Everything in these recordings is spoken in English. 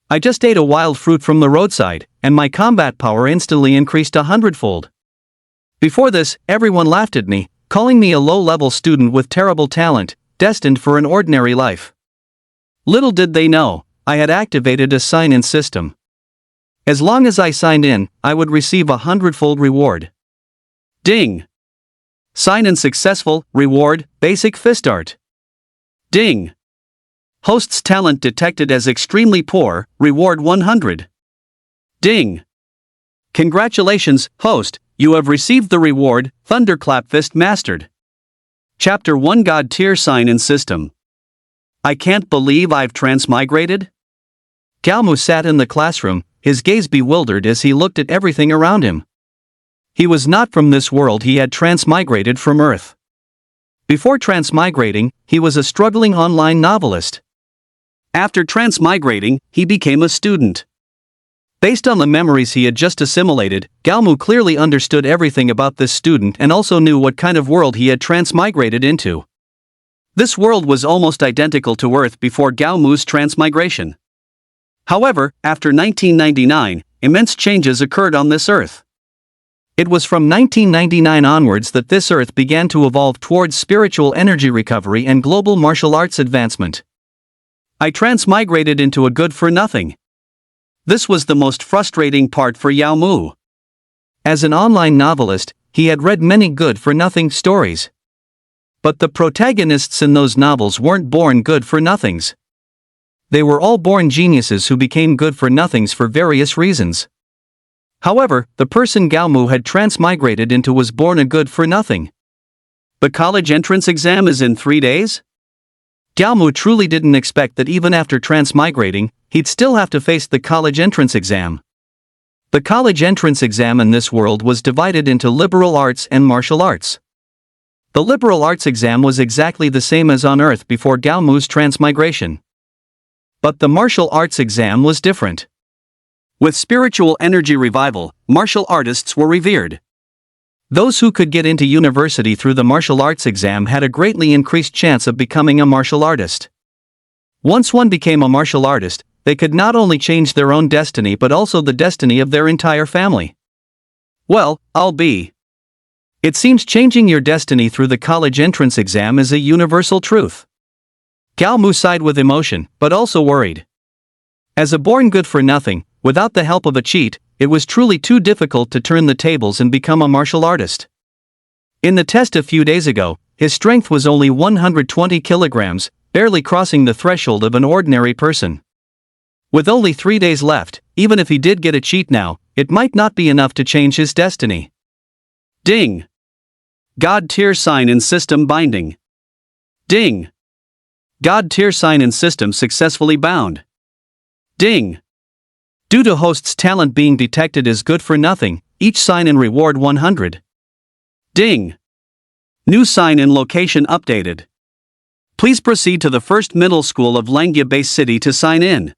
I just ate a wild fruit from the roadside, and my combat power instantly increased 100-fold. Before this, everyone laughed at me, calling me a low-level student with terrible talent, destined for an ordinary life. Little did they know, I had activated a sign-in system. As long as I signed in, I would receive a 100-fold reward. Ding! Sign-in successful, reward, basic fist art. Ding! Host's talent detected as extremely poor, reward 100. Ding! Congratulations, host, you have received the reward, Thunderclap Fist Mastered. Chapter 1 God Tier Sign-in System. I can't believe I've transmigrated? Galmu sat in the classroom, his gaze bewildered as he looked at everything around him. He was not from this world, he had transmigrated from Earth. Before transmigrating, he was a struggling online novelist. After transmigrating, he became a student. Based on the memories he had just assimilated, Galmu clearly understood everything about this student and also knew what kind of world he had transmigrated into. This world was almost identical to Earth before Galmu's transmigration. However, after 1999, immense changes occurred on this Earth. It was from 1999 onwards that this Earth began to evolve towards spiritual energy recovery and global martial arts advancement. I transmigrated into a good-for-nothing. This was the most frustrating part for Yao Mu. As an online novelist, he had read many good-for-nothing stories. But the protagonists in those novels weren't born good-for-nothings. They were all born geniuses who became good-for-nothings for various reasons. However, the person Galmu had transmigrated into was born a good-for-nothing. The college entrance exam is in 3 days? Galmu truly didn't expect that even after transmigrating, he'd still have to face the college entrance exam. The college entrance exam in this world was divided into liberal arts and martial arts. The liberal arts exam was exactly the same as on Earth before Galmu's transmigration. But the martial arts exam was different. With spiritual energy revival, martial artists were revered. Those who could get into university through the martial arts exam had a greatly increased chance of becoming a martial artist. Once one became a martial artist, they could not only change their own destiny but also the destiny of their entire family. Well, I'll be. It seems changing your destiny through the college entrance exam is a universal truth. Galmu sighed with emotion, but also worried. As a born good-for-nothing, without the help of a cheat, it was truly too difficult to turn the tables and become a martial artist. In the test a few days ago, his strength was only 120 kilograms, barely crossing the threshold of an ordinary person. With only 3 days left, even if he did get a cheat now, it might not be enough to change his destiny. Ding! God Tier Sign-in System Binding. Ding! God Tier Sign-in System successfully bound. Ding! Due to host's talent being detected as good-for-nothing, each sign-in reward 100. Ding! New sign-in location updated. Please proceed to the first middle school of Langya Base City to sign in.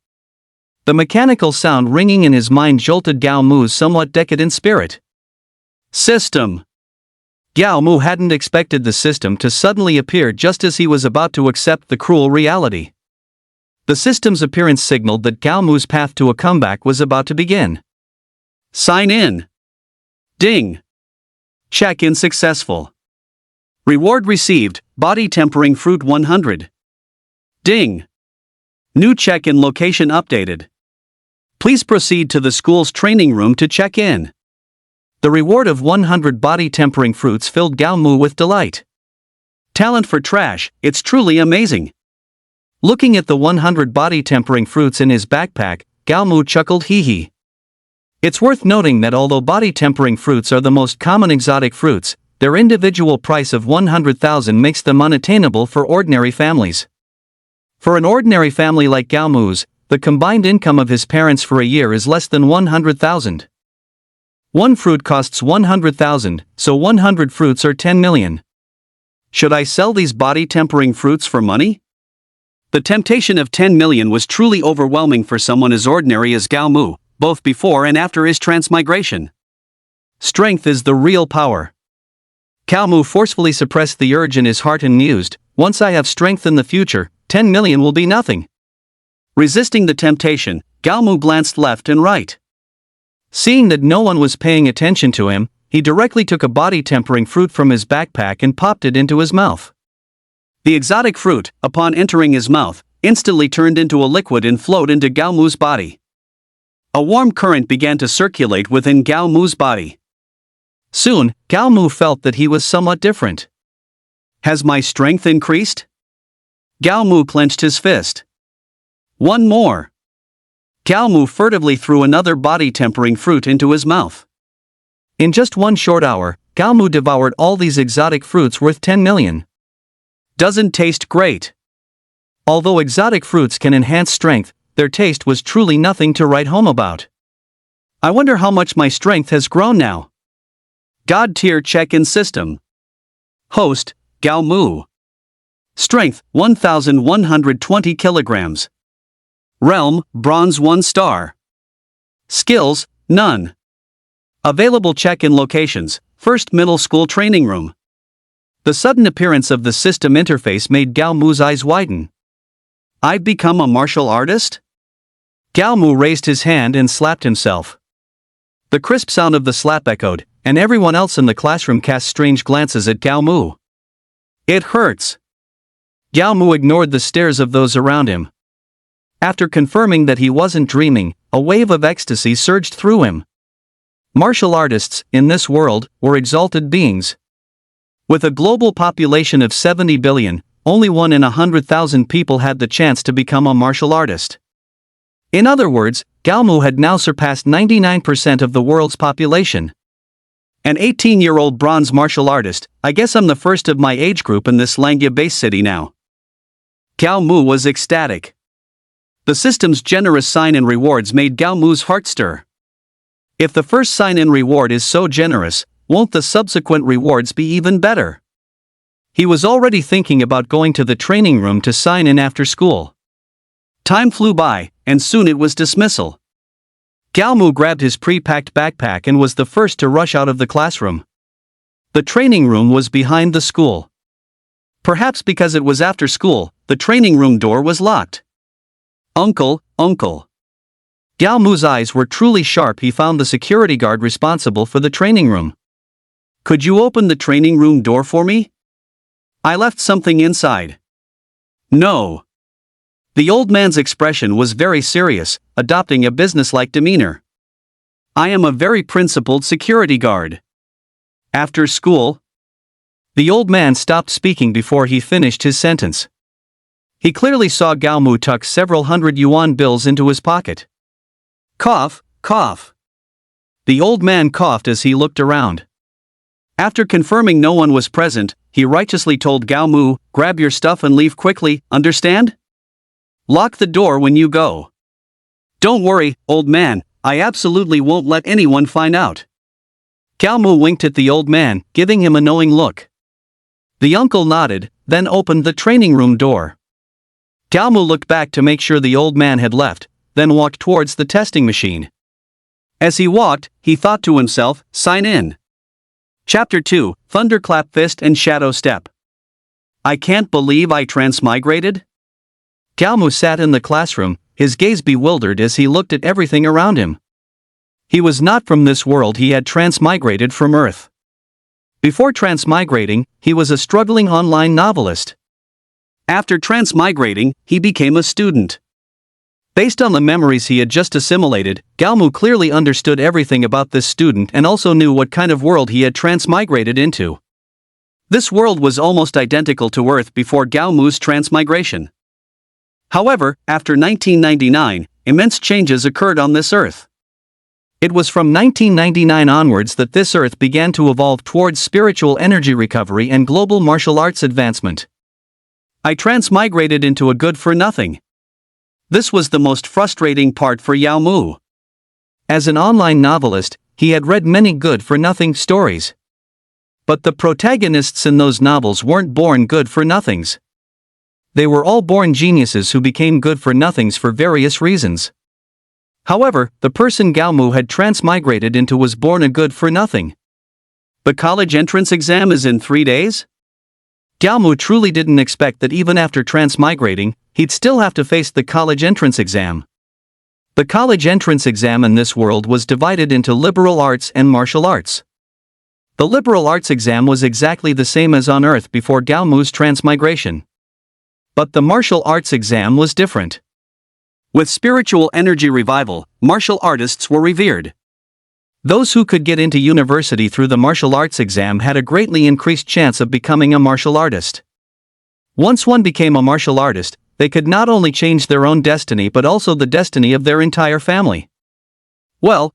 The mechanical sound ringing in his mind jolted Gao Mu's somewhat decadent spirit. System. Gao Mu hadn't expected the system to suddenly appear just as he was about to accept the cruel reality. The system's appearance signaled that Gao Mu's path to a comeback was about to begin. Sign in. Ding. Check-in successful. Reward received, body tempering fruit 100. Ding. New check-in location updated. Please proceed to the school's training room to check in. The reward of 100 body tempering fruits filled Gao Mu with delight. Talent for trash, it's truly amazing. Looking at the 100 body tempering fruits in his backpack, Gao Mu chuckled hee hee. It's worth noting that although body tempering fruits are the most common exotic fruits, their individual price of 100,000 makes them unattainable for ordinary families. For an ordinary family like Gao Mu's, the combined income of his parents for a year is less than 100,000. One fruit costs 100,000, so 100 fruits are 10 million. Should I sell these body tempering fruits for money? The temptation of 10 million was truly overwhelming for someone as ordinary as Gao Mu, both before and after his transmigration. Strength is the real power. Gao Mu forcefully suppressed the urge in his heart and mused, once I have strength in the future, 10 million will be nothing. Resisting the temptation, Galmu glanced left and right. Seeing that no one was paying attention to him, he directly took a body-tempering fruit from his backpack and popped it into his mouth. The exotic fruit, upon entering his mouth, instantly turned into a liquid and flowed into Galmu's body. A warm current began to circulate within Galmu's body. Soon, Galmu felt that he was somewhat different. Has my strength increased? Galmu clenched his fist. One more. Galmu furtively threw another body-tempering fruit into his mouth. In just one short hour, Galmu devoured all these exotic fruits worth 10 million. Doesn't taste great. Although exotic fruits can enhance strength, their taste was truly nothing to write home about. I wonder how much my strength has grown now. God tier check-in system. Host, Galmu. Strength, 1,120 kilograms. Realm, Bronze 1 star. Skills, none. Available check-in locations, first middle school training room. The sudden appearance of the system interface made Galmu's eyes widen. I've become a martial artist? Galmu raised his hand and slapped himself. The crisp sound of the slap echoed, and everyone else in the classroom cast strange glances at Galmu. It hurts. Galmu ignored the stares of those around him. After confirming that he wasn't dreaming, a wave of ecstasy surged through him. Martial artists, in this world, were exalted beings. With a global population of 70 billion, only 1 in 100,000 people had the chance to become a martial artist. In other words, Galmu had now surpassed 99% of the world's population. An 18-year-old bronze martial artist, I guess I'm the first of my age group in this Langya-based city now. Galmu was ecstatic. The system's generous sign-in rewards made Galmu's heart stir. If the first sign-in reward is so generous, won't the subsequent rewards be even better? He was already thinking about going to the training room to sign in after school. Time flew by, and soon it was dismissal. Galmu grabbed his pre-packed backpack and was the first to rush out of the classroom. The training room was behind the school. Perhaps because it was after school, the training room door was locked. Uncle. Galmu's eyes were truly sharp. He found the security guard responsible for the training room. Could you open the training room door for me? I left something inside. No. The old man's expression was very serious, adopting a businesslike demeanor. I am a very principled security guard. After school? The old man stopped speaking before he finished his sentence. He clearly saw Galmu tuck several hundred yuan bills into his pocket. Cough. The old man coughed as he looked around. After confirming no one was present, he righteously told Galmu, grab your stuff and leave quickly, understand? Lock the door when you go. Don't worry, old man, I absolutely won't let anyone find out. Galmu winked at the old man, giving him a knowing look. The uncle nodded, then opened the training room door. Galmu looked back to make sure the old man had left, then walked towards the testing machine. As he walked, he thought to himself, sign in. Chapter 2, Thunderclap Fist and Shadow Step. I can't believe I transmigrated? Galmu sat in the classroom, his gaze bewildered as he looked at everything around him. He was not from this world. He had transmigrated from Earth. Before transmigrating, he was a struggling online novelist. After transmigrating, he became a student. Based on the memories he had just assimilated, Galmu clearly understood everything about this student and also knew what kind of world he had transmigrated into. This world was almost identical to Earth before Galmu's transmigration. However, after 1999, immense changes occurred on this Earth. It was from 1999 onwards that this Earth began to evolve towards spiritual energy recovery and global martial arts advancement. I transmigrated into a good-for-nothing. This was the most frustrating part for Galmu. As an online novelist, he had read many good-for-nothing stories. But the protagonists in those novels weren't born good-for-nothings. They were all born geniuses who became good-for-nothings for various reasons. However, the person Galmu had transmigrated into was born a good-for-nothing. The college entrance exam is in 3 days? Galmu truly didn't expect that even after transmigrating, he'd still have to face the college entrance exam. The college entrance exam in this world was divided into liberal arts and martial arts. The liberal arts exam was exactly the same as on Earth before Gao Mu's transmigration. But the martial arts exam was different. With spiritual energy revival, martial artists were revered. Those who could get into university through the martial arts exam had a greatly increased chance of becoming a martial artist. Once one became a martial artist, they could not only change their own destiny but also the destiny of their entire family. Well,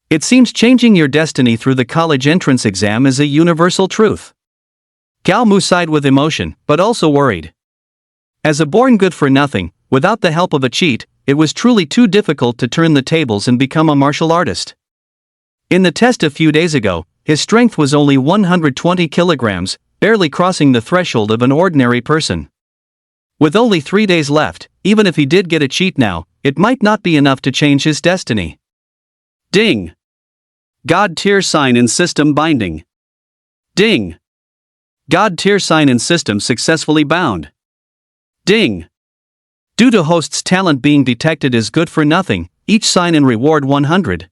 It seems changing your destiny through the college entrance exam is a universal truth. Gao Mu sighed with emotion, but also worried. As a born good-for-nothing, without the help of a cheat, it was truly too difficult to turn the tables and become a martial artist. In the test a few days ago, his strength was only 120 kilograms, barely crossing the threshold of an ordinary person. With only 3 days left, even if he did get a cheat now, it might not be enough to change his destiny. Ding! God tier sign in system binding. Ding! God tier sign in system successfully bound. Ding! Due to host's talent being detected as good for nothing, each sign in reward 100.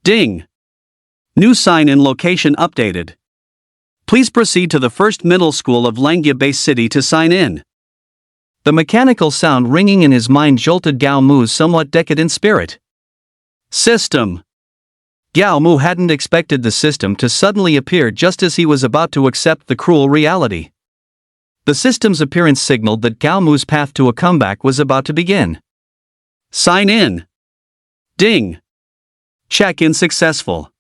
Ding! New sign in location updated. Please proceed to the first middle school of Langya Base City to sign in. The mechanical sound ringing in his mind jolted Gao Mu's somewhat decadent spirit. System. Gao Mu hadn't expected the system to suddenly appear just as he was about to accept the cruel reality. The system's appearance signaled that Gao Mu's path to a comeback was about to begin. Sign in. Ding. Check-in successful.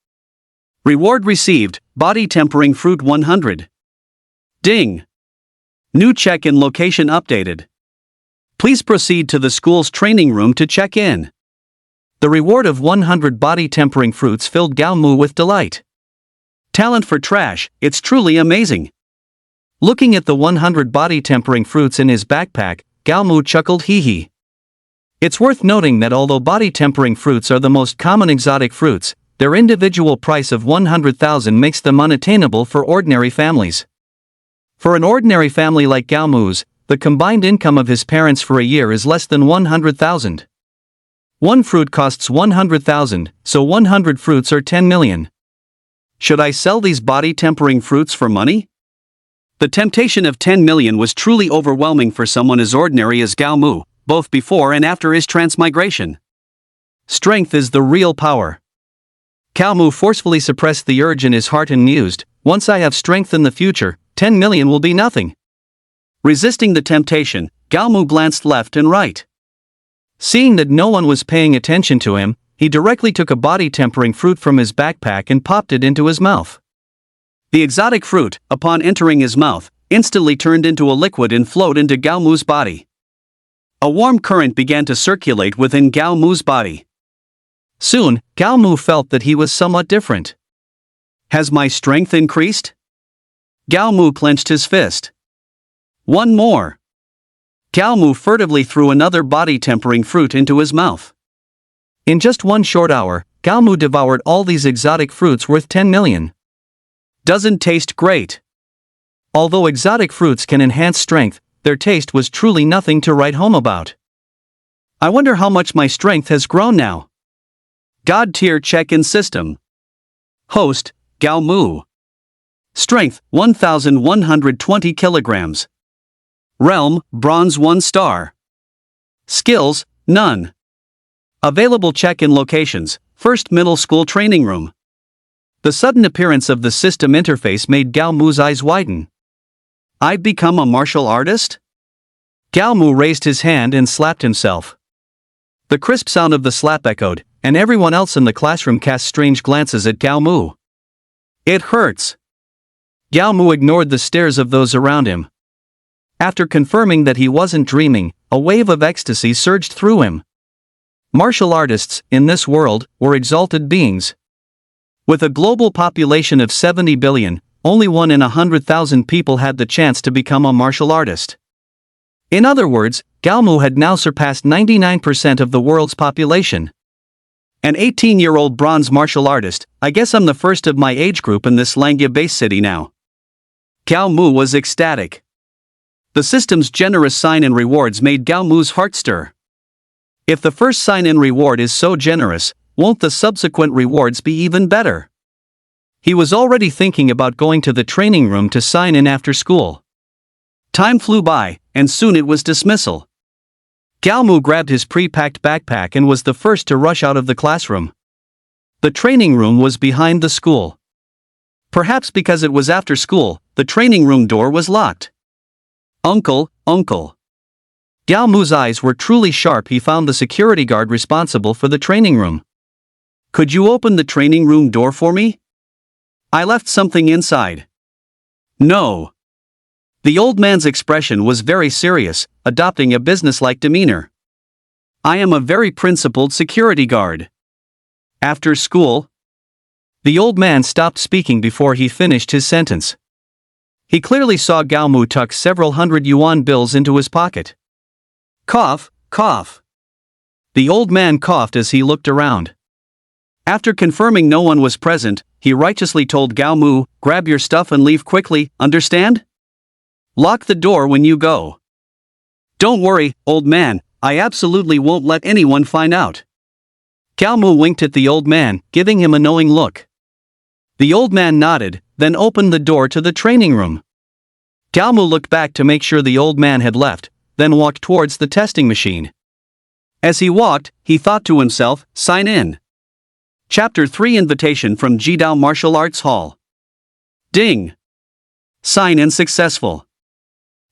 Reward received, body tempering fruit 100. Ding. New check-in location updated. Please proceed to the school's training room to check in. The reward of 100 body tempering fruits filled Gao Mu with delight. Talent for trash, it's truly amazing. Looking at the 100 body tempering fruits in his backpack, Gao Mu chuckled hee. It's worth noting that although body tempering fruits are the most common exotic fruits, their individual price of 100,000 makes them unattainable for ordinary families. For an ordinary family like Gao Mu's, the combined income of his parents for a year is less than 100,000. One fruit costs 100,000, so 100 fruits are 10 million. Should I sell these body tempering fruits for money? The temptation of 10 million was truly overwhelming for someone as ordinary as Gao Mu, both before and after his transmigration. Strength is the real power. Gao Mu forcefully suppressed the urge in his heart and mused, once I have strength in the future, 10 million will be nothing. Resisting the temptation, Gao Mu glanced left and right. Seeing that no one was paying attention to him, he directly took a body tempering fruit from his backpack and popped it into his mouth. The exotic fruit, upon entering his mouth, instantly turned into a liquid and flowed into Gao Mu's body. A warm current began to circulate within Gao Mu's body. Soon, Gao Mu felt that he was somewhat different. Has my strength increased? Gao Mu clenched his fist. One more. Gao Mu furtively threw another body tempering fruit into his mouth. In just one short hour, Gao Mu devoured all these exotic fruits worth 10 million. Doesn't taste great. Although exotic fruits can enhance strength, their taste was truly nothing to write home about. I wonder how much my strength has grown now. God tier check-in system. Host, Gao Mu. Strength, 1,120 kilograms. Realm, Bronze 1 star. Skills, none. Available check-in locations, first middle school training room. The sudden appearance of the system interface made Gao Mu's eyes widen. I've become a martial artist? Gao Mu raised his hand and slapped himself. The crisp sound of the slap echoed, and everyone else in the classroom cast strange glances at Gao Mu. It hurts. Gao Mu ignored the stares of those around him. After confirming that he wasn't dreaming, a wave of ecstasy surged through him. Martial artists, in this world, were exalted beings. With a global population of 70 billion, only 1 in 100,000 people had the chance to become a martial artist. In other words, Gao Mu had now surpassed 99% of the world's population. An 18-year-old bronze martial artist, I guess I'm the first of my age group in this Langya Base City now. Gao Mu was ecstatic. The system's generous sign-in rewards made Gao Mu's heart stir. If the first sign-in reward is so generous, won't the subsequent rewards be even better? He was already thinking about going to the training room to sign in after school. Time flew by, and soon it was dismissal. Gao Mu grabbed his pre-packed backpack and was the first to rush out of the classroom. The training room was behind the school. Perhaps because it was after school, the training room door was locked. Uncle. Gao Mu's eyes were truly sharp. He found the security guard responsible for the training room. Could you open the training room door for me? I left something inside. No. The old man's expression was very serious, adopting a businesslike demeanor. I am a very principled security guard. After school? The old man stopped speaking before he finished his sentence. He clearly saw Gao Mu tuck several hundred yuan bills into his pocket. Cough. The old man coughed as he looked around. After confirming no one was present, he righteously told Gao Mu, grab your stuff and leave quickly, understand? Lock the door when you go. Don't worry, old man, I absolutely won't let anyone find out. Gao Mu winked at the old man, giving him a knowing look. The old man nodded, then opened the door to the training room. Gao Mu looked back to make sure the old man had left, then walked towards the testing machine. As he walked, he thought to himself, sign in. Chapter 3 Invitation from Jidao Martial Arts Hall. Ding! Sign in successful.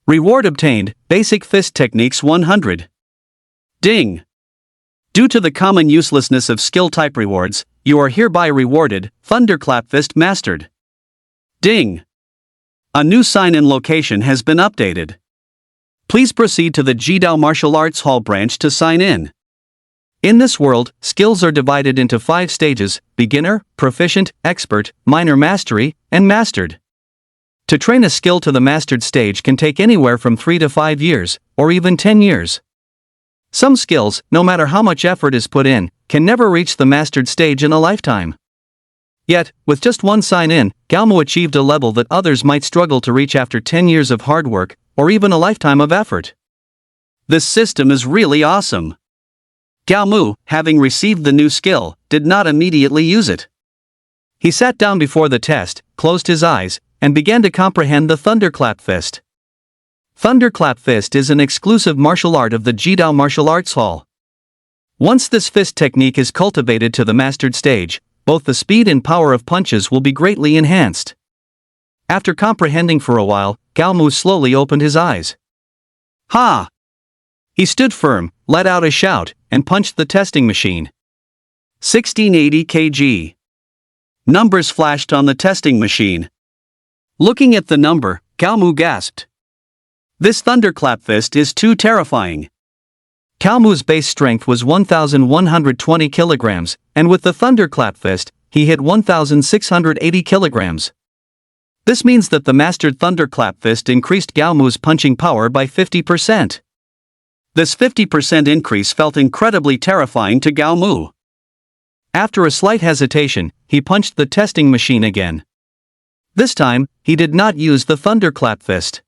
Reward obtained, Basic Fist Techniques 100. Ding! Due to the common uselessness of skill-type rewards, you are hereby rewarded, Thunderclap Fist Mastered. Ding! A new sign-in location has been updated. Please proceed to the Jidao Martial Arts Hall branch to sign in. In this world, skills are divided into 5 stages: beginner, proficient, expert, minor mastery, and mastered. To train a skill to the mastered stage can take anywhere from 3 to 5 years, or even 10 years. Some skills, no matter how much effort is put in, can never reach the mastered stage in a lifetime. Yet, with just one sign-in, Gao Mu achieved a level that others might struggle to reach after 10 years of hard work, or even a lifetime of effort. This system is really awesome. Gao Mu, having received the new skill, did not immediately use it. He sat down before the test, closed his eyes, and began to comprehend the Thunderclap Fist. Thunderclap Fist is an exclusive martial art of the Jidao Martial Arts Hall. Once this fist technique is cultivated to the mastered stage, both the speed and power of punches will be greatly enhanced. After comprehending for a while, Gao Mu slowly opened his eyes. Ha! He stood firm, let out a shout, and punched the testing machine. 1680 kg. Numbers flashed on the testing machine. Looking at the number, Gao Mu gasped. This Thunderclap Fist is too terrifying. Gao Mu's base strength was 1,120 kilograms, and with the Thunderclap Fist, he hit 1,680 kilograms. This means that the mastered Thunderclap Fist increased Gao Mu's punching power by 50%. This 50% increase felt incredibly terrifying to Gao Mu. After a slight hesitation, he punched the testing machine again. This time, he did not use the Thunderclap Fist.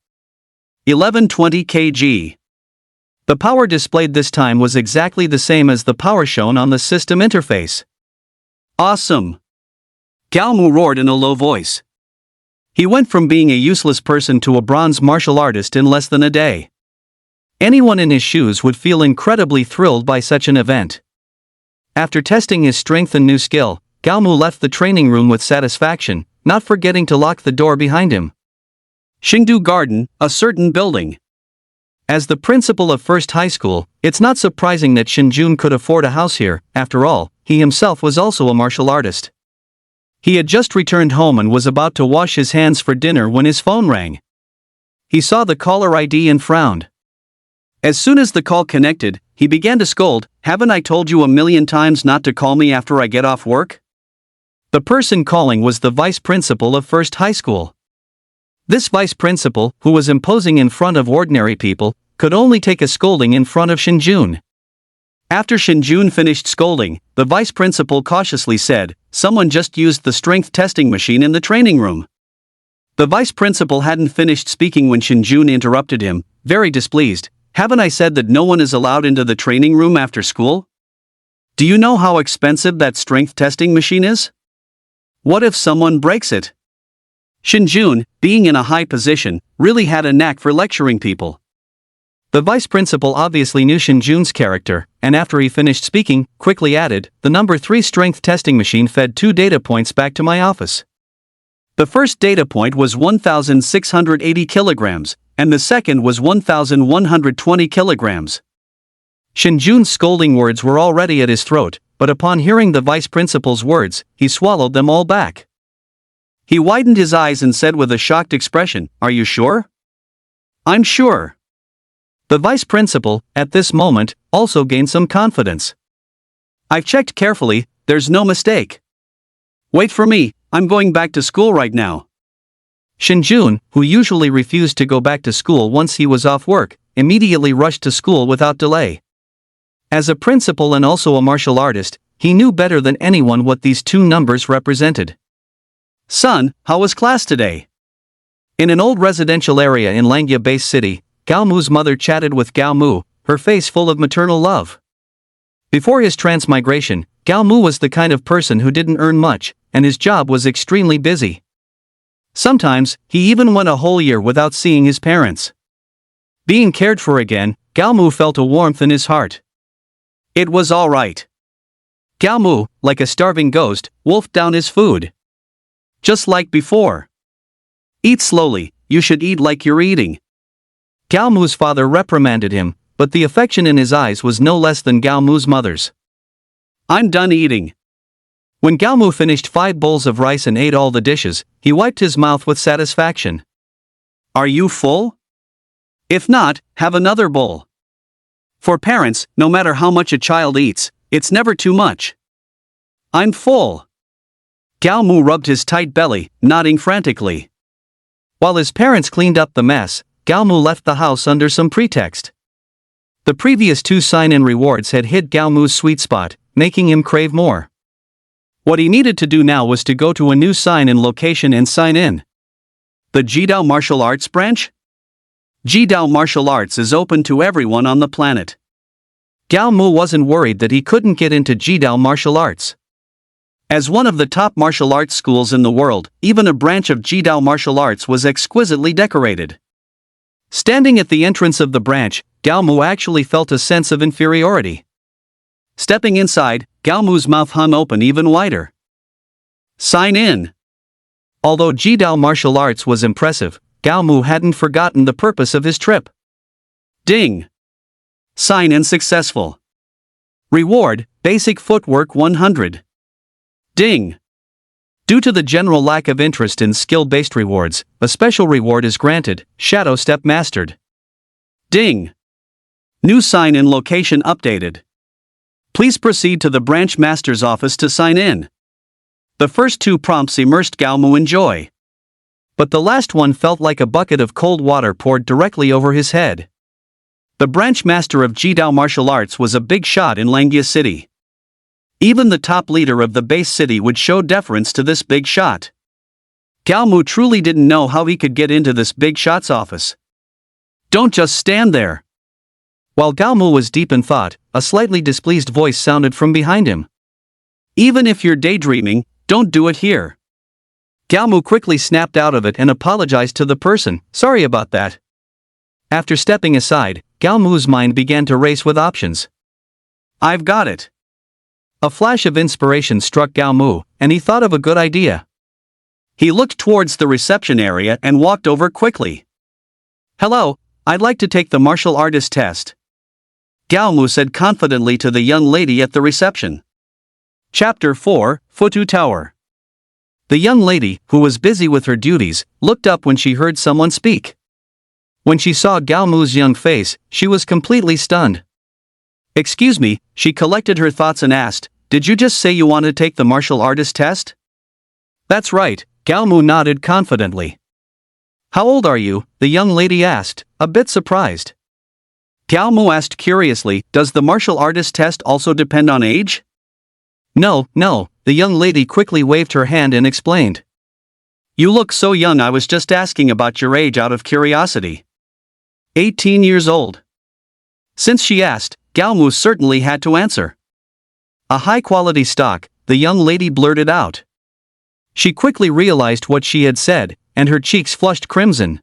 1120 kg. The power displayed this time was exactly the same as the power shown on the system interface. Awesome! Gao Mu roared in a low voice. He went from being a useless person to a bronze martial artist in less than a day. Anyone in his shoes would feel incredibly thrilled by such an event. After testing his strength and new skill, Gao Mu left the training room with satisfaction, not forgetting to lock the door behind him. Xingdu Garden, a certain building. As the principal of First High School, it's not surprising that Xinjun could afford a house here. After all, he himself was also a martial artist. He had just returned home and was about to wash his hands for dinner when his phone rang. He saw the caller ID and frowned. As soon as the call connected, he began to scold, "Haven't I told you a million times not to call me after I get off work?" The person calling was the vice principal of First High School. This vice principal, who was imposing in front of ordinary people, could only take a scolding in front of Xinjun. After Xinjun finished scolding, the vice principal cautiously said, "Someone just used the strength testing machine in the training room." The vice principal hadn't finished speaking when Shinjun interrupted him, very displeased. Haven't I said that no one is allowed into the training room after school? Do you know how expensive that strength testing machine is? What if someone breaks it? Shinjun, being in a high position, really had a knack for lecturing people. The vice principal obviously knew Shinjun's character, and after he finished speaking, quickly added, the number 3 strength testing machine fed 2 data points back to my office. The first data point was 1,680 kilograms, and the second was 1,120 kilograms. Shinjun's scolding words were already at his throat, but upon hearing the vice principal's words, he swallowed them all back. He widened his eyes and said with a shocked expression, "Are you sure?" "I'm sure." The vice principal, at this moment, also gained some confidence. "I've checked carefully, there's no mistake. Wait for me, I'm going back to school right now." Shinjun, who usually refused to go back to school once he was off work, immediately rushed to school without delay. As a principal and also a martial artist, he knew better than anyone what these 2 numbers represented. "Son, how was class today?" In an old residential area in Langya-based city, Gao Mu's mother chatted with Gao Mu, her face full of maternal love. Before his transmigration, Gao Mu was the kind of person who didn't earn much, and his job was extremely busy. Sometimes, he even went a whole year without seeing his parents. Being cared for again, Gao Mu felt a warmth in his heart. It was all right. Gao Mu, like a starving ghost, wolfed down his food. Just like before. "Eat slowly, you should eat like you're eating." Gao Mu's father reprimanded him, but the affection in his eyes was no less than Gao Mu's mother's. "I'm done eating." When Gao Mu finished 5 bowls of rice and ate all the dishes, he wiped his mouth with satisfaction. "Are you full? If not, have another bowl." For parents, no matter how much a child eats, it's never too much. "I'm full." Gao Mu rubbed his tight belly, nodding frantically. While his parents cleaned up the mess, Gao Mu left the house under some pretext. The previous 2 sign-in rewards had hit Gao Mu's sweet spot, making him crave more. What he needed to do now was to go to a new sign-in location and sign in. The Jidao Martial Arts branch? Jidao Martial Arts is open to everyone on the planet. Gao Mu wasn't worried that he couldn't get into Jidao Martial Arts. As one of the top martial arts schools in the world, even a branch of Jidao Martial Arts was exquisitely decorated. Standing at the entrance of the branch, Gao Mu actually felt a sense of inferiority. Stepping inside, Gao Mu's mouth hung open even wider. Sign in. Although Jidao Martial Arts was impressive, Gao Mu hadn't forgotten the purpose of his trip. Ding! Sign in successful. Reward, basic footwork 100. Ding! Due to the general lack of interest in skill-based rewards, a special reward is granted, Shadow Step Mastered. Ding! New sign-in location updated. Please proceed to the branch master's office to sign in. The first 2 prompts immersed Gao Mu in joy. But the last one felt like a bucket of cold water poured directly over his head. The branch master of Jidao Martial Arts was a big shot in Langya City. Even the top leader of the base city would show deference to this big shot. Gao Mu truly didn't know how he could get into this big shot's office. Don't just stand there. While Gao Mu was deep in thought, a slightly displeased voice sounded from behind him. Even if you're daydreaming, don't do it here. Gao Mu quickly snapped out of it and apologized to the person. Sorry about that. After stepping aside, Gao Mu's mind began to race with options. I've got it. A flash of inspiration struck Gao Mu, and he thought of a good idea. He looked towards the reception area and walked over quickly. Hello, I'd like to take the martial artist test. Gao Mu said confidently to the young lady at the reception. Chapter 4, Futu Tower. The young lady, who was busy with her duties, looked up when she heard someone speak. When she saw Gao Mu's young face, she was completely stunned. Excuse me, she collected her thoughts and asked, did you just say you want to take the martial artist test? That's right, Gao Mu nodded confidently. How old are you? The young lady asked, a bit surprised. Gao Mu asked curiously, does the martial artist test also depend on age? No, the young lady quickly waved her hand and explained. You look so young. I was just asking about your age out of curiosity. 18 years old. Since she asked, Galmu certainly had to answer. A high-quality stock, the young lady blurted out. She quickly realized what she had said, and her cheeks flushed crimson.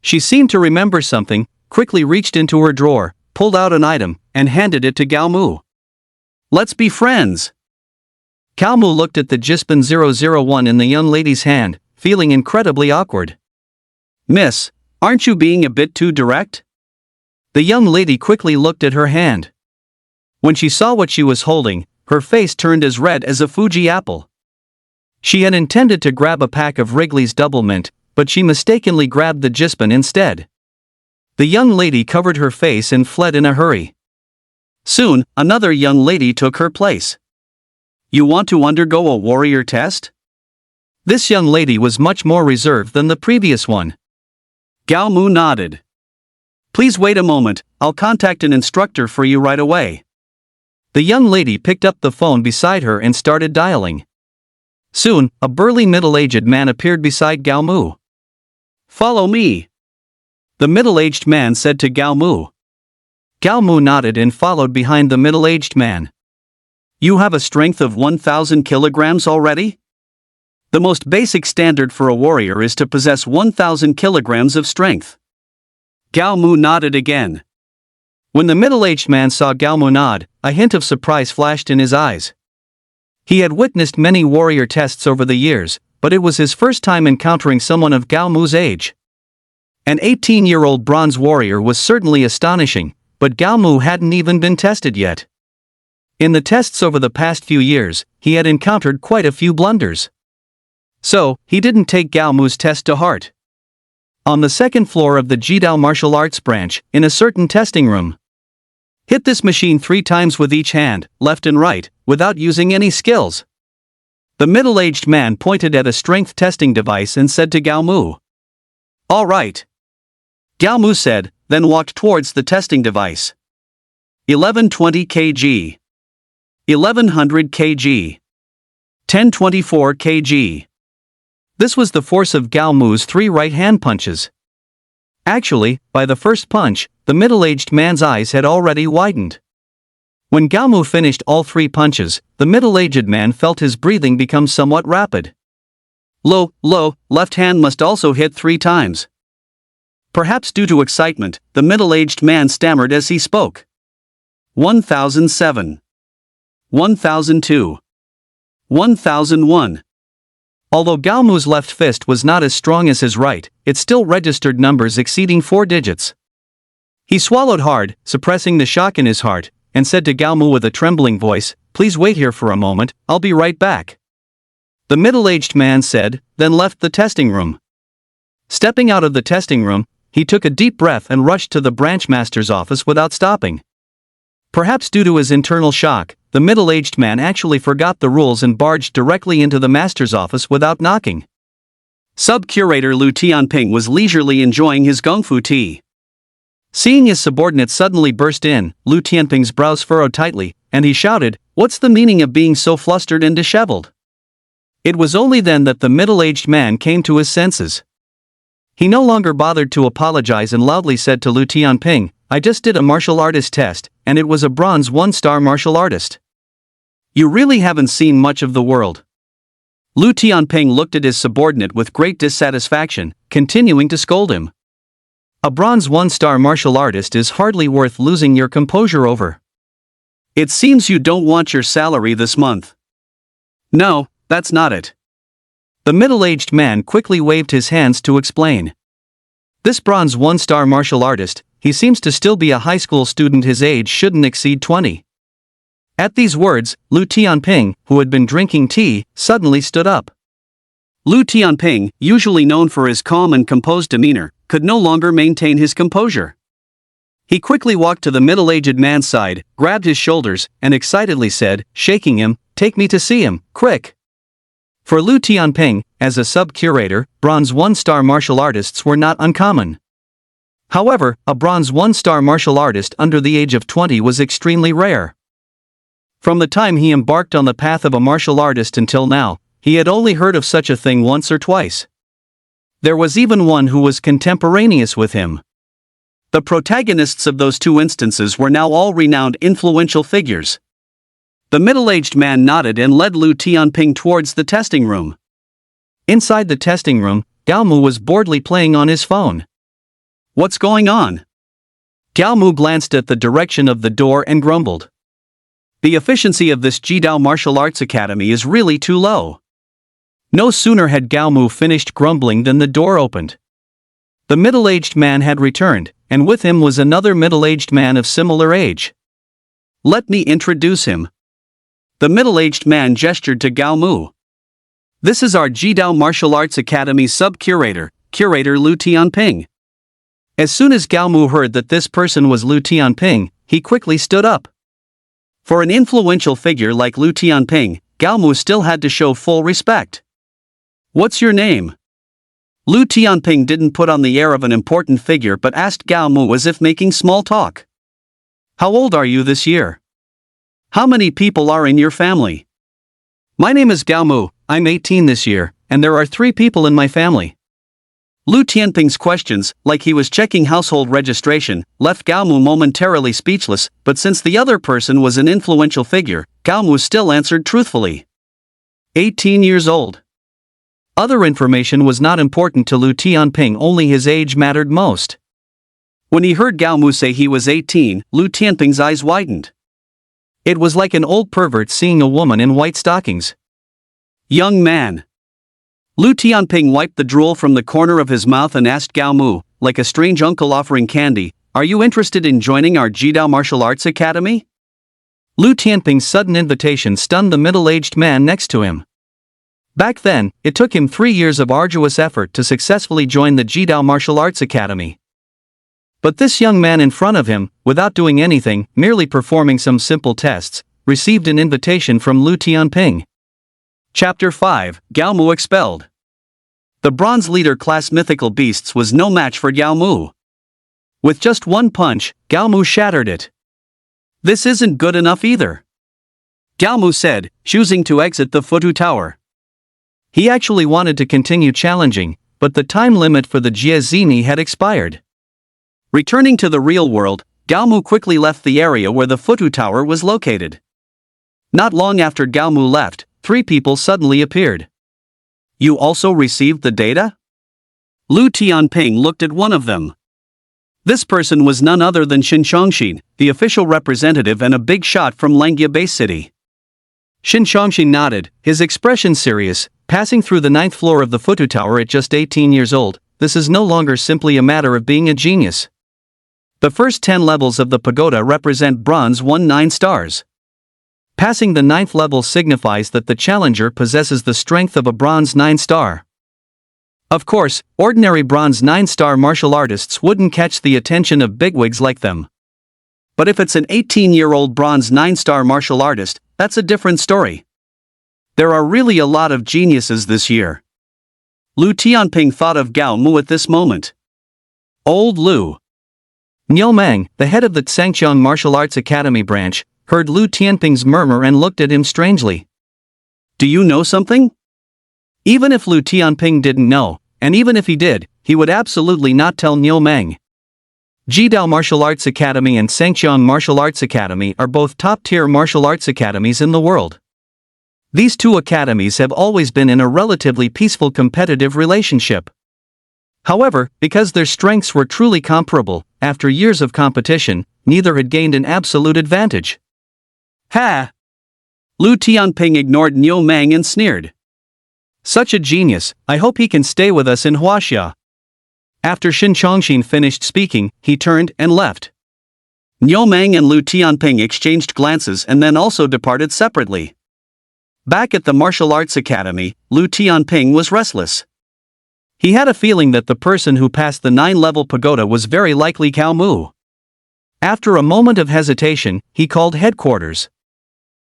She seemed to remember something, quickly reached into her drawer, pulled out an item, and handed it to Galmu. Let's be friends. Galmu looked at the Jispin 001 in the young lady's hand, feeling incredibly awkward. Miss, aren't you being a bit too direct? The young lady quickly looked at her hand. When she saw what she was holding, her face turned as red as a Fuji apple. She had intended to grab a pack of Wrigley's Double Mint, but she mistakenly grabbed the Jispin instead. The young lady covered her face and fled in a hurry. Soon, another young lady took her place. You want to undergo a warrior test? This young lady was much more reserved than the previous one. Galmu nodded. Please wait a moment, I'll contact an instructor for you right away. The young lady picked up the phone beside her and started dialing. Soon, a burly middle-aged man appeared beside Galmu. Follow me. The middle-aged man said to Galmu. Galmu nodded and followed behind the middle-aged man. You have a strength of 1,000 kilograms already? The most basic standard for a warrior is to possess 1,000 kilograms of strength. Galmu nodded again. When the middle-aged man saw Galmu nod, a hint of surprise flashed in his eyes. He had witnessed many warrior tests over the years, but it was his first time encountering someone of Galmu's age. An 18-year-old bronze warrior was certainly astonishing, but Galmu hadn't even been tested yet. In the tests over the past few years, he had encountered quite a few blunders. So, he didn't take Galmu's test to heart. On the second floor of the Jidao martial arts branch, in a certain testing room. Hit this machine 3 times with each hand, left and right, without using any skills. The middle-aged man pointed at a strength testing device and said to Galmu. All right. Galmu said, then walked towards the testing device. 1120 kg. 1100 kg. 1024 kg. This was the force of Galmu's 3 right-hand punches. Actually, by the first punch, the middle-aged man's eyes had already widened. When Galmu finished all 3 punches, the middle-aged man felt his breathing become somewhat rapid. Low, left hand must also hit 3 times. Perhaps due to excitement, the middle-aged man stammered as he spoke. 1007. 1002. 1001. Although Galmu's left fist was not as strong as his right, it still registered numbers exceeding 4 digits. He swallowed hard, suppressing the shock in his heart, and said to Galmu with a trembling voice, Please wait here for a moment, I'll be right back. The middle-aged man said, then left the testing room. Stepping out of the testing room, he took a deep breath and rushed to the branch master's office without stopping. Perhaps due to his internal shock, the middle-aged man actually forgot the rules and barged directly into the master's office without knocking. Sub-curator Lu Tianping was leisurely enjoying his gongfu tea. Seeing his subordinate suddenly burst in, Lu Tianping's brows furrowed tightly, and he shouted, What's the meaning of being so flustered and disheveled? It was only then that the middle-aged man came to his senses. He no longer bothered to apologize and loudly said to Lu Tianping, I just did a martial artist test, and it was a bronze 1-star martial artist. You really haven't seen much of the world. Lu Tianping looked at his subordinate with great dissatisfaction, continuing to scold him. A bronze 1-star martial artist is hardly worth losing your composure over. It seems you don't want your salary this month. No, that's not it. The middle-aged man quickly waved his hands to explain. This bronze 1-star martial artist, he seems to still be a high school student. His age shouldn't exceed 20. At these words, Lu Tianping, who had been drinking tea, suddenly stood up. Lu Tianping, usually known for his calm and composed demeanor, could no longer maintain his composure. He quickly walked to the middle-aged man's side, grabbed his shoulders, and excitedly said, shaking him, Take me to see him, quick. For Lu Tianping, as a sub-curator, bronze 1-star martial artists were not uncommon. However, a bronze 1-star martial artist under the age of 20 was extremely rare. From the time he embarked on the path of a martial artist until now, He had only heard of such a thing once or twice. There was even one who was contemporaneous with him. The protagonists of those two instances were now all renowned influential figures. The middle-aged man nodded and led Lu Tianping towards the testing room. Inside the testing room, Gao Mu was boredly playing on his phone. "What's going on?" Gao Mu glanced at the direction of the door and grumbled. "The efficiency of this Jidao Martial Arts Academy is really too low." No sooner had Gao Mu finished grumbling than the door opened. The middle-aged man had returned, and with him was another middle-aged man of similar age. "Let me introduce him." The middle-aged man gestured to Gao Mu. "This is our Jidao Martial Arts Academy sub-curator, Curator Lu Tianping." As soon as Gao Mu heard that this person was Lu Tianping, he quickly stood up. For an influential figure like Lu Tianping, Gao Mu still had to show full respect. "What's your name?" Lu Tianping didn't put on the air of an important figure but asked Gao Mu as if making small talk. "How old are you this year? How many people are in your family?" "My name is Gao Mu, I'm 18 this year, and there are 3 people in my family." Lu Tianping's questions, like he was checking household registration, left Gao Mu momentarily speechless, but since the other person was an influential figure, Gao Mu still answered truthfully. 18 years old. Other information was not important to Lu Tianping, only his age mattered most. When he heard Gao Mu say he was 18, Lu Tianping's eyes widened. It was like an old pervert seeing a woman in white stockings. "Young man." Lu Tianping wiped the drool from the corner of his mouth and asked Gao Mu, like a strange uncle offering candy, "Are you interested in joining our Jidao Martial Arts Academy?" Lu Tianping's sudden invitation stunned the middle-aged man next to him. Back then, it took him 3 years of arduous effort to successfully join the Jidao Martial Arts Academy. But this young man in front of him, without doing anything, merely performing some simple tests, received an invitation from Lu Tianping. Chapter 5, Gao Mu expelled. The bronze leader class mythical beasts was no match for Gao Mu. With just one punch, Gao Mu shattered it. "This isn't good enough either," Gao Mu said, choosing to exit the Futu Tower. He actually wanted to continue challenging, but the time limit for the Jiezini had expired. Returning to the real world, Gao Mu quickly left the area where the Futu Tower was located. Not long after Gao Mu left, 3 people suddenly appeared. "You also received the data?" Lu Tianping looked at one of them. This person was none other than Shin Chongxin, the official representative and a big shot from Langia Bay City. Shin Chongxin nodded, his expression serious, passing through the 9th floor of the Futu Tower at just 18 years old. This is no longer simply a matter of being a genius. The first 10 levels of the pagoda represent bronze 9 stars. Passing the 9th level signifies that the challenger possesses the strength of a bronze 9 star. Of course, ordinary bronze 9-star martial artists wouldn't catch the attention of bigwigs like them. But if it's an 18-year-old bronze 9-star martial artist, that's a different story. There are really a lot of geniuses this year. Lu Tianping thought of Gao Mu at this moment. Old Lu. Niu Meng, the head of the Censions Martial Arts Academy branch, heard Lu Tianping's murmur and looked at him strangely. "Do you know something?" Even if Lu Tianping didn't know, and even if he did, he would absolutely not tell Niu Meng. Jidao Martial Arts Academy and Censions Martial Arts Academy are both top-tier martial arts academies in the world. These 2 academies have always been in a relatively peaceful competitive relationship. However, because their strengths were truly comparable, after years of competition, neither had gained an absolute advantage. "Ha!" Lu Tianping ignored Niu Meng and sneered. "Such a genius, I hope he can stay with us in Huaxia." After Shin Chongxin finished speaking, he turned and left. Niu Meng and Lu Tianping exchanged glances and then also departed separately. Back at the Martial Arts Academy, Lu Tianping was restless. He had a feeling that the person who passed the 9-level pagoda was very likely Gao Mu. After a moment of hesitation, he called headquarters.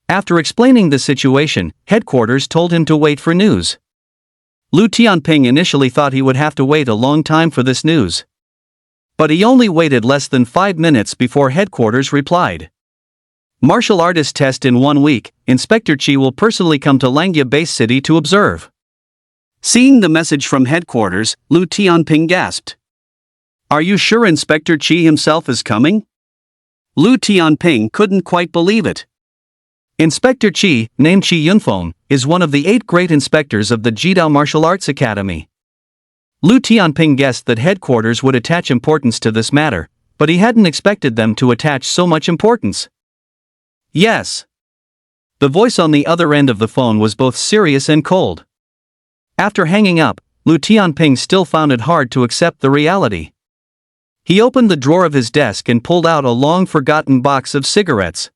After explaining the situation, headquarters told him to wait for news. Lu Tianping initially thought he would have to wait a long time for this news. But he only waited less than 5 minutes before headquarters replied. Martial artist test in 1 week, Inspector Chi will personally come to Langya base city to observe. Seeing the message from headquarters, Lu Tianping gasped. Are you sure Inspector Chi himself is coming? Lu Tianping couldn't quite believe it. Inspector Chi, named Chi Yunfeng, is one of the 8 great inspectors of the Jidao Martial Arts Academy. Lu Tianping guessed that headquarters would attach importance to this matter, but he hadn't expected them to attach so much importance. Yes. The voice on the other end of the phone was both serious and cold. After hanging up, Lu Tianping still found it hard to accept the reality. He opened the drawer of his desk and pulled out a long-forgotten box of cigarettes.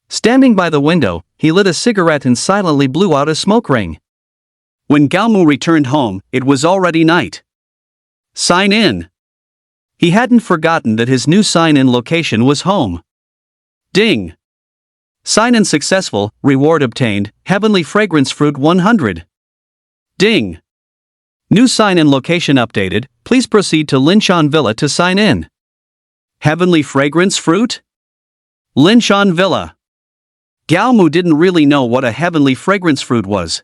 Standing by the window, he lit a cigarette and silently blew out a smoke ring. When Gaomu returned home, it was already night. Sign in. He hadn't forgotten that his new sign-in location was home. Ding. Sign-in successful, reward obtained, heavenly fragrance fruit 100. Ding. New sign-in location updated, please proceed to Linshan Villa to sign in. Heavenly fragrance fruit? Linshan Villa. Gaomu didn't really know what a heavenly fragrance fruit was.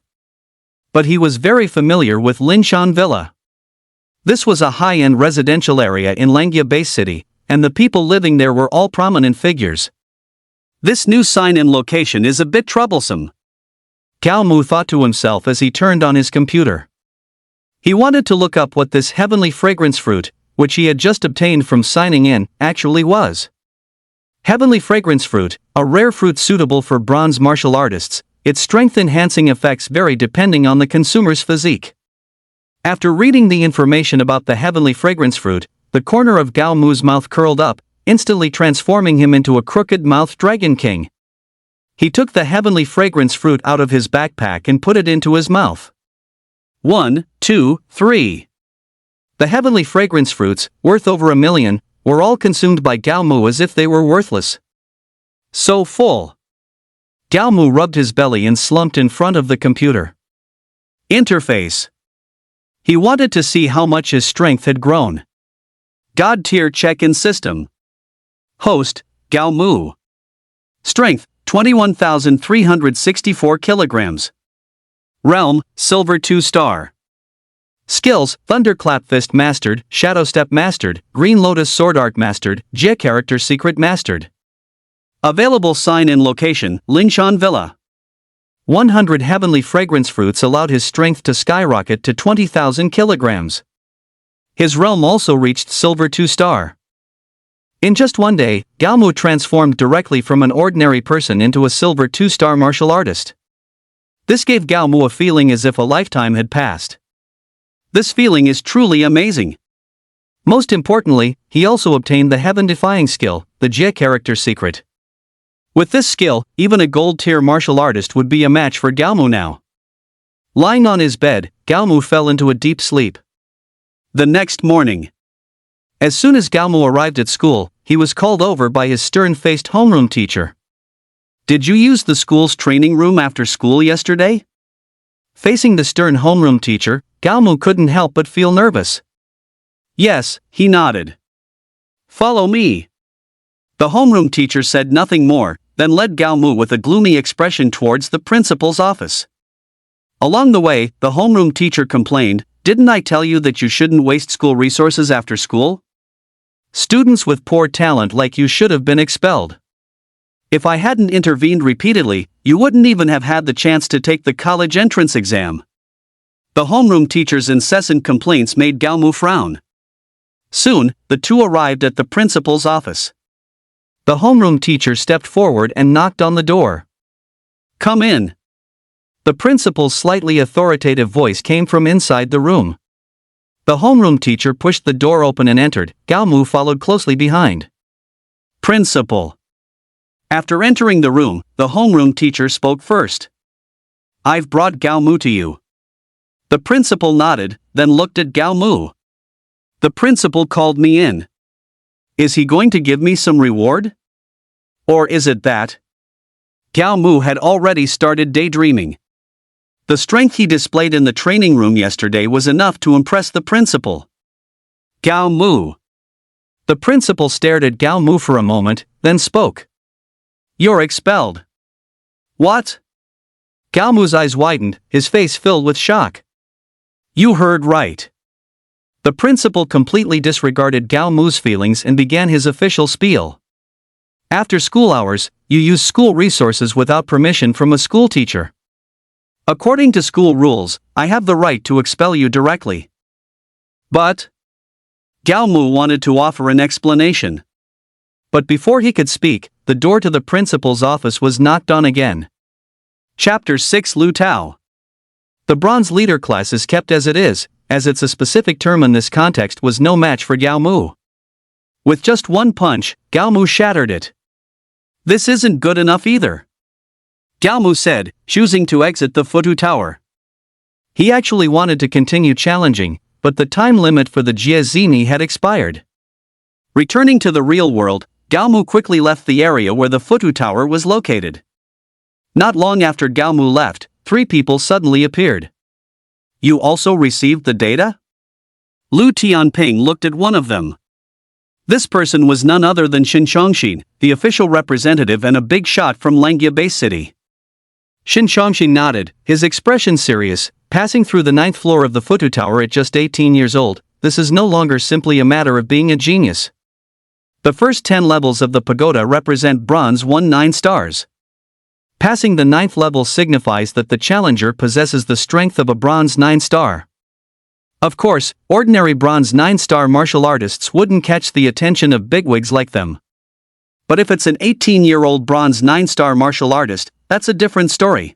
But he was very familiar with Linshan Villa. This was a high-end residential area in Langya Base City, and the people living there were all prominent figures. This new sign-in location is a bit troublesome, Gaomu thought to himself as he turned on his computer. He wanted to look up what this heavenly fragrance fruit, which he had just obtained from signing in, actually was. Heavenly fragrance fruit, a rare fruit suitable for bronze martial artists, its strength-enhancing effects vary depending on the consumer's physique. After reading the information about the heavenly fragrance fruit, the corner of Gaomu's mouth curled up, instantly transforming him into a crooked-mouthed dragon king. He took the heavenly fragrance fruit out of his backpack and put it into his mouth. 1, 2, 3. The heavenly fragrance fruits, worth over 1 million, were all consumed by Gaomu as if they were worthless. So full. Gaomu rubbed his belly and slumped in front of the computer. Interface. He wanted to see how much his strength had grown. God tier check-in system. Host, Gaomu. Strength, 21,364 kilograms. Realm, Silver 2-star. Skills, Thunderclap Fist mastered, Shadow Step mastered, Green Lotus Sword Art mastered, Jia Character Secret mastered. Available sign-in location, Linshan Villa. 100 heavenly fragrance fruits allowed his strength to skyrocket to 20,000 kilograms. His realm also reached Silver 2-star. In just 1 day, Gaomu transformed directly from an ordinary person into a Silver 2-star martial artist. This gave Gaomu a feeling as if a lifetime had passed. This feeling is truly amazing. Most importantly, he also obtained the heaven-defying skill, the Jia Character Secret. With this skill, even a gold-tier martial artist would be a match for Gaomu now. Lying on his bed, Gaomu fell into a deep sleep. The next morning. As soon as Gaomu arrived at school, he was called over by his stern-faced homeroom teacher. Did you use the school's training room after school yesterday? Facing the stern homeroom teacher, Gaomu couldn't help but feel nervous. Yes, he nodded. Follow me. The homeroom teacher said nothing more, then led Gaomu with a gloomy expression towards the principal's office. Along the way, the homeroom teacher complained, "Didn't I tell you that you shouldn't waste school resources after school? Students with poor talent like you should have been expelled. If I hadn't intervened repeatedly, you wouldn't even have had the chance to take the college entrance exam." The homeroom teacher's incessant complaints made Gaomu frown. Soon, the two arrived at the principal's office. The homeroom teacher stepped forward and knocked on the door. "Come in." The principal's slightly authoritative voice came from inside the room. The homeroom teacher pushed the door open and entered. Gaomu followed closely behind. Principal. After entering the room, the homeroom teacher spoke first. "I've brought Gaomu to you." The principal nodded, then looked at Gaomu. "The principal called me in. Is he going to give me some reward? Or is it that?" Gaomu had already started daydreaming. The strength he displayed in the training room yesterday was enough to impress the principal. "Gaomu." The principal stared at Gaomu for a moment, then spoke. You're expelled. What? Gao Mu's eyes widened, his face filled with shock. You heard right. The principal completely disregarded Gao Mu's feelings and began his official spiel. After school hours, you use school resources without permission from a school teacher. According to school rules, I have the right to expel you directly. But Gao Mu wanted to offer an explanation. But before he could speak, the door to the principal's office was knocked on again. Chapter 6 Lu Tao. The bronze leader class is kept as it is, as it's a specific term in this context was no match for Gao Mu. With just one punch, Gao Mu shattered it. This isn't good enough either, Gao Mu said, choosing to exit the Futu Tower. He actually wanted to continue challenging, but the time limit for the Jiezini had expired. Returning to the real world, Gao Mu quickly left the area where the Futu Tower was located. Not long after Gao Mu left, 3 people suddenly appeared. You also received the data? Lu Tianping looked at one of them. This person was none other than Shin Chongxin, the official representative and a big shot from Langia Base City. Shin Chongxin nodded, his expression serious, passing through the 9th floor of the Futu Tower at just 18 years old. This is no longer simply a matter of being a genius. The first 10 levels of the pagoda represent bronze 9 stars. Passing the 9th level signifies that the challenger possesses the strength of a bronze 9 star. Of course, ordinary bronze 9-star martial artists wouldn't catch the attention of bigwigs like them. But if it's an 18-year-old bronze 9-star martial artist, that's a different story.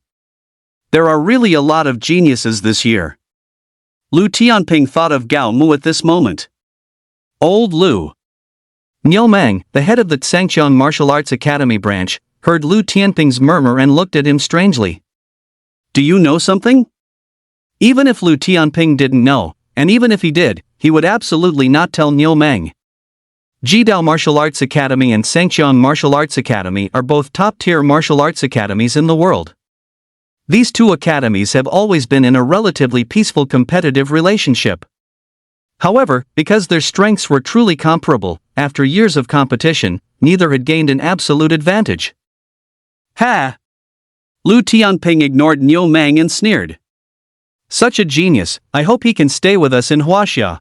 There are really a lot of geniuses this year. Lu Tianping thought of Gao Mu at this moment. Old Lu. Niu Meng, the head of the Tsangqiang Martial Arts Academy branch, heard Lu Tianping's murmur and looked at him strangely. Do you know something? Even if Lu Tianping didn't know, and even if he did, he would absolutely not tell Niu Meng. Jidao Martial Arts Academy and Tsangqiang Martial Arts Academy are both top-tier martial arts academies in the world. These 2 academies have always been in a relatively peaceful competitive relationship. However, because their strengths were truly comparable, after years of competition, neither had gained an absolute advantage. Ha! Lu Tianping ignored Niu Meng and sneered. Such a genius, I hope he can stay with us in Huaxia.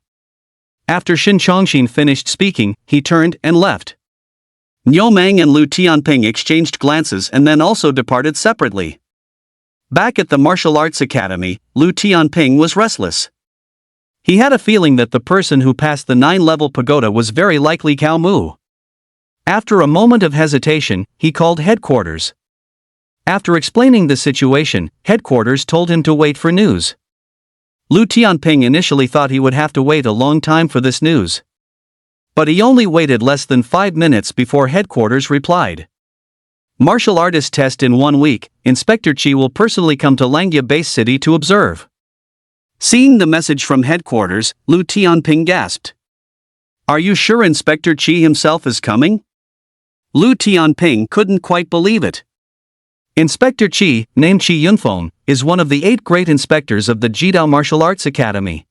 After Shin Chongxin finished speaking, he turned and left. Niu Meng and Lu Tianping exchanged glances and then also departed separately. Back at the Martial Arts Academy, Lu Tianping was restless. He had a feeling that the person who passed the 9-level pagoda was very likely Gao Mu. After a moment of hesitation, he called headquarters. After explaining the situation, headquarters told him to wait for news. Lu Tianping initially thought he would have to wait a long time for this news. But he only waited less than 5 minutes before headquarters replied. Martial artist test in 1 week, Inspector Qi will personally come to Langia Base City to observe. Seeing the message from headquarters, Lu Tianping gasped. Are you sure Inspector Qi himself is coming? Lu Tianping couldn't quite believe it. Inspector Qi, named Qi Yunfeng, is one of the 8 great inspectors of the Jidao Martial Arts Academy.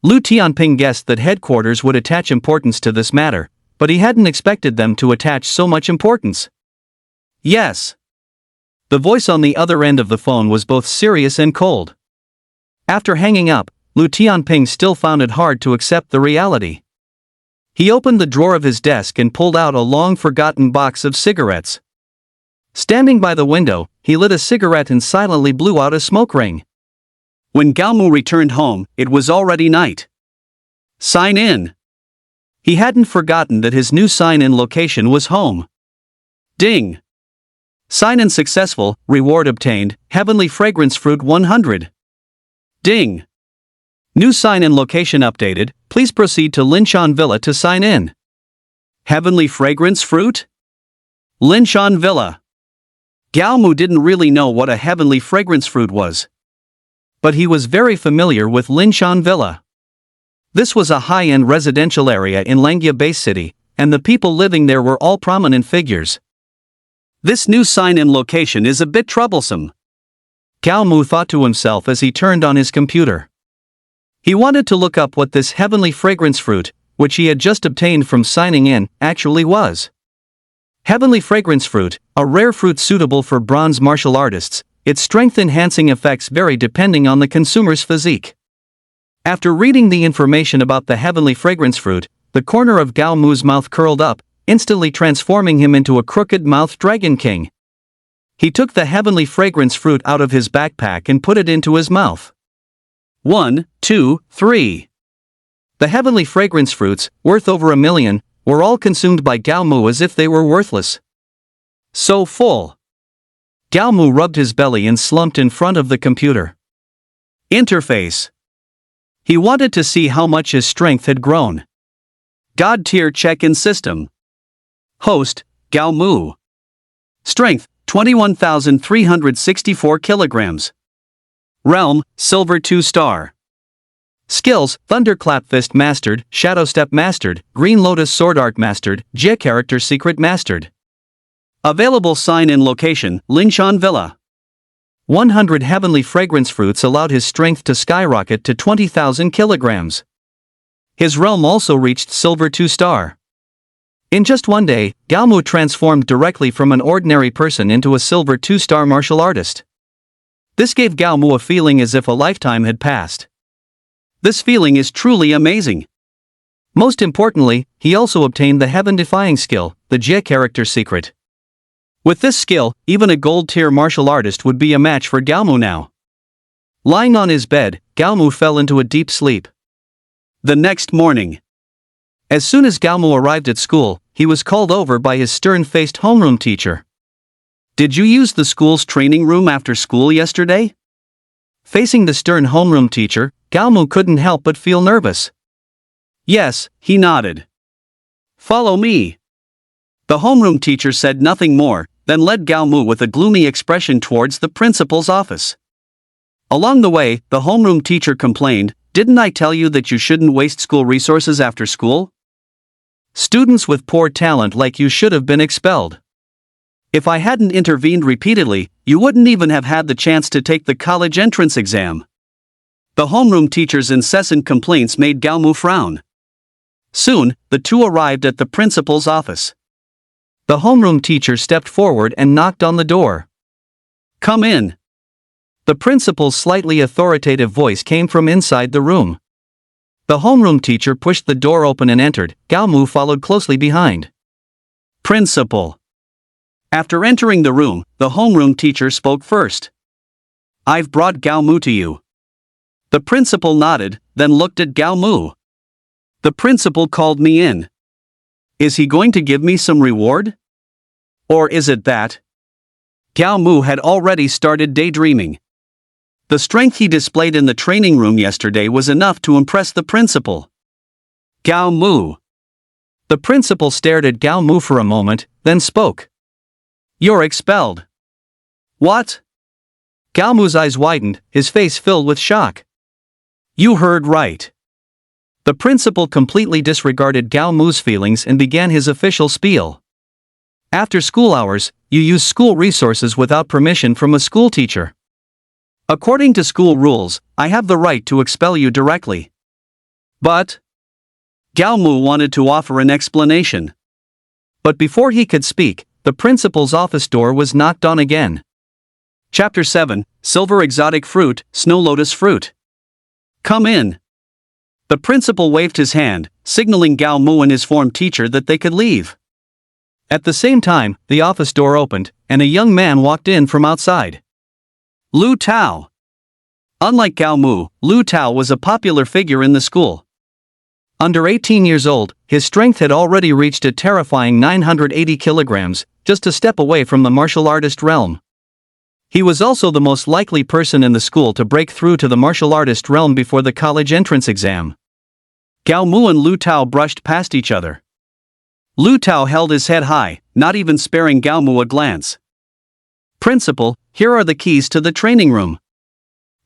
Lu Tianping guessed that headquarters would attach importance to this matter, but he hadn't expected them to attach so much importance. Yes. The voice on the other end of the phone was both serious and cold. After hanging up, Lu Tianping still found it hard to accept the reality. He opened the drawer of his desk and pulled out a long-forgotten box of cigarettes. Standing by the window, he lit a cigarette and silently blew out a smoke ring. When Gao Mu returned home, it was already night. Sign in. He hadn't forgotten that his new sign-in location was home. Ding. Sign-in successful, reward obtained, Heavenly Fragrance Fruit 100. Ding. New sign-in location updated, please proceed to Linshan Villa to sign in. Heavenly Fragrance Fruit? Linshan Villa. Gao Mu didn't really know what a heavenly fragrance fruit was. But he was very familiar with Linshan Villa. This was a high-end residential area in Langia Base City, and the people living there were all prominent figures. This new sign-in location is a bit troublesome, Gao Mu thought to himself as he turned on his computer. He wanted to look up what this heavenly fragrance fruit, which he had just obtained from signing in, actually was. Heavenly fragrance fruit, a rare fruit suitable for bronze martial artists. Its strength-enhancing effects vary depending on the consumer's physique. After reading the information about the heavenly fragrance fruit, the corner of Gao Mu's mouth curled up, instantly transforming him into a crooked-mouthed dragon king. He took the heavenly fragrance fruit out of his backpack and put it into his mouth. 1, 2, 3. The heavenly fragrance fruits, worth over 1 million, were all consumed by Gao Mu as if they were worthless. So full. Gao Mu rubbed his belly and slumped in front of the computer. Interface. He wanted to see how much his strength had grown. God tier check-in system. Host, Gao Mu. Strength, 21,364 kilograms. Realm, Silver 2-star. Skills, Thunderclap Fist mastered, Shadow Step mastered, Green Lotus Sword Art mastered, Jia Character Secret mastered. Available sign and location, Linshan Villa. 100 heavenly fragrance fruits allowed his strength to skyrocket to 20,000 kilograms. His realm also reached Silver 2-star. In just one day, Gao Mu transformed directly from an ordinary person into a Silver 2-star martial artist. This gave Gao Mu a feeling as if a lifetime had passed. This feeling is truly amazing. Most importantly, he also obtained the heaven-defying skill, the Jia Character Secret. With this skill, even a gold-tier martial artist would be a match for Gao Mu now. Lying on his bed, Gao Mu fell into a deep sleep. The next morning. As soon as Gao Mu arrived at school, he was called over by his stern-faced homeroom teacher. "Did you use the school's training room after school yesterday?" Facing the stern homeroom teacher, Gao Mu couldn't help but feel nervous. "Yes," he nodded. "Follow me." The homeroom teacher said nothing more, then led Gao Mu with a gloomy expression towards the principal's office. Along the way, the homeroom teacher complained, "Didn't I tell you that you shouldn't waste school resources after school? Students with poor talent like you should have been expelled. If I hadn't intervened repeatedly, you wouldn't even have had the chance to take the college entrance exam." The homeroom teacher's incessant complaints made Gao Mu frown. Soon, the two arrived at the principal's office. The homeroom teacher stepped forward and knocked on the door. "Come in." The principal's slightly authoritative voice came from inside the room. The homeroom teacher pushed the door open and entered. Gao Mu followed closely behind. "Principal." After entering the room, the homeroom teacher spoke first. "I've brought Gao Mu to you." The principal nodded, then looked at Gao Mu. "The principal called me in. Is he going to give me some reward? Or is it that?" Gao Mu had already started daydreaming. The strength he displayed in the training room yesterday was enough to impress the principal. "Gao Mu." The principal stared at Gao Mu for a moment, then spoke. "You're expelled." "What?" Gao Mu's eyes widened, his face filled with shock. "You heard right." The principal completely disregarded Gao Mu's feelings and began his official spiel. "After school hours, you use school resources without permission from a school teacher. According to school rules, I have the right to expel you directly." "But..." Gao Mu wanted to offer an explanation. But before he could speak, the principal's office door was knocked on again. Chapter 7, Silver Exotic Fruit, Snow Lotus Fruit. "Come in." The principal waved his hand, signaling Gao Mu and his form teacher that they could leave. At the same time, the office door opened, and a young man walked in from outside. Lu Tao. Unlike Gao Mu, Lu Tao was a popular figure in the school. Under 18 years old, his strength had already reached a terrifying 980 kilograms, just a step away from the martial artist realm. He was also the most likely person in the school to break through to the martial artist realm before the college entrance exam. Gao Mu and Lu Tao brushed past each other. Lu Tao held his head high, not even sparing Gao Mu a glance. "Principal, here are the keys to the training room."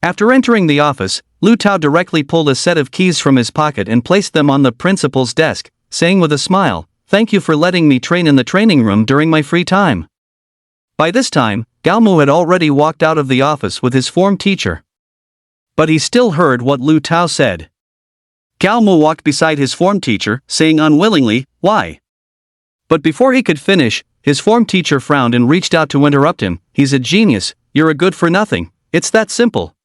After entering the office, Lu Tao directly pulled a set of keys from his pocket and placed them on the principal's desk, saying with a smile, "Thank you for letting me train in the training room during my free time." By this time, Gao Mu had already walked out of the office with his form teacher. But he still heard what Lu Tao said. Gao Mu walked beside his form teacher, saying unwillingly, "Why?" But before he could finish, His form teacher frowned and reached out to interrupt him. He's a genius, you're a good for nothing, it's that simple.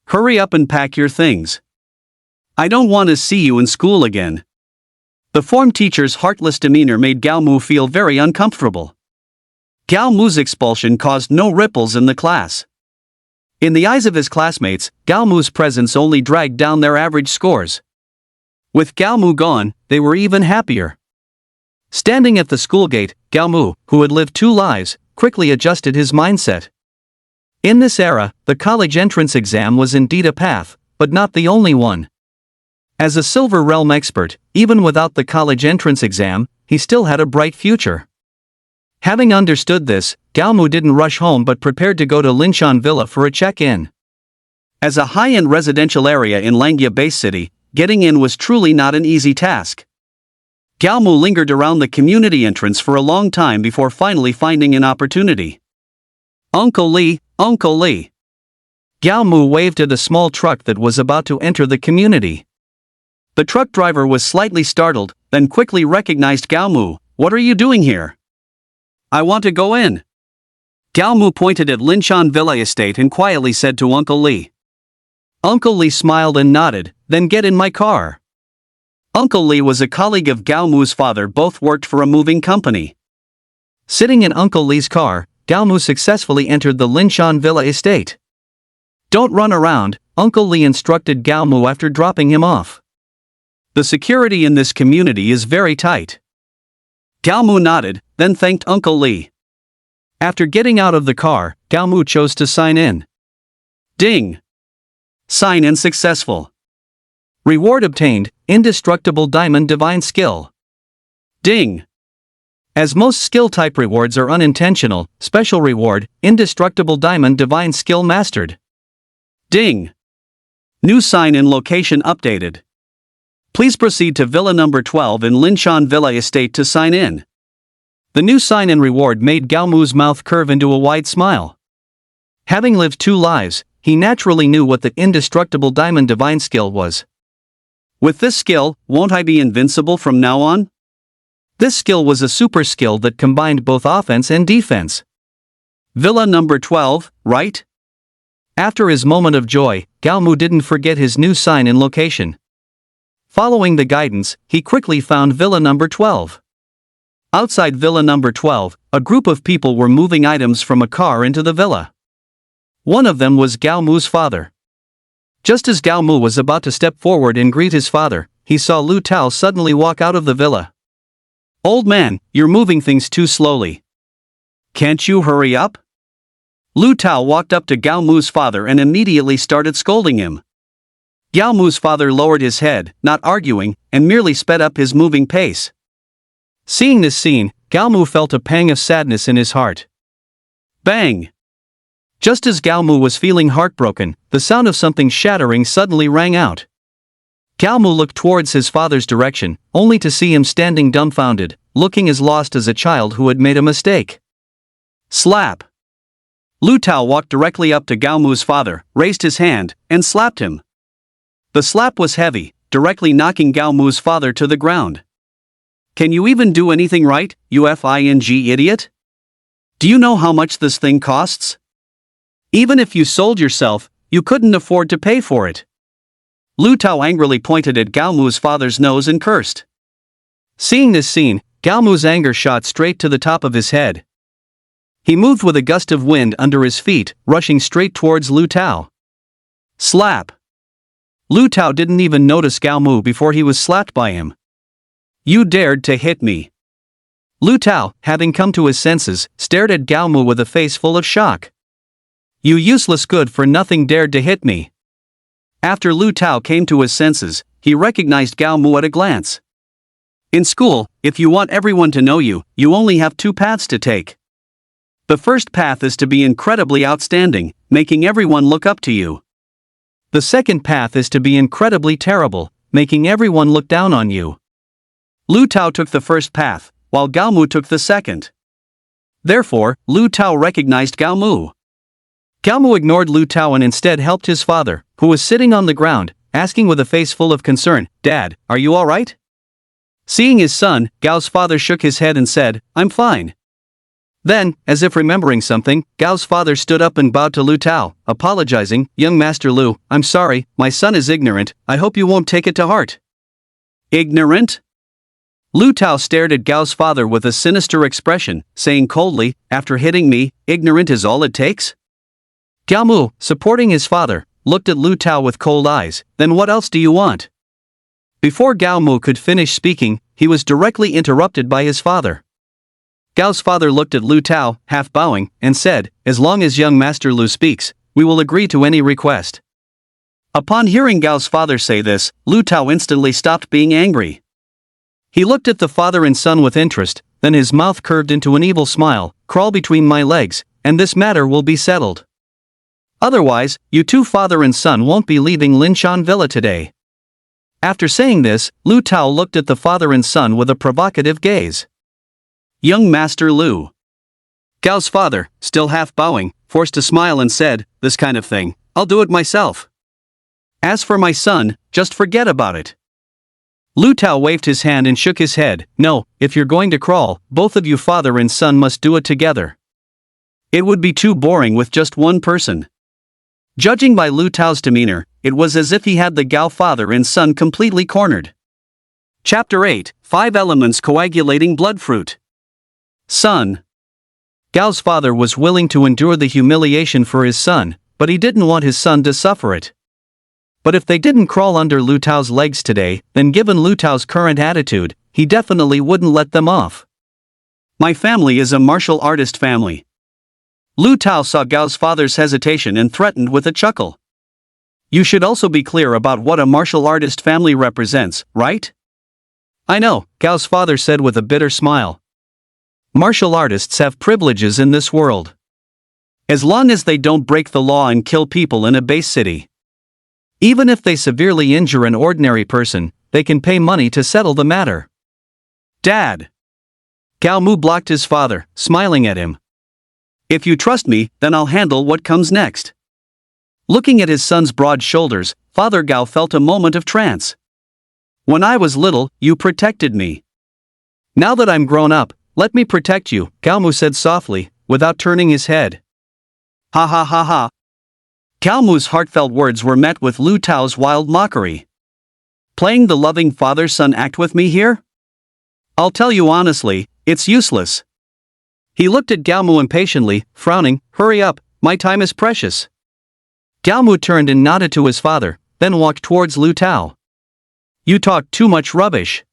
Hurry up and pack your things. I don't want to see you in school again. The form teacher's heartless demeanor made Gao Mu feel very uncomfortable. Gao Mu's expulsion caused no ripples in the class. In the eyes of his classmates, Gao Mu's presence only dragged down their average scores. With Gao Mu gone, they were even happier. Standing at the school gate, Gao Mu, who had lived 2 lives, quickly adjusted his mindset. In this era, the college entrance exam was indeed a path, but not the only one. As a Silver Realm expert, even without the college entrance exam, he still had a bright future. Having understood this, Gao Mu didn't rush home but prepared to go to Linshan Villa for a check-in. As a high-end residential area in Langya Base City, getting in was truly not an easy task. Gao Mu lingered around the community entrance for a long time before finally finding an opportunity. Uncle Lee, Uncle Lee. Gao Mu waved at a small truck that was about to enter the community. The truck driver was slightly startled, then quickly recognized Gao Mu. What are you doing here? I want to go in. Gao Mu pointed at Linshan Villa Estate and quietly said to Uncle Lee. Uncle Lee smiled and nodded, then get in my car. Uncle Lee was a colleague of Gao Mu's father, both worked for a moving company. Sitting in Uncle Lee's car, Gao Mu successfully entered the Linshan Villa Estate. Don't run around, Uncle Lee instructed Gao Mu after dropping him off. The security in this community is very tight. Gao Mu nodded, then thanked Uncle Lee. After getting out of the car, Gao Mu chose to sign in. Ding! Sign in successful. Reward obtained, Indestructible Diamond Divine Skill. Ding! As most skill-type rewards are unintentional, special reward, Indestructible Diamond Divine Skill Mastered. Ding! New sign-in location updated. Please proceed to Villa number 12 in Linshan Villa Estate to sign in. The new sign-in reward made Gao Mu's mouth curve into a wide smile. Having lived 2 lives, he naturally knew what the Indestructible Diamond Divine Skill was. With this skill, won't I be invincible from now on? This skill was a super skill that combined both offense and defense. Villa number 12, right? After his moment of joy, Gao Mu didn't forget his new sign-in location. Following the guidance, he quickly found Villa number 12. Outside Villa number 12, a group of people were moving items from a car into the villa. One of them was Gao Mu's father. Just as Gao Mu was about to step forward and greet his father, he saw Lu Tao suddenly walk out of the villa. Old man, you're moving things too slowly. Can't you hurry up? Lu Tao walked up to Gao Mu's father and immediately started scolding him. Gao Mu's father lowered his head, not arguing, and merely sped up his moving pace. Seeing this scene, Gao Mu felt a pang of sadness in his heart. Bang! Just as Gao Mu was feeling heartbroken, the sound of something shattering suddenly rang out. Gao Mu looked towards his father's direction, only to see him standing dumbfounded, looking as lost as a child who had made a mistake. Slap! Lu Tao walked directly up to Gao Mu's father, raised his hand, and slapped him. The slap was heavy, directly knocking Gao Mu's father to the ground. Can you even do anything right, you f-ing idiot? Do you know how much this thing costs? Even if you sold yourself, you couldn't afford to pay for it. Lu Tao angrily pointed at Gao Mu's father's nose and cursed. Seeing this scene, Gao Mu's anger shot straight to the top of his head. He moved with a gust of wind under his feet, rushing straight towards Lu Tao. Slap! Lu Tao didn't even notice Gao Mu before he was slapped by him. You dared to hit me. Lu Tao, having come to his senses, stared at Gao Mu with a face full of shock. You useless good-for-nothing dared to hit me. After Lu Tao came to his senses, he recognized Gao Mu at a glance. In school, if you want everyone to know you, you only have 2 paths to take. The first path is to be incredibly outstanding, making everyone look up to you. The second path is to be incredibly terrible, making everyone look down on you. Lu Tao took the first path, while Gao Mu took the second. Therefore, Lu Tao recognized Gao Mu. Gao Mu ignored Lu Tao and instead helped his father, who was sitting on the ground, asking with a face full of concern, Dad, are you alright? Seeing his son, Gao's father shook his head and said, I'm fine. Then, as if remembering something, Gao's father stood up and bowed to Lu Tao, apologizing, "Young Master Lu, I'm sorry, my son is ignorant, I hope you won't take it to heart." "Ignorant?" Lu Tao stared at Gao's father with a sinister expression, saying coldly, "After hitting me, ignorant is all it takes?" Gao Mu, supporting his father, looked at Lu Tao with cold eyes. "Then what else do you want?" Before Gao Mu could finish speaking, he was directly interrupted by his father. Gao's father looked at Lu Tao, half bowing, and said, "As long as young Master Lu speaks, we will agree to any request." Upon hearing Gao's father say this, Lu Tao instantly stopped being angry. He looked at the father and son with interest, then his mouth curved into an evil smile. "Crawl between my legs, and this matter will be settled. Otherwise, you two father and son won't be leaving Linshan Villa today." After saying this, Lu Tao looked at the father and son with a provocative gaze. "Young Master Lu." Gao's father, still half bowing, forced a smile and said, "This kind of thing, I'll do it myself. As for my son, just forget about it." Lu Tao waved his hand and shook his head. "No, if you're going to crawl, both of you father and son must do it together. It would be too boring with just one person." Judging by Lu Tao's demeanor, it was as if he had the Gao father and son completely cornered. Chapter 8, 5 Elements Coagulating Blood Fruit. Son. Gao's father was willing to endure the humiliation for his son, but he didn't want his son to suffer it. But if they didn't crawl under Lu Tao's legs today, then given Lu Tao's current attitude, he definitely wouldn't let them off. "My family is a martial artist family." Lu Tao saw Gao's father's hesitation and threatened with a chuckle. "You should also be clear about what a martial artist family represents, right?" "I know," Gao's father said with a bitter smile. "Martial artists have privileges in this world. As long as they don't break the law and kill people in a base city. Even if they severely injure an ordinary person, they can pay money to settle the matter." "Dad!" Gao Mu blocked his father, smiling at him. "If you trust me, then I'll handle what comes next." Looking at his son's broad shoulders, Father Gao felt a moment of trance. "When I was little, you protected me. Now that I'm grown up, let me protect you," Gao Mu said softly, without turning his head. "Ha ha ha ha." Gao Mu's heartfelt words were met with Lu Tao's wild mockery. "Playing the loving father-son act with me here? I'll tell you honestly, it's useless." He looked at Gao Mu impatiently, frowning. "Hurry up, my time is precious." Gao Mu turned and nodded to his father, then walked towards Lu Tao. "You talk too much rubbish."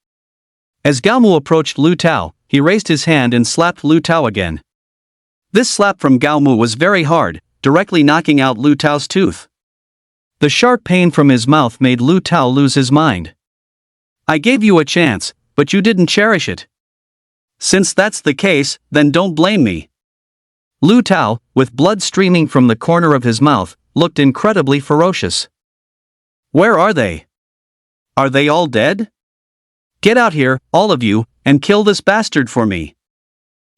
As Gao Mu approached Lu Tao, he raised his hand and slapped Lu Tao again. This slap from Gao Mu was very hard, directly knocking out Lu Tao's tooth. The sharp pain from his mouth made Lu Tao lose his mind. "I gave you a chance, but you didn't cherish it. Since that's the case, then don't blame me." Lu Tao, with blood streaming from the corner of his mouth, looked incredibly ferocious. "Where are they? Are they all dead? Get out here, all of you, and kill this bastard for me."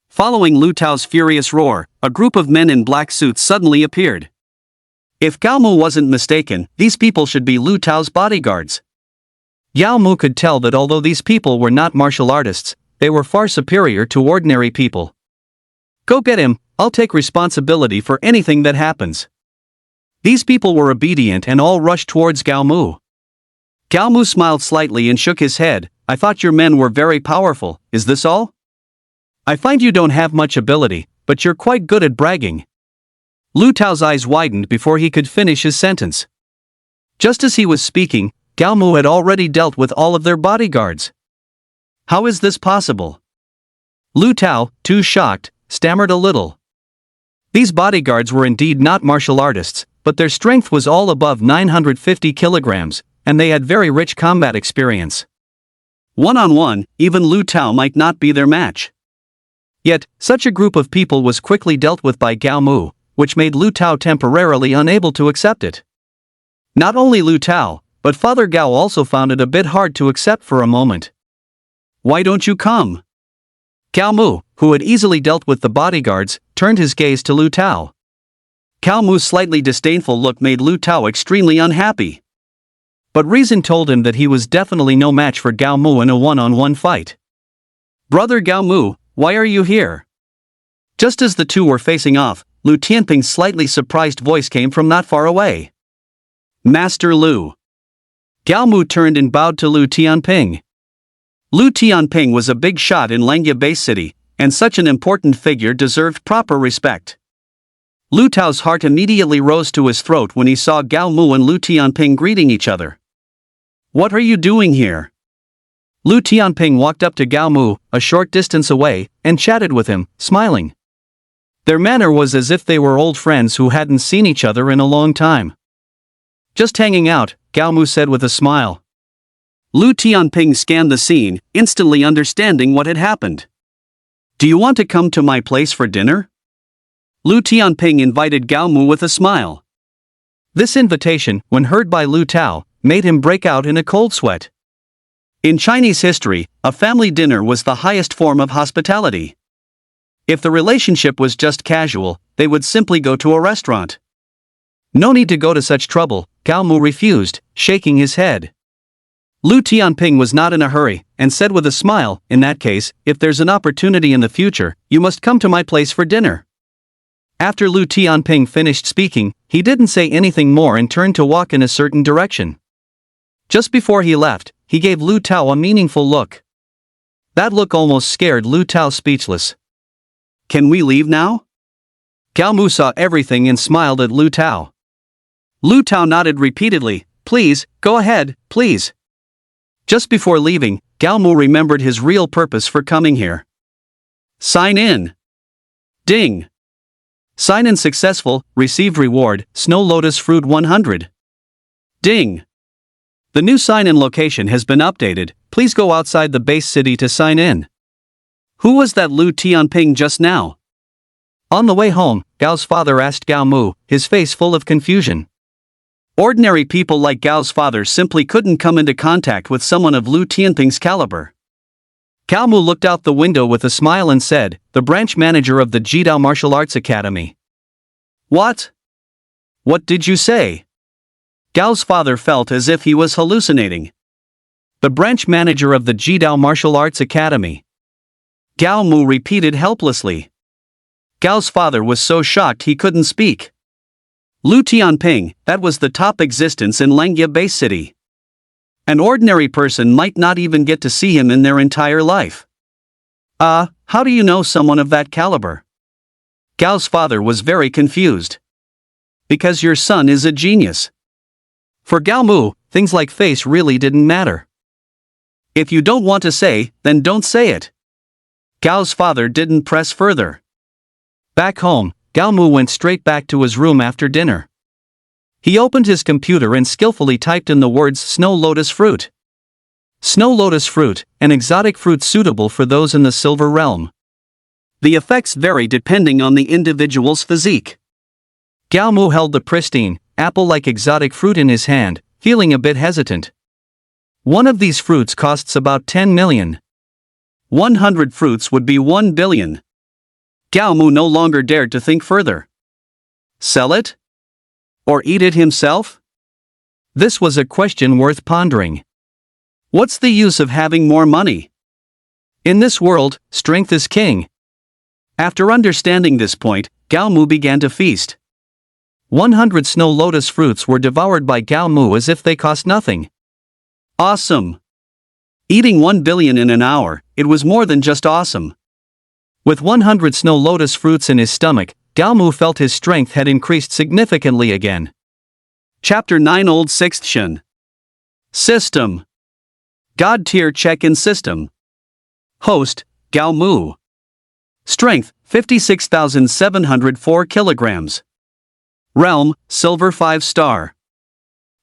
Following Lu Tao's furious roar, a group of men in black suits suddenly appeared. If Gao Mu wasn't mistaken, these people should be Lu Tao's bodyguards. Gao Mu could tell that although these people were not martial artists, they were far superior to ordinary people. "Go get him, I'll take responsibility for anything that happens." These people were obedient and all rushed towards Gao Mu. Gao Mu smiled slightly and shook his head. "I thought your men were very powerful, is this all? I find you don't have much ability, but you're quite good at bragging." Lu Tao's eyes widened before he could finish his sentence. Just as he was speaking, Gao Mu had already dealt with all of their bodyguards. How is this possible? Lu Tao, too shocked, stammered a little. These bodyguards were indeed not martial artists, but their strength was all above 950 kilograms, and they had very rich combat experience. One-on-one, even Lu Tao might not be their match. Yet, such a group of people was quickly dealt with by Gao Mu, which made Lu Tao temporarily unable to accept it. Not only Lu Tao, but Father Gao also found it a bit hard to accept for a moment. "Why don't you come?" Gao Mu, who had easily dealt with the bodyguards, turned his gaze to Lu Tao. Gao Mu's slightly disdainful look made Lu Tao extremely unhappy. But reason told him that he was definitely no match for Gao Mu in a one-on-one fight. "Brother Gao Mu, why are you here?" Just as the two were facing off, Lu Tianping's slightly surprised voice came from not far away. Master Lu. Gao Mu turned and bowed to Lu Tianping. Lu Tianping was a big shot in Langya Bay City, and such an important figure deserved proper respect. Lu Tao's heart immediately rose to his throat when he saw Gao Mu and Lu Tianping greeting each other. What are you doing here? Lu Tianping walked up to Gao Mu, a short distance away, and chatted with him, smiling. Their manner was as if they were old friends who hadn't seen each other in a long time. Just hanging out, Gao Mu said with a smile. Lu Tianping scanned the scene, instantly understanding what had happened. Do you want to come to my place for dinner? Lu Tianping invited Gao Mu with a smile. This invitation, when heard by Lu Tao, made him break out in a cold sweat. In Chinese history, a family dinner was the highest form of hospitality. If the relationship was just casual, they would simply go to a restaurant. No need to go to such trouble, Gao Mu refused, shaking his head. Lu Tianping was not in a hurry, and said with a smile, in that case, if there's an opportunity in the future, you must come to my place for dinner. After Lu Tianping finished speaking, he didn't say anything more and turned to walk in a certain direction. Just before he left, he gave Lu Tao a meaningful look. That look almost scared Lu Tao speechless. Can we leave now? Gao Mu saw everything and smiled at Lu Tao. Lu Tao nodded repeatedly, please, go ahead, please. Just before leaving, Gao Mu remembered his real purpose for coming here. Sign in. Ding. Sign in successful, received reward, Snow Lotus Fruit 100. Ding. The new sign-in location has been updated, please go outside the base city to sign in. Who was that Lu Tianping just now? On the way home, Gao's father asked Gao Mu, his face full of confusion. Ordinary people like Gao's father simply couldn't come into contact with someone of Lu Tianping's caliber. Gao Mu looked out the window with a smile and said, the branch manager of the Jidao Martial Arts Academy. What? What did you say? Gao's father felt as if he was hallucinating. The branch manager of the Jidao Martial Arts Academy. Gao Mu repeated helplessly. Gao's father was so shocked he couldn't speak. Lu Tianping, that was the top existence in Langya Bay City. An ordinary person might not even get to see him in their entire life. How do you know someone of that caliber? Gao's father was very confused. Because your son is a genius. For Gao Mu, things like face really didn't matter. If you don't want to say, then don't say it. Gao's father didn't press further. Back home, Gao Mu went straight back to his room after dinner. He opened his computer and skillfully typed in the words Snow Lotus Fruit. Snow Lotus Fruit, an exotic fruit suitable for those in the silver realm. The effects vary depending on the individual's physique. Gao Mu held the pristine, apple-like exotic fruit in his hand, feeling a bit hesitant. One of these fruits costs about 10 million. 100 fruits would be 1 billion. Gao Mu no longer dared to think further. Sell it? Or eat it himself? This was a question worth pondering. What's the use of having more money? In this world, strength is king. After understanding this point, Gao Mu began to feast. 100 snow lotus fruits were devoured by Gao Mu as if they cost nothing. Awesome! Eating 1 billion in an hour, it was more than just awesome. With 100 snow lotus fruits in his stomach, Gao Mu felt his strength had increased significantly again. Chapter 9 Old 6th Shen. System. God tier check-in system. Host, Gao Mu. Strength, 56,704 kilograms. Realm, Silver 5-star.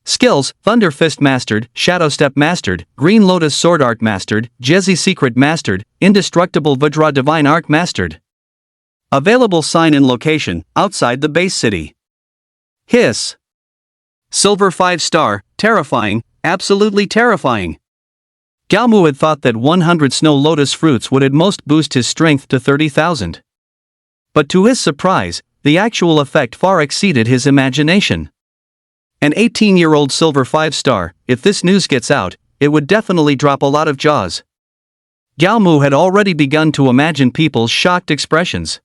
Skills, Thunder Fist Mastered, Shadow Step Mastered, Green Lotus Sword Art Mastered, Jezi Secret Mastered, Indestructible Vajra Divine Art Mastered. Available sign-in location, outside the base city. Hiss. Silver 5-star, terrifying, absolutely terrifying. Gao Mu had thought that 100 snow lotus fruits would at most boost his strength to 30,000. But to his surprise, the actual effect far exceeded his imagination. An 18-year-old silver 5-star, if this news gets out, it would definitely drop a lot of jaws. Gao Mu had already begun to imagine people's shocked expressions.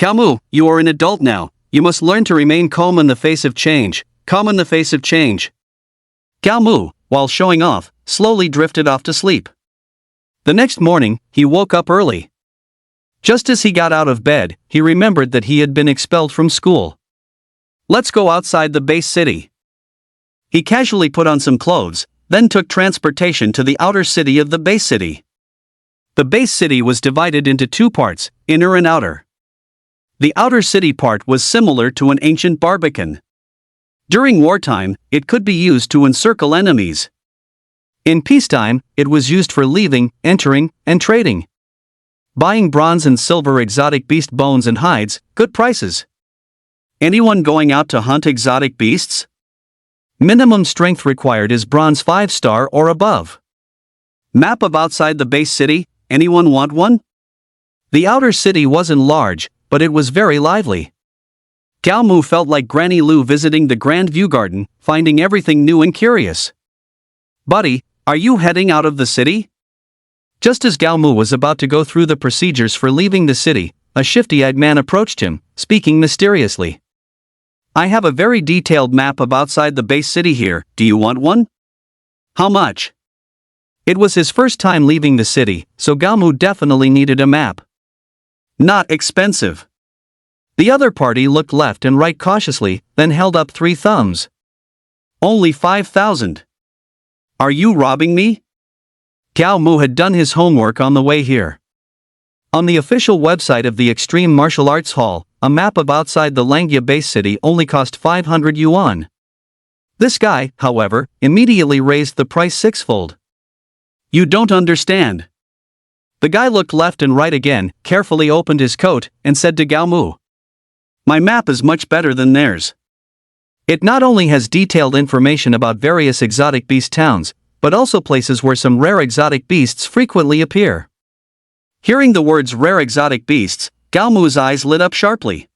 Mu, you are an adult now. You must learn to remain calm in the face of change. Calm in the face of change. Mu, while showing off, slowly drifted off to sleep. The next morning, he woke up early. Just as he got out of bed, he remembered that he had been expelled from school. Let's go outside the base city. He casually put on some clothes, then took transportation to the outer city of the base city. The base city was divided into two parts, inner and outer. The outer city part was similar to an ancient barbican. During wartime, it could be used to encircle enemies. In peacetime, it was used for leaving, entering, and trading. Buying bronze and silver exotic beast bones and hides, good prices. Anyone going out to hunt exotic beasts? Minimum strength required is bronze 5-star or above. Map of outside the base city, anyone want one? The outer city wasn't large, but it was very lively. Mu felt like Granny Lou visiting the Grand View Garden, finding everything new and curious. Buddy, are you heading out of the city? Just as Mu was about to go through the procedures for leaving the city, a shifty-eyed man approached him, speaking mysteriously. I have a very detailed map of outside the base city here, do you want one? How much? It was his first time leaving the city, so Mu definitely needed a map. Not expensive. The other party looked left and right cautiously, then held up 3 thumbs. Only 5,000. Are you robbing me? Mu had done his homework on the way here. On the official website of the Extreme Martial Arts Hall, a map of outside the Langya base city only cost 500 yuan. This guy, however, immediately raised the price 6-fold. You don't understand. The guy looked left and right again, carefully opened his coat, and said to Mu, my map is much better than theirs. It not only has detailed information about various exotic beast towns, but also places where some rare exotic beasts frequently appear. Hearing the words rare exotic beasts, Mu's eyes lit up sharply.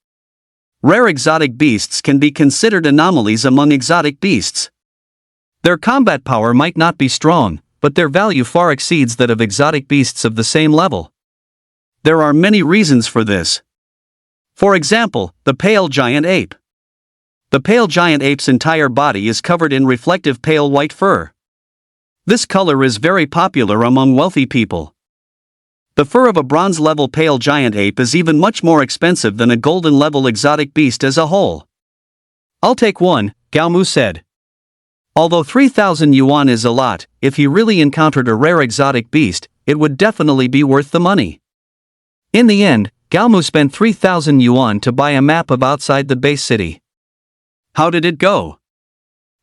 Rare exotic beasts can be considered anomalies among exotic beasts. Their combat power might not be strong, but their value far exceeds that of exotic beasts of the same level. There are many reasons for this. For example, the pale giant ape. The pale giant ape's entire body is covered in reflective pale white fur. This color is very popular among wealthy people. The fur of a bronze-level pale giant ape is even much more expensive than a golden-level exotic beast as a whole. I'll take one, Mu said. Although 3,000 yuan is a lot, if he really encountered a rare exotic beast, it would definitely be worth the money. In the end, Mu spent 3,000 yuan to buy a map of outside the base city. How did it go?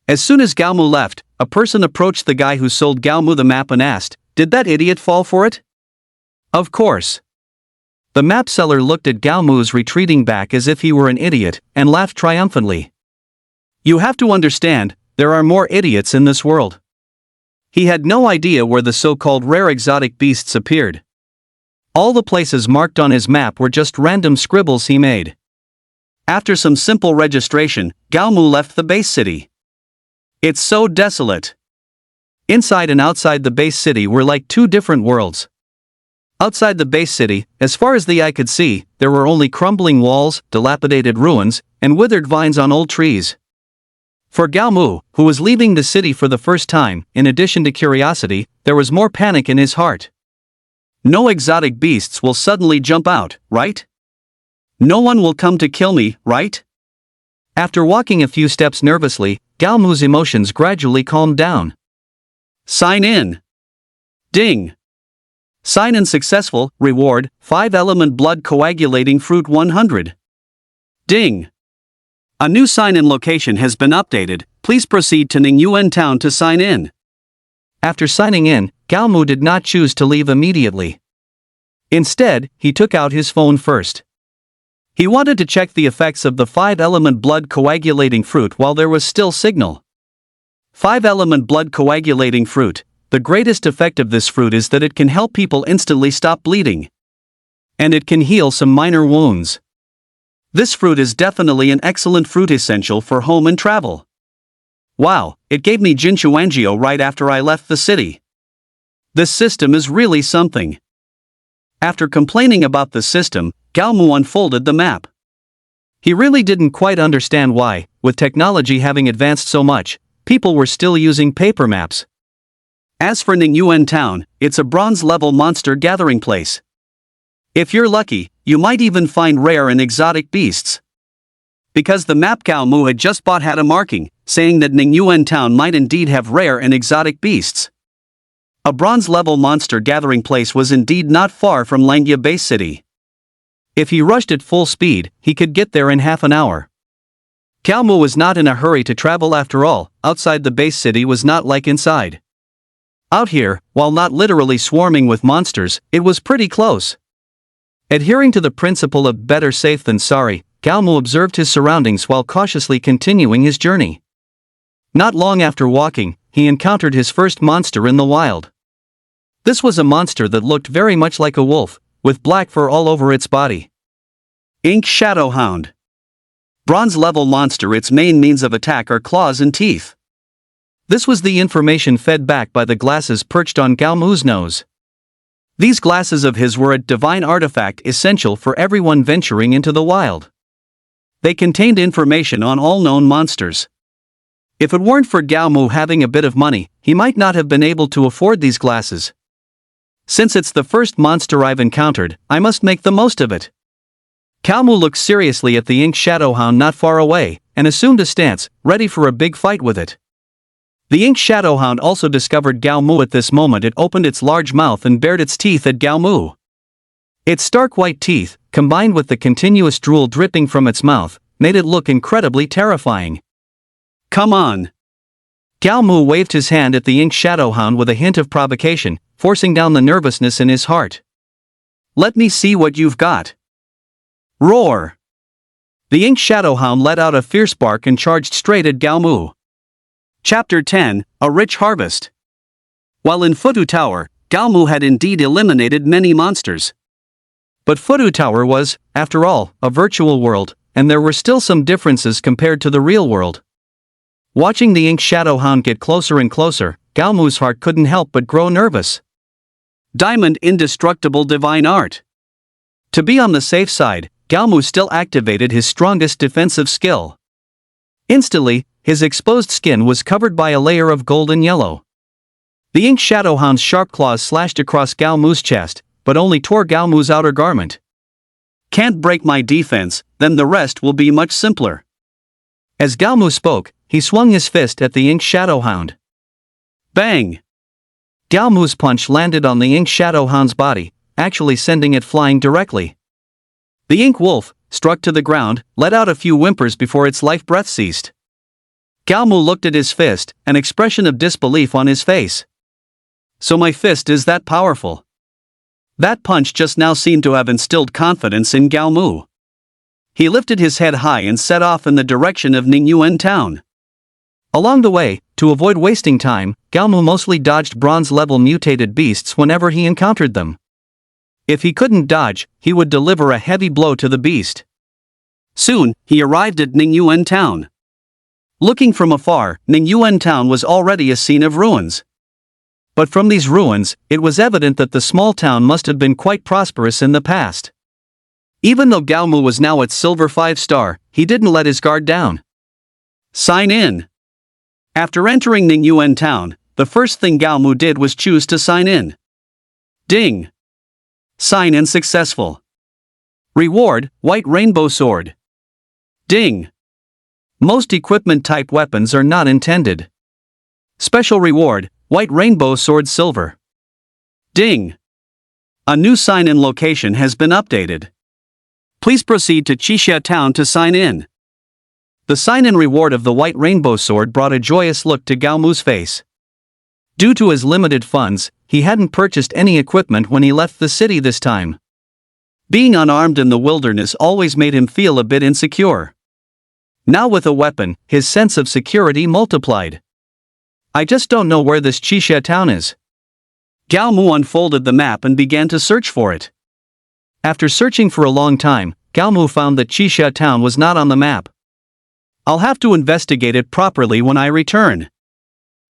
As soon as Mu left, a person approached the guy who sold Mu the map and asked, did that idiot fall for it? Of course. The map seller looked at Mu's retreating back as if he were an idiot, and laughed triumphantly. You have to understand, there are more idiots in this world. He had no idea where the so-called rare exotic beasts appeared. All the places marked on his map were just random scribbles he made. After some simple registration, Mu left the base city. It's so desolate. Inside and outside the base city were like two different worlds. Outside the base city, as far as the eye could see, there were only crumbling walls, dilapidated ruins, and withered vines on old trees. For Mu, who was leaving the city for the first time, in addition to curiosity, there was more panic in his heart. No exotic beasts will suddenly jump out, right? No one will come to kill me, right? After walking a few steps nervously, Mu's emotions gradually calmed down. Sign in. Ding. Sign in successful, reward, 5-element blood coagulating fruit 100. Ding. A new sign-in location has been updated, please proceed to Ningyuan Town to sign in. After signing in, Mu did not choose to leave immediately. Instead, he took out his phone first. He wanted to check the effects of the 5-element blood coagulating fruit while there was still signal. 5-element blood coagulating fruit. The greatest effect of this fruit is that it can help people instantly stop bleeding. And it can heal some minor wounds. This fruit is definitely an excellent fruit essential for home and travel. Wow, it gave me Jinchuangio right after I left the city. This system is really something. After complaining about the system, Gao Mu unfolded the map. He really didn't quite understand why, with technology having advanced so much, people were still using paper maps. As for Ningyuan Town, it's a bronze-level monster gathering place. If you're lucky, you might even find rare and exotic beasts. Because the map Gao Mu had just bought had a marking, saying that Ningyuan Town might indeed have rare and exotic beasts. A bronze-level monster gathering place was indeed not far from Langya base city. If he rushed at full speed, he could get there in half an hour. Gao Mu was not in a hurry to travel after all. Outside the base city was not like inside. Out here, while not literally swarming with monsters, it was pretty close. Adhering to the principle of better safe than sorry, Gao Mu observed his surroundings while cautiously continuing his journey. Not long after walking, he encountered his first monster in the wild. This was a monster that looked very much like a wolf, with black fur all over its body. Ink Shadow Hound. Bronze-level monster. Its main means of attack are claws and teeth. This was the information fed back by the glasses perched on Gao Mu's nose. These glasses of his were a divine artifact essential for everyone venturing into the wild. They contained information on all known monsters. If it weren't for Gao Mu having a bit of money, he might not have been able to afford these glasses. Since it's the first monster I've encountered, I must make the most of it. Gao Mu looked seriously at the Ink Shadow Hound not far away, and assumed a stance, ready for a big fight with it. The Ink Shadow Hound also discovered Gao Mu at this moment. It opened its large mouth and bared its teeth at Gao Mu. Its stark white teeth, combined with the continuous drool dripping from its mouth, made it look incredibly terrifying. Come on! Gao Mu waved his hand at the Ink Shadow Hound with a hint of provocation, forcing down the nervousness in his heart. Let me see what you've got. Roar! The Ink Shadow Hound let out a fierce bark and charged straight at Gao Mu. Chapter 10, A Rich Harvest. While in Futu Tower, Gao Mu had indeed eliminated many monsters. But Futu Tower was, after all, a virtual world, and there were still some differences compared to the real world. Watching the Ink Shadow Hound get closer and closer, Gao Mu's heart couldn't help but grow nervous. Diamond Indestructible Divine Art. To be on the safe side, Gao Mu still activated his strongest defensive skill. Instantly, his exposed skin was covered by a layer of golden yellow. The Ink Shadow Hound's sharp claws slashed across Gao Mu's chest, but only tore Gao Mu's outer garment. Can't break my defense, then the rest will be much simpler. As Gao Mu spoke, he swung his fist at the Ink Shadow Hound. Bang! Gao Mu's punch landed on the Ink Shadow Hound's body, actually sending it flying directly. The Ink Wolf, struck to the ground, let out a few whimpers before its life breath ceased. Gao Mu looked at his fist, an expression of disbelief on his face. So my fist is that powerful. That punch just now seemed to have instilled confidence in Gao Mu. He lifted his head high and set off in the direction of Ningyuan Town. Along the way, to avoid wasting time, Gao Mu mostly dodged bronze-level mutated beasts whenever he encountered them. If he couldn't dodge, he would deliver a heavy blow to the beast. Soon, he arrived at Ningyuan Town. Looking from afar, Ningyuan Town was already a scene of ruins. But from these ruins, it was evident that the small town must have been quite prosperous in the past. Even though Gao Mu was now at Silver 5-star, he didn't let his guard down. Sign in. After entering Ningyuan Town, the first thing Gao Mu did was choose to sign in. Ding! Sign in successful. Reward, White Rainbow Sword. Ding! Most equipment-type weapons are not intended. Special reward, White Rainbow Sword Silver. Ding! A new sign-in location has been updated. Please proceed to Qixia Town to sign in. The sign-in reward of the White Rainbow Sword brought a joyous look to Gao Mu's face. Due to his limited funds, he hadn't purchased any equipment when he left the city this time. Being unarmed in the wilderness always made him feel a bit insecure. Now with a weapon, his sense of security multiplied. I just don't know where this Qixia Town is. Gao Mu unfolded the map and began to search for it. After searching for a long time, Gao Mu found that Qixia Town was not on the map. I'll have to investigate it properly when I return.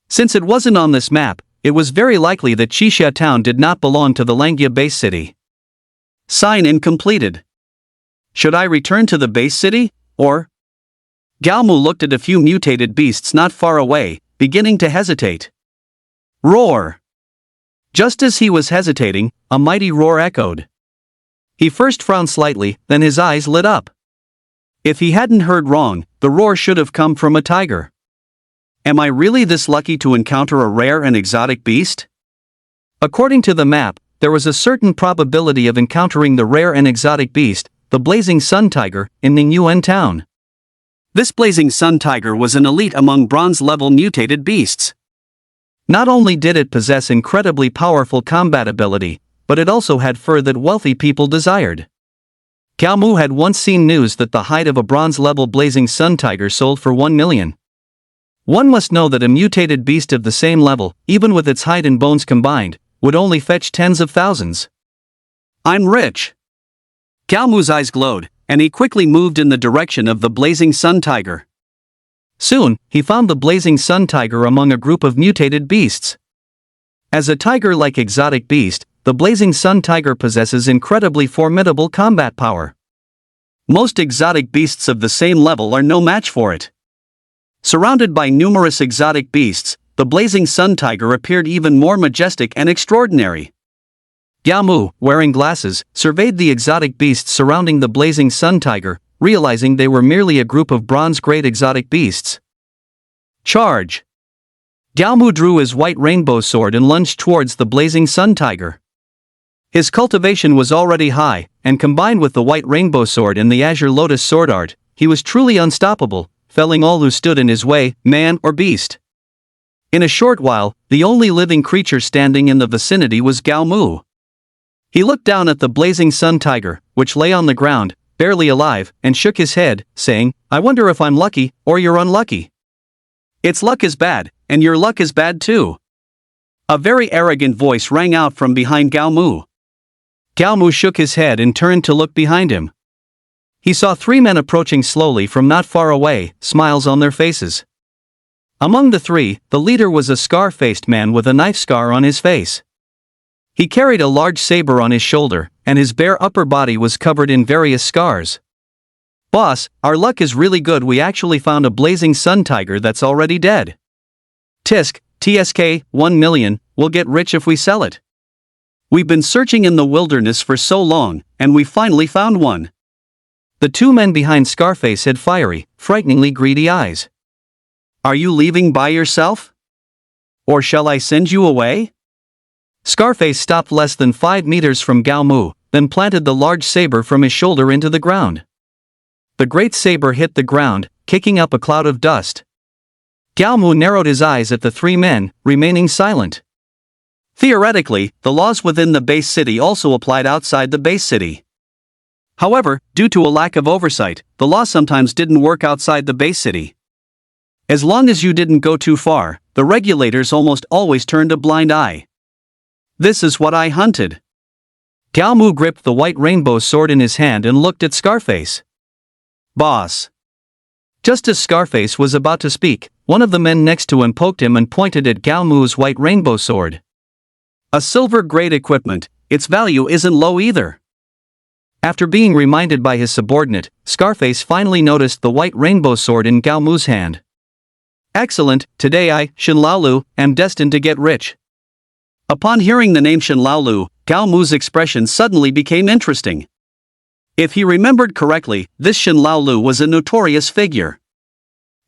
Since it wasn't on this map, it was very likely that Qixia Town did not belong to the Langya base city. Sign-in completed. Should I return to the base city, or? Galmu looked at a few mutated beasts not far away, beginning to hesitate. Roar! Just as he was hesitating, a mighty roar echoed. He first frowned slightly, then his eyes lit up. If he hadn't heard wrong, the roar should have come from a tiger. Am I really this lucky to encounter a rare and exotic beast? According to the map, there was a certain probability of encountering the rare and exotic beast, the blazing sun tiger, in Ningyuan town. This blazing sun tiger was an elite among bronze-level mutated beasts. Not only did it possess incredibly powerful combat ability, but it also had fur that wealthy people desired. Galmu had once seen news that the hide of a bronze-level blazing sun tiger sold for 1 million. One must know that a mutated beast of the same level, even with its hide and bones combined, would only fetch tens of thousands. I'm rich! Galmu's eyes glowed, and he quickly moved in the direction of the blazing sun tiger. Soon, he found the blazing sun tiger among a group of mutated beasts. As a tiger-like exotic beast, the blazing sun tiger possesses incredibly formidable combat power. Most exotic beasts of the same level are no match for it. Surrounded by numerous exotic beasts, the blazing sun tiger appeared even more majestic and extraordinary. Galmu, wearing glasses, surveyed the exotic beasts surrounding the blazing sun tiger, realizing they were merely a group of bronze-grade exotic beasts. Charge! Galmu drew his white rainbow sword and lunged towards the blazing sun tiger. His cultivation was already high, and combined with the white rainbow sword and the azure lotus sword art, he was truly unstoppable, felling all who stood in his way, man or beast. In a short while, the only living creature standing in the vicinity was Galmu. He looked down at the blazing sun tiger, which lay on the ground, barely alive, and shook his head, saying, I wonder if I'm lucky, or you're unlucky. Its luck is bad, and your luck is bad too. A very arrogant voice rang out from behind Galmu. Galmu shook his head and turned to look behind him. He saw 3 men approaching slowly from not far away, smiles on their faces. Among the 3, the leader was a scar-faced man with a knife scar on his face. He carried a large saber on his shoulder, and his bare upper body was covered in various scars. Boss, our luck is really good, we actually found a blazing sun tiger that's already dead. TSK, 1 million, we'll get rich if we sell it. We've been searching in the wilderness for so long, and we finally found one. The 2 men behind Scarface had fiery, frighteningly greedy eyes. Are you leaving by yourself? Or shall I send you away? Scarface stopped less than 5 meters from Galmu, then planted the large saber from his shoulder into the ground. The great saber hit the ground, kicking up a cloud of dust. Galmu narrowed his eyes at the 3 men, remaining silent. Theoretically, the laws within the base city also applied outside the base city. However, due to a lack of oversight, the law sometimes didn't work outside the base city. As long as you didn't go too far, the regulators almost always turned a blind eye. This is what I hunted. Galmu gripped the white rainbow sword in his hand and looked at Scarface. Boss. Just as Scarface was about to speak, one of the men next to him poked him and pointed at Galmu's white rainbow sword. A silver-grade equipment, its value isn't low either. After being reminded by his subordinate, Scarface finally noticed the white rainbow sword in Galmu's hand. Excellent, today I, Shinlaolu, am destined to get rich. Upon hearing the name Shinlaolu, Galmu's expression suddenly became interesting. If he remembered correctly, this Shinlaolu was a notorious figure.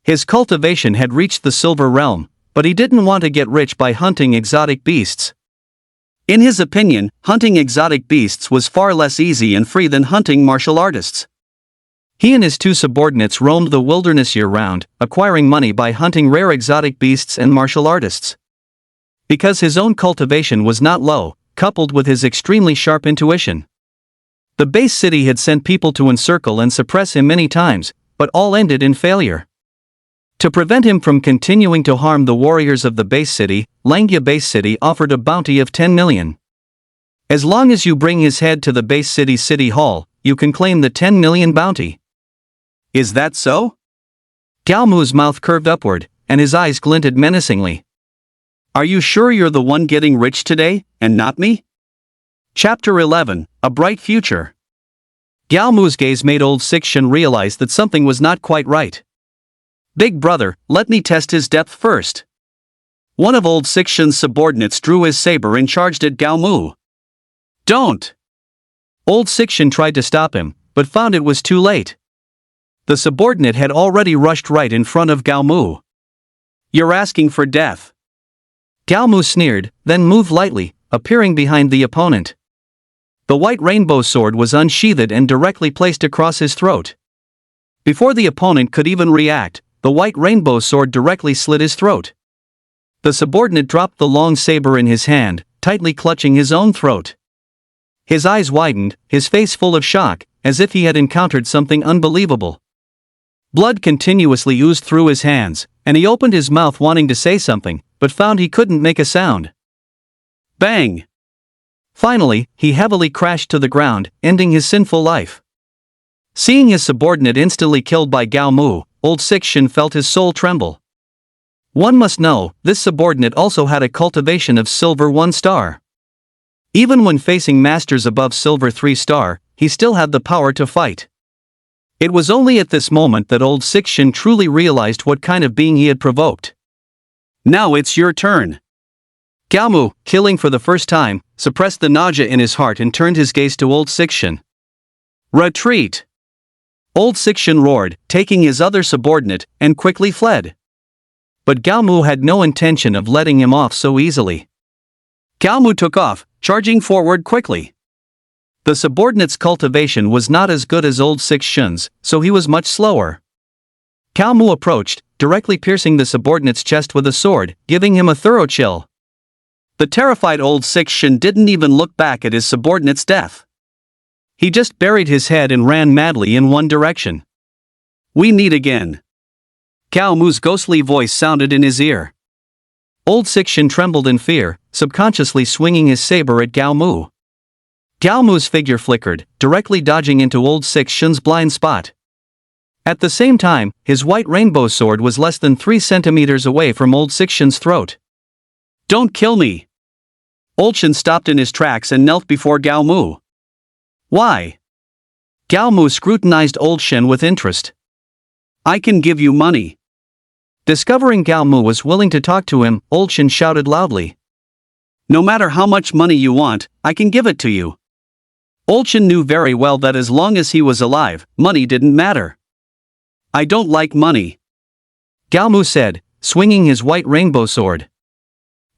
His cultivation had reached the silver realm, but he didn't want to get rich by hunting exotic beasts. In his opinion, hunting exotic beasts was far less easy and free than hunting martial artists. He and his 2 subordinates roamed the wilderness year-round, acquiring money by hunting rare exotic beasts and martial artists. Because his own cultivation was not low, coupled with his extremely sharp intuition, the base city had sent people to encircle and suppress him many times, but all ended in failure. To prevent him from continuing to harm the warriors of the base city, Langya Base City offered a bounty of 10 million. As long as you bring his head to the base city hall, you can claim the 10 million bounty. Is that so? Galmu's mouth curved upward, and his eyes glinted menacingly. Are you sure you're the one getting rich today, and not me? Chapter 11, A Bright Future. Gao Mu's gaze made old Sixshin realize that something was not quite right. Big brother, let me test his depth first. One of old Sixshin's subordinates drew his saber and charged at Gao Mu. Don't! Old Sixshin tried to stop him, but found it was too late. The subordinate had already rushed right in front of Gao Mu. You're asking for death. Gao Mu sneered, then moved lightly, appearing behind the opponent. The white rainbow sword was unsheathed and directly placed across his throat. Before the opponent could even react, the white rainbow sword directly slit his throat. The subordinate dropped the long saber in his hand, tightly clutching his own throat. His eyes widened, his face full of shock, as if he had encountered something unbelievable. Blood continuously oozed through his hands, and he opened his mouth wanting to say something, but found he couldn't make a sound. Bang! Finally, he heavily crashed to the ground, ending his sinful life. Seeing his subordinate instantly killed by Gao Mu, old Sixshin felt his soul tremble. One must know, this subordinate also had a cultivation of silver 1 star. Even when facing masters above silver 3 star, he still had the power to fight. It was only at this moment that old Sixshin truly realized what kind of being he had provoked. Now it's your turn. Gao Mu, killing for the first time, suppressed the nausea in his heart and turned his gaze to old Sixshin. Retreat! Old Sixshin roared, taking his other subordinate, and quickly fled. But Gao Mu had no intention of letting him off so easily. Gao Mu took off, charging forward quickly. The subordinate's cultivation was not as good as old Sixshin's, so he was much slower. Gao Mu approached, directly piercing the subordinate's chest with a sword, giving him a thorough chill. The terrified old Sixshin didn't even look back at his subordinate's death. He just buried his head and ran madly in one direction. We meet again. Gao Mu's ghostly voice sounded in his ear. Old Sixshin trembled in fear, subconsciously swinging his saber at Gao Mu. Gao Mu's figure flickered, directly dodging into old Sixshin's blind spot. At the same time, his white rainbow sword was less than 3 centimeters away from old Sixshin's throat. Don't kill me! Old Shin stopped in his tracks and knelt before Gao Mu. Why? Gao Mu scrutinized old Shin with interest. I can give you money. Discovering Gao Mu was willing to talk to him, old Shin shouted loudly. No matter how much money you want, I can give it to you. Old Shin knew very well that as long as he was alive, money didn't matter. I don't like money. Gao Mu said, swinging his white rainbow sword.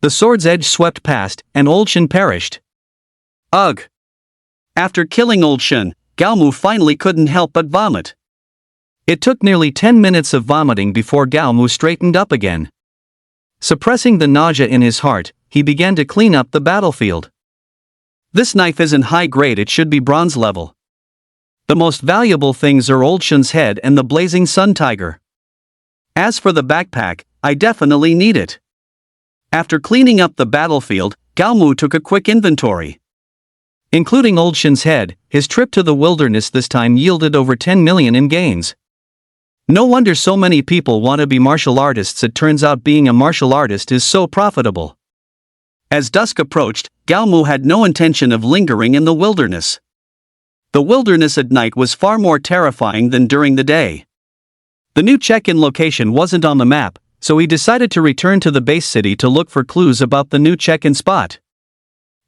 The sword's edge swept past, and old Shin perished. Ugh! After killing old Shin, Gao Mu finally couldn't help but vomit. It took nearly 10 minutes of vomiting before Gao Mu straightened up again. Suppressing the nausea in his heart, he began to clean up the battlefield. This knife isn't high grade, it should be bronze level. The most valuable things are old Shin's head and the blazing sun tiger. As for the backpack, I definitely need it. After cleaning up the battlefield, Gao Mu took a quick inventory. Including old Shin's head, his trip to the wilderness this time yielded over 10 million in gains. No wonder so many people want to be martial artists. It turns out being a martial artist is so profitable. As dusk approached, Gao Mu had no intention of lingering in the wilderness. The wilderness at night was far more terrifying than during the day. The new check-in location wasn't on the map, so he decided to return to the base city to look for clues about the new check-in spot.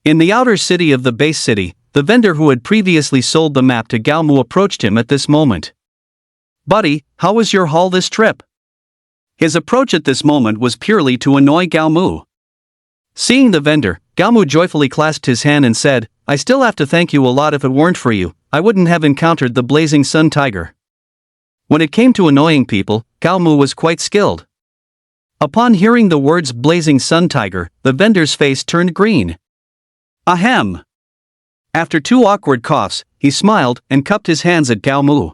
In the outer city of the base city, the vendor who had previously sold the map to Gao Mu approached him at this moment. Buddy, how was your haul this trip? His approach at this moment was purely to annoy Gao Mu. Seeing the vendor, Gao Mu joyfully clasped his hand and said, I still have to thank you a lot. If it weren't for you, I wouldn't have encountered the blazing sun tiger. When it came to annoying people, Gao Mu was quite skilled. Upon hearing the words blazing sun tiger, the vendor's face turned green. Ahem! After 2 awkward coughs, he smiled and cupped his hands at Gao Mu.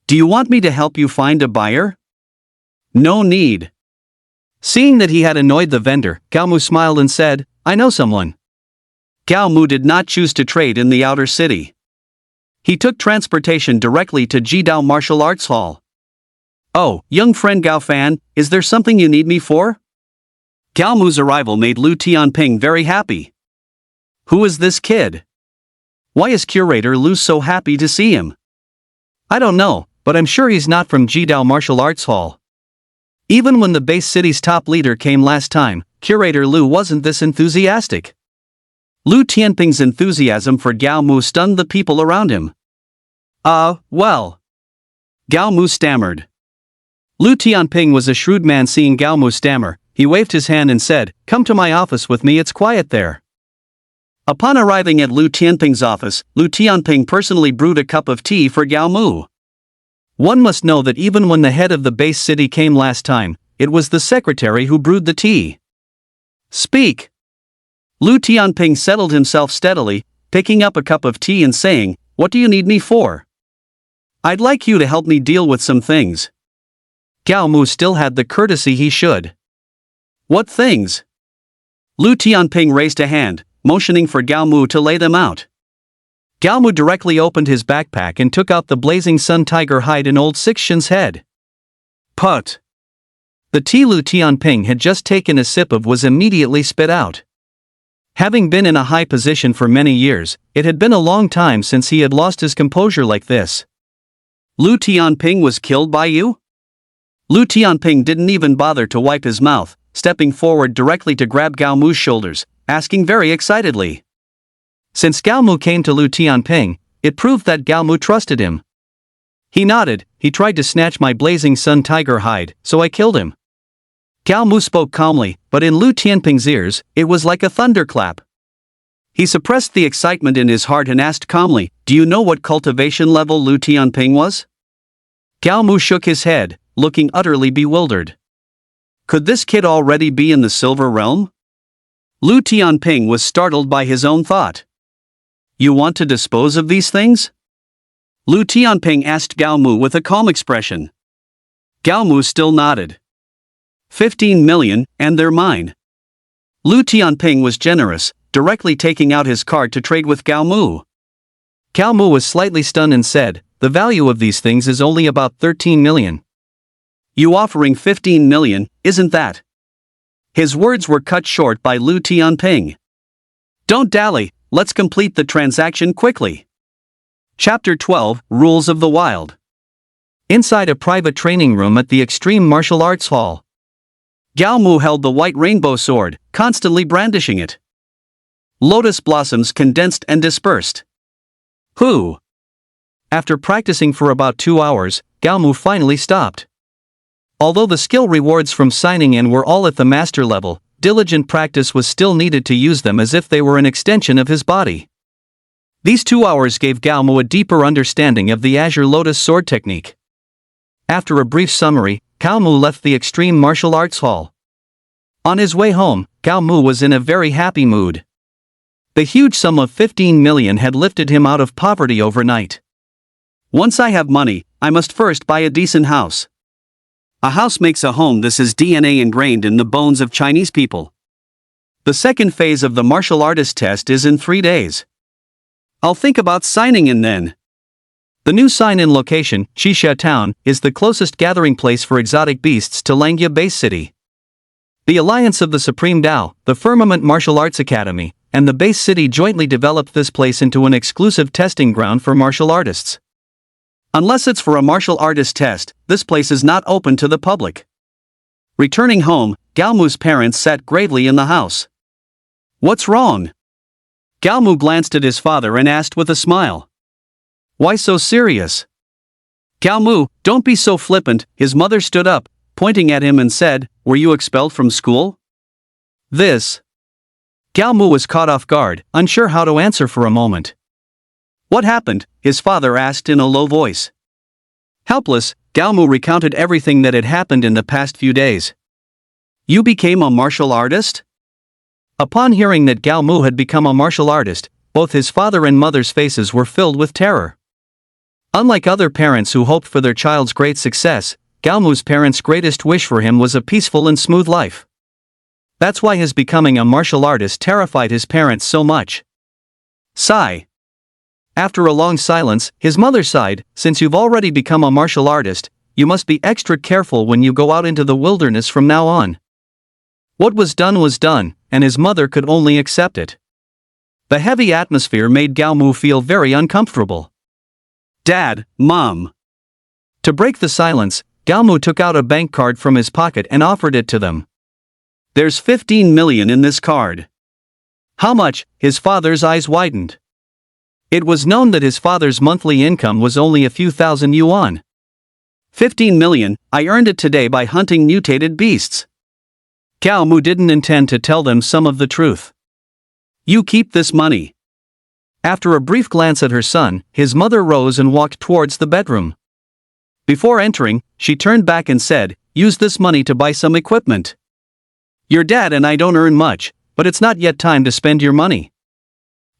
Do you want me to help you find a buyer? No need. Seeing that he had annoyed the vendor, Gao Mu smiled and said, I know someone. Gao Mu did not choose to trade in the outer city. He took transportation directly to Jidao Martial Arts Hall. Oh, young friend Gao Fan, is there something you need me for? Gao Mu's arrival made Lu Tianping very happy. Who is this kid? Why is Curator Lu so happy to see him? I don't know, but I'm sure he's not from Jidao Martial Arts Hall. Even when the base city's top leader came last time, Curator Lu wasn't this enthusiastic. Lu Tianping's enthusiasm for Gao Mu stunned the people around him. Well. Gao Mu stammered. Lu Tianping was a shrewd man. Seeing Gao Mu stammer, he waved his hand and said, "Come to my office with me, it's quiet there." Upon arriving at Lu Tianping's office, Lu Tianping personally brewed a cup of tea for Gao Mu. One must know that even when the head of the base city came last time, it was the secretary who brewed the tea. Speak. Lu Tianping settled himself steadily, picking up a cup of tea and saying, "What do you need me for?" "I'd like you to help me deal with some things." Gao Mu still had the courtesy he should. "What things?" Lu Tianping raised a hand, motioning for Gao Mu to lay them out. Gao Mu directly opened his backpack and took out the blazing sun tiger hide and old Sixshin's head. Put. The tea Lu Tianping had just taken a sip of was immediately spit out. Having been in a high position for many years, it had been a long time since he had lost his composure like this. "Lu Tianping was killed by you?" Lu Tianping didn't even bother to wipe his mouth, stepping forward directly to grab Gao Mu's shoulders, asking very excitedly. Since Gao Mu came to Lu Tianping, it proved that Gao Mu trusted him. He nodded. "He tried to snatch my blazing sun tiger hide, so I killed him." Gao Mu spoke calmly, but in Lu Tianping's ears, it was like a thunderclap. He suppressed the excitement in his heart and asked calmly, "Do you know what cultivation level Lu Tianping was?" Gao Mu shook his head, looking utterly bewildered. Could this kid already be in the silver realm? Lu Tianping was startled by his own thought. "You want to dispose of these things?" Lu Tianping asked Gao Mu with a calm expression. Gao Mu still nodded. 15 million, and they're mine. Lu Tianping was generous, directly taking out his card to trade with Gao Mu. Gao Mu was slightly stunned and said, "The value of these things is only about 13 million. You offering 15 million, isn't that?" His words were cut short by Lu Tianping. "Don't dally, let's complete the transaction quickly." Chapter 12, Rules of the Wild. Inside a private training room at the Extreme Martial Arts Hall. Gao Mu held the white rainbow sword, constantly brandishing it. Lotus blossoms condensed and dispersed. Who? After practicing for about 2 hours, Gao Mu finally stopped. Although the skill rewards from signing in were all at the master level, diligent practice was still needed to use them as if they were an extension of his body. These 2 hours gave Gao Mu a deeper understanding of the Azure Lotus sword technique. After a brief summary, Gao Mu left the Extreme Martial Arts Hall. On his way home, Gao Mu was in a very happy mood. The huge sum of 15 million had lifted him out of poverty overnight. "Once I have money, I must first buy a decent house. A house makes a home. This is DNA ingrained in the bones of Chinese people. The second phase of the martial artist test is in 3 days. I'll think about signing in then." The new sign-in location, Xixia Town, is the closest gathering place for exotic beasts to Langya Base City. The Alliance of the Supreme Tao, the Firmament Martial Arts Academy, and the base city jointly developed this place into an exclusive testing ground for martial artists. Unless it's for a martial artist test, this place is not open to the public. Returning home, Gao Mu's parents sat gravely in the house. "What's wrong?" Gao Mu glanced at his father and asked with a smile. "Why so serious?" "Gao Mu, don't be so flippant." His mother stood up, pointing at him and said, "Were you expelled from school?" This. Gao Mu was caught off guard, unsure how to answer for a moment. "What happened?" his father asked in a low voice. Helpless, Gao Mu recounted everything that had happened in the past few days. "You became a martial artist?" Upon hearing that Gao Mu had become a martial artist, both his father and mother's faces were filled with terror. Unlike other parents who hoped for their child's great success, Gao Mu's parents' greatest wish for him was a peaceful and smooth life. That's why his becoming a martial artist terrified his parents so much. Sigh. After a long silence, his mother sighed, "Since you've already become a martial artist, you must be extra careful when you go out into the wilderness from now on." What was done, and his mother could only accept it. The heavy atmosphere made Gao Mu feel very uncomfortable. Dad, Mom. To break the silence, Gao Mu took out a bank card from his pocket and offered it to them. There's 15 million in this card. How much? His father's eyes widened. It was known that his father's monthly income was only a few thousand yuan. 15 million, I earned it today by hunting mutated beasts. Gao Mu didn't intend to tell them some of the truth. You keep this money. After a brief glance at her son, his mother rose and walked towards the bedroom. Before entering, she turned back and said, use this money to buy some equipment. Your dad and I don't earn much, but it's not yet time to spend your money.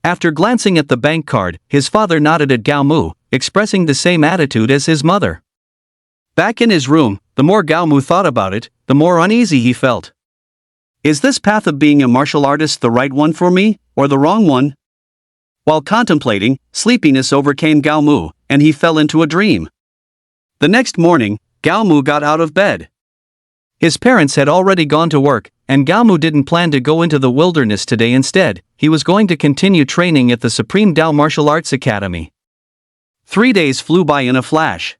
After glancing at the bank card, his father nodded at Gao Mu, expressing the same attitude as his mother. Back in his room, the more Gao Mu thought about it, the more uneasy he felt. Is this path of being a martial artist the right one for me, or the wrong one? While contemplating, sleepiness overcame Gao Mu, and he fell into a dream. The next morning, Gao Mu got out of bed. His parents had already gone to work, and Gao Mu didn't plan to go into the wilderness today. Instead, he was going to continue training at the Supreme Tao Martial Arts Academy. 3 days flew by in a flash.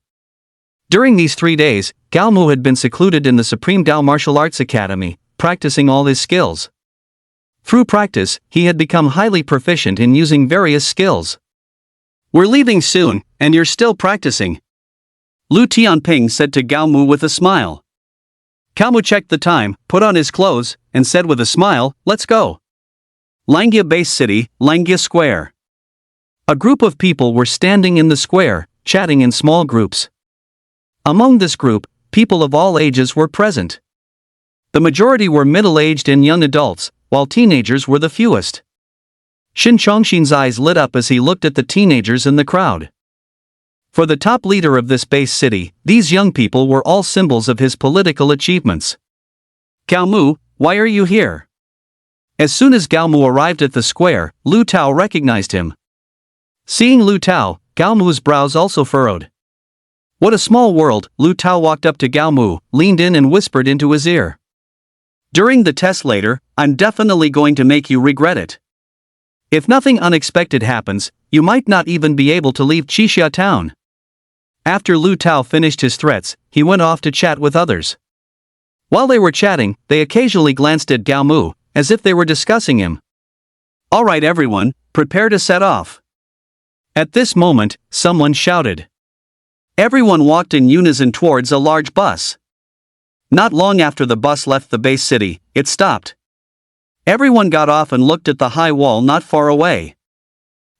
During these 3 days, Gao Mu had been secluded in the Supreme Tao Martial Arts Academy, practicing all his skills. Through practice, he had become highly proficient in using various skills. We're leaving soon, and you're still practicing, Lu Tianping said to Gao Mu with a smile. Gao Mu checked the time, put on his clothes, and said with a smile, let's go. Langia Base City, Langia Square. A group of people were standing in the square, chatting in small groups. Among this group, people of all ages were present. The majority were middle-aged and young adults, while teenagers were the fewest. Shin Chongxin's eyes lit up as he looked at the teenagers in the crowd. For the top leader of this base city, these young people were all symbols of his political achievements. Gao Mu, why are you here? As soon as Gao Mu arrived at the square, Lu Tao recognized him. Seeing Lu Tao, Gao Mu's brows also furrowed. What a small world. Lu Tao walked up to Gao Mu, leaned in and whispered into his ear. During the test later, I'm definitely going to make you regret it. If nothing unexpected happens, you might not even be able to leave Qixia town. After Lu Tao finished his threats, he went off to chat with others. While they were chatting, they occasionally glanced at Gao Mu, as if they were discussing him. Alright everyone, prepare to set off. At this moment, someone shouted. Everyone walked in unison towards a large bus. Not long after the bus left the base city, it stopped. Everyone got off and looked at the high wall not far away.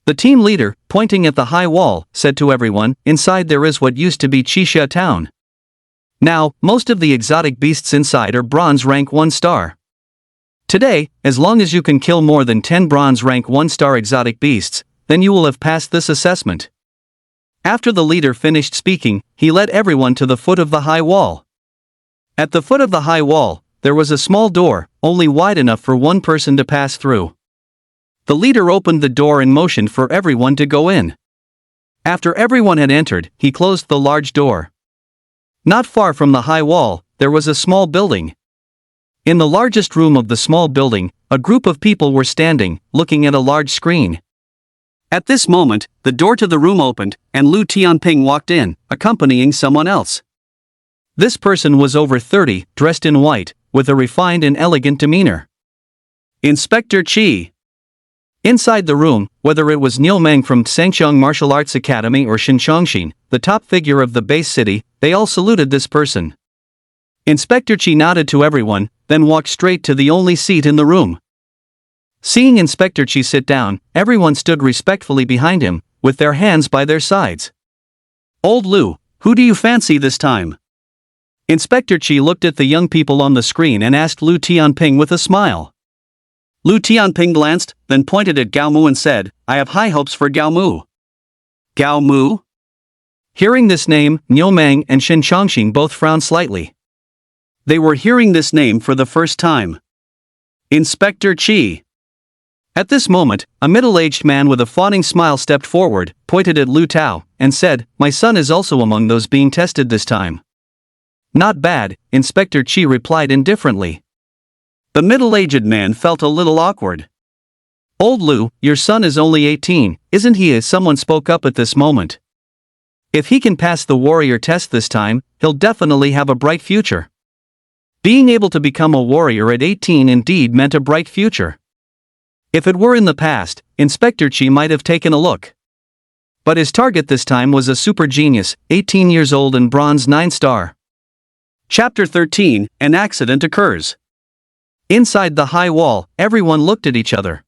The team leader, pointing at the high wall, said to everyone, inside there is what used to be Qixia town. Now, most of the exotic beasts inside are bronze rank 1 star. Today, as long as you can kill more than 10 bronze rank 1 star exotic beasts, then you will have passed this assessment. After the leader finished speaking, he led everyone to the foot of the high wall. At the foot of the high wall, there was a small door, only wide enough for one person to pass through. The leader opened the door and motioned for everyone to go in. After everyone had entered, he closed the large door. Not far from the high wall, there was a small building. In the largest room of the small building, a group of people were standing, looking at a large screen. At this moment, the door to the room opened, and Lu Tianping walked in, accompanying someone else. This person was over 30, dressed in white, with a refined and elegant demeanor. Inspector Qi. Inside the room, whether it was Niu Meng from Shengqiang Martial Arts Academy or Shin Chongxin, the top figure of the base city, they all saluted this person. Inspector Qi nodded to everyone, then walked straight to the only seat in the room. Seeing Inspector Qi sit down, everyone stood respectfully behind him, with their hands by their sides. Old Lu, who do you fancy this time? Inspector Qi looked at the young people on the screen and asked Lu Tianping with a smile. Lu Tianping glanced, then pointed at Gao Mu and said, I have high hopes for Gao Mu. Gao Mu? Hearing this name, Niu Meng and Shin Chongxin both frowned slightly. They were hearing this name for the first time. Inspector Qi. At this moment, a middle-aged man with a fawning smile stepped forward, pointed at Lu Tao, and said, my son is also among those being tested this time. Not bad, Inspector Qi replied indifferently. The middle-aged man felt a little awkward. "Old Lu, your son is only 18, isn't he?" as someone spoke up at this moment. "If he can pass the warrior test this time, he'll definitely have a bright future." Being able to become a warrior at 18 indeed meant a bright future. If it were in the past, Inspector Chi might have taken a look. But his target this time was a super genius, 18 years old and bronze 9-star. Chapter 13, An accident occurs. Inside the high wall, everyone looked at each other.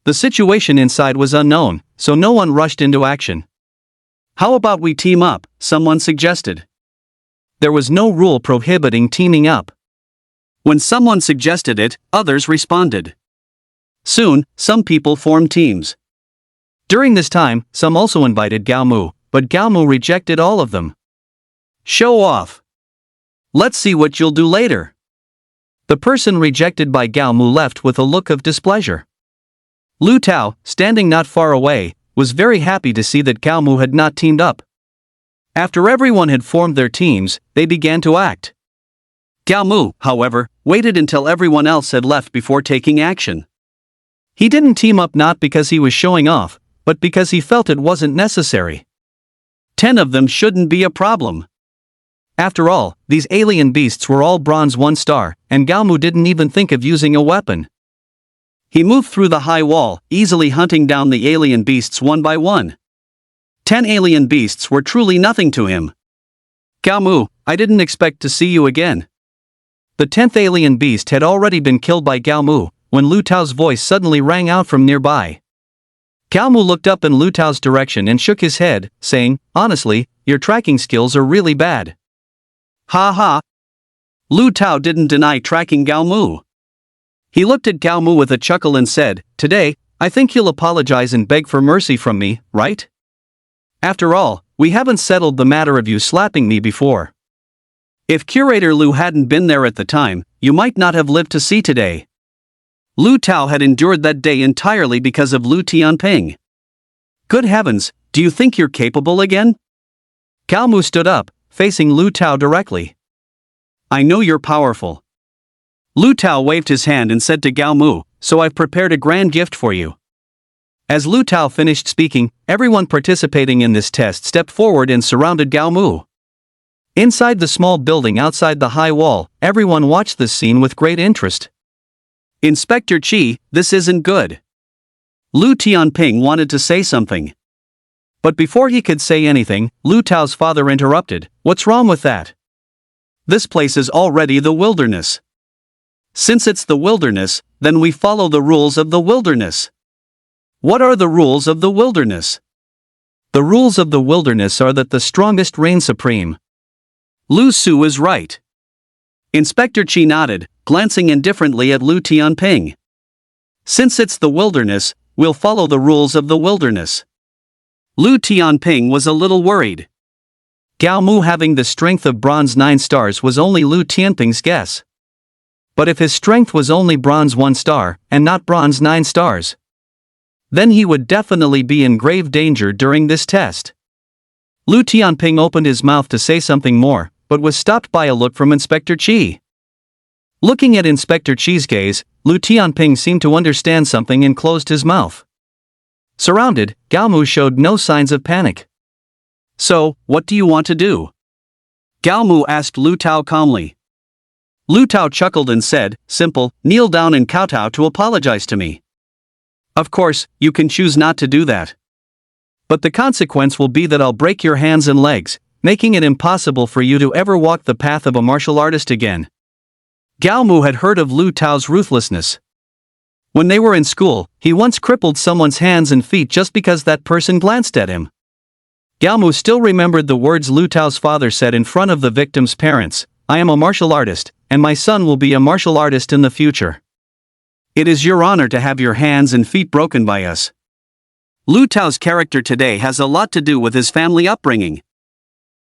The situation inside was unknown, so no one rushed into action. "How about we team up?" someone suggested. There was no rule prohibiting teaming up. When someone suggested it, others responded. Soon, some people formed teams. During this time, some also invited Gao Mu, but Gao Mu rejected all of them. "Show off. Let's see what you'll do later." The person rejected by Gao Mu left with a look of displeasure. Lu Tao, standing not far away, was very happy to see that Gao Mu had not teamed up. After everyone had formed their teams, they began to act. Gao Mu, however, waited until everyone else had left before taking action. He didn't team up not because he was showing off, but because he felt it wasn't necessary. 10 of them shouldn't be a problem. After all, these alien beasts were all bronze 1-star, and Gao Mu didn't even think of using a weapon. He moved through the high wall, easily hunting down the alien beasts one by one. 10 alien beasts were truly nothing to him. "Gao Mu, I didn't expect to see you again." The 10th alien beast had already been killed by Gao Mu, when Lu Tao's voice suddenly rang out from nearby. Gao Mu looked up in Lu Tao's direction and shook his head, saying, "Honestly, your tracking skills are really bad." "Ha ha." Lu Tao didn't deny tracking Gao Mu. He looked at Gao Mu with a chuckle and said, "Today, I think you'll apologize and beg for mercy from me, right? After all, we haven't settled the matter of you slapping me before." If Curator Lu hadn't been there at the time, you might not have lived to see today. Lu Tao had endured that day entirely because of Lu Tianping. "Good heavens, do you think you're capable again?" Gao Mu stood up, facing Lu Tao directly. "I know you're powerful." Lu Tao waved his hand and said to Gao Mu, "So I've prepared a grand gift for you." As Lu Tao finished speaking, everyone participating in this test stepped forward and surrounded Gao Mu. Inside the small building outside the high wall, everyone watched this scene with great interest. "Inspector Chi, this isn't good." Lu Tianping wanted to say something. But before he could say anything, Lu Tao's father interrupted, "What's wrong with that? This place is already the wilderness. Since it's the wilderness, then we follow the rules of the wilderness." "What are the rules of the wilderness?" "The rules of the wilderness are that the strongest reigns supreme." Lu Su is right. Inspector Chi nodded, glancing indifferently at Lu Tianping. "Since it's the wilderness, we'll follow the rules of the wilderness." Lu Tianping was a little worried. Gao Mu having the strength of bronze 9 stars was only Lu Tianping's guess. But if his strength was only bronze 1 star, and not bronze 9 stars, then he would definitely be in grave danger during this test. Lu Tianping opened his mouth to say something more, but was stopped by a look from Inspector Chi. Looking at Inspector Chi's gaze, Lu Tianping seemed to understand something and closed his mouth. Surrounded, Gao Mu showed no signs of panic. "So, what do you want to do?" Gao Mu asked Lu Tao calmly. Lu Tao chuckled and said, "Simple, kneel down and kowtow to apologize to me." "Of course, you can choose not to do that. But the consequence will be that I'll break your hands and legs, making it impossible for you to ever walk the path of a martial artist again." Gao Mu had heard of Lu Tao's ruthlessness. When they were in school, he once crippled someone's hands and feet just because that person glanced at him. Gao Mu still remembered the words Lu Tao's father said in front of the victim's parents, "I am a martial artist, and my son will be a martial artist in the future. It is your honor to have your hands and feet broken by us." Lu Tao's character today has a lot to do with his family upbringing.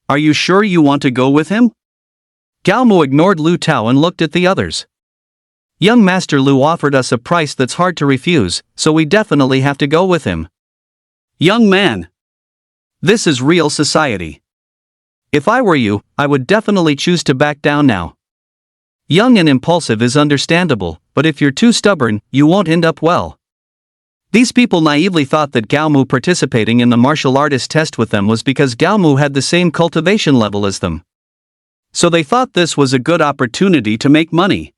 "Are you sure you want to go with him?" Gao Mu ignored Lu Tao and looked at the others. "Young Master Lu offered us a price that's hard to refuse, so we definitely have to go with him." "Young man, this is real society. If I were you, I would definitely choose to back down now. Young and impulsive is understandable, but if you're too stubborn, you won't end up well." These people naively thought that Gao Mu participating in the martial artist test with them was because Gao Mu had the same cultivation level as them. So they thought this was a good opportunity to make money.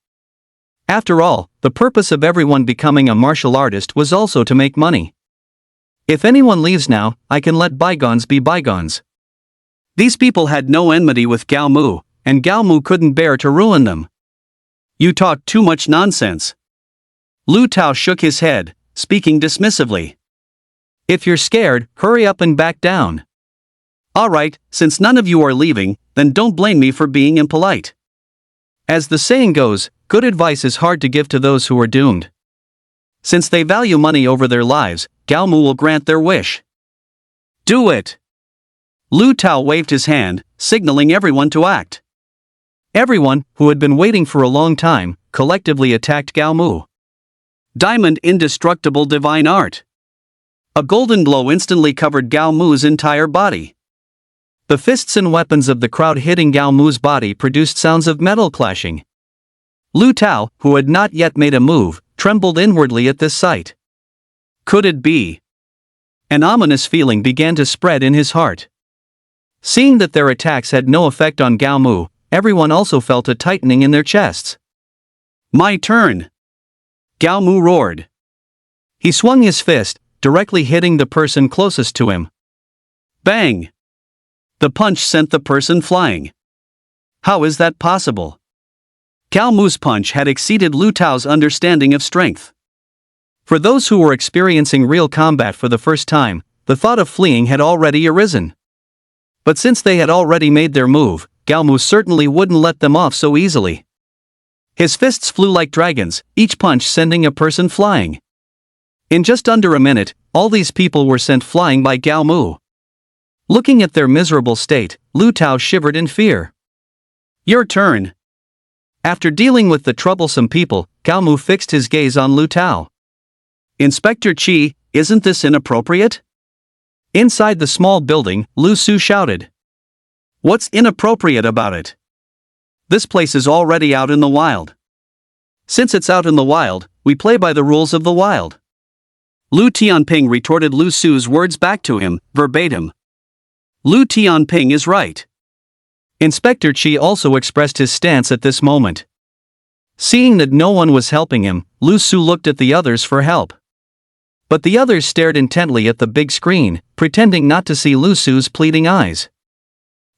After all, the purpose of everyone becoming a martial artist was also to make money. If anyone leaves now, I can let bygones be bygones. These people had no enmity with Gao Mu, and Gao Mu couldn't bear to ruin them. You talk too much nonsense. Lu Tao shook his head, speaking dismissively. If you're scared, hurry up and back down. Alright, since none of you are leaving, then don't blame me for being impolite. As the saying goes, good advice is hard to give to those who are doomed. Since they value money over their lives, Gao Mu will grant their wish. Do it! Lu Tao waved his hand, signaling everyone to act. Everyone, who had been waiting for a long time, collectively attacked Gao Mu. Diamond indestructible divine art. A golden glow instantly covered Gao Mu's entire body. The fists and weapons of the crowd hitting Gao Mu's body produced sounds of metal clashing. Lu Tao, who had not yet made a move, trembled inwardly at this sight. Could it be? An ominous feeling began to spread in his heart. Seeing that their attacks had no effect on Gao Mu, everyone also felt a tightening in their chests. My turn! Gao Mu roared. He swung his fist, directly hitting the person closest to him. Bang! The punch sent the person flying. How is that possible? Gao Mu's punch had exceeded Lu Tao's understanding of strength. For those who were experiencing real combat for the first time, the thought of fleeing had already arisen. But since they had already made their move, Gao Mu certainly wouldn't let them off so easily. His fists flew like dragons, each punch sending a person flying. In just under a minute, all these people were sent flying by Gao Mu. Looking at their miserable state, Lu Tao shivered in fear. Your turn. After dealing with the troublesome people, Gao Mu fixed his gaze on Lu Tao. Inspector Qi, isn't this inappropriate? Inside the small building, Lu Su shouted. What's inappropriate about it? This place is already out in the wild. Since it's out in the wild, we play by the rules of the wild. Lu Tianping retorted Lu Su's words back to him, verbatim. Lu Tianping is right. Inspector Qi also expressed his stance at this moment. Seeing that no one was helping him, Lu Su looked at the others for help. But the others stared intently at the big screen, pretending not to see Lu Su's pleading eyes.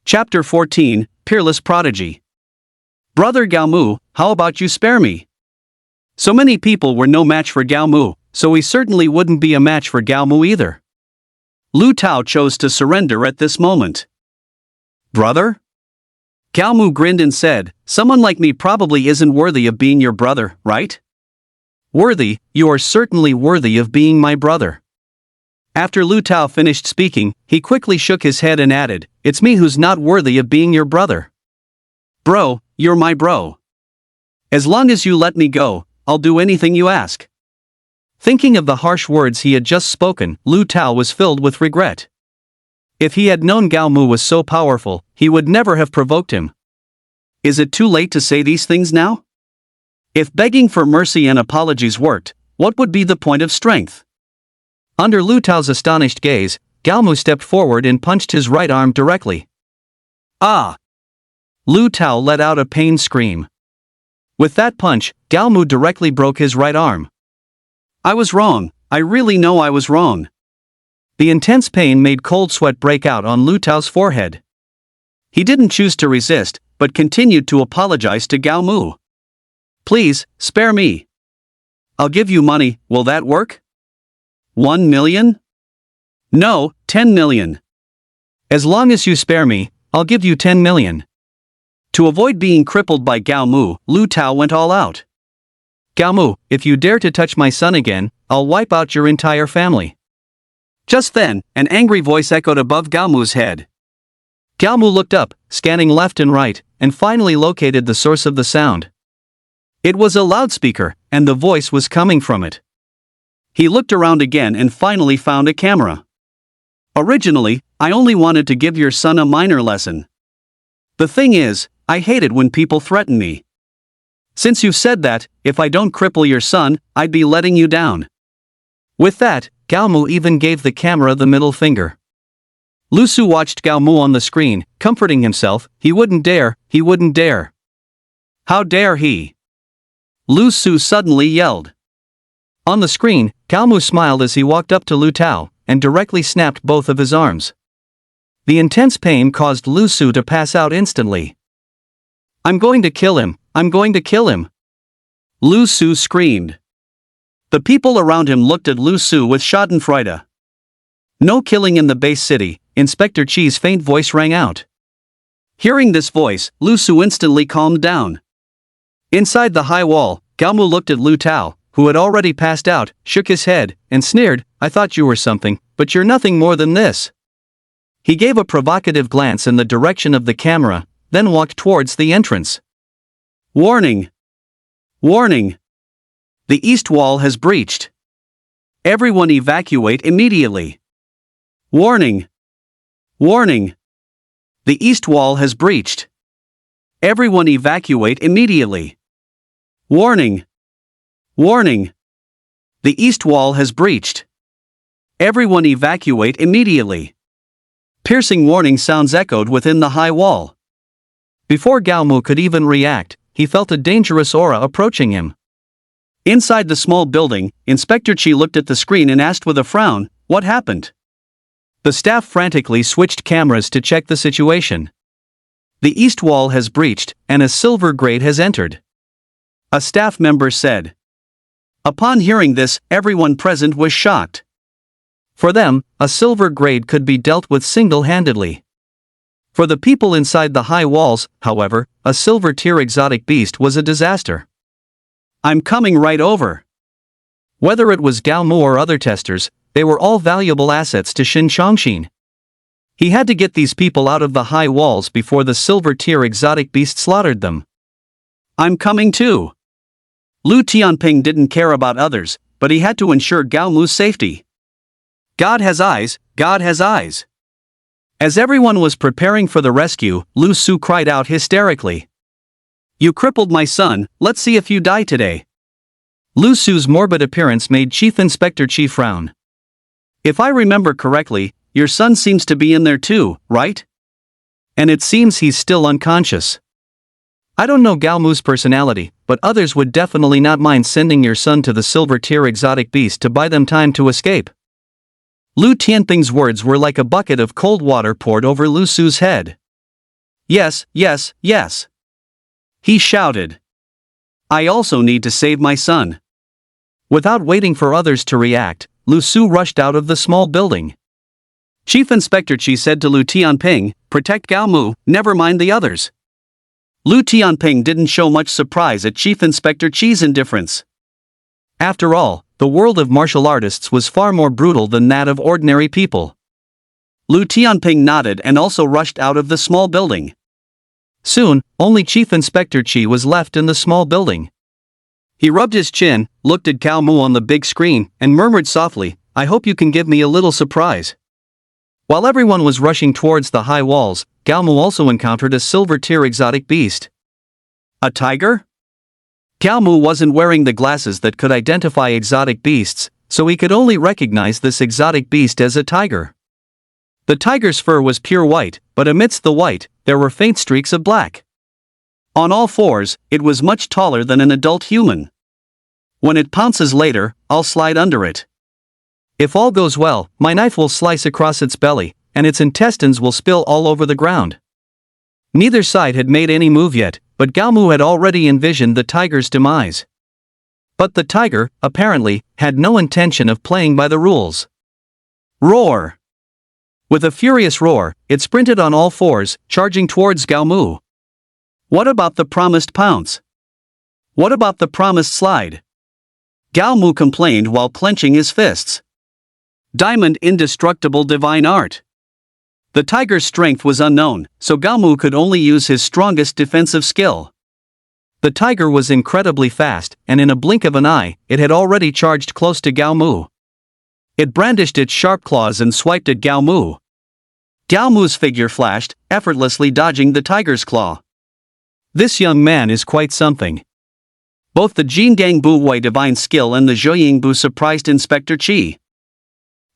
Chapter 14, Peerless Prodigy. Brother Gao Mu, how about you spare me? So many people were no match for Gao Mu, so he certainly wouldn't be a match for Gao Mu either. Lu Tao chose to surrender at this moment. Brother? Gao Mu grinned and said, someone like me probably isn't worthy of being your brother, right? Worthy, you are certainly worthy of being my brother. After Lu Tao finished speaking, he quickly shook his head and added, it's me who's not worthy of being your brother. Bro, you're my bro. As long as you let me go, I'll do anything you ask. Thinking of the harsh words he had just spoken, Lu Tao was filled with regret. If he had known Gao Mu was so powerful, he would never have provoked him. Is it too late to say these things now? If begging for mercy and apologies worked, what would be the point of strength? Under Lu Tao's astonished gaze, Gao Mu stepped forward and punched his right arm directly. Ah! Lu Tao let out a pained scream. With that punch, Gao Mu directly broke his right arm. I was wrong, I really know I was wrong. The intense pain made cold sweat break out on Lu Tao's forehead. He didn't choose to resist, but continued to apologize to Gao Mu. Please, spare me. I'll give you money, will that work? 1 million? No, 10 million. As long as you spare me, I'll give you 10 million. To avoid being crippled by Gao Mu, Lu Tao went all out. Gao Mu, if you dare to touch my son again, I'll wipe out your entire family. Just then, an angry voice echoed above Gao Mu's head. Gao Mu looked up, scanning left and right, and finally located the source of the sound. It was a loudspeaker, and the voice was coming from it. He looked around again and finally found a camera. Originally, I only wanted to give your son a minor lesson. The thing is, I hate it when people threaten me. Since you've said that, if I don't cripple your son, I'd be letting you down. With that, Gao Mu even gave the camera the middle finger. Lu Su watched Gao Mu on the screen, comforting himself. He wouldn't dare, he wouldn't dare. How dare he? Lu Su suddenly yelled. On the screen, Gao Mu smiled as he walked up to Lu Tao, and directly snapped both of his arms. The intense pain caused Lu Su to pass out instantly. I'm going to kill him, I'm going to kill him. Lu Su screamed. The people around him looked at Lu Su with schadenfreude. No killing in the base city, Inspector Chi's faint voice rang out. Hearing this voice, Lu Su instantly calmed down. Inside the high wall, Gao Mu looked at Lu Tao, who had already passed out, shook his head, and sneered, I thought you were something, but you're nothing more than this. He gave a provocative glance in the direction of the camera, then walked towards the entrance. Warning! Warning! The east wall has breached. Everyone evacuate immediately. Warning! Warning! The east wall has breached. Everyone evacuate immediately. Warning! Warning! The east wall has breached. Everyone evacuate immediately. Piercing warning sounds echoed within the high wall. Before Gao Mu could even react, he felt a dangerous aura approaching him. Inside the small building, Inspector Chi looked at the screen and asked with a frown, what happened? The staff frantically switched cameras to check the situation. The east wall has breached, and a silver grade has entered. A staff member said. Upon hearing this, everyone present was shocked. For them, a silver grade could be dealt with single-handedly. For the people inside the high walls, however, a silver tier exotic beast was a disaster. I'm coming right over. Whether it was Gao Mu or other testers, they were all valuable assets to Shin Chongqing. He had to get these people out of the high walls before the silver tier exotic beast slaughtered them. I'm coming too. Lu Tianping didn't care about others, but he had to ensure Gao Mu's safety. God has eyes, God has eyes. As everyone was preparing for the rescue, Lu Su cried out hysterically. You crippled my son, let's see if you die today. Lu Su's morbid appearance made Chief Inspector Chi frown. If I remember correctly, your son seems to be in there too, right? And it seems he's still unconscious. I don't know Gao Mu's personality, but others would definitely not mind sending your son to the silver tier exotic beast to buy them time to escape. Lu Tianping's words were like a bucket of cold water poured over Lu Su's head. Yes, yes, yes. He shouted. I also need to save my son. Without waiting for others to react, Lu Su rushed out of the small building. Chief Inspector Chi said to Lu Tianping, protect Gao Mu, never mind the others. Lu Tianping didn't show much surprise at Chief Inspector Chi's indifference. After all, the world of martial artists was far more brutal than that of ordinary people. Lu Tianping nodded and also rushed out of the small building. Soon, only Chief Inspector Chi was left in the small building. He rubbed his chin, looked at Gao Mu on the big screen, and murmured softly, I hope you can give me a little surprise. While everyone was rushing towards the high walls, Gao Mu also encountered a silver tier exotic beast. A tiger? Gao Mu wasn't wearing the glasses that could identify exotic beasts, so he could only recognize this exotic beast as a tiger. The tiger's fur was pure white, but amidst the white, there were faint streaks of black. On all fours, it was much taller than an adult human. When it pounces later, I'll slide under it. If all goes well, my knife will slice across its belly, and its intestines will spill all over the ground. Neither side had made any move yet, but Gao Mu had already envisioned the tiger's demise. But the tiger, apparently, had no intention of playing by the rules. Roar! With a furious roar, it sprinted on all fours, charging towards Gao Mu. What about the promised pounce? What about the promised slide? Gao Mu complained while clenching his fists. Diamond indestructible divine art. The tiger's strength was unknown, so Gao Mu could only use his strongest defensive skill. The tiger was incredibly fast, and in a blink of an eye, it had already charged close to Gao Mu. It brandished its sharp claws and swiped at Gao Mu. Gao Mu's figure flashed, effortlessly dodging the tiger's claw. This young man is quite something. Both the Jingang Bu Wei divine skill and the Zhuoying Bu surprised Inspector Qi.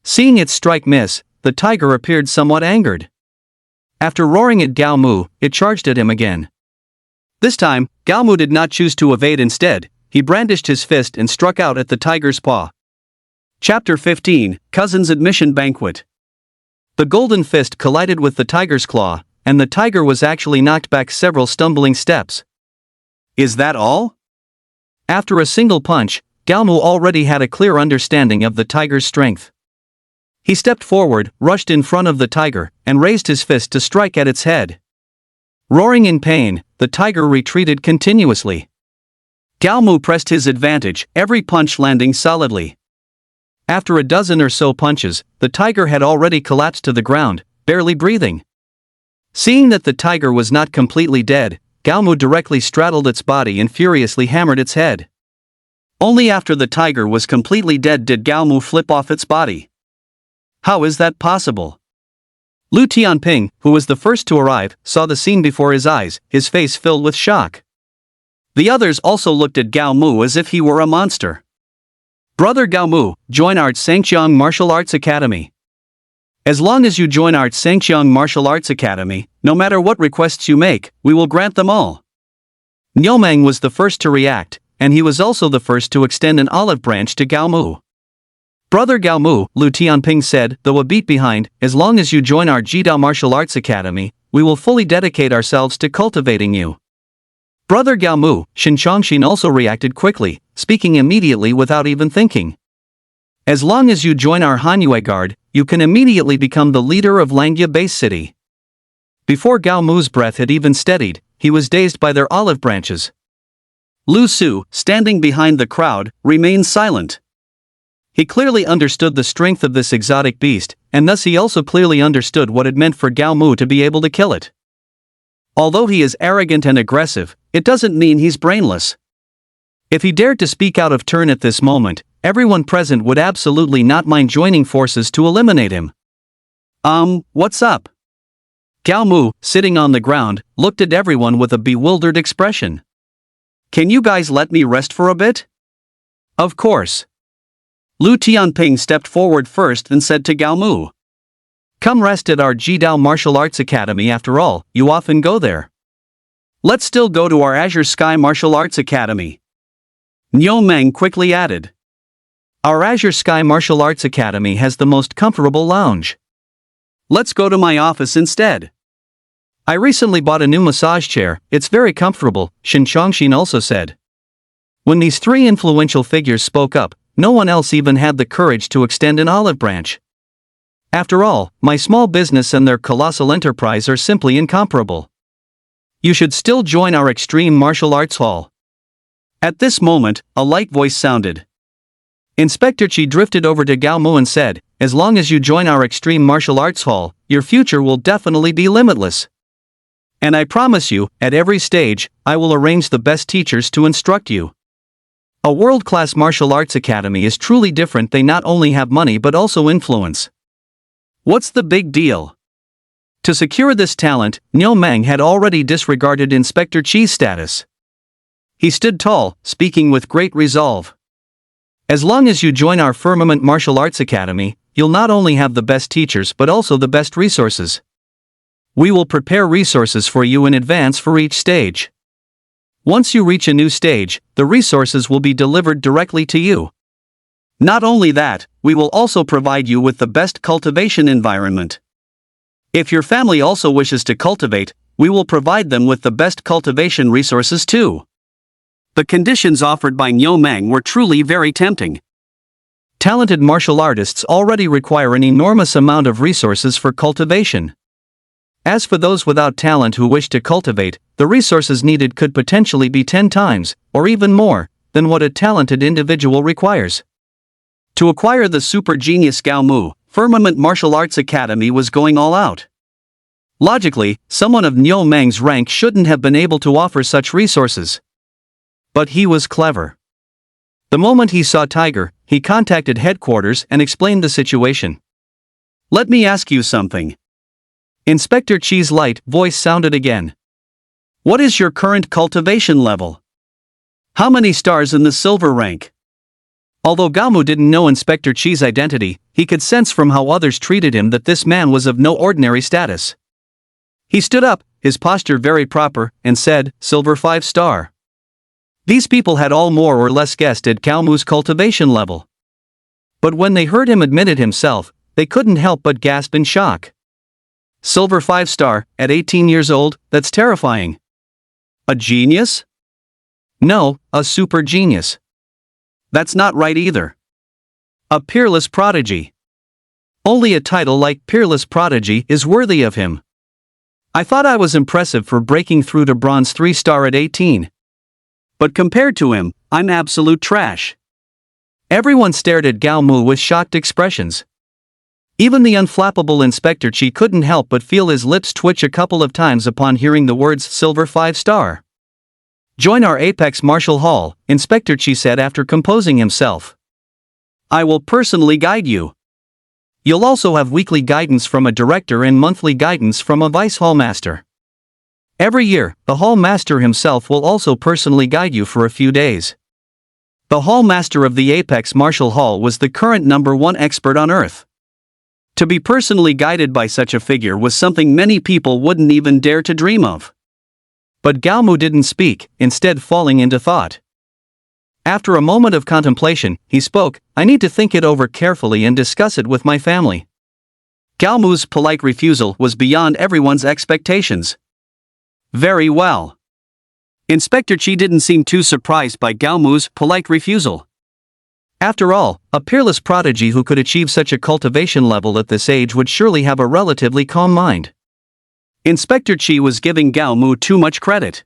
Seeing its strike miss, the tiger appeared somewhat angered. After roaring at Gao Mu, it charged at him again. This time, Gao Mu did not choose to evade. Instead, he brandished his fist and struck out at the tiger's paw. Chapter 15, Cousin's Admission Banquet. The golden fist collided with the tiger's claw, and the tiger was actually knocked back several stumbling steps. Is that all? After a single punch, Gao Mu already had a clear understanding of the tiger's strength. He stepped forward, rushed in front of the tiger, and raised his fist to strike at its head. Roaring in pain, the tiger retreated continuously. Gao Mu pressed his advantage, every punch landing solidly. After a dozen or so punches, the tiger had already collapsed to the ground, barely breathing. Seeing that the tiger was not completely dead, Gao Mu directly straddled its body and furiously hammered its head. Only after the tiger was completely dead did Gao Mu flip off its body. How is that possible? Lu Tianping, who was the first to arrive, saw the scene before his eyes, his face filled with shock. The others also looked at Gao Mu as if he were a monster. Brother Gao Mu, join our Sangqiang Martial Arts Academy. As long as you join our Sangqiang Martial Arts Academy, no matter what requests you make, we will grant them all. Niumeng was the first to react, and he was also the first to extend an olive branch to Gao Mu. Brother Gao Mu, Lu Tianping said, though a beat behind, as long as you join our Jidao Martial Arts Academy, we will fully dedicate ourselves to cultivating you. Brother Gao Mu, Shin Chongxin also reacted quickly, speaking immediately without even thinking. As long as you join our Hanyue Guard, you can immediately become the leader of Langya Base City. Before Gao Mu's breath had even steadied, he was dazed by their olive branches. Lu Su, standing behind the crowd, remained silent. He clearly understood the strength of this exotic beast, and thus he also clearly understood what it meant for Gao Mu to be able to kill it. Although he is arrogant and aggressive, it doesn't mean he's brainless. If he dared to speak out of turn at this moment, everyone present would absolutely not mind joining forces to eliminate him. What's up? Gao Mu, sitting on the ground, looked at everyone with a bewildered expression. Can you guys let me rest for a bit? Of course. Lu Tianping stepped forward first and said to Gao Mu. Come rest at our Jidao Martial Arts Academy. After all, you often go there. Let's still go to our Azure Sky Martial Arts Academy. Niumeng quickly added. Our Azure Sky Martial Arts Academy has the most comfortable lounge. Let's go to my office instead. I recently bought a new massage chair, it's very comfortable, Shin Chongxin also said. When these three influential figures spoke up, no one else even had the courage to extend an olive branch. After all, my small business and their colossal enterprise are simply incomparable. You should still join our Extreme Martial Arts Hall. At this moment, a light voice sounded. Inspector Qi drifted over to Gao Mu and said, as long as you join our Extreme Martial Arts Hall, your future will definitely be limitless. And I promise you, at every stage, I will arrange the best teachers to instruct you. A world-class martial arts academy is truly different. They not only have money but also influence. What's the big deal? To secure this talent, Niumeng had already disregarded Inspector Qi's status. He stood tall, speaking with great resolve. As long as you join our Firmament Martial Arts Academy, you'll not only have the best teachers but also the best resources. We will prepare resources for you in advance for each stage. Once you reach a new stage, the resources will be delivered directly to you. Not only that, we will also provide you with the best cultivation environment. If your family also wishes to cultivate, we will provide them with the best cultivation resources too. The conditions offered by Niumeng were truly very tempting. Talented martial artists already require an enormous amount of resources for cultivation. As for those without talent who wish to cultivate, the resources needed could potentially be 10 times, or even more, than what a talented individual requires. To acquire the super genius Gao Mu, Firmament Martial Arts Academy was going all out. Logically, someone of Niumeng's rank shouldn't have been able to offer such resources. But he was clever. The moment he saw Tiger, he contacted headquarters and explained the situation. Let me ask you something. Inspector Qi's light voice sounded again. What is your current cultivation level? How many stars in the silver rank? Although Galmu didn't know Inspector Chi's identity, he could sense from how others treated him that this man was of no ordinary status. He stood up, his posture very proper, and said, "Silver 5 star." These people had all more or less guessed at Galmu's cultivation level. But when they heard him admit it himself, they couldn't help but gasp in shock. Silver 5 star, at 18 years old, that's terrifying. A genius? No, a super genius. That's not right either. A peerless prodigy. Only a title like peerless prodigy is worthy of him. I thought I was impressive for breaking through to bronze 3 star at 18. But compared to him, I'm absolute trash. Everyone stared at Galmu with shocked expressions. Even the unflappable Inspector Chi couldn't help but feel his lips twitch a couple of times upon hearing the words Silver 5 star. "Join our Apex Martial Hall," Inspector Chi said after composing himself. "I will personally guide you. You'll also have weekly guidance from a director and monthly guidance from a vice hall master. Every year, the hall master himself will also personally guide you for a few days." The hall master of the Apex Martial Hall was the current #1 expert on Earth. To be personally guided by such a figure was something many people wouldn't even dare to dream of. But Galmu didn't speak, instead falling into thought. After a moment of contemplation, he spoke, "I need to think it over carefully and discuss it with my family." Galmu's polite refusal was beyond everyone's expectations. Very well. Inspector Chi didn't seem too surprised by Galmu's polite refusal. After all, a peerless prodigy who could achieve such a cultivation level at this age would surely have a relatively calm mind. Inspector Chi was giving Galmu too much credit.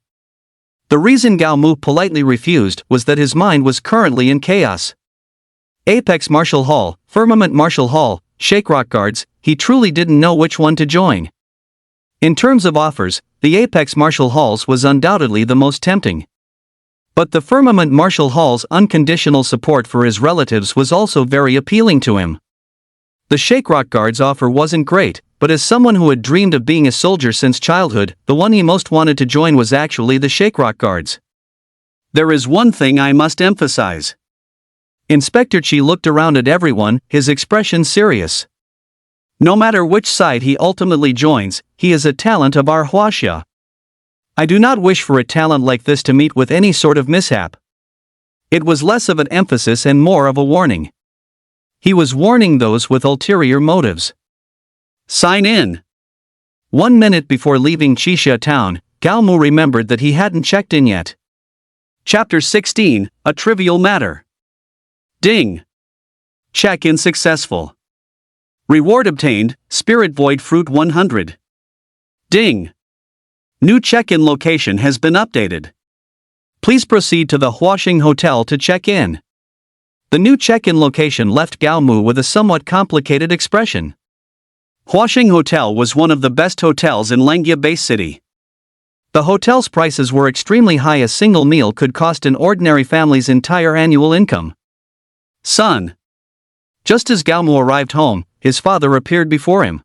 The reason Galmu politely refused was that his mind was currently in chaos. Apex Martial Hall, Firmament Martial Hall, Shake Rock Guards, he truly didn't know which one to join. In terms of offers, the Apex Martial Halls was undoubtedly the most tempting. But the Firmament Martial Hall's unconditional support for his relatives was also very appealing to him. The Shake Rock Guards offer wasn't great, but as someone who had dreamed of being a soldier since childhood, the one he most wanted to join was actually the Shake Rock Guards. There is one thing I must emphasize. Inspector Chi looked around at everyone, his expression serious. No matter which side he ultimately joins, he is a talent of our Huaxia. I do not wish for a talent like this to meet with any sort of mishap. It was less of an emphasis and more of a warning. He was warning those with ulterior motives. Sign in. 1 minute before leaving Qixia town, Galmu remembered that he hadn't checked in yet. Chapter 16, A Trivial Matter. Ding. Check-in successful. Reward obtained, Spirit Void Fruit 100. Ding. New check-in location has been updated. Please proceed to the Huaxing Hotel to check in. The new check-in location left Galmu with a somewhat complicated expression. Huaxing Hotel was one of the best hotels in Lengia Base City. The hotel's prices were extremely high. A single meal could cost an ordinary family's entire annual income. Son. Just as Galmu arrived home, his father appeared before him.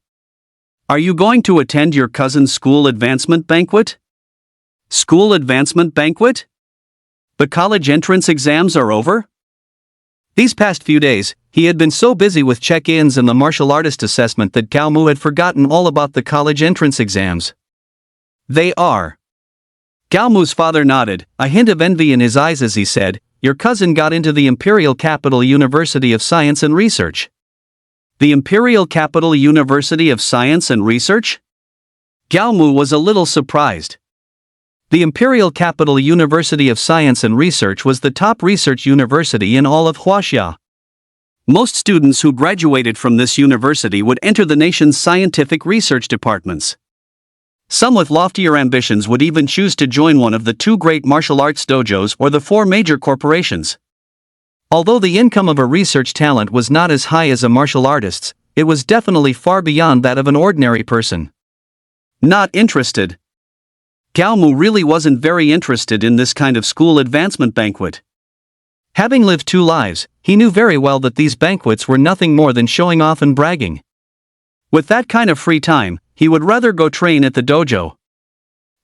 Are you going to attend your cousin's school advancement banquet? School advancement banquet? The college entrance exams are over? These past few days, he had been so busy with check-ins and the martial artist assessment that Galmu had forgotten all about the college entrance exams. They are. Galmu's father nodded, a hint of envy in his eyes as he said, "Your cousin got into the Imperial Capital University of Science and Research." The Imperial Capital University of Science and Research? Galmu was a little surprised. The Imperial Capital University of Science and Research was the top research university in all of Huaxia. Most students who graduated from this university would enter the nation's scientific research departments. Some with loftier ambitions would even choose to join one of the 2 great martial arts dojos or the 4 major corporations. Although the income of a research talent was not as high as a martial artist's, it was definitely far beyond that of an ordinary person. Not interested. Galmu really wasn't very interested in this kind of school advancement banquet. Having lived 2 lives, he knew very well that these banquets were nothing more than showing off and bragging. With that kind of free time, he would rather go train at the dojo.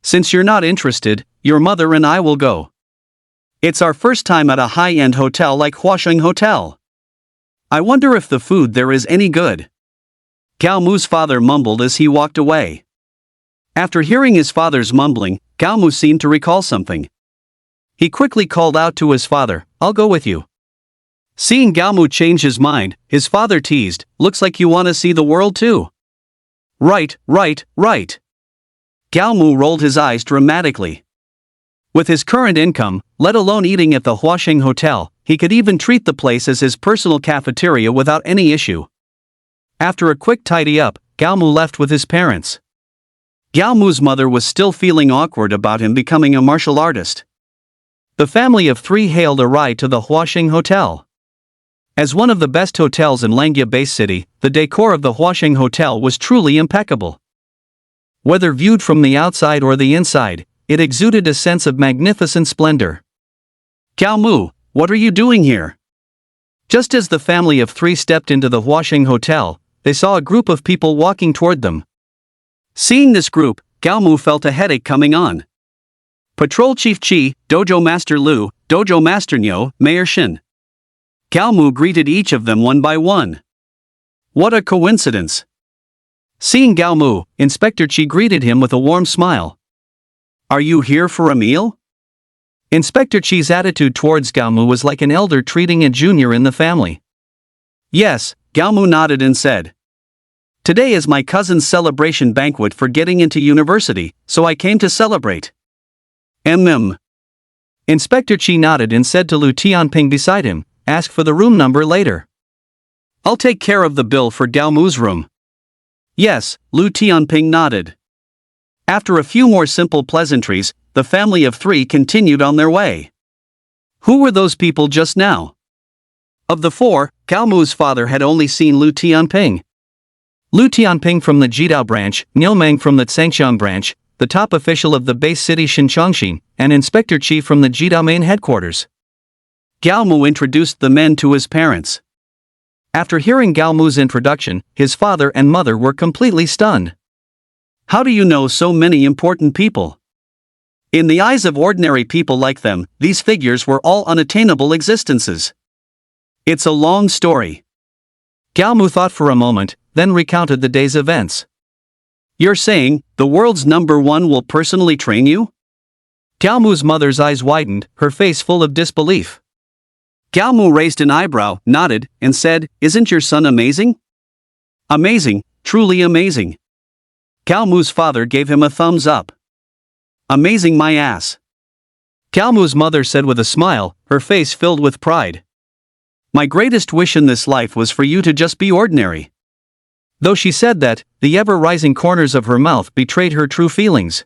Since you're not interested, your mother and I will go. It's our first time at a high-end hotel like Huasheng Hotel. I wonder if the food there is any good. Gao Mu's father mumbled as he walked away. After hearing his father's mumbling, Gao Mu seemed to recall something. He quickly called out to his father, "I'll go with you." Seeing Gao Mu change his mind, his father teased, "Looks like you want to see the world too." Right. Gao Mu rolled his eyes dramatically. With his current income, let alone eating at the Huasheng Hotel, he could even treat the place as his personal cafeteria without any issue. After a quick tidy-up, Gao Mu left with his parents. Gao Mu's mother was still feeling awkward about him becoming a martial artist. The family of 3 hailed a ride to the Huasheng Hotel. As one of the best hotels in Langya Base City, the decor of the Huasheng Hotel was truly impeccable. Whether viewed from the outside or the inside, it exuded a sense of magnificent splendor. "Gao Mu, what are you doing here?" Just as the family of 3 stepped into the Huasheng Hotel, they saw a group of people walking toward them. Seeing this group, Gao Mu felt a headache coming on. Patrol Chief Chi, Dojo Master Lu, Dojo Master Nyo, Mayor Shin. Gao Mu greeted each of them one by one. What a coincidence! Seeing Gao Mu, Inspector Chi greeted him with a warm smile. "Are you here for a meal?" Inspector Chi's attitude towards Gao Mu was like an elder treating a junior in the family. "Yes," Gao Mu nodded and said. "Today is my cousin's celebration banquet for getting into university, so I came to celebrate." Inspector Chi nodded and said to Lu Tianping beside him, "Ask for the room number later." "I'll take care of the bill for Gao Mu's room." "Yes," Lu Tianping nodded. After a few more simple pleasantries, the family of 3 continued on their way. Who were those people just now? Of the 4, Gao Mu's father had only seen Lu Tianping. Lu Tianping from the Jidao branch, Niu Meng from the Zhangxiang branch, the top official of the base city Xinchangshin, and Inspector Chi from the Jidao main headquarters. Gao Mu introduced the men to his parents. After hearing Gao Mu's introduction, his father and mother were completely stunned. "How do you know so many important people?" In the eyes of ordinary people like them, these figures were all unattainable existences. "It's a long story." Gao Mu thought for a moment, then recounted the day's events. "You're saying, the world's #1 will personally train you?" Gao Mu's mother's eyes widened, her face full of disbelief. Gao Mu raised an eyebrow, nodded, and said, "Isn't your son amazing?" "Amazing, truly amazing." Gao Mu's father gave him a thumbs up. "Amazing my ass." Gao Mu's mother said with a smile, her face filled with pride. "My greatest wish in this life was for you to just be ordinary." Though she said that, the ever-rising corners of her mouth betrayed her true feelings.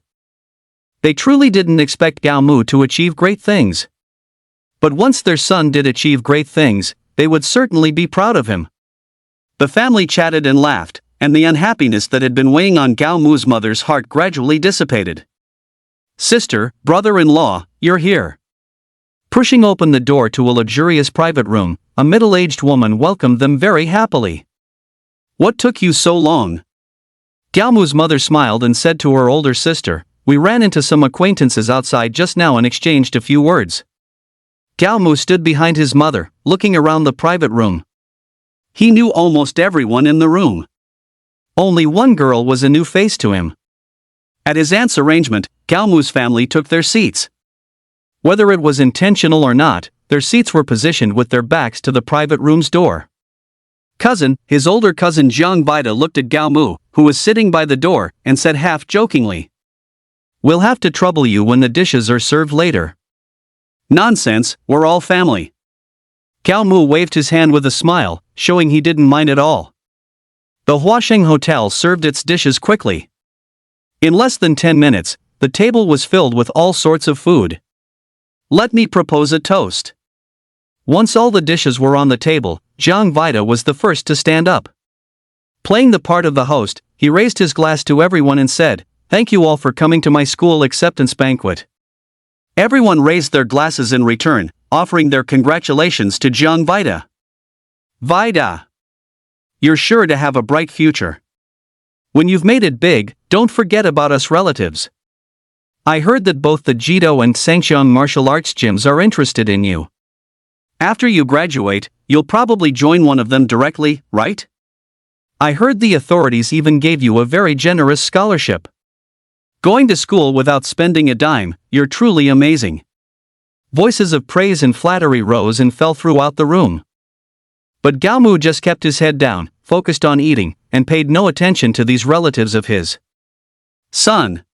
They truly didn't expect Gao Mu to achieve great things. But once their son did achieve great things, they would certainly be proud of him. The family chatted and laughed, and the unhappiness that had been weighing on Gao Mu's mother's heart gradually dissipated. "Sister, brother-in-law, you're here." Pushing open the door to a luxurious private room, a middle-aged woman welcomed them very happily. "What took you so long?" Gao Mu's mother smiled and said to her older sister, "We ran into some acquaintances outside just now and exchanged a few words." Gao Mu stood behind his mother, looking around the private room. He knew almost everyone in the room. Only one girl was a new face to him. At his aunt's arrangement, Gao Mu's family took their seats. Whether it was intentional or not, their seats were positioned with their backs to the private room's door. His older cousin Jiang Vida looked at Gao Mu, who was sitting by the door, and said half-jokingly, "We'll have to trouble you when the dishes are served later." "Nonsense, we're all family." Gao Mu waved his hand with a smile, showing he didn't mind at all. The Huasheng Hotel served its dishes quickly. In less than 10 minutes, the table was filled with all sorts of food. "Let me propose a toast." Once all the dishes were on the table, Jiang Vida was the first to stand up. Playing the part of the host, he raised his glass to everyone and said, "Thank you all for coming to my school acceptance banquet." Everyone raised their glasses in return, offering their congratulations to Jiang Vida. "Vida, you're sure to have a bright future. When you've made it big, don't forget about us relatives." I heard that both the Jido and Sanxiang martial arts gyms are interested in you. After you graduate, you'll probably join one of them directly, right? I heard the authorities even gave you a very generous scholarship. Going to school without spending a dime, you're truly amazing. Voices of praise and flattery rose and fell throughout the room. But Gao Mu just kept his head down, focused on eating, and paid no attention to these relatives of his. Son.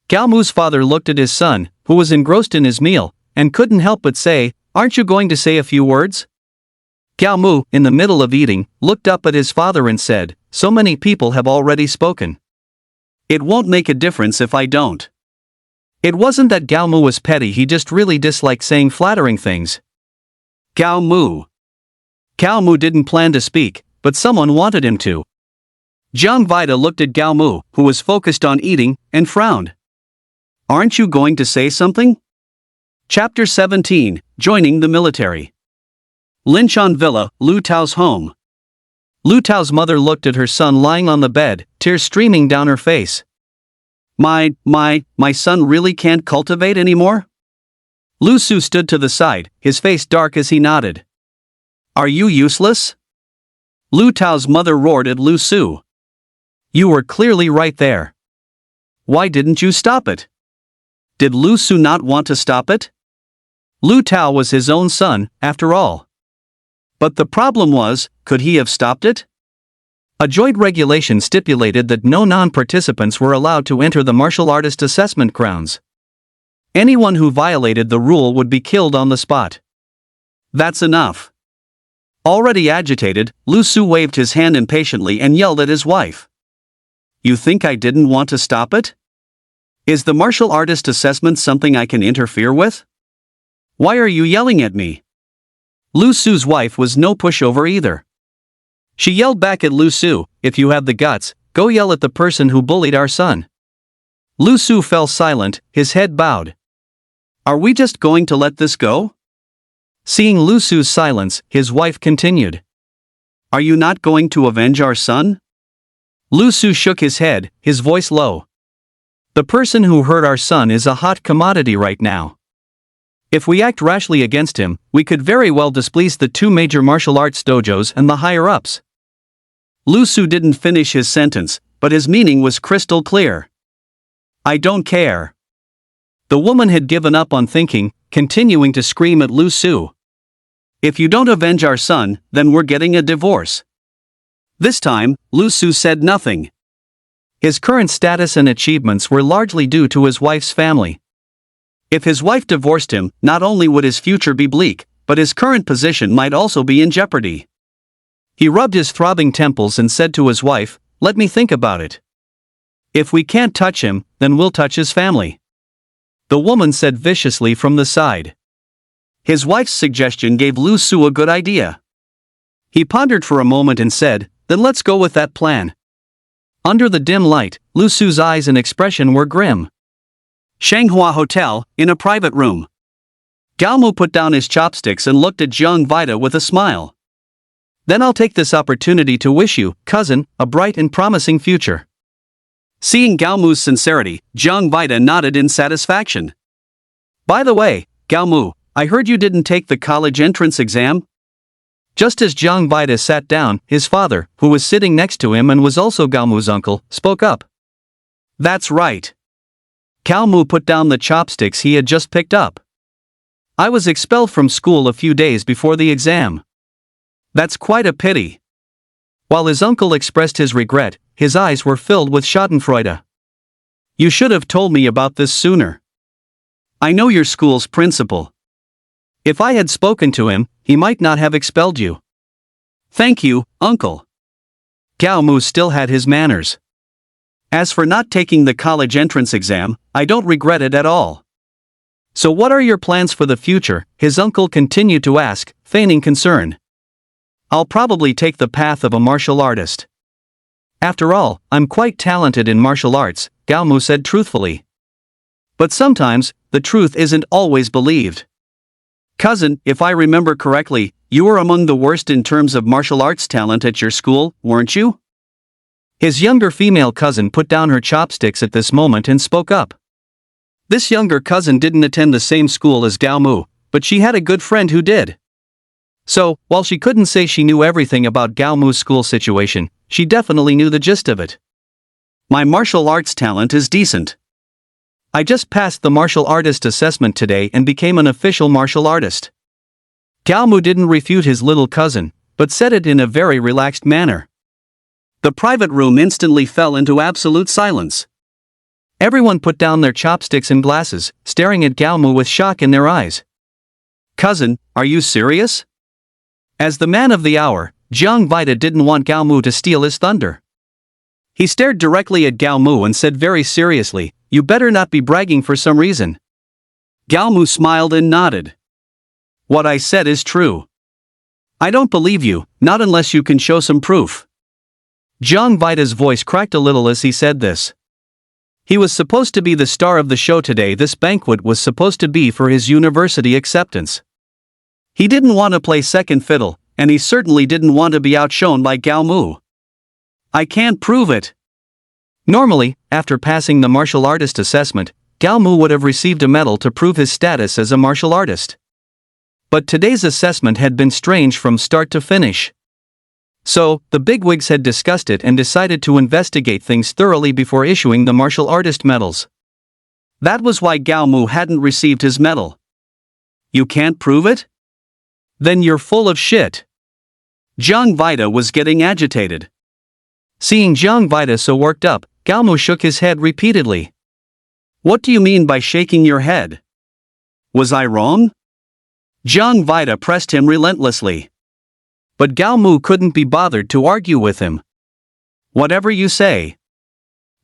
Gao Mu's father looked at his son, who was engrossed in his meal, and couldn't help but say, "Aren't you going to say a few words?" Gao Mu, in the middle of eating, looked up at his father and said, "So many people have already spoken. It won't make a difference if I don't." It wasn't that Gao Mu was petty, he just really disliked saying flattering things. Gao Mu. Gao Mu didn't plan to speak, but someone wanted him to. Jiang Vida looked at Gao Mu, who was focused on eating, and frowned. "Aren't you going to say something?" Chapter 17, Joining the Military. Linshan Villa, Lu Tao's home. Lu Tao's mother looked at her son lying on the bed, tears streaming down her face. My son really can't cultivate anymore?" Lu Su stood to the side, his face dark as he nodded. "Are you useless?" Lu Tao's mother roared at Lu Su. "You were clearly right there. Why didn't you stop it?" Did Lu Su not want to stop it? Lu Tao was his own son, after all. But the problem was, could he have stopped it? A joint regulation stipulated that no non-participants were allowed to enter the martial artist assessment grounds. Anyone who violated the rule would be killed on the spot. That's enough. Already agitated, Lu Su waved his hand impatiently and yelled at his wife. "You think I didn't want to stop it? Is the martial artist assessment something I can interfere with? Why are you yelling at me?" Lu Su's wife was no pushover either. She yelled back at Lu Su, "If you have the guts, go yell at the person who bullied our son." Lu Su fell silent, his head bowed. "Are we just going to let this go?" Seeing Lu Su's silence, his wife continued. "Are you not going to avenge our son?" Lu Su shook his head, his voice low. "The person who hurt our son is a hot commodity right now. If we act rashly against him, we could very well displease the two major martial arts dojos and the higher-ups." Lu Su didn't finish his sentence, but his meaning was crystal clear. "I don't care." The woman had given up on thinking, continuing to scream at Lu Su. "If you don't avenge our son, then we're getting a divorce." This time, Lu Su said nothing. His current status and achievements were largely due to his wife's family. If his wife divorced him, not only would his future be bleak, but his current position might also be in jeopardy. He rubbed his throbbing temples and said to his wife, "Let me think about it. If we can't touch him, then we'll touch his family." The woman said viciously from the side. His wife's suggestion gave Lu Su a good idea. He pondered for a moment and said, "Then let's go with that plan." Under the dim light, Lu Su's eyes and expression were grim. Shanghua Hotel, in a private room. Gao Mu put down his chopsticks and looked at Jiang Vida with a smile. "Then I'll take this opportunity to wish you, cousin, a bright and promising future." Seeing Gao Mu's sincerity, Jiang Vida nodded in satisfaction. "By the way, Gao Mu, I heard you didn't take the college entrance exam?" Just as Jiang Vida sat down, his father, who was sitting next to him and was also Gao Mu's uncle, spoke up. "That's right." Gao Mu put down the chopsticks he had just picked up. "I was expelled from school a few days before the exam. That's quite a pity." While his uncle expressed his regret, his eyes were filled with schadenfreude. "You should have told me about this sooner. I know your school's principal. If I had spoken to him, he might not have expelled you." "Thank you, uncle." Gao Mu still had his manners. "As for not taking the college entrance exam, I don't regret it at all." "So what are your plans for the future?" his uncle continued to ask, feigning concern. "I'll probably take the path of a martial artist. After all, I'm quite talented in martial arts," Gao Mu said truthfully. "But sometimes, the truth isn't always believed. Cousin, if I remember correctly, you were among the worst in terms of martial arts talent at your school, weren't you?" His younger female cousin put down her chopsticks at this moment and spoke up. This younger cousin didn't attend the same school as Gao Mu, but she had a good friend who did. So, while she couldn't say she knew everything about Gao Mu's school situation, she definitely knew the gist of it. My martial arts talent is decent. I just passed the martial artist assessment today and became an official martial artist. Gao Mu didn't refute his little cousin, but said it in a very relaxed manner. The private room instantly fell into absolute silence. Everyone put down their chopsticks and glasses, staring at Gao Mu with shock in their eyes. Cousin, are you serious? As the man of the hour, Jiang Vita didn't want Gao Mu to steal his thunder. He stared directly at Gao Mu and said very seriously, "You better not be bragging for some reason." Gao Mu smiled and nodded. "What I said is true." "I don't believe you, not unless you can show some proof." Jiang Vita's voice cracked a little as he said this. He was supposed to be the star of the show today. This banquet was supposed to be for his university acceptance. He didn't want to play second fiddle, and he certainly didn't want to be outshone by Gao Mu. "I can't prove it." Normally, after passing the martial artist assessment, Gao Mu would have received a medal to prove his status as a martial artist. But today's assessment had been strange from start to finish. So, the bigwigs had discussed it and decided to investigate things thoroughly before issuing the martial artist medals. That was why Gao Mu hadn't received his medal. "You can't prove it? Then you're full of shit." Jiang Vita was getting agitated. Seeing Jiang Vita so worked up, Gao Mu shook his head repeatedly. "What do you mean by shaking your head? Was I wrong?" Jiang Vita pressed him relentlessly. But Gao Mu couldn't be bothered to argue with him. "Whatever you say."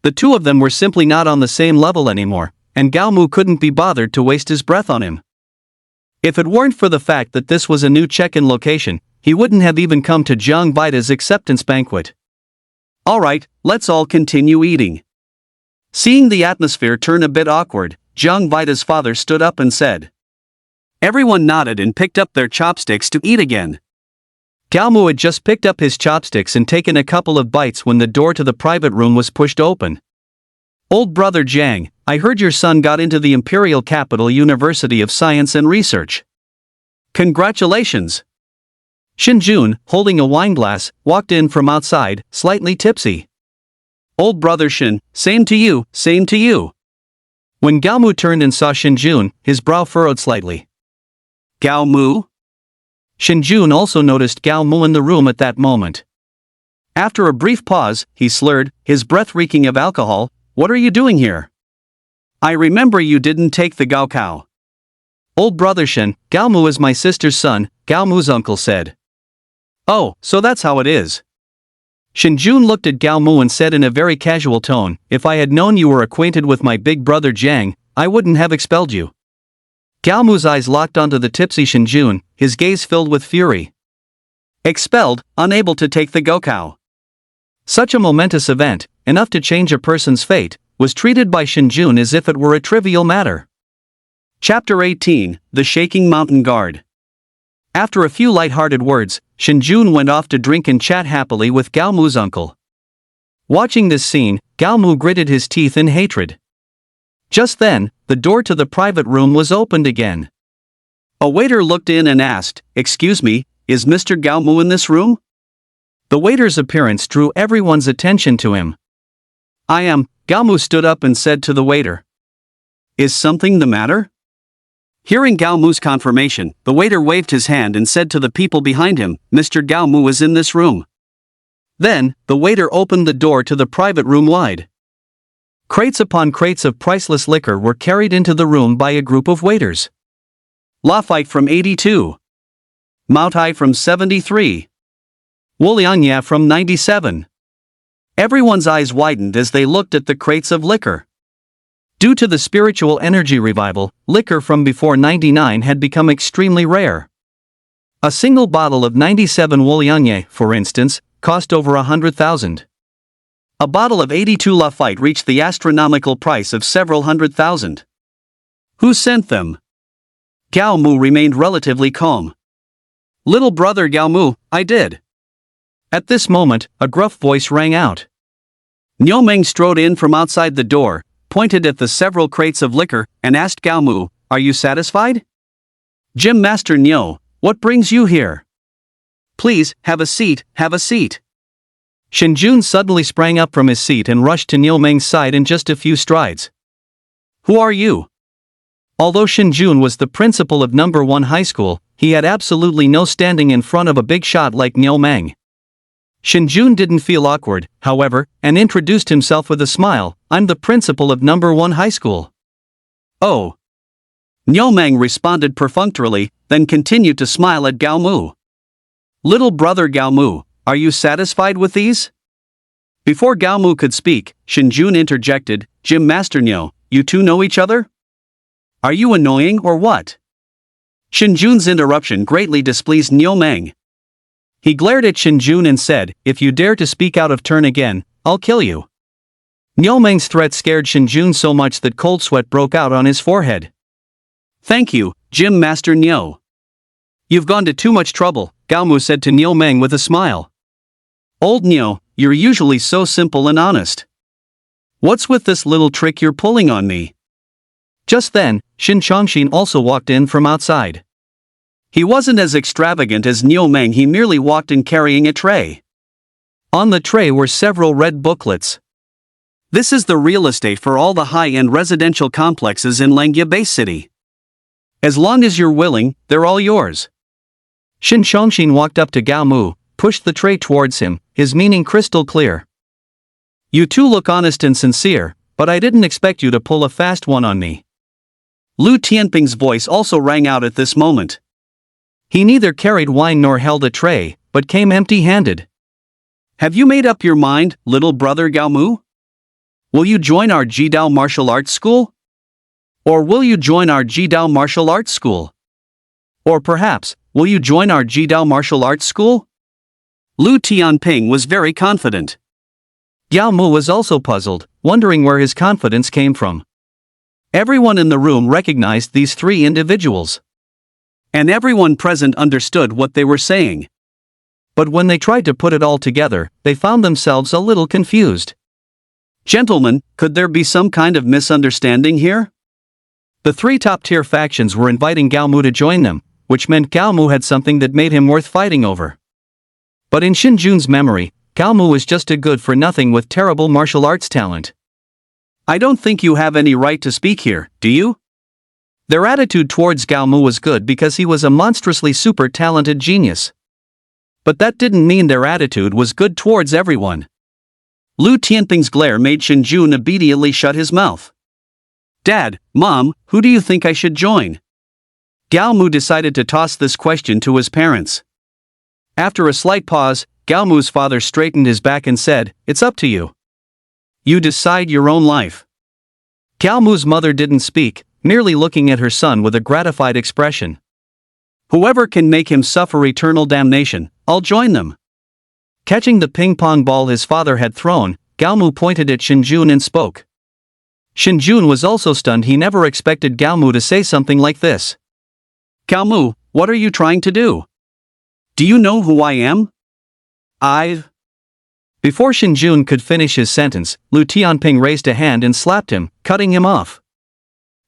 The two of them were simply not on the same level anymore, and Gao Mu couldn't be bothered to waste his breath on him. If it weren't for the fact that this was a new check-in location, he wouldn't have even come to Jiang Vita's acceptance banquet. "Alright, let's all continue eating." Seeing the atmosphere turn a bit awkward, Jiang Vita's father stood up and said. Everyone nodded and picked up their chopsticks to eat again. Gao Mu had just picked up his chopsticks and taken a couple of bites when the door to the private room was pushed open. "Old brother Jiang, I heard your son got into the Imperial Capital University of Science and Research." "Congratulations." Shin Jun, holding a wine glass, walked in from outside, slightly tipsy. "Old brother Shin, same to you, same to you." When Gao Mu turned and saw Shin Jun, his brow furrowed slightly. "Gao Mu?" Shin Jun also noticed Gao Mu in the room at that moment. After a brief pause, he slurred, his breath reeking of alcohol, "What are you doing here? I remember you didn't take the Gaokao." "Old brother Shin, Gao Mu is my sister's son," Gao Mu's uncle said. "Oh, so that's how it is." Shin Jun looked at Gao Mu and said in a very casual tone, "If I had known you were acquainted with my big brother Jiang, I wouldn't have expelled you." Gao Mu's eyes locked onto the tipsy Shin Jun, his gaze filled with fury. Expelled, unable to take the Gaokao. Such a momentous event, enough to change a person's fate, was treated by Shin Jun as if it were a trivial matter. Chapter 18, The Shaking Mountain Guard. After a few light-hearted words, Shin Jun went off to drink and chat happily with Gao Mu's uncle. Watching this scene, Gao Mu gritted his teeth in hatred. Just then, the door to the private room was opened again. A waiter looked in and asked, "Excuse me, is Mr. Gao Mu in this room?" The waiter's appearance drew everyone's attention to him. "I am," Gao Mu stood up and said to the waiter. "Is something the matter?" Hearing Gao Mu's confirmation, the waiter waved his hand and said to the people behind him, "Mr. Gao Mu is in this room." Then, the waiter opened the door to the private room wide. Crates upon crates of priceless liquor were carried into the room by a group of waiters. Lafite from 82. Moutai from 73. Wuliangya from 97. Everyone's eyes widened as they looked at the crates of liquor. Due to the spiritual energy revival, liquor from before 99 had become extremely rare. A single bottle of 97 Wuliangya, for instance, cost over 100,000. A bottle of 82 Lafite reached the astronomical price of several 100,000. Who sent them? Gao Mu remained relatively calm. "Little brother Gao Mu, I did." At this moment, a gruff voice rang out. Niu Meng strode in from outside the door, pointed at the several crates of liquor, and asked Gao Mu, "Are you satisfied?" "Gym Master Nyo, what brings you here?" "Please, have a seat, have a seat." Shin Jun suddenly sprang up from his seat and rushed to Niu Meng's side in just a few strides. "Who are you?" Although Shin Jun was the principal of number 1 high school, he had absolutely no standing in front of a big shot like Niu Meng. Shin Jun didn't feel awkward, however, and introduced himself with a smile. "I'm the principal of number 1 high school." "Oh." Niu Meng responded perfunctorily, then continued to smile at Gao Mu. "Little brother Gao Mu, are you satisfied with these?" Before Gao Mu could speak, Shin Jun interjected, "Gym Master Nyo, you two know each other? Are you annoying or what?" Shin Jun's interruption greatly displeased Niu Meng. He glared at Shin Jun and said, "If you dare to speak out of turn again, I'll kill you." Niu Meng's threat scared Shin Jun so much that cold sweat broke out on his forehead. "Thank you, Gym Master Nyo." "You've gone to too much trouble," Gao Mu said to Niu Meng with a smile. "Old Nyo, you're usually so simple and honest. What's with this little trick you're pulling on me?" Just then, Shin Chongxin also walked in from outside. He wasn't as extravagant as Niu Meng, he merely walked in carrying a tray. On the tray were several red booklets. "This is the real estate for all the high-end residential complexes in Langya Base City. As long as you're willing, they're all yours." Shin Chongxin walked up to Gao Mu, pushed the tray towards him, his meaning crystal clear. "You two look honest and sincere, but I didn't expect you to pull a fast one on me." Lu Tianping's voice also rang out at this moment. He neither carried wine nor held a tray, but came empty-handed. "Have you made up your mind, little brother Gao Mu? Will you join our Jidao martial arts school? Or will you join our Jidao martial arts school? Or perhaps, will you join our Jidao martial arts school?" Lu Tianping was very confident. Gao Mu was also puzzled, wondering where his confidence came from. Everyone in the room recognized these three individuals. And everyone present understood what they were saying. But when they tried to put it all together, they found themselves a little confused. "Gentlemen, could there be some kind of misunderstanding here?" The three top-tier factions were inviting Gao Mu to join them, which meant Gao Mu had something that made him worth fighting over. But in Shin Jun's memory, Gao Mu was just a good-for-nothing with terrible martial arts talent. "I don't think you have any right to speak here, do you?" Their attitude towards Gao Mu was good because he was a monstrously super-talented genius. But that didn't mean their attitude was good towards everyone. Lu Tianping's glare made Shin Jun immediately shut his mouth. "Dad, Mom, who do you think I should join?" Gao Mu decided to toss this question to his parents. After a slight pause, Gao Mu's father straightened his back and said, "It's up to you. You decide your own life." Gao Mu's mother didn't speak, merely looking at her son with a gratified expression. "Whoever can make him suffer eternal damnation, I'll join them." Catching the ping-pong ball his father had thrown, Gao Mu pointed at Shin Jun and spoke. Shin Jun was also stunned. He never expected Gao Mu to say something like this. "Gao Mu, what are you trying to do? Do you know who I am?" Before Shin Jun could finish his sentence, Lu Tianping raised a hand and slapped him, cutting him off.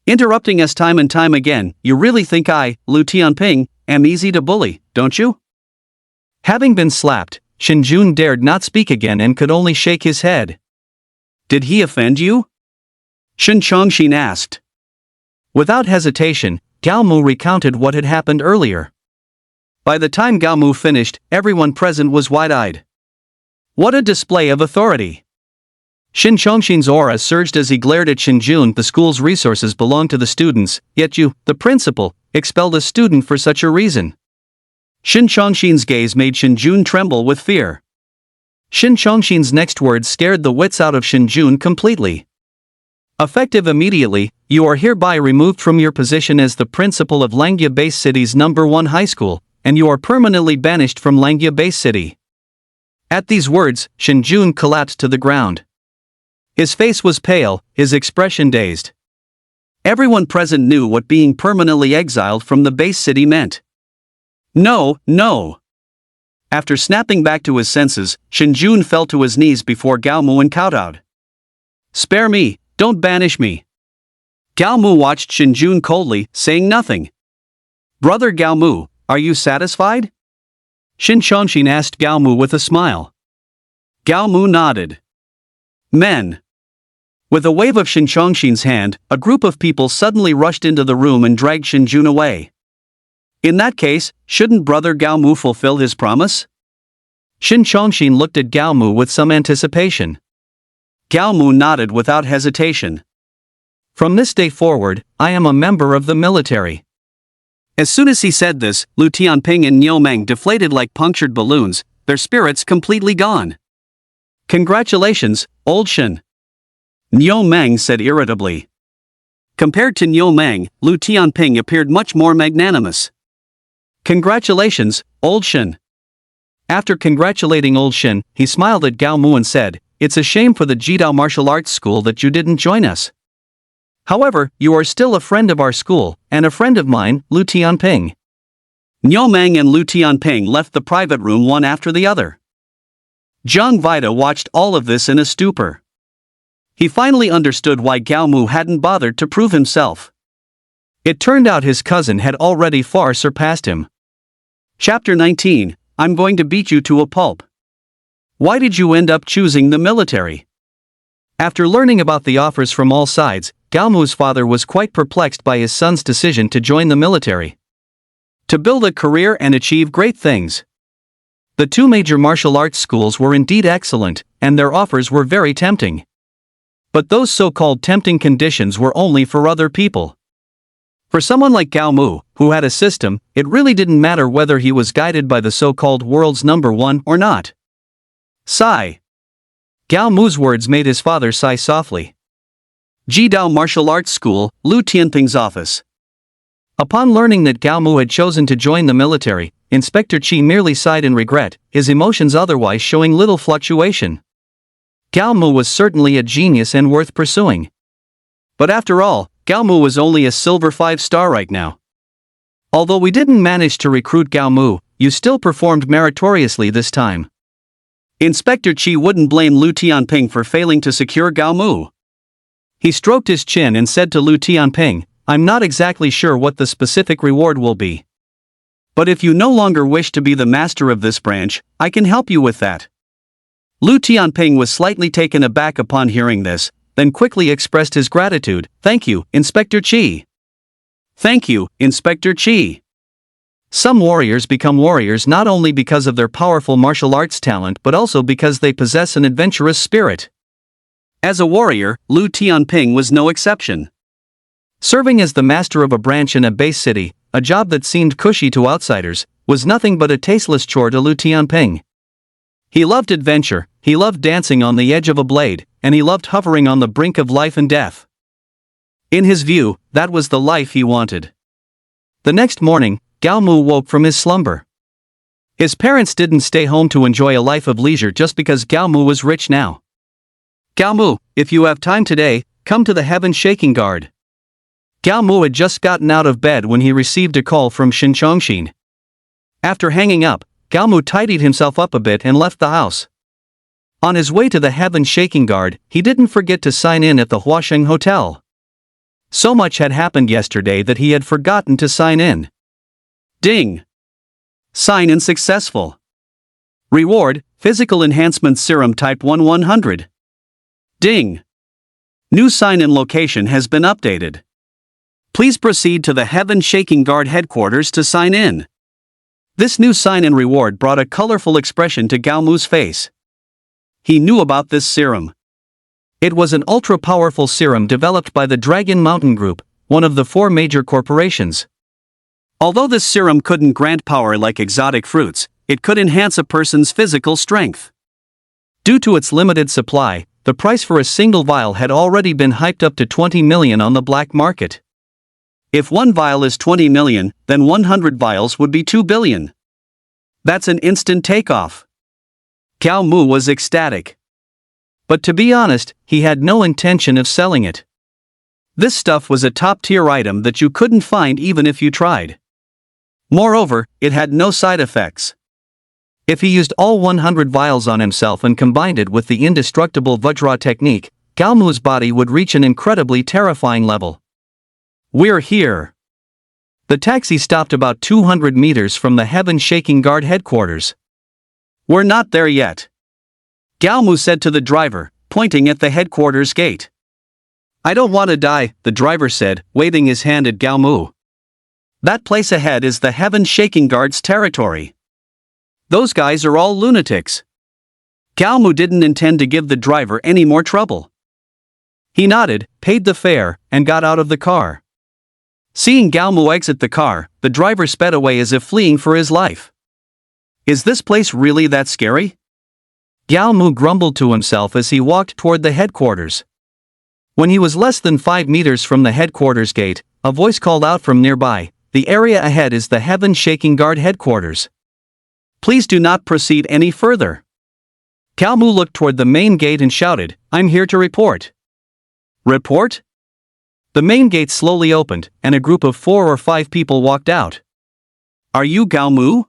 "Interrupting us time and time again, you really think I, Lu Tianping, am easy to bully, don't you?" Having been slapped, Shin Jun dared not speak again and could only shake his head. "Did he offend you?" Shin Chongxin asked. Without hesitation, Gao Mu recounted what had happened earlier. By the time Gao Mu finished, everyone present was wide-eyed. What a display of authority! Shin Chongxin's aura surged as he glared at Shin Jun. "The school's resources belong to the students, yet you, the principal, expelled a student for such a reason." Shin Chongxin's gaze made Shin Jun tremble with fear. Shin Chongxin's next words scared the wits out of Shin Jun completely. Effective immediately, you are hereby removed from your position as the principal of Langya Base City's number 1 high school, and you are permanently banished from Langya Base City. At these words, Shin Jun collapsed to the ground. His face was pale, his expression dazed. Everyone present knew what being permanently exiled from the base city meant. No, no! After snapping back to his senses, Shin Jun fell to his knees before Gao Mu and kowtowed. "Spare me, Don't banish me. Gao Mu watched Shinjun coldly, saying nothing. Brother Gao Mu, are you satisfied? Shin Chongshin asked Gao Mu with a smile. Gao Mu nodded. Men. With a wave of Shin Chongshin's hand, a group of people suddenly rushed into the room and dragged Shinjun away. In that case, shouldn't Brother Gao Mu fulfill his promise? Shin Chongshin looked at Gao Mu with some anticipation. Gao Mu nodded without hesitation. From this day forward, I am a member of the military. As soon as he said this, Lu Tianping and Niu Meng deflated like punctured balloons, their spirits completely gone. Congratulations, old Shin. Niu Meng said irritably. Compared to Niu Meng, Lu Tianping appeared much more magnanimous. Congratulations, old Shin. After congratulating old Shin, he smiled at Gao Mu and said, It's a shame for the Jidao martial arts school that you didn't join us. However, you are still a friend of our school, and a friend of mine, Lu Tianping. Niu Meng and Lu Tianping left the private room one after the other. Zhang Vida watched all of this in a stupor. He finally understood why Gao Mu hadn't bothered to prove himself. It turned out his cousin had already far surpassed him. Chapter 19, I'm going to beat you to a pulp. Why did you end up choosing the military? After learning about the offers from all sides, Gao Mu's father was quite perplexed by his son's decision to join the military. To build a career and achieve great things. The two major martial arts schools were indeed excellent, and their offers were very tempting. But those so-called tempting conditions were only for other people. For someone like Gao Mu, who had a system, it really didn't matter whether he was guided by the so-called world's number one or not. Sigh. Gao Mu's words made his father sigh softly. Jidao Martial Arts School, Lu Tianping's office. Upon learning that Gao Mu had chosen to join the military, Inspector Qi merely sighed in regret, his emotions otherwise showing little fluctuation. Gao Mu was certainly a genius and worth pursuing. But after all, Gao Mu was only a silver 5-star right now. Although we didn't manage to recruit Gao Mu, you still performed meritoriously this time. Inspector Qi wouldn't blame Lu Tianping for failing to secure Gao Mu. He stroked his chin and said to Lu Tianping, I'm not exactly sure what the specific reward will be. But if you no longer wish to be the master of this branch, I can help you with that. Lu Tianping was slightly taken aback upon hearing this, then quickly expressed his gratitude. Thank you, Inspector Qi. Thank you, Inspector Qi. Some warriors become warriors not only because of their powerful martial arts talent but also because they possess an adventurous spirit. As a warrior, Lu Tianping was no exception. Serving as the master of a branch in a base city, a job that seemed cushy to outsiders, was nothing but a tasteless chore to Lu Tianping. He loved adventure, he loved dancing on the edge of a blade, and he loved hovering on the brink of life and death. In his view, that was the life he wanted. The next morning, Gao Mu woke from his slumber. His parents didn't stay home to enjoy a life of leisure just because Gao Mu was rich now. Gao Mu, if you have time today, come to the Heaven Shaking Guard. Gao Mu had just gotten out of bed when he received a call from Shin Chongshin. After hanging up, Gao Mu tidied himself up a bit and left the house. On his way to the Heaven Shaking Guard, he didn't forget to sign in at the Huasheng Hotel. So much had happened yesterday that he had forgotten to sign in. Ding! Sign in successful. Reward, Physical Enhancement Serum Type 100. Ding! New sign-in location has been updated. Please proceed to the Heaven Shaking Guard headquarters to sign in. This new sign-in reward brought a colorful expression to Gao Mu's face. He knew about this serum. It was an ultra-powerful serum developed by the Dragon Mountain Group, one of the 4 major corporations. Although this serum couldn't grant power like exotic fruits, it could enhance a person's physical strength. Due to its limited supply, the price for a single vial had already been hyped up to 20 million on the black market. If one vial is 20 million, then 100 vials would be 2 billion. That's an instant takeoff. Gao Mu was ecstatic. But to be honest, he had no intention of selling it. This stuff was a top-tier item that you couldn't find even if you tried. Moreover, it had no side effects. If he used all 100 vials on himself and combined it with the indestructible Vajra technique, Gao Mu's body would reach an incredibly terrifying level. We're here. The taxi stopped about 200 meters from the heaven-shaking guard headquarters. We're not there yet, Gao Mu said to the driver, pointing at the headquarters gate. I don't want to die, the driver said, waving his hand at Gao Mu. That place ahead is the heaven-shaking guard's territory. Those guys are all lunatics. Gao Mu didn't intend to give the driver any more trouble. He nodded, paid the fare, and got out of the car. Seeing Gao Mu exit the car, the driver sped away as if fleeing for his life. Is this place really that scary? Gao Mu grumbled to himself as he walked toward the headquarters. When he was less than 5 meters from the headquarters gate, a voice called out from nearby, "The area ahead is the heaven-shaking guard headquarters. Please do not proceed any further." Gao Mu looked toward the main gate and shouted, "I'm here to report." Report? The main gate slowly opened, and a group of 4 or 5 people walked out. Are you Gao Mu?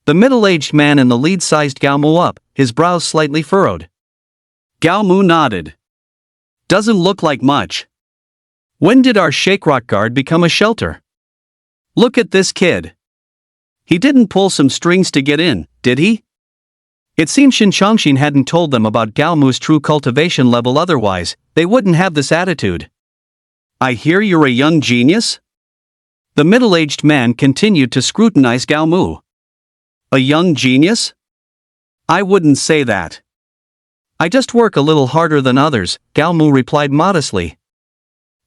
The middle-aged man in the lead sized Gao Mu up, his brows slightly furrowed. Gao Mu nodded. Doesn't look like much. When did our Shake Rock guard become a shelter? Look at this kid. He didn't pull some strings to get in, did he? It seemed Shin Changshin hadn't told them about Gao Mu's true cultivation level, otherwise, they wouldn't have this attitude. I hear you're a young genius? The middle-aged man continued to scrutinize Gao Mu. A young genius? I wouldn't say that. I just work a little harder than others, Gao Mu replied modestly.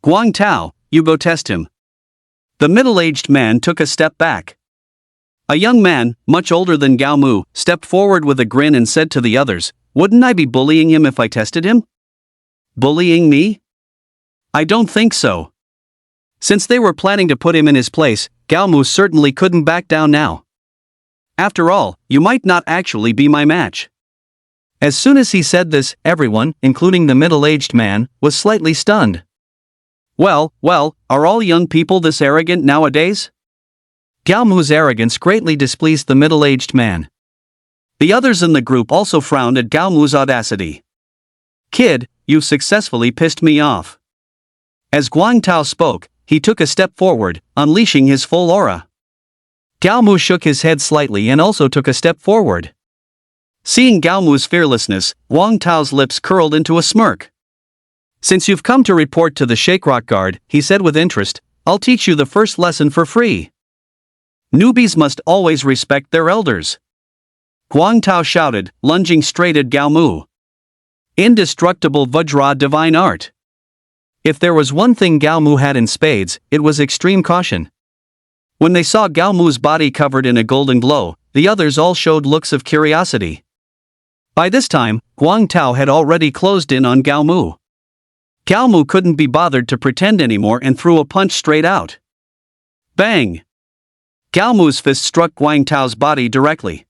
Guang Tao, you go test him. The middle-aged man took a step back. A young man, much older than Gao Mu, stepped forward with a grin and said to the others, "Wouldn't I be bullying him if I tested him?" Bullying me? I don't think so. Since they were planning to put him in his place, Gao Mu certainly couldn't back down now. After all, you might not actually be my match. As soon as he said this, everyone, including the middle-aged man, was slightly stunned. Well, are all young people this arrogant nowadays? Gao Mu's arrogance greatly displeased the middle-aged man. The others in the group also frowned at Gao Mu's audacity. Kid, you've successfully pissed me off. As Guang Tao spoke, he took a step forward, unleashing his full aura. Gao Mu shook his head slightly and also took a step forward. Seeing Gao Mu's fearlessness, Guang Tao's lips curled into a smirk. Since you've come to report to the Shake Rock Guard, he said with interest, I'll teach you the first lesson for free. Newbies must always respect their elders. Guang Tao shouted, lunging straight at Gao Mu. Indestructible Vajra divine art. If there was one thing Gao Mu had in spades, it was extreme caution. When they saw Gao Mu's body covered in a golden glow, the others all showed looks of curiosity. By this time, Guang Tao had already closed in on Gao Mu. Gao Mu couldn't be bothered to pretend anymore and threw a punch straight out. Bang! Gao Mu's fist struck Guang Tao's body directly.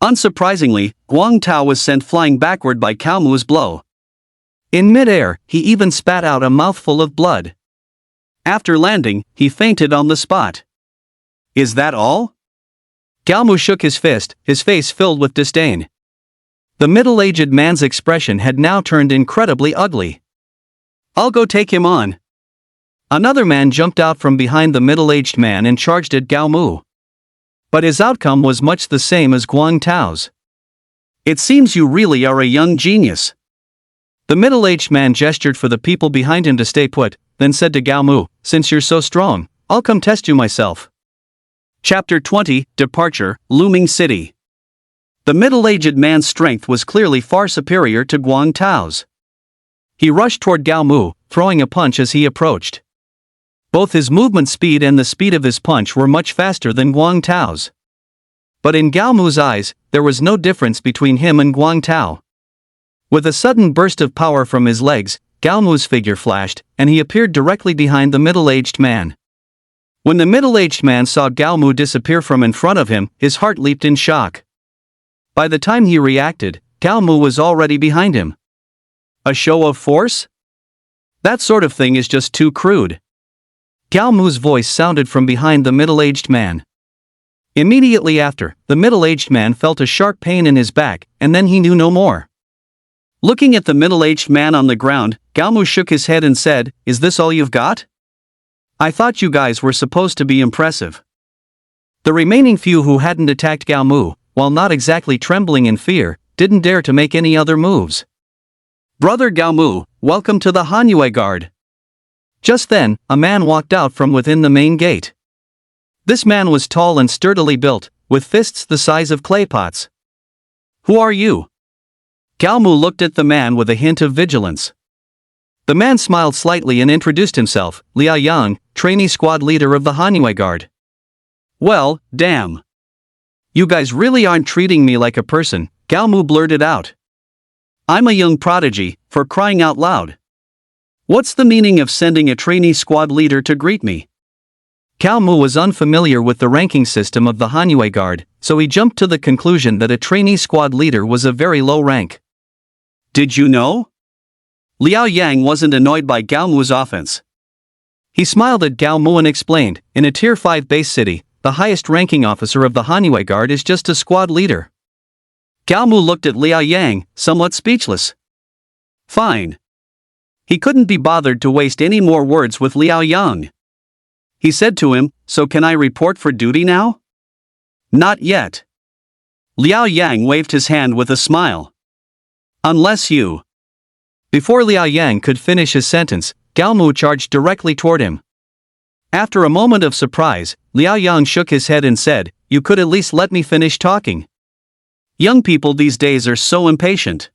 Unsurprisingly, Guang Tao was sent flying backward by Gao Mu's blow. In midair, he even spat out a mouthful of blood. After landing, he fainted on the spot. Is that all? Gao Mu shook his fist, his face filled with disdain. The middle-aged man's expression had now turned incredibly ugly. I'll go take him on. Another man jumped out from behind the middle-aged man and charged at Gao Mu. But his outcome was much the same as Guang Tao's. It seems you really are a young genius. The middle-aged man gestured for the people behind him to stay put, then said to Gao Mu, since you're so strong, I'll come test you myself. Chapter 20, Departure, Looming City. The middle-aged man's strength was clearly far superior to Guang Tao's. He rushed toward Gao Mu, throwing a punch as he approached. Both his movement speed and the speed of his punch were much faster than Guang Tao's. But in Gao Mu's eyes, there was no difference between him and Guang Tao. With a sudden burst of power from his legs, Gao Mu's figure flashed, and he appeared directly behind the middle-aged man. When the middle-aged man saw Gao Mu disappear from in front of him, his heart leaped in shock. By the time he reacted, Gao Mu was already behind him. A show of force? That sort of thing is just too crude. Gao Mu's voice sounded from behind the middle-aged man. Immediately after, the middle-aged man felt a sharp pain in his back, and then he knew no more. Looking at the middle-aged man on the ground, Gao Mu shook his head and said, "Is this all you've got? I thought you guys were supposed to be impressive." The remaining few who hadn't attacked Gao Mu, while not exactly trembling in fear, didn't dare to make any other moves. "Brother Gao Mu, welcome to the Hanyue Guard." Just then, a man walked out from within the main gate. This man was tall and sturdily built, with fists the size of clay pots. "Who are you?" Gao Mu looked at the man with a hint of vigilance. The man smiled slightly and introduced himself, Liao Yang, trainee squad leader of the Hanyue Guard. "Well, damn. You guys really aren't treating me like a person," Gao Mu blurted out. "I'm a young prodigy, for crying out loud. What's the meaning of sending a trainee squad leader to greet me?" Gao Mu was unfamiliar with the ranking system of the Hanyue Guard, so he jumped to the conclusion that a trainee squad leader was a very low rank. "Did you know?" Liao Yang wasn't annoyed by Gao Mu's offense. He smiled at Gao Mu and explained, "In a Tier 5 base city, the highest ranking officer of the Hanyue Guard is just a squad leader." Gao Mu looked at Liao Yang, somewhat speechless. Fine. He couldn't be bothered to waste any more words with Liao Yang. He said to him, "So can I report for duty now?" "Not yet." Liao Yang waved his hand with a smile. "Unless you..." Before Liao Yang could finish his sentence, Gao Mu charged directly toward him. After a moment of surprise, Liao Yang shook his head and said, "You could at least let me finish talking." Young people these days are so impatient.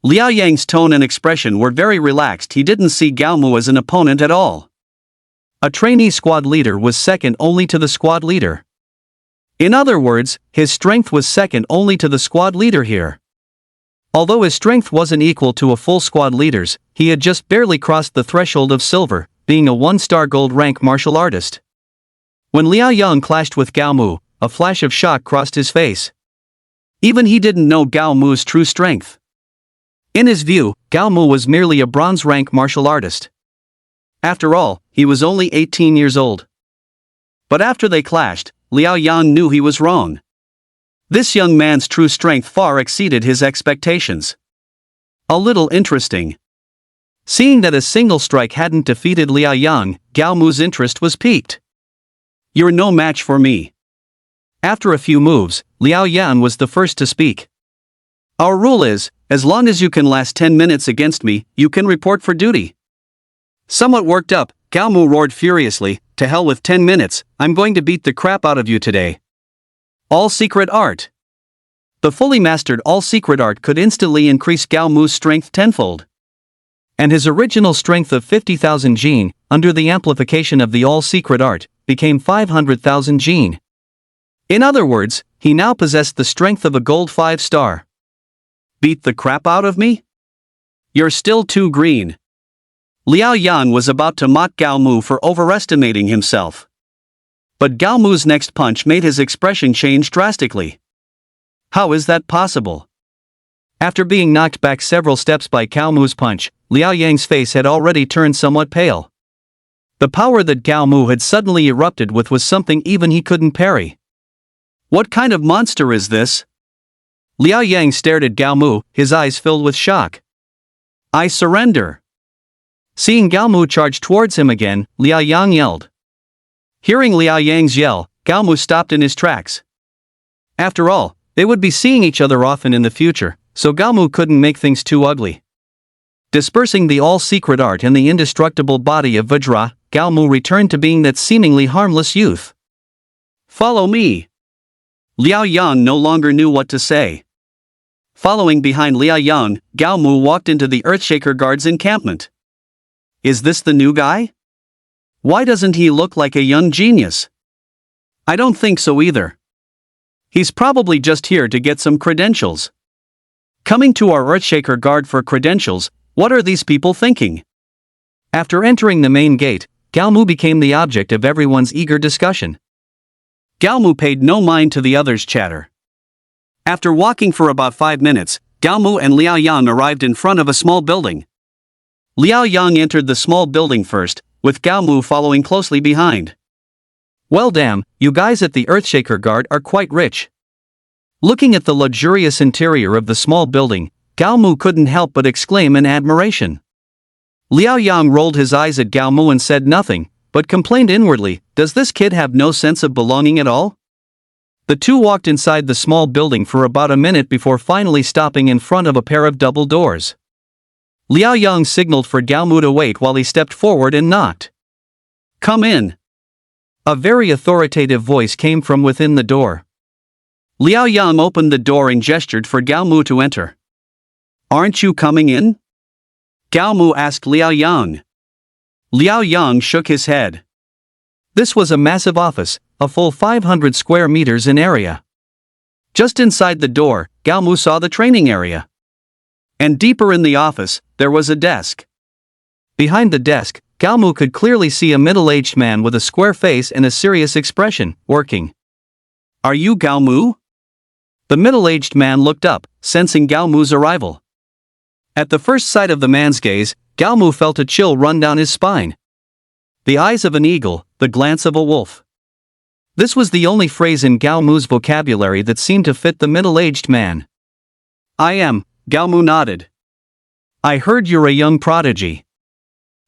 Liao Yang's tone and expression were very relaxed. He didn't see Gao Mu as an opponent at all. A trainee squad leader was second only to the squad leader. In other words, his strength was second only to the squad leader here. Although his strength wasn't equal to a full squad leader's, he had just barely crossed the threshold of silver, being a 1-star gold rank martial artist. When Liao Yang clashed with Gao Mu, a flash of shock crossed his face. Even he didn't know Gao Mu's true strength. In his view, Gao Mu was merely a bronze rank martial artist. After all, he was only 18 years old. But after they clashed, Liao Yang knew he was wrong. This young man's true strength far exceeded his expectations. A little interesting. Seeing that a single strike hadn't defeated Liao Yang, Gao Mu's interest was piqued. "You're no match for me." After a few moves, Liao Yang was the first to speak. "Our rule is, as long as you can last 10 minutes against me, you can report for duty." Somewhat worked up, Gao Mu roared furiously, "To hell with 10 minutes, I'm going to beat the crap out of you today." All-secret art. The fully mastered all-secret art could instantly increase Gao Mu's strength tenfold. And his original strength of 50,000 jin, under the amplification of the all-secret art, became 500,000 jin. In other words, he now possessed the strength of a gold 5-star. "Beat the crap out of me? You're still too green." Liao Yang was about to mock Gao Mu for overestimating himself. But Gao Mu's next punch made his expression change drastically. How is that possible? After being knocked back several steps by Gao Mu's punch, Liao Yang's face had already turned somewhat pale. The power that Gao Mu had suddenly erupted with was something even he couldn't parry. What kind of monster is this? Liao Yang stared at Gao Mu, his eyes filled with shock. "I surrender." Seeing Gao Mu charge towards him again, Liao Yang yelled. Hearing Liao Yang's yell, Gao Mu stopped in his tracks. After all, they would be seeing each other often in the future, so Gao Mu couldn't make things too ugly. Dispersing the all-secret art and the indestructible body of Vajra, Gao Mu returned to being that seemingly harmless youth. "Follow me." Liao Yang no longer knew what to say. Following behind Liao Yang, Gao Mu walked into the Earthshaker Guard's encampment. Is this the new guy? Why doesn't he look like a young genius? I don't think so either. He's probably just here to get some credentials. Coming to our Earthshaker Guard for credentials, what are these people thinking? After entering the main gate, Gao Mu became the object of everyone's eager discussion. Gao Mu paid no mind to the others' chatter. After walking for about 5 minutes, Gao Mu and Liao Yang arrived in front of a small building. Liao Yang entered the small building first, with Gao Mu following closely behind. Well damn, you guys at the Earthshaker Guard are quite rich. Looking at the luxurious interior of the small building, Gao Mu couldn't help but exclaim in admiration. Liao Yang rolled his eyes at Gao Mu and said nothing, but complained inwardly, "Does this kid have no sense of belonging at all?" The two walked inside the small building for about a minute before finally stopping in front of a pair of double doors. Liao Yang signaled for Gao Mu to wait while he stepped forward and knocked. "Come in." A very authoritative voice came from within the door. Liao Yang opened the door and gestured for Gao Mu to enter. "Aren't you coming in?" Gao Mu asked Liao Yang. Liao Yang shook his head. This was a massive office, a full 500 square meters in area. Just inside the door, Gao Mu saw the training area. And deeper in the office, there was a desk. Behind the desk, Gao Mu could clearly see a middle-aged man with a square face and a serious expression, working. "Are you Gao Mu?" The middle-aged man looked up, sensing Gao Mu's arrival. At the first sight of the man's gaze, Gao Mu felt a chill run down his spine. The eyes of an eagle, the glance of a wolf. This was the only phrase in Gao Mu's vocabulary that seemed to fit the middle-aged man. "I am," Gao Mu nodded. "I heard you're a young prodigy."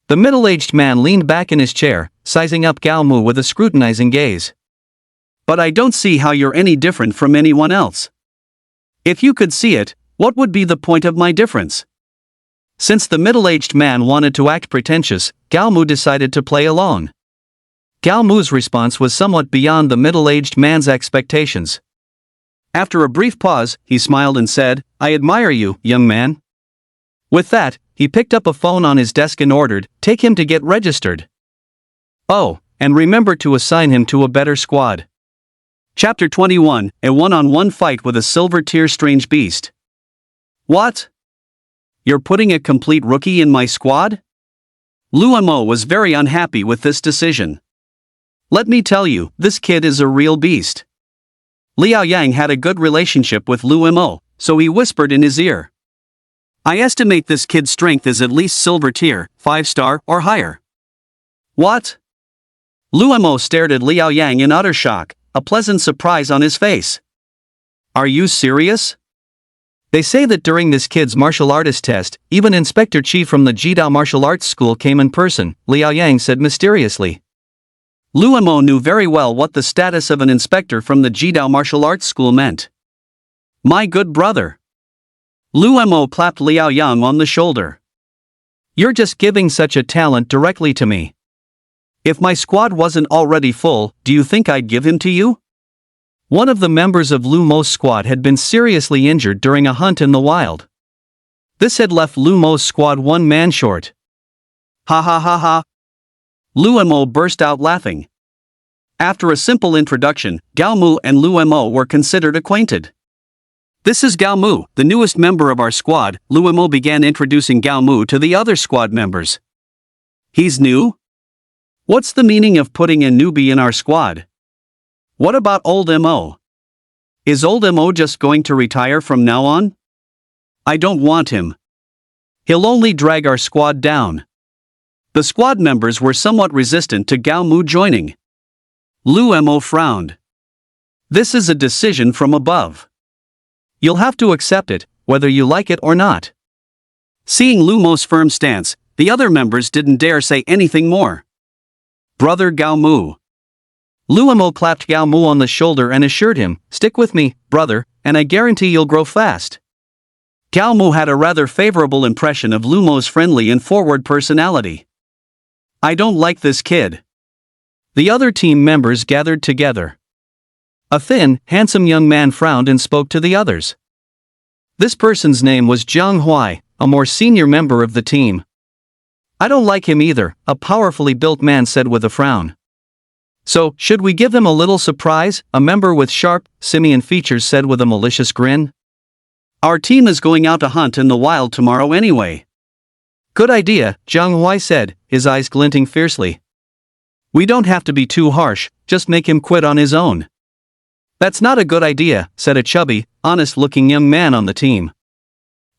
The middle-aged man leaned back in his chair, sizing up Gao Mu with a scrutinizing gaze. "But I don't see how you're any different from anyone else. If you could see it, what would be the point of my difference?" Since the middle-aged man wanted to act pretentious, Gao Mu decided to play along. Gao Mu's response was somewhat beyond the middle-aged man's expectations. After a brief pause, he smiled and said, "I admire you, young man." With that, he picked up a phone on his desk and ordered, "Take him to get registered. Oh, and remember to assign him to a better squad." Chapter 21, A one-on-one fight with a silver tier strange beast. "What? You're putting a complete rookie in my squad?" Luo Mo was very unhappy with this decision. "Let me tell you, this kid is a real beast." Liao Yang had a good relationship with Luo Mo, so he whispered in his ear. "I estimate this kid's strength is at least silver tier, 5-star or higher." "What?" Luo Mo stared at Liao Yang in utter shock, a pleasant surprise on his face. "Are you serious?" "They say that during this kid's martial artist test, even Inspector Chi from the Jidao Martial Arts School came in person," Liao Yang said mysteriously. Luo Mo knew very well what the status of an inspector from the Jidao Martial Arts School meant. "My good brother." Luo Mo clapped Liao Yang on the shoulder. "You're just giving such a talent directly to me. If my squad wasn't already full, do you think I'd give him to you?" One of the members of Luo Mo's squad had been seriously injured during a hunt in the wild. This had left Luo Mo's squad one man short. "Ha ha ha ha!" Luo Mo burst out laughing. After a simple introduction, Gao Mu and Luo Mo were considered acquainted. "This is Gao Mu, the newest member of our squad," Luo Mo began introducing Gao Mu to the other squad members. "He's new? What's the meaning of putting a newbie in our squad? What about old Mo? Is old Mo just going to retire from now on? I don't want him. He'll only drag our squad down." The squad members were somewhat resistant to Gao Mu joining. Luo Mo frowned. "This is a decision from above. You'll have to accept it, whether you like it or not." Seeing Luo Mo's firm stance, the other members didn't dare say anything more. "Brother Gao Mu." Luo Mo clapped Gao Mu on the shoulder and assured him, "Stick with me, brother, and I guarantee you'll grow fast." Gao Mu had a rather favorable impression of Luo Mo's friendly and forward personality. "I don't like this kid." The other team members gathered together. A thin, handsome young man frowned and spoke to the others. This person's name was Zhang Huai, a more senior member of the team. "I don't like him either," a powerfully built man said with a frown. "So, should we give them a little surprise?" a member with sharp, simian features said with a malicious grin. "Our team is going out to hunt in the wild tomorrow anyway." "Good idea," Zhang Huai said, his eyes glinting fiercely. "We don't have to be too harsh, just make him quit on his own." "That's not a good idea," said a chubby, honest-looking young man on the team.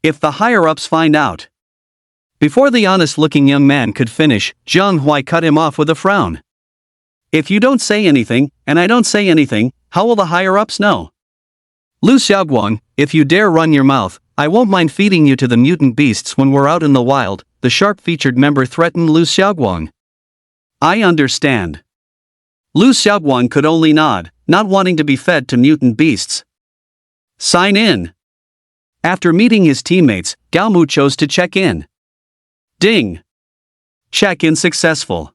"If the higher-ups find out." Before the honest-looking young man could finish, Zhang Huai cut him off with a frown. "If you don't say anything, and I don't say anything, how will the higher-ups know?" "Lu Xiaoguang, if you dare run your mouth, I won't mind feeding you to the mutant beasts when we're out in the wild, the sharp-featured member threatened Lu Xiaoguang. I understand. Lu Xiaoguang could only nod, not wanting to be fed to mutant beasts. Sign in. After meeting his teammates, Gao Mu chose to check in. Ding. Check-in successful.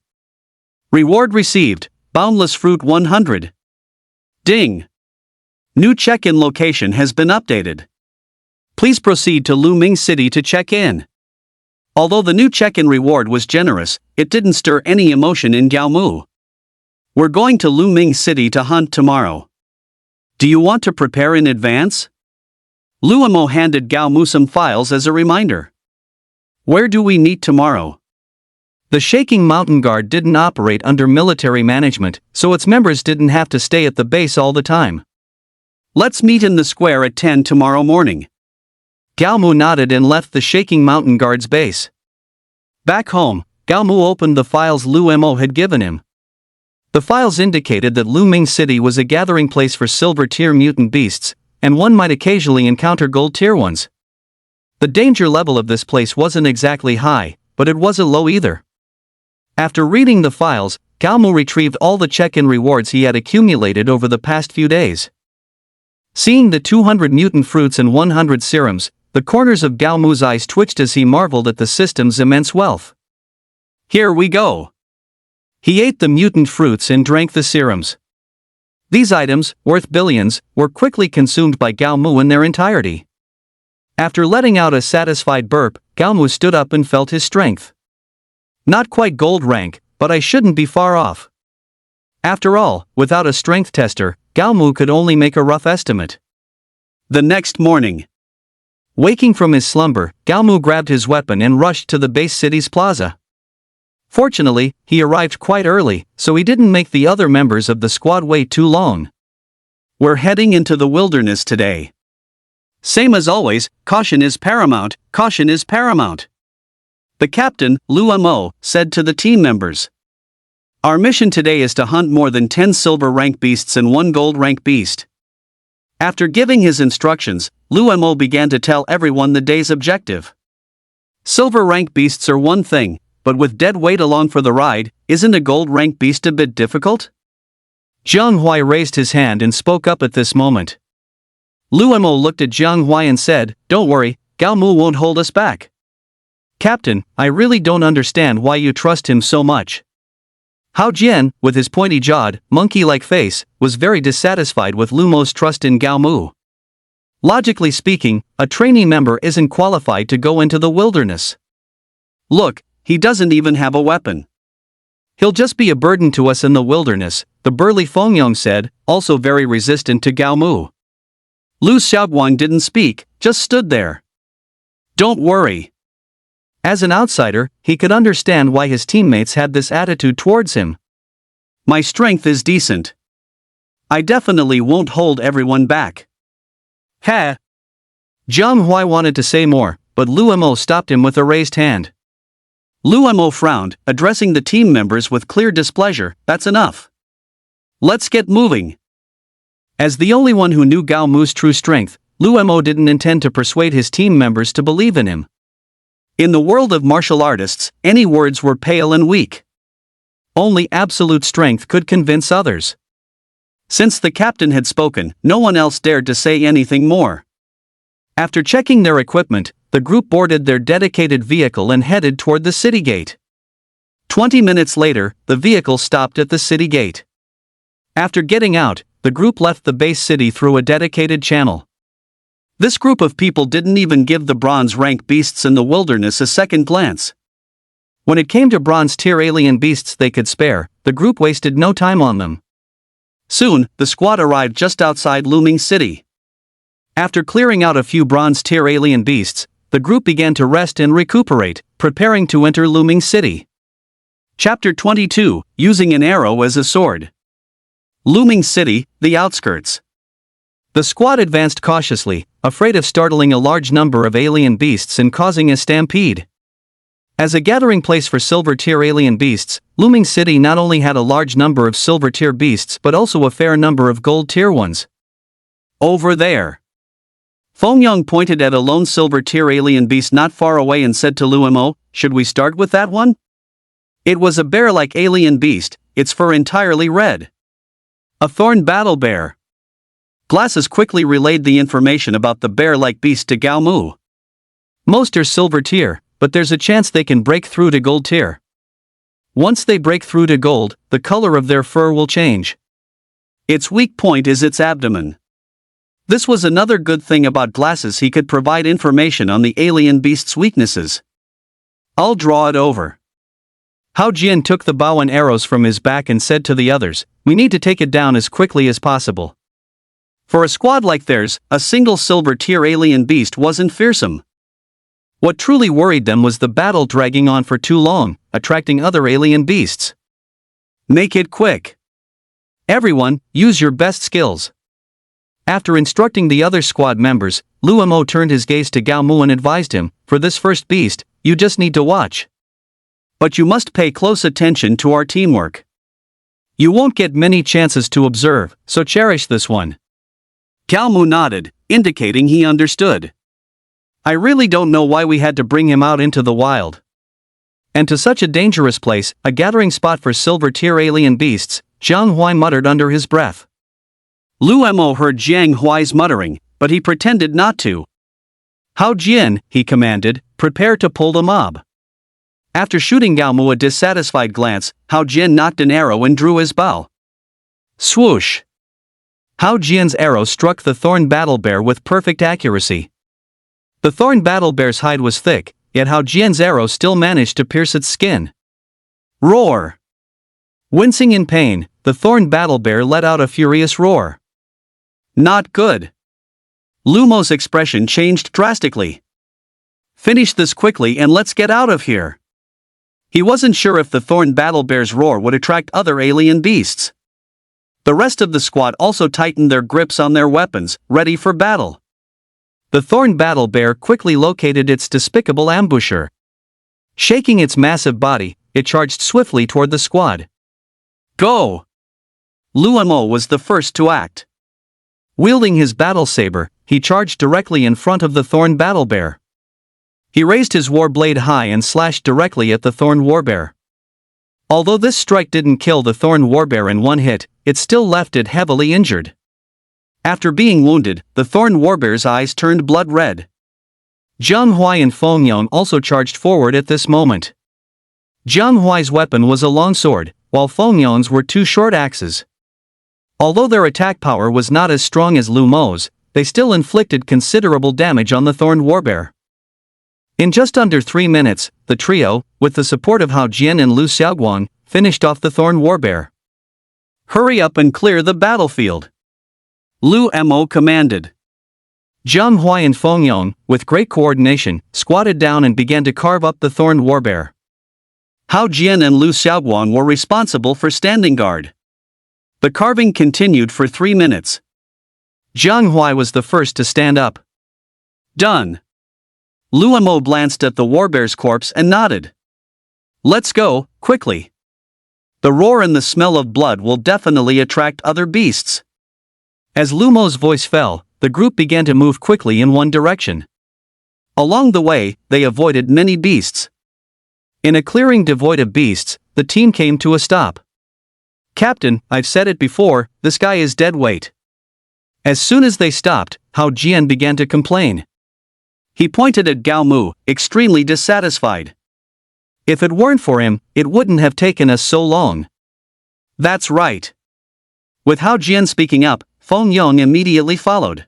Reward received, boundless fruit 100. Ding. New check-in location has been updated. Please proceed to Luming City to check in. Although the new check-in reward was generous, it didn't stir any emotion in Gao Mu. We're going to Luming City to hunt tomorrow. Do you want to prepare in advance? Luomo handed Gao Mu some files as a reminder. Where do we meet tomorrow? The Shaking Mountain Guard didn't operate under military management, so its members didn't have to stay at the base all the time. Let's meet in the square at 10 tomorrow morning. Gao Mu nodded and left the Shaking Mountain Guard's base. Back home, Gao Mu opened the files Luomo had given him. The files indicated that Luming City was a gathering place for silver-tier mutant beasts, and one might occasionally encounter gold-tier ones. The danger level of this place wasn't exactly high, but it wasn't low either. After reading the files, Gao Mu retrieved all the check-in rewards he had accumulated over the past few days. Seeing the 200 mutant fruits and 100 serums, the corners of Gao Mu's eyes twitched as he marveled at the system's immense wealth. Here we go. He ate the mutant fruits and drank the serums. These items, worth billions, were quickly consumed by Gao Mu in their entirety. After letting out a satisfied burp, Gao Mu stood up and felt his strength. Not quite gold rank, but I shouldn't be far off. After all, without a strength tester, Gao Mu could only make a rough estimate. The next morning. Waking from his slumber, Gao Mu grabbed his weapon and rushed to the base city's plaza. Fortunately, he arrived quite early, so he didn't make the other members of the squad wait too long. We're heading into the wilderness today. Same as always, caution is paramount, caution is paramount. The captain, Luomo, said to the team members. Our mission today is to hunt more than 10 silver rank beasts and 1 gold rank beast. After giving his instructions, Luomo began to tell everyone the day's objective. Silver rank beasts are one thing, but with dead weight along for the ride, isn't a gold rank beast a bit difficult? Jiang Huai raised his hand and spoke up at this moment. Luomo looked at Jiang Huai and said, "Don't worry, Gao Mu won't hold us back." "Captain, I really don't understand why you trust him so much." Hao Jian, with his pointy-jawed, monkey-like face, was very dissatisfied with Luomo's trust in Gao Mu. Logically speaking, a trainee member isn't qualified to go into the wilderness. Look, he doesn't even have a weapon. He'll just be a burden to us in the wilderness, the burly Fengyong said, also very resistant to Gao Mu. Lu Xiaoguang didn't speak, just stood there. Don't worry. As an outsider, he could understand why his teammates had this attitude towards him. My strength is decent. I definitely won't hold everyone back. Ha! Jiang Huai wanted to say more, but Luomo stopped him with a raised hand. Luomo frowned, addressing the team members with clear displeasure. That's enough. Let's get moving. As the only one who knew Gao Mu's true strength, Luomo didn't intend to persuade his team members to believe in him. In the world of martial artists, any words were pale and weak. Only absolute strength could convince others. Since the captain had spoken, no one else dared to say anything more. After checking their equipment, the group boarded their dedicated vehicle and headed toward the city gate. 20 minutes later, the vehicle stopped at the city gate. After getting out, the group left the base city through a dedicated channel. This group of people didn't even give the bronze rank beasts in the wilderness a second glance. When it came to bronze tier alien beasts they could spare, the group wasted no time on them. Soon, the squad arrived just outside Luming City. After clearing out a few bronze tier alien beasts, the group began to rest and recuperate, preparing to enter Luming City. Chapter 22, Using an Arrow as a Sword. Luming City, the outskirts. The squad advanced cautiously, afraid of startling a large number of alien beasts and causing a stampede. As a gathering place for silver-tier alien beasts, Luming City not only had a large number of silver-tier beasts but also a fair number of gold-tier ones. Over there. Feng pointed at a lone silver-tier alien beast not far away and said to Luo, "Should we start with that one?" It was a bear-like alien beast, its fur entirely red. A thorn battle bear. Glasses quickly relayed the information about the bear-like beast to Gao Mu. Most are silver tier, but there's a chance they can break through to gold tier. Once they break through to gold, the color of their fur will change. Its weak point is its abdomen. This was another good thing about Glasses, he could provide information on the alien beast's weaknesses. I'll draw it over. Hao Jian took the bow and arrows from his back and said to the others, "We need to take it down as quickly as possible." For a squad like theirs, a single silver-tier alien beast wasn't fearsome. What truly worried them was the battle dragging on for too long, attracting other alien beasts. Make it quick. Everyone, use your best skills. After instructing the other squad members, Luo turned his gaze to Gao Mu and advised him, "For this first beast, you just need to watch. But you must pay close attention to our teamwork. You won't get many chances to observe, so cherish this one." Gao Mu nodded, indicating he understood. "I really don't know why we had to bring him out into the wild. And to such a dangerous place, a gathering spot for silver-tier alien beasts," Jiang Huai muttered under his breath. Luo heard Jiang Huai's muttering, but he pretended not to. "Hao Jian," he commanded, "prepare to pull the mob." After shooting Gao Mu a dissatisfied glance, Hao Jian knocked an arrow and drew his bow. Swoosh! Hao Jian's arrow struck the thorn battle bear with perfect accuracy. The thorn battle bear's hide was thick, yet Hao Jian's arrow still managed to pierce its skin. Roar! Wincing in pain, the thorn battle bear let out a furious roar. Not good. Luo's expression changed drastically. Finish this quickly and let's get out of here. He wasn't sure if the thorn battle bear's roar would attract other alien beasts. The rest of the squad also tightened their grips on their weapons, ready for battle. The thorn battle bear quickly located its despicable ambusher. Shaking its massive body, it charged swiftly toward the squad. Go! Luo was the first to act. Wielding his battle saber, he charged directly in front of the thorn battle bear. He raised his war blade high and slashed directly at the thorn warbear. Although this strike didn't kill the thorn warbear in one hit, it still left it heavily injured. After being wounded, the thorn warbear's eyes turned blood red. Jiang Huai and Feng also charged forward at this moment. Jiang Huai's weapon was a long sword, while Feng's were two short axes. Although their attack power was not as strong as Luo's, they still inflicted considerable damage on the thorn warbear. In just under 3 minutes, the trio, with the support of Hao Jian and Lu Xiaoguang, finished off the thorn warbear. Hurry up and clear the battlefield, Luo commanded. Jiang Huai and Feng, with great coordination, squatted down and began to carve up the thorn warbear. Hao Jian and Lu Xiaoguang were responsible for standing guard. The carving continued for 3 minutes. Jiang Huai was the first to stand up. Done. Luo glanced at the warbear's corpse and nodded. Let's go, quickly. The roar and the smell of blood will definitely attract other beasts. As Luo's voice fell, the group began to move quickly in one direction. Along the way, they avoided many beasts. In a clearing devoid of beasts, the team came to a stop. "Captain, I've said it before, this guy is dead weight." As soon as they stopped, Hao Jian began to complain. He pointed at Gao Mu, extremely dissatisfied. "If it weren't for him, it wouldn't have taken us so long." That's right. With Hao Jian speaking up, Feng immediately followed.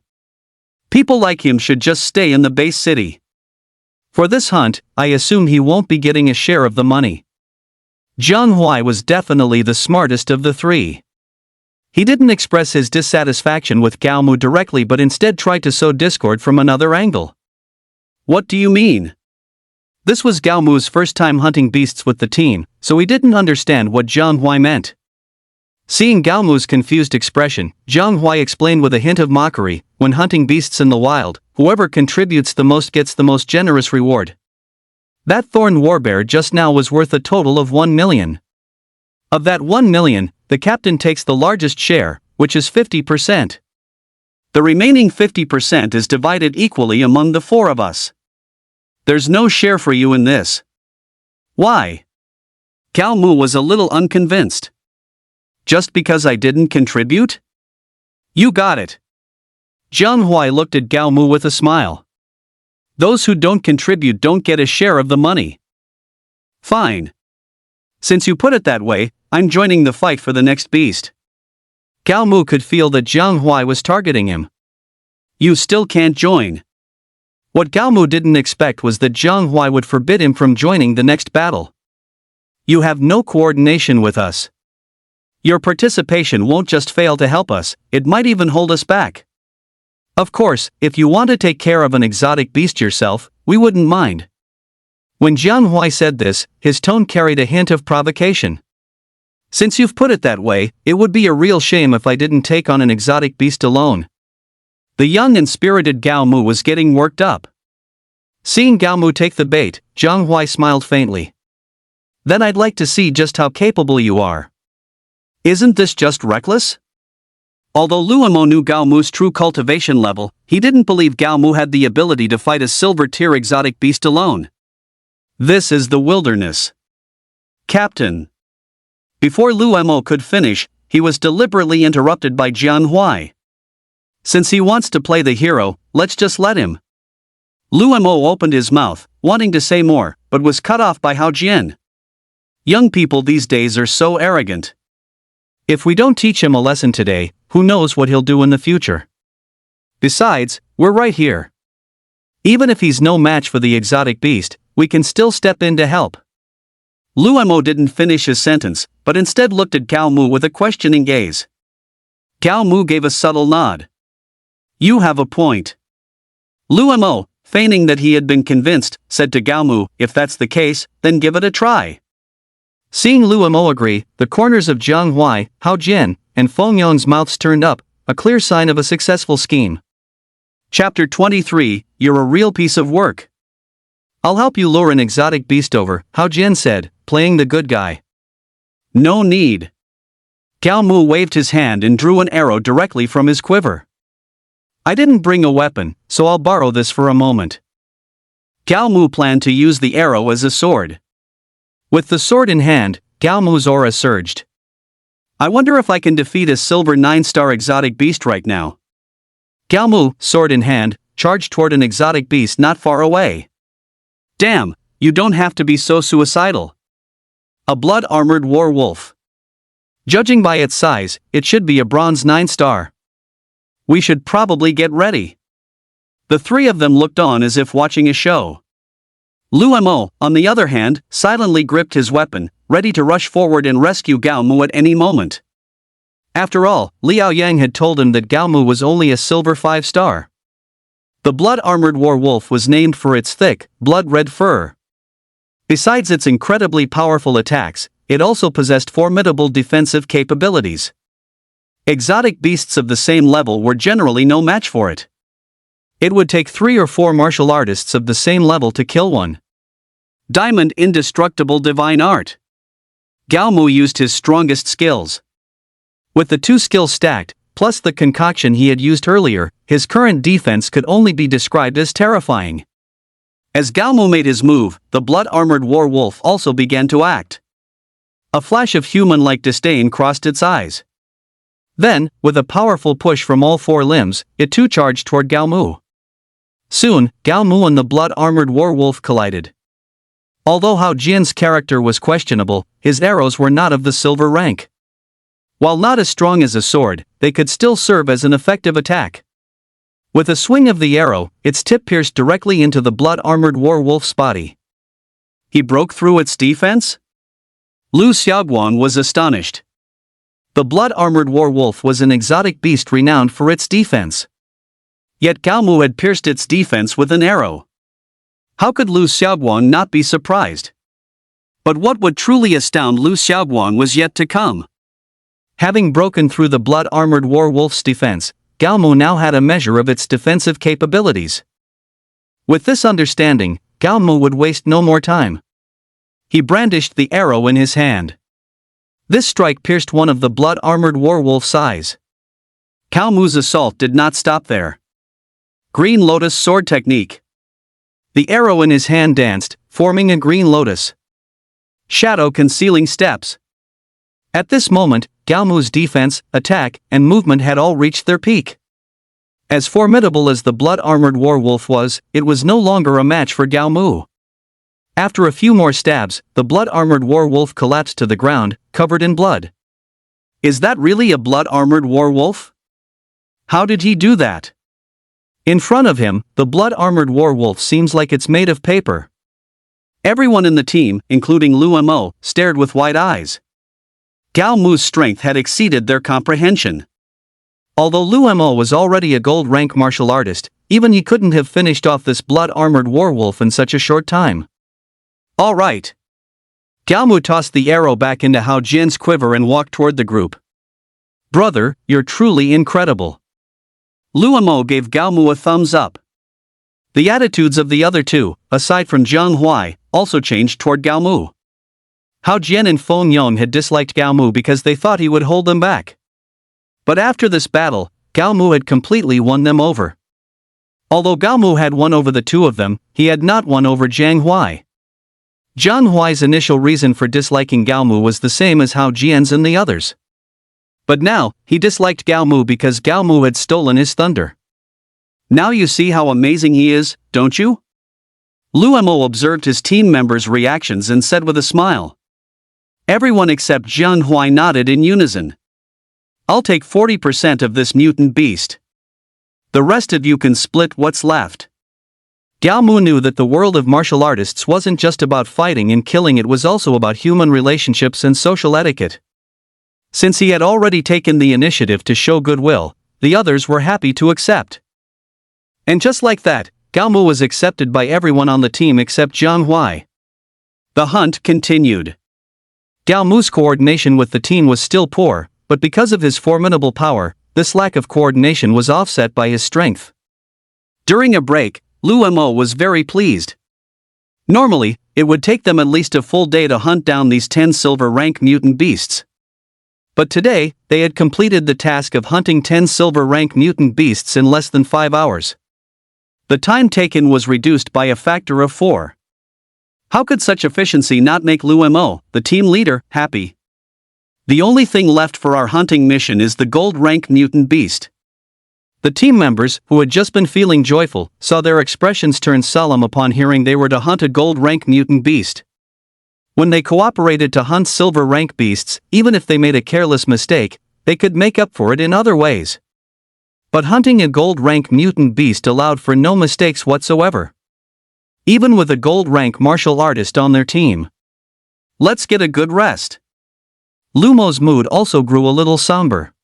People like him should just stay in the base city. For this hunt, I assume he won't be getting a share of the money. Jiang Huai was definitely the smartest of the three. He didn't express his dissatisfaction with Gao Mu directly but instead tried to sow discord from another angle. What do you mean? This was Gao Mu's first time hunting beasts with the team, so he didn't understand what Jiang Huai meant. Seeing Gao Mu's confused expression, Jiang Huai explained with a hint of mockery, "When hunting beasts in the wild, whoever contributes the most gets the most generous reward. That thorn warbear just now was worth a total of 1 million. Of that 1 million, the captain takes the largest share, which is 50%. The remaining 50% is divided equally among the four of us. There's no share for you in this. Why? Gao Mu was a little unconvinced. Just because I didn't contribute? You got it. Jiang Huai looked at Gao Mu with a smile. Those who don't contribute don't get a share of the money. Fine. Since you put it that way, I'm joining the fight for the next beast. Gao Mu could feel that Jiang Huai was targeting him. You still can't join. What Gao Mu didn't expect was that Jiang Huai would forbid him from joining the next battle. You have no coordination with us. Your participation won't just fail to help us, it might even hold us back. Of course, if you want to take care of an exotic beast yourself, we wouldn't mind. When Jiang Huai said this, his tone carried a hint of provocation. Since you've put it that way, it would be a real shame if I didn't take on an exotic beast alone. The young and spirited Gao Mu was getting worked up. Seeing Gao Mu take the bait, Jiang Huai smiled faintly. Then I'd like to see just how capable you are. Isn't this just reckless? Although Luomo knew Gao Mu's true cultivation level, he didn't believe Gao Mu had the ability to fight a silver-tier exotic beast alone. This is the wilderness. Captain. Before Luomo could finish, he was deliberately interrupted by Jiang Huai. Since he wants to play the hero, let's just let him. Luomo opened his mouth, wanting to say more, but was cut off by Hao Jian. Young people these days are so arrogant. If we don't teach him a lesson today, who knows what he'll do in the future? Besides, we're right here. Even if he's no match for the exotic beast, we can still step in to help. Luomo didn't finish his sentence, but instead looked at Gao Mu with a questioning gaze. Gao Mu gave a subtle nod. You have a point. Luomo, feigning that he had been convinced, said to Gao Mu, if that's the case, then give it a try. Seeing Luomo agree, the corners of Jiang Huai, Hao Jian, and Feng Yong's mouths turned up, a clear sign of a successful scheme. Chapter 23, You're a real piece of work. I'll help you lure an exotic beast over, Hao Jian said, playing the good guy. No need. Gao Mu waved his hand and drew an arrow directly from his quiver. I didn't bring a weapon, so I'll borrow this for a moment. Gao Mu planned to use the arrow as a sword. With the sword in hand, Gao Mu's aura surged. I wonder if I can defeat a silver 9-star exotic beast right now. Gao Mu, sword in hand, charged toward an exotic beast not far away. Damn, you don't have to be so suicidal. A blood-armored war wolf. Judging by its size, it should be a bronze 9-star. We should probably get ready. The three of them looked on as if watching a show. Luomo, on the other hand, silently gripped his weapon, ready to rush forward and rescue Gao Mu at any moment. After all, Liao Yang had told him that Gao Mu was only a silver 5-star. The blood-armored war wolf was named for its thick, blood-red fur. Besides its incredibly powerful attacks, it also possessed formidable defensive capabilities. Exotic beasts of the same level were generally no match for it. It would take 3 or 4 martial artists of the same level to kill one. Diamond Indestructible Divine Art. Gao Mu used his strongest skills. With the 2 skills stacked, plus the concoction he had used earlier, his current defense could only be described as terrifying. As Gao Mu made his move, the blood-armored war wolf also began to act. A flash of human-like disdain crossed its eyes. Then, with a powerful push from all 4 limbs, it too charged toward Gao Mu. Soon, Gao Mu and the blood-armored war wolf collided. Although Hao Jian's character was questionable, his arrows were not of the silver rank. While not as strong as a sword, they could still serve as an effective attack. With a swing of the arrow, its tip pierced directly into the blood-armored war wolf's body. He broke through its defense? Lu Xiaoguang was astonished. The blood-armored war wolf was an exotic beast renowned for its defense. Yet Gao Mu had pierced its defense with an arrow. How could Lu Xiaoguang not be surprised? But what would truly astound Lu Xiaoguang was yet to come. Having broken through the blood-armored war wolf's defense, Gao Mu now had a measure of its defensive capabilities. With this understanding, Gao Mu would waste no more time. He brandished the arrow in his hand. This strike pierced one of the blood-armored war wolf's eyes. Cao Mu's assault did not stop there. Green Lotus Sword Technique. The arrow in his hand danced, forming a green lotus. Shadow concealing steps. At this moment, Cao Mu's defense, attack, and movement had all reached their peak. As formidable as the blood-armored werewolf was, it was no longer a match for Cao Mu. After a few more stabs, the blood-armored werewolf collapsed to the ground, covered in blood. Is that really a blood-armored werewolf? How did he do that? In front of him, the blood-armored werewolf seems like it's made of paper. Everyone in the team, including Lu Mo, stared with wide eyes. Cao Mu's strength had exceeded their comprehension. Although Lu Mo was already a gold-rank martial artist, even he couldn't have finished off this blood-armored werewolf in such a short time. All right. Cao Mu tossed the arrow back into Hao Jian's quiver and walked toward the group. Brother, you're truly incredible. Lu Mo gave Cao Mu a thumbs up. The attitudes of the other two, aside from Zhang Huai, also changed toward Cao Mu. Hao Jian and Feng Yong had disliked Cao Mu because they thought he would hold them back. But after this battle, Cao Mu had completely won them over. Although Cao Mu had won over the two of them, he had not won over Zhang Huai. Zhang Huai's initial reason for disliking Cao Mu was the same as Hao Jian's and the others. But now, he disliked Cao Mu because Cao Mu had stolen his thunder. Now you see how amazing he is, don't you? Lu Mo observed his team members' reactions and said with a smile. Everyone except Zhang Huai nodded in unison. I'll take 40% of this mutant beast. The rest of you can split what's left. Cao Mu knew that the world of martial artists wasn't just about fighting and killing, it was also about human relationships and social etiquette. Since he had already taken the initiative to show goodwill, the others were happy to accept. And just like that, Cao Mu was accepted by everyone on the team except Zhang Huai. The hunt continued. Cao Mu's coordination with the team was still poor, but because of his formidable power, this lack of coordination was offset by his strength. During a break, Lu Mo was very pleased. Normally, it would take them at least a full day to hunt down these 10 silver-rank mutant beasts. But today, they had completed the task of hunting 10 silver-rank mutant beasts in less than 5 hours. The time taken was reduced by a factor of 4. How could such efficiency not make Lu Mo, the team leader, happy? The only thing left for our hunting mission is the gold-rank mutant beast. The team members, who had just been feeling joyful, saw their expressions turn solemn upon hearing they were to hunt a gold-rank mutant beast. When they cooperated to hunt silver-rank beasts, even if they made a careless mistake, they could make up for it in other ways. But hunting a gold-rank mutant beast allowed for no mistakes whatsoever. Even with a gold-rank martial artist on their team. Let's get a good rest. Lu Mo's mood also grew a little somber.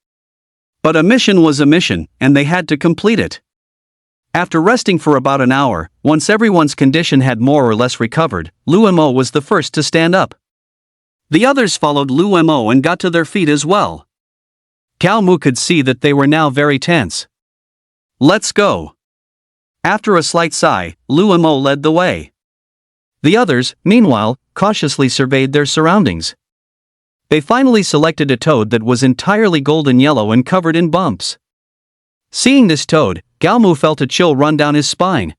But a mission was a mission, and they had to complete it. After resting for about an hour, once everyone's condition had more or less recovered, Lu Mo was the first to stand up. The others followed Lu Mo and got to their feet as well. Cao Mu could see that they were now very tense. Let's go. After a slight sigh, Lu Mo led the way. The others, meanwhile, cautiously surveyed their surroundings. They finally selected a toad that was entirely golden yellow and covered in bumps. Seeing this toad, Cao Mu felt a chill run down his spine.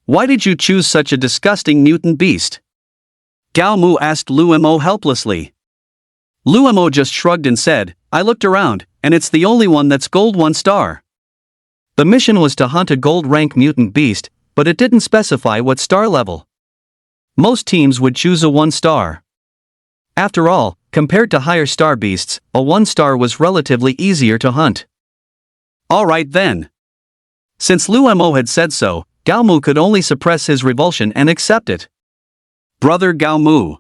Why did you choose such a disgusting mutant beast? Cao Mu asked Lu Mo helplessly. Lu Mo just shrugged and said, I looked around, and it's the only one that's gold 1 star. The mission was to hunt a gold-rank mutant beast, but it didn't specify what star level. Most teams would choose a 1 star. After all, compared to higher star beasts, a 1 star was relatively easier to hunt. Alright then. Since Lu Mo had said so, Cao Mu could only suppress his revulsion and accept it. Brother Cao Mu.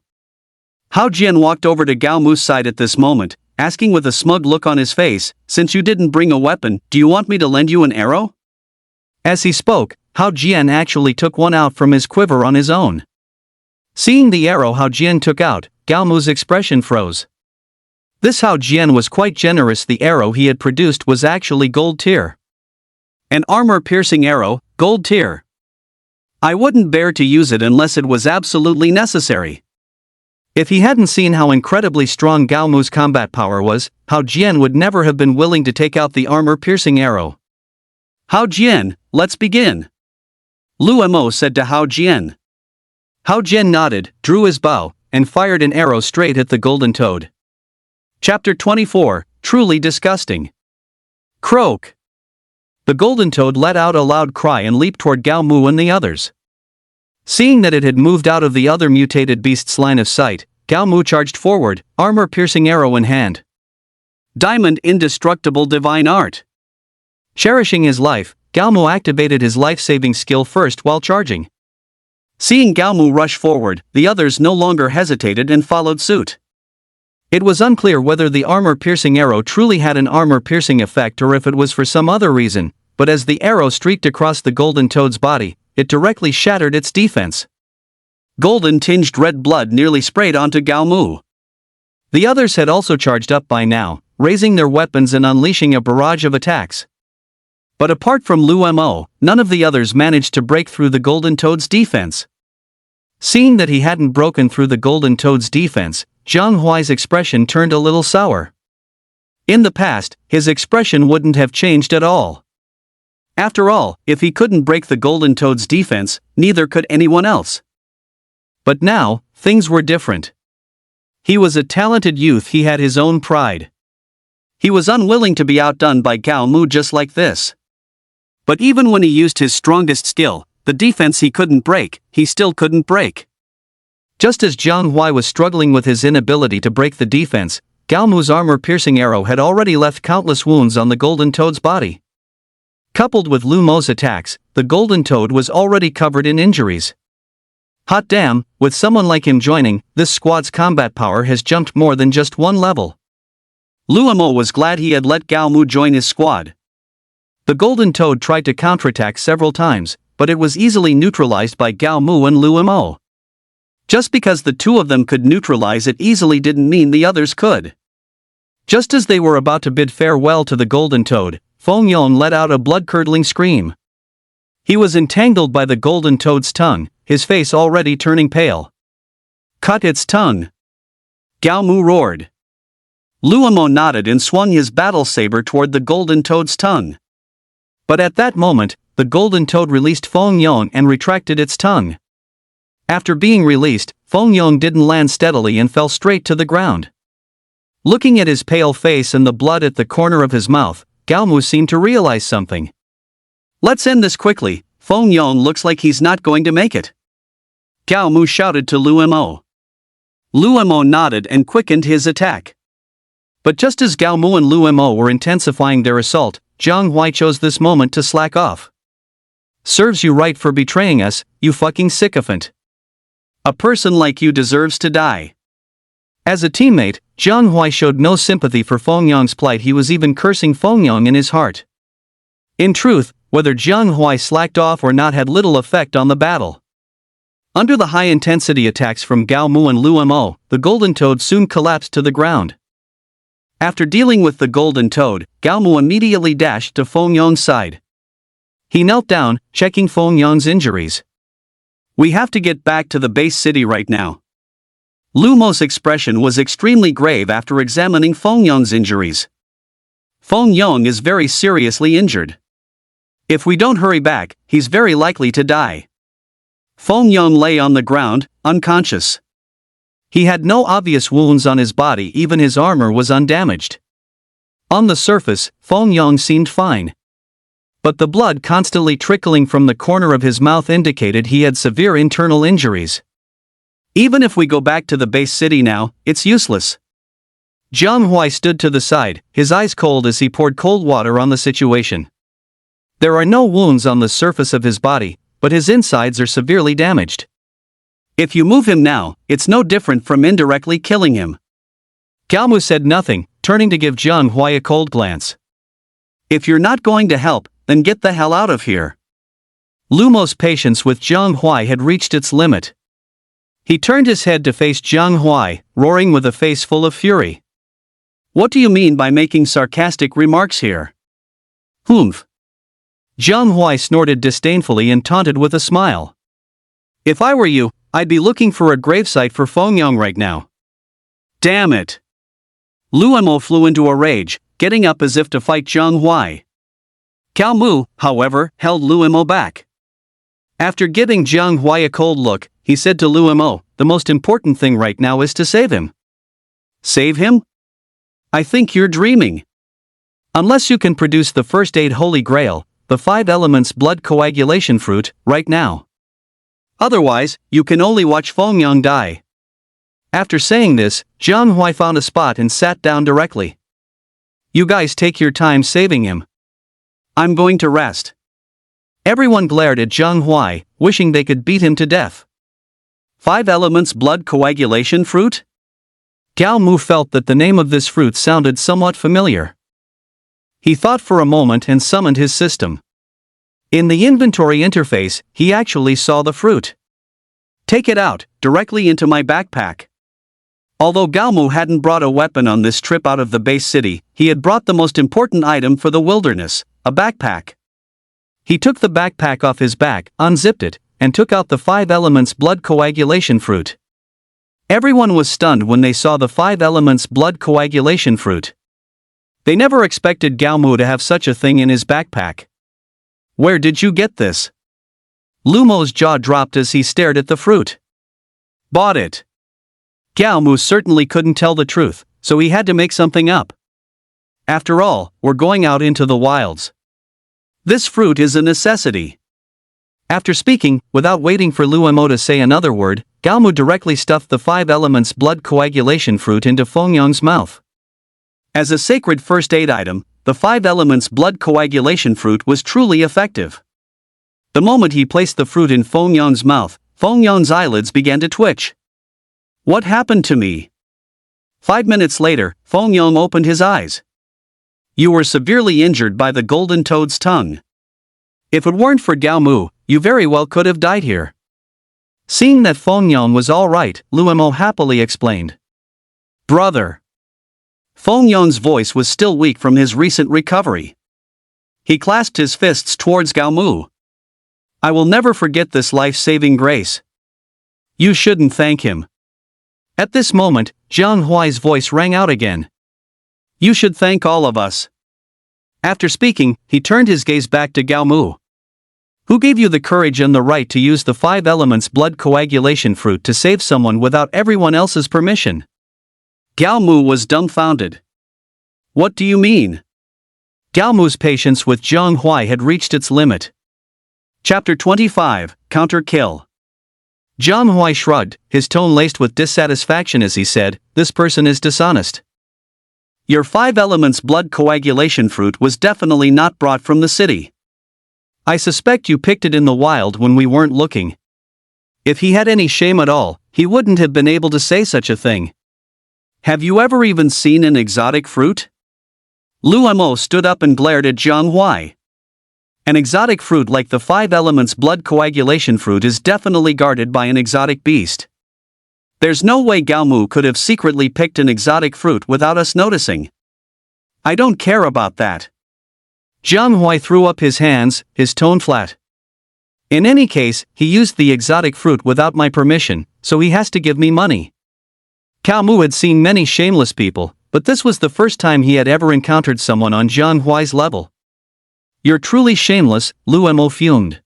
Hao Jian walked over to Cao Mu's side at this moment, asking with a smug look on his face, since you didn't bring a weapon, do you want me to lend you an arrow? As he spoke, Hao Jian actually took one out from his quiver on his own. Seeing the arrow Hao Jian took out, Cao Mu's expression froze. This Hao Jian was quite generous. The arrow he had produced was actually gold tier. An armor-piercing arrow, gold tier. I wouldn't bear to use it unless it was absolutely necessary. If he hadn't seen how incredibly strong Gao Mu's combat power was, Hao Jian would never have been willing to take out the armor-piercing arrow. Hao Jian, let's begin. Lu Mo said to Hao Jian. Hao Jian nodded, drew his bow, and fired an arrow straight at the golden toad. Chapter 24, Truly Disgusting. Croak! The golden toad let out a loud cry and leaped toward Gao Mu and the others. Seeing that it had moved out of the other mutated beast's line of sight, Gao Mu charged forward, armor-piercing arrow in hand. Diamond Indestructible Divine Art. Cherishing his life, Gao Mu activated his life-saving skill first while charging. Seeing Gao Mu rush forward, the others no longer hesitated and followed suit. It was unclear whether the armor-piercing arrow truly had an armor-piercing effect or if it was for some other reason, but as the arrow streaked across the golden toad's body, it directly shattered its defense. Golden-tinged red blood nearly sprayed onto Gao Mu. The others had also charged up by now, raising their weapons and unleashing a barrage of attacks. But apart from Lu Mo, none of the others managed to break through the golden toad's defense. Seeing that he hadn't broken through the golden toad's defense, Zhang Huai's expression turned a little sour. In the past, his expression wouldn't have changed at all. After all, if he couldn't break the golden toad's defense, neither could anyone else. But now, things were different. He was a talented youth, he had his own pride. He was unwilling to be outdone by Gao Mu just like this. But even when he used his strongest skill, the defense he couldn't break, he still couldn't break. Just as Zhang Huai was struggling with his inability to break the defense, Gao Mu's armor-piercing arrow had already left countless wounds on the golden toad's body. Coupled with Lu Mo's attacks, the golden toad was already covered in injuries. Hot damn, with someone like him joining, this squad's combat power has jumped more than just one level. Lu Mo was glad he had let Gao Mu join his squad. The golden toad tried to counterattack several times, but it was easily neutralized by Gao Mu and Lu Mo. Just because the two of them could neutralize it easily didn't mean the others could. Just as they were about to bid farewell to the golden toad, Feng Yong let out a blood-curdling scream. He was entangled by the golden toad's tongue, his face already turning pale. Cut its tongue! Gao Mu roared. Lu Mo nodded and swung his battle saber toward the golden toad's tongue. But at that moment, the golden toad released Feng Yong and retracted its tongue. After being released, Feng Yong didn't land steadily and fell straight to the ground. Looking at his pale face and the blood at the corner of his mouth, Gao Mu seemed to realize something. Let's end this quickly, Feng Yong looks like he's not going to make it. Gao Mu shouted to Lu Mo. Lu Mo nodded and quickened his attack. But just as Gao Mu and Lu Mo were intensifying their assault, Zhang Huai chose this moment to slack off. Serves you right for betraying us, you fucking sycophant. A person like you deserves to die. As a teammate, Zhang Huai showed no sympathy for Feng Yong's plight, he was even cursing Feng Yong in his heart. In truth, whether Zhang Huai slacked off or not had little effect on the battle. Under the high-intensity attacks from Gao Mu and Lu Mo, the golden toad soon collapsed to the ground. After dealing with the golden toad, Gao Mu immediately dashed to Feng Yong's side. He knelt down, checking Feng Yong's injuries. We have to get back to the base city right now. Lu Mo's expression was extremely grave after examining Feng Yong's injuries. Feng Yong is very seriously injured. If we don't hurry back, he's very likely to die. Feng Yong lay on the ground, unconscious. He had no obvious wounds on his body, even his armor was undamaged. On the surface, Feng Yong seemed fine. But the blood constantly trickling from the corner of his mouth indicated he had severe internal injuries. Even if we go back to the base city now, it's useless. Zhang Huai stood to the side, his eyes cold as he poured cold water on the situation. There are no wounds on the surface of his body, but his insides are severely damaged. If you move him now, it's no different from indirectly killing him. Gao Mu said nothing, turning to give Zhang Huai a cold glance. If you're not going to help, then get the hell out of here. Lu Mo's patience with Zhang Huai had reached its limit. He turned his head to face Zhang Huai, roaring with a face full of fury. What do you mean by making sarcastic remarks here? Humph. Zhang Huai snorted disdainfully and taunted with a smile. If I were you, I'd be looking for a gravesite for Fengyang right now. Damn it! Luemo flew into a rage, getting up as if to fight Jiang Huai. Cao Mu, however, held Luemo back. After giving Jiang Huai a cold look, he said to Luemo, "The most important thing right now is to save him." Save him? I think you're dreaming. Unless you can produce the first aid holy grail, the 5 elements blood coagulation fruit, right now. Otherwise, you can only watch Fengyang die. After saying this, Jiang Huai found a spot and sat down directly. You guys take your time saving him. I'm going to rest. Everyone glared at Jiang Huai, wishing they could beat him to death. 5 elements blood coagulation fruit? Gao Mu felt that the name of this fruit sounded somewhat familiar. He thought for a moment and summoned his system. In the inventory interface, he actually saw the fruit. Take it out, directly into my backpack. Although Gao Mu hadn't brought a weapon on this trip out of the base city, he had brought the most important item for the wilderness, a backpack. He took the backpack off his back, unzipped it, and took out the 5 elements blood coagulation fruit. Everyone was stunned when they saw the 5 elements blood coagulation fruit. They never expected Gao Mu to have such a thing in his backpack. Where did you get this? Lumo's jaw dropped as he stared at the fruit. Bought it. Gao Mu certainly couldn't tell the truth, so he had to make something up. After all, we're going out into the wilds. This fruit is a necessity. After speaking, without waiting for Luemo to say another word, Gao Mu directly stuffed the 5 elements blood coagulation fruit into Fengyang's mouth. As a sacred first aid item, the 5 elements blood coagulation fruit was truly effective. The moment he placed the fruit in Fengyang's mouth, Fengyang's eyelids began to twitch. What happened to me? 5 minutes later, Fengyang opened his eyes. You were severely injured by the golden toad's tongue. If it weren't for Gao Mu, you very well could have died here. Seeing that Fengyang was all right, Luemo happily explained. Brother. Fengyang's voice was still weak from his recent recovery. He clasped his fists towards Gao Mu. I will never forget this life-saving grace. You shouldn't thank him. At this moment, Jiang Huai's voice rang out again. You should thank all of us. After speaking, he turned his gaze back to Gao Mu. Who gave you the courage and the right to use the 5 elements blood coagulation fruit to save someone without everyone else's permission? Gao Mu was dumbfounded. What do you mean? Gao Mu's patience with Jiang Huai had reached its limit. Chapter 25, Counter Kill. Jiang Huai shrugged, his tone laced with dissatisfaction as he said, "This person is dishonest. Your 5 elements blood coagulation fruit was definitely not brought from the city. I suspect you picked it in the wild when we weren't looking. If he had any shame at all, he wouldn't have been able to say such a thing. Have you ever even seen an exotic fruit?" Luemo stood up and glared at Jiang Huai. An exotic fruit like the 5 elements blood coagulation fruit is definitely guarded by an exotic beast. There's no way Gao Mu could have secretly picked an exotic fruit without us noticing. I don't care about that. Jiang Huai threw up his hands, his tone flat. In any case, he used the exotic fruit without my permission, so he has to give me money. Gao Mu had seen many shameless people, but this was the first time he had ever encountered someone on Jiang Huai's level. You're truly shameless, Luemo fumed.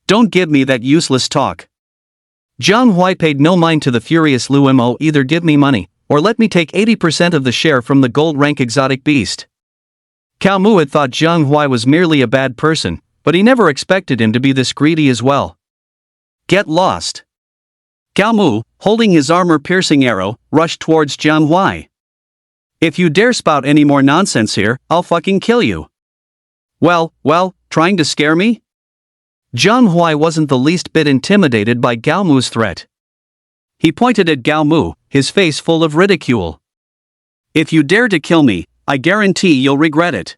Don't give me that useless talk. Jiang Huai paid no mind to the furious Luemo. Either give me money, or let me take 80% of the share from the gold rank exotic beast. Gao Mu had thought Jiang Huai was merely a bad person, but he never expected him to be this greedy as well. Get lost. Gao Mu, holding his armor-piercing arrow, rushed towards Jiang Huai. If you dare spout any more nonsense here, I'll fucking kill you. Well, trying to scare me? Jiang Huai wasn't the least bit intimidated by Gao Mu's threat. He pointed at Gao Mu, his face full of ridicule. If you dare to kill me, I guarantee you'll regret it.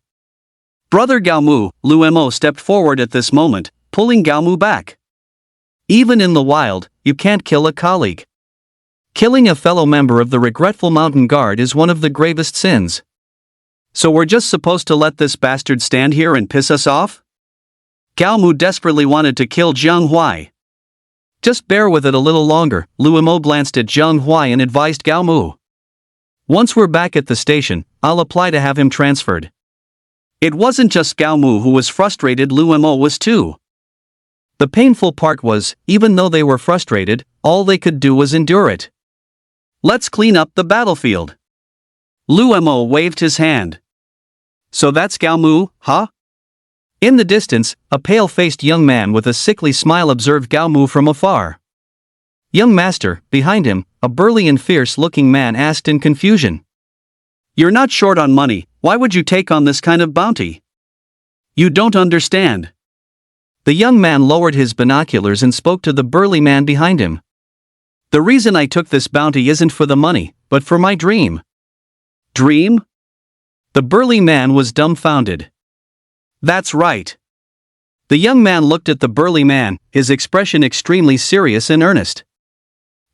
Brother Gao Mu, Luemo stepped forward at this moment, pulling Gao Mu back. Even in the wild, you can't kill a colleague. Killing a fellow member of the regretful mountain guard is one of the gravest sins. So we're just supposed to let this bastard stand here and piss us off? Gao Mu desperately wanted to kill Jiang Huai. Just bear with it a little longer, Luo Mo glanced at Zhang Huai and advised Gao Mu. Once we're back at the station, I'll apply to have him transferred. It wasn't just Gao Mu who was frustrated, Luo Mo was too. The painful part was, even though they were frustrated, all they could do was endure it. Let's clean up the battlefield. Luo Mo waved his hand. So that's Gao Mu, huh? In the distance, a pale-faced young man with a sickly smile observed Gao Mu from afar. Young master, behind him, a burly and fierce-looking man asked in confusion. You're not short on money, why would you take on this kind of bounty? You don't understand. The young man lowered his binoculars and spoke to the burly man behind him. The reason I took this bounty isn't for the money, but for my dream. Dream? The burly man was dumbfounded. That's right. The young man looked at the burly man, his expression extremely serious and earnest.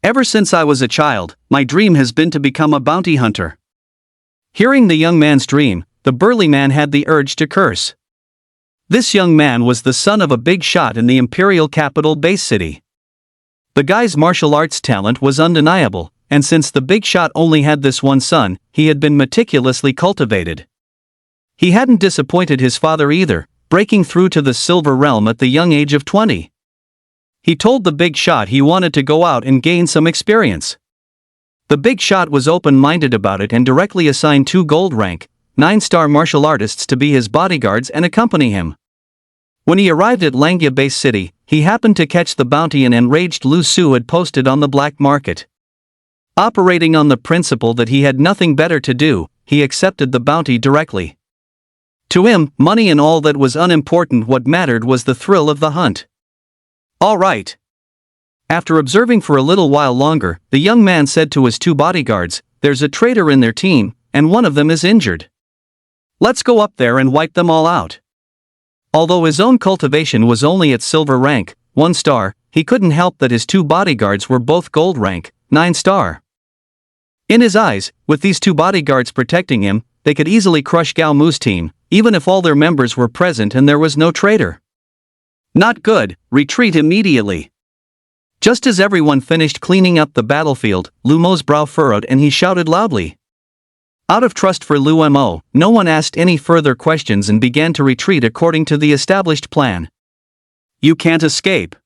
Ever since I was a child, my dream has been to become a bounty hunter. Hearing the young man's dream, the burly man had the urge to curse. This young man was the son of a big shot in the imperial capital base city. The guy's martial arts talent was undeniable, and since the big shot only had this one son, he had been meticulously cultivated. He hadn't disappointed his father either, breaking through to the silver realm at the young age of 20. He told the big shot he wanted to go out and gain some experience. The big shot was open-minded about it and directly assigned 2 gold-rank, 9-star martial artists to be his bodyguards and accompany him. When he arrived at Langia Base City, he happened to catch the bounty an enraged Lu Su had posted on the black market. Operating on the principle that he had nothing better to do, he accepted the bounty directly. To him, money and all that was unimportant, what mattered was the thrill of the hunt. All right. After observing for a little while longer, the young man said to his 2 bodyguards, "There's a traitor in their team, and one of them is injured. Let's go up there and wipe them all out." Although his own cultivation was only at silver rank, 1 star, he couldn't help that his 2 bodyguards were both gold rank, 9 star. In his eyes, with these 2 bodyguards protecting him, they could easily crush Gao Mu's team, even if all their members were present and there was no traitor. Not good, retreat immediately. Just as everyone finished cleaning up the battlefield, Luo Mo's brow furrowed and he shouted loudly. Out of trust for Luo Mo, no one asked any further questions and began to retreat according to the established plan. You can't escape.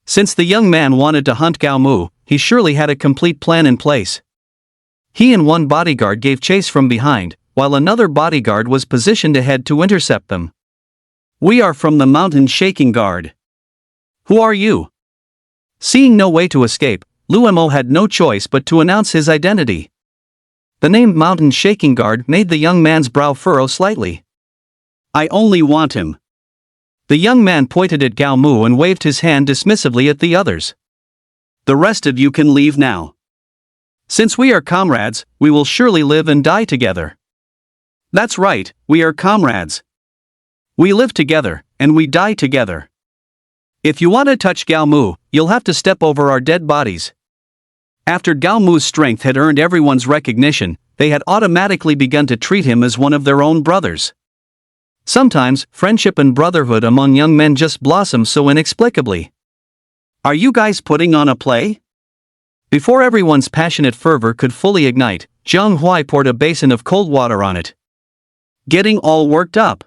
Since the young man wanted to hunt Gao Mu, he surely had a complete plan in place. He and 1 bodyguard gave chase from behind, while another bodyguard was positioned ahead to intercept them. We are from the Mountain Shaking Guard. Who are you? Seeing no way to escape, Luo Mo had no choice but to announce his identity. The name Mountain Shaking Guard made the young man's brow furrow slightly. I only want him. The young man pointed at Gao Mu and waved his hand dismissively at the others. The rest of you can leave now. Since we are comrades, we will surely live and die together. That's right, we are comrades. We live together, and we die together. If you want to touch Gao Mu, you'll have to step over our dead bodies. After Gao Mu's strength had earned everyone's recognition, they had automatically begun to treat him as one of their own brothers. Sometimes, friendship and brotherhood among young men just blossom so inexplicably. Are you guys putting on a play? Before everyone's passionate fervor could fully ignite, Zhang Huai poured a basin of cold water on it. Getting all worked up.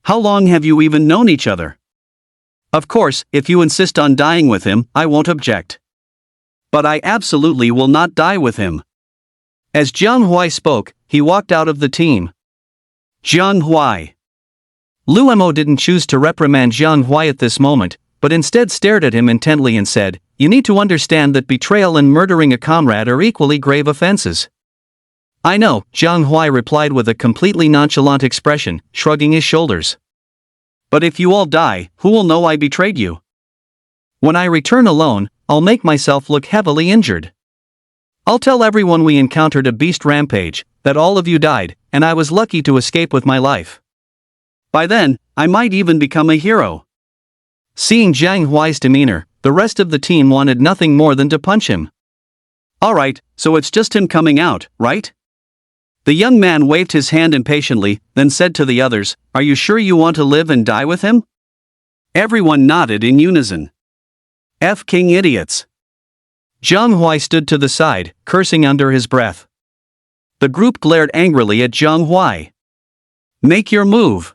How long have you even known each other? Of course, if you insist on dying with him, I won't object. But I absolutely will not die with him. As Zhang Huai spoke, he walked out of the team. Zhang Huai. Luo Mo didn't choose to reprimand Zhang Huai at this moment, but instead stared at him intently and said, "You need to understand that betrayal and murdering a comrade are equally grave offenses." I know, Zhang Huai replied with a completely nonchalant expression, shrugging his shoulders. But if you all die, who will know I betrayed you? When I return alone, I'll make myself look heavily injured. I'll tell everyone we encountered a beast rampage, that all of you died, and I was lucky to escape with my life. By then, I might even become a hero. Seeing Zhang Huai's demeanor, the rest of the team wanted nothing more than to punch him. Alright, so it's just him coming out, right? The young man waved his hand impatiently, then said to the others, "Are you sure you want to live and die with him?" Everyone nodded in unison. King idiots. Zhang Huai stood to the side, cursing under his breath. The group glared angrily at Zhang Huai. Make your move.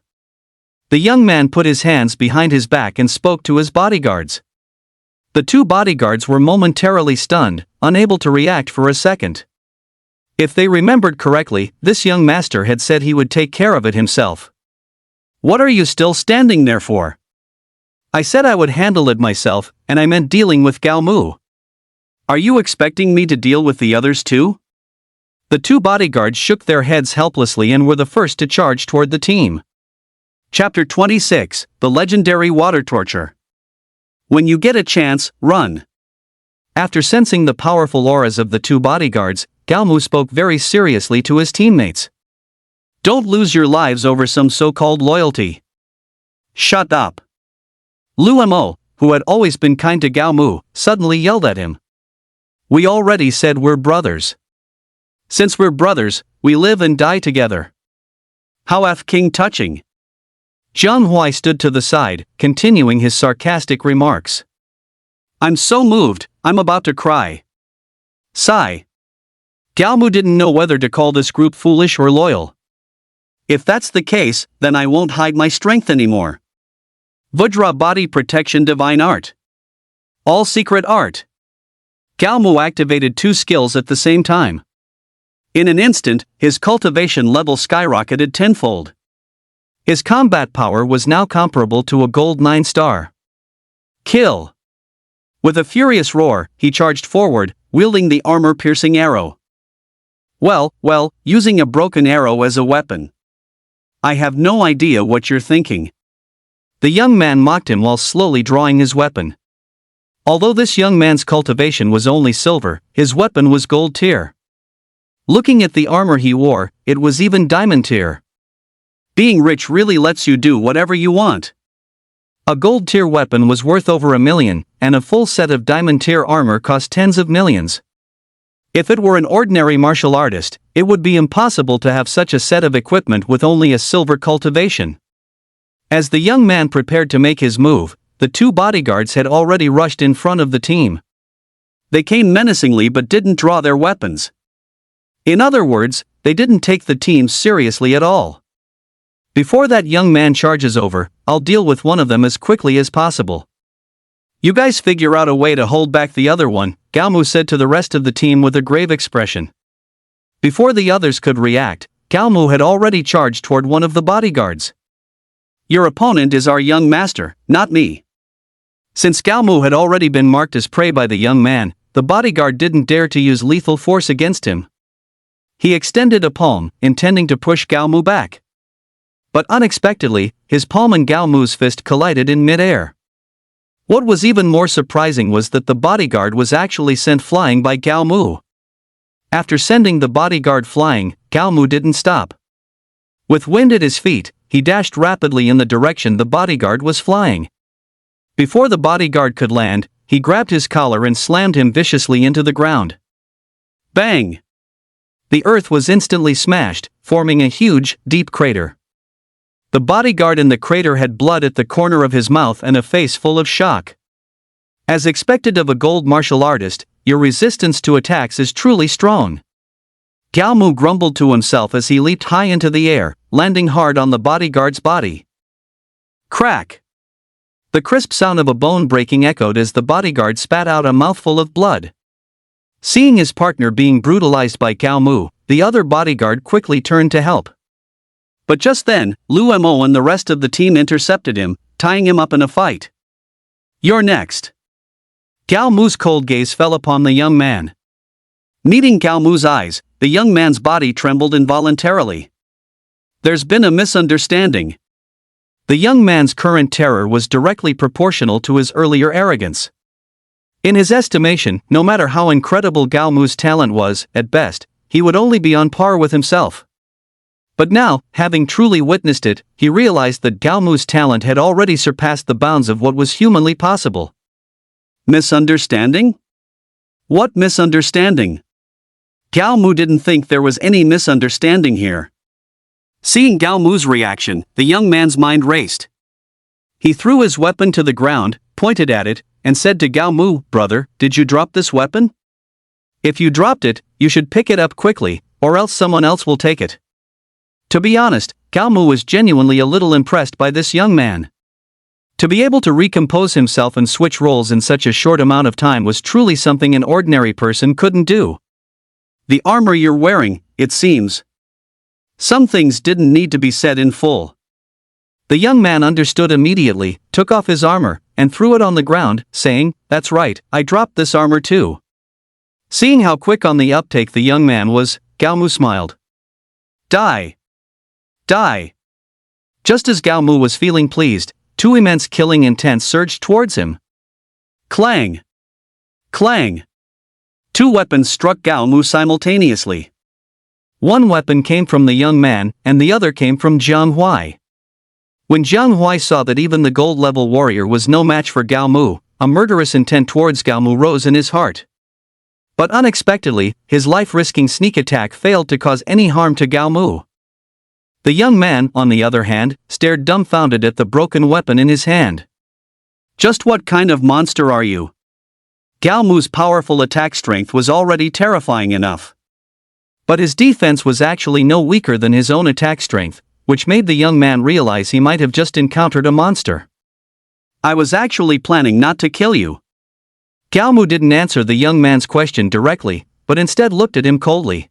The young man put his hands behind his back and spoke to his bodyguards. The two bodyguards were momentarily stunned, unable to react for a second. If they remembered correctly, this young master had said he would take care of it himself. What are you still standing there for? I said I would handle it myself, and I meant dealing with Gao Mu. Are you expecting me to deal with the others too? The two bodyguards shook their heads helplessly and were the first to charge toward the team. Chapter 26, The Legendary Water Torture. When you get a chance, run. After sensing the powerful auras of the two bodyguards, Gao Mu spoke very seriously to his teammates. Don't lose your lives over some so-called loyalty. Shut up. Lu Mo, who had always been kind to Gao Mu, suddenly yelled at him. We already said we're brothers. Since we're brothers, we live and die together. How King touching. Zhang Huai stood to the side, continuing his sarcastic remarks. I'm so moved, I'm about to cry. Sigh. Gao Mu didn't know whether to call this group foolish or loyal. If that's the case, then I won't hide my strength anymore. Vajra Body Protection Divine Art. All Secret Art. Gao Mu activated two skills at the same time. In an instant, his cultivation level skyrocketed tenfold. His combat power was now comparable to a gold 9-star. Kill! With a furious roar, he charged forward, wielding the armor-piercing arrow. Well, using a broken arrow as a weapon. I have no idea what you're thinking. The young man mocked him while slowly drawing his weapon. Although this young man's cultivation was only silver, his weapon was gold tier. Looking at the armor he wore, it was even diamond tier. Being rich really lets you do whatever you want. A gold tier weapon was worth over $1 million, and a full set of diamond tier armor cost tens of millions. If it were an ordinary martial artist, it would be impossible to have such a set of equipment with only a silver cultivation. As the young man prepared to make his move, the two bodyguards had already rushed in front of the team. They came menacingly but didn't draw their weapons. In other words, they didn't take the team seriously at all. Before that young man charges over, I'll deal with one of them as quickly as possible. You guys figure out a way to hold back the other one, Gao Mu said to the rest of the team with a grave expression. Before the others could react, Gao Mu had already charged toward one of the bodyguards. Your opponent is our young master, not me. Since Gao Mu had already been marked as prey by the young man, the bodyguard didn't dare to use lethal force against him. He extended a palm, intending to push Gao Mu back. But unexpectedly, his palm and Gao Mu's fist collided in mid-air. What was even more surprising was that the bodyguard was actually sent flying by Gao Mu. After sending the bodyguard flying, Gao Mu didn't stop. With wind at his feet, he dashed rapidly in the direction the bodyguard was flying. Before the bodyguard could land, he grabbed his collar and slammed him viciously into the ground. Bang! The earth was instantly smashed, forming a huge, deep crater. The bodyguard in the crater had blood at the corner of his mouth and a face full of shock. As expected of a gold martial artist, your resistance to attacks is truly strong. Gao Mu grumbled to himself as he leaped high into the air, landing hard on the bodyguard's body. Crack! The crisp sound of a bone breaking echoed as the bodyguard spat out a mouthful of blood. Seeing his partner being brutalized by Gao Mu, the other bodyguard quickly turned to help. But just then, Lu Mo and the rest of the team intercepted him, tying him up in a fight. You're next. Gao Mu's cold gaze fell upon the young man. Meeting Gao Mu's eyes, the young man's body trembled involuntarily. There's been a misunderstanding. The young man's current terror was directly proportional to his earlier arrogance. In his estimation, no matter how incredible Gao Mu's talent was, at best, he would only be on par with himself. But now, having truly witnessed it, he realized that Gao Mu's talent had already surpassed the bounds of what was humanly possible. Misunderstanding? What misunderstanding? Gao Mu didn't think there was any misunderstanding here. Seeing Gao Mu's reaction, the young man's mind raced. He threw his weapon to the ground, pointed at it, and said to Gao Mu, "Brother, did you drop this weapon? If you dropped it, you should pick it up quickly, or else someone else will take it." To be honest, Gao Mu was genuinely a little impressed by this young man. To be able to recompose himself and switch roles in such a short amount of time was truly something an ordinary person couldn't do. "The armor you're wearing, it seems." Some things didn't need to be said in full. The young man understood immediately, took off his armor, and threw it on the ground, saying, "That's right, I dropped this armor too." Seeing how quick on the uptake the young man was, Gao Mu smiled. "Die! Die!" Just as Gao Mu was feeling pleased, two immense killing intents surged towards him. Clang! Clang! Two weapons struck Gao Mu simultaneously. One weapon came from the young man, and the other came from Jiang Huai. When Jiang Huai saw that even the gold-level warrior was no match for Gao Mu, a murderous intent towards Gao Mu rose in his heart. But unexpectedly, his life-risking sneak attack failed to cause any harm to Gao Mu. The young man, on the other hand, stared dumbfounded at the broken weapon in his hand. "Just what kind of monster are you?" Gao Mu's powerful attack strength was already terrifying enough. But his defense was actually no weaker than his own attack strength, which made the young man realize he might have just encountered a monster. "I was actually planning not to kill you." Gao Mu didn't answer the young man's question directly, but instead looked at him coldly.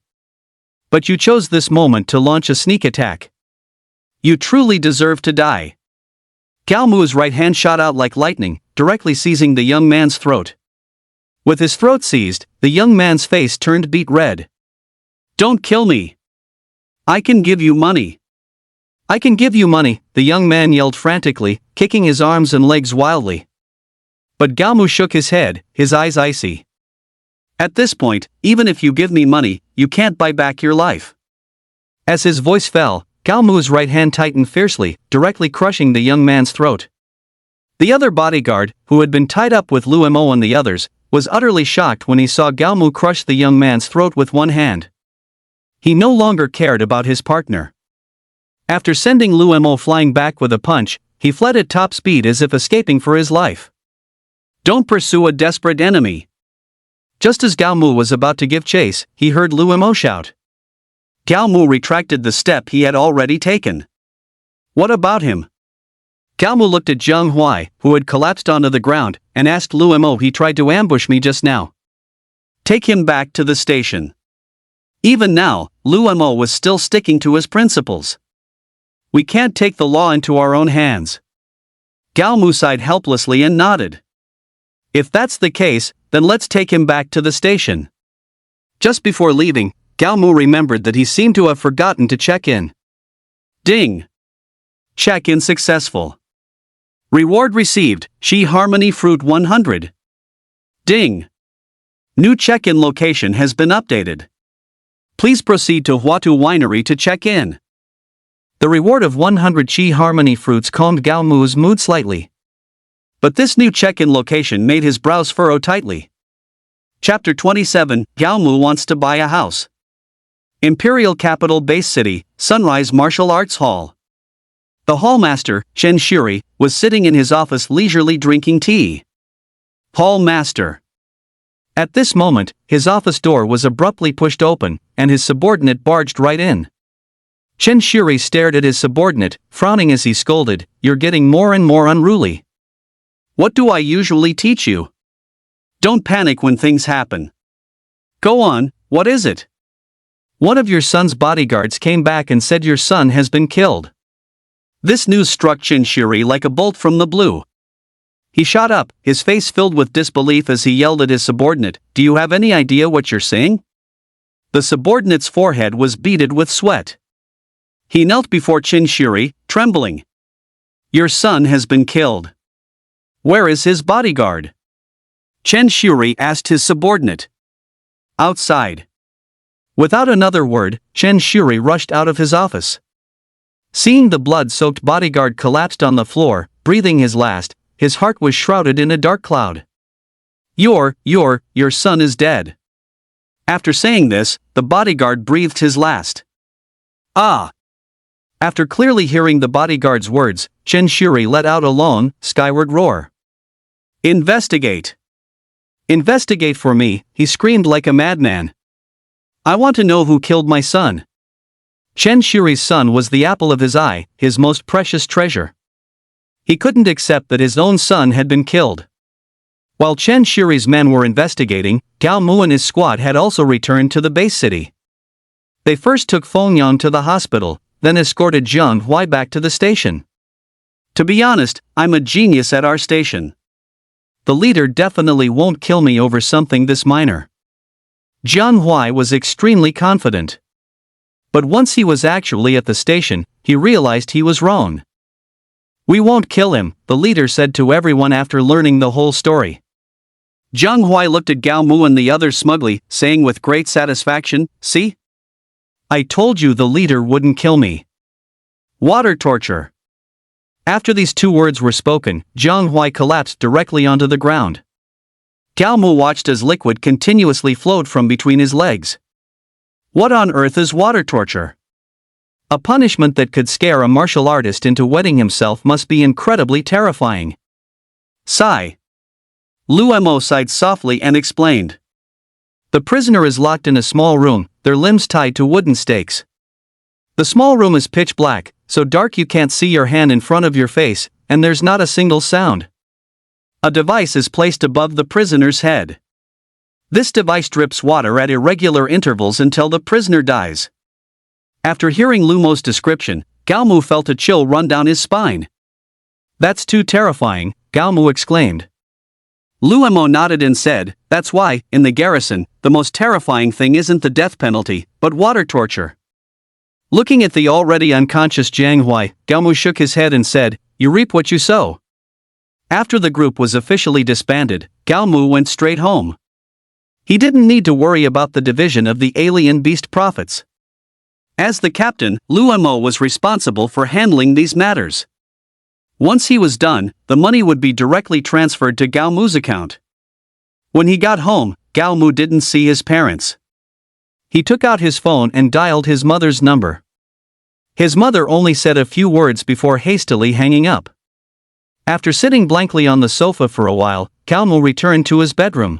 "But you chose this moment to launch a sneak attack. You truly deserve to die." Gao Mu's right hand shot out like lightning, directly seizing the young man's throat. With his throat seized, the young man's face turned beet red. "Don't kill me. I can give you money." "I can give you money," the young man yelled frantically, kicking his arms and legs wildly. But Gao Mu shook his head, his eyes icy. "At this point, even if you give me money, you can't buy back your life." As his voice fell, Gao Mu's right hand tightened fiercely, directly crushing the young man's throat. The other bodyguard, who had been tied up with Lu Mo and the others, was utterly shocked when he saw Gao Mu crush the young man's throat with one hand. He no longer cared about his partner. After sending Lu Mo flying back with a punch, he fled at top speed as if escaping for his life. "Don't pursue a desperate enemy." Just as Gao Mu was about to give chase, he heard Lu Mo shout. Gao Mu retracted the step he had already taken. "What about him?" Gao Mu looked at Jiang Huai, who had collapsed onto the ground, and asked Lu Mo, "He tried to ambush me just now." "Take him back to the station." Even now, Lu Mo was still sticking to his principles. "We can't take the law into our own hands." Gao Mu sighed helplessly and nodded. "If that's the case, then let's take him back to the station." Just before leaving, Gao Mu remembered that he seemed to have forgotten to check in. Ding! Check-in successful. Reward received, Shi Harmony Fruit 100. Ding! New check-in location has been updated. Please proceed to Huatu Winery to check in. The reward of 100 Chi Harmony Fruits calmed Gao Mu's mood slightly. But this new check-in location made his brows furrow tightly. Chapter 27, Gao Mu wants to buy a house. Imperial Capital Base City, Sunrise Martial Arts Hall. The hallmaster, Chen Shuri, was sitting in his office leisurely drinking tea. Hallmaster. At this moment, his office door was abruptly pushed open, and his subordinate barged right in. Chen Shuri stared at his subordinate, frowning as he scolded, "You're getting more and more unruly. What do I usually teach you? Don't panic when things happen. Go on, what is it?" "One of your son's bodyguards came back and said your son has been killed." This news struck Chen Shuri like a bolt from the blue. He shot up, his face filled with disbelief as he yelled at his subordinate, "Do you have any idea what you're saying?" The subordinate's forehead was beaded with sweat. He knelt before Chen Shuri, trembling. "Your son has been killed. Where is his bodyguard?" Chen Shuri asked his subordinate. "Outside." Without another word, Chen Shuri rushed out of his office. Seeing the blood-soaked bodyguard collapsed on the floor, breathing his last, his heart was shrouded in a dark cloud. Your son is dead." After saying this, the bodyguard breathed his last. "Ah!" After clearly hearing the bodyguard's words, Chen Shuri let out a long, skyward roar. Investigate. Investigate for me, he screamed like a madman. I want to know who killed my son. Chen Shuri's son was the apple of his eye, his most precious treasure. He couldn't accept that his own son had been killed. While Chen Shuri's men were investigating, Gao Mu and his squad had also returned to the base city. They first took Feng Yang to the hospital, then escorted Jiang Huai back to the station. To be honest, I'm a genius at our station. The leader definitely won't kill me over something this minor. Jiang Huai was extremely confident. But once he was actually at the station, he realized he was wrong. We won't kill him, the leader said to everyone after learning the whole story. Jiang Huai looked at Gao Mu and the others smugly, saying with great satisfaction, "See? I told you the leader wouldn't kill me." Water torture. After these two words were spoken, Jiang Huai collapsed directly onto the ground. Gao Mu watched as liquid continuously flowed from between his legs. What on earth is water torture? A punishment that could scare a martial artist into wetting himself must be incredibly terrifying. Sigh. Lu Mo sighed softly and explained. The prisoner is locked in a small room, their limbs tied to wooden stakes. The small room is pitch black, so dark you can't see your hand in front of your face, and there's not a single sound. A device is placed above the prisoner's head. This device drips water at irregular intervals until the prisoner dies. After hearing Lu Mo's description, Gao Mu felt a chill run down his spine. That's too terrifying, Gao Mu exclaimed. Lu Mo nodded and said, that's why, in the garrison, the most terrifying thing isn't the death penalty, but water torture. Looking at the already unconscious Jiang Huai, Gao Mu shook his head and said, you reap what you sow. After the group was officially disbanded, Gao Mu went straight home. He didn't need to worry about the division of the alien beast profits. As the captain, Lu Mo was responsible for handling these matters. Once he was done, the money would be directly transferred to Gao Mu's account. When he got home, Gao Mu didn't see his parents. He took out his phone and dialed his mother's number. His mother only said a few words before hastily hanging up. After sitting blankly on the sofa for a while, Gao Mu returned to his bedroom.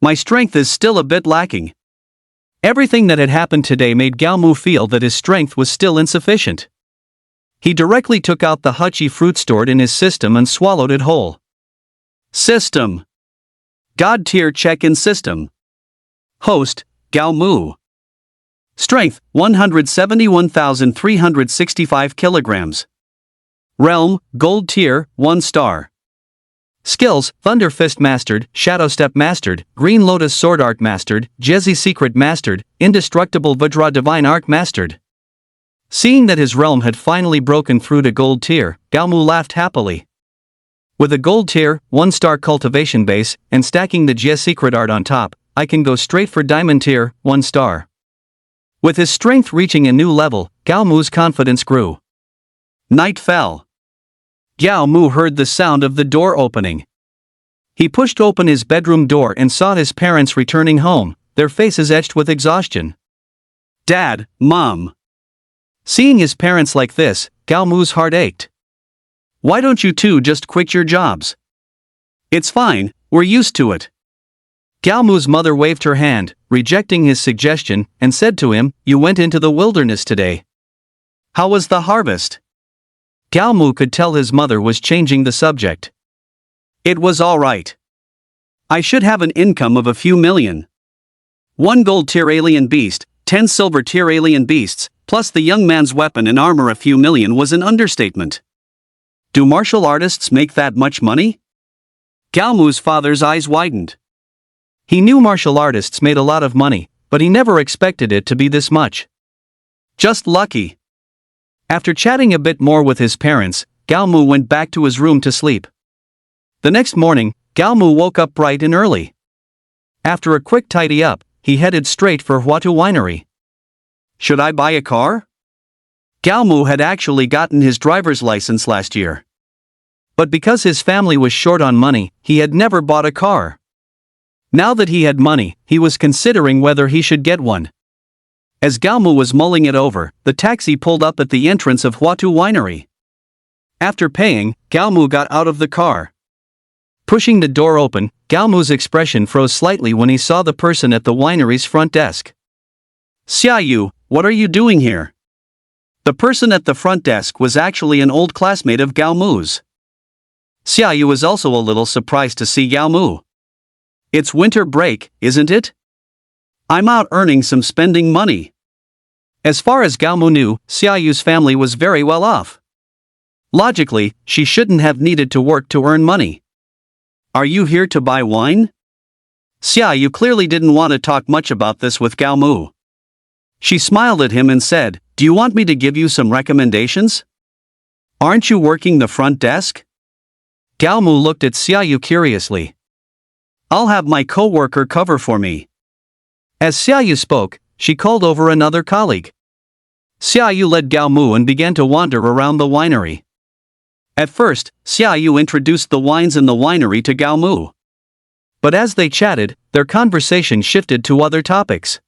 My strength is still a bit lacking. Everything that had happened today made Gao Mu feel that his strength was still insufficient. He directly took out the Hachi fruit stored in his system and swallowed it whole. System. God tier check-in system. Host, Gao Mu. Strength, 171,365 kilograms. Realm, Gold tier, 1 star. Skills, Thunder Fist Mastered, Shadow Step Mastered, Green Lotus Sword Art Mastered, Jezi Secret Mastered, Indestructible Vajra Divine Arc Mastered. Seeing that his realm had finally broken through to Gold tier, Gao Mu laughed happily. With a Gold tier, 1-star cultivation base, and stacking the Jezi Secret Art on top, I can go straight for Diamond tier, 1 star. With his strength reaching a new level, Gao Mu's confidence grew. Night fell. Gao Mu heard the sound of the door opening. He pushed open his bedroom door and saw his parents returning home, their faces etched with exhaustion. Dad, Mom. Seeing his parents like this, Gao Mu's heart ached. Why don't you two just quit your jobs? It's fine, we're used to it. Gao Mu's mother waved her hand, rejecting his suggestion, and said to him, you went into the wilderness today. How was the harvest? Gao Mu could tell his mother was changing the subject. It was all right. I should have an income of a few million. 1 gold tier alien beast, 10 silver tier alien beasts, plus the young man's weapon and armor. A few million was an understatement. Do martial artists make that much money? Gao Mu's father's eyes widened. He knew martial artists made a lot of money, but he never expected it to be this much. Just lucky. After chatting a bit more with his parents, Gao Mu went back to his room to sleep. The next morning, Gao Mu woke up bright and early. After a quick tidy up, he headed straight for Huatu Winery. Should I buy a car? Gao Mu had actually gotten his driver's license last year. But because his family was short on money, he had never bought a car. Now that he had money, he was considering whether he should get one. As Gao Mu was mulling it over, the taxi pulled up at the entrance of Huatu Winery. After paying, Gao Mu got out of the car. Pushing the door open, Gao Mu's expression froze slightly when he saw the person at the winery's front desk. Xiaoyu, what are you doing here? The person at the front desk was actually an old classmate of Gao Mu's. Xiaoyu was also a little surprised to see Gao Mu. It's winter break, isn't it? I'm out earning some spending money. As far as Gao Mu knew, Xiaoyu's family was very well off. Logically, she shouldn't have needed to work to earn money. Are you here to buy wine? Xiaoyu clearly didn't want to talk much about this with Gao Mu. She smiled at him and said, "Do you want me to give you some recommendations? Aren't you working the front desk?" Gao Mu looked at Xiaoyu curiously. "I'll have my co-worker cover for me." As Xiaoyu spoke, she called over another colleague. Xiaoyu led Gao Mu and began to wander around the winery. At first, Xiaoyu introduced the wines in the winery to Gao Mu. But as they chatted, their conversation shifted to other topics.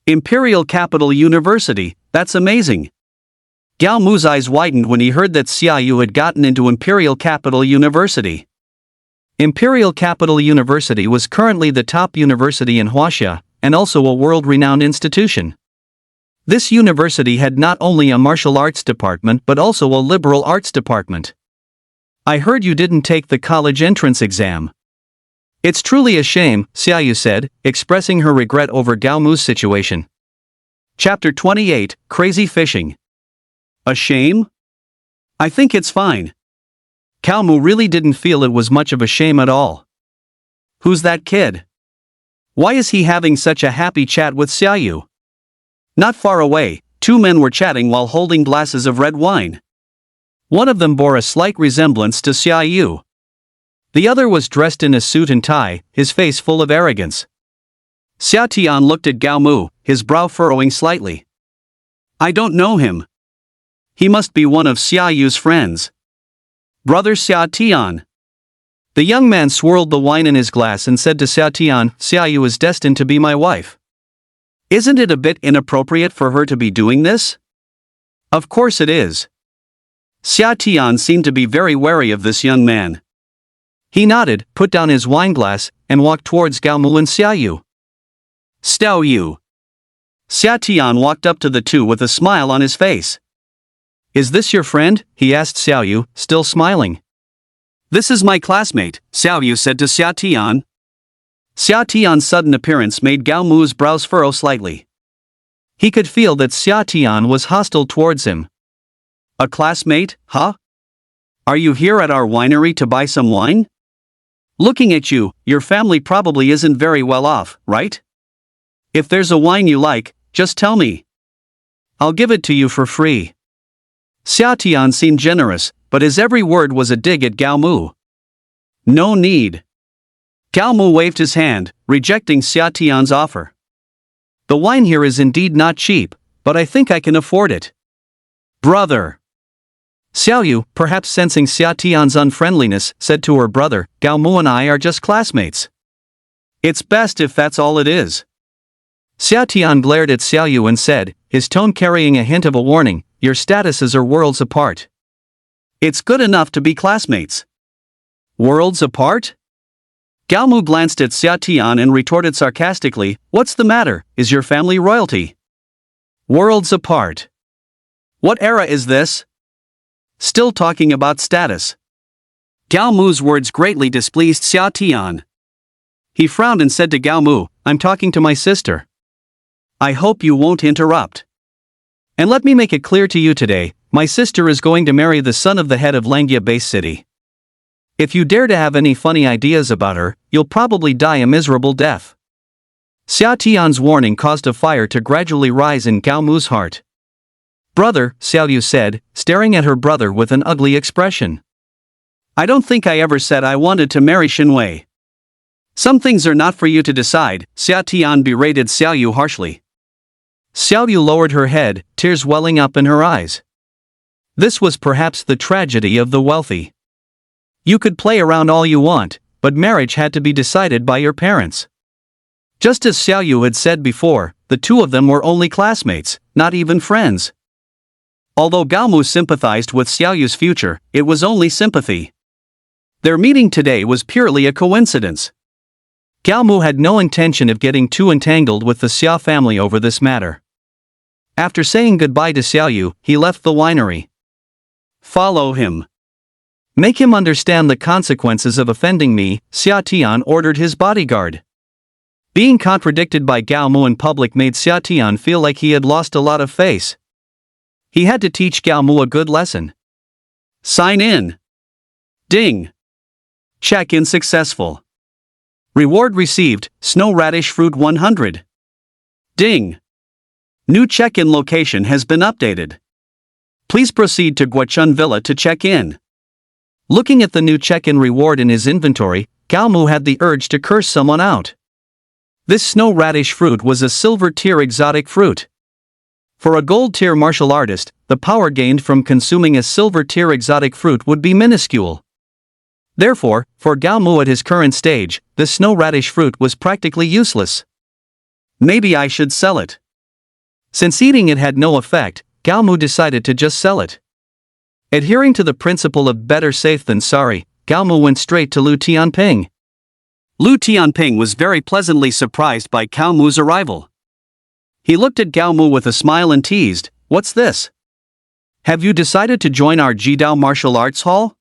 Imperial Capital University, that's amazing. Gao Mu's eyes widened when he heard that Xiaoyu had gotten into Imperial Capital University. Imperial Capital University was currently the top university in Huaxia, and also a world-renowned institution. This university had not only a martial arts department but also a liberal arts department. I heard you didn't take the college entrance exam. It's truly a shame, Xiaoyu said, expressing her regret over Gao Mu's situation. Chapter 28, Crazy Fishing. A shame? I think it's fine. Gao Mu really didn't feel it was much of a shame at all. Who's that kid? Why is he having such a happy chat with Xiaoyu? Not far away, two men were chatting while holding glasses of red wine. One of them bore a slight resemblance to Xiaoyu. The other was dressed in a suit and tie, his face full of arrogance. Xia Tian looked at Gao Mu, his brow furrowing slightly. I don't know him. He must be one of Xiaoyu's friends. Brother Xia Tian. The young man swirled the wine in his glass and said to Xia Tian, Xiaoyu is destined to be my wife. Isn't it a bit inappropriate for her to be doing this? Of course it is. Xia Tian seemed to be very wary of this young man. He nodded, put down his wineglass, and walked towards Gao Mu and Xiaoyu. Xiaoyu. Xia Tian walked up to the two with a smile on his face. Is this your friend? He asked Xiaoyu, still smiling. This is my classmate, Xiaoyu said to Xia Tian. Xia Tian's sudden appearance made Gao Mu's brows furrow slightly. He could feel that Xia Tian was hostile towards him. A classmate, huh? Are you here at our winery to buy some wine? Looking at you, your family probably isn't very well off, right? If there's a wine you like, just tell me. I'll give it to you for free. Xia Tian seemed generous, but his every word was a dig at Gao Mu. No need. Gao Mu waved his hand, rejecting Xia Tian's offer. The wine here is indeed not cheap, but I think I can afford it. Brother. Xiaoyu, perhaps sensing Xia Tian's unfriendliness, said to her brother, Gao Mu and I are just classmates. It's best if that's all it is. Xia Tian glared at Xiaoyu and said, his tone carrying a hint of a warning, your statuses are worlds apart. It's good enough to be classmates. Worlds apart? Gao Mu glanced at Xia Tian and retorted sarcastically, what's the matter, is your family royalty? Worlds apart. What era is this? Still talking about status. Gao Mu's words greatly displeased Xia Tian. He frowned and said to Gao Mu, I'm talking to my sister. I hope you won't interrupt. And let me make it clear to you today, my sister is going to marry the son of the head of Langia Base City. If you dare to have any funny ideas about her, you'll probably die a miserable death. Xia Tian's warning caused a fire to gradually rise in Gao Mu's heart. Brother, Xiaoyu said, staring at her brother with an ugly expression. I don't think I ever said I wanted to marry Xinwei. Some things are not for you to decide, Xia Tian berated Xiaoyu harshly. Xiaoyu lowered her head, tears welling up in her eyes. This was perhaps the tragedy of the wealthy. You could play around all you want, but marriage had to be decided by your parents. Just as Xiaoyu had said before, the two of them were only classmates, not even friends. Although Gao Mu sympathized with Xiaoyu's future, it was only sympathy. Their meeting today was purely a coincidence. Gao Mu had no intention of getting too entangled with the Xia family over this matter. After saying goodbye to Xiaoyu, he left the winery. Follow him. Make him understand the consequences of offending me, Xia Tian ordered his bodyguard. Being contradicted by Gao Mu in public made Xia Tian feel like he had lost a lot of face. He had to teach Gao Mu a good lesson. Sign in. Ding. Check-in successful. Reward received, snow radish fruit 100. Ding. New check-in location has been updated. Please proceed to Guochun Villa to check in. Looking at the new check-in reward in his inventory, Gao Mu had the urge to curse someone out. This snow radish fruit was a silver tier exotic fruit. For a gold tier martial artist, the power gained from consuming a silver tier exotic fruit would be minuscule. Therefore, for Gao Mu at his current stage, the snow radish fruit was practically useless. Maybe I should sell it. Since eating it had no effect, Gao Mu decided to just sell it. Adhering to the principle of better safe than sorry, Gao Mu went straight to Lu Tianping. Lu Tianping was very pleasantly surprised by Gao Mu's arrival. He looked at Gao Mu with a smile and teased, "What's this? Have you decided to join our Jidao martial arts hall?"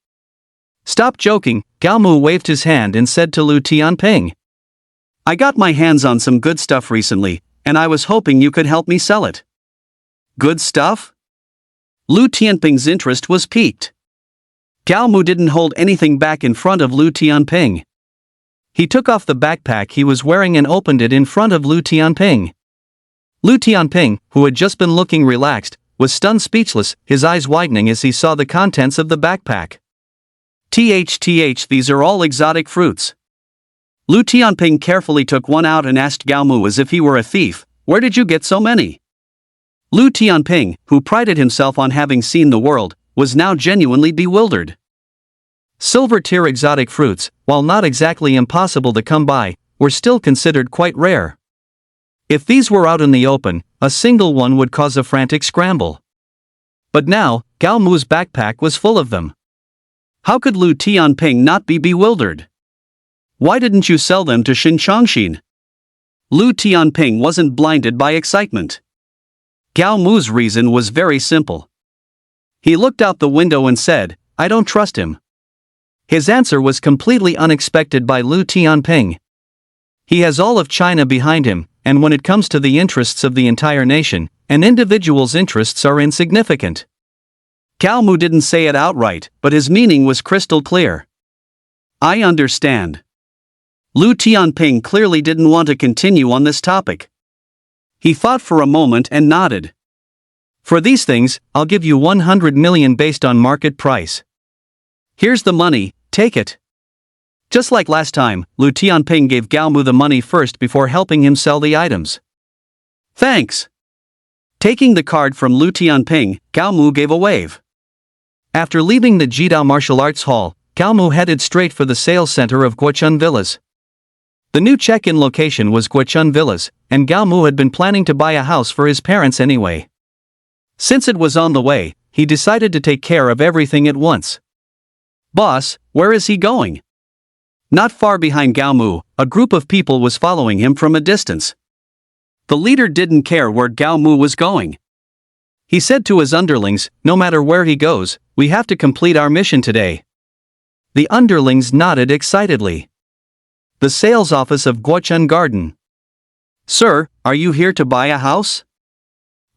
Stop joking, Gao Mu waved his hand and said to Lu Tianping. I got my hands on some good stuff recently, and I was hoping you could help me sell it. Good stuff? Lu Tianping's interest was piqued. Gao Mu didn't hold anything back in front of Lu Tianping. He took off the backpack he was wearing and opened it in front of Lu Tianping. Lu Tianping, who had just been looking relaxed, was stunned speechless, his eyes widening as he saw the contents of the backpack. These are all exotic fruits. Lu Tianping carefully took one out and asked Gao Mu as if he were a thief, "Where did you get so many?" Lu Tianping, who prided himself on having seen the world, was now genuinely bewildered. Silver tier exotic fruits, while not exactly impossible to come by, were still considered quite rare. If these were out in the open, a single one would cause a frantic scramble. But now, Gao Mu's backpack was full of them. How could Lu Tianping not be bewildered? Why didn't you sell them to Xin Chongxin? Lu Tianping wasn't blinded by excitement. Gao Mu's reason was very simple. He looked out the window and said, "I don't trust him." His answer was completely unexpected by Lu Tianping. He has all of China behind him, and when it comes to the interests of the entire nation, an individual's interests are insignificant. Gao Mu didn't say it outright, but his meaning was crystal clear. I understand. Lu Tianping clearly didn't want to continue on this topic. He thought for a moment and nodded. For these things, I'll give you 100 million based on market price. Here's the money, take it. Just like last time, Lu Tianping gave Gao Mu the money first before helping him sell the items. Thanks. Taking the card from Lu Tianping, Gao Mu gave a wave. After leaving the Jidao Martial Arts Hall, Gao Mu headed straight for the sales center of Guochun Villas. The new check-in location was Guochun Villas, and Gao Mu had been planning to buy a house for his parents anyway. Since it was on the way, he decided to take care of everything at once. Boss, where is he going? Not far behind Gao Mu, a group of people was following him from a distance. The leader didn't care where Gao Mu was going. He said to his underlings, "No matter where he goes, we have to complete our mission today." The underlings nodded excitedly. The sales office of Guochun Garden. Sir, are you here to buy a house?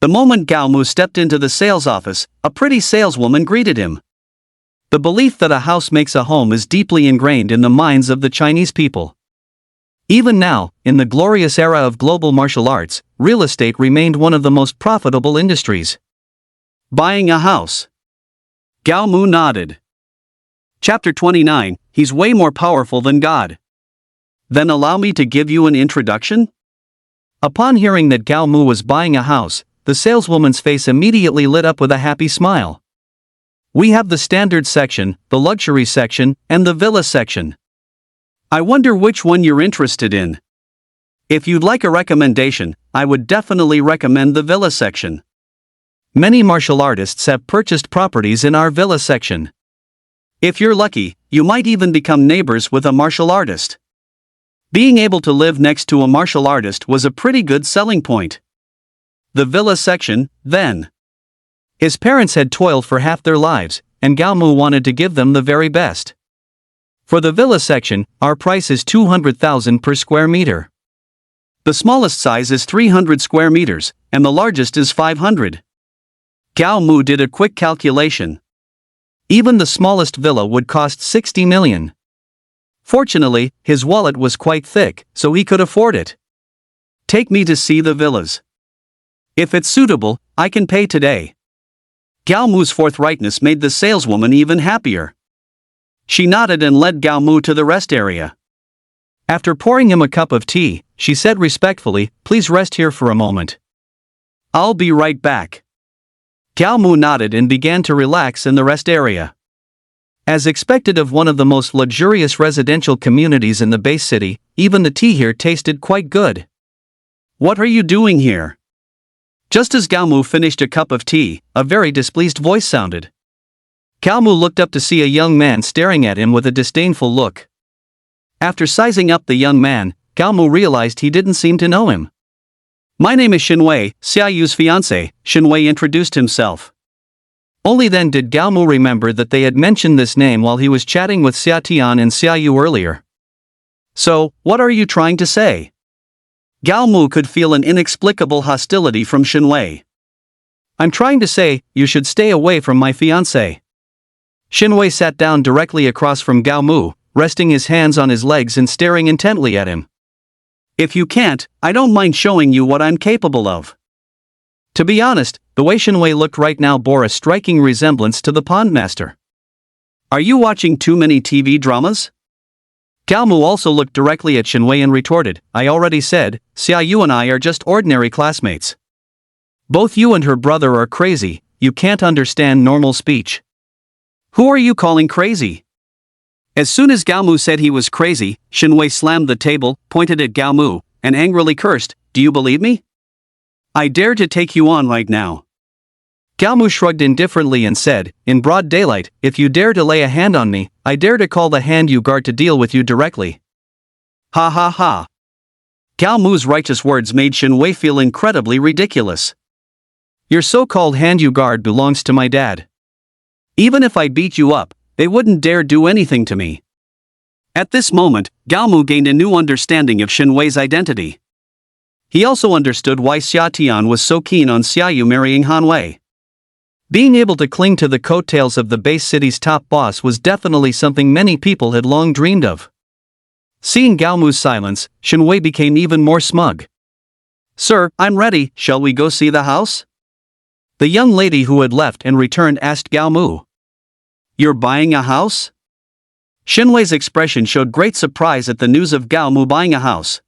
The moment Gao Mu stepped into the sales office, a pretty saleswoman greeted him. The belief that a house makes a home is deeply ingrained in the minds of the Chinese people. Even now, in the glorious era of global martial arts, real estate remained one of the most profitable industries. Buying a house. Gao Mu nodded. Chapter 29, He's way more powerful than God. Then allow me to give you an introduction? Upon hearing that Gao Mu was buying a house, the saleswoman's face immediately lit up with a happy smile. We have the standard section, the luxury section, and the villa section. I wonder which one you're interested in. If you'd like a recommendation, I would definitely recommend the villa section. Many martial artists have purchased properties in our villa section. If you're lucky, you might even become neighbors with a martial artist. Being able to live next to a martial artist was a pretty good selling point. The villa section, then. His parents had toiled for half their lives, and Gao Mu wanted to give them the very best. For the villa section, our price is 200,000 per square meter. The smallest size is 300 square meters, and the largest is 500. Gao Mu did a quick calculation. Even the smallest villa would cost 60 million. Fortunately, his wallet was quite thick, so he could afford it. Take me to see the villas. If it's suitable, I can pay today. Gao Mu's forthrightness made the saleswoman even happier. She nodded and led Gao Mu to the rest area. After pouring him a cup of tea, she said respectfully, "Please rest here for a moment." "I'll be right back." Gao Mu nodded and began to relax in the rest area. As expected of one of the most luxurious residential communities in the base city, even the tea here tasted quite good. "What are you doing here?" Just as Gao Mu finished a cup of tea, a very displeased voice sounded. Gao Mu looked up to see a young man staring at him with a disdainful look. After sizing up the young man, Gao Mu realized he didn't seem to know him. "My name is Xinwei, Xia Yu's fiancé," Xinwei introduced himself. Only then did Gao Mu remember that they had mentioned this name while he was chatting with Xia Tian and Xia Yu earlier. "So, what are you trying to say?" Gao Mu could feel an inexplicable hostility from Xinwei. "I'm trying to say, you should stay away from my fiancé." Xinwei sat down directly across from Gao Mu, resting his hands on his legs and staring intently at him. "If you can't, I don't mind showing you what I'm capable of." To be honest, the way Xinwei looked right now bore a striking resemblance to the pond master. "Are you watching too many TV dramas?" Gao Mu also looked directly at Xinwei and retorted, "I already said, Xia Yu and I are just ordinary classmates. Both you and her brother are crazy, you can't understand normal speech." "Who are you calling crazy?" As soon as Gao Mu said he was crazy, Xinwei slammed the table, pointed at Gao Mu, and angrily cursed, "Do you believe me? I dare to take you on right now." Gao Mu shrugged indifferently and said, "In broad daylight, if you dare to lay a hand on me, I dare to call the hand you guard to deal with you directly." Ha ha ha. Gao Mu's righteous words made Xinwei feel incredibly ridiculous. "Your so-called hand you guard belongs to my dad. Even if I beat you up, they wouldn't dare do anything to me." At this moment, Gao Mu gained a new understanding of Xinwei's identity. He also understood why Xia Tian was so keen on Xia Yu marrying Han Wei. Being able to cling to the coattails of the base city's top boss was definitely something many people had long dreamed of. Seeing Gao Mu's silence, Xinwei became even more smug. "Sir, I'm ready, shall we go see the house?" The young lady who had left and returned asked Gao Mu. "You're buying a house?" Xinwei's expression showed great surprise at the news of Gao Mu buying a house.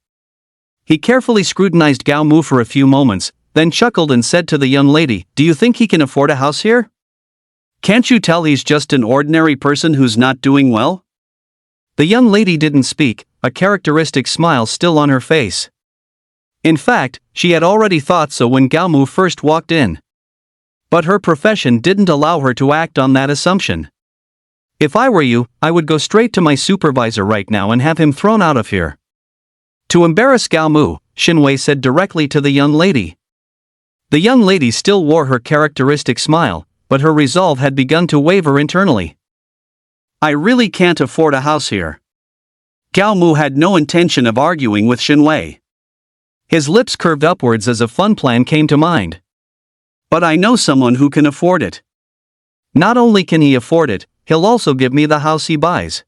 He carefully scrutinized Gao Mu for a few moments, then chuckled and said to the young lady, "Do you think he can afford a house here? Can't you tell he's just an ordinary person who's not doing well?" The young lady didn't speak, a characteristic smile still on her face. In fact, she had already thought so when Gao Mu first walked in. But her profession didn't allow her to act on that assumption. "If I were you, I would go straight to my supervisor right now and have him thrown out of here." To embarrass Gao Mu, Xinwei said directly to the young lady. The young lady still wore her characteristic smile, but her resolve had begun to waver internally. "I really can't afford a house here." Gao Mu had no intention of arguing with Xinwei. His lips curved upwards as a fun plan came to mind. "But I know someone who can afford it." "Not only can he afford it, he'll also give me the house he buys."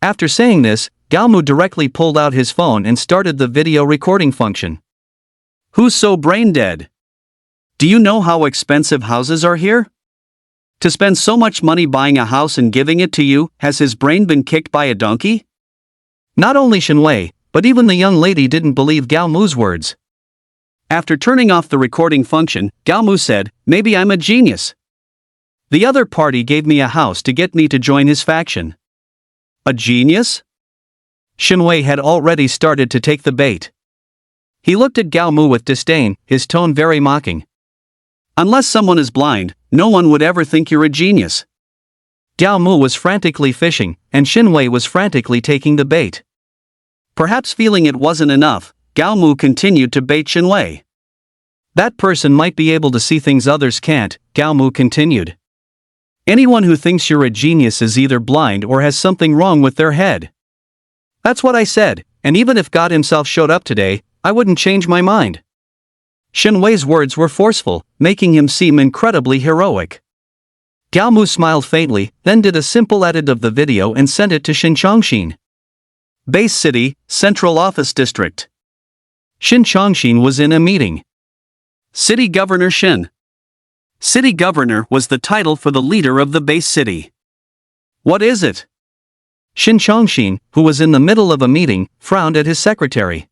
After saying this, Gao Mu directly pulled out his phone and started the video recording function. "Who's so brain dead? Do you know how expensive houses are here? To spend so much money buying a house and giving it to you, has his brain been kicked by a donkey?" Not only Xinwei, but even the young lady didn't believe Gao Mu's words. After turning off the recording function, Gao Mu said, "Maybe I'm a genius. The other party gave me a house to get me to join his faction." "A genius?" Xinwei had already started to take the bait. He looked at Gao Mu with disdain, his tone very mocking. "Unless someone is blind, no one would ever think you're a genius. Gao Mu was frantically fishing, and Xinwei was frantically taking the bait. Perhaps feeling it wasn't enough, Gao Mu continued to bait Xinwei. That person might be able to see things others can't, Gao Mu continued. Anyone who thinks you're a genius is either blind or has something wrong with their head. That's what I said, and even if God himself showed up today, I wouldn't change my mind. Xinwei's words were forceful, making him seem incredibly heroic. Gao Mu smiled faintly, then did a simple edit of the video and sent it to Xin Chongxin. Base City, Central Office District. Xin Chongxin was in a meeting. City Governor Xin. City Governor was the title for the leader of the base city. What is it? Xin Chongxin, who was in the middle of a meeting, frowned at his secretary.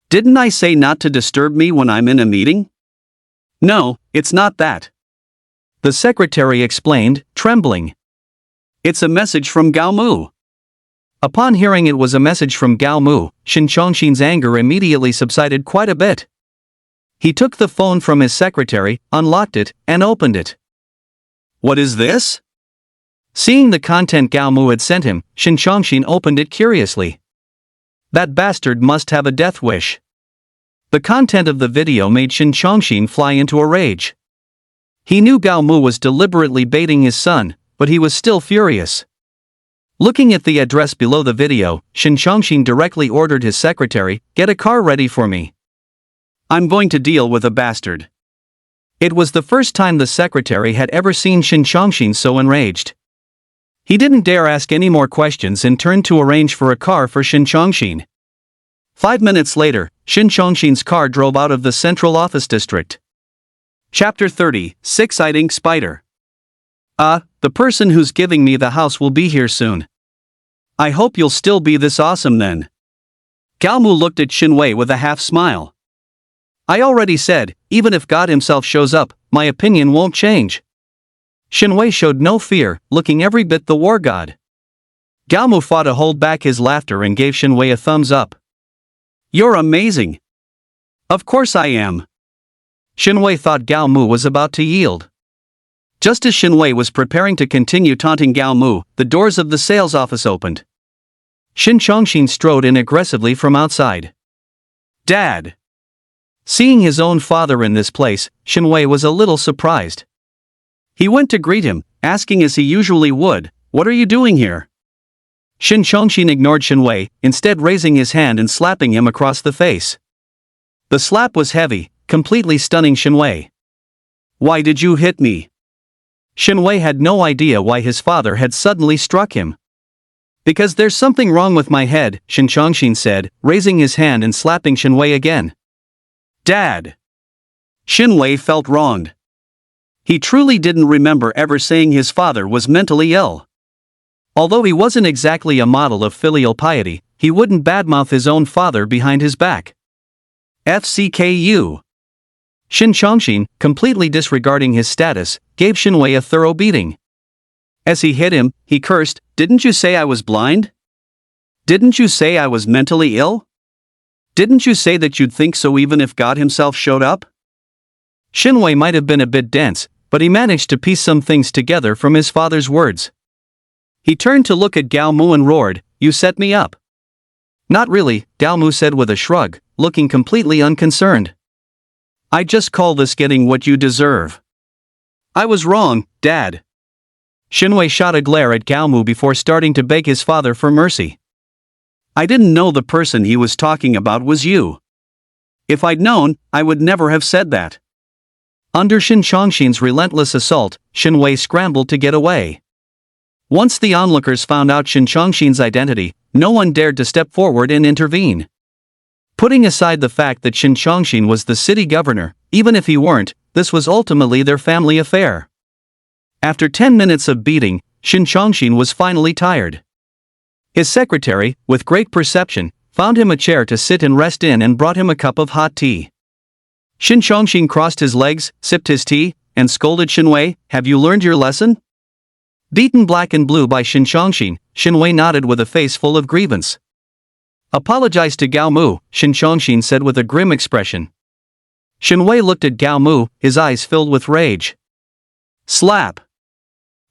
Didn't I say not to disturb me when I'm in a meeting? No, it's not that. The secretary explained, trembling. It's a message from Gao Mu. Upon hearing it was a message from Gao Mu, Xin Chongxin's anger immediately subsided quite a bit. He took the phone from his secretary, unlocked it, and opened it. What is this? Seeing the content Gao Mu had sent him, Xin Chongxin opened it curiously. That bastard must have a death wish. The content of the video made Xin Chongxin fly into a rage. He knew Gao Mu was deliberately baiting his son, but he was still furious. Looking at the address below the video, Xin Chongxin directly ordered his secretary, "Get a car ready for me. I'm going to deal with a bastard." It was the first time the secretary had ever seen Xin Chongxin so enraged. He didn't dare ask any more questions and turned to arrange for a car for Xin Chongxin. 5 minutes later, Xin Chongxin's car drove out of the Central Office District. Chapter 30, Six-Eyed Spider. The person who's giving me the house will be here soon. I hope you'll still be this awesome then. Gao Mu looked at Xinwei with a half-smile. I already said, even if God himself shows up, my opinion won't change. Xinwei showed no fear, looking every bit the war god. Gao Mu fought to hold back his laughter and gave Xinwei a thumbs up. You're amazing. Of course I am. Xinwei thought Gao Mu was about to yield. Just as Xinwei was preparing to continue taunting Gao Mu, the doors of the sales office opened. Xin Chongxin strode in aggressively from outside. Dad! Seeing his own father in this place, Xinwei was a little surprised. He went to greet him, asking as he usually would, "What are you doing here?" Xin Chongxin ignored Xinwei, instead raising his hand and slapping him across the face. The slap was heavy, completely stunning Xinwei. "Why did you hit me?" Xinwei had no idea why his father had suddenly struck him. "Because there's something wrong with my head," Xin Chongxin said, raising his hand and slapping Xinwei again. "Dad!" Xinwei felt wronged. He truly didn't remember ever saying his father was mentally ill. Although he wasn't exactly a model of filial piety, he wouldn't badmouth his own father behind his back. FCKU. Xin Chongxin, completely disregarding his status, gave Xinwei a thorough beating. As he hit him, he cursed, "Didn't you say I was blind? Didn't you say I was mentally ill? Didn't you say that you'd think so even if God himself showed up?" Xinwei might have been a bit dense, but he managed to piece some things together from his father's words. He turned to look at Gao Mu and roared, "You set me up." "Not really," Gao Mu said with a shrug, looking completely unconcerned. "I just call this getting what you deserve." "I was wrong, Dad." Xinwei shot a glare at Gao Mu before starting to beg his father for mercy. "I didn't know the person he was talking about was you. If I'd known, I would never have said that." Under Xin Chongxin's relentless assault, Xinwei scrambled to get away. Once the onlookers found out Xin Chongxin's identity, no one dared to step forward and intervene. Putting aside the fact that Xin Chongxin was the city governor, even if he weren't, this was ultimately their family affair. After 10 minutes of beating, Xin Chongxin was finally tired. His secretary, with great perception, found him a chair to sit and rest in and brought him a cup of hot tea. Xin Chongxin crossed his legs, sipped his tea, and scolded Xinwei, "Have you learned your lesson?" Beaten black and blue by Xin Chongxin, Xinwei nodded with a face full of grievance. "Apologize to Gao Mu," Xin Chongxin said with a grim expression. Xinwei looked at Gao Mu, his eyes filled with rage. Slap!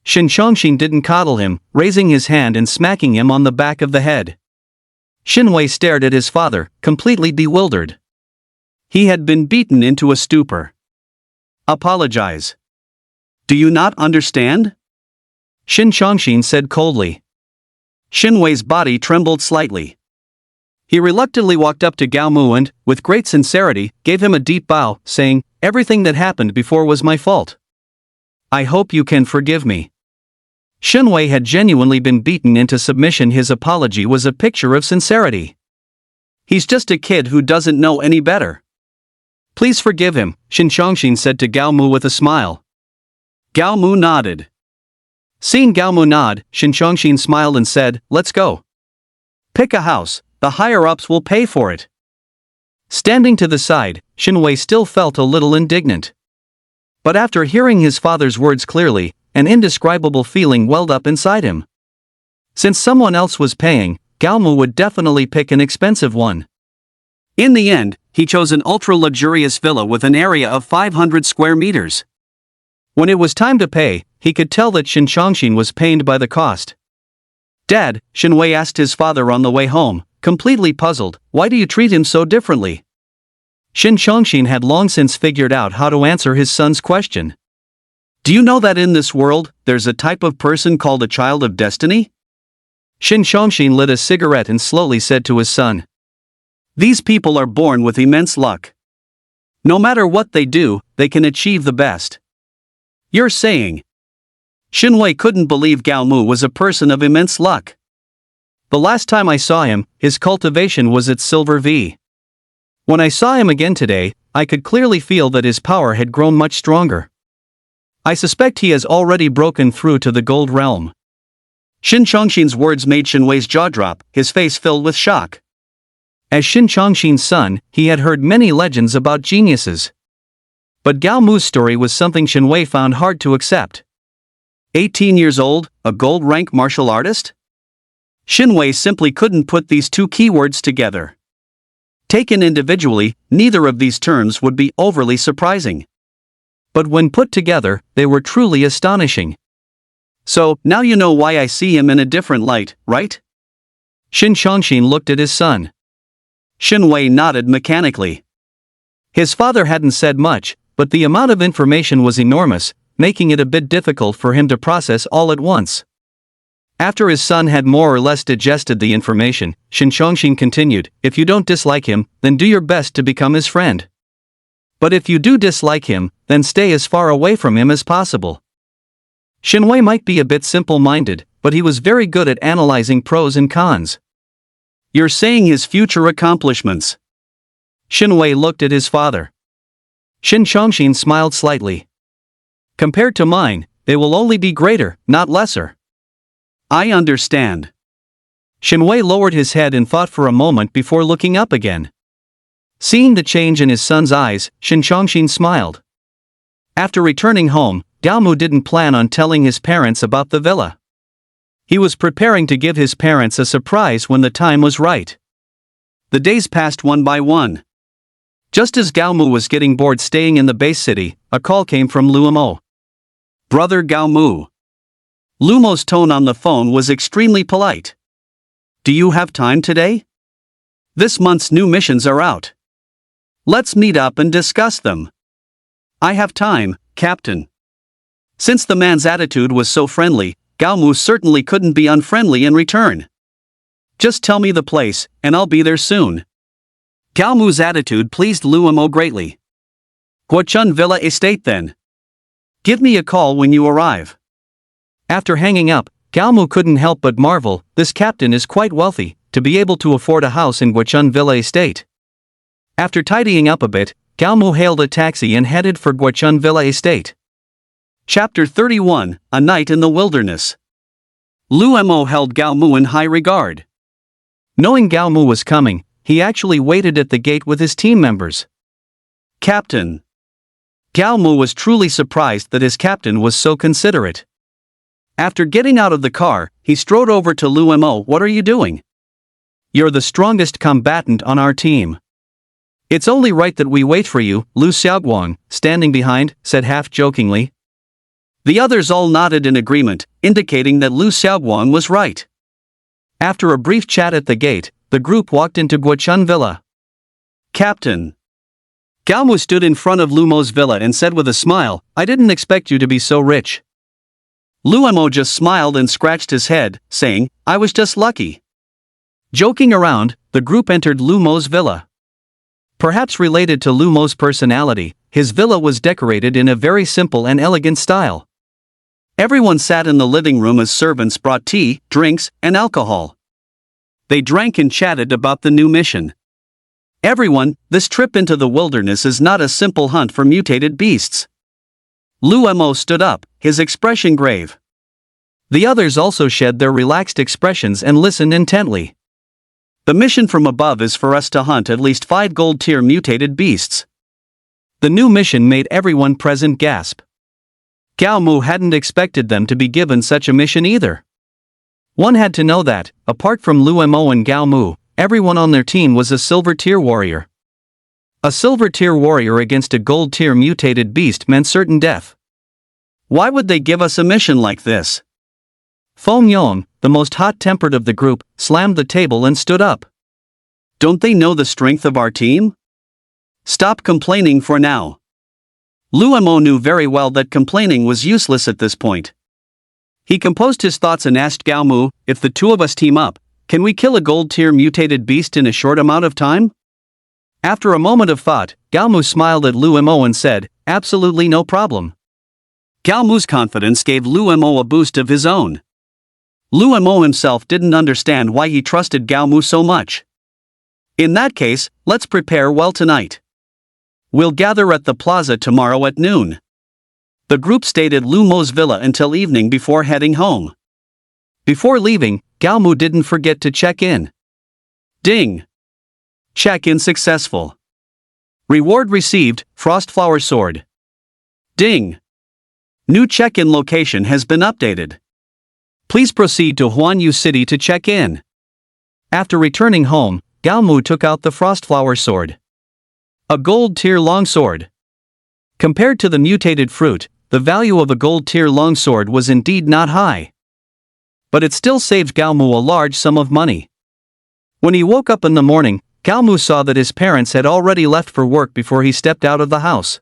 Shin Chongqing didn't coddle him, raising his hand and smacking him on the back of the head. Shinwei stared at his father, completely bewildered. He had been beaten into a stupor. Apologize. Do you not understand? Shin Chongqing said coldly. Shinwei's body trembled slightly. He reluctantly walked up to Gao Mu and, with great sincerity, gave him a deep bow, saying, "Everything that happened before was my fault. I hope you can forgive me." Shinwei had genuinely been beaten into submission. His apology was a picture of sincerity. He's just a kid who doesn't know any better. Please forgive him, Shin Chongqing said to Gao Mu with a smile. Gao Mu nodded. Seeing Gao Mu nod, Shin Chongqing smiled and said, "Let's go. Pick a house, the higher-ups will pay for it." Standing to the side, Shinwei still felt a little indignant. But after hearing his father's words clearly, an indescribable feeling welled up inside him. Since someone else was paying, Gao Mu would definitely pick an expensive one. In the end, he chose an ultra-luxurious villa with an area of 500 square meters. When it was time to pay, he could tell that Shin Chongqing was pained by the cost. "Dad," Shinwei asked his father on the way home, completely puzzled, "why do you treat him so differently?" Shin Chongqing had long since figured out how to answer his son's question. "Do you know that in this world, there's a type of person called a child of destiny?" Shin Chongqing lit a cigarette and slowly said to his son. "These people are born with immense luck. No matter what they do, they can achieve the best." "You're saying?" Shinwei couldn't believe Gao Mu was a person of immense luck. "The last time I saw him, his cultivation was at Silver V. When I saw him again today, I could clearly feel that his power had grown much stronger. I suspect he has already broken through to the gold realm." Shin Chongqing's words made Shinwei's jaw drop, his face filled with shock. As Shin Chongqing's son, he had heard many legends about geniuses. But Gao Mu's story was something Shinwei found hard to accept. 18 years old, a gold-rank martial artist? Shinwei simply couldn't put these two keywords together. Taken individually, neither of these terms would be overly surprising. But when put together, they were truly astonishing. "So, now you know why I see him in a different light, right?" Shin Chongqing looked at his son. Shinwei nodded mechanically. His father hadn't said much, but the amount of information was enormous, making it a bit difficult for him to process all at once. After his son had more or less digested the information, Shin Chongqing continued, "If you don't dislike him, then do your best to become his friend. But if you do dislike him, then stay as far away from him as possible." Shinwei might be a bit simple-minded, but he was very good at analyzing pros and cons. "You're saying his future accomplishments?" Shinwei looked at his father. Shin Chongqing smiled slightly. "Compared to mine, they will only be greater, not lesser." "I understand." Shinwei lowered his head and thought for a moment before looking up again. Seeing the change in his son's eyes, Shin Chongqing smiled. After returning home, Gao Mu didn't plan on telling his parents about the villa. He was preparing to give his parents a surprise when the time was right. The days passed one by one. Just as Gao Mu was getting bored staying in the base city, a call came from Luomo. "Brother Gao Mu." Luomo's tone on the phone was extremely polite. "Do you have time today? This month's new missions are out. Let's meet up and discuss them." "I have time, Captain." Since the man's attitude was so friendly, Gao Mu certainly couldn't be unfriendly in return. "Just tell me the place, and I'll be there soon." Gao Mu's attitude pleased Luomo greatly. "Guochun Villa Estate then. Give me a call when you arrive." After hanging up, Gao Mu couldn't help but marvel, this captain is quite wealthy, to be able to afford a house in Guochun Villa Estate. After tidying up a bit, Gao Mu hailed a taxi and headed for Guochun Villa Estate. Chapter 31, A Night in the Wilderness. Luomo held Gao Mu in high regard. Knowing Gao Mu was coming, he actually waited at the gate with his team members. "Captain." Gao Mu was truly surprised that his captain was so considerate. After getting out of the car, he strode over to Luomo. "What are you doing?" "You're the strongest combatant on our team. It's only right that we wait for you," Lu Xiaoguang, standing behind, said half-jokingly. The others all nodded in agreement, indicating that Lu Xiaoguang was right. After a brief chat at the gate, the group walked into Guochun Villa. Captain. Gao Mu stood in front of Lu Mo's villa and said with a smile, "I didn't expect you to be so rich." Lu Mo just smiled and scratched his head, saying, "I was just lucky." Joking around, the group entered Lu Mo's villa. Perhaps related to Lu Mo's personality, his villa was decorated in a very simple and elegant style. Everyone sat in the living room as servants brought tea, drinks, and alcohol. They drank and chatted about the new mission. "Everyone, this trip into the wilderness is not a simple hunt for mutated beasts." Lu Mo stood up, his expression grave. The others also shed their relaxed expressions and listened intently. "The mission from above is for us to hunt at least 5 gold-tier mutated beasts." The new mission made everyone present gasp. Gao Mu hadn't expected them to be given such a mission either. One had to know that, apart from Lu Mo and Gao Mu, everyone on their team was a silver-tier warrior. A silver-tier warrior against a gold-tier mutated beast meant certain death. Why would they give us a mission like this? Feng Yong, the most hot-tempered of the group, slammed the table and stood up. "Don't they know the strength of our team? Stop complaining for now." Lu Mo knew very well that complaining was useless at this point. He composed his thoughts and asked Gao Mu, "If the two of us team up, can we kill a gold-tier mutated beast in a short amount of time?" After a moment of thought, Gao Mu smiled at Lu Mo and said, "Absolutely no problem." Gao Mu's confidence gave Lu Mo a boost of his own. Lu Mo himself didn't understand why he trusted Gao Mu so much. "In that case, let's prepare well tonight. We'll gather at the plaza tomorrow at noon." The group stayed at Lu Mo's villa until evening before heading home. Before leaving, Gao Mu didn't forget to check in. Ding! Check-in successful. Reward received, Frostflower Sword. Ding! New check-in location has been updated. Please proceed to Huanyu City to check in. After returning home, Gao Mu took out the Frostflower Sword. A gold-tier longsword. Compared to the mutated fruit, the value of a gold-tier longsword was indeed not high. But it still saved Gao Mu a large sum of money. When he woke up in the morning, Gao Mu saw that his parents had already left for work before he stepped out of the house.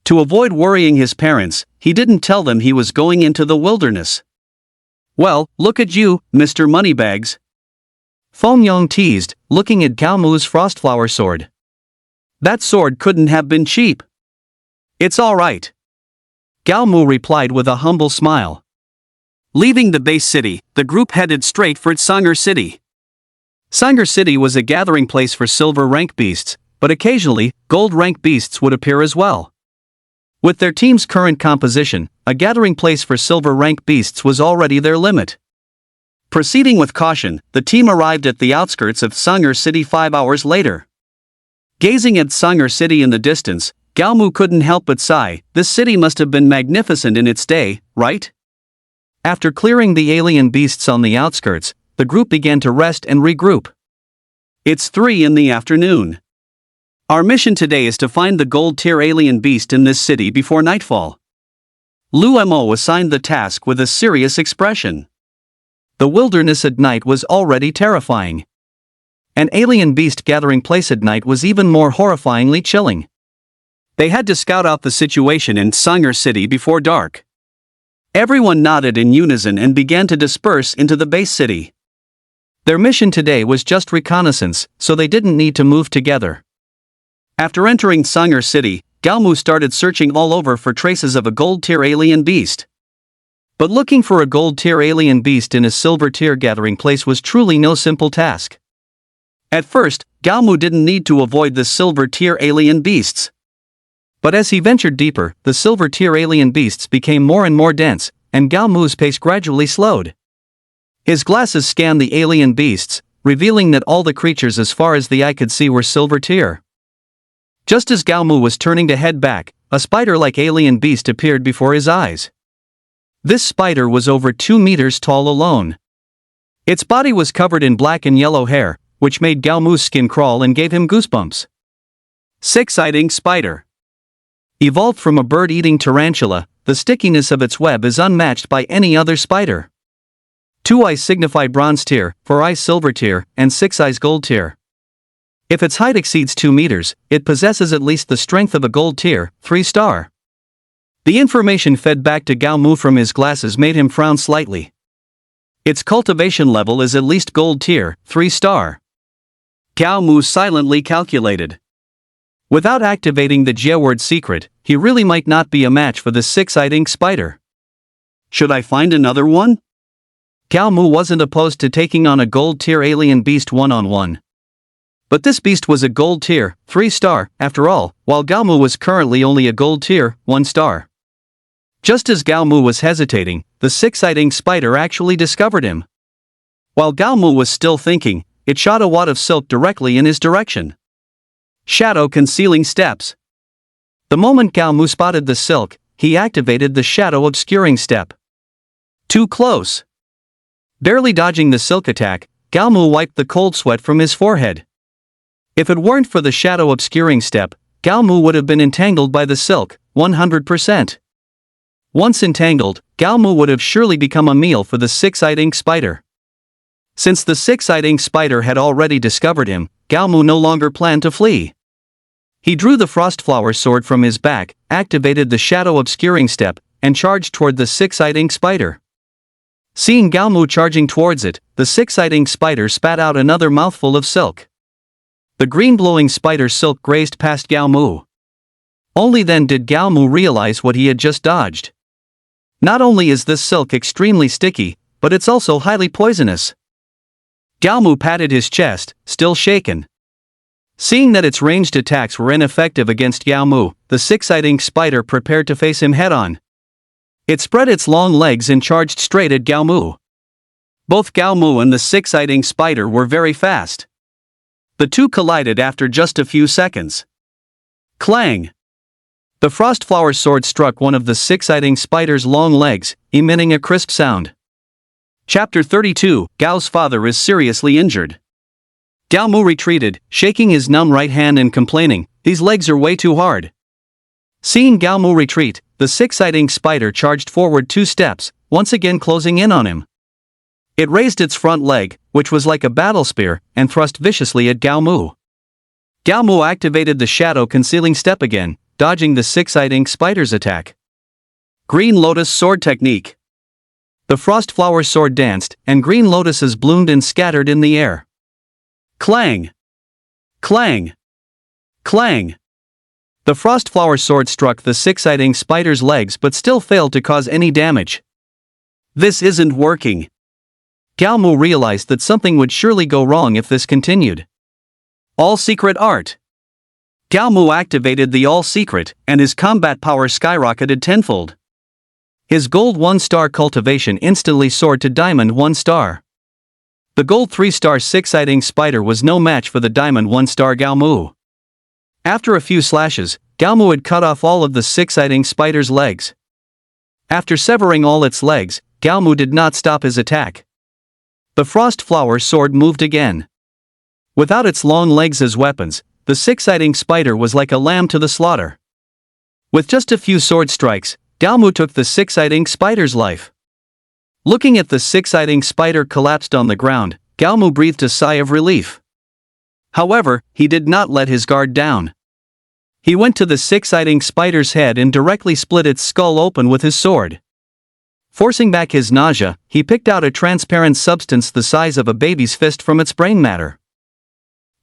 To avoid worrying his parents, he didn't tell them he was going into the wilderness. "Well, look at you, Mr. Moneybags." Feng Yong teased, looking at Gao Mu's Frostflower Sword. "That sword couldn't have been cheap." "It's all right." Gao Mu replied with a humble smile. Leaving the base city, the group headed straight for Sanger City. Sanger City was a gathering place for silver rank beasts, but occasionally, gold rank beasts would appear as well. With their team's current composition, a gathering place for silver rank beasts was already their limit. Proceeding with caution, the team arrived at the outskirts of Sanger City 5 hours later. Gazing at Sanger City in the distance, Gao Mu couldn't help but sigh. This city must have been magnificent in its day, right? After clearing the alien beasts on the outskirts, the group began to rest and regroup. It's 3 in the afternoon. Our mission today is to find the gold-tier alien beast in this city before nightfall. Lu Mo assigned the task with a serious expression. The wilderness at night was already terrifying. An alien beast gathering place at night was even more horrifyingly chilling. They had to scout out the situation in Sanger City before dark. Everyone nodded in unison and began to disperse into the base city. Their mission today was just reconnaissance, so they didn't need to move together. After entering Sanger City, Gao Mu started searching all over for traces of a gold-tier alien beast. But looking for a gold-tier alien beast in a silver-tier gathering place was truly no simple task. At first, Gao Mu didn't need to avoid the silver-tier alien beasts. But as he ventured deeper, the silver-tier alien beasts became more and more dense, and Gao Mu's pace gradually slowed. His glasses scanned the alien beasts, revealing that all the creatures as far as the eye could see were silver-tier. Just as Gao Mu was turning to head back, a spider-like alien beast appeared before his eyes. This spider was over 2 meters tall alone. Its body was covered in black and yellow hair, which made Gao Mu's skin crawl and gave him goosebumps. 6-sided spider. Evolved from a bird-eating tarantula, the stickiness of its web is unmatched by any other spider. 2 eyes signify bronze tier, 4 eyes silver tier, and 6 eyes gold tier. If its height exceeds 2 meters, it possesses at least the strength of a gold tier, 3 star. The information fed back to Gao Mu from his glasses made him frown slightly. Its cultivation level is at least gold tier, 3 star. Gao Mu silently calculated. Without activating the Jia word secret, he really might not be a match for the 6-eyed ink spider. Should I find another one? Gao Mu wasn't opposed to taking on a gold tier alien beast one-on-one. But this beast was a gold tier, 3 star, after all, while Gao Mu was currently only a gold tier, 1 star. Just as Gao Mu was hesitating, the 6-eyed ink spider actually discovered him. While Gao Mu was still thinking, it shot a wad of silk directly in his direction. Shadow concealing steps. The moment Gao Mu spotted the silk, he activated the shadow obscuring step. Too close. Barely dodging the silk attack, Gao Mu wiped the cold sweat from his forehead. If it weren't for the shadow obscuring step, Gao Mu would have been entangled by the silk, 100%. Once entangled, Gao Mu would have surely become a meal for the 6-eyed ink spider. Since the 6-eyed ink spider had already discovered him, Gao Mu no longer planned to flee. He drew the frostflower sword from his back, activated the shadow obscuring step, and charged toward the 6-eyed ink spider. Seeing Gao Mu charging towards it, the 6-eyed ink spider spat out another mouthful of silk. The green-glowing spider silk grazed past Gao Mu. Only then did Gao Mu realize what he had just dodged. Not only is this silk extremely sticky, but it's also highly poisonous. Gao Mu patted his chest, still shaken. Seeing that its ranged attacks were ineffective against Gao Mu, the 6-eyed ink spider prepared to face him head-on. It spread its long legs and charged straight at Gao Mu. Both Gao Mu and the 6-eyed ink spider were very fast. The two collided after just a few seconds. Clang! The frostflower sword struck one of the 6-eyed ink spider's long legs, emitting a crisp sound. Chapter 32, Gao's father is seriously injured. Gao Mu retreated, shaking his numb right hand and complaining, "These legs are way too hard." Seeing Gao Mu retreat, the 6-eyed ink spider charged forward 2 steps, once again closing in on him. It raised its front leg, which was like a battle spear, and thrust viciously at Gao Mu. Gao Mu activated the shadow concealing step again, dodging the 6-eyed ink spider's attack. Green Lotus Sword Technique. The frostflower sword danced, and green lotuses bloomed and scattered in the air. Clang! Clang! Clang! The frostflower sword struck the 6-eyed ink spider's legs but still failed to cause any damage. This isn't working. Gao Mu realized that something would surely go wrong if this continued. All Secret Art. Gao Mu activated the All Secret, and his combat power skyrocketed tenfold. His gold 1-star cultivation instantly soared to diamond 1 star. The gold 3-star 6-eyed ink spider was no match for the diamond 1-star Gao Mu. After a few slashes, Gao Mu had cut off all of the 6-eyed ink spider's legs. After severing all its legs, Gao Mu did not stop his attack. The frostflower sword moved again. Without its long legs as weapons, the 6-eyed ink spider was like a lamb to the slaughter. With just a few sword strikes, Gao Mu took the 6-eyed ink spider's life. Looking at the 6-eyed ink spider collapsed on the ground, Gao Mu breathed a sigh of relief. However, he did not let his guard down. He went to the 6-eyed ink spider's head and directly split its skull open with his sword. Forcing back his nausea, he picked out a transparent substance the size of a baby's fist from its brain matter.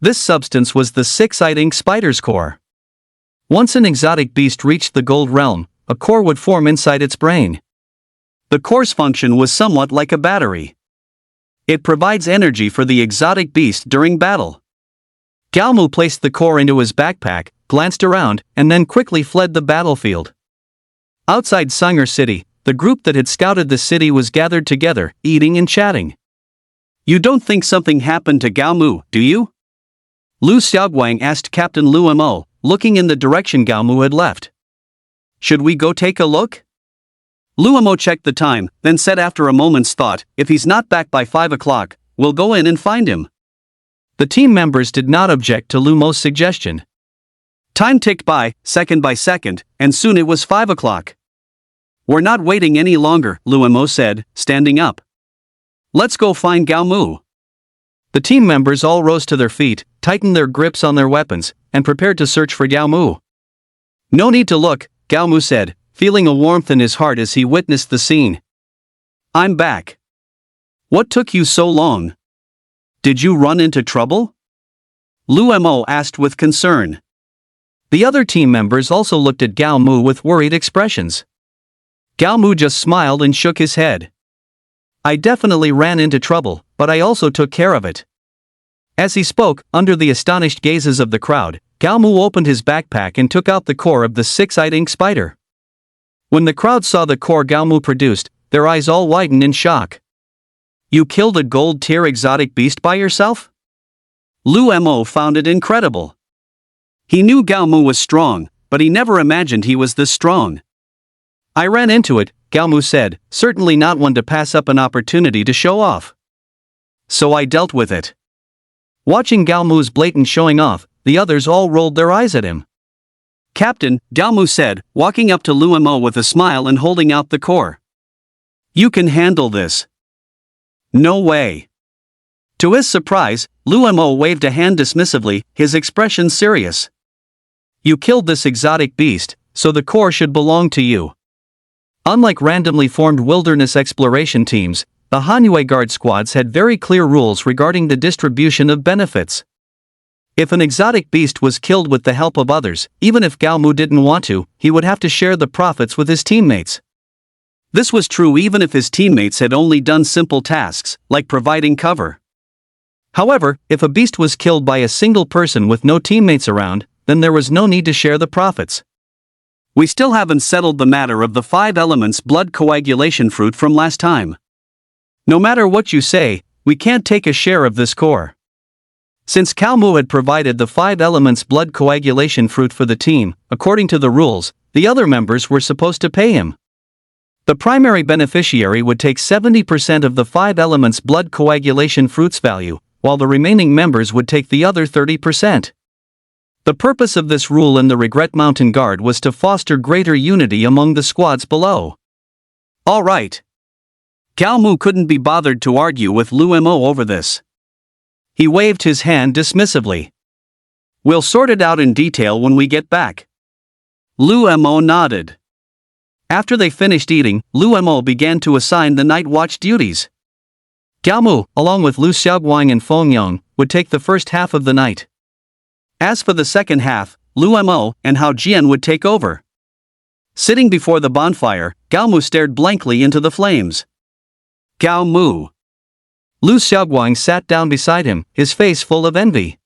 This substance was the 6-eyed ink spider's core. Once an exotic beast reached the gold realm, a core would form inside its brain. The core's function was somewhat like a battery. It provides energy for the exotic beast during battle. Gao Mu placed the core into his backpack, glanced around, and then quickly fled the battlefield. Outside Sanger City, the group that had scouted the city was gathered together, eating and chatting. "You don't think something happened to Gao Mu, do you?" Lu Xiaoguang asked Captain Lu Mo, looking in the direction Gao Mu had left. "Should we go take a look?" Lu Mo checked the time, then said after a moment's thought, "If he's not back by 5 o'clock, we'll go in and find him." The team members did not object to Lu Mo's suggestion. Time ticked by second, and soon it was 5 o'clock. We're not waiting any longer, Luemo said, standing up. Let's go find Gao Mu. The team members all rose to their feet, tightened their grips on their weapons, and prepared to search for Gao Mu. No need to look, Gao Mu said, feeling a warmth in his heart as he witnessed the scene. I'm back. What took you so long? Did you run into trouble? Luemo asked with concern. The other team members also looked at Gao Mu with worried expressions. Gao Mu just smiled and shook his head. I definitely ran into trouble, but I also took care of it. As he spoke, under the astonished gazes of the crowd, Gao Mu opened his backpack and took out the core of the six-eyed ink spider. When the crowd saw the core Gao Mu produced, their eyes all widened in shock. You killed a gold-tier exotic beast by yourself? Luemo found it incredible. He knew Gao Mu was strong, but he never imagined he was this strong. I ran into it, Gao Mu said, certainly not one to pass up an opportunity to show off. So I dealt with it. Watching Gao Mu's blatant showing off, the others all rolled their eyes at him. Captain, Gao Mu said, walking up to Luemo with a smile and holding out the core. You can handle this. No way. To his surprise, Luemo waved a hand dismissively, his expression serious. You killed this exotic beast, so the core should belong to you. Unlike randomly formed wilderness exploration teams, the Hanwei Guard squads had very clear rules regarding the distribution of benefits. If an exotic beast was killed with the help of others, even if Gao Mu didn't want to, he would have to share the profits with his teammates. This was true even if his teammates had only done simple tasks, like providing cover. However, if a beast was killed by a single person with no teammates around, then there was no need to share the profits. We still haven't settled the matter of the 5 elements blood coagulation fruit from last time. No matter what you say, we can't take a share of this core. Since Gao Mu had provided the 5 elements blood coagulation fruit for the team, according to the rules, the other members were supposed to pay him. The primary beneficiary would take 70% of the 5 elements blood coagulation fruit's value, while the remaining members would take the other 30%. The purpose of this rule in the Regret Mountain Guard was to foster greater unity among the squads below. All right. Gao Mu couldn't be bothered to argue with Luemo over this. He waved his hand dismissively. We'll sort it out in detail when we get back. Luemo nodded. After they finished eating, Luemo began to assign the night watch duties. Gao Mu, along with Lu Xiaoguang and Feng Yong, would take the first half of the night. As for the second half, Luemo and Hao Jian would take over. Sitting before the bonfire, Gao Mu stared blankly into the flames. Gao Mu. Lu Xiaoguang sat down beside him, his face full of envy.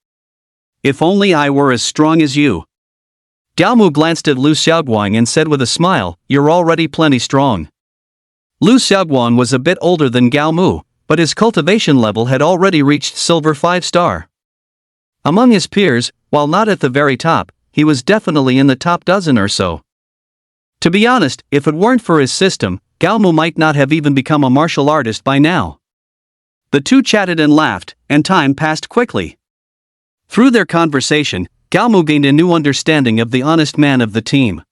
If only I were as strong as you. Gao Mu glanced at Lu Xiaoguang and said with a smile, You're already plenty strong. Lu Xiaoguang was a bit older than Gao Mu, but his cultivation level had already reached silver 5-star. Among his peers, while not at the very top, he was definitely in the top dozen or so. To be honest, if it weren't for his system, Gao Mu might not have even become a martial artist by now. The two chatted and laughed, and time passed quickly. Through their conversation, Gao Mu gained a new understanding of the honest man of the team.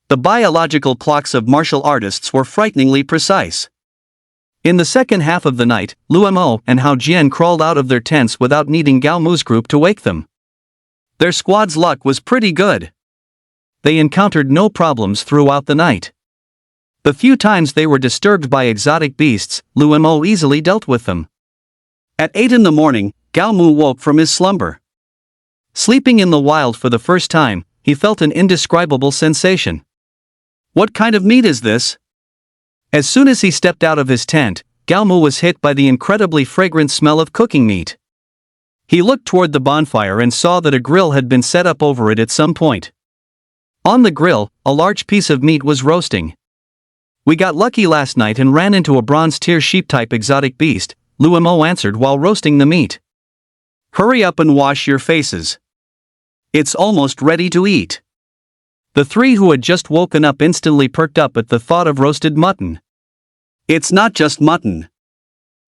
The biological clocks of martial artists were frighteningly precise. In the second half of the night, Luemo and Hao Jian crawled out of their tents without needing Gao Mu's group to wake them. Their squad's luck was pretty good. They encountered no problems throughout the night. The few times they were disturbed by exotic beasts, Luemo easily dealt with them. At 8 in the morning, Gao Mu woke from his slumber. Sleeping in the wild for the first time, he felt an indescribable sensation. What kind of meat is this? As soon as he stepped out of his tent, Gao Mu was hit by the incredibly fragrant smell of cooking meat. He looked toward the bonfire and saw that a grill had been set up over it at some point. On the grill, a large piece of meat was roasting. We got lucky last night and ran into a bronze-tier sheep-type exotic beast, Luemo answered while roasting the meat. Hurry up and wash your faces. It's almost ready to eat. The three who had just woken up instantly perked up at the thought of roasted mutton. It's not just mutton.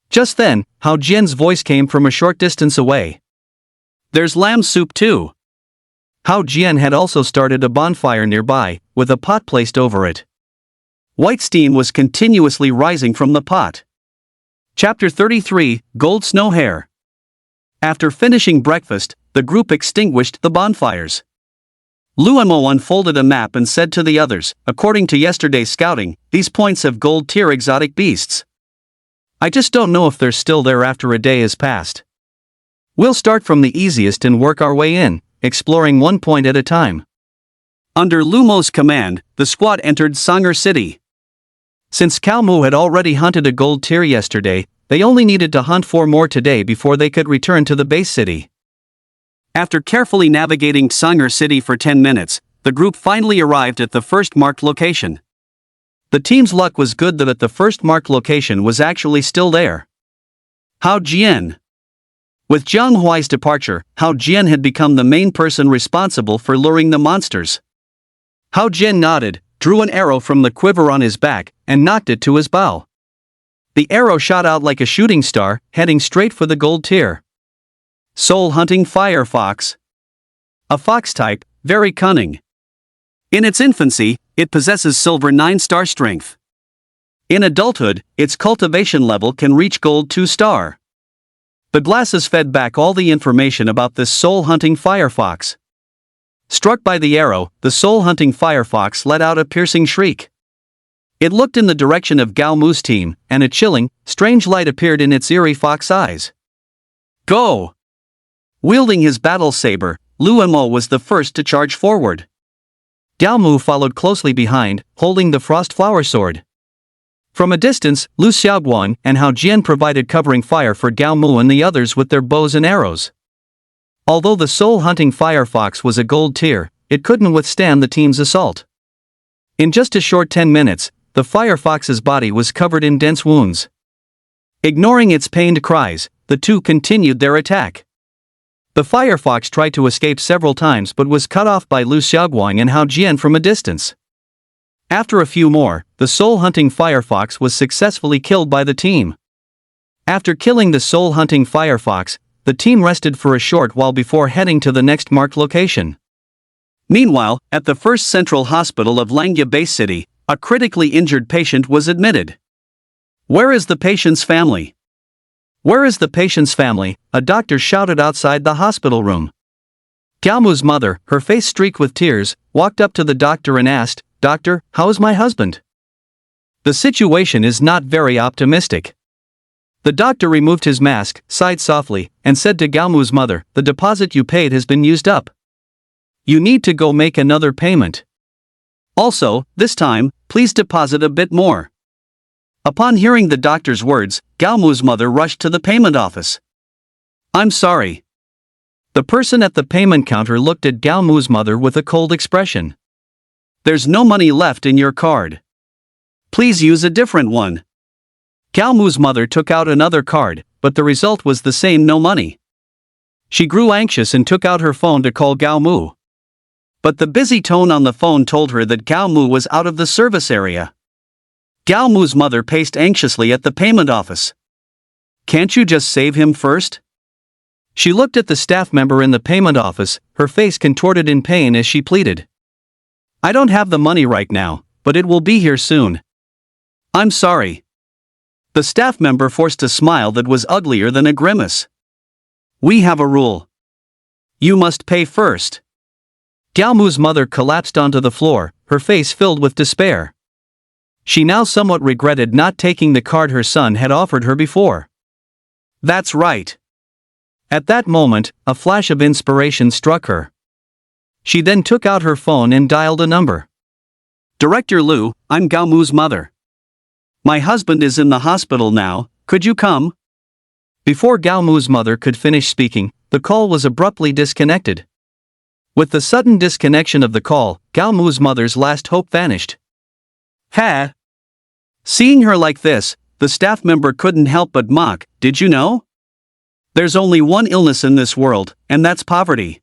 Just then, Hao Jian's voice came from a short distance away. There's lamb soup too. Hao Jian had also started a bonfire nearby, with a pot placed over it. White steam was continuously rising from the pot. Chapter 33, Gold Snow Hair. After finishing breakfast, the group extinguished the bonfires. Luemo unfolded a map and said to the others, according to yesterday's scouting, these points have gold-tier exotic beasts. I just don't know if they're still there after a day has passed. We'll start from the easiest and work our way in, exploring one point at a time. Under Lumo's command, the squad entered Sangir City. Since Kalmu had already hunted a gold tier yesterday, they only needed to hunt 4 more today before they could return to the base city. After carefully navigating Sangir City for 10 minutes, the group finally arrived at the first marked location. The team's luck was good that the first marked location was actually still there. Hao Jian. With Jiang Huai's departure, Hao Jian had become the main person responsible for luring the monsters. Hao Jian nodded, drew an arrow from the quiver on his back, and knocked it to his bow. The arrow shot out like a shooting star, heading straight for the gold tier. Soul hunting fire fox. A fox type, very cunning. In its infancy, it possesses silver 9-star strength. In adulthood, its cultivation level can reach gold 2-star. The glasses fed back all the information about this soul-hunting firefox. Struck by the arrow, the soul-hunting firefox let out a piercing shriek. It looked in the direction of Gao Mu's team, and a chilling, strange light appeared in its eerie fox eyes. Go! Wielding his battle saber, Luemo was the first to charge forward. Gao Mu followed closely behind, holding the frost flower sword. From a distance, Lu Xiaoguang and Hao Jian provided covering fire for Gao Mu and the others with their bows and arrows. Although the soul-hunting firefox was a gold tier, it couldn't withstand the team's assault. In just a short 10 minutes, the firefox's body was covered in dense wounds. Ignoring its pained cries, the two continued their attack. The firefox tried to escape several times but was cut off by Lu Xiaoguang and Hao Jian from a distance. After a few more, the soul-hunting firefox was successfully killed by the team. After killing the soul-hunting firefox, the team rested for a short while before heading to the next marked location. Meanwhile, at the first central hospital of Langya Base City, a critically injured patient was admitted. Where is the patient's family? Where is the patient's family? A doctor shouted outside the hospital room. Gaomu's mother, her face streaked with tears, walked up to the doctor and asked, "Doctor, how is my husband?" The situation is not very optimistic. The doctor removed his mask, sighed softly, and said to Gaomu's mother, "The deposit you paid has been used up. You need to go make another payment. Also, this time, please deposit a bit more." Upon hearing the doctor's words, Gaomu's mother rushed to the payment office. "I'm sorry." The person at the payment counter looked at Gaomu's mother with a cold expression. "There's no money left in your card. Please use a different one." Gaomu's mother took out another card, but the result was the same: no money. She grew anxious and took out her phone to call Gaomu. But the busy tone on the phone told her that Gaomu was out of the service area. Gaomu's mother paced anxiously at the payment office. "Can't you just save him first?" She looked at the staff member in the payment office, her face contorted in pain as she pleaded. "I don't have the money right now, but it will be here soon." "I'm sorry." The staff member forced a smile that was uglier than a grimace. "We have a rule. You must pay first." Gaomu's mother collapsed onto the floor, her face filled with despair. She now somewhat regretted not taking the card her son had offered her before. That's right. At that moment, a flash of inspiration struck her. She then took out her phone and dialed a number. "Director Lu, I'm Gaomu's mother. My husband is in the hospital now, could you come?" Before Gaomu's mother could finish speaking, the call was abruptly disconnected. With the sudden disconnection of the call, Gaomu's mother's last hope vanished. Ha! Seeing her like this, the staff member couldn't help but mock, "Did you know? There's only one illness in this world, and that's poverty."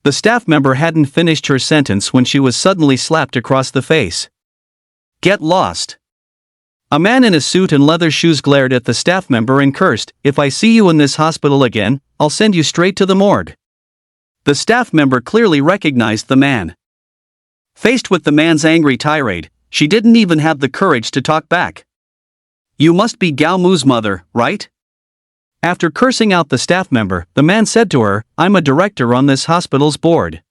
The staff member hadn't finished her sentence when she was suddenly slapped across the face. "Get lost." A man in a suit and leather shoes glared at the staff member and cursed, "If I see you in this hospital again, I'll send you straight to the morgue." The staff member clearly recognized the man. Faced with the man's angry tirade, she didn't even have the courage to talk back. You must be Gao Mu's mother, right? After cursing out the staff member, the man said to her, I'm a director on this hospital's board.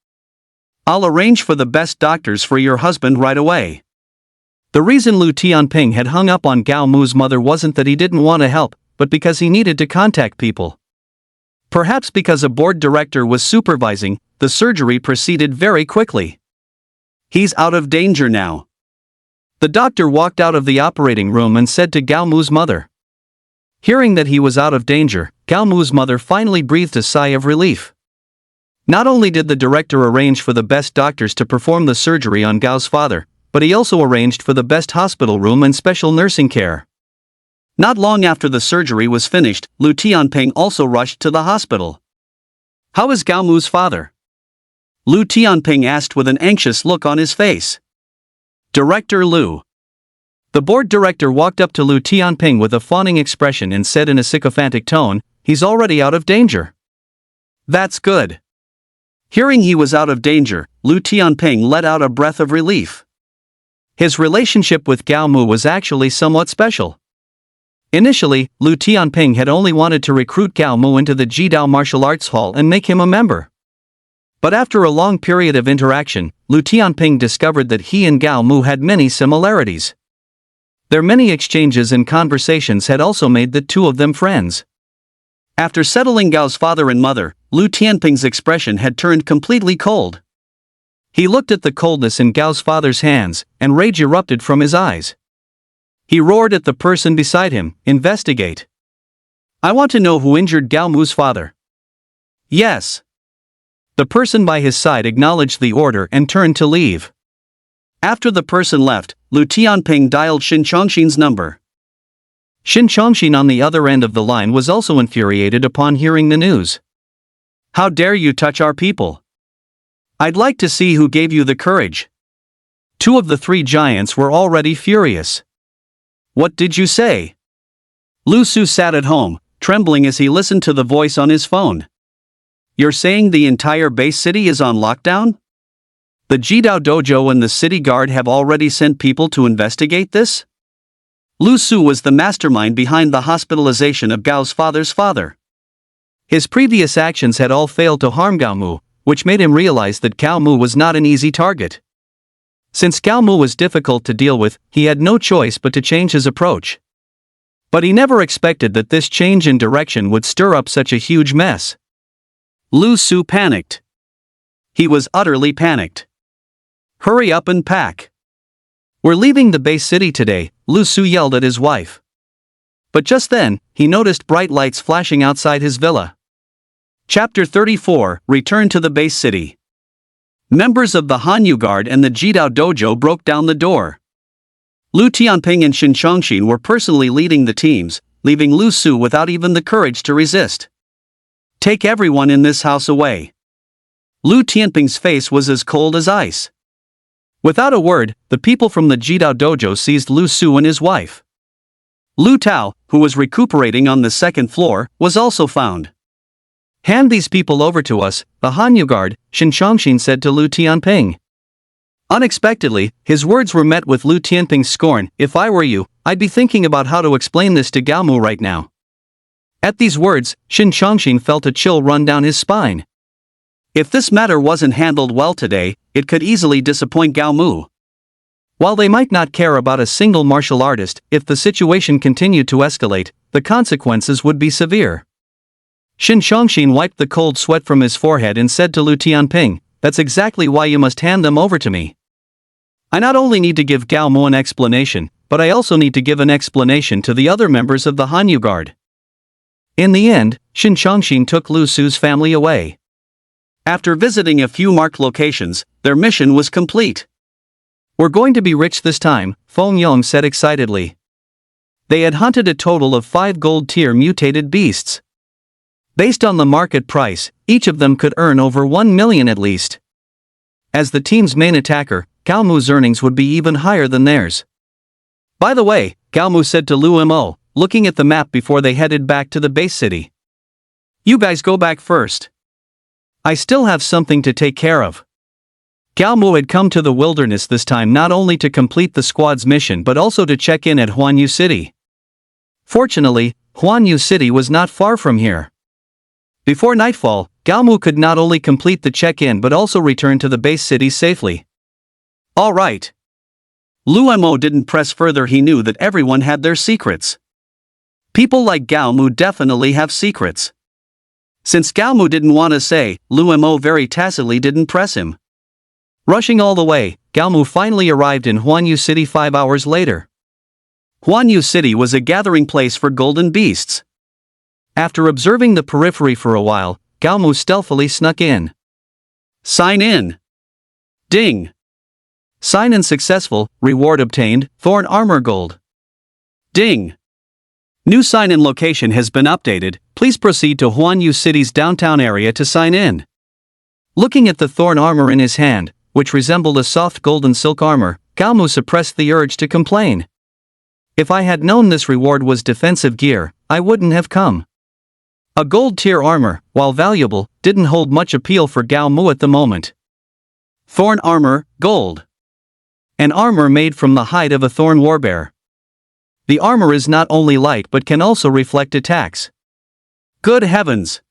I'll arrange for the best doctors for your husband right away. The reason Lu Tianping had hung up on Gao Mu's mother wasn't that he didn't want to help, but because he needed to contact people. Perhaps because a board director was supervising, the surgery proceeded very quickly. He's out of danger now. The doctor walked out of the operating room and said to Gao Mu's mother. Hearing that he was out of danger, Gao Mu's mother finally breathed a sigh of relief. Not only did the director arrange for the best doctors to perform the surgery on Gao's father, but he also arranged for the best hospital room and special nursing care. Not long after the surgery was finished, Lu Tianping also rushed to the hospital. How is Gao Mu's father? Lu Tianping asked with an anxious look on his face. Director Lu. The board director walked up to Lu Tianping with a fawning expression and said in a sycophantic tone, he's already out of danger. That's good. Hearing he was out of danger, Lu Tianping let out a breath of relief. His relationship with Gao Mu was actually somewhat special. Initially, Lu Tianping had only wanted to recruit Gao Mu into the Jidao Martial Arts Hall and make him a member. But after a long period of interaction, Lu Tianping discovered that he and Gao Mu had many similarities. Their many exchanges and conversations had also made the two of them friends. After settling Gao's father and mother, Lu Tianping's expression had turned completely cold. He looked at the coldness in Gao's father's hands, and rage erupted from his eyes. He roared at the person beside him, investigate. I want to know who injured Gao Mu's father. Yes. The person by his side acknowledged the order and turned to leave. After the person left, Lu Tianping dialed Shin Chongxin's number. Shin Chongxin on the other end of the line was also infuriated upon hearing the news. How dare you touch our people? I'd like to see who gave you the courage. Two of the three giants were already furious. What did you say? Lu Su sat at home, trembling as he listened to the voice on his phone. You're saying the entire base city is on lockdown? The Jidao Dojo and the city guard have already sent people to investigate this? Lu Su was the mastermind behind the hospitalization of Gao's father's father. His previous actions had all failed to harm Gao Mu, which made him realize that Gao Mu was not an easy target. Since Gao Mu was difficult to deal with, he had no choice but to change his approach. But he never expected that this change in direction would stir up such a huge mess. Lu Su panicked. He was utterly panicked. Hurry up and pack. We're leaving the base city today, Lu Su yelled at his wife. But just then, he noticed bright lights flashing outside his villa. Chapter 34, Return to the Base City. Members of the Hanyu Guard and the Jidao Dojo broke down the door. Lu Tianping and Shin Chongxin were personally leading the teams, leaving Lu Su without even the courage to resist. Take everyone in this house away. Lu Tianping's face was as cold as ice. Without a word, the people from the Jidao Dojo seized Lu Su and his wife. Lu Tao, who was recuperating on the second floor, was also found. Hand these people over to us, the Hanyu Guard, Shin Chongxin said to Lu Tianping. Unexpectedly, his words were met with Lu Tianping's scorn. If I were you, I'd be thinking about how to explain this to Gao Mu right now. At these words, Shin Chongxin felt a chill run down his spine. If this matter wasn't handled well today, it could easily disappoint Gao Mu. While they might not care about a single martial artist, if the situation continued to escalate, the consequences would be severe. Shin Chongxin wiped the cold sweat from his forehead and said to Lu Tianping, that's exactly why you must hand them over to me. I not only need to give Gao Mu an explanation, but I also need to give an explanation to the other members of the Hanyu Guard. In the end, Shin Chongxin took Lu Su's family away. After visiting a few marked locations, their mission was complete. We're going to be rich this time, Feng Yong said excitedly. They had hunted a total of 5 gold-tier mutated beasts. Based on the market price, each of them could earn over 1 million at least. As the team's main attacker, Gao Mu's earnings would be even higher than theirs. By the way, Gao Mu said to Lu Mo, looking at the map before they headed back to the base city. You guys go back first. I still have something to take care of. Gao Mu had come to the wilderness this time not only to complete the squad's mission but also to check in at Huanyu City. Fortunately, Huanyu City was not far from here. Before nightfall, Gao Mu could not only complete the check-in but also return to the base city safely. All right. Luo Mo didn't press further. He knew that everyone had their secrets. People like Gao Mu definitely have secrets. Since Gao Mu didn't want to say, Luo Mo very tacitly didn't press him. Rushing all the way, Gao Mu finally arrived in Huanyu City 5 hours later. Huanyu City was a gathering place for golden beasts. After observing the periphery for a while, Gao Mu stealthily snuck in. Sign in. Ding. Sign in successful, reward obtained, thorn armor gold. Ding. New sign-in location has been updated. Please proceed to Huanyu City's downtown area to sign in. Looking at the thorn armor in his hand, which resembled a soft golden silk armor, Gao Mu suppressed the urge to complain. If I had known this reward was defensive gear, I wouldn't have come. A gold-tier armor, while valuable, didn't hold much appeal for Gao Mu at the moment. Thorn armor, gold. An armor made from the hide of a thorn warbear. The armor is not only light but can also reflect attacks. Good heavens!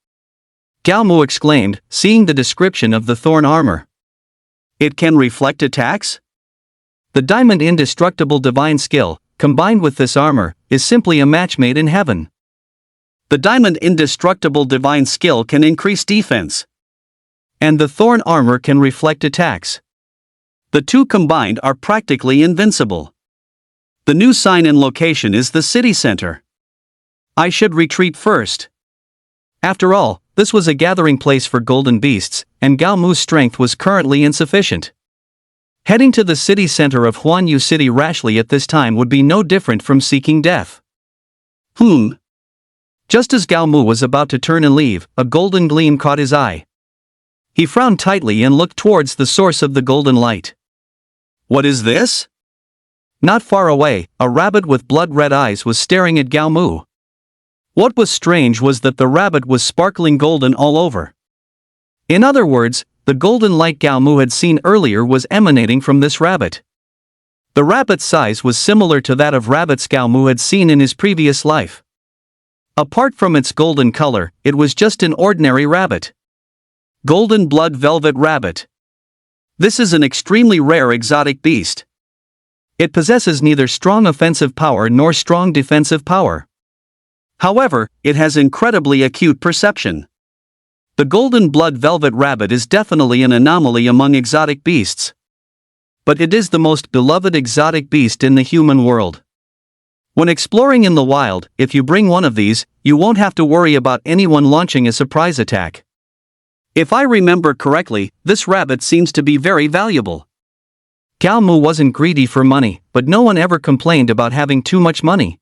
Gao Mu exclaimed, seeing the description of the thorn armor. It can reflect attacks? The diamond indestructible divine skill, combined with this armor, is simply a match made in heaven. The diamond indestructible divine skill can increase defense. And the thorn armor can reflect attacks. The two combined are practically invincible. The new sign-in location is the city center. I should retreat first. After all, this was a gathering place for golden beasts, and Gao Mu's strength was currently insufficient. Heading to the city center of Huanyu City rashly at this time would be no different from seeking death. Just as Gao Mu was about to turn and leave, a golden gleam caught his eye. He frowned tightly and looked towards the source of the golden light. What is this? Not far away, a rabbit with blood-red eyes was staring at Gao Mu. What was strange was that the rabbit was sparkling golden all over. In other words, the golden light Gao Mu had seen earlier was emanating from this rabbit. The rabbit's size was similar to that of rabbits Gao Mu had seen in his previous life. Apart from its golden color, it was just an ordinary rabbit. Golden blood velvet rabbit. This is an extremely rare exotic beast. It possesses neither strong offensive power nor strong defensive power. However, it has incredibly acute perception. The golden blood velvet rabbit is definitely an anomaly among exotic beasts. But it is the most beloved exotic beast in the human world. When exploring in the wild, if you bring one of these, you won't have to worry about anyone launching a surprise attack. If I remember correctly, this rabbit seems to be very valuable. Gao Mu wasn't greedy for money, but no one ever complained about having too much money.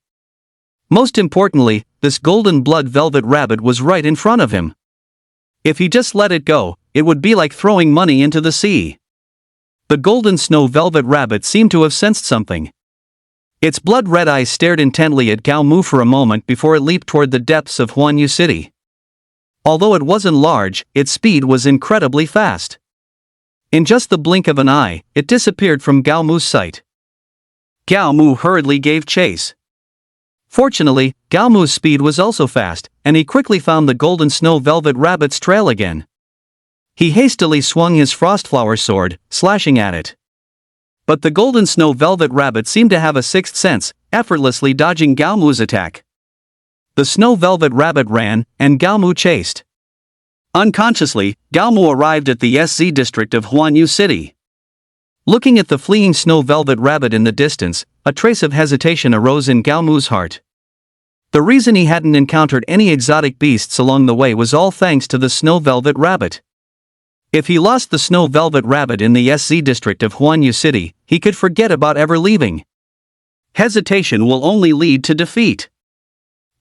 Most importantly, this golden blood velvet rabbit was right in front of him. If he just let it go, it would be like throwing money into the sea. The golden snow velvet rabbit seemed to have sensed something. Its blood-red eyes stared intently at Gao Mu for a moment before it leaped toward the depths of Huanyu City. Although it wasn't large, its speed was incredibly fast. In just the blink of an eye, it disappeared from Gao Mu's sight. Gao Mu hurriedly gave chase. Fortunately, Gao Mu's speed was also fast, and he quickly found the golden snow velvet rabbit's trail again. He hastily swung his frostflower sword, slashing at it. But the golden snow velvet rabbit seemed to have a sixth sense, effortlessly dodging Gao Mu's attack. The snow velvet rabbit ran, and Gao Mu chased. Unconsciously, Gao Mu arrived at the SZ district of Huanyu City. Looking at the fleeing snow velvet rabbit in the distance, a trace of hesitation arose in Gao Mu's heart. The reason he hadn't encountered any exotic beasts along the way was all thanks to the snow velvet rabbit. If he lost the snow velvet rabbit in the SZ district of Huanyu City, he could forget about ever leaving. Hesitation will only lead to defeat.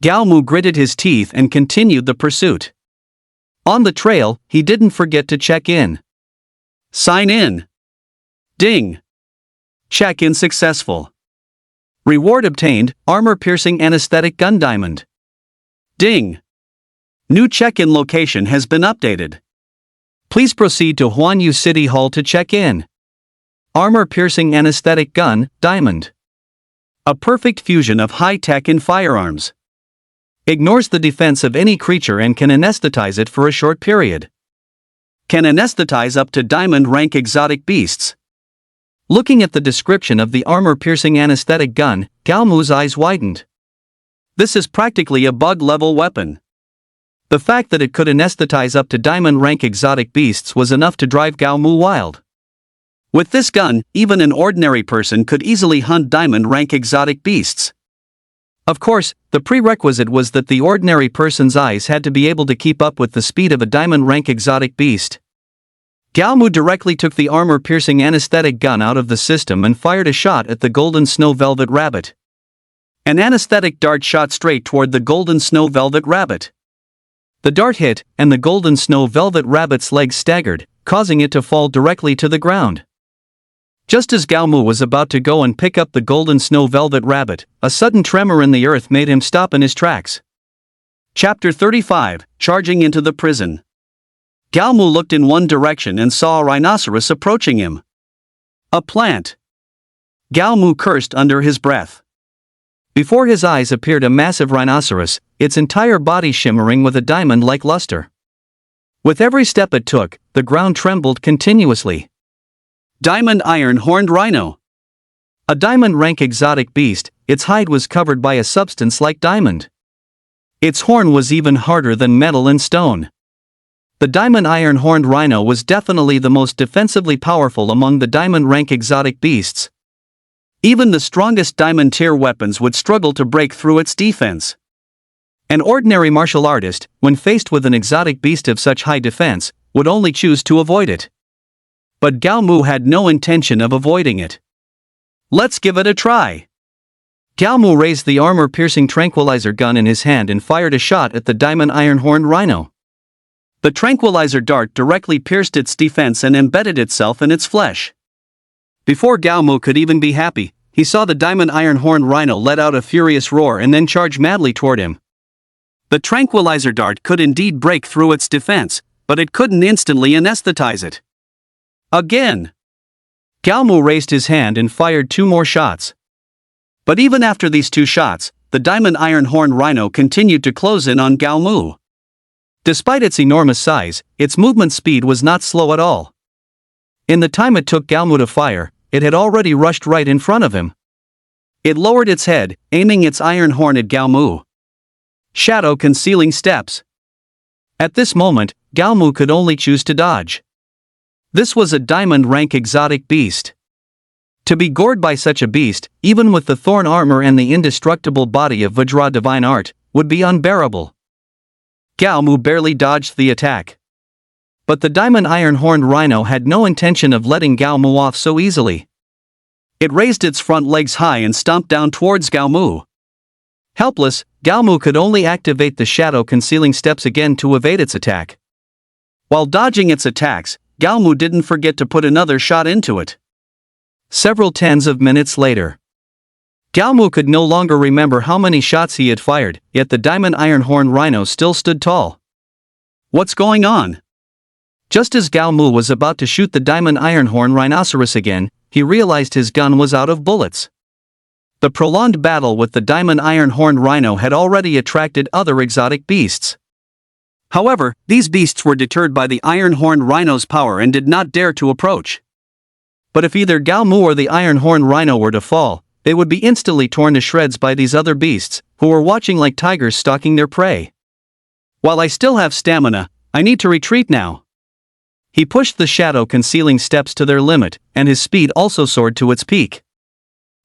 Gao Mu gritted his teeth and continued the pursuit. On the trail, he didn't forget to check in. Sign in. Ding. Check-in successful. Reward obtained, armor-piercing anesthetic gun diamond. Ding. New check-in location has been updated. Please proceed to Huanyu City Hall to check in. Armor-piercing anesthetic gun, diamond. A perfect fusion of high-tech and firearms. Ignores the defense of any creature and can anesthetize it for a short period. Can anesthetize up to diamond rank exotic beasts. Looking at the description of the armor-piercing anesthetic gun, Galmu's eyes widened. This is practically a bug-level weapon. The fact that it could anesthetize up to diamond rank exotic beasts was enough to drive Galmu wild. With this gun, even an ordinary person could easily hunt diamond rank exotic beasts. Of course, the prerequisite was that the ordinary person's eyes had to be able to keep up with the speed of a diamond rank exotic beast. Galmu directly took the armor-piercing anesthetic gun out of the system and fired a shot at the golden snow velvet rabbit. An anesthetic dart shot straight toward the golden snow velvet rabbit. The dart hit, and the golden snow velvet rabbit's legs staggered, causing it to fall directly to the ground. Just as Galmu was about to go and pick up the golden snow velvet rabbit, a sudden tremor in the earth made him stop in his tracks. Chapter 35, Charging into the Prison. Galmu looked in one direction and saw a rhinoceros approaching him. A plant. Galmu cursed under his breath. Before his eyes appeared a massive rhinoceros, its entire body shimmering with a diamond-like luster. With every step it took, the ground trembled continuously. Diamond iron-horned rhino. A diamond-rank exotic beast, its hide was covered by a substance like diamond. Its horn was even harder than metal and stone. The diamond iron-horned rhino was definitely the most defensively powerful among the diamond-rank exotic beasts. Even the strongest diamond-tier weapons would struggle to break through its defense. An ordinary martial artist, when faced with an exotic beast of such high defense, would only choose to avoid it. But Galmu had no intention of avoiding it. Let's give it a try. Galmu raised the armor-piercing tranquilizer gun in his hand and fired a shot at the diamond iron-horned rhino. The tranquilizer dart directly pierced its defense and embedded itself in its flesh. Before Galmu could even be happy, he saw the diamond iron-horned rhino let out a furious roar and then charge madly toward him. The tranquilizer dart could indeed break through its defense, but it couldn't instantly anesthetize it. Again. Galmu raised his hand and fired 2 more shots. But even after these 2 shots, the diamond iron-horned rhino continued to close in on Galmu. Despite its enormous size, its movement speed was not slow at all. In the time it took Galmu to fire, it had already rushed right in front of him. It lowered its head, aiming its iron horn at Galmu. Shadow concealing steps. At this moment, Galmu could only choose to dodge. This was a diamond-rank exotic beast. To be gored by such a beast, even with the thorn armor and the indestructible body of Vajra divine art, would be unbearable. Galmu barely dodged the attack. But the diamond iron-horned rhino had no intention of letting Galmu off so easily. It raised its front legs high and stomped down towards Galmu. Helpless, Galmu could only activate the shadow concealing steps again to evade its attack. While dodging its attacks, Galmu didn't forget to put another shot into it. Several tens of minutes later. Galmu could no longer remember how many shots he had fired, yet the diamond iron-horned rhino still stood tall. What's going on? Just as Galmu was about to shoot the diamond iron-horned rhinoceros again, he realized his gun was out of bullets. The prolonged battle with the diamond iron-horned rhino had already attracted other exotic beasts. However, these beasts were deterred by the iron-horned rhino's power and did not dare to approach. But if either Galmu or the iron-horned rhino were to fall, they would be instantly torn to shreds by these other beasts, who were watching like tigers stalking their prey. While I still have stamina, I need to retreat now. He pushed the shadow concealing steps to their limit, and his speed also soared to its peak.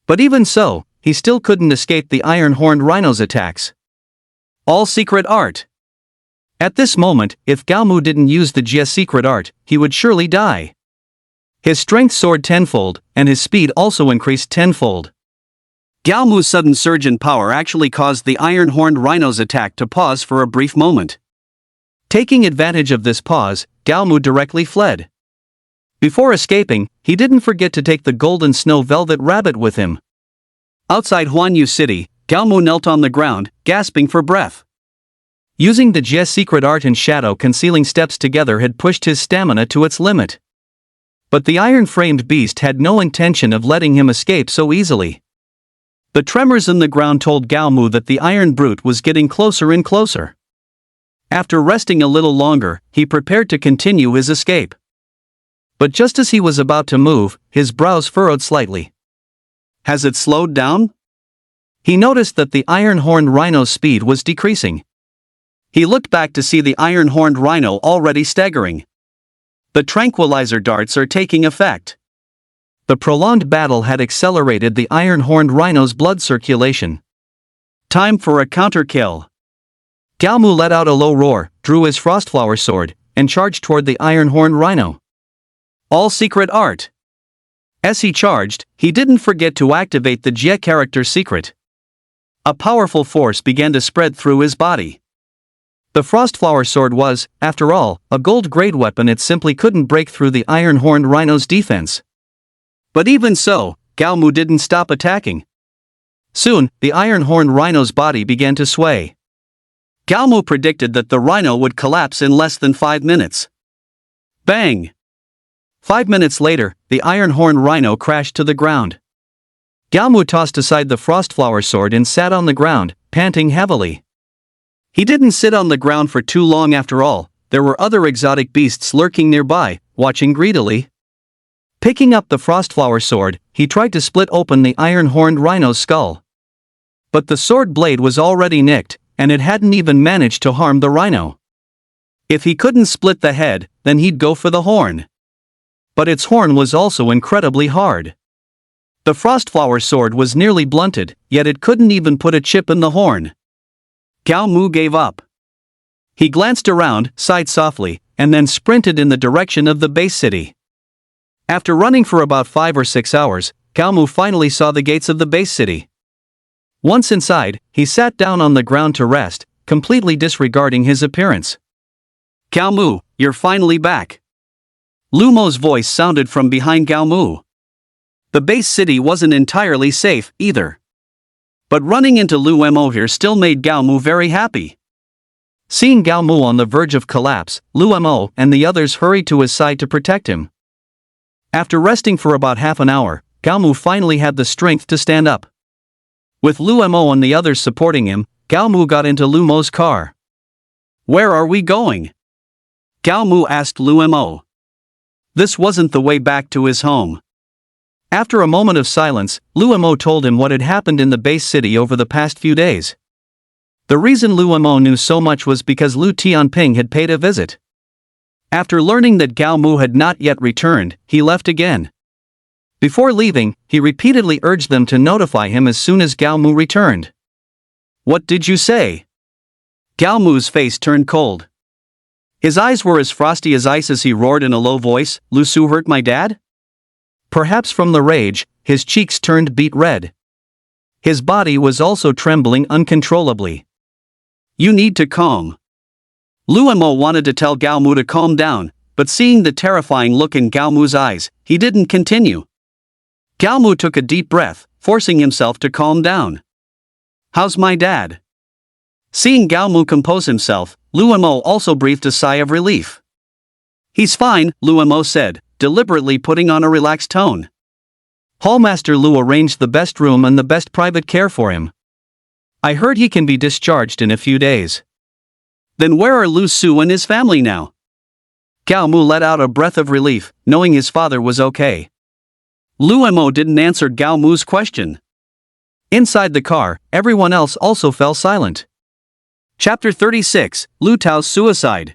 But even so, he still couldn't escape the iron-horned rhino's attacks. All secret art. At this moment, if Galmu didn't use the Jia secret art, he would surely die. His strength soared tenfold, and his speed also increased tenfold. Galmu's sudden surge in power actually caused the iron-horned rhino's attack to pause for a brief moment. Taking advantage of this pause, Galmu directly fled. Before escaping, he didn't forget to take the golden snow velvet rabbit with him. Outside Huanyu City, Galmu knelt on the ground, gasping for breath. Using the Jie's secret art and shadow concealing steps together had pushed his stamina to its limit. But the iron-framed beast had no intention of letting him escape so easily. The tremors in the ground told Gao Mu that the iron brute was getting closer and closer. After resting a little longer, he prepared to continue his escape. But just as he was about to move, his brows furrowed slightly. Has it slowed down? He noticed that the iron-horned rhino's speed was decreasing. He looked back to see the iron-horned rhino already staggering. The tranquilizer darts are taking effect. The prolonged battle had accelerated the iron-horned rhino's blood circulation. Time for a counter-kill. Gao Mu let out a low roar, drew his frostflower sword, and charged toward the iron-horned rhino. All secret art. As he charged, he didn't forget to activate the Jie character secret. A powerful force began to spread through his body. The frostflower sword was, after all, a gold-grade weapon. It simply couldn't break through the iron-horned rhino's defense. But even so, Gao Mu didn't stop attacking. Soon, the iron-horned rhino's body began to sway. Gao Mu predicted that the rhino would collapse in less than 5 minutes. Bang! 5 minutes later, the iron-horned rhino crashed to the ground. Gao Mu tossed aside the frostflower sword and sat on the ground, panting heavily. He didn't sit on the ground for too long after all. There were other exotic beasts lurking nearby, watching greedily. Picking up the frostflower sword, he tried to split open the iron-horned rhino's skull. But the sword blade was already nicked, and it hadn't even managed to harm the rhino. If he couldn't split the head, then he'd go for the horn. But its horn was also incredibly hard. The frostflower sword was nearly blunted, yet it couldn't even put a chip in the horn. Gao Mu gave up. He glanced around, sighed softly, and then sprinted in the direction of the base city. After running for about 5 or 6 hours, Gao Mu finally saw the gates of the base city. Once inside, he sat down on the ground to rest, completely disregarding his appearance. Gao Mu, you're finally back. Lu Mo's voice sounded from behind Gao Mu. The base city wasn't entirely safe, either. But running into Lu Mo here still made Gao Mu very happy. Seeing Gao Mu on the verge of collapse, Lu Mo and the others hurried to his side to protect him. After resting for about half an hour, Gao Mu finally had the strength to stand up. With Lu Mo and the others supporting him, Gao Mu got into Lu Mo's car. Where are we going? Gao Mu asked Lu Mo. This wasn't the way back to his home. After a moment of silence, Lu Mo told him what had happened in the base city over the past few days. The reason Lu Mo knew so much was because Lu Tianping had paid a visit. After learning that Gao Mu had not yet returned, he left again. Before leaving, he repeatedly urged them to notify him as soon as Gao Mu returned. What did you say? Gao Mu's face turned cold. His eyes were as frosty as ice as he roared in a low voice, Lu Su hurt my dad? Perhaps from the rage, his cheeks turned beet red. His body was also trembling uncontrollably. You need to calm. Lu Mo wanted to tell Gao Mu to calm down, but seeing the terrifying look in Gao Mu's eyes, he didn't continue. Gao Mu took a deep breath, forcing himself to calm down. How's my dad? Seeing Gao Mu compose himself, Lu Mo also breathed a sigh of relief. He's fine, Lu Mo said, deliberately putting on a relaxed tone. Hallmaster Lu arranged the best room and the best private care for him. I heard he can be discharged in a few days. Then where are Lu Su and his family now? Gao Mu let out a breath of relief, knowing his father was okay. Lu Mo didn't answer Gao Mu's question. Inside the car, everyone else also fell silent. Chapter 36, Lu Tao's suicide.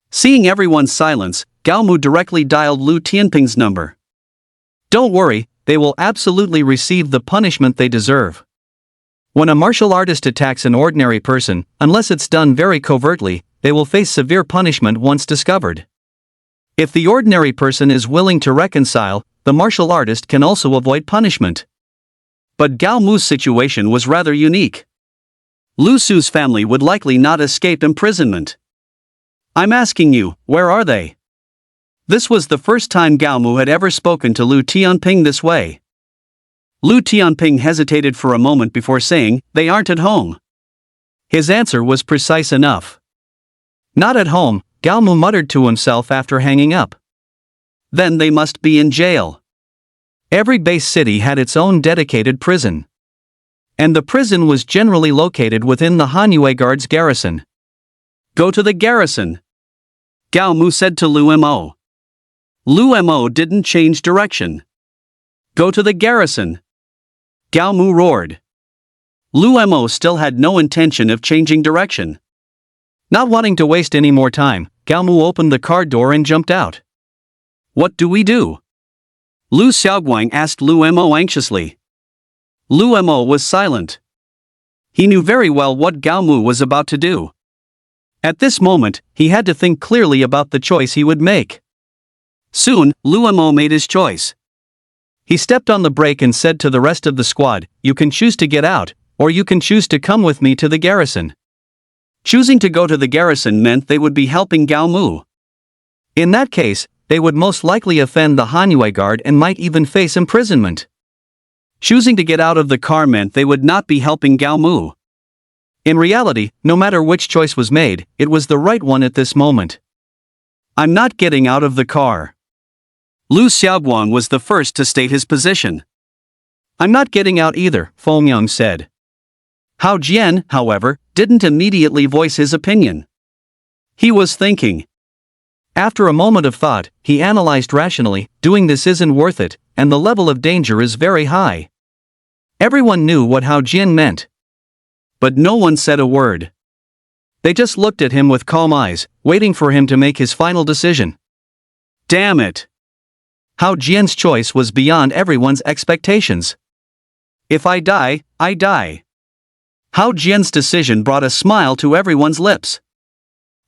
Seeing everyone's silence, Gao Mu directly dialed Lu Tianping's number. Don't worry, they will absolutely receive the punishment they deserve. When a martial artist attacks an ordinary person, unless it's done very covertly, they will face severe punishment once discovered. If the ordinary person is willing to reconcile, the martial artist can also avoid punishment. But Gao Mu's situation was rather unique. Lu Su's family would likely not escape imprisonment. I'm asking you, where are they? This was the first time Gao Mu had ever spoken to Lu Tianping this way. Lu Tianping hesitated for a moment before saying, they aren't at home. His answer was precise enough. Not at home, Gao Mu muttered to himself after hanging up. Then they must be in jail. Every base city had its own dedicated prison. And the prison was generally located within the Hanyue Guard's garrison. Go to the garrison, Gao Mu said to Lu Mo. Lu Mo didn't change direction. Go to the garrison, Gao Mu roared. Lu Mo still had no intention of changing direction. Not wanting to waste any more time, Gao Mu opened the car door and jumped out. What do we do? Lu Xiaoguang asked Lu Mo anxiously. Lu Mo was silent. He knew very well what Gao Mu was about to do. At this moment, he had to think clearly about the choice he would make. Soon, Lu Mo made his choice. He stepped on the brake and said to the rest of the squad, "You can choose to get out, or you can choose to come with me to the garrison." Choosing to go to the garrison meant they would be helping Gao Mu. In that case, they would most likely offend the Hanyue Guard and might even face imprisonment. Choosing to get out of the car meant they would not be helping Gao Mu. In reality, no matter which choice was made, it was the right one at this moment. I'm not getting out of the car. Lu Xiaoguang was the first to state his position. I'm not getting out either, Feng Yang said. Hao Jian, however, didn't immediately voice his opinion. He was thinking. After a moment of thought, he analyzed rationally, doing this isn't worth it, and the level of danger is very high. Everyone knew what Hao Jian meant. But no one said a word. They just looked at him with calm eyes, waiting for him to make his final decision. Damn it! Hao Jian's choice was beyond everyone's expectations. If I die, I die. Hao Jian's decision brought a smile to everyone's lips.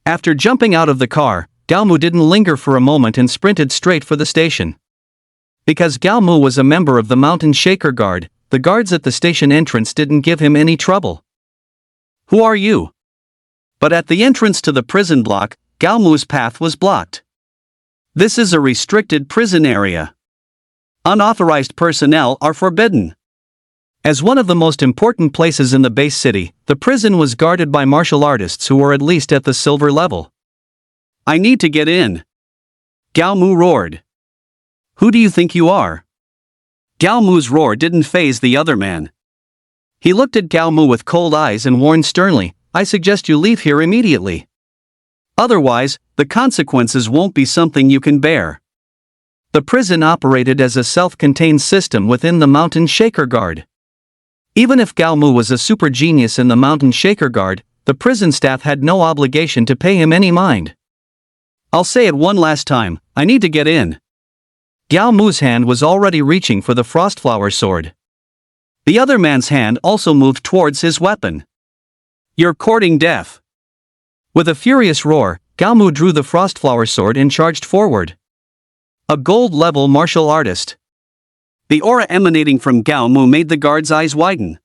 After jumping out of the car, Gao Mu didn't linger for a moment and sprinted straight for the station. Because Gao Mu was a member of the Mountain Shaker Guard, the guards at the station entrance didn't give him any trouble. Who are you? But at the entrance to the prison block, Gao Mu's path was blocked. This is a restricted prison area. Unauthorized personnel are forbidden. As one of the most important places in the base city, the prison was guarded by martial artists who were at least at the silver level. I need to get in, Gao Mu roared. Who do you think you are? Gao Mu's roar didn't faze the other man. He looked at Gao Mu with cold eyes and warned sternly, I suggest you leave here immediately. Otherwise, the consequences won't be something you can bear. The prison operated as a self-contained system within the Mountain Shaker Guard. Even if Gao Mu was a super genius in the Mountain Shaker Guard, the prison staff had no obligation to pay him any mind. I'll say it one last time, I need to get in. Gao Mu's hand was already reaching for the Frostflower sword. The other man's hand also moved towards his weapon. You're courting death. With a furious roar, Gao Mu drew the Frostflower sword and charged forward. A gold-level martial artist. The aura emanating from Gao Mu made the guard's eyes widen.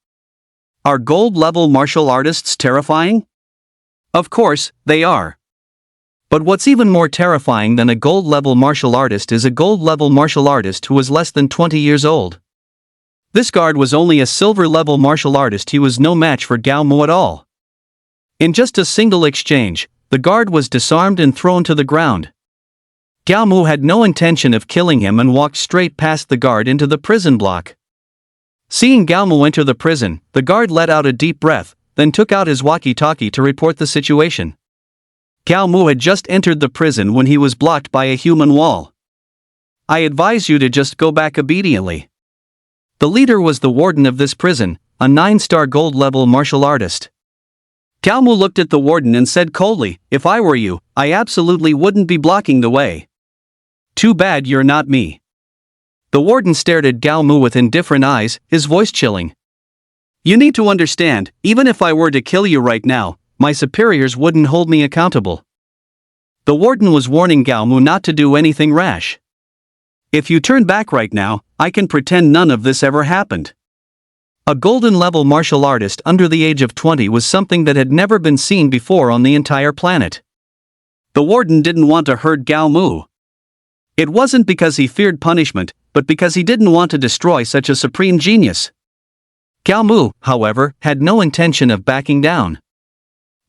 Are gold-level martial artists terrifying? Of course, they are. But what's even more terrifying than a gold-level martial artist is a gold-level martial artist who was less than 20 years old. This guard was only a silver-level martial artist. He was no match for Gao Mu at all. In just a single exchange, the guard was disarmed and thrown to the ground. Gao Mu had no intention of killing him and walked straight past the guard into the prison block. Seeing Gao Mu enter the prison, the guard let out a deep breath, then took out his walkie-talkie to report the situation. Gao Mu had just entered the prison when he was blocked by a human wall. I advise you to just go back obediently. The leader was the warden of this prison, a 9-star gold-level martial artist. Gao Mu looked at the warden and said coldly, if I were you, I absolutely wouldn't be blocking the way. Too bad you're not me. The warden stared at Gao Mu with indifferent eyes, his voice chilling. You need to understand, even if I were to kill you right now, my superiors wouldn't hold me accountable. The warden was warning Gao Mu not to do anything rash. If you turn back right now, I can pretend none of this ever happened. A golden-level martial artist under the age of 20 was something that had never been seen before on the entire planet. The warden didn't want to hurt Gao Mu. It wasn't because he feared punishment, but because he didn't want to destroy such a supreme genius. Gao Mu, however, had no intention of backing down.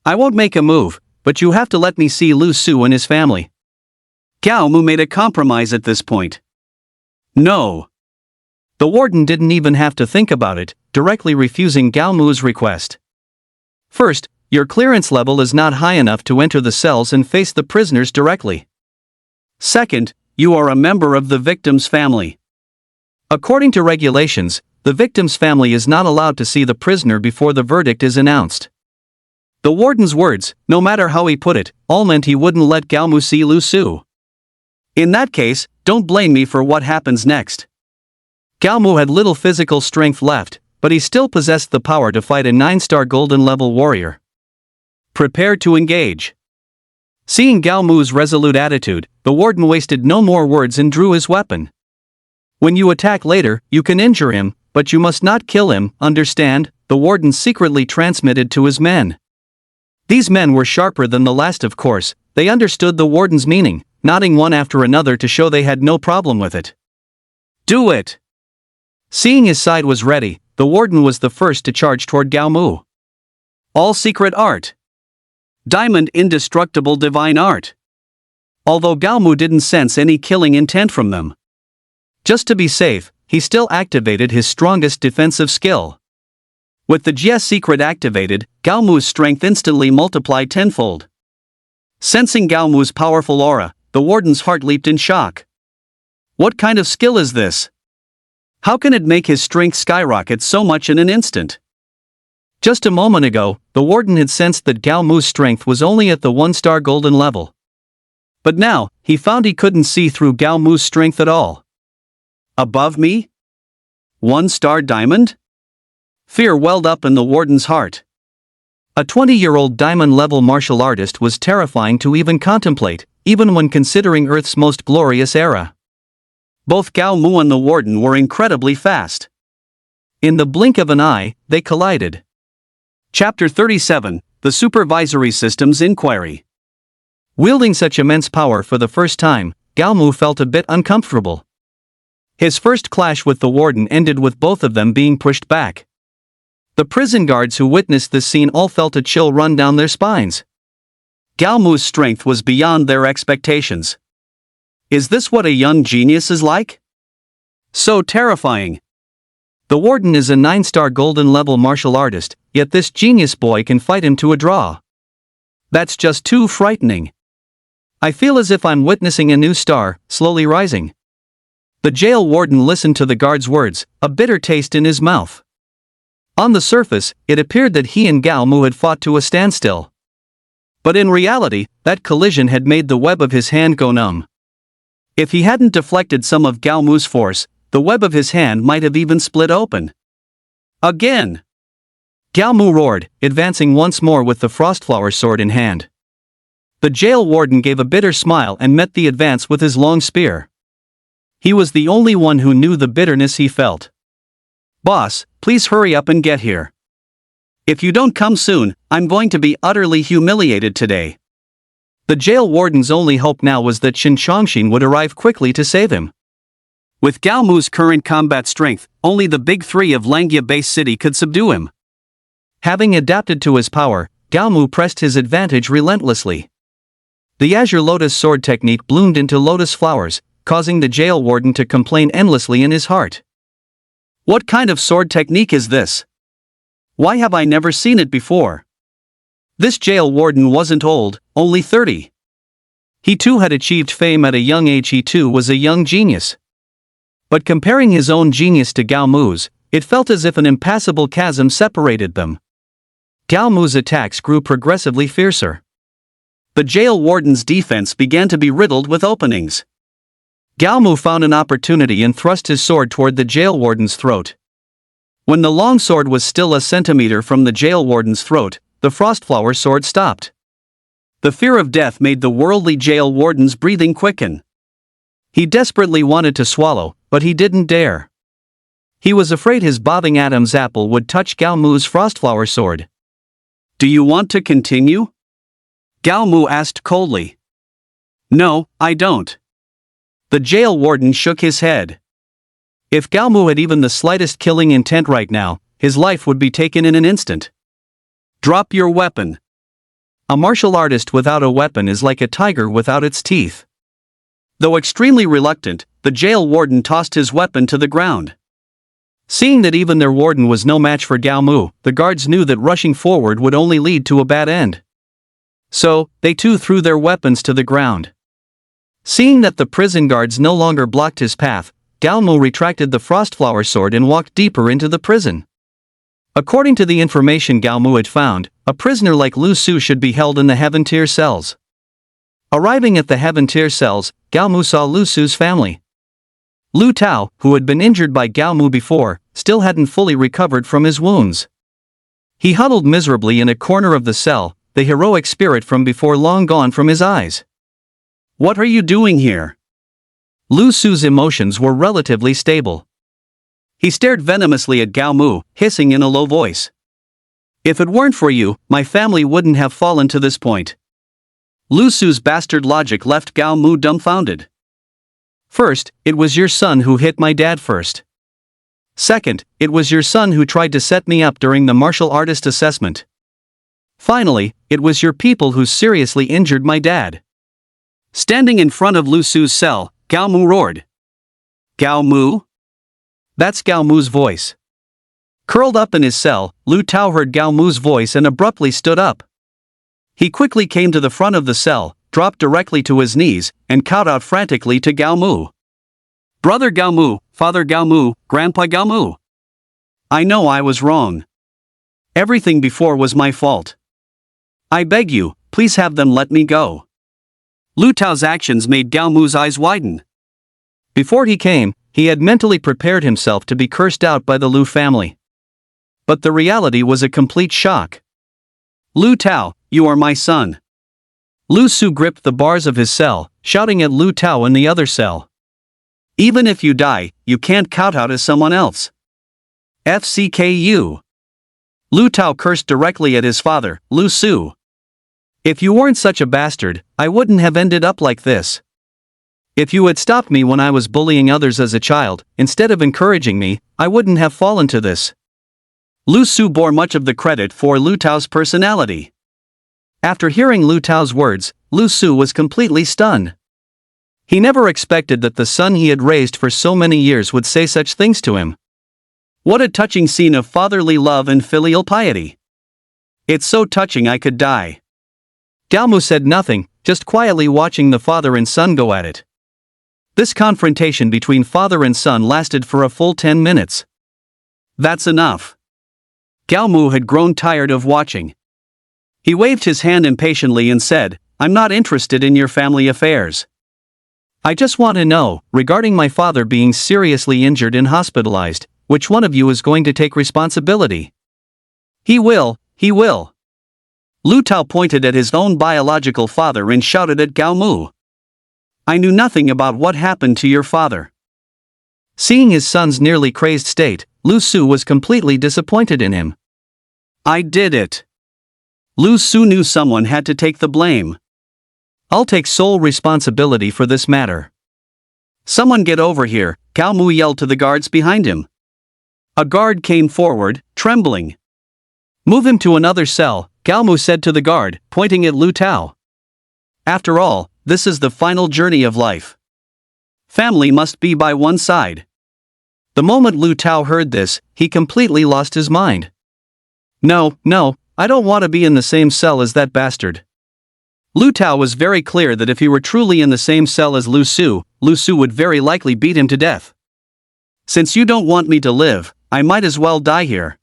I won't make a move, but you have to let me see Lu Su and his family. Gao Mu made a compromise at this point. No. The warden didn't even have to think about it, directly refusing Gao Mu's request. First, your clearance level is not high enough to enter the cells and face the prisoners directly. Second, you are a member of the victim's family. According to regulations, the victim's family is not allowed to see the prisoner before the verdict is announced. The warden's words, no matter how he put it, all meant he wouldn't let Gao Mu see Lu Su. In that case, don't blame me for what happens next. Gao Mu had little physical strength left, but he still possessed the power to fight a 9-star golden level warrior. Prepare to engage. Seeing Gao Mu's resolute attitude, the warden wasted no more words and drew his weapon. When you attack later, you can injure him, but you must not kill him, understand? The warden secretly transmitted to his men. These men were sharper than the last, of course. They understood the warden's meaning, nodding one after another to show they had no problem with it. Do it! Seeing his side was ready, the warden was the first to charge toward Gao Mu. All secret art. Diamond indestructible divine art. Although Gao Mu didn't sense any killing intent from them. Just to be safe, he still activated his strongest defensive skill. With the Jia secret activated, Gao Mu's strength instantly multiplied tenfold. Sensing Gao Mu's powerful aura, the warden's heart leaped in shock. What kind of skill is this? How can it make his strength skyrocket so much in an instant? Just a moment ago, the warden had sensed that Gao Mu's strength was only at the 1-star golden level. But now, he found he couldn't see through Gao Mu's strength at all. Above me? 1-star diamond? Fear welled up in the warden's heart. A 20-year-old diamond-level martial artist was terrifying to even contemplate, even when considering Earth's most glorious era. Both Gao Mu and the warden were incredibly fast. In the blink of an eye, they collided. Chapter 37, The Supervisory Systems Inquiry. Wielding such immense power for the first time, Gao Mu felt a bit uncomfortable. His first clash with the warden ended with both of them being pushed back. The prison guards who witnessed this scene all felt a chill run down their spines. Gao Mu's strength was beyond their expectations. Is this what a young genius is like? So terrifying. The warden is a 9-star golden level martial artist, yet this genius boy can fight him to a draw. That's just too frightening. I feel as if I'm witnessing a new star, slowly rising. The jail warden listened to the guard's words, a bitter taste in his mouth. On the surface, it appeared that he and Gao Mu had fought to a standstill. But in reality, that collision had made the web of his hand go numb. If he hadn't deflected some of Gao Mu's force, the web of his hand might have even split open. Again! Gao Mu roared, advancing once more with the frostflower sword in hand. The jail warden gave a bitter smile and met the advance with his long spear. He was the only one who knew the bitterness he felt. Boss, please hurry up and get here. If you don't come soon, I'm going to be utterly humiliated today. The jail warden's only hope now was that Shin Chongxin would arrive quickly to save him. With Gao Mu's current combat strength, only the big three of Langia Base City could subdue him. Having adapted to his power, Gao Mu pressed his advantage relentlessly. The Azure Lotus sword technique bloomed into lotus flowers, causing the jail warden to complain endlessly in his heart. What kind of sword technique is this? Why have I never seen it before? This jail warden wasn't old, only 30. He too had achieved fame at a young age. He too was a young genius. But comparing his own genius to Gao Mu's, it felt as if an impassable chasm separated them. Gao Mu's attacks grew progressively fiercer. The jail warden's defense began to be riddled with openings. Gao Mu found an opportunity and thrust his sword toward the jail warden's throat. When the long sword was still a centimeter from the jail warden's throat, the frostflower sword stopped. The fear of death made the worldly jail warden's breathing quicken. He desperately wanted to swallow, but he didn't dare. He was afraid his bobbing Adam's apple would touch Gao Mu's frostflower sword. Do you want to continue? Gao Mu asked coldly. No, I don't. The jail warden shook his head. If Gao Mu had even the slightest killing intent right now, his life would be taken in an instant. Drop your weapon. A martial artist without a weapon is like a tiger without its teeth. Though extremely reluctant, the jail warden tossed his weapon to the ground. Seeing that even their warden was no match for Gao Mu, the guards knew that rushing forward would only lead to a bad end. So, they too threw their weapons to the ground. Seeing that the prison guards no longer blocked his path, Gao Mu retracted the frostflower sword and walked deeper into the prison. According to the information Gao Mu had found, a prisoner like Lu Su should be held in the Heaven Tier cells. Arriving at the Heaven Tier cells, Gao Mu saw Lu Su's family. Lu Tao, who had been injured by Gao Mu before, still hadn't fully recovered from his wounds. He huddled miserably in a corner of the cell, the heroic spirit from before long gone from his eyes. "What are you doing here?" Lu Su's emotions were relatively stable. He stared venomously at Gao Mu, hissing in a low voice. "If it weren't for you, my family wouldn't have fallen to this point." Lu Su's bastard logic left Gao Mu dumbfounded. "First, it was your son who hit my dad first. Second, it was your son who tried to set me up during the martial artist assessment. Finally, it was your people who seriously injured my dad." Standing in front of Lu Su's cell, Gao Mu roared. "Gao Mu?" That's Gao Mu's voice. Curled up in his cell, Lu Tao heard Gao Mu's voice and abruptly stood up. He quickly came to the front of the cell, dropped directly to his knees, and called out frantically to Gao Mu. "Brother Gao Mu, Father Gao Mu, Grandpa Gao Mu. I know I was wrong. Everything before was my fault. I beg you, please have them let me go." Lu Tao's actions made Gao Mu's eyes widen. Before he came, he had mentally prepared himself to be cursed out by the Lu family. But the reality was a complete shock. "Lu Tao, you are my son." Lu Su gripped the bars of his cell, shouting at Lu Tao in the other cell. "Even if you die, you can't kowtow to someone else. FCKU." Lu Tao cursed directly at his father, Lu Su. "If you weren't such a bastard, I wouldn't have ended up like this. If you had stopped me when I was bullying others as a child, instead of encouraging me, I wouldn't have fallen to this." Lu Su bore much of the credit for Lu Tao's personality. After hearing Lu Tao's words, Lu Su was completely stunned. He never expected that the son he had raised for so many years would say such things to him. What a touching scene of fatherly love and filial piety. "It's so touching I could die." Gao Mu said nothing, just quietly watching the father and son go at it. This confrontation between father and son lasted for a full 10 minutes. "That's enough." Gao Mu had grown tired of watching. He waved his hand impatiently and said, "I'm not interested in your family affairs. I just want to know, regarding my father being seriously injured and hospitalized, which one of you is going to take responsibility?" He will. Lu Tao pointed at his own biological father and shouted at Gao Mu. "I knew nothing about what happened to your father." Seeing his son's nearly crazed state, Lu Su was completely disappointed in him. "I did it." Lu Su knew someone had to take the blame. "I'll take sole responsibility for this matter." "Someone get over here," Gao Mu yelled to the guards behind him. A guard came forward, trembling. "Move him to another cell," Gao Mu said to the guard, pointing at Lu Tao. After all, this is the final journey of life. Family must be by one side. The moment Lu Tao heard this, he completely lost his mind. No, I don't want to be in the same cell as that bastard." Lu Tao was very clear that if he were truly in the same cell as Lu Su would very likely beat him to death. "Since you don't want me to live, I might as well die here."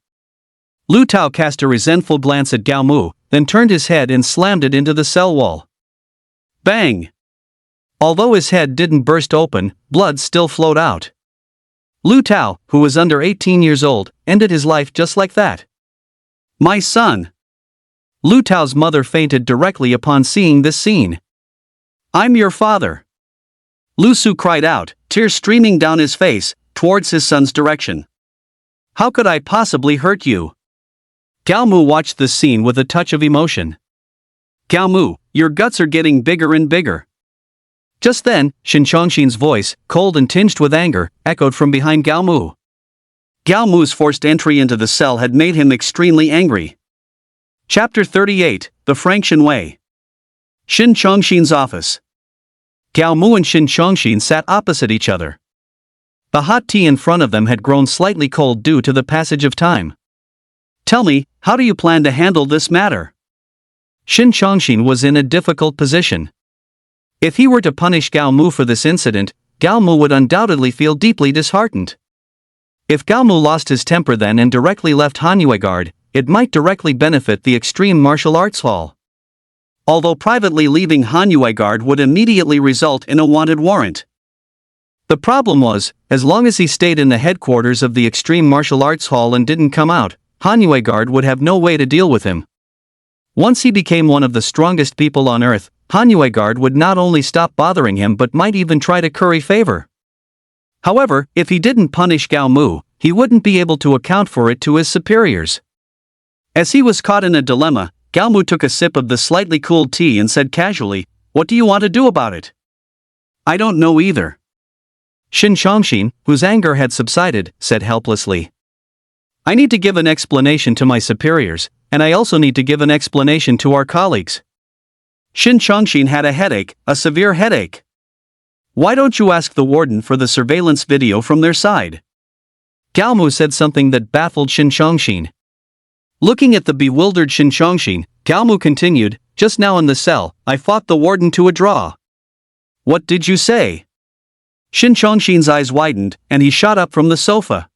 Lu Tao cast a resentful glance at Gao Mu, then turned his head and slammed it into the cell wall. Bang! Although his head didn't burst open, blood still flowed out. Lu Tao, who was under 18 years old, ended his life just like that. "My son!" Lu Tao's mother fainted directly upon seeing this scene. "I'm your father!" Lu Su cried out, tears streaming down his face, towards his son's direction. "How could I possibly hurt you?" Gao Mu watched the scene with a touch of emotion. "Gao Mu, your guts are getting bigger and bigger." Just then, Shin Chongshin's voice, cold and tinged with anger, echoed from behind Gao Mu. Gao Mu's forced entry into the cell had made him extremely angry. Chapter 38, The Franxian Way. Shin Chongxin's office. Gao Mu and Shin Chongxin sat opposite each other. The hot tea in front of them had grown slightly cold due to the passage of time. Tell me, how do you plan to handle this matter? Shin Chongxin was in a difficult position. If he were to punish Gao Mu for this incident, Gao Mu would undoubtedly feel deeply disheartened. If Gao Mu lost his temper then and directly left Hanyue Guard, it might directly benefit the Extreme Martial Arts Hall. Although privately leaving Hanyue Guard would immediately result in a wanted warrant. The problem was, as long as he stayed in the headquarters of the Extreme Martial Arts Hall and didn't come out, Hanyue Guard would have no way to deal with him. Once he became one of the strongest people on Earth, Hanyue Guard would not only stop bothering him but might even try to curry favor. However, if he didn't punish Gao Mu, he wouldn't be able to account for it to his superiors. As he was caught in a dilemma, Gao Mu took a sip of the slightly cooled tea and said casually, "What do you want to do about it?" "I don't know either." Shin Chongxin, whose anger had subsided, said helplessly, "I need to give an explanation to my superiors, and I also need to give an explanation to our colleagues." Shin Chongxin had a headache, a severe headache. "Why don't you ask the warden for the surveillance video from their side?" Gao Mu said something that baffled Shin Chongxin. Looking at the bewildered Shin Chongxin, Gao Mu continued, "Just now in the cell, I fought the warden to a draw." "What did you say?" Shin Chongxin's eyes widened, and he shot up from the sofa.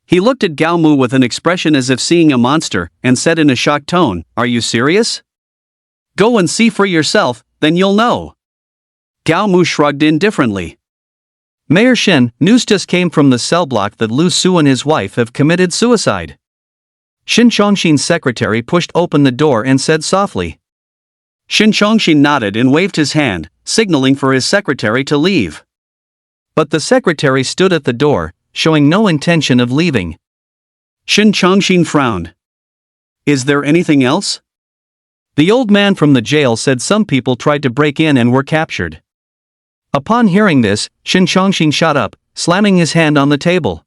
He looked at Gao Mu with an expression as if seeing a monster, and said in a shocked tone, "Are you serious? Go and see for yourself, then you'll know." Gao Mu shrugged indifferently. "Mayor Shin, news just came from the cell block that Lu Su and his wife have committed suicide." Shin Chongxin's secretary pushed open the door and said softly. Shin Chongxin nodded and waved his hand, signaling for his secretary to leave. But the secretary stood at the door, showing no intention of leaving. Shin Chongxin frowned. "Is there anything else?" The old man from the jail said some people tried to break in and were captured. Upon hearing this, Shin Chongxin shot up, slamming his hand on the table.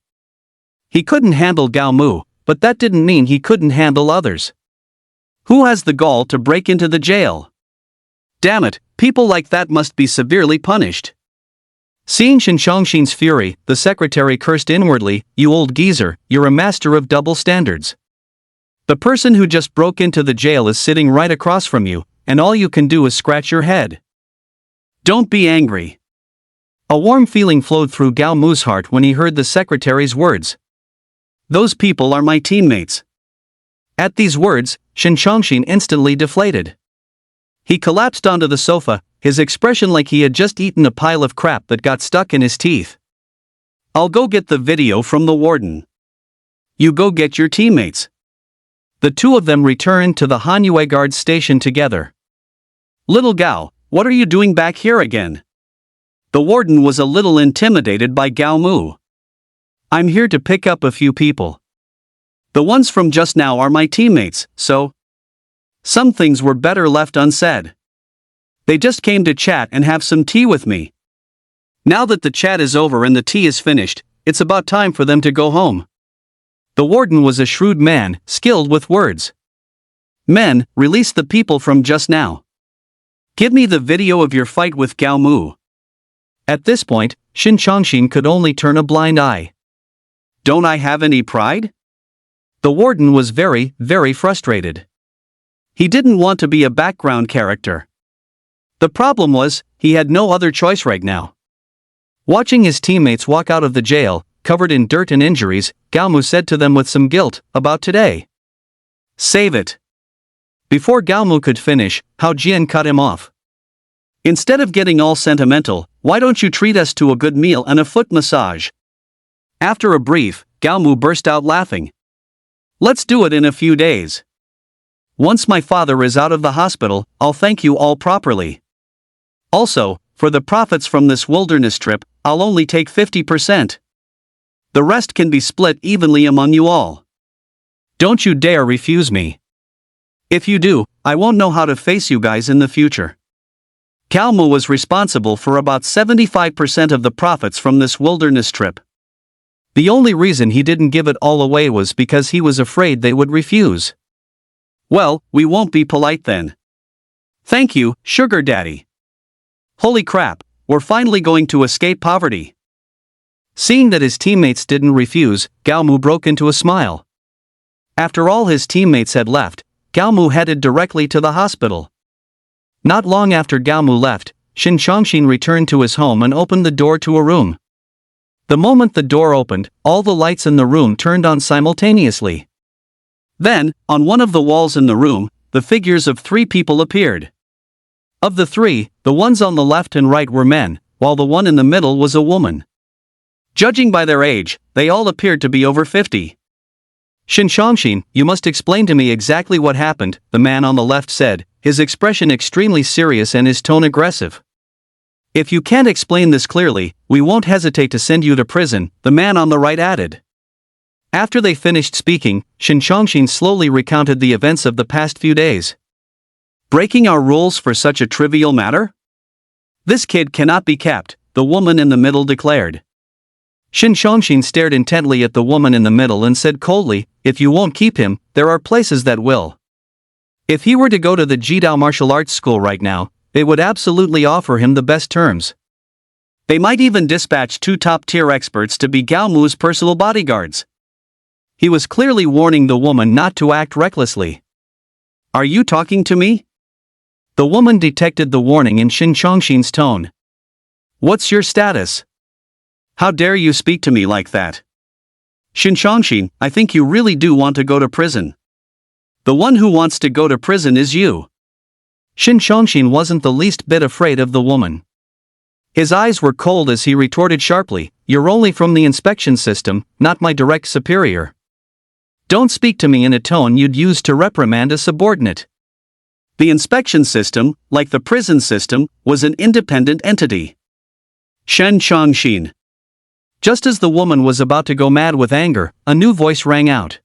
He couldn't handle Gao Mu, but that didn't mean he couldn't handle others. Who has the gall to break into the jail? Damn it, people like that must be severely punished. Seeing Shin Chongxin's fury, the secretary cursed inwardly, "You old geezer, you're a master of double standards. The person who just broke into the jail is sitting right across from you, and all you can do is scratch your head. Don't be angry." A warm feeling flowed through Gao Mu's heart when he heard the secretary's words. "Those people are my teammates." At these words, Shin Chongxin instantly deflated. He collapsed onto the sofa, his expression like he had just eaten a pile of crap that got stuck in his teeth. "I'll go get the video from the warden. You go get your teammates." The two of them returned to the Hanyue Guard station together. "Little Gao, what are you doing back here again?" The warden was a little intimidated by Gao Mu. "I'm here to pick up a few people. The ones from just now are my teammates, so some things were better left unsaid. They just came to chat and have some tea with me. Now that the chat is over and the tea is finished, it's about time for them to go home." The warden was a shrewd man, skilled with words. "Men, release the people from just now. Give me the video of your fight with Gao Mu." At this point, Shin Chongxin could only turn a blind eye. "Don't I have any pride?" The warden was very, very frustrated. He didn't want to be a background character. The problem was, he had no other choice right now. Watching his teammates walk out of the jail, covered in dirt and injuries, Gao Mu said to them with some guilt, "About today. Save it." Before Gao Mu could finish, Hao Jian cut him off. "Instead of getting all sentimental, why don't you treat us to a good meal and a foot massage?" After a brief, Gao Mu burst out laughing. "Let's do it in a few days. Once my father is out of the hospital, I'll thank you all properly. Also, for the profits from this wilderness trip, I'll only take 50%. The rest can be split evenly among you all. Don't you dare refuse me. If you do, I won't know how to face you guys in the future." Gao Mu was responsible for about 75% of the profits from this wilderness trip. The only reason he didn't give it all away was because he was afraid they would refuse. Well, we won't be polite then. Thank you, sugar daddy. Holy crap, we're finally going to escape poverty. Seeing that his teammates didn't refuse, Gaomu broke into a smile. After all his teammates had left, Gaomu headed directly to the hospital. Not long after Gaomu left, Shin Chongqing returned to his home and opened the door to a room. The moment the door opened, all the lights in the room turned on simultaneously. Then, on one of the walls in the room, the figures of 3 people appeared. Of the 3, the ones on the left and right were men, while the one in the middle was a woman. Judging by their age, they all appeared to be over 50. Shin Chongqing, you must explain to me exactly what happened, the man on the left said, his expression extremely serious and his tone aggressive. If you can't explain this clearly, we won't hesitate to send you to prison, the man on the right added. After they finished speaking, Shin Chongqing slowly recounted the events of the past few days. Breaking our rules for such a trivial matter? This kid cannot be kept, the woman in the middle declared. Shin Chongqing stared intently at the woman in the middle and said coldly, if you won't keep him, there are places that will. If he were to go to the Jidao martial arts school right now, they would absolutely offer him the best terms. They might even dispatch 2 top-tier experts to be Gaomu's personal bodyguards. He was clearly warning the woman not to act recklessly. Are you talking to me? The woman detected the warning in Shin Chongqing's tone. What's your status? How dare you speak to me like that? Shin Chongqing, I think you really do want to go to prison. The one who wants to go to prison is you. Shin Chongqing wasn't the least bit afraid of the woman. His eyes were cold as he retorted sharply, you're only from the inspection system, not my direct superior. Don't speak to me in a tone you'd use to reprimand a subordinate. The inspection system, like the prison system, was an independent entity. Shen Chongqing. Just as the woman was about to go mad with anger, a new voice rang out.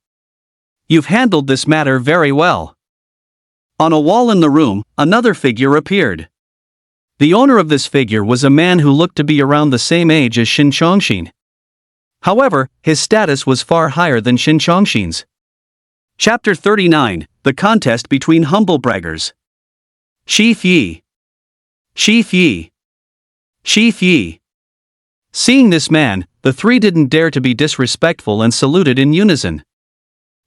You've handled this matter very well. On a wall in the room, another figure appeared. The owner of this figure was a man who looked to be around the same age as Shin Chongqing. However, his status was far higher than Shin Chongqing's. Chapter 39, The Contest Between Humble Braggers. Shi Fi. Shi Fi. Shi Fi. Seeing this man, the 3 didn't dare to be disrespectful and saluted in unison.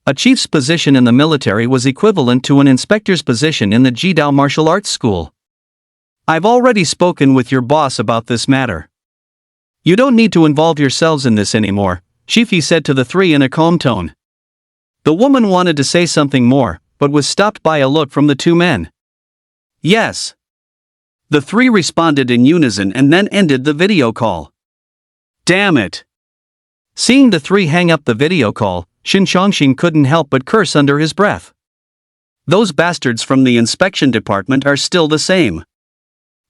A chief's position in the military was equivalent to an inspector's position in the Jidao martial arts school. I've already spoken with your boss about this matter. You don't need to involve yourselves in this anymore, Shifi said to the 3 in a calm tone. The woman wanted to say something more, but was stopped by a look from the 2 men. Yes. The 3 responded in unison and then ended the video call. Damn it. Seeing the 3 hang up the video call, Shin Chongqing couldn't help but curse under his breath. Those bastards from the inspection department are still the same.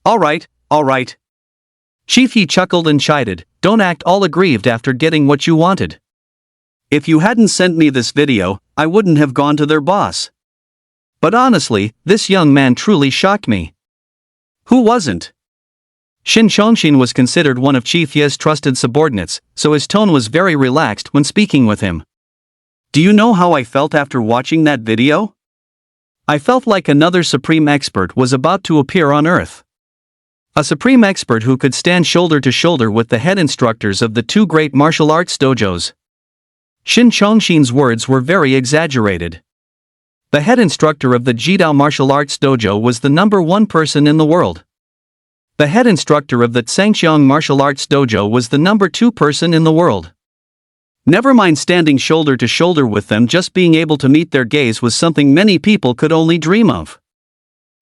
All right. Shifi chuckled and chided, don't act all aggrieved after getting what you wanted. If you hadn't sent me this video, I wouldn't have gone to their boss. But honestly, this young man truly shocked me. Who wasn't? Shin Chongqing was considered one of Chief Ye's trusted subordinates, so his tone was very relaxed when speaking with him. Do you know how I felt after watching that video? I felt like another supreme expert was about to appear on Earth. A supreme expert who could stand shoulder to shoulder with the head instructors of the 2 great martial arts dojos. Shin Chongqing's words were very exaggerated. The head instructor of the Jidao martial arts dojo was the number 1 person in the world. The head instructor of the Tsangqiang martial arts dojo was the number 2 person in the world. Never mind standing shoulder to shoulder with them, just being able to meet their gaze was something many people could only dream of.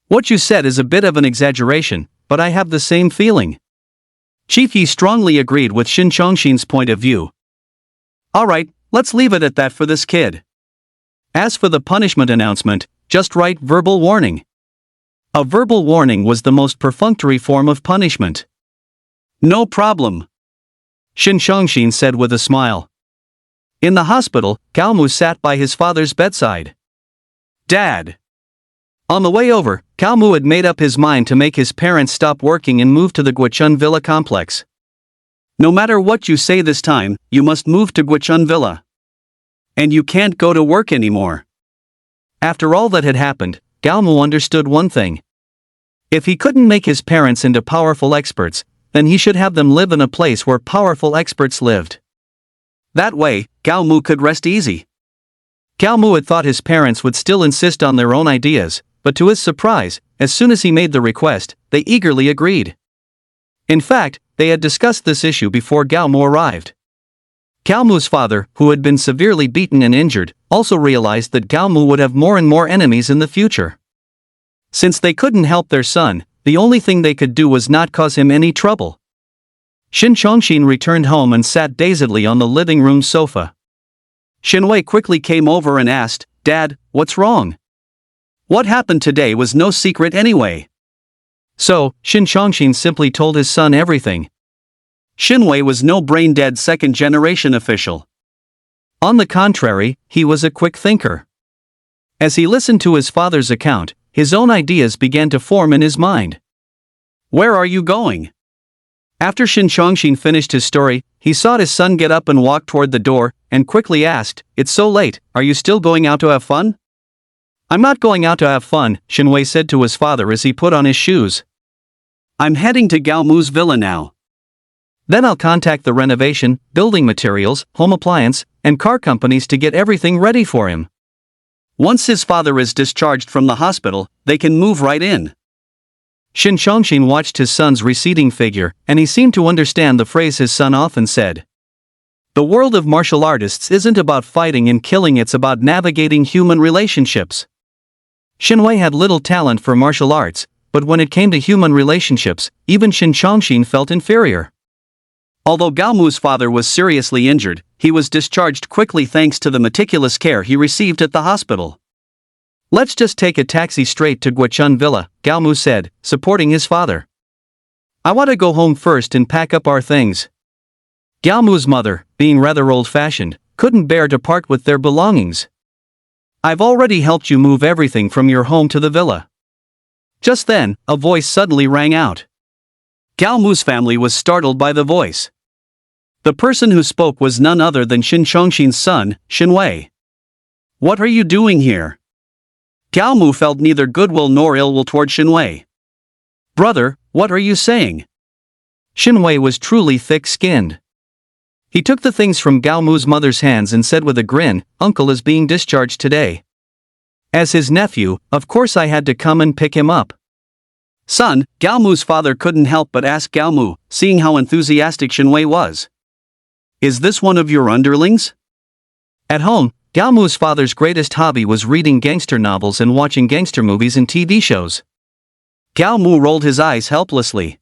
What you said is a bit of an exaggeration, but I have the same feeling. Chief Yi strongly agreed with Shin Chongqing's point of view. Alright, let's leave it at that for this kid. As for the punishment announcement, just write verbal warning. A verbal warning was the most perfunctory form of punishment. No problem, Shin Chongqing said with a smile. In the hospital, Gaomu sat by his father's bedside. Dad. On the way over, Gaomu had made up his mind to make his parents stop working and move to the Guichun Villa complex. No matter what you say this time, you must move to Guichun Villa. And you can't go to work anymore. After all that had happened, Gao Mu understood one thing. If he couldn't make his parents into powerful experts, then he should have them live in a place where powerful experts lived. That way, Gao Mu could rest easy. Gao Mu had thought his parents would still insist on their own ideas, but to his surprise, as soon as he made the request, they eagerly agreed. In fact, they had discussed this issue before Gao Mu arrived. Gao Mu's father, who had been severely beaten and injured, also realized that Gao Mu would have more and more enemies in the future. Since they couldn't help their son, the only thing they could do was not cause him any trouble. Shin Chongqing returned home and sat dazedly on the living room sofa. Shinwei quickly came over and asked, "Dad, what's wrong? What happened today was no secret anyway." So, Shin Chongqing simply told his son everything. Shinwei was no brain-dead second-generation official. On the contrary, he was a quick thinker. As he listened to his father's account, his own ideas began to form in his mind. "Where are you going?" After Shin Chongqing finished his story, he saw his son get up and walk toward the door, and quickly asked, "It's so late, are you still going out to have fun?" "I'm not going out to have fun," Shinwei said to his father as he put on his shoes. "I'm heading to Gao Mu's villa now. Then I'll contact the renovation, building materials, home appliance, and car companies to get everything ready for him. Once his father is discharged from the hospital, they can move right in." Shin Chongqing watched his son's receding figure, and he seemed to understand the phrase his son often said. The world of martial artists isn't about fighting and killing, it's about navigating human relationships. Shinwei had little talent for martial arts, but when it came to human relationships, even Shin Chongqing felt inferior. Although Gao Mu's father was seriously injured, he was discharged quickly thanks to the meticulous care he received at the hospital. "Let's just take a taxi straight to Guochun Villa," Gao Mu said, supporting his father. "I want to go home first and pack up our things." Gao Mu's mother, being rather old-fashioned, couldn't bear to part with their belongings. "I've already helped you move everything from your home to the villa." Just then, a voice suddenly rang out. Gao Mu's family was startled by the voice. The person who spoke was none other than Shin Chongqing's son, Shinwei. "What are you doing here?" Gao Mu felt neither goodwill nor ill will toward Shinwei. "Brother, what are you saying?" Shinwei was truly thick-skinned. He took the things from Gao Mu's mother's hands and said with a grin, "Uncle is being discharged today. As his nephew, of course I had to come and pick him up." "Son," Gao Mu's father couldn't help but ask Gao Mu, seeing how enthusiastic Shinwei was. "Is this one of your underlings?" At home, Gao Mu's father's greatest hobby was reading gangster novels and watching gangster movies and TV shows. Gao Mu rolled his eyes helplessly.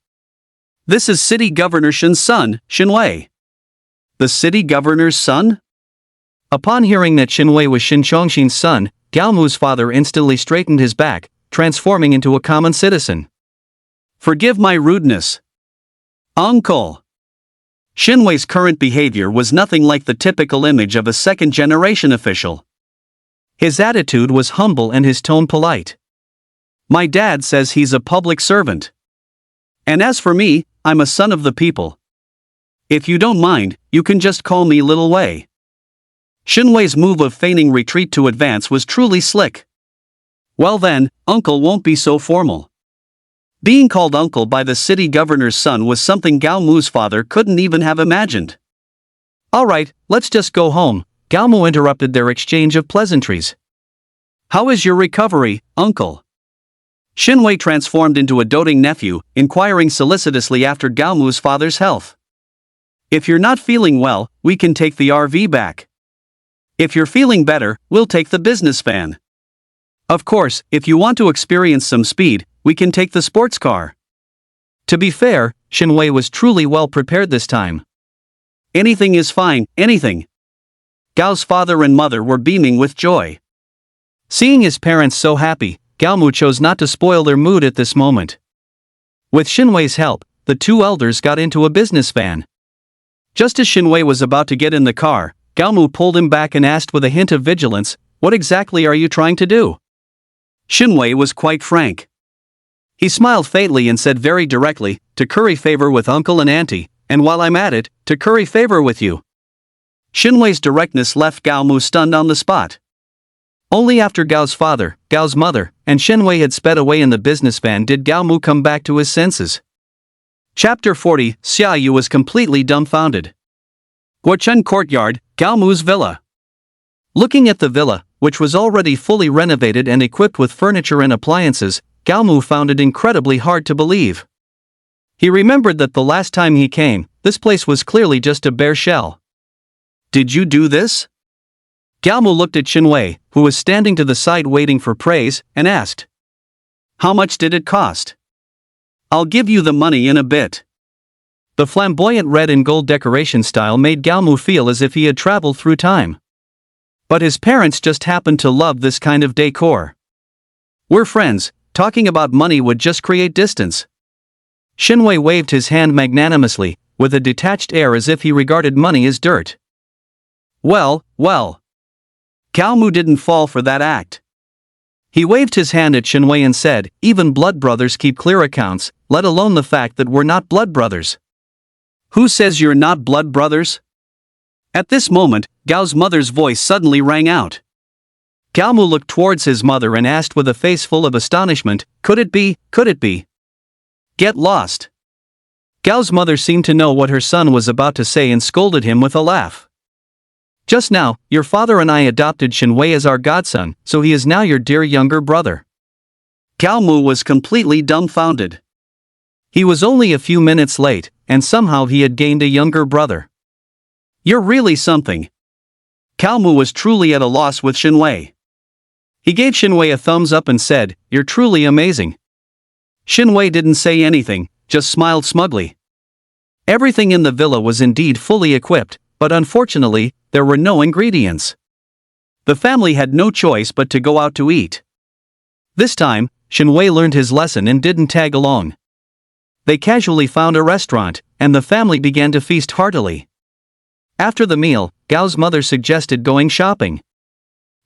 "This is city governor Shin's son, Shinwei." "The city governor's son?" Upon hearing that Shinwei was Shin Chongqing's son, Gao Mu's father instantly straightened his back, transforming into a common citizen. "Forgive my rudeness, Uncle." Shinwei's current behavior was nothing like the typical image of a second-generation official. His attitude was humble and his tone polite. "My dad says he's a public servant. And as for me, I'm a son of the people. If you don't mind, you can just call me Little Wei." Shinwei's move of feigning retreat to advance was truly slick. "Well then, Uncle won't be so formal." Being called uncle by the city governor's son was something Gao Mu's father couldn't even have imagined. "All right, let's just go home," Gao Mu interrupted their exchange of pleasantries. "How is your recovery, Uncle?" Shinwei transformed into a doting nephew, inquiring solicitously after Gao Mu's father's health. "If you're not feeling well, we can take the RV back. If you're feeling better, we'll take the business van. Of course, if you want to experience some speed, we can take the sports car." To be fair, Shinwei was truly well prepared this time. "Anything is fine, anything." Gao's father and mother were beaming with joy. Seeing his parents so happy, Gao Mu chose not to spoil their mood at this moment. With Shinwei's help, the two elders got into a business van. Just as Shinwei was about to get in the car, Gao Mu pulled him back and asked with a hint of vigilance, "What exactly are you trying to do?" Shinwei was quite frank. He smiled faintly and said very directly, "To curry favor with uncle and auntie, and while I'm at it, to curry favor with you." Shinwei's directness left Gao Mu stunned on the spot. Only after Gao's father, Gao's mother, and Shenwei had sped away in the business van did Gao Mu come back to his senses. Chapter 40, Xia Yu was completely dumbfounded. Guochun Courtyard, Gao Mu's villa. Looking at the villa, which was already fully renovated and equipped with furniture and appliances, Gao Mu found it incredibly hard to believe. He remembered that the last time he came, this place was clearly just a bare shell. Did you do this? Gao Mu looked at Shenwei, who was standing to the side waiting for praise, and asked. How much did it cost? I'll give you the money in a bit. The flamboyant red and gold decoration style made Gao Mu feel as if he had traveled through time. But his parents just happened to love this kind of decor. We're friends, talking about money would just create distance. Shenwei waved his hand magnanimously, with a detached air as if he regarded money as dirt. Well. Gao Mu didn't fall for that act. He waved his hand at Shenwei and said, even blood brothers keep clear accounts, let alone the fact that we're not blood brothers. Who says you're not blood brothers? At this moment, Gao's mother's voice suddenly rang out. Gao Mu looked towards his mother and asked with a face full of astonishment, could it be? Get lost. Gao's mother seemed to know what her son was about to say and scolded him with a laugh. Just now, your father and I adopted Shenwei as our godson, so he is now your dear younger brother. Gao Mu was completely dumbfounded. He was only a few minutes late, and somehow he had gained a younger brother. You're really something. Gao Mu was truly at a loss with Shenwei. He gave Shenwei a thumbs up and said, you're truly amazing. Shenwei didn't say anything, just smiled smugly. Everything in the villa was indeed fully equipped, but unfortunately, there were no ingredients. The family had no choice but to go out to eat. This time, Shenwei learned his lesson and didn't tag along. They casually found a restaurant, and the family began to feast heartily. After the meal, Gao's mother suggested going shopping.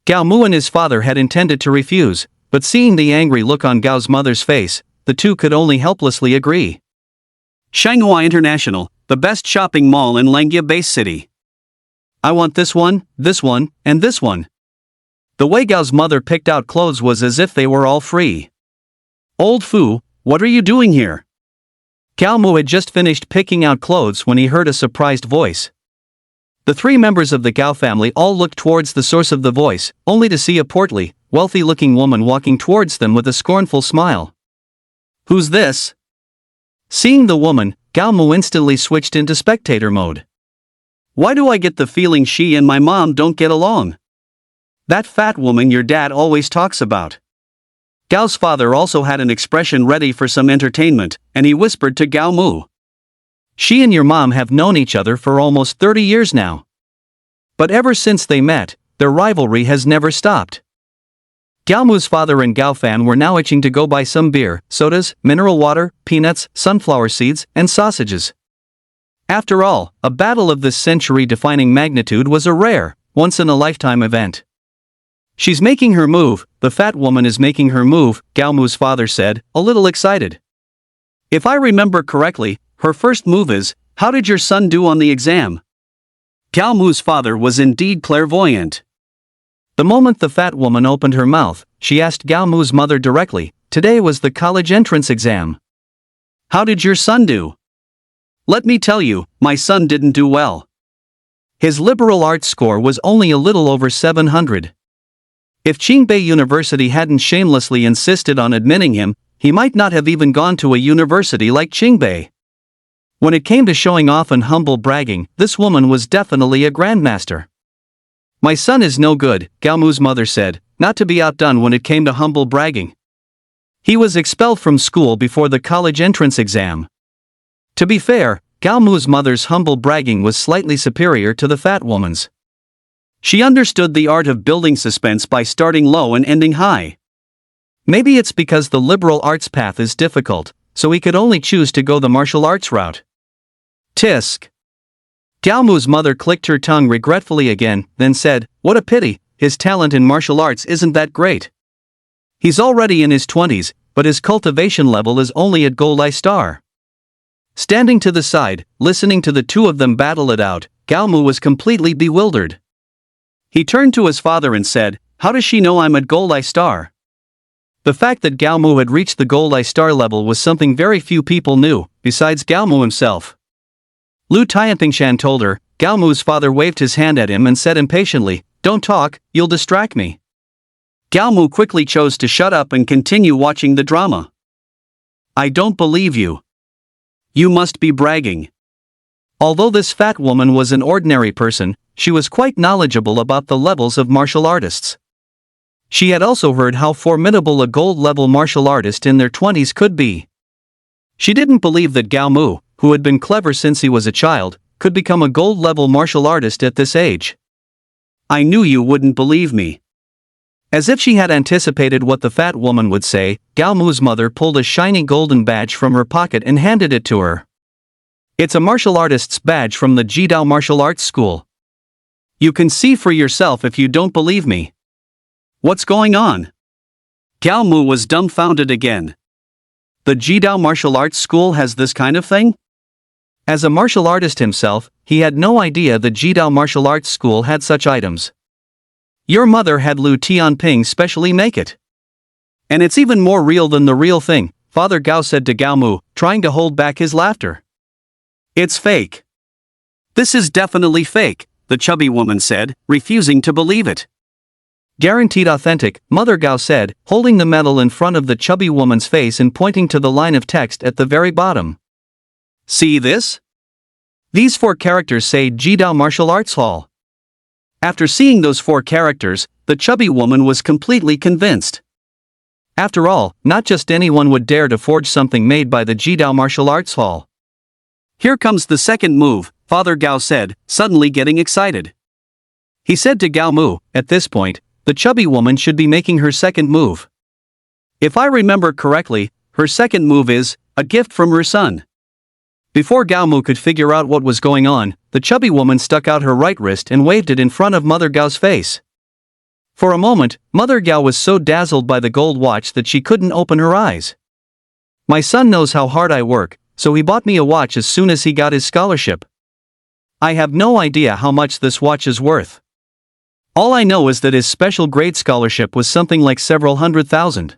Gao Mu and his father had intended to refuse, but seeing the angry look on Gao's mother's face, the two could only helplessly agree. Shanghai International, the best shopping mall in Langia Base City. I want this one, and this one. The way Gao's mother picked out clothes was as if they were all free. Old Fu, what are you doing here? Gao Mu had just finished picking out clothes when he heard a surprised voice. The three members of the Gao family all looked towards the source of the voice, only to see a portly, wealthy-looking woman walking towards them with a scornful smile. Who's this? Seeing the woman, Gao Mu instantly switched into spectator mode. Why do I get the feeling she and my mom don't get along? That fat woman your dad always talks about. Gao's father also had an expression ready for some entertainment, and he whispered to Gao Mu. She and your mom have known each other for almost 30 years now. But ever since they met, their rivalry has never stopped. Gao Mu's father and Gao Fan were now itching to go buy some beer, sodas, mineral water, peanuts, sunflower seeds, and sausages. After all, a battle of this century-defining magnitude was a rare, once-in-a-lifetime event. She's making her move, the fat woman is making her move, Gao Mu's father said, a little excited. If I remember correctly, her first move is, how did your son do on the exam? Gao Mu's father was indeed clairvoyant. The moment the fat woman opened her mouth, she asked Gao Mu's mother directly, today was the college entrance exam. How did your son do? Let me tell you, my son didn't do well. His liberal arts score was only a little over 700. If Qingbei University hadn't shamelessly insisted on admitting him, he might not have even gone to a university like Qingbei. When it came to showing off and humble bragging, this woman was definitely a grandmaster. My son is no good, Gao Mu's mother said, not to be outdone when it came to humble bragging. He was expelled from school before the college entrance exam. To be fair, Gao Mu's mother's humble bragging was slightly superior to the fat woman's. She understood the art of building suspense by starting low and ending high. Maybe it's because the liberal arts path is difficult, so he could only choose to go the martial arts route. Tisk. Gao Mu's mother clicked her tongue regretfully again, then said, what a pity, his talent in martial arts isn't that great. He's already in his 20s, but his cultivation level is only at Gold I Star. Standing to the side, listening to the two of them battle it out, Gao Mu was completely bewildered. He turned to his father and said, How does she know I'm at Gold I Star? The fact that Gao Mu had reached the Gold I Star level was something very few people knew, besides Gao Mu himself. Lu Tianpingshan told her. Gao Mu's father waved his hand at him and said impatiently, "Don't talk, you'll distract me." Gao Mu quickly chose to shut up and continue watching the drama. "I don't believe you. You must be bragging." Although this fat woman was an ordinary person, she was quite knowledgeable about the levels of martial artists. She had also heard how formidable a gold-level martial artist in their 20s could be. She didn't believe that Gao Mu, who had been clever since he was a child, could become a gold-level martial artist at this age. "I knew you wouldn't believe me." As if she had anticipated what the fat woman would say, Gao Mu's mother pulled a shiny golden badge from her pocket and handed it to her. "It's a martial artist's badge from the Jidao Martial Arts School. You can see for yourself if you don't believe me." "What's going on?" Gao Mu was dumbfounded again. "The Jidao Martial Arts School has this kind of thing?" As a martial artist himself, he had no idea the Jidao Martial Arts School had such items. "Your mother had Lu Tianping specially make it. And it's even more real than the real thing," Father Gao said to Gao Mu, trying to hold back his laughter. "It's fake." "This is definitely fake," the chubby woman said, refusing to believe it. "Guaranteed authentic," Mother Gao said, holding the medal in front of the chubby woman's face and pointing to the line of text at the very bottom. "See this? These 4 characters say Jidao Martial Arts Hall." After seeing those 4 characters, the chubby woman was completely convinced. After all, not just anyone would dare to forge something made by the Jidao Martial Arts Hall. "Here comes the second move," Father Gao said, suddenly getting excited. He said to Gao Mu, "At this point, the chubby woman should be making her second move. If I remember correctly, her second move is a gift from her son." Before Gao Mu could figure out what was going on, the chubby woman stuck out her right wrist and waved it in front of Mother Gao's face. For a moment, Mother Gao was so dazzled by the gold watch that she couldn't open her eyes. "My son knows how hard I work, so he bought me a watch as soon as he got his scholarship. I have no idea how much this watch is worth. All I know is that his special grade scholarship was something like several $100,000.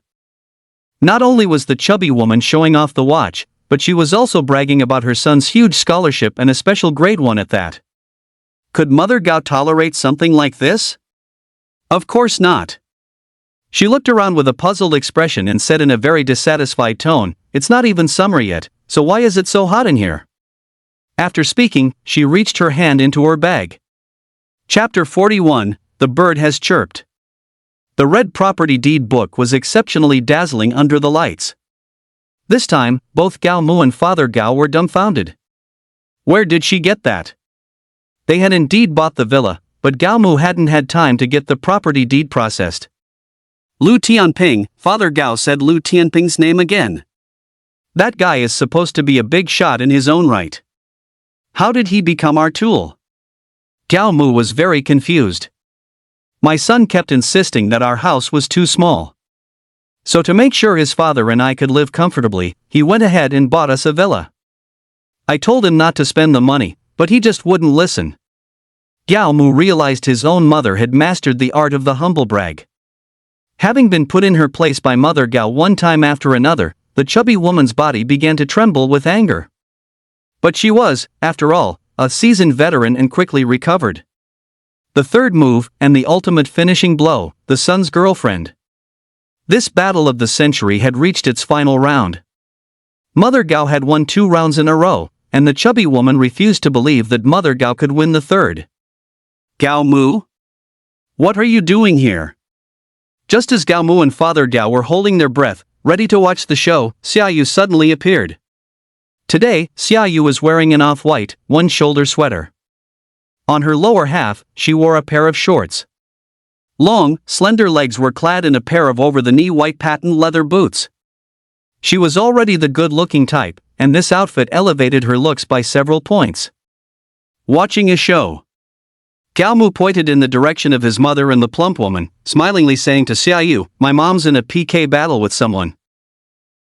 Not only was the chubby woman showing off the watch, but she was also bragging about her son's huge scholarship and a special grade one at that. Could Mother Gao tolerate something like this? Of course not. She looked around with a puzzled expression and said in a very dissatisfied tone, "It's not even summer yet, so why is it so hot in here?" After speaking, she reached her hand into her bag. Chapter 41, The Bird Has Chirped. The red property deed book was exceptionally dazzling under the lights. This time, both Gao Mu and Father Gao were dumbfounded. Where did she get that? They had indeed bought the villa, but Gao Mu hadn't had time to get the property deed processed. "Lu Tianping," Father Gao said Lu Tianping's name again. "That guy is supposed to be a big shot in his own right. How did he become our tool?" Gao Mu was very confused. "My son kept insisting that our house was too small. So to make sure his father and I could live comfortably, he went ahead and bought us a villa. I told him not to spend the money, but he just wouldn't listen." Gao Mu realized his own mother had mastered the art of the humble brag. Having been put in her place by Mother Gao one time after another, the chubby woman's body began to tremble with anger. But she was, after all, a seasoned veteran and quickly recovered. The third move, and the ultimate finishing blow, the son's girlfriend. This battle of the century had reached its final round. Mother Gao had won 2 rounds in a row, and the chubby woman refused to believe that Mother Gao could win the third. "Gao Mu? What are you doing here?" Just as Gao Mu and Father Gao were holding their breath, ready to watch the show, Xiaoyu suddenly appeared. Today, Xiaoyu was wearing an off-white, one-shoulder sweater. On her lower half, she wore a pair of shorts. Long, slender legs were clad in a pair of over-the-knee white patent leather boots. She was already the good-looking type, and this outfit elevated her looks by several points. Watching a show. Gao Mu pointed in the direction of his mother and the plump woman, smilingly saying to Xiaoyu, "My mom's in a PK battle with someone."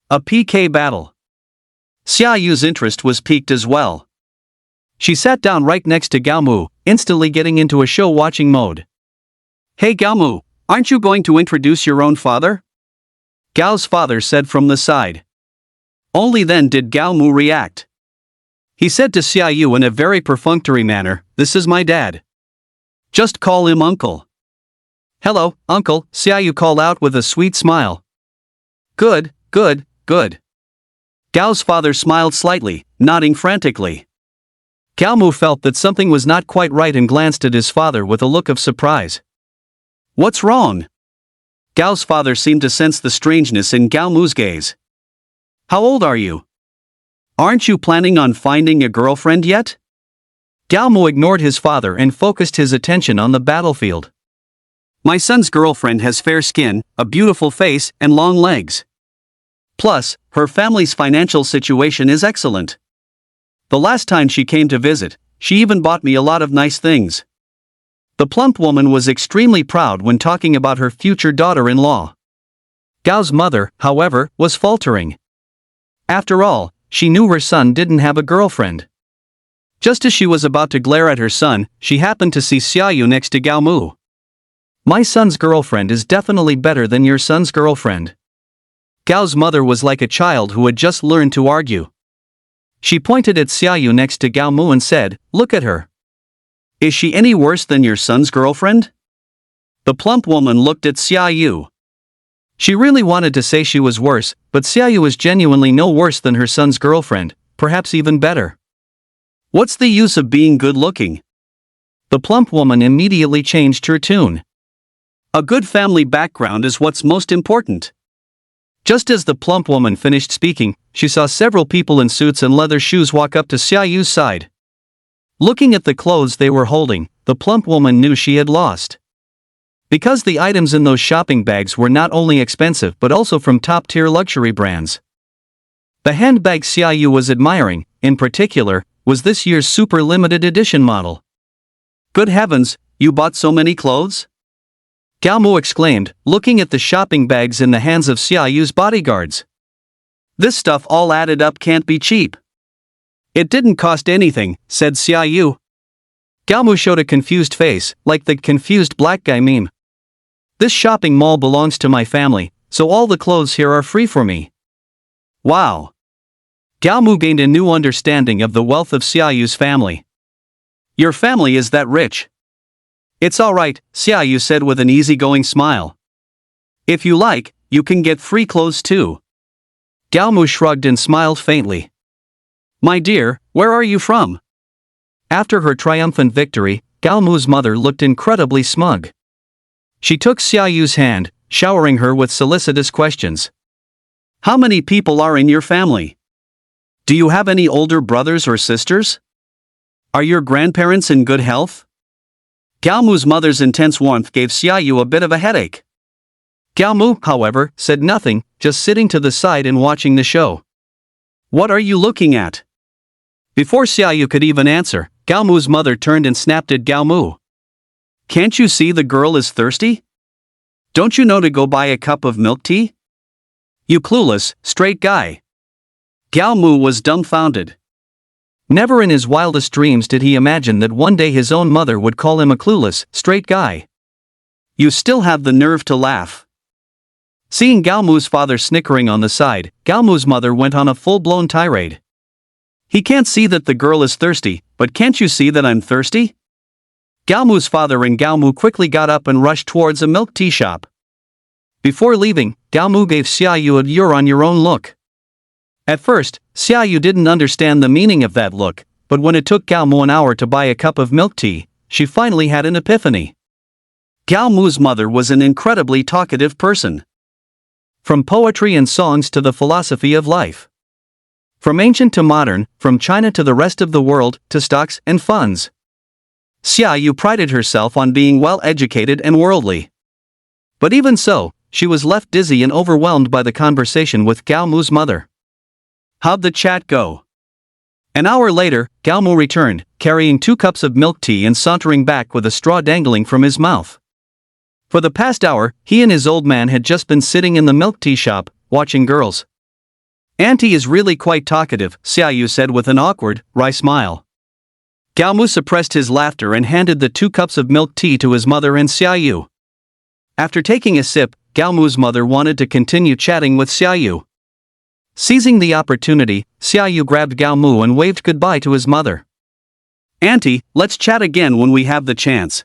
A PK battle. Xiaoyu's interest was piqued as well. She sat down right next to Gao Mu, instantly getting into a show-watching mode. "Hey Gao Mu, Aren't you going to introduce your own father? Gao's father said from the side. Only then did Gao Mu react. He said to Xiaoyu in a very perfunctory manner, "This is my dad. Just call him uncle." "Hello, uncle," Xiaoyu called out with a sweet smile. Good, good, good. Gao's father smiled slightly, nodding frantically. Gao Mu felt that something was not quite right and glanced at his father with a look of surprise. What's wrong? Gao's father seemed to sense the strangeness in Gao Mu's gaze. How old are you? Aren't you planning on finding a girlfriend yet? Gao Mu ignored his father and focused his attention on the battlefield. My son's girlfriend has fair skin, a beautiful face, and long legs. Plus, her family's financial situation is excellent. The last time she came to visit, she even bought me a lot of nice things. The plump woman was extremely proud when talking about her future daughter-in-law. Gao's mother, however, was faltering. After all, she knew her son didn't have a girlfriend. Just as she was about to glare at her son, she happened to see Xiaoyu next to Gao Mu. My son's girlfriend is definitely better than your son's girlfriend. Gao's mother was like a child who had just learned to argue. She pointed at Xiaoyu next to Gao Mu and said, "Look at her. Is she any worse than your son's girlfriend?" The plump woman looked at Xiaoyu. She really wanted to say she was worse, but Xiaoyu was genuinely no worse than her son's girlfriend, perhaps even better. What's the use of being good-looking? The plump woman immediately changed her tune. A good family background is what's most important. Just as the plump woman finished speaking, she saw several people in suits and leather shoes walk up to Xiaoyu's side. Looking at the clothes they were holding, the plump woman knew she had lost. Because the items in those shopping bags were not only expensive but also from top-tier luxury brands. The handbag Xiaoyu was admiring, in particular, was this year's super limited edition model. Good heavens, you bought so many clothes? Gao Mu exclaimed, looking at the shopping bags in the hands of Xiaoyu's bodyguards. This stuff all added up can't be cheap. It didn't cost anything, said Xiaoyu. Gao Mu showed a confused face, like the confused black guy meme. This shopping mall belongs to my family, so all the clothes here are free for me. Wow. Gao Mu gained a new understanding of the wealth of Xiaoyu's family. Your family is that rich? It's alright, Xiaoyu said with an easygoing smile. If you like, you can get free clothes too. Gao Mu shrugged and smiled faintly. My dear, where are you from? After her triumphant victory, Gao Mu's mother looked incredibly smug. She took Xiaoyu's hand, showering her with solicitous questions. How many people are in your family? Do you have any older brothers or sisters? Are your grandparents in good health? Gao Mu's mother's intense warmth gave Xiaoyu a bit of a headache. Gao Mu, however, said nothing, just sitting to the side and watching the show. What are you looking at? Before Xiaoyu could even answer, Gao Mu's mother turned and snapped at Gao Mu. Can't you see the girl is thirsty? Don't you know to go buy a cup of milk tea? You clueless, straight guy. Gao Mu was dumbfounded. Never in his wildest dreams did he imagine that one day his own mother would call him a clueless, straight guy. You still have the nerve to laugh. Seeing Gao Mu's father snickering on the side, Gao Mu's mother went on a full-blown tirade. He can't see that the girl is thirsty, but can't you see that I'm thirsty? Gao Mu's father and Gao Mu quickly got up and rushed towards a milk tea shop. Before leaving, Gao Mu gave Xiaoyu a "you're on your own" look. At first, Xiaoyu didn't understand the meaning of that look, but when it took Gao Mu an hour to buy a cup of milk tea, she finally had an epiphany. Gao Mu's mother was an incredibly talkative person. From poetry and songs to the philosophy of life. From ancient to modern, from China to the rest of the world, to stocks and funds. Xiaoyu prided herself on being well-educated and worldly. But even so, she was left dizzy and overwhelmed by the conversation with Gao Mu's mother. How'd the chat go? An hour later, Gao Mu returned, carrying 2 cups of milk tea and sauntering back with a straw dangling from his mouth. For the past hour, he and his old man had just been sitting in the milk tea shop, watching girls. Auntie is really quite talkative, Xiaoyu said with an awkward, wry smile. Gao Mu suppressed his laughter and handed the 2 cups of milk tea to his mother and Xiaoyu. After taking a sip, Gaomu's mother wanted to continue chatting with Xiaoyu. Seizing the opportunity, Xiaoyu grabbed Gaomu and waved goodbye to his mother. "Auntie, let's chat again when we have the chance.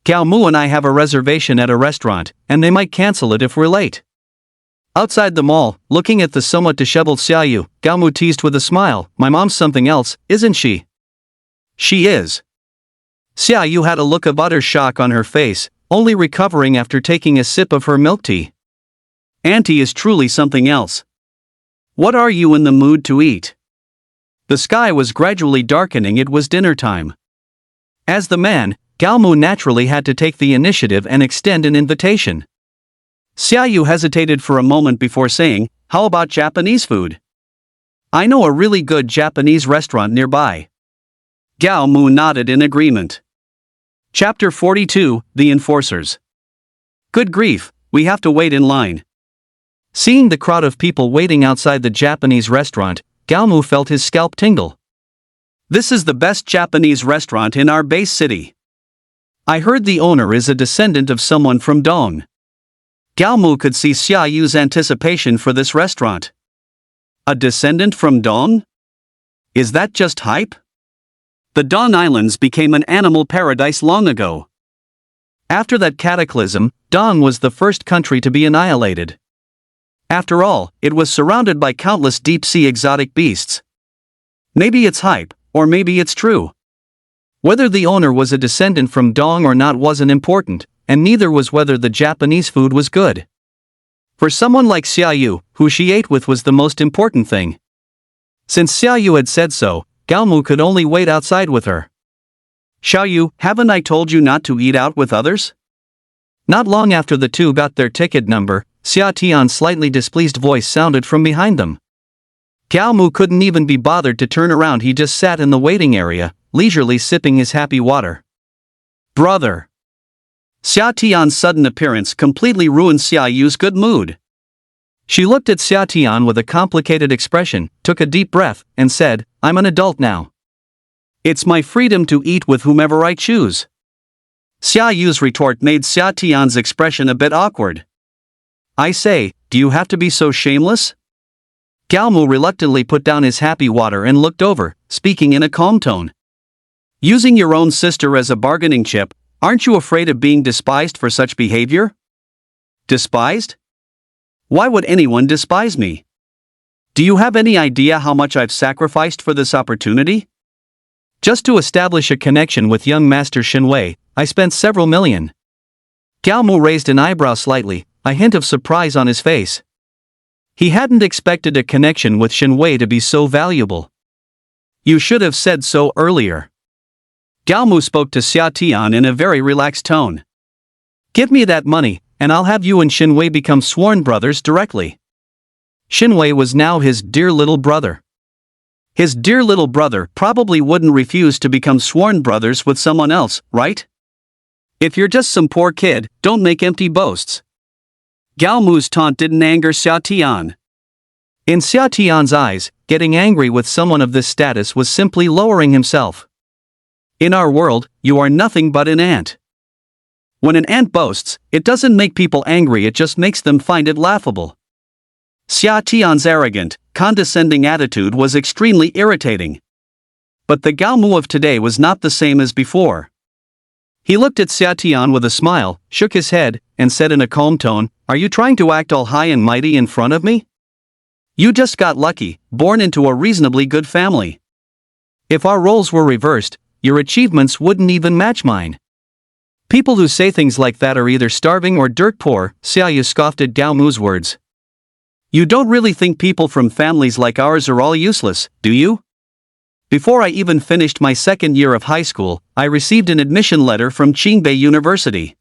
Gaomu and I have a reservation at a restaurant, and they might cancel it if we're late." Outside the mall, looking at the somewhat disheveled Xiaoyu, Gaomu teased with a smile, "My mom's something else, isn't she?" "She is." Xiaoyu had a look of utter shock on her face, only recovering after taking a sip of her milk tea. "Auntie is truly something else. What are you in the mood to eat?" The sky was gradually darkening. It was dinner time. As the man, Gaomu naturally had to take the initiative and extend an invitation. Xiaoyu hesitated for a moment before saying, "How about Japanese food? I know a really good Japanese restaurant nearby." Gaomu nodded in agreement. Chapter 42, The Enforcers. Good grief, we have to wait in line. Seeing the crowd of people waiting outside the Japanese restaurant, Gaomu felt his scalp tingle. This is the best Japanese restaurant in our base city. I heard the owner is a descendant of someone from Dong. Gaomu could see Xiaoyu's anticipation for this restaurant. A descendant from Dong? Is that just hype? The Dong Islands became an animal paradise long ago. After that cataclysm, Dong was the first country to be annihilated. After all, it was surrounded by countless deep-sea exotic beasts. Maybe it's hype, or maybe it's true. Whether the owner was a descendant from Dong or not wasn't important, and neither was whether the Japanese food was good. For someone like Xiaoyu, who she ate with was the most important thing. Since Xiaoyu had said so, Gaomu could only wait outside with her. "Xiaoyu, haven't I told you not to eat out with others?" Not long after the two got their ticket number, Xia Tian's slightly displeased voice sounded from behind them. Gaomu couldn't even be bothered to turn around. He just sat in the waiting area, leisurely sipping his happy water. "Brother!" Xia Tian's sudden appearance completely ruined Xiaoyu's good mood. She looked at Xia Tian with a complicated expression, took a deep breath, and said, "I'm an adult now. It's my freedom to eat with whomever I choose." Xiaoyu's retort made Xia Tian's expression a bit awkward. "I say, do you have to be so shameless?" Gaomu reluctantly put down his happy water and looked over, speaking in a calm tone. "Using your own sister as a bargaining chip, aren't you afraid of being despised for such behavior?" "Despised? Why would anyone despise me? Do you have any idea how much I've sacrificed for this opportunity? Just to establish a connection with young Master Shinwei, I spent several million." Gaomu raised an eyebrow slightly, a hint of surprise on his face. He hadn't expected a connection with Shinwei to be so valuable. "You should have said so earlier." Gaomu spoke to Xia Tian in a very relaxed tone. "Give me that money, and I'll have you and Shinwei become sworn brothers directly." Shinwei was now his dear little brother. His dear little brother probably wouldn't refuse to become sworn brothers with someone else, right? If you're just some poor kid, don't make empty boasts. Gaomu's taunt didn't anger Xia Tian. In Xia Tian's eyes, getting angry with someone of this status was simply lowering himself. In our world, you are nothing but an ant. When an ant boasts, it doesn't make people angry, it just makes them find it laughable. Xia Tian's arrogant, condescending attitude was extremely irritating. But the Gaomu of today was not the same as before. He looked at Xia Tian with a smile, shook his head, and said in a calm tone, "Are you trying to act all high and mighty in front of me? You just got lucky, born into a reasonably good family. If our roles were reversed, your achievements wouldn't even match mine. People who say things like that are either starving or dirt poor." Xiaoyu scoffed at Gaomu's words. "You don't really think people from families like ours are all useless, do you? Before I even finished my second year of high school, I received an admission letter from Qingbei University.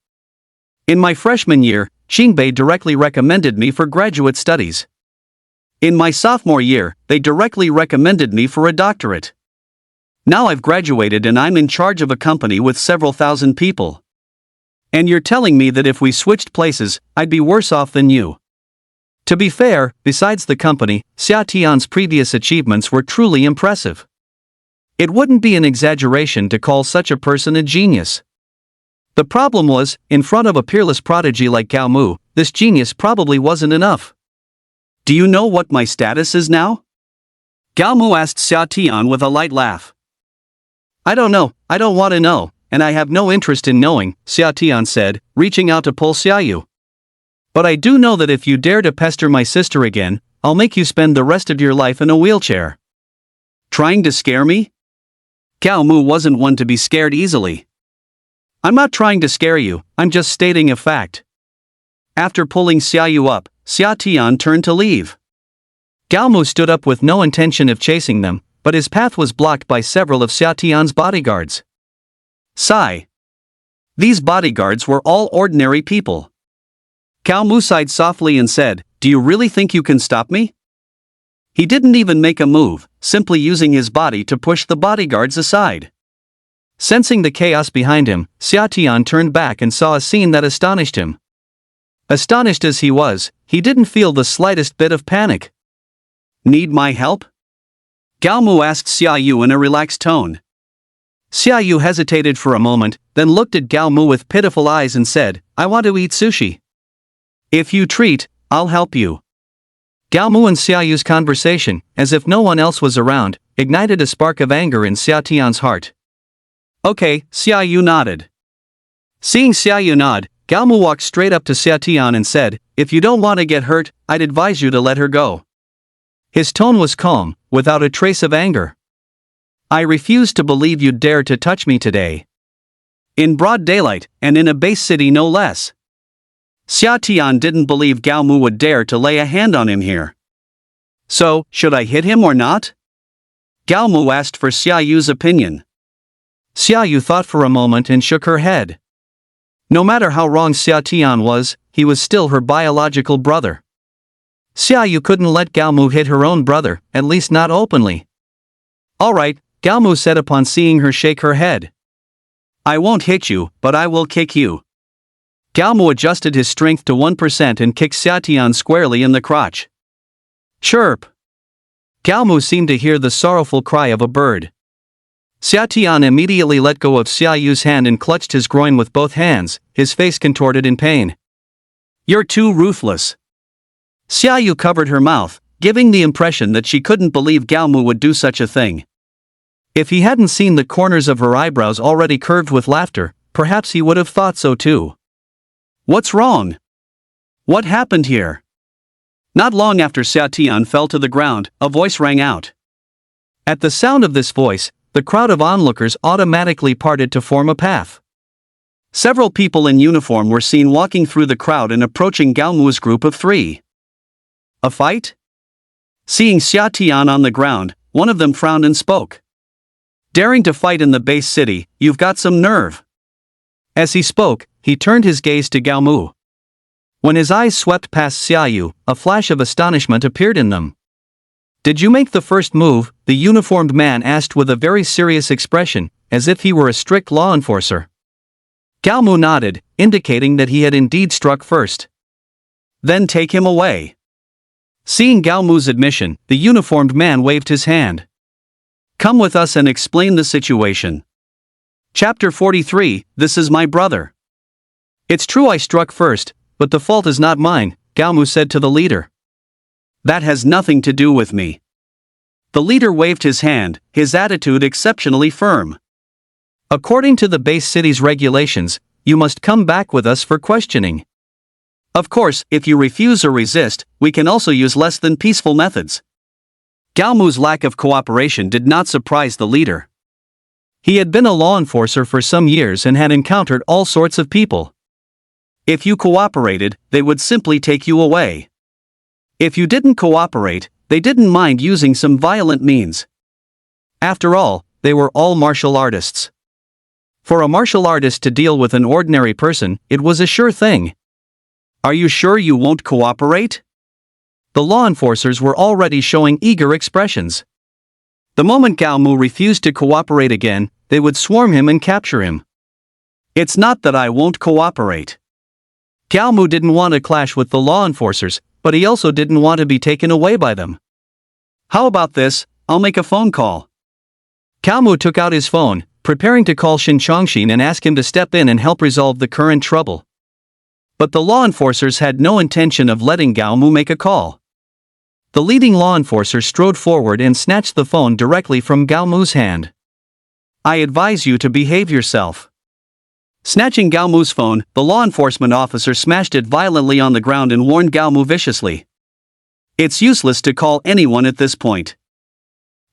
In my freshman year, Qingbei directly recommended me for graduate studies. In my sophomore year, they directly recommended me for a doctorate. Now I've graduated and I'm in charge of a company with several thousand people. And you're telling me that if we switched places, I'd be worse off than you." To be fair, besides the company, Xia Tian's previous achievements were truly impressive. It wouldn't be an exaggeration to call such a person a genius. The problem was, in front of a peerless prodigy like Gao Mu, this genius probably wasn't enough. Do you know what my status is now? Gao Mu asked Xia Tian with a light laugh. I don't know, I don't want to know, and I have no interest in knowing, Xia Tian said, reaching out to pull Xia Yu. But I do know that if you dare to pester my sister again, I'll make you spend the rest of your life in a wheelchair. Trying to scare me? Gao Mu wasn't one to be scared easily. I'm not trying to scare you, I'm just stating a fact. After pulling Xia Yu up, Xia Tian turned to leave. Gao Mu stood up with no intention of chasing them, but his path was blocked by several of Xia Tian's bodyguards. Sigh. These bodyguards were all ordinary people. Gao Mu sighed softly and said, "Do you really think you can stop me?" He didn't even make a move, simply using his body to push the bodyguards aside. Sensing the chaos behind him, Xia Tian turned back and saw a scene that astonished him. Astonished as he was, he didn't feel the slightest bit of panic. Need my help? Gao Mu asked Xia Yu in a relaxed tone. Xia Yu hesitated for a moment, then looked at Gao Mu with pitiful eyes and said, "I want to eat sushi. If you treat, I'll help you." Gao Mu and Xia Yu's conversation, as if no one else was around, ignited a spark of anger in Xia Tian's heart. Okay, Xia Yu nodded. Seeing Xia Yu nod, Gao Mu walked straight up to Xia Tian and said, "If you don't want to get hurt, I'd advise you to let her go." His tone was calm, without a trace of anger. "I refuse to believe you'd dare to touch me today." In broad daylight, and in a base city no less. Xia Tian didn't believe Gao Mu would dare to lay a hand on him here. So, should I hit him or not? Gao Mu asked for Xia Yu's opinion. Xia Yu thought for a moment and shook her head. No matter how wrong Xia Tian was, he was still her biological brother. Xia Yu couldn't let Gao Mu hit her own brother, at least not openly. "All right," Gao Mu said upon seeing her shake her head. "I won't hit you, but I will kick you." Gao Mu adjusted his strength to 1% and kicked Xia Tian squarely in the crotch. Chirp! Gao Mu seemed to hear the sorrowful cry of a bird. Xia Tian immediately let go of Xia Yu's hand and clutched his groin with both hands, his face contorted in pain. "You're too ruthless." Xia Yu covered her mouth, giving the impression that she couldn't believe Gao Mu would do such a thing. If he hadn't seen the corners of her eyebrows already curved with laughter, perhaps he would have thought so too. What's wrong? What happened here? Not long after Xia Tian fell to the ground, a voice rang out. At the sound of this voice, the crowd of onlookers automatically parted to form a path. Several people in uniform were seen walking through the crowd and approaching Gao Mu's group of 3. A fight? Seeing Xia Tian on the ground, one of them frowned and spoke. "Daring to fight in the base city, you've got some nerve." As he spoke, he turned his gaze to Gao Mu. When his eyes swept past Xia Yu, a flash of astonishment appeared in them. "Did you make the first move?" the uniformed man asked with a very serious expression, as if he were a strict law enforcer. Gao Mu nodded, indicating that he had indeed struck first. "Then take him away." Seeing Gao Mu's admission, the uniformed man waved his hand. "Come with us and explain the situation." Chapter 43, This is my brother. "It's true I struck first, but the fault is not mine," Gao Mu said to the leader. "That has nothing to do with me." The leader waved his hand, his attitude exceptionally firm. "According to the base city's regulations, you must come back with us for questioning. Of course, if you refuse or resist, we can also use less than peaceful methods." Gao Mu's lack of cooperation did not surprise the leader. He had been a law enforcer for some years and had encountered all sorts of people. If you cooperated, they would simply take you away. If you didn't cooperate, they didn't mind using some violent means. After all, they were all martial artists. For a martial artist to deal with an ordinary person, it was a sure thing. "Are you sure you won't cooperate?" The law enforcers were already showing eager expressions. The moment Gao Mu refused to cooperate again, they would swarm him and capture him. "It's not that I won't cooperate." Gao Mu didn't want to clash with the law enforcers, but he also didn't want to be taken away by them. "How about this? I'll make a phone call." Gao Mu took out his phone, preparing to call Shin Chongshin and ask him to step in and help resolve the current trouble. But the law enforcers had no intention of letting Gao Mu make a call. The leading law enforcer strode forward and snatched the phone directly from Gao Mu's hand. "I advise you to behave yourself." Snatching Gao Mu's phone, the law enforcement officer smashed it violently on the ground and warned Gao Mu viciously. "It's useless to call anyone at this point."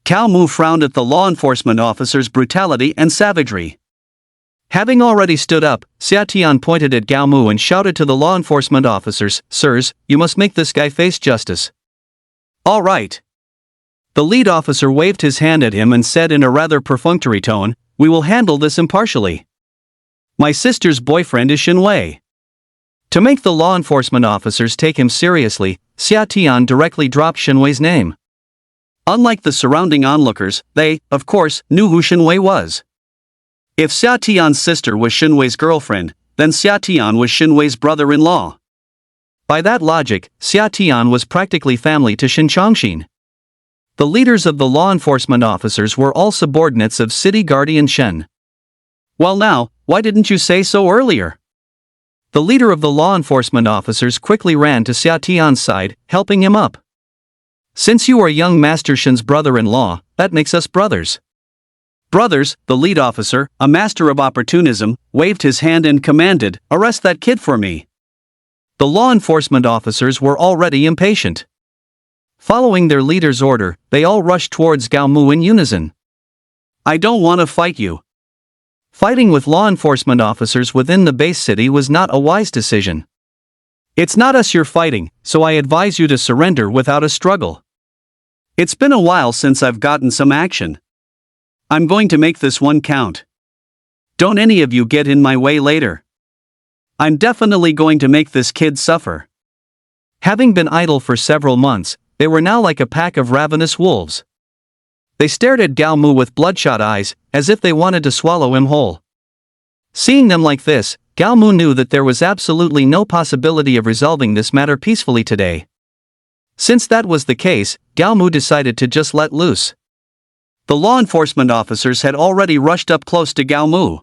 Gao Mu frowned at the law enforcement officer's brutality and savagery. Having already stood up, Xia Tian pointed at Gao Mu and shouted to the law enforcement officers, "Sirs, you must make this guy face justice." "All right." The lead officer waved his hand at him and said in a rather perfunctory tone, "We will handle this impartially. My sister's boyfriend is Shin Wei." To make the law enforcement officers take him seriously, Xia Tian directly dropped Shin Wei's name. Unlike the surrounding onlookers, they, of course, knew who Shin Wei was. If Xia Tian's sister was Shin Wei's girlfriend, then Xia Tian was Shin Wei's brother-in-law. By that logic, Xia Tian was practically family to Shin Chongshin. The leaders of the law enforcement officers were all subordinates of City Guardian Shen. "Well now, why didn't you say so earlier?" The leader of the law enforcement officers quickly ran to Xia Tian's side, helping him up. "Since you are young Master Shen's brother-in-law, that makes us brothers." "Brothers," the lead officer, a master of opportunism, waved his hand and commanded, "Arrest that kid for me." The law enforcement officers were already impatient. Following their leader's order, they all rushed towards Gao Mu in unison. "I don't want to fight you." Fighting with law enforcement officers within the base city was not a wise decision. "It's not us you're fighting, so I advise you to surrender without a struggle. It's been a while since I've gotten some action. I'm going to make this one count. Don't any of you get in my way later. I'm definitely going to make this kid suffer." Having been idle for several months, they were now like a pack of ravenous wolves. They stared at Gao Mu with bloodshot eyes, as if they wanted to swallow him whole. Seeing them like this, Gao Mu knew that there was absolutely no possibility of resolving this matter peacefully today. Since that was the case, Gao Mu decided to just let loose. The law enforcement officers had already rushed up close to Gao Mu.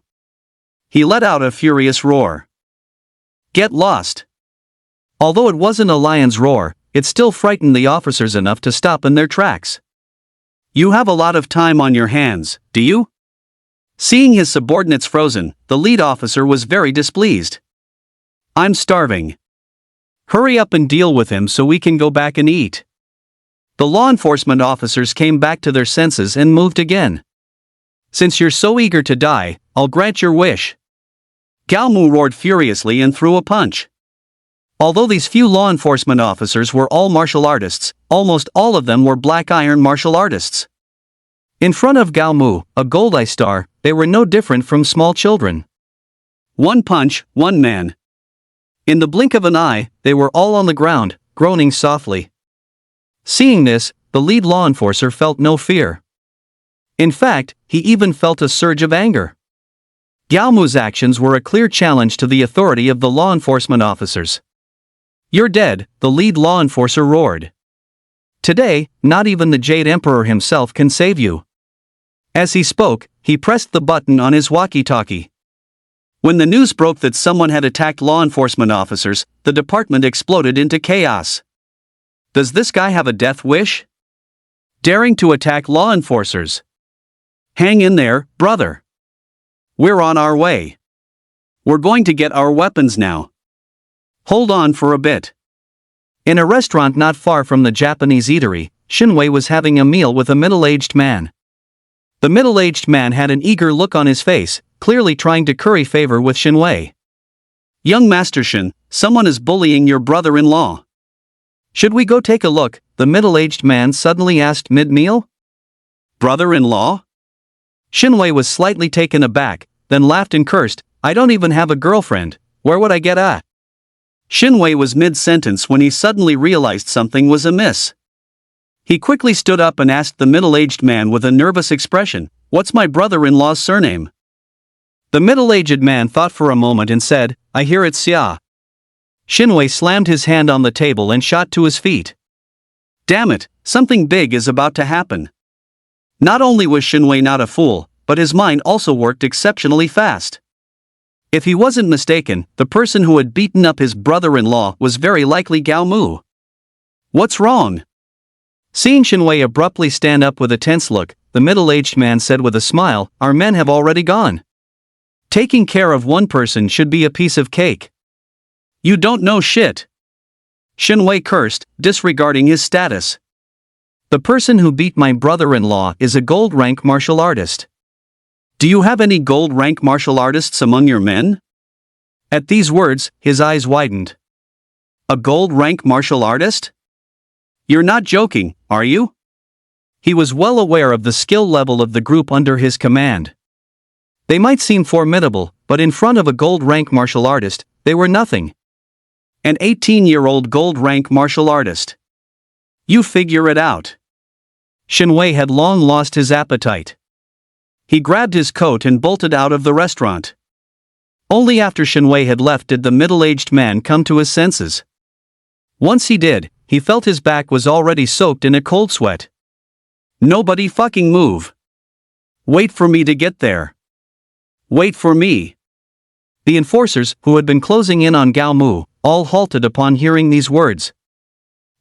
He let out a furious roar. "Get lost!" Although it wasn't a lion's roar, it still frightened the officers enough to stop in their tracks. "You have a lot of time on your hands, do you?" Seeing his subordinates frozen, the lead officer was very displeased. "I'm starving. Hurry up and deal with him so we can go back and eat." The law enforcement officers came back to their senses and moved again. "Since you're so eager to die, I'll grant your wish." Gao Mu roared furiously and threw a punch. Although these few law enforcement officers were all martial artists, almost all of them were black iron martial artists. In front of Gao Mu, a gold eye star, they were no different from small children. One punch, one man. In the blink of an eye, they were all on the ground, groaning softly. Seeing this, the lead law enforcer felt no fear. In fact, he even felt a surge of anger. Gao Mu's actions were a clear challenge to the authority of the law enforcement officers. "You're dead," the lead law enforcer roared. "Today, not even the Jade Emperor himself can save you." As he spoke, he pressed the button on his walkie-talkie. When the news broke that someone had attacked law enforcement officers, the department exploded into chaos. Does this guy have a death wish? Daring to attack law enforcers? Hang in there, brother. We're on our way. We're going to get our weapons now. Hold on for a bit. In a restaurant not far from the Japanese eatery, Shin Wei was having a meal with a middle-aged man. The middle-aged man had an eager look on his face, clearly trying to curry favor with Shin Wei. "Young Master Shin, someone is bullying your brother-in-law. Should we go take a look?" the middle-aged man suddenly asked mid-meal. "Brother-in-law?" Shin Wei was slightly taken aback, then laughed and cursed, "I don't even have a girlfriend, where would I get at?" Shin Wei was mid-sentence when he suddenly realized something was amiss. He quickly stood up and asked the middle-aged man with a nervous expression, "What's my brother-in-law's surname?" The middle-aged man thought for a moment and said, "I hear it's Xia." Shin Wei slammed his hand on the table and shot to his feet. Damn it, something big is about to happen. Not only was Shin Wei not a fool, but his mind also worked exceptionally fast. If he wasn't mistaken, the person who had beaten up his brother-in-law was very likely Gao Mu. What's wrong? Seeing Shenwei abruptly stand up with a tense look, the middle-aged man said with a smile, "Our men have already gone. Taking care of one person should be a piece of cake." "You don't know shit," Shenwei cursed, disregarding his status. "The person who beat my brother-in-law is a gold-rank martial artist. Do you have any gold-rank martial artists among your men?" At these words, his eyes widened. "A gold-rank martial artist? You're not joking, are you?" He was well aware of the skill level of the group under his command. They might seem formidable, but in front of a gold-rank martial artist, they were nothing. An 18-year-old gold-rank martial artist. You figure it out. Shenwei had long lost his appetite. He grabbed his coat and bolted out of the restaurant. Only after Shenwei had left did the middle-aged man come to his senses. Once he did, he felt his back was already soaked in a cold sweat. "Nobody fucking move. Wait for me to get there. Wait for me." The enforcers, who had been closing in on Gao Mu, all halted upon hearing these words.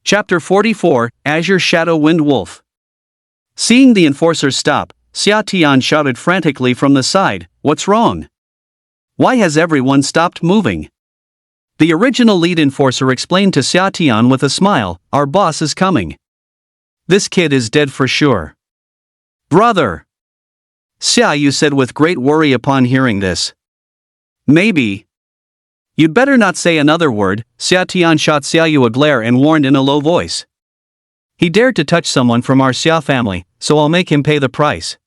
Chapter 44, Azure Shadow Wind Wolf. Seeing the enforcers stop, Xia Tian shouted frantically from the side, "What's wrong? Why has everyone stopped moving?" The original lead enforcer explained to Xia Tian with a smile, "Our boss is coming. This kid is dead for sure." "Brother!" Xia Yu said with great worry upon hearing this. "Maybe. You'd better not say another word." Xia Tian shot Xia Yu a glare and warned in a low voice. "He dared to touch someone from our Xia family, so I'll make him pay the price."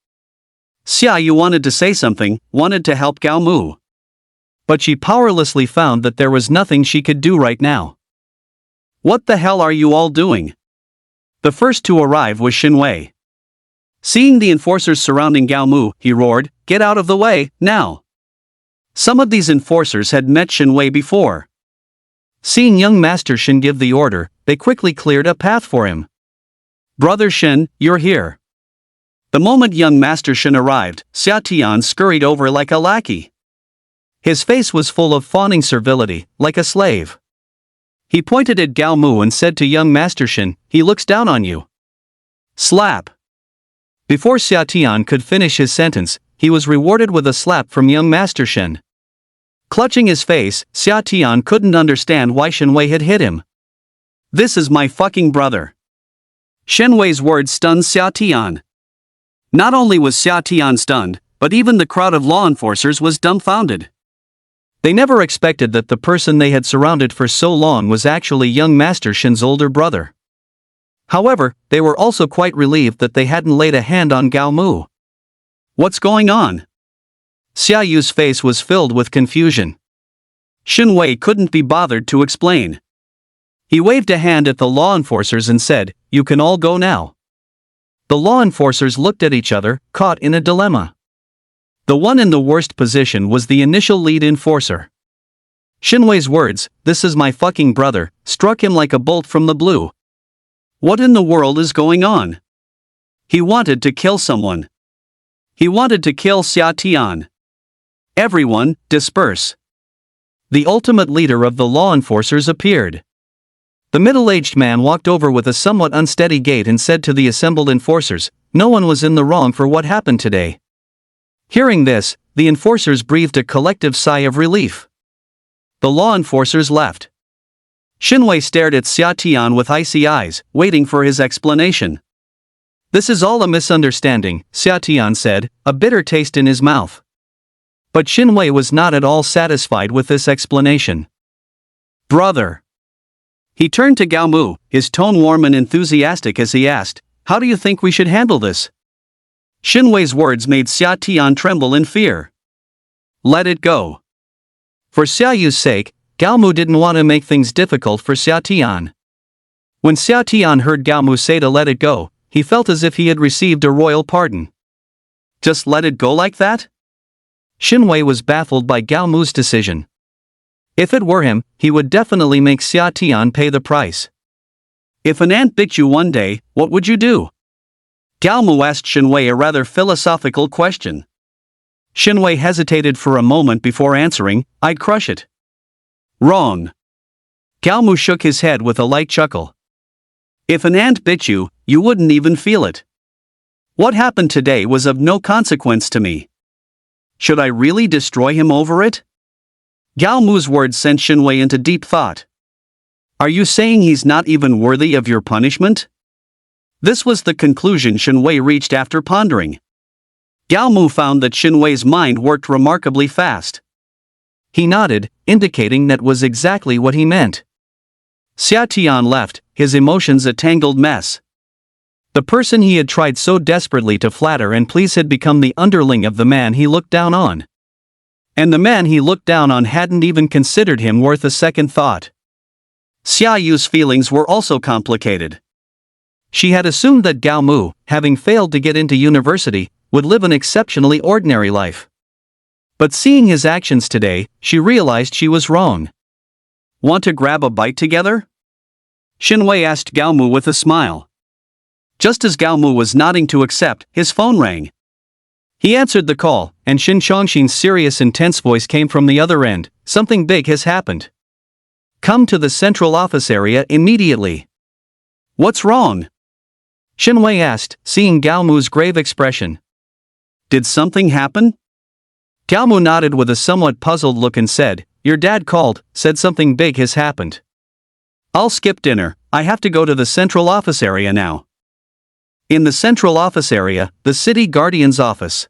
Xia Yu wanted to say something, wanted to help Gao Mu. But she powerlessly found that there was nothing she could do right now. "What the hell are you all doing?" The first to arrive was Shenwei. Seeing the enforcers surrounding Gao Mu, he roared, "Get out of the way, now!" Some of these enforcers had met Shenwei before. Seeing young Master Shen give the order, they quickly cleared a path for him. "Brother Shen, you're here." The moment young Master Shen arrived, Xia Tian scurried over like a lackey. His face was full of fawning servility, like a slave. He pointed at Gao Mu and said to young Master Shen, "He looks down on you." Slap. Before Xia Tian could finish his sentence, he was rewarded with a slap from young Master Shen. Clutching his face, Xia Tian couldn't understand why Shenwei had hit him. "This is my fucking brother." Shenwei's words stunned Xia Tian. Not only was Xia Tian stunned, but even the crowd of law enforcers was dumbfounded. They never expected that the person they had surrounded for so long was actually young Master Shen's older brother. However, they were also quite relieved that they hadn't laid a hand on Gao Mu. "What's going on?" Xia Yu's face was filled with confusion. Shenwei couldn't be bothered to explain. He waved a hand at the law enforcers and said, "You can all go now." The law enforcers looked at each other, caught in a dilemma. The one in the worst position was the initial lead enforcer. Shenwei's words, "This is my fucking brother," struck him like a bolt from the blue. What in the world is going on? He wanted to kill someone. He wanted to kill Xia Tian. "Everyone, disperse." The ultimate leader of the law enforcers appeared. The middle-aged man walked over with a somewhat unsteady gait and said to the assembled enforcers, "No one was in the wrong for what happened today." Hearing this, the enforcers breathed a collective sigh of relief. The law enforcers left. Shenwei stared at Xia Tian with icy eyes, waiting for his explanation. "This is all a misunderstanding," Xia Tian said, a bitter taste in his mouth. But Shenwei was not at all satisfied with this explanation. "Brother." He turned to Gao Mu, his tone warm and enthusiastic as he asked, "How do you think we should handle this?" Shenwei's words made Xia Tian tremble in fear. "Let it go." For Xia Yu's sake, Gao Mu didn't want to make things difficult for Xia Tian. When Xia Tian heard Gao Mu say to let it go, he felt as if he had received a royal pardon. Just let it go like that? Shenwei was baffled by Gao Mu's decision. If it were him, he would definitely make Xia Tian pay the price. "If an ant bit you one day, what would you do?" Gao Mu asked Shinwei a rather philosophical question. Shinwei hesitated for a moment before answering, "I'd crush it." Wrong. Gao Mu shook his head with a light chuckle. If an ant bit you, you wouldn't even feel it. What happened today was of no consequence to me. Should I really destroy him over it? Gao Mu's words sent Shinwei into deep thought. Are you saying he's not even worthy of your punishment? This was the conclusion Shinwei reached after pondering. Gao Mu found that Shinwei's mind worked remarkably fast. He nodded, indicating that was exactly what he meant. Xia Tian left, his emotions a tangled mess. The person he had tried so desperately to flatter and please had become the underling of the man he looked down on. And the man he looked down on hadn't even considered him worth a second thought. Xia Yu's feelings were also complicated. She had assumed that Gao Mu, having failed to get into university, would live an exceptionally ordinary life. But seeing his actions today, she realized she was wrong. Want to grab a bite together? Shinwei asked Gao Mu with a smile. Just as Gao Mu was nodding to accept, his phone rang. He answered the call, and Shin Chongxin's serious intense voice came from the other end. Something big has happened. Come to the central office area immediately. What's wrong? Shinwei asked, seeing Gao Mu's grave expression. Did something happen? Gao Mu nodded with a somewhat puzzled look and said, Your dad called, said something big has happened. I'll skip dinner, I have to go to the central office area now. In the central office area, the city guardian's office.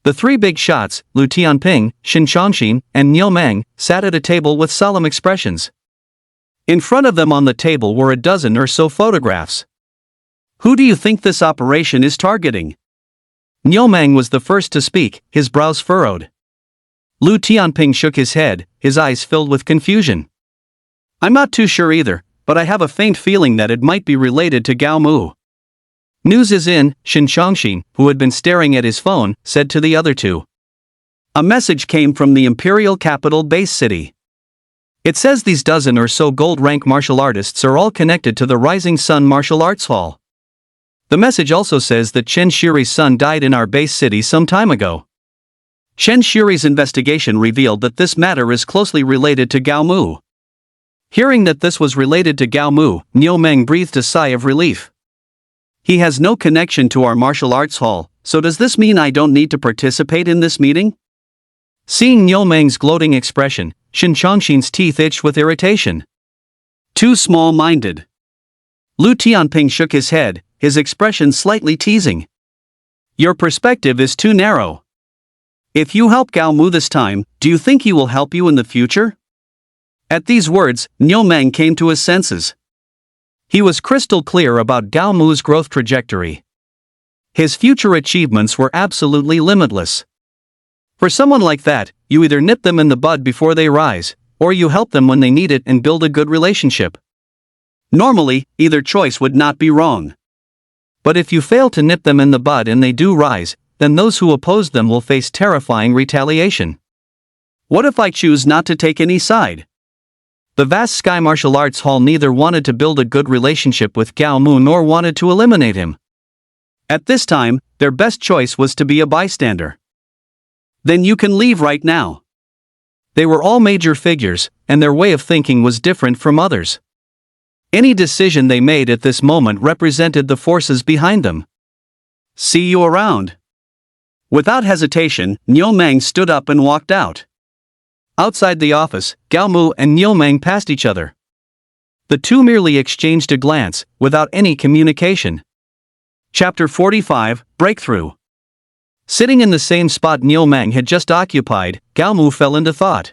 The three big shots, Lu Tianping, Shin Chongxin, and Niu Meng, sat at a table with solemn expressions. In front of them on the table were a dozen or so photographs. Who do you think this operation is targeting? Niu Meng was the first to speak, his brows furrowed. Lu Tianping shook his head, his eyes filled with confusion. I'm not too sure either, but I have a faint feeling that it might be related to Gao Mu. News is in, Shin Chongxin, who had been staring at his phone, said to the other two. A message came from the imperial capital base city. It says these dozen or so gold-rank martial artists are all connected to the Rising Sun Martial Arts Hall. The message also says that Chen Shuri's son died in our base city some time ago. Chen Shuri's investigation revealed that this matter is closely related to Gao Mu. Hearing that this was related to Gao Mu, Niu Meng breathed a sigh of relief. He has no connection to our martial arts hall, so does this mean I don't need to participate in this meeting? Seeing Niu Meng's gloating expression, Shin Chongxin's teeth itched with irritation. Too small-minded. Lu Tianping shook his head, his expression slightly teasing. Your perspective is too narrow. If you help Gao Mu this time, do you think he will help you in the future? At these words, Niu Meng came to his senses. He was crystal clear about Gao Mu's growth trajectory. His future achievements were absolutely limitless. For someone like that, you either nip them in the bud before they rise, or you help them when they need it and build a good relationship. Normally, either choice would not be wrong. But if you fail to nip them in the bud and they do rise, then those who oppose them will face terrifying retaliation. What if I choose not to take any side? The vast Sky Martial Arts Hall neither wanted to build a good relationship with Gao Mu nor wanted to eliminate him. At this time, their best choice was to be a bystander. Then you can leave right now. They were all major figures, and their way of thinking was different from others. Any decision they made at this moment represented the forces behind them. See you around. Without hesitation, Niu Meng stood up and walked out. Outside the office, Gao Mu and Niu Meng passed each other. The two merely exchanged a glance, without any communication. Chapter 45, Breakthrough. Sitting in the same spot Niu Meng had just occupied, Gao Mu fell into thought.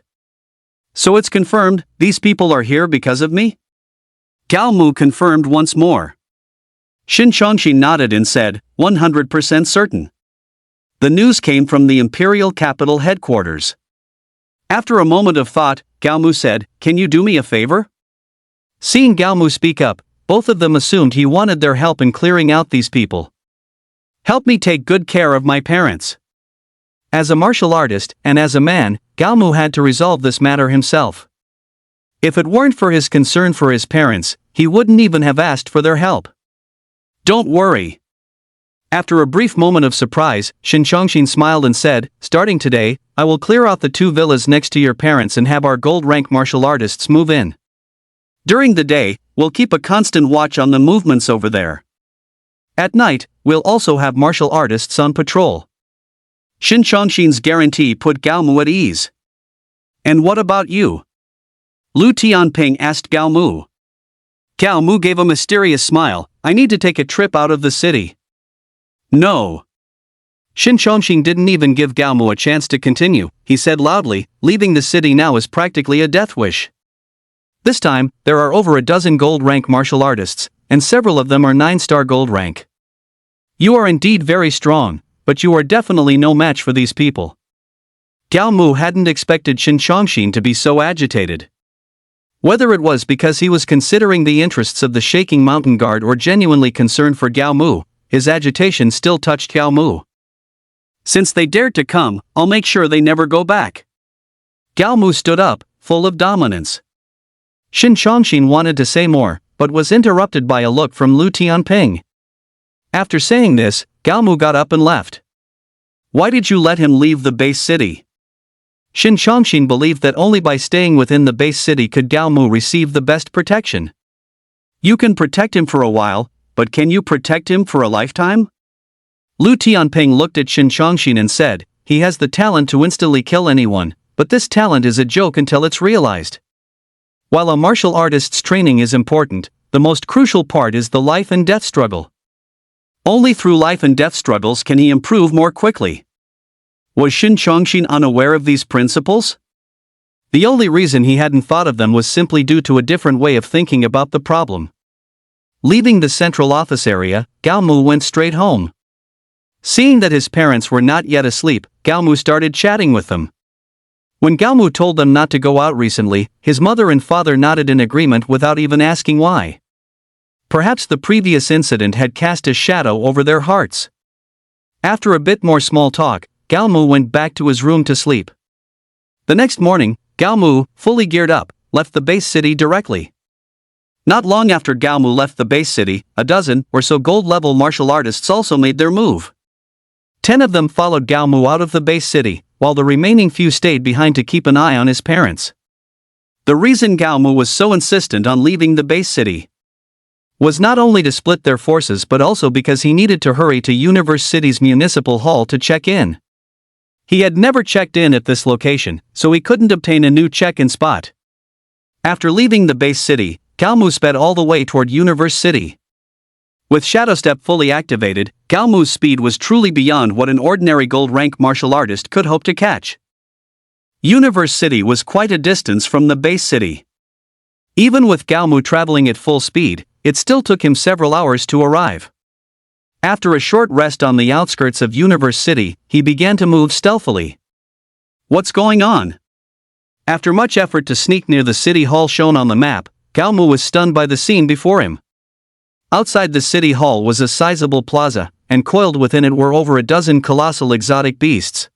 So it's confirmed, these people are here because of me? Gao Mu confirmed once more. Shin Chongxin nodded and said, 100% certain. The news came from the imperial capital headquarters. After a moment of thought, Gao Mu said, Can you do me a favor? Seeing Gao Mu speak up, both of them assumed he wanted their help in clearing out these people. Help me take good care of my parents. As a martial artist, and as a man, Gao Mu had to resolve this matter himself. If it weren't for his concern for his parents, he wouldn't even have asked for their help. Don't worry. After a brief moment of surprise, Shin Chongshin smiled and said, "Starting today, I will clear out the 2 villas next to your parents and have our gold rank martial artists move in. During the day, we'll keep a constant watch on the movements over there. At night, we'll also have martial artists on patrol." Shin Chongshin's guarantee put Gao Mu at ease. "And what about you?" Lu Tianping asked Gao Mu. Gao Mu gave a mysterious smile. "I need to take a trip out of the city." "No." Shin Chongshin didn't even give Gao Mu a chance to continue. He said loudly, "Leaving the city now is practically a death wish. This time, there are over a dozen gold rank martial artists, and several of them are 9-star gold rank. You are indeed very strong, but you are definitely no match for these people." Gao Mu hadn't expected Shin Chongshin to be so agitated. Whether it was because he was considering the interests of the shaking mountain guard or genuinely concerned for Gao Mu, his agitation still touched Gao Mu. "Since they dared to come, I'll make sure they never go back." Gao Mu stood up, full of dominance. Shin Chongshin wanted to say more, but was interrupted by a look from Lu Tianping. After saying this, Gao Mu got up and left. "Why did you let him leave the base city?" Shin Chongshin believed that only by staying within the base city could Gao Mu receive the best protection. "You can protect him for a while, but can you protect him for a lifetime?" Lu Tianping looked at Shin Chongshin and said, "He has the talent to instantly kill anyone, but this talent is a joke until it's realized. While a martial artist's training is important, the most crucial part is the life and death struggle. Only through life and death struggles can he improve more quickly." Was Shin Chongshin unaware of these principles? The only reason he hadn't thought of them was simply due to a different way of thinking about the problem. Leaving the central office area, Gao Mu went straight home. Seeing that his parents were not yet asleep, Gao Mu started chatting with them. When Gao Mu told them not to go out recently, his mother and father nodded in agreement without even asking why. Perhaps the previous incident had cast a shadow over their hearts. After a bit more small talk, Gao Mu went back to his room to sleep. The next morning, Gao Mu, fully geared up, left the base city directly. Not long after Gao Mu left the base city, a dozen or so gold-level martial artists also made their move. 10 of them followed Gao Mu out of the base city, while the remaining few stayed behind to keep an eye on his parents. The reason Gao Mu was so insistent on leaving the base city was not only to split their forces but also because he needed to hurry to Universe City's municipal hall to check in. He had never checked in at this location, so he couldn't obtain a new check-in spot. After leaving the base city, Gao Mu sped all the way toward Universe City. With Shadow Step fully activated, Gao Mu's speed was truly beyond what an ordinary gold-rank martial artist could hope to catch. Universe City was quite a distance from the base city. Even with Gao Mu traveling at full speed, it still took him several hours to arrive. After a short rest on the outskirts of Universe City, he began to move stealthily. What's going on? After much effort to sneak near the city hall shown on the map, Gao Mu was stunned by the scene before him. Outside the city hall was a sizable plaza, and coiled within it were over a dozen colossal exotic beasts.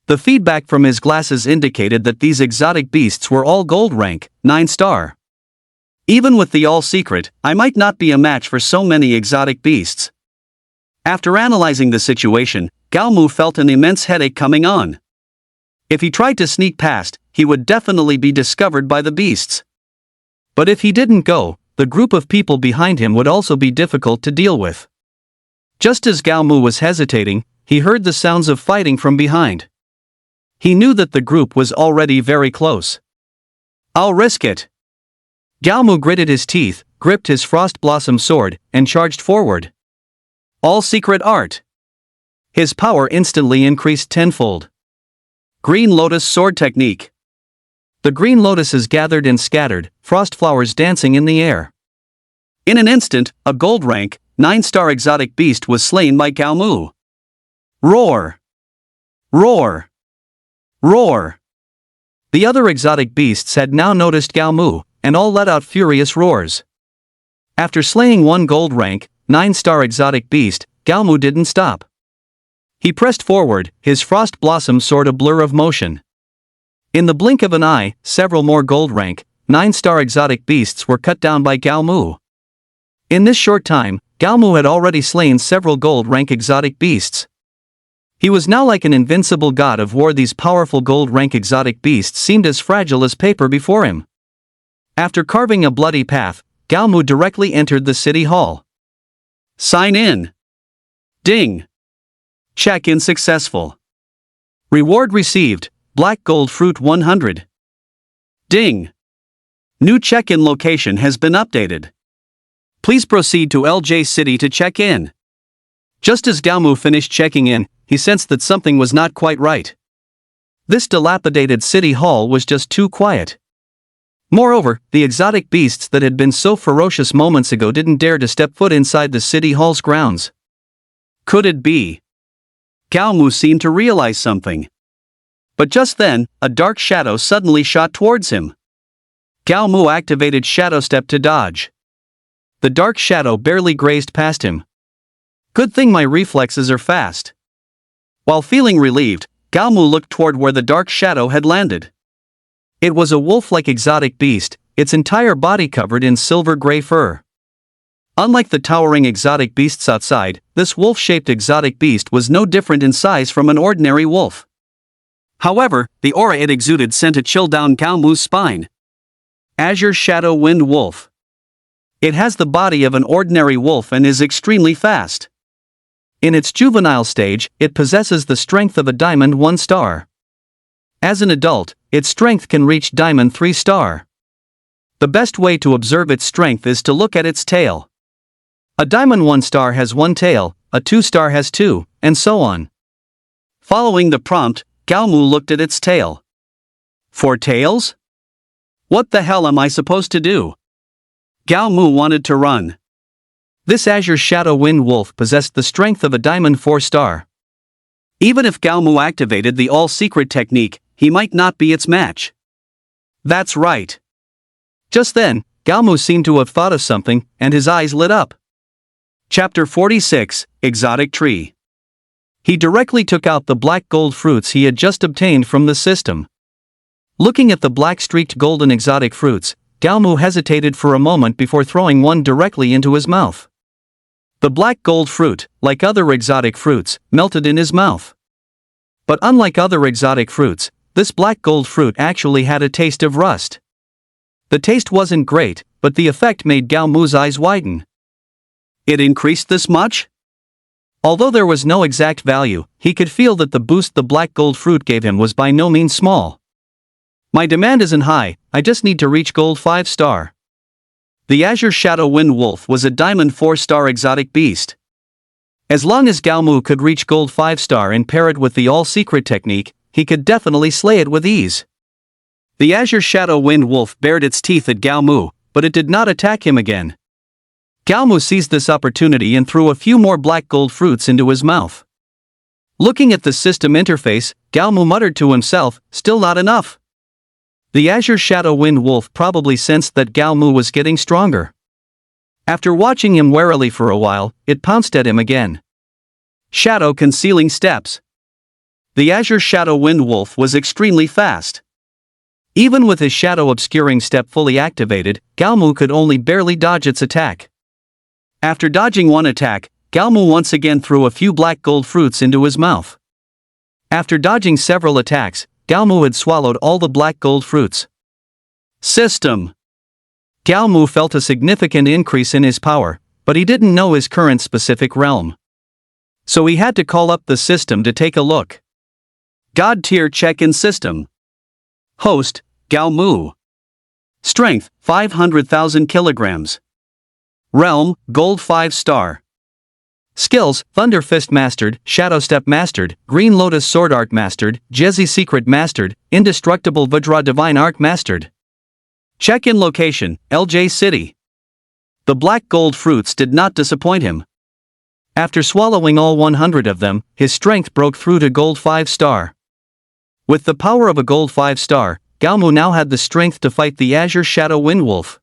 The feedback from his glasses indicated that these exotic beasts were all gold rank, 9-star. Even with the all-secret, I might not be a match for so many exotic beasts. After analyzing the situation, Gao Mu felt an immense headache coming on. If he tried to sneak past, he would definitely be discovered by the beasts. But if he didn't go, the group of people behind him would also be difficult to deal with. Just as Gao Mu was hesitating, he heard the sounds of fighting from behind. He knew that the group was already very close. I'll risk it. Gao Mu gritted his teeth, gripped his Frost Blossom sword, and charged forward. All secret art. His power instantly increased tenfold. Green Lotus Sword Technique. The green lotuses gathered and scattered, frost flowers dancing in the air. In an instant, a gold rank, 9-star exotic beast was slain by Gao Mu. Roar! Roar! Roar! The other exotic beasts had now noticed Gao Mu, and all let out furious roars. After slaying one gold rank, 9-star exotic beast, Gao Mu didn't stop. He pressed forward, his Frost Blossom sword a blur of motion. In the blink of an eye, several more gold rank, 9-star exotic beasts were cut down by Gao Mu. In this short time, Galmu had already slain several gold-rank exotic beasts. He was now like an invincible god of war. These powerful gold-rank exotic beasts seemed as fragile as paper before him. After carving a bloody path, Galmu directly entered the city hall. Sign in. Ding. Check-in successful. Reward received, black gold fruit 100. Ding. New check-in location has been updated. Please proceed to LJ City to check in. Just as Galmu finished checking in, he sensed that something was not quite right. This dilapidated city hall was just too quiet. Moreover, the exotic beasts that had been so ferocious moments ago didn't dare to step foot inside the city hall's grounds. Could it be? Galmu seemed to realize something. But just then, a dark shadow suddenly shot towards him. Galmu activated Shadow Step to dodge. The dark shadow barely grazed past him. Good thing my reflexes are fast. While feeling relieved, Galmu looked toward where the dark shadow had landed. It was a wolf-like exotic beast, its entire body covered in silver-gray fur. Unlike the towering exotic beasts outside, this wolf-shaped exotic beast was no different in size from an ordinary wolf. However, the aura it exuded sent a chill down Galmu's spine. Azure Shadow Wind Wolf. It has the body of an ordinary wolf and is extremely fast. In its juvenile stage, it possesses the strength of a diamond 1 star. As an adult, its strength can reach diamond 3 star. The best way to observe its strength is to look at its tail. A diamond 1 star has 1 tail, a 2 star has 2, and so on. Following the prompt, Galmu looked at its tail. 4 tails? What the hell am I supposed to do? Galmu wanted to run. This Azure Shadow Wind Wolf possessed the strength of a diamond 4 star. Even if Galmu activated the all-secret technique, he might not be its match. That's right. Just then, Galmu seemed to have thought of something, and his eyes lit up. Chapter 46, Exotic Tree. He directly took out the black gold fruits he had just obtained from the system. Looking at the black-streaked golden exotic fruits, Galmu hesitated for a moment before throwing one directly into his mouth. The black gold fruit, like other exotic fruits, melted in his mouth. But unlike other exotic fruits, this black gold fruit actually had a taste of rust. The taste wasn't great, but the effect made Galmu's eyes widen. It increased this much? Although there was no exact value, he could feel that the boost the black gold fruit gave him was by no means small. My demand isn't high, I just need to reach gold 5 star. The Azure Shadow Wind Wolf was a diamond 4 star exotic beast. As long as Galmu could reach gold 5 star and pair it with the all-secret technique, he could definitely slay it with ease. The Azure Shadow Wind Wolf bared its teeth at Galmu, but it did not attack him again. Galmu seized this opportunity and threw a few more black gold fruits into his mouth. Looking at the system interface, Galmu muttered to himself, still not enough. The Azure Shadow Wind Wolf probably sensed that Galmu was getting stronger. After watching him warily for a while, it pounced at him again. Shadow Concealing Steps. The Azure Shadow Wind Wolf was extremely fast. Even with his Shadow Obscuring Step fully activated, Galmu could only barely dodge its attack. After dodging one attack, Galmu once again threw a few black gold fruits into his mouth. After dodging several attacks, Galmu had swallowed all the black gold fruits. System. Galmu felt a significant increase in his power, but he didn't know his current specific realm. So he had to call up the system to take a look. God Tier Check-in System. Host, Galmu. Strength, 500,000 kilograms. Realm, Gold 5 star. Skills, Thunder Fist Mastered, Shadow Step Mastered, Green Lotus Sword Art Mastered, Jezi Secret Mastered, Indestructible Vajra Divine Art Mastered. Check-in location, LJ City. The black gold fruits did not disappoint him. After swallowing all 100 of them, his strength broke through to gold 5 star. With the power of a gold 5 star, Galmu now had the strength to fight the Azure Shadow Wind Wolf.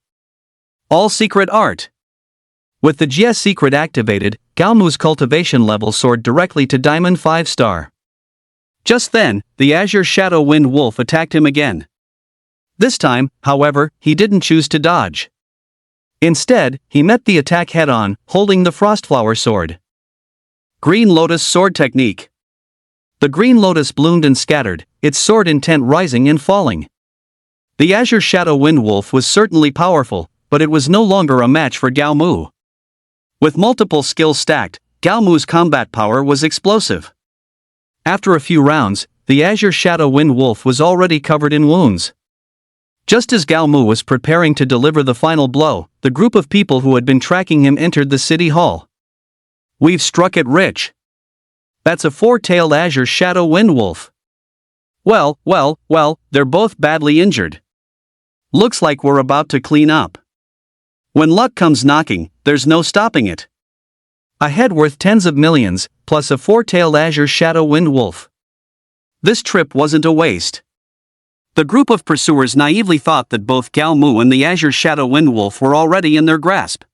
All Secret Art. With the GS secret activated, Galmu's cultivation level soared directly to Diamond 5 star. Just then, the Azure Shadow Wind Wolf attacked him again. This time, however, he didn't choose to dodge. Instead, he met the attack head-on, holding the Frostflower sword. Green Lotus Sword Technique. The green lotus bloomed and scattered, its sword intent rising and falling. The Azure Shadow Wind Wolf was certainly powerful, but it was no longer a match for Gao Mu. With multiple skills stacked, Gao Mu's combat power was explosive. After a few rounds, the Azure Shadow Wind Wolf was already covered in wounds. Just as Gao Mu was preparing to deliver the final blow, the group of people who had been tracking him entered the city hall. "We've struck it rich. That's a four-tailed Azure Shadow Wind Wolf. Well, they're both badly injured. Looks like we're about to clean up. When luck comes knocking, there's no stopping it." A head worth tens of millions, plus a four-tailed Azure Shadow Wind Wolf. This trip wasn't a waste. The group of pursuers naively thought that both Gao Mu and the Azure Shadow Wind Wolf were already in their grasp.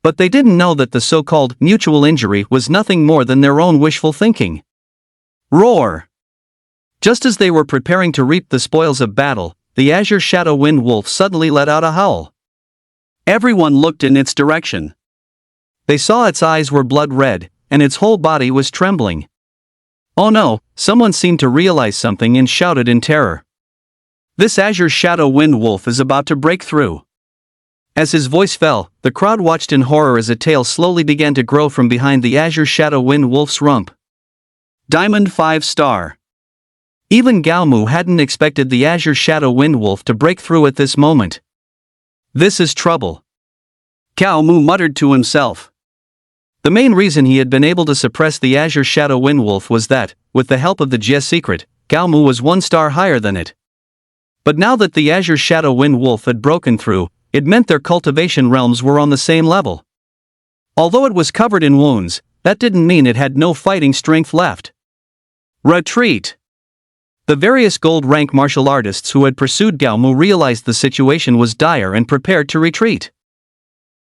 But they didn't know that the so-called mutual injury was nothing more than their own wishful thinking. Roar! Just as they were preparing to reap the spoils of battle, the Azure Shadow Wind Wolf suddenly let out a howl. Everyone looked in its direction. They saw its eyes were blood red, and its whole body was trembling. Oh no, someone seemed to realize something and shouted in terror. "This Azure Shadow Wind Wolf is about to break through." As his voice fell, the crowd watched in horror as a tail slowly began to grow from behind the Azure Shadow Wind Wolf's rump. Diamond 5-star. Even Gao Mu hadn't expected the Azure Shadow Wind Wolf to break through at this moment. This is trouble, Gao Mu muttered to himself. The main reason he had been able to suppress the Azure Shadow Wind Wolf was that, with the help of the Jie secret, Gao Mu was 1 star higher than it. But now that the Azure Shadow Wind Wolf had broken through, it meant their cultivation realms were on the same level. Although it was covered in wounds, that didn't mean it had no fighting strength left. Retreat! The various gold-rank martial artists who had pursued Gao Mu realized the situation was dire and prepared to retreat.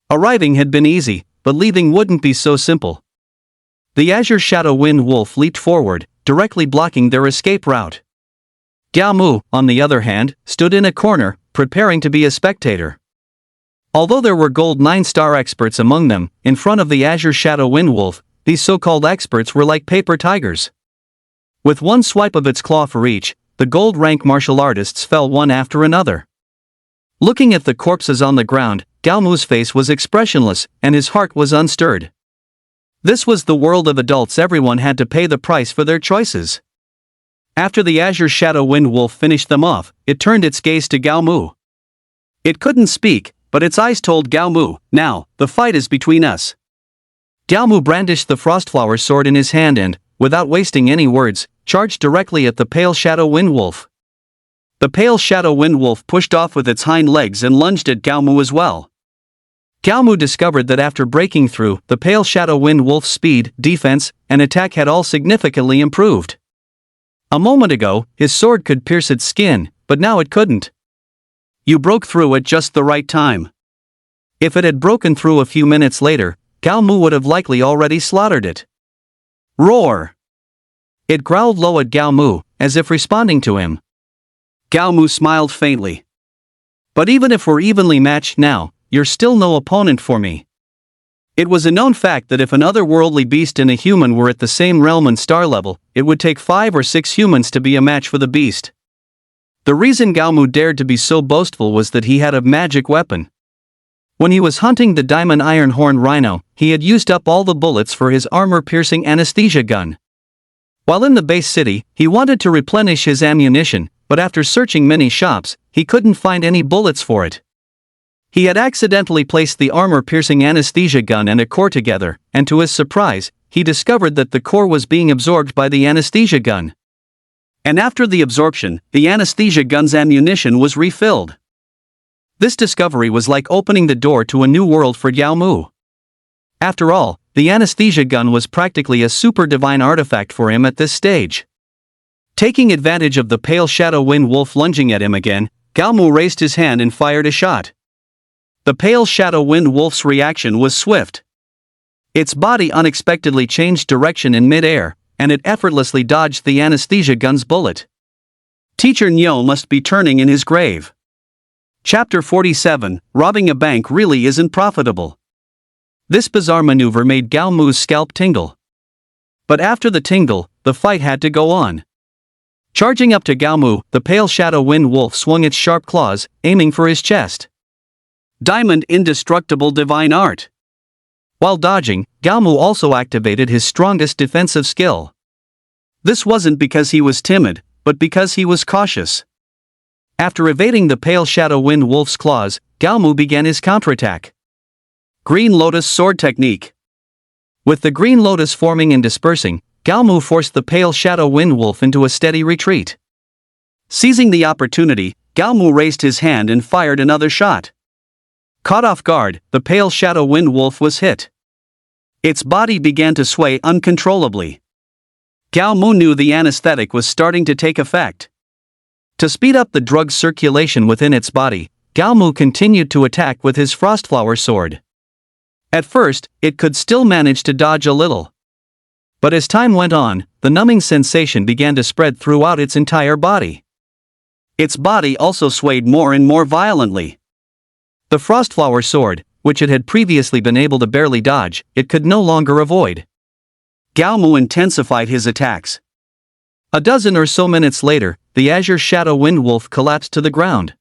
Arriving had been easy, but leaving wouldn't be so simple. The Azure Shadow Wind Wolf leaped forward, directly blocking their escape route. Gao Mu, on the other hand, stood in a corner, preparing to be a spectator. Although there were gold 9-star experts among them, in front of the Azure Shadow Wind Wolf, these so-called experts were like paper tigers. With one swipe of its claw for each, the gold-rank martial artists fell one after another. Looking at the corpses on the ground, Gao Mu's face was expressionless, and his heart was unstirred. This was the world of adults. Everyone had to pay the price for their choices. After the Azure Shadow Wind Wolf finished them off, it turned its gaze to Gao Mu. It couldn't speak, but its eyes told Gao Mu, "Now, the fight is between us." Gao Mu brandished the Frostflower sword in his hand and, without wasting any words, charged directly at the Pale Shadow Wind Wolf. The Pale Shadow Wind Wolf pushed off with its hind legs and lunged at Gao Mu as well. Gao Mu discovered that after breaking through, the Pale Shadow Wind Wolf's speed, defense, and attack had all significantly improved. A moment ago, his sword could pierce its skin, but now it couldn't. "You broke through at just the right time." If it had broken through a few minutes later, Gao Mu would have likely already slaughtered it. Roar! It growled low at Gao Mu, as if responding to him. Gao Mu smiled faintly. "But even if we're evenly matched now, you're still no opponent for me." It was a known fact that if an otherworldly beast and a human were at the same realm and star level, it would take 5 or 6 humans to be a match for the beast. The reason Gao Mu dared to be so boastful was that he had a magic weapon. When he was hunting the diamond iron horned rhino, he had used up all the bullets for his armor-piercing anesthesia gun. While in the base city, he wanted to replenish his ammunition, but after searching many shops, he couldn't find any bullets for it. He had accidentally placed the armor-piercing anesthesia gun and a core together, and to his surprise, he discovered that the core was being absorbed by the anesthesia gun. And after the absorption, the anesthesia gun's ammunition was refilled. This discovery was like opening the door to a new world for Gao Mu. After all, the anesthesia gun was practically a super divine artifact for him at this stage. Taking advantage of the Pale Shadow Wind Wolf lunging at him again, Gao Mu raised his hand and fired a shot. The Pale Shadow Wind Wolf's reaction was swift. Its body unexpectedly changed direction in mid-air, and it effortlessly dodged the anesthesia gun's bullet. Teacher Nyo must be turning in his grave. Chapter 47, Robbing a Bank Really Isn't Profitable. This bizarre maneuver made Gao Mu's scalp tingle. But after the tingle, the fight had to go on. Charging up to Gao Mu, the pale shadow wind wolf swung its sharp claws, aiming for his chest. Diamond indestructible divine art. While dodging, Gao Mu also activated his strongest defensive skill. This wasn't because he was timid, but because he was cautious. After evading the pale shadow wind wolf's claws, Gao Mu began his counterattack. Green Lotus Sword Technique. With the green lotus forming and dispersing, Gao Mu forced the pale shadow wind wolf into a steady retreat. Seizing the opportunity, Gao Mu raised his hand and fired another shot. Caught off guard, the pale shadow wind wolf was hit. Its body began to sway uncontrollably. Gao Mu knew the anesthetic was starting to take effect. To speed up the drug's circulation within its body, Gao Mu continued to attack with his Frostflower sword. At first, it could still manage to dodge a little. But as time went on, the numbing sensation began to spread throughout its entire body. Its body also swayed more and more violently. The Frostflower sword, which it had previously been able to barely dodge, it could no longer avoid. Gao Mu intensified his attacks. A dozen or so minutes later, the Azure Shadow Wind Wolf collapsed to the ground.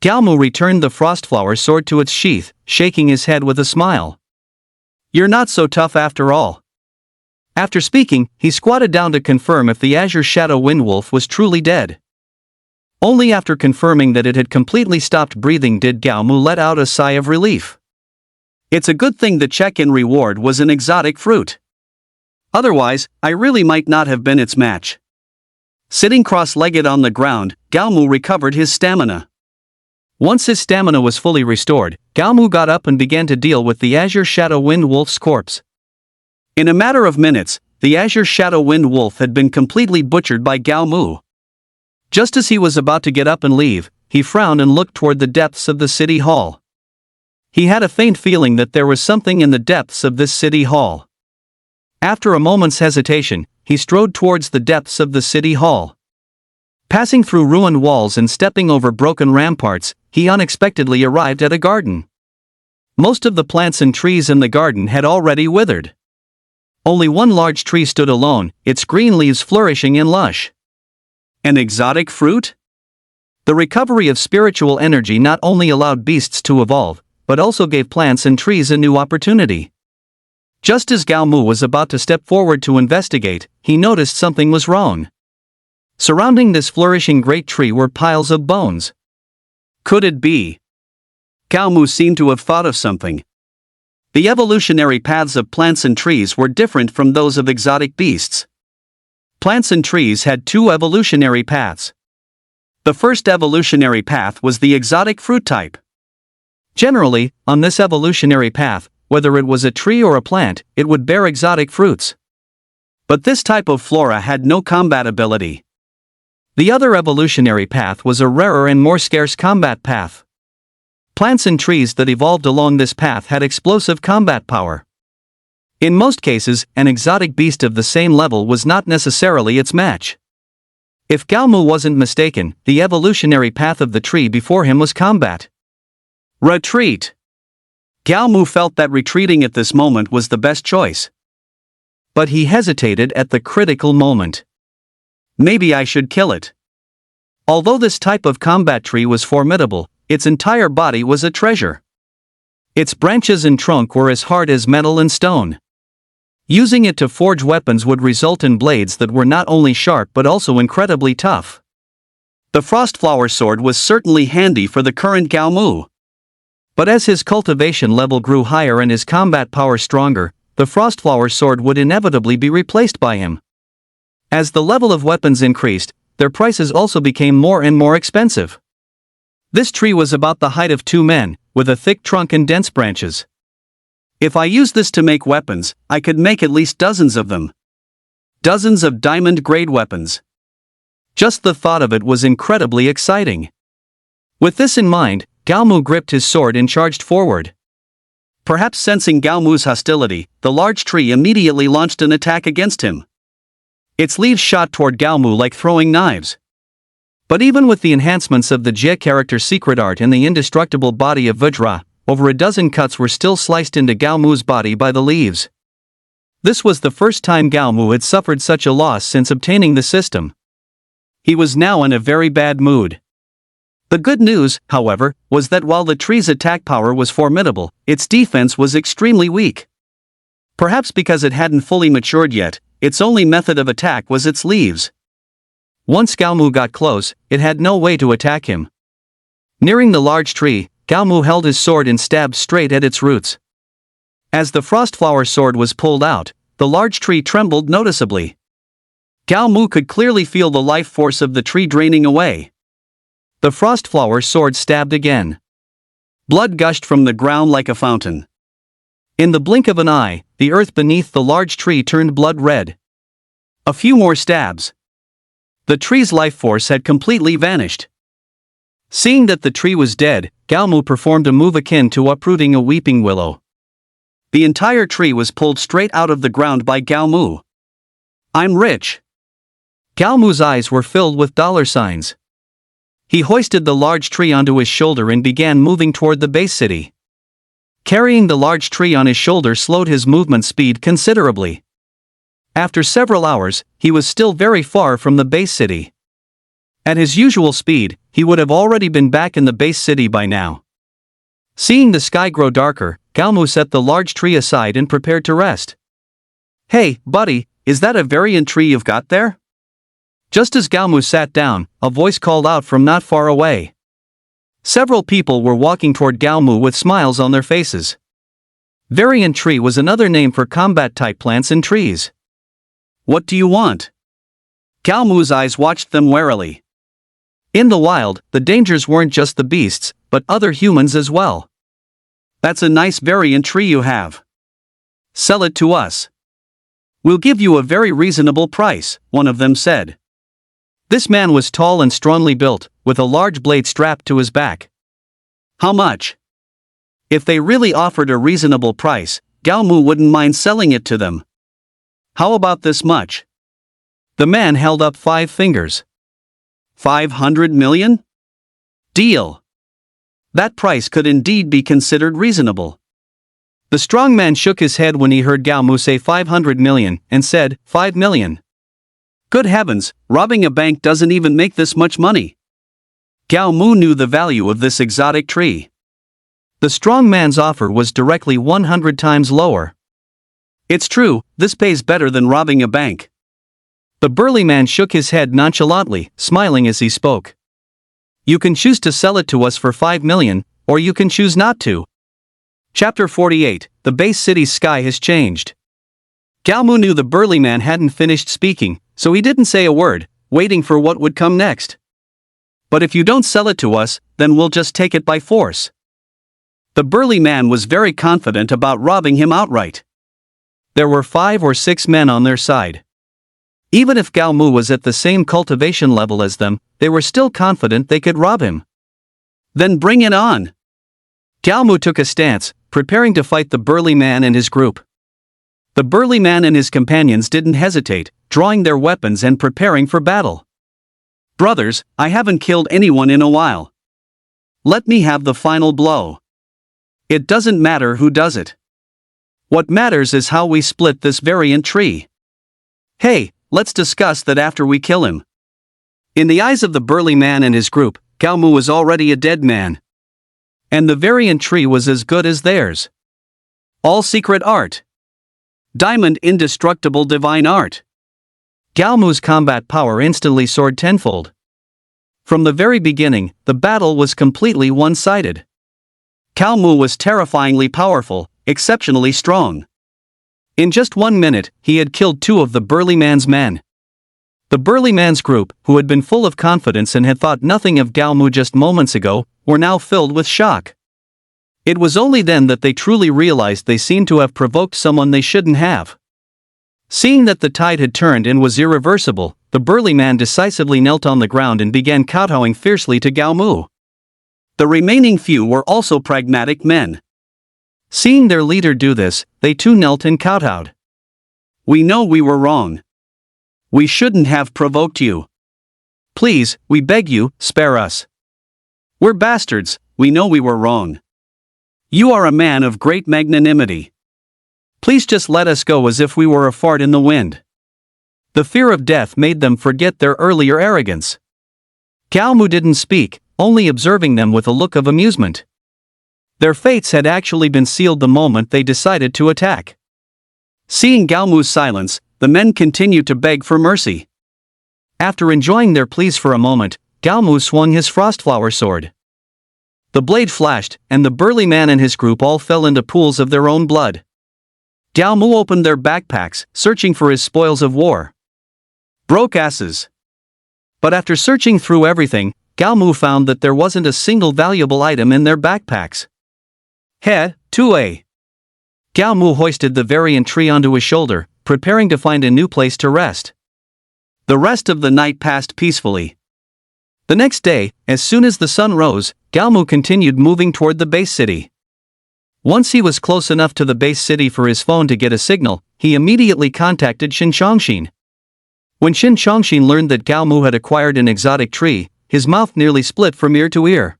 Gao Mu returned the Frostflower sword to its sheath, shaking his head with a smile. "You're not so tough after all." After speaking, he squatted down to confirm if the Azure Shadow Wind Wolf was truly dead. Only after confirming that it had completely stopped breathing did Gao Mu let out a sigh of relief. It's a good thing the check-in reward was an exotic fruit. Otherwise, I really might not have been its match. Sitting cross-legged on the ground, Gao Mu recovered his stamina. Once his stamina was fully restored, Gao Mu got up and began to deal with the Azure Shadow Wind Wolf's corpse. In a matter of minutes, the Azure Shadow Wind Wolf had been completely butchered by Gao Mu. Just as he was about to get up and leave, he frowned and looked toward the depths of the city hall. He had a faint feeling that there was something in the depths of this city hall. After a moment's hesitation, he strode towards the depths of the city hall. Passing through ruined walls and stepping over broken ramparts, he unexpectedly arrived at a garden. Most of the plants and trees in the garden had already withered. Only one large tree stood alone, its green leaves flourishing and lush. An exotic fruit? The recovery of spiritual energy not only allowed beasts to evolve, but also gave plants and trees a new opportunity. Just as Gao Mu was about to step forward to investigate, he noticed something was wrong. Surrounding this flourishing great tree were piles of bones. Could it be? Gao Mu seemed to have thought of something. The evolutionary paths of plants and trees were different from those of exotic beasts. Plants and trees had two evolutionary paths. The first evolutionary path was the exotic fruit type. Generally, on this evolutionary path, whether it was a tree or a plant, it would bear exotic fruits. But this type of flora had no combat ability. The other evolutionary path was a rarer and more scarce combat path. Plants and trees that evolved along this path had explosive combat power. In most cases, an exotic beast of the same level was not necessarily its match. If Gao Mu wasn't mistaken, the evolutionary path of the tree before him was combat. Retreat! Gao Mu felt that retreating at this moment was the best choice. But he hesitated at the critical moment. Maybe I should kill it. Although this type of combat tree was formidable, its entire body was a treasure. Its branches and trunk were as hard as metal and stone. Using it to forge weapons would result in blades that were not only sharp but also incredibly tough. The Frostflower sword was certainly handy for the current Gao Mu. But as his cultivation level grew higher and his combat power stronger, the Frostflower sword would inevitably be replaced by him. As the level of weapons increased, their prices also became more and more expensive. This tree was about the height of 2 men, with a thick trunk and dense branches. If I used this to make weapons, I could make at least dozens of them. Dozens of diamond-grade weapons. Just the thought of it was incredibly exciting. With this in mind, Gao Mu gripped his sword and charged forward. Perhaps sensing Gao Mu's hostility, the large tree immediately launched an attack against him. Its leaves shot toward Gao Mu like throwing knives. But even with the enhancements of the Jia character secret art and the indestructible body of Vajra, over a dozen cuts were still sliced into Gao Mu's body by the leaves. This was the first time Gao Mu had suffered such a loss since obtaining the system. He was now in a very bad mood. The good news, however, was that while the tree's attack power was formidable, its defense was extremely weak. Perhaps because it hadn't fully matured yet, its only method of attack was its leaves. Once Gao Mu got close, it had no way to attack him. Nearing the large tree, Gao Mu held his sword and stabbed straight at its roots. As the frostflower sword was pulled out, the large tree trembled noticeably. Gao Mu could clearly feel the life force of the tree draining away. The frostflower sword stabbed again. Blood gushed from the ground like a fountain. In the blink of an eye, the earth beneath the large tree turned blood red. A few more stabs. The tree's life force had completely vanished. Seeing that the tree was dead, Gao Mu performed a move akin to uprooting a weeping willow. The entire tree was pulled straight out of the ground by Gao Mu. I'm rich. Gao Mu's eyes were filled with dollar signs. He hoisted the large tree onto his shoulder and began moving toward the base city. Carrying the large tree on his shoulder slowed his movement speed considerably. After several hours, he was still very far from the base city. At his usual speed, he would have already been back in the base city by now. Seeing the sky grow darker, Gao Mu set the large tree aside and prepared to rest. Hey, buddy, is that a variant tree you've got there? Just as Gao Mu sat down, a voice called out from not far away. Several people were walking toward Gao Mu with smiles on their faces. Variant tree was another name for combat-type plants and trees. What do you want? Gao Mu's eyes watched them warily. In the wild, the dangers weren't just the beasts, but other humans as well. That's a nice variant tree you have. Sell it to us. We'll give you a very reasonable price, one of them said. This man was tall and strongly built, with a large blade strapped to his back. How much? If they really offered a reasonable price, Gao Mu wouldn't mind selling it to them. How about this much? The man held up 5 fingers. 500 million? Deal. That price could indeed be considered reasonable. The strong man shook his head when he heard Gao Mu say 500 million and said, 5 million. Good heavens, robbing a bank doesn't even make this much money. Gao Mu knew the value of this exotic tree. The strong man's offer was directly 100 times lower. It's true, this pays better than robbing a bank. The burly man shook his head nonchalantly, smiling as he spoke. You can choose to sell it to us for 5 million, or you can choose not to. Chapter 48, The Base City's Sky Has Changed. Gao Mu knew the burly man hadn't finished speaking, so he didn't say a word, waiting for what would come next. But if you don't sell it to us, then we'll just take it by force. The burly man was very confident about robbing him outright. There were 5 or 6 men on their side. Even if Gao Mu was at the same cultivation level as them, they were still confident they could rob him. Then bring it on. Gao Mu took a stance, preparing to fight the burly man and his group. The burly man and his companions didn't hesitate, drawing their weapons and preparing for battle. Brothers, I haven't killed anyone in a while. Let me have the final blow. It doesn't matter who does it. What matters is how we split this variant tree. Hey, let's discuss that after we kill him. In the eyes of the burly man and his group, Gao Mu was already a dead man. And the variant tree was as good as theirs. All secret art. Diamond indestructible divine art. Gao Mu's combat power instantly soared tenfold. From the very beginning, the battle was completely one-sided. Gao Mu was terrifyingly powerful, exceptionally strong. In just 1 minute, he had killed 2 of the burly man's men. The burly man's group, who had been full of confidence and had thought nothing of Gao Mu just moments ago, were now filled with shock. It was only then that they truly realized they seemed to have provoked someone they shouldn't have. Seeing that the tide had turned and was irreversible, the burly man decisively knelt on the ground and began kowtowing fiercely to Gao Mu. The remaining few were also pragmatic men. Seeing their leader do this, they too knelt and kowtowed. We know we were wrong. We shouldn't have provoked you. Please, we beg you, spare us. We're bastards, we know we were wrong. You are a man of great magnanimity. Please just let us go as if we were a fart in the wind. The fear of death made them forget their earlier arrogance. Gao Mu didn't speak, only observing them with a look of amusement. Their fates had actually been sealed the moment they decided to attack. Seeing Gao Mu's silence, the men continued to beg for mercy. After enjoying their pleas for a moment, Gao Mu swung his frostflower sword. The blade flashed, and the burly man and his group all fell into pools of their own blood. Gao Mu opened their backpacks, searching for his spoils of war. Broke asses. But after searching through everything, Gao Mu found that there wasn't a single valuable item in their backpacks. He, Tue. Gao Mu hoisted the variant tree onto his shoulder, preparing to find a new place to rest. The rest of the night passed peacefully. The next day, as soon as the sun rose, Gao Mu continued moving toward the base city. Once he was close enough to the base city for his phone to get a signal, he immediately contacted Shin Chongxin. When Shin Chongxin learned that Gao Mu had acquired an exotic tree, his mouth nearly split from ear to ear.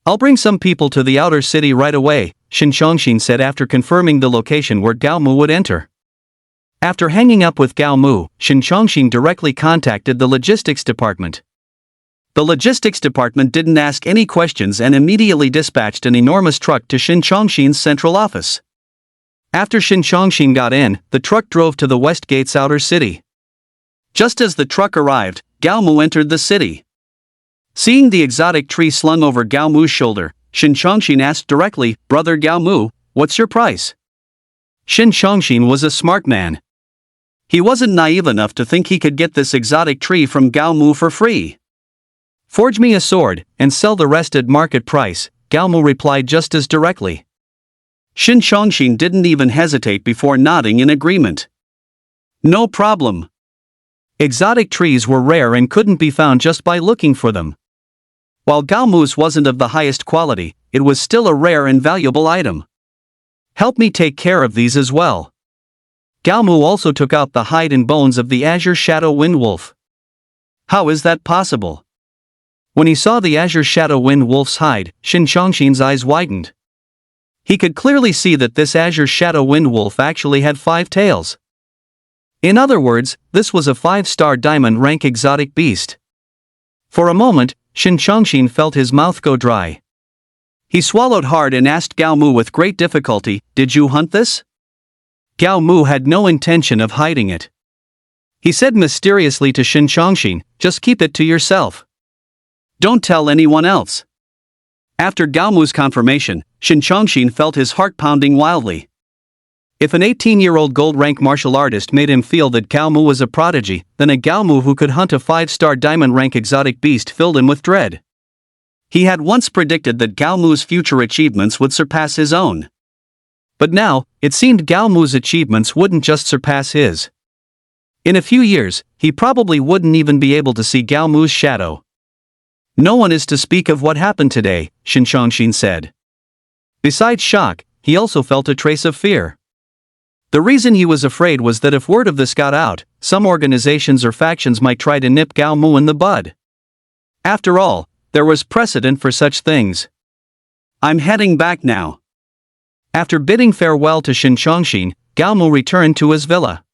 I'll bring some people to the outer city right away, Shin Chongxin said after confirming the location where Gao Mu would enter. After hanging up with Gao Mu, Shin Chongxin directly contacted the logistics department. The logistics department didn't ask any questions and immediately dispatched an enormous truck to Shin Chongxin's central office. After Shin Chongxin got in, the truck drove to the west gate's outer city. Just as the truck arrived, Gao Mu entered the city. Seeing the exotic tree slung over Gao Mu's shoulder, Shin Chongxin asked directly, "Brother Gao Mu, what's your price?" Shin Chongxin was a smart man. He wasn't naive enough to think he could get this exotic tree from Gao Mu for free. "Forge me a sword, and sell the rest at market price," Gao Mu replied just as directly. Shin Chongxin didn't even hesitate before nodding in agreement. No problem. Exotic trees were rare and couldn't be found just by looking for them. While Gao Mu's wasn't of the highest quality, it was still a rare and valuable item. "Help me take care of these as well." Gao Mu also took out the hide and bones of the Azure Shadow Wind Wolf. How is that possible? When he saw the Azure Shadow Wind Wolf's hide, Shin Chongxin's eyes widened. He could clearly see that this Azure Shadow Wind Wolf actually had 5 tails. In other words, this was a 5-star diamond rank exotic beast. For a moment, Shin Chongxin felt his mouth go dry. He swallowed hard and asked Gao Mu with great difficulty, "Did you hunt this?" Gao Mu had no intention of hiding it. He said mysteriously to Shin Chongxin, "Just keep it to yourself. Don't tell anyone else." After Gao Mu's confirmation, Shin Chongxin felt his heart pounding wildly. If an 18-year-old gold-rank martial artist made him feel that Gao Mu was a prodigy, then a Gao Mu who could hunt a 5-star diamond-rank exotic beast filled him with dread. He had once predicted that Gao Mu's future achievements would surpass his own. But now, it seemed Gao Mu's achievements wouldn't just surpass his. In a few years, he probably wouldn't even be able to see Gao Mu's shadow. "No one is to speak of what happened today," Shin Chongxin said. Besides shock, he also felt a trace of fear. The reason he was afraid was that if word of this got out, some organizations or factions might try to nip Gao Mu in the bud. After all, there was precedent for such things. "I'm heading back now." After bidding farewell to Shin Chongxin, Gao Mu returned to his villa.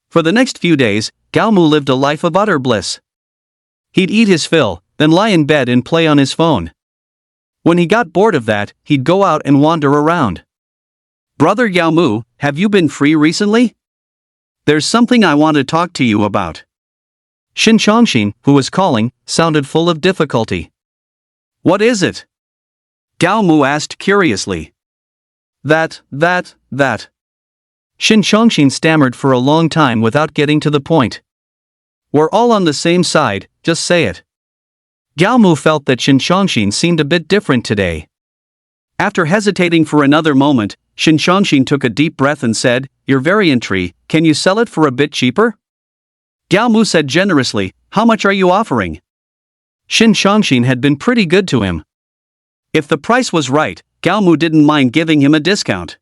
For the next few days, Gao Mu lived a life of utter bliss. He'd eat his fill, then lie in bed and play on his phone. When he got bored of that, he'd go out and wander around. "Brother Gao Mu, have you been free recently? There's something I want to talk to you about." Shin Chongxin, who was calling, sounded full of difficulty. "What is it?" Gao Mu asked curiously. That. Shin Chongxin stammered for a long time without getting to the point. "We're all on the same side, just say it." Gao Mu felt that Shin Chongxin seemed a bit different today. After hesitating for another moment, Shin Chongxin took a deep breath and said, "Your variant tree, can you sell it for a bit cheaper?" Gao Mu said generously, "How much are you offering?" Shin Chongxin had been pretty good to him. If the price was right, Gao Mu didn't mind giving him a discount.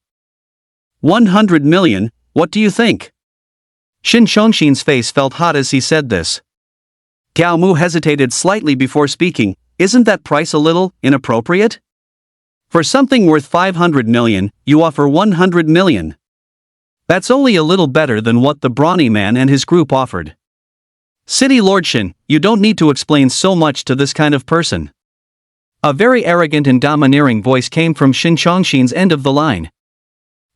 100 million, what do you think?" Shin Chongxin's face felt hot as he said this. Gao Mu hesitated slightly before speaking. Isn't that price a little inappropriate? For something worth 500 million, you offer 100 million. That's only a little better than what the brawny man and his group offered. City Lord Shin, you don't need to explain so much to this kind of person. A very arrogant and domineering voice came from Shin Chongshin's end of the line.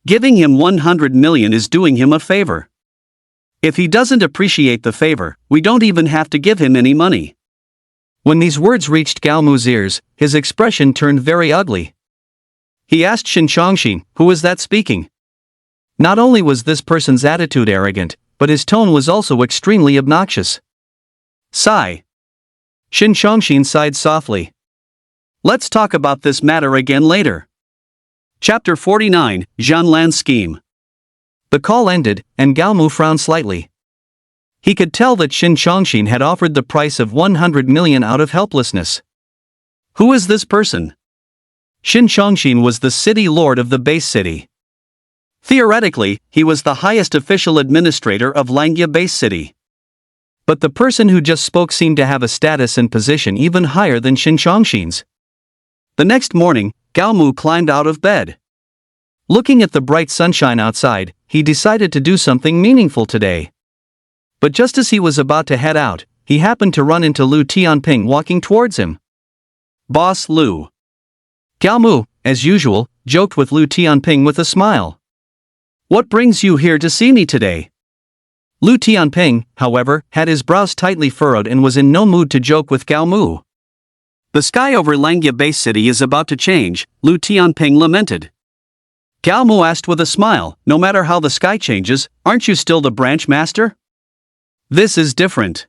Giving him 100 million is doing him a favor. If he doesn't appreciate the favor, we don't even have to give him any money. When these words reached Gao Mu's ears, his expression turned very ugly. He asked Shin Chongshin, who was that speaking? Not only was this person's attitude arrogant, but his tone was also extremely obnoxious. Sigh. Shin Chongshin sighed softly. Let's talk about this matter again later. Chapter 49, Zhanlan's Scheme. The call ended, and Gao Mu frowned slightly. He could tell that Shin Chongshin had offered the price of 100 million out of helplessness. Who is this person? Shin Chongshin was the city lord of the base city. Theoretically, he was the highest official administrator of Langya base city. But the person who just spoke seemed to have a status and position even higher than Shin Chongshin's. The next morning, Gao Mu climbed out of bed. Looking at the bright sunshine outside, he decided to do something meaningful today. But just as he was about to head out, he happened to run into Lu Tianping walking towards him. Boss Lu. Gao Mu, as usual, joked with Lu Tianping with a smile. What brings you here to see me today? Lu Tianping, however, had his brows tightly furrowed and was in no mood to joke with Gao Mu. The sky over Langya base city is about to change, Lu Tianping lamented. Gao Mu asked with a smile, no matter how the sky changes, aren't you still the branch master? This is different.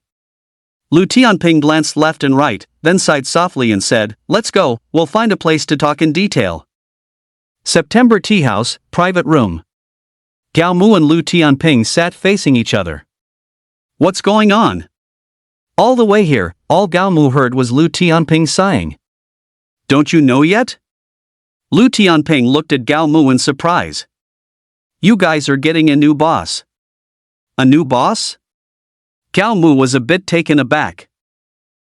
Lu Tianping glanced left and right, then sighed softly and said, let's go, we'll find a place to talk in detail. September tea house, private room. Gao Mu and Lu Tianping sat facing each other. What's going on? All the way here, all Gao Mu heard was Lu Tianping sighing. Don't you know yet? Lu Tianping looked at Gao Mu in surprise. You guys are getting a new boss. A new boss? Gao Mu was a bit taken aback.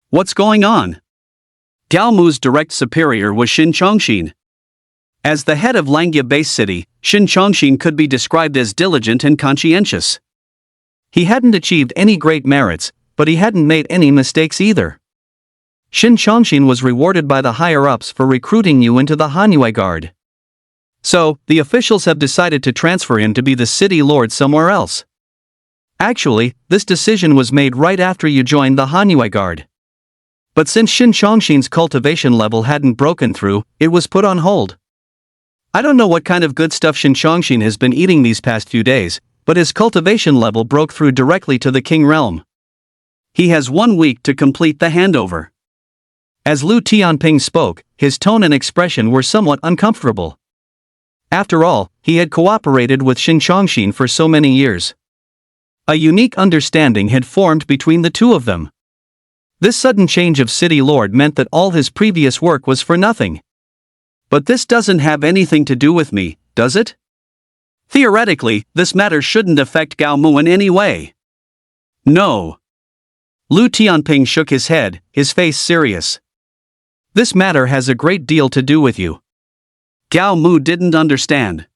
What's going on? Gao Mu's direct superior was Shin Chongshin. As the head of Langya base city, Shin Chongshin could be described as diligent and conscientious. He hadn't achieved any great merits, but he hadn't made any mistakes either. Shin Chongshin was rewarded by the higher-ups for recruiting you into the Hanwha Guard. So, the officials have decided to transfer him to be the city lord somewhere else. Actually, this decision was made right after you joined the Hanwha Guard. But since Shin Chongshin's cultivation level hadn't broken through, it was put on hold. I don't know what kind of good stuff Shin Chongshin has been eating these past few days, but his cultivation level broke through directly to the King Realm. He has 1 week to complete the handover. As Lu Tianping spoke, his tone and expression were somewhat uncomfortable. After all, he had cooperated with Shin Chongshin for so many years. A unique understanding had formed between the two of them. This sudden change of city lord meant that all his previous work was for nothing. But this doesn't have anything to do with me, does it? Theoretically, this matter shouldn't affect Gao Mu in any way. No. Lu Tianping shook his head, his face serious. This matter has a great deal to do with you. Gao Mu didn't understand.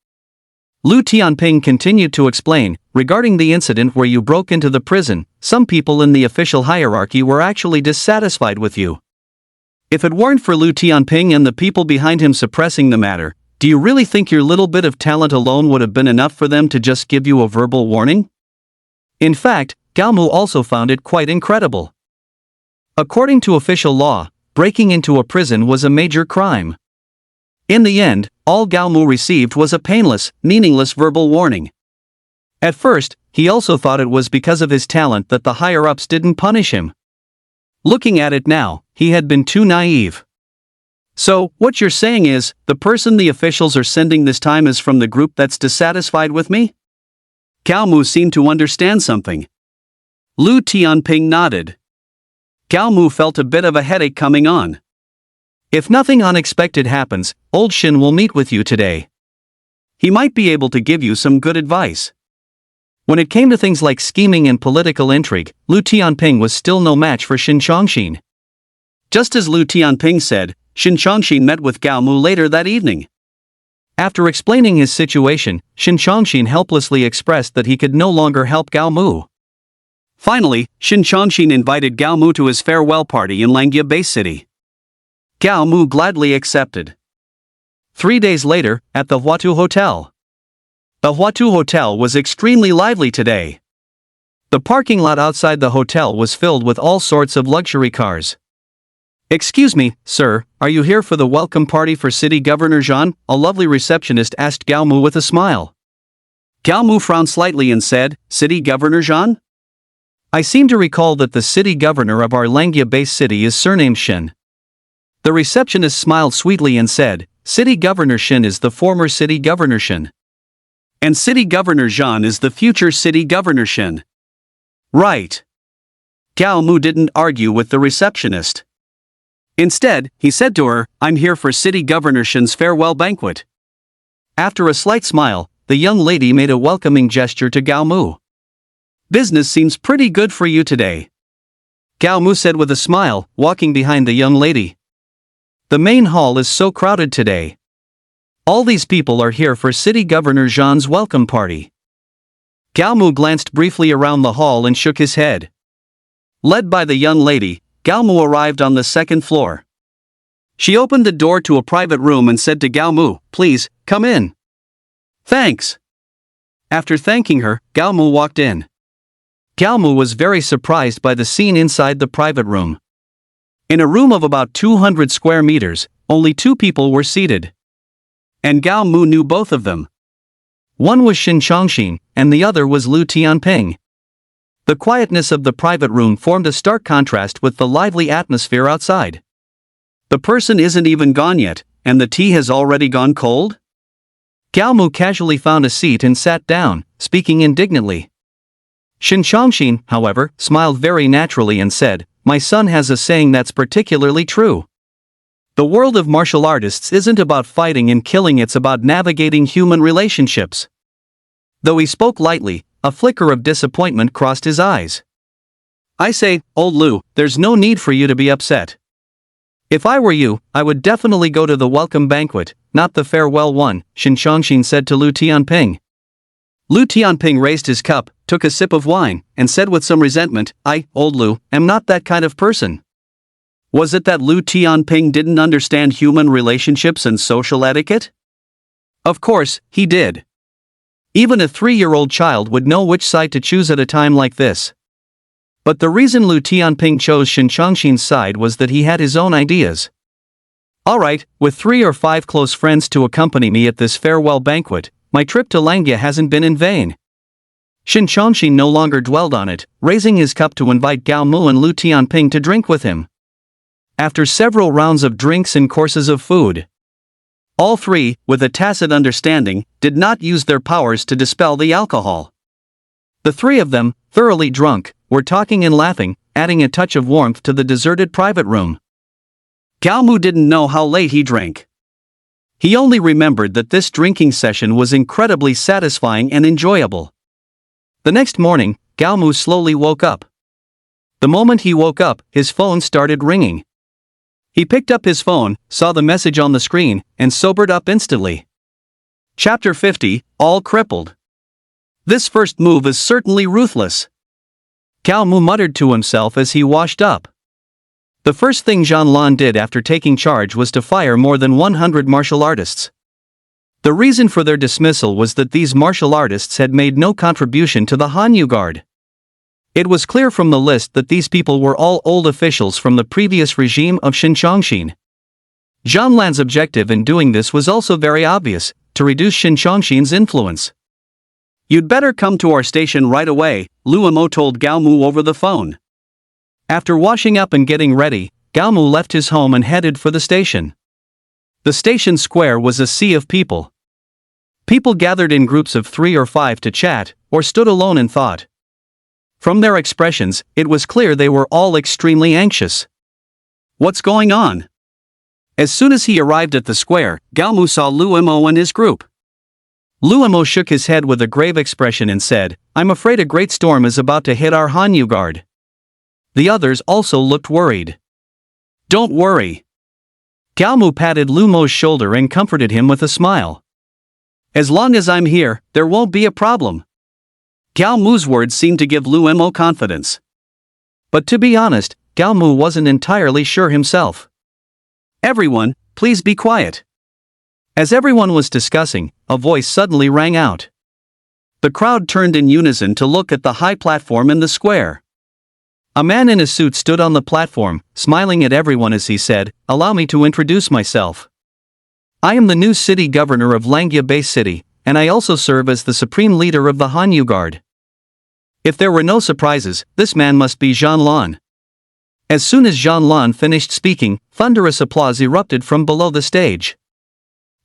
Lu Tianping continued to explain, regarding the incident where you broke into the prison, some people in the official hierarchy were actually dissatisfied with you. If it weren't for Lu Tianping and the people behind him suppressing the matter, do you really think your little bit of talent alone would have been enough for them to just give you a verbal warning? In fact, Gao Mu also found it quite incredible. According to official law, breaking into a prison was a major crime. In the end, all Gao Mu received was a painless, meaningless verbal warning. At first, he also thought it was because of his talent that the higher-ups didn't punish him. Looking at it now, he had been too naive. So, what you're saying is, the person the officials are sending this time is from the group that's dissatisfied with me? Gao Mu seemed to understand something. Lu Tianping nodded. Gao Mu felt a bit of a headache coming on. If nothing unexpected happens, old Shin will meet with you today. He might be able to give you some good advice. When it came to things like scheming and political intrigue, Lu Tianping was still no match for Shin Chongqing. Just as Lu Tianping said, Shin Chongqing met with Gao Mu later that evening. After explaining his situation, Shin Chongqing helplessly expressed that he could no longer help Gao Mu. Finally, Shin Chongqing invited Gao Mu to his farewell party in Langya Bay City. Gao Mu gladly accepted. 3 days later, at the Huatu Hotel. The Huatu Hotel was extremely lively today. The parking lot outside the hotel was filled with all sorts of luxury cars. "Excuse me, sir, are you here for the welcome party for City Governor Zhan?" a lovely receptionist asked Gao Mu with a smile. Gao Mu frowned slightly and said, "City Governor Zhan? I seem to recall that the city governor of our Langya-based city is surnamed Shin." The receptionist smiled sweetly and said, "City Governor Shin is the former City Governor Shin. And City Governor Zhan is the future City Governor Shin." Right. Gao Mu didn't argue with the receptionist. Instead, he said to her, "I'm here for City Governor Shin's farewell banquet." After a slight smile, the young lady made a welcoming gesture to Gao Mu. "Business seems pretty good for you today," Gao Mu said with a smile, walking behind the young lady. "The main hall is so crowded today. All these people are here for City Governor Zhan's welcome party." Gao Mu glanced briefly around the hall and shook his head. Led by the young lady, Gao Mu arrived on the second floor. She opened the door to a private room and said to Gao Mu, "Please, come in." "Thanks." After thanking her, Gao Mu walked in. Gao Mu was very surprised by the scene inside the private room. In a room of about 200 square meters, only 2 people were seated. And Gao Mu knew both of them. One was Shin Chongqing, and the other was Lu Tianping. The quietness of the private room formed a stark contrast with the lively atmosphere outside. "The person isn't even gone yet, and the tea has already gone cold?" Gao Mu casually found a seat and sat down, speaking indignantly. Shin Chongqing, however, smiled very naturally and said, "My son has a saying that's particularly true. The world of martial artists isn't about fighting and killing, it's about navigating human relationships." Though he spoke lightly, a flicker of disappointment crossed his eyes. "I say, old Lu, there's no need for you to be upset. If I were you, I would definitely go to the welcome banquet, not the farewell one," Shin Chongqing said to Lu Tianping. Lu Tianping raised his cup, took a sip of wine, and said with some resentment, "I, old Lu, am not that kind of person." Was it that Lu Tianping didn't understand human relationships and social etiquette? Of course, he did. Even a 3-year-old child would know which side to choose at a time like this. But the reason Lu Tianping chose Shin Chongqing's side was that he had his own ideas. "Alright, with 3 or 5 close friends to accompany me at this farewell banquet, my trip to Langya hasn't been in vain." Shin Chongqing no longer dwelled on it, raising his cup to invite Gao Mu and Lu Tianping to drink with him. After several rounds of drinks and courses of food, all 3, with a tacit understanding, did not use their powers to dispel the alcohol. The 3 of them, thoroughly drunk, were talking and laughing, adding a touch of warmth to the deserted private room. Gao Mu didn't know how late he drank. He only remembered that this drinking session was incredibly satisfying and enjoyable. The next morning, Gao Mu slowly woke up. The moment he woke up, his phone started ringing. He picked up his phone, saw the message on the screen, and sobered up instantly. Chapter 50, All Crippled. This first move is certainly ruthless. Gao Mu muttered to himself as he washed up. The first thing Zhan Lan did after taking charge was to fire more than 100 martial artists. The reason for their dismissal was that these martial artists had made no contribution to the Hanyu Guard. It was clear from the list that these people were all old officials from the previous regime of Shin Chongqing. Zhan Lan's objective in doing this was also very obvious, to reduce Shin Chongqing's influence. "You'd better come to our station right away," Lu Mo told Gao Mu over the phone. After washing up and getting ready, Gao Mu left his home and headed for the station. The station square was a sea of people. People gathered in groups of 3 or 5 to chat, or stood alone in thought. From their expressions, it was clear they were all extremely anxious. What's going on? As soon as he arrived at the square, Gao Mu saw Lu Mo and his group. Luomo shook his head with a grave expression and said, "I'm afraid a great storm is about to hit our Hanyu guard." The others also looked worried. "Don't worry." Galmu patted Luomo's shoulder and comforted him with a smile. "As long as I'm here, there won't be a problem." Galmu's words seemed to give Luomo confidence. But to be honest, Galmu wasn't entirely sure himself. "Everyone, please be quiet." As everyone was discussing, a voice suddenly rang out. The crowd turned in unison to look at the high platform in the square. A man in a suit stood on the platform, smiling at everyone as he said, "Allow me to introduce myself. I am the new city governor of Langya Base City, and I also serve as the supreme leader of the Hanyu Guard." If there were no surprises, this man must be Jean Lan. As soon as Jean Lan finished speaking, thunderous applause erupted from below the stage.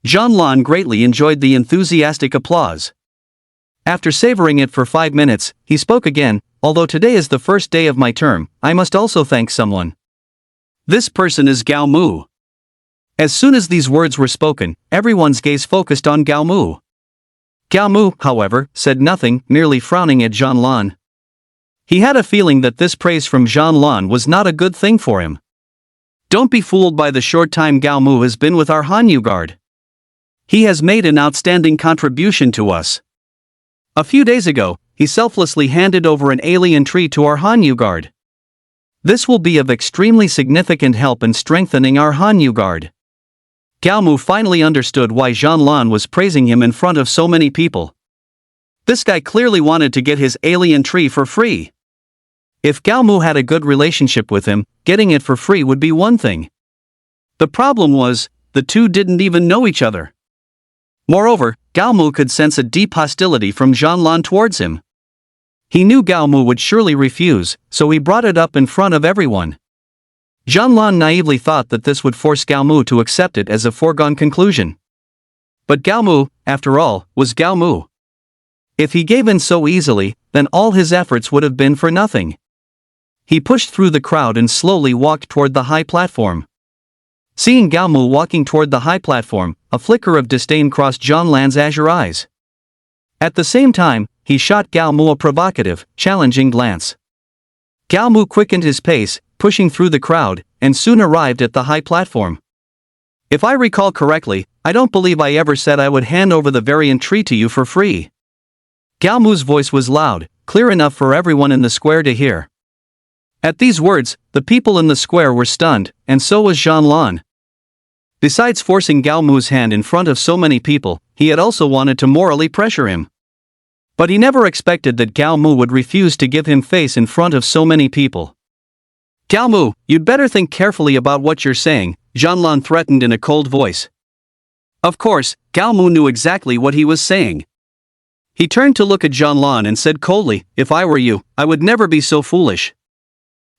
Jean Lan greatly enjoyed the enthusiastic applause. After savoring it for 5 minutes, he spoke again, "Although today is the first day of my term, I must also thank someone. This person is Gao Mu." As soon as these words were spoken, everyone's gaze focused on Gao Mu. Gao Mu, however, said nothing, merely frowning at Jean Lan. He had a feeling that this praise from Jean Lan was not a good thing for him. "Don't be fooled by the short time Gao Mu has been with our Hanyu Guard. He has made an outstanding contribution to us. A few days ago, he selflessly handed over an alien tree to our Hanyu Guard. This will be of extremely significant help in strengthening our Hanyu Guard." Gao Mu finally understood why Jean Lan was praising him in front of so many people. This guy clearly wanted to get his alien tree for free. If Gao Mu had a good relationship with him, getting it for free would be one thing. The problem was, the two didn't even know each other. Moreover, Gao Mu could sense a deep hostility from Jean Lan towards him. He knew Gao Mu would surely refuse, so he brought it up in front of everyone. Jean Lan naively thought that this would force Gao Mu to accept it as a foregone conclusion. But Gao Mu, after all, was Gao Mu. If he gave in so easily, then all his efforts would have been for nothing. He pushed through the crowd and slowly walked toward the high platform. Seeing Gao Mu walking toward the high platform, a flicker of disdain crossed Jean Lan's azure eyes. At the same time, he shot Gao Mu a provocative, challenging glance. Gao Mu quickened his pace, pushing through the crowd, and soon arrived at the high platform. "If I recall correctly, I don't believe I ever said I would hand over the variant tree to you for free." Gao Mu's voice was loud, clear enough for everyone in the square to hear. At these words, the people in the square were stunned, and so was Jean Lan. Besides forcing Gao Mu's hand in front of so many people, he had also wanted to morally pressure him. But he never expected that Gao Mu would refuse to give him face in front of so many people. "Gao Mu, you'd better think carefully about what you're saying," Jean Lan threatened in a cold voice. Of course, Gao Mu knew exactly what he was saying. He turned to look at Jean Lan and said coldly, "If I were you, I would never be so foolish."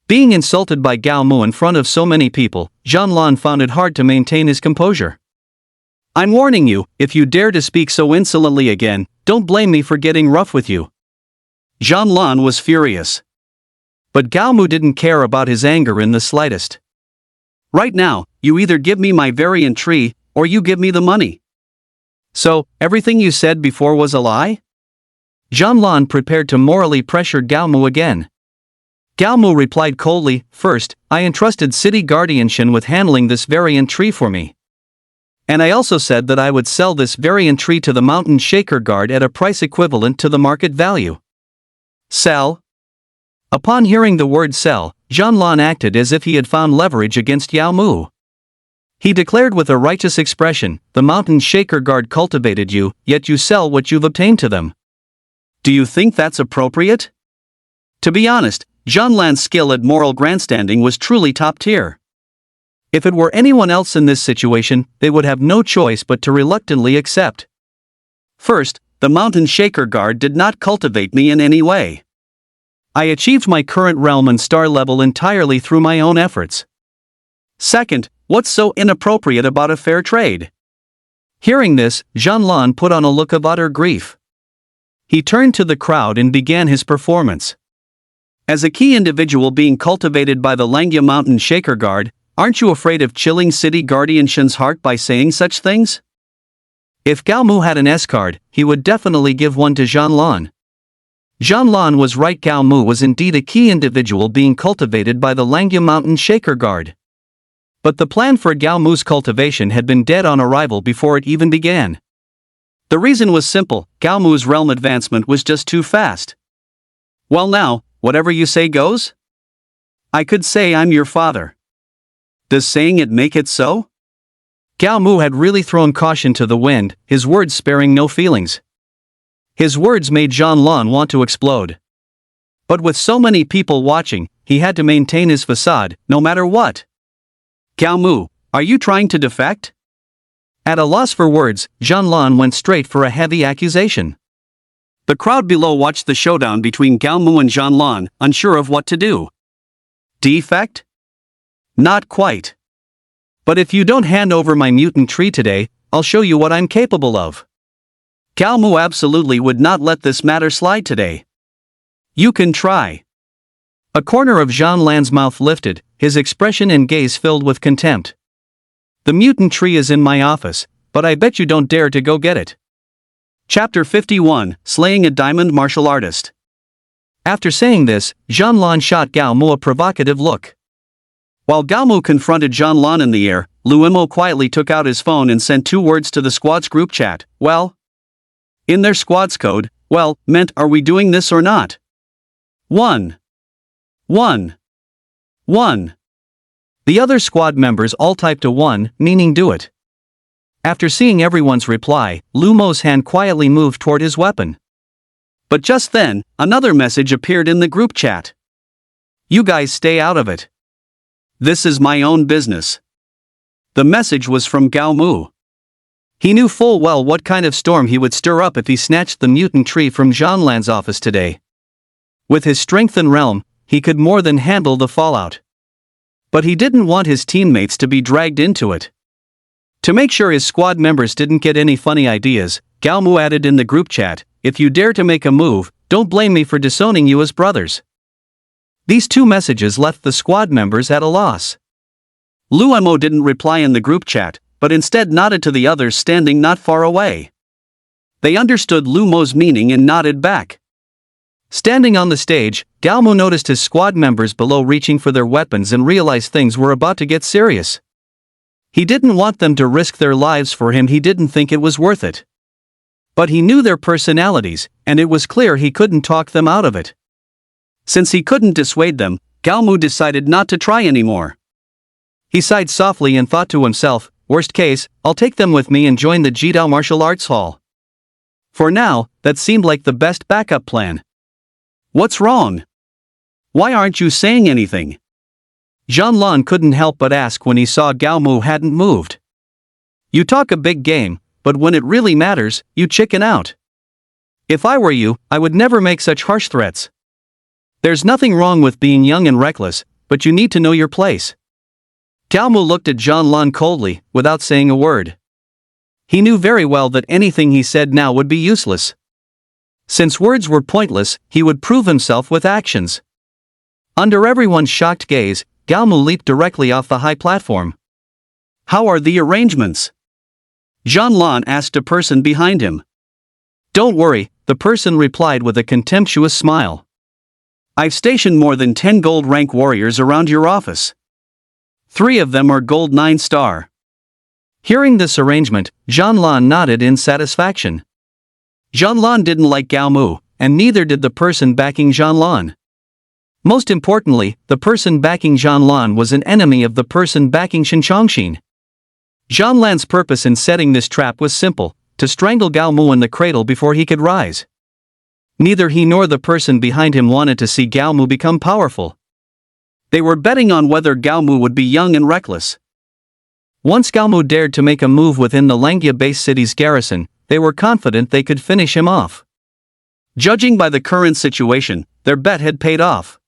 Being insulted by Gao Mu in front of so many people, Jean Lan found it hard to maintain his composure. "I'm warning you, if you dare to speak so insolently again, don't blame me for getting rough with you." Jean Lan was furious. But Gao Mu didn't care about his anger in the slightest. "Right now, you either give me my variant tree, or you give me the money." "So, everything you said before was a lie?" Jean Lan prepared to morally pressure Gao Mu again. Gao Mu replied coldly, "First, I entrusted City Guardianship with handling this variant tree for me. And I also said that I would sell this variant tree to the Mountain Shaker Guard at a price equivalent to the market value." "Sell?" Upon hearing the word sell, Jean Lan acted as if he had found leverage against Gao Mu. He declared with a righteous expression, "The Mountain Shaker Guard cultivated you, yet you sell what you've obtained to them. Do you think that's appropriate?" To be honest, Jean Lan's skill at moral grandstanding was truly top tier. If it were anyone else in this situation, they would have no choice but to reluctantly accept. "First, the Mountain Shaker Guard did not cultivate me in any way. I achieved my current realm and star level entirely through my own efforts. Second, what's so inappropriate about a fair trade?" Hearing this, Jean Lan put on a look of utter grief. He turned to the crowd and began his performance. "As a key individual being cultivated by the Langya Mountain Shaker Guard, aren't you afraid of chilling City Guardianship's heart by saying such things? If Gao Mu had an S card, he would definitely give one to Zhan Lan. Zhan Lan was right, Gao Mu was indeed a key individual being cultivated by the Langya Mountain Shaker Guard. But the plan for Gao Mu's cultivation had been dead on arrival before it even began. The reason was simple: Gao Mu's realm advancement was just too fast. Well now, whatever you say goes? I could say I'm your father. Does saying it make it so? Gao Mu had really thrown caution to the wind, his words sparing no feelings. His words made Zhan Lan want to explode. But with so many people watching, he had to maintain his facade, no matter what. Gao Mu, are you trying to defect? At a loss for words, Zhan Lan went straight for a heavy accusation. The crowd below watched the showdown between Gao Mu and Zhan Lan, unsure of what to do. Defect? Not quite. But if you don't hand over my mutant tree today, I'll show you what I'm capable of. Gao Mu absolutely would not let this matter slide today. You can try. A corner of Zhan Lan's mouth lifted, his expression and gaze filled with contempt. The mutant tree is in my office, but I bet you don't dare to go get it. Chapter 51, Slaying a Diamond Martial Artist. After saying this, Zhan Lan shot Gao Mu a provocative look. While Gao Mu confronted Zhan Lan in the air, Lu Imo quietly took out his phone and sent 2 words to the squad's group chat. Well? In their squad's code, well, meant are we doing this or not? 1. 1. 1. The other squad members all typed a 1, meaning do it. After seeing everyone's reply, Lu Mo's hand quietly moved toward his weapon. But just then, another message appeared in the group chat. You guys stay out of it. This is my own business. The message was from Gao Mu. He knew full well what kind of storm he would stir up if he snatched the mutant tree from Zhan Lan's office today. With his strength and realm, he could more than handle the fallout. But he didn't want his teammates to be dragged into it. To make sure his squad members didn't get any funny ideas, Gao Mu added in the group chat, if you dare to make a move, don't blame me for disowning you as brothers. These 2 messages left the squad members at a loss. Lu Imo didn't reply in the group chat, but instead nodded to the others standing not far away. They understood Lu Mo's meaning and nodded back. Standing on the stage, Gao Mu noticed his squad members below reaching for their weapons and realized things were about to get serious. He didn't want them to risk their lives for him, he didn't think it was worth it. But he knew their personalities, and it was clear he couldn't talk them out of it. Since he couldn't dissuade them, Gao Mu decided not to try anymore. He sighed softly and thought to himself, worst case, I'll take them with me and join the Jidao Martial Arts Hall. For now, that seemed like the best backup plan. What's wrong? Why aren't you saying anything? Zhan Lan couldn't help but ask when he saw Gao Mu hadn't moved. You talk a big game, but when it really matters, you chicken out. If I were you, I would never make such harsh threats. There's nothing wrong with being young and reckless, but you need to know your place. Gao Mu looked at Zhan Lan coldly, without saying a word. He knew very well that anything he said now would be useless. Since words were pointless, he would prove himself with actions. Under everyone's shocked gaze, Gao Mu leaped directly off the high platform. How are the arrangements? Zhan Lan asked a person behind him. Don't worry, the person replied with a contemptuous smile. I've stationed more than 10 gold rank warriors around your office. 3 of them are gold 9-star. Hearing this arrangement, Zhan Lan nodded in satisfaction. Zhan Lan didn't like Gao Mu, and neither did the person backing Zhan Lan. Most importantly, the person backing Zhan Lan was an enemy of the person backing Shen Chongqing. Zhan Lan's purpose in setting this trap was simple, to strangle Gao Mu in the cradle before he could rise. Neither he nor the person behind him wanted to see Gao Mu become powerful. They were betting on whether Gao Mu would be young and reckless. Once Gao Mu dared to make a move within the Langya base city's garrison, they were confident they could finish him off. Judging by the current situation, their bet had paid off.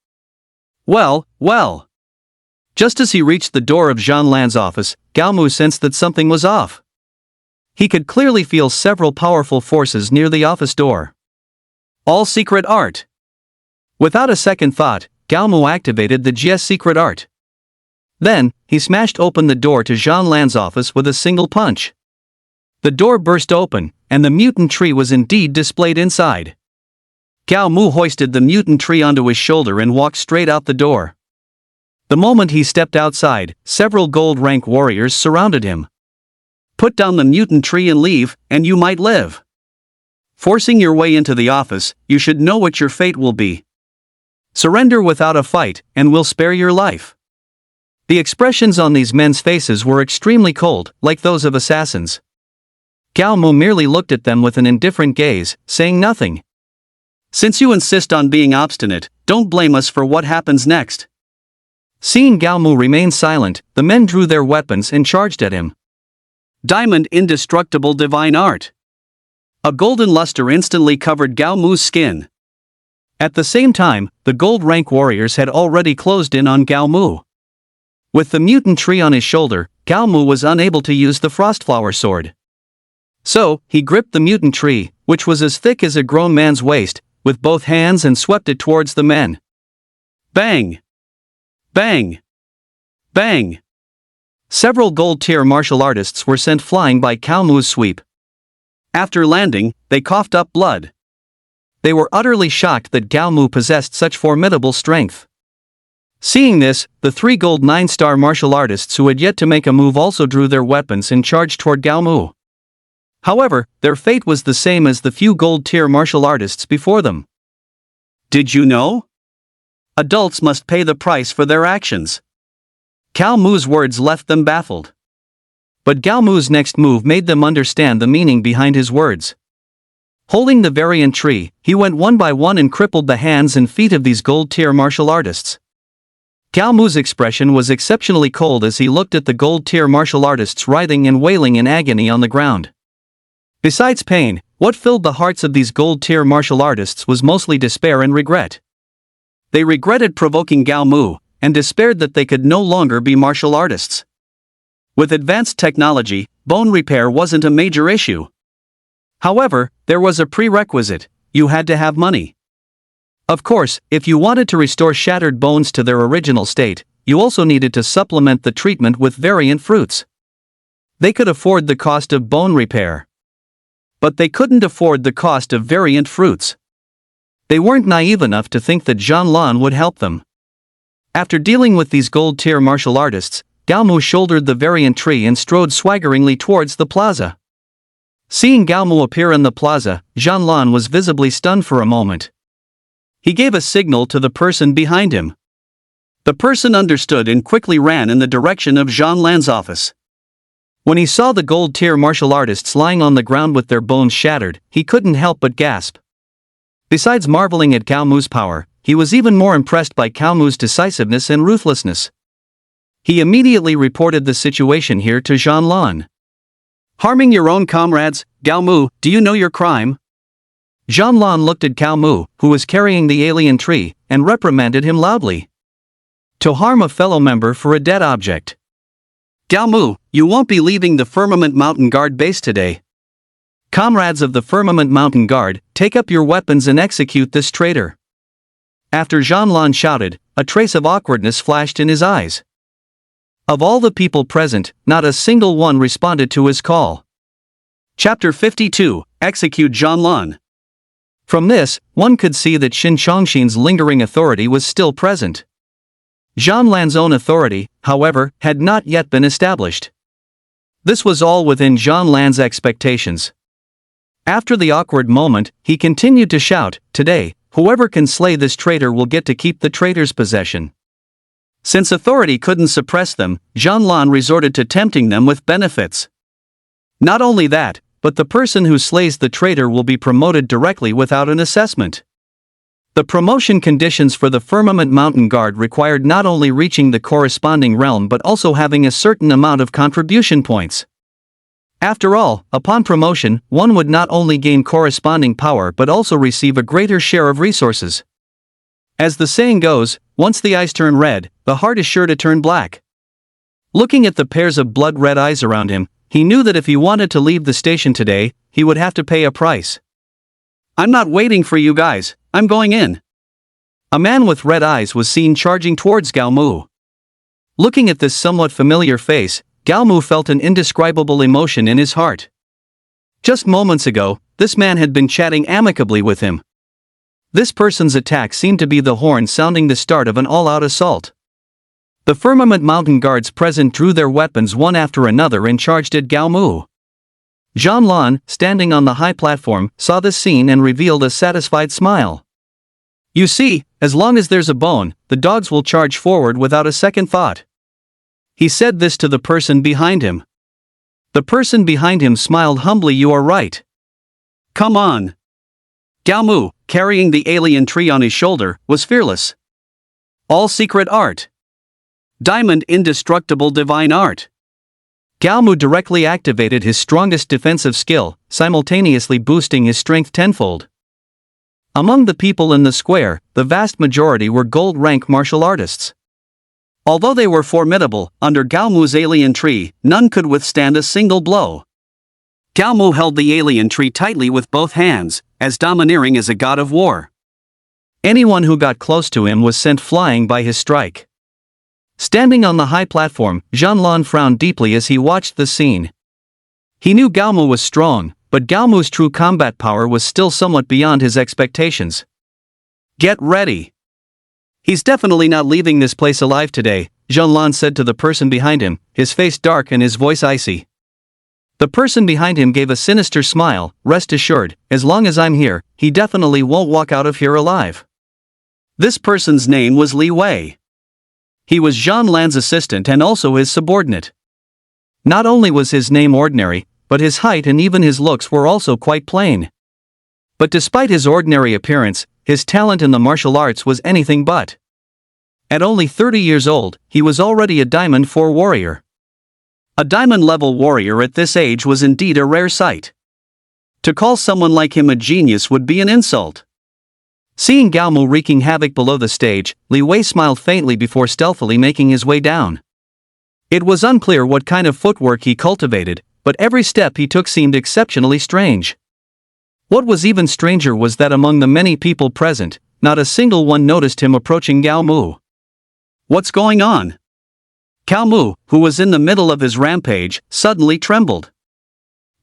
Well. Just as he reached the door of Zhan Lan's office, Gao Mu sensed that something was off. He could clearly feel several powerful forces near the office door. All secret art. Without a second thought, Gao Mu activated the GS secret art. Then, he smashed open the door to Zhan Lan's office with a single punch. The door burst open, and the mutant tree was indeed displayed inside. Gao Mu hoisted the mutant tree onto his shoulder and walked straight out the door. The moment he stepped outside, several gold rank warriors surrounded him. "Put down the mutant tree and leave, and you might live. Forcing your way into the office, you should know what your fate will be. Surrender without a fight, and we'll spare your life." The expressions on these men's faces were extremely cold, like those of assassins. Gao Mu merely looked at them with an indifferent gaze, saying nothing. "Since you insist on being obstinate, don't blame us for what happens next." Seeing Gao Mu remain silent, the men drew their weapons and charged at him. Diamond Indestructible Divine Art. A golden luster instantly covered Gao Mu's skin. At the same time, the gold rank warriors had already closed in on Gao Mu. With the mutant tree on his shoulder, Gao Mu was unable to use the frostflower sword. So, he gripped the mutant tree, which was as thick as a grown man's waist, with both hands and swept it towards the men. Bang! Bang! Bang! Several gold-tier martial artists were sent flying by Gao Mu's sweep. After landing, they coughed up blood. They were utterly shocked that Gao Mu possessed such formidable strength. Seeing this, the 3 gold 9-star martial artists who had yet to make a move also drew their weapons and charged toward Gao Mu. However, their fate was the same as the few gold-tier martial artists before them. Did you know? Adults must pay the price for their actions. Gao Mu's words left them baffled. But Gao Mu's next move made them understand the meaning behind his words. Holding the variant tree, he went one by one and crippled the hands and feet of these gold-tier martial artists. Gao Mu's expression was exceptionally cold as he looked at the gold-tier martial artists writhing and wailing in agony on the ground. Besides pain, what filled the hearts of these gold-tier martial artists was mostly despair and regret. They regretted provoking Gao Mu, and despaired that they could no longer be martial artists. With advanced technology, bone repair wasn't a major issue. However, there was a prerequisite: you had to have money. Of course, if you wanted to restore shattered bones to their original state, you also needed to supplement the treatment with variant fruits. They could afford the cost of bone repair. But they couldn't afford the cost of variant fruits. They weren't naive enough to think that Zhang Lan would help them. After dealing with these gold-tier martial artists, Gao Mu shouldered the variant tree and strode swaggeringly towards the plaza. Seeing Gao Mu appear in the plaza, Zhang Lan was visibly stunned for a moment. He gave a signal to the person behind him. The person understood and quickly ran in the direction of Zhang Lan's office. When he saw the gold-tier martial artists lying on the ground with their bones shattered, he couldn't help but gasp. Besides marveling at Gao Mu's power, he was even more impressed by Gao Mu's decisiveness and ruthlessness. He immediately reported the situation here to Zhang Lan. "Harming your own comrades, Gao Mu, do you know your crime?" Zhang Lan looked at Gao Mu, who was carrying the alien tree, and reprimanded him loudly. To harm a fellow member for a dead object. "Gao Mu, you won't be leaving the Firmament Mountain Guard base today. Comrades of the Firmament Mountain Guard, take up your weapons and execute this traitor." After Zhang Lan shouted, a trace of awkwardness flashed in his eyes. Of all the people present, not a single one responded to his call. Chapter 52, Execute Zhang Lan. From this, one could see that Xin Chongxin's lingering authority was still present. Zhang Lan's own authority, however, had not yet been established. This was all within Zhang Lan's expectations. After the awkward moment, he continued to shout, "Today, whoever can slay this traitor will get to keep the traitor's possession." Since authority couldn't suppress them, Zhang Lan resorted to tempting them with benefits. Not only that, but the person who slays the traitor will be promoted directly without an assessment. The promotion conditions for the Firmament Mountain Guard required not only reaching the corresponding realm but also having a certain amount of contribution points. After all, upon promotion, one would not only gain corresponding power but also receive a greater share of resources. As the saying goes, once the eyes turn red, the heart is sure to turn black. Looking at the pairs of blood-red eyes around him, he knew that if he wanted to leave the station today, he would have to pay a price. "I'm not waiting for you guys, I'm going in." A man with red eyes was seen charging towards Gao Mu. Looking at this somewhat familiar face, Gao Mu felt an indescribable emotion in his heart. Just moments ago, this man had been chatting amicably with him. This person's attack seemed to be the horn sounding the start of an all-out assault. The Firmament Mountain guards present drew their weapons one after another and charged at Gao Mu. Jean Lan, standing on the high platform, saw this scene and revealed a satisfied smile. You see, as long as there's a bone, the dogs will charge forward without a second thought. He said this to the person behind him. The person behind him smiled humbly. You are right. Come on. Gao Mu, carrying the alien tree on his shoulder, was fearless. All secret art. Diamond indestructible divine art. Gao Mu directly activated his strongest defensive skill, simultaneously boosting his strength tenfold. Among the people in the square, the vast majority were gold-rank martial artists. Although they were formidable, under Gao Mu's alien tree, none could withstand a single blow. Gao Mu held the alien tree tightly with both hands, as domineering as a god of war. Anyone who got close to him was sent flying by his strike. Standing on the high platform, Jean Lan frowned deeply as he watched the scene. He knew Gao Mu was strong, but Gao Mu's true combat power was still somewhat beyond his expectations. Get ready. He's definitely not leaving this place alive today, Jean Lan said to the person behind him, his face dark and his voice icy. The person behind him gave a sinister smile. Rest assured, as long as I'm here, he definitely won't walk out of here alive. This person's name was Li Wei. He was Jean Lan's assistant and also his subordinate. Not only was his name ordinary, but his height and even his looks were also quite plain. But despite his ordinary appearance, his talent in the martial arts was anything but. At only 30 years old, he was already a Diamond 4 warrior. A Diamond-level warrior at this age was indeed a rare sight. To call someone like him a genius would be an insult. Seeing Gao Mu wreaking havoc below the stage, Li Wei smiled faintly before stealthily making his way down. It was unclear what kind of footwork he cultivated, but every step he took seemed exceptionally strange. What was even stranger was that among the many people present, not a single one noticed him approaching Gao Mu. What's going on? Gao Mu, who was in the middle of his rampage, suddenly trembled.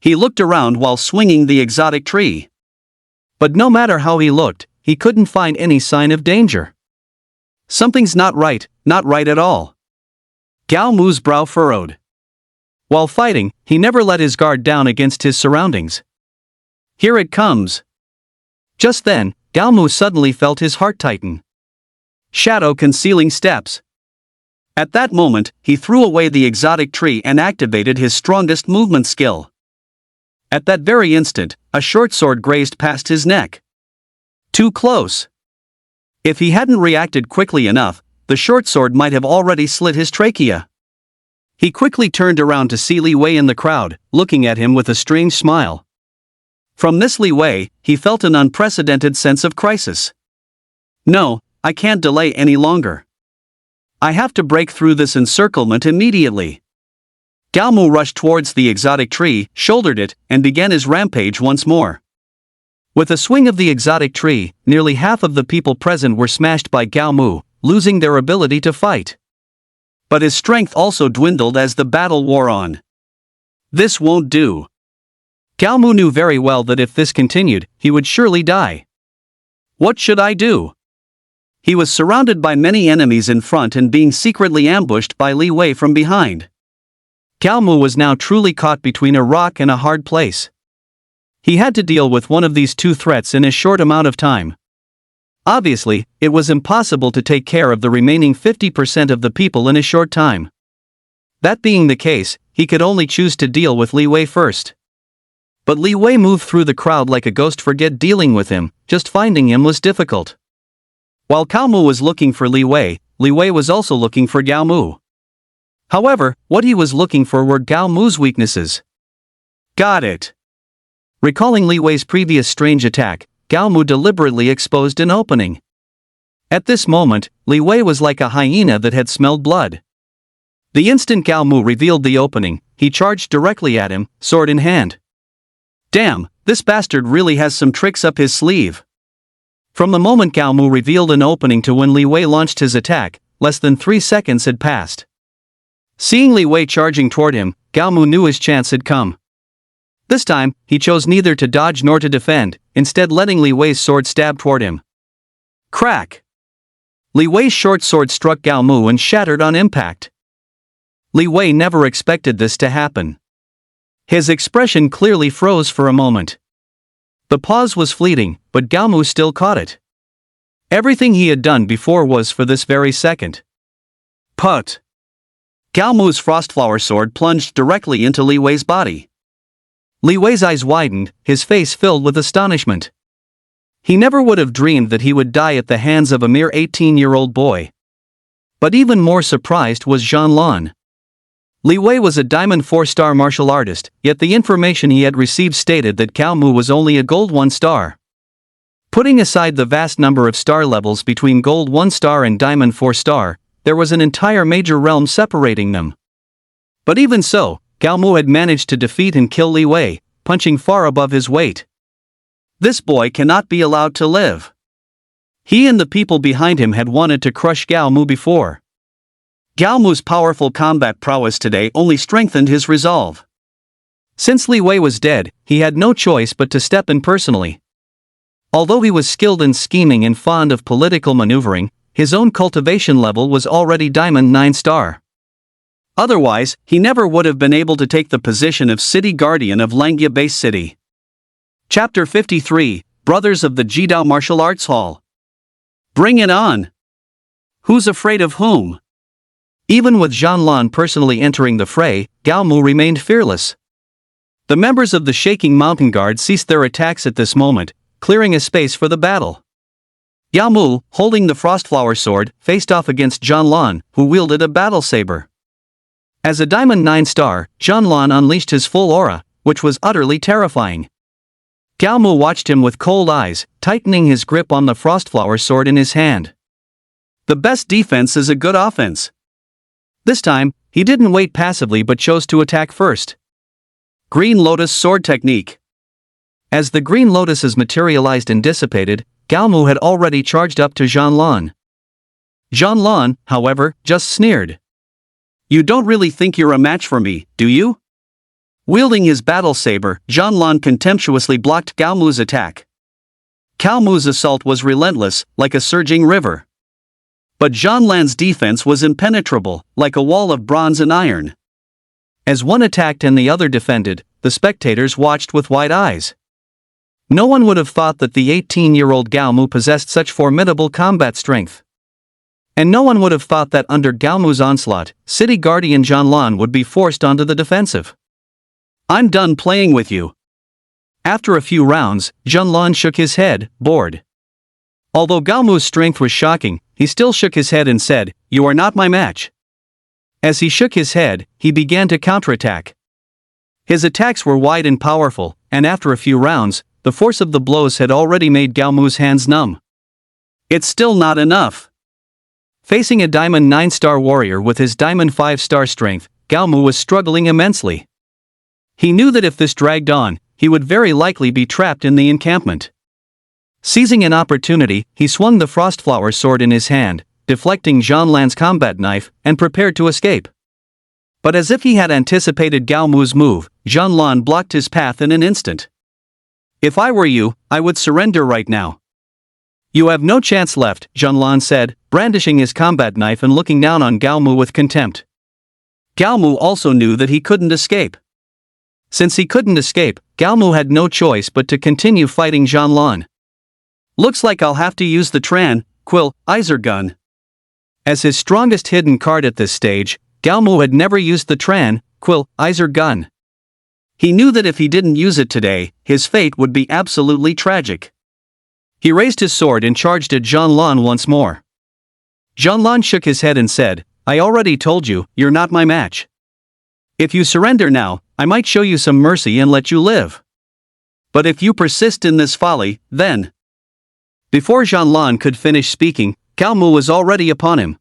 He looked around while swinging the exotic tree. But no matter how he looked, he couldn't find any sign of danger. Something's not right at all. Gao Mu's brow furrowed. While fighting, he never let his guard down against his surroundings. Here it comes. Just then, Gao Mu suddenly felt his heart tighten. Shadow concealing steps. At that moment, he threw away the exotic tree and activated his strongest movement skill. At that very instant, a short sword grazed past his neck. Too close. If he hadn't reacted quickly enough, the short sword might have already slit his trachea. He quickly turned around to see Li Wei in the crowd, looking at him with a strange smile. From this Li Wei, he felt an unprecedented sense of crisis. No, I can't delay any longer. I have to break through this encirclement immediately. Gao Mu rushed towards the exotic tree, shouldered it, and began his rampage once more. With a swing of the exotic tree, nearly half of the people present were smashed by Gao Mu, losing their ability to fight. But his strength also dwindled as the battle wore on. This won't do. Gao Mu knew very well that if this continued, he would surely die. What should I do? He was surrounded by many enemies in front and being secretly ambushed by Li Wei from behind. Gao Mu was now truly caught between a rock and a hard place. He had to deal with one of these two threats in a short amount of time. Obviously, it was impossible to take care of the remaining 50% of the people in a short time. That being the case, he could only choose to deal with Li Wei first. But Li Wei moved through the crowd like a ghost. Forget dealing with him, just finding him was difficult. While Gao Mu was looking for Li Wei was also looking for Gao Mu. However, what he was looking for were Gao Mu's weaknesses. Got it. Recalling Li Wei's previous strange attack, Gao Mu deliberately exposed an opening. At this moment, Li Wei was like a hyena that had smelled blood. The instant Gao Mu revealed the opening, he charged directly at him, sword in hand. Damn, this bastard really has some tricks up his sleeve. From the moment Gao Mu revealed an opening to when Li Wei launched his attack, less than 3 seconds had passed. Seeing Li Wei charging toward him, Gao Mu knew his chance had come. This time, he chose neither to dodge nor to defend, instead letting Li Wei's sword stab toward him. Crack! Li Wei's short sword struck Gao Mu and shattered on impact. Li Wei never expected this to happen. His expression clearly froze for a moment. The pause was fleeting, but Gao Mu still caught it. Everything he had done before was for this very second. Put! Gao Mu's frostflower sword plunged directly into Li Wei's body. Li Wei's eyes widened, his face filled with astonishment. He never would have dreamed that he would die at the hands of a mere 18-year-old boy. But even more surprised was Zhan Lan. Li Wei was a Diamond 4-star martial artist, yet the information he had received stated that Gao Mu was only a Gold 1-star. Putting aside the vast number of star levels between Gold 1-star and Diamond 4-star, there was an entire major realm separating them. But even so, Gao Mu had managed to defeat and kill Li Wei, punching far above his weight. This boy cannot be allowed to live. He and the people behind him had wanted to crush Gao Mu before. Gao Mu's powerful combat prowess today only strengthened his resolve. Since Li Wei was dead, he had no choice but to step in personally. Although he was skilled in scheming and fond of political maneuvering, his own cultivation level was already Diamond 9-star. Otherwise, he never would have been able to take the position of City Guardian of Langia Base City. Chapter 53, Brothers of the Jidao Martial Arts Hall. Bring it on! Who's afraid of whom? Even with Zhan Lan personally entering the fray, Gao Mu remained fearless. The members of the Shaking Mountain Guard ceased their attacks at this moment, clearing a space for the battle. Gao Mu, holding the Frostflower sword, faced off against Zhan Lan, who wielded a battle saber. As a Diamond 9-star, Zhan Lan unleashed his full aura, which was utterly terrifying. Gao Mu watched him with cold eyes, tightening his grip on the Frostflower sword in his hand. The best defense is a good offense. This time, he didn't wait passively but chose to attack first. Green Lotus Sword Technique. As the green lotuses materialized and dissipated, Gao Mu had already charged up to Zhan Lan. Zhan Lan, however, just sneered. You don't really think you're a match for me, do you? Wielding his battle saber, Zhan Lan contemptuously blocked Gao Mu's attack. Gao Mu's assault was relentless, like a surging river. But Zhan Lan's defense was impenetrable, like a wall of bronze and iron. As one attacked and the other defended, the spectators watched with wide eyes. No one would have thought that the 18-year-old Gao Mu possessed such formidable combat strength. And no one would have thought that under Gao Mu's onslaught, City Guardian Zhan Lan would be forced onto the defensive. I'm done playing with you. After a few rounds, Zhan Lan shook his head, bored. Although Gao Mu's strength was shocking, he still shook his head and said, "You are not my match." As he shook his head, he began to counterattack. His attacks were wide and powerful, and after a few rounds, the force of the blows had already made Gao Mu's hands numb. It's still not enough. Facing a Diamond 9-star warrior with his Diamond 5-star strength, Gao Mu was struggling immensely. He knew that if this dragged on, he would very likely be trapped in the encampment. Seizing an opportunity, he swung the Frostflower sword in his hand, deflecting Zhan Lan's combat knife, and prepared to escape. But as if he had anticipated Gao Mu's move, Zhan Lan blocked his path in an instant. If I were you, I would surrender right now. You have no chance left, Zhan Lan said, brandishing his combat knife and looking down on Gao Mu with contempt. Gao Mu also knew that he couldn't escape. Since he couldn't escape, Gao Mu had no choice but to continue fighting Zhan Lan. Looks like I'll have to use the tranquilizer gun. As his strongest hidden card at this stage, Gao Mu had never used the tranquilizer gun. He knew that if he didn't use it today, his fate would be absolutely tragic. He raised his sword and charged at Zhan Lan once more. Zhan Lan shook his head and said, "I already told you, you're not my match. If you surrender now, I might show you some mercy and let you live. But if you persist in this folly, then..." Before Zhan Lan could finish speaking, Gao Mu was already upon him.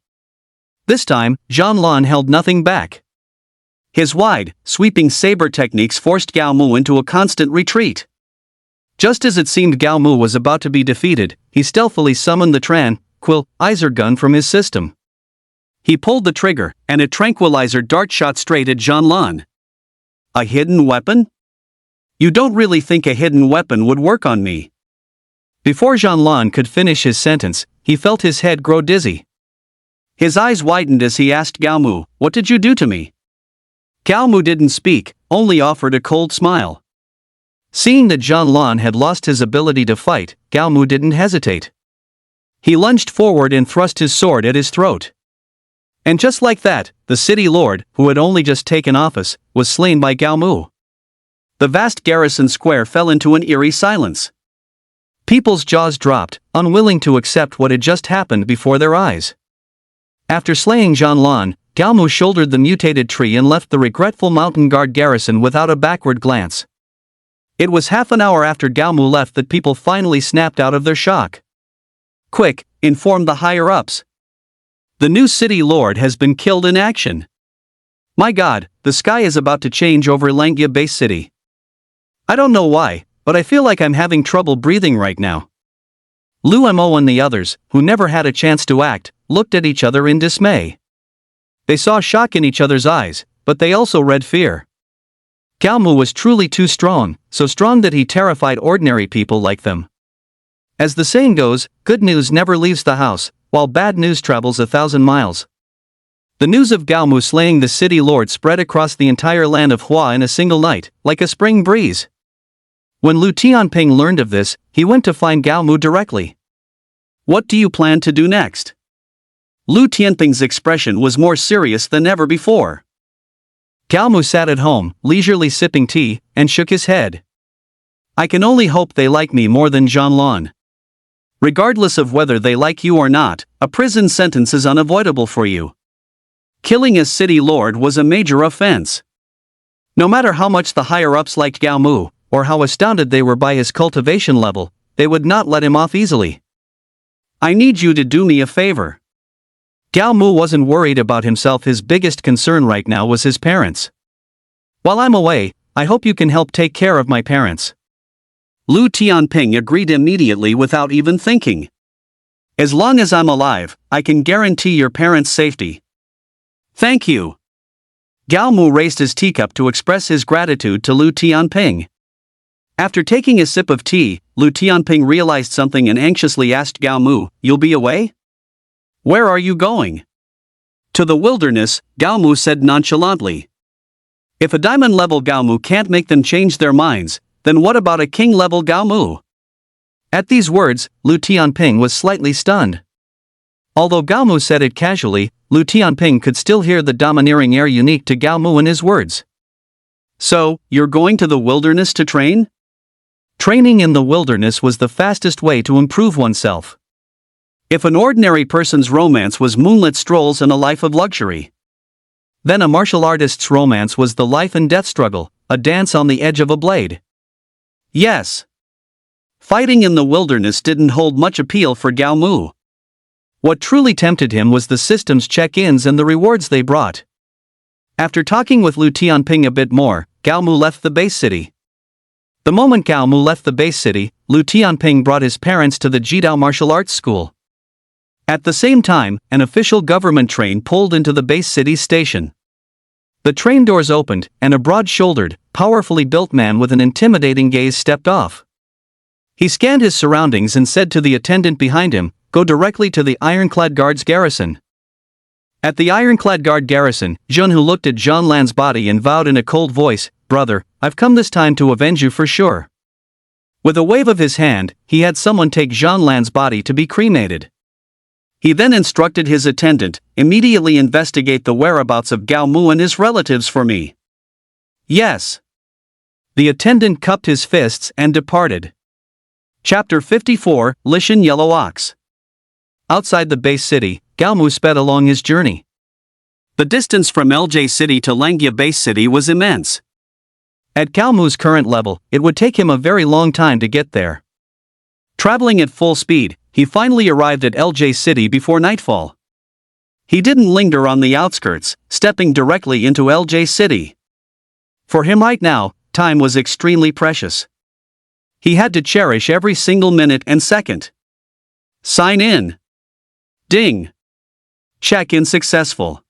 This time, Zhan Lan held nothing back. His wide, sweeping saber techniques forced Gao Mu into a constant retreat. Just as it seemed Gao Mu was about to be defeated, he stealthily summoned the tranquilizer gun from his system. He pulled the trigger, and a tranquilizer dart shot straight at Zhan Lan. A hidden weapon? You don't really think a hidden weapon would work on me? Before Jean-Lan could finish his sentence, he felt his head grow dizzy. His eyes widened as he asked Gao Mu, "What did you do to me?" Gao Mu didn't speak, only offered a cold smile. Seeing that Jean-Lan had lost his ability to fight, Gao Mu didn't hesitate. He lunged forward and thrust his sword at his throat. And just like that, the city lord, who had only just taken office, was slain by Gao Mu. The vast garrison square fell into an eerie silence. People's jaws dropped, unwilling to accept what had just happened before their eyes. After slaying Jean-Lan, Gao Mu shouldered the mutated tree and left the regretful mountain guard garrison without a backward glance. It was half an hour after Gao Mu left that people finally snapped out of their shock. "Quick, inform the higher-ups. The new city lord has been killed in action. My god, the sky is about to change over Langia Base City. I don't know why, but I feel like I'm having trouble breathing right now." Lu Mo and the others, who never had a chance to act, looked at each other in dismay. They saw shock in each other's eyes, but they also read fear. Gao Mu was truly too strong, so strong that he terrified ordinary people like them. As the saying goes, good news never leaves the house, while bad news travels 1,000 miles. The news of Gao Mu slaying the city lord spread across the entire land of Hua in a single night, like a spring breeze. When Lu Tianping learned of this, he went to find Gao Mu directly. "What do you plan to do next?" Lu Tianping's expression was more serious than ever before. Gao Mu sat at home, leisurely sipping tea, and shook his head. "I can only hope they like me more than Jean-Lan. Regardless of whether they like you or not, a prison sentence is unavoidable for you. Killing a city lord was a major offense. No matter how much the higher-ups liked Gao Mu, or how astounded they were by his cultivation level, they would not let him off easily. I need you to do me a favor." Gao Mu wasn't worried about himself. His biggest concern right now was his parents. "While I'm away, I hope you can help take care of my parents." Lu Tianping agreed immediately without even thinking. "As long as I'm alive, I can guarantee your parents' safety." "Thank you." Gao Mu raised his teacup to express his gratitude to Lu Tianping. After taking a sip of tea, Lu Tianping realized something and anxiously asked Gao Mu, "You'll be away? Where are you going?" "To the wilderness," Gao Mu said nonchalantly. If a diamond-level Gao Mu can't make them change their minds, then what about a king-level Gao Mu? At these words, Lu Tianping was slightly stunned. Although Gao Mu said it casually, Lu Tianping could still hear the domineering air unique to Gao Mu in his words. "So, you're going to the wilderness to train?" Training in the wilderness was the fastest way to improve oneself. If an ordinary person's romance was moonlit strolls and a life of luxury, then a martial artist's romance was the life and death struggle, a dance on the edge of a blade. Yes. Fighting in the wilderness didn't hold much appeal for Gao Mu. What truly tempted him was the system's check-ins and the rewards they brought. After talking with Lu Tianping a bit more, Gao Mu left the base city. The moment Gao Mu left the base city, Lu Tianping brought his parents to the Jidao Martial Arts School. At the same time, an official government train pulled into the base city's station. The train doors opened, and a broad-shouldered, powerfully built man with an intimidating gaze stepped off. He scanned his surroundings and said to the attendant behind him, "Go directly to the Ironclad Guard's garrison." At the Ironclad Guard garrison, Jun, who looked at Jean-Lan's body and vowed in a cold voice, "Brother, I've come this time to avenge you for sure." With a wave of his hand, he had someone take Jean-Lan's body to be cremated. He then instructed his attendant, "Immediately investigate the whereabouts of Gao Mu and his relatives for me." "Yes." The attendant cupped his fists and departed. Chapter 54, Lishan Yellow Ox. Outside the base city, Gao Mu sped along his journey. The distance from LJ City to Langia Base City was immense. At Gao Mu's current level, it would take him a very long time to get there. Traveling at full speed, he finally arrived at LJ City before nightfall. He didn't linger on the outskirts, stepping directly into LJ City. For him right now, time was extremely precious. He had to cherish every single minute and second. Sign in. Ding. Check-in successful.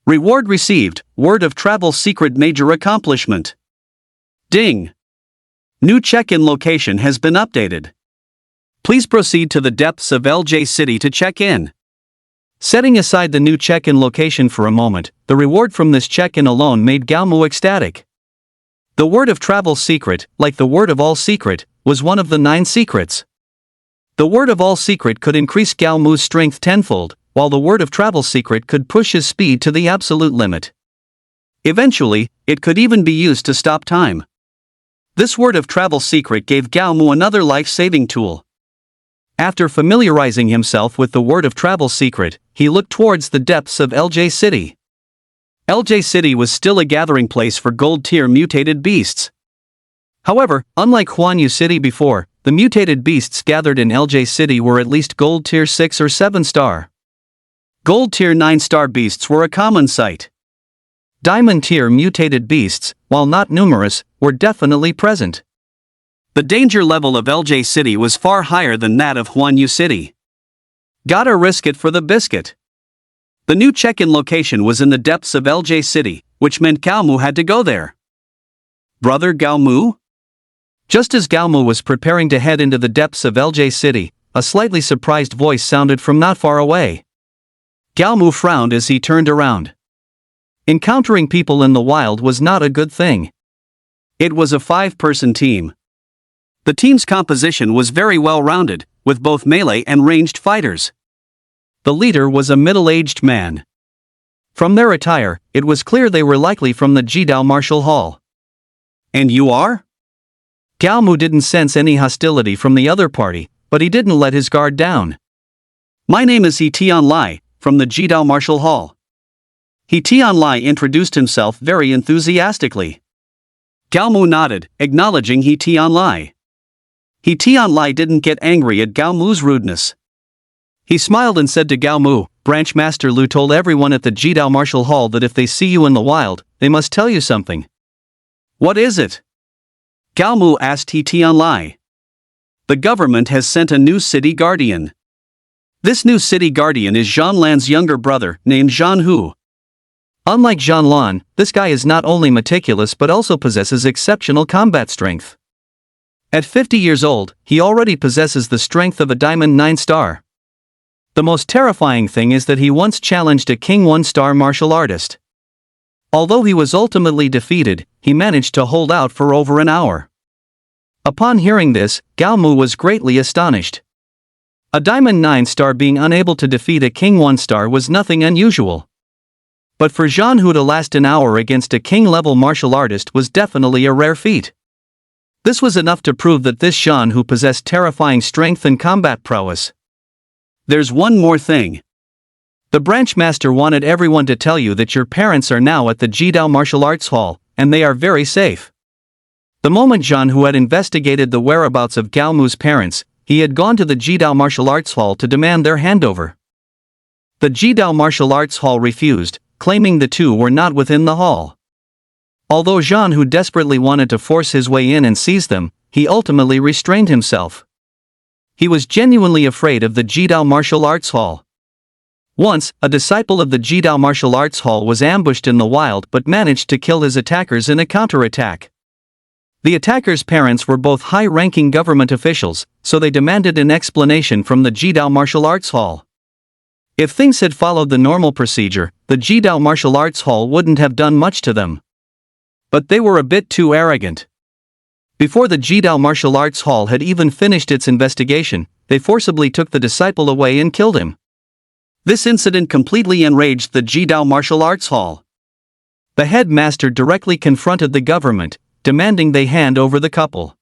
Reward received, word of travel secret major accomplishment. Ding. New check-in location has been updated. Please proceed to the depths of LJ City to check in. Setting aside the new check-in location for a moment, the reward from this check-in alone made Galmu ecstatic. The word of travel secret, like the word of all secret, was one of the 9 secrets. The word of all secret could increase Galmu's strength tenfold, while the word of travel secret could push his speed to the absolute limit. Eventually, it could even be used to stop time. This word of travel secret gave Galmu another life-saving tool. After familiarizing himself with the word of travel secret, he looked towards the depths of LJ City. LJ City was still a gathering place for gold-tier mutated beasts. However, unlike Huanyu City before, the mutated beasts gathered in LJ City were at least gold tier 6 or 7 star. Gold tier 9 star beasts were a common sight. Diamond tier mutated beasts, while not numerous, were definitely present. The danger level of LJ City was far higher than that of Huanyu City. Gotta risk it for the biscuit. The new check-in location was in the depths of LJ City, which meant Galmu had to go there. Brother Galmu? Just as Galmu was preparing to head into the depths of LJ City, a slightly surprised voice sounded from not far away. Galmu frowned as he turned around. Encountering people in the wild was not a good thing. It was a 5-person team. The team's composition was very well-rounded, with both melee and ranged fighters. The leader was a middle-aged man. From their attire, it was clear they were likely from the Jidao Martial Hall. And you are? Galmu didn't sense any hostility from the other party, but he didn't let his guard down. My name is He Tian Lai, from the Jidao Martial Hall. He Tian Lai introduced himself very enthusiastically. Galmu nodded, acknowledging He Tian Lai. He Tian Lai didn't get angry at Galmu's rudeness. He smiled and said to Galmu, Branch Master Lu told everyone at the Jidao Martial Hall that if they see you in the wild, they must tell you something. What is it? Galmu asked He Tian Lai. The government has sent a new city guardian. This new city guardian is Zhan Lan's younger brother, named Zhan Hu. Unlike Zhan Lan, this guy is not only meticulous but also possesses exceptional combat strength. At 50 years old, he already possesses the strength of a Diamond 9 star. The most terrifying thing is that he once challenged a King 1-star martial artist. Although he was ultimately defeated, he managed to hold out for over an hour. Upon hearing this, Galmu was greatly astonished. A Diamond 9-star being unable to defeat a King 1-star was nothing unusual. But for Zhan Hu to last an hour against a King-level martial artist was definitely a rare feat. This was enough to prove that this Zhan Hu possessed terrifying strength and combat prowess. There's one more thing. The branch master wanted everyone to tell you that your parents are now at the Jidao Martial Arts Hall, and they are very safe. The moment Zhan Hu had investigated the whereabouts of Galmu's parents, he had gone to the Jidao Martial Arts Hall to demand their handover. The Jidao Martial Arts Hall refused, claiming the two were not within the hall. Although Zhan Hu desperately wanted to force his way in and seize them, he ultimately restrained himself. He was genuinely afraid of the Jidao Martial Arts Hall. Once, a disciple of the Jidao Martial Arts Hall was ambushed in the wild but managed to kill his attackers in a counterattack. The attackers' parents were both high-ranking government officials, so they demanded an explanation from the Jidao Martial Arts Hall. If things had followed the normal procedure, the Jidao Martial Arts Hall wouldn't have done much to them. But they were a bit too arrogant. Before the Jidao Martial Arts Hall had even finished its investigation, they forcibly took the disciple away and killed him. This incident completely enraged the Jidao Martial Arts Hall. The headmaster directly confronted the government, demanding they hand over the couple.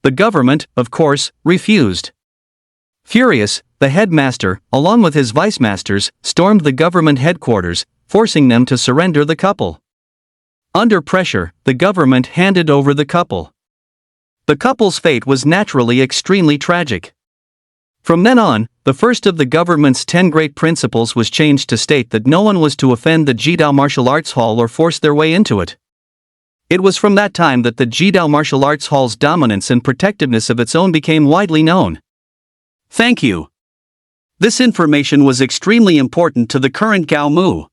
The government, of course, refused. Furious, the headmaster, along with his vice-masters, stormed the government headquarters, forcing them to surrender the couple. Under pressure, the government handed over the couple. The couple's fate was naturally extremely tragic. From then on, the first of the government's 10 great principles was changed to state that no one was to offend the Jidao Martial Arts Hall or force their way into it. It was from that time that the Jidao Martial Arts Hall's dominance and protectiveness of its own became widely known. Thank you. This information was extremely important to the current Gao Mu.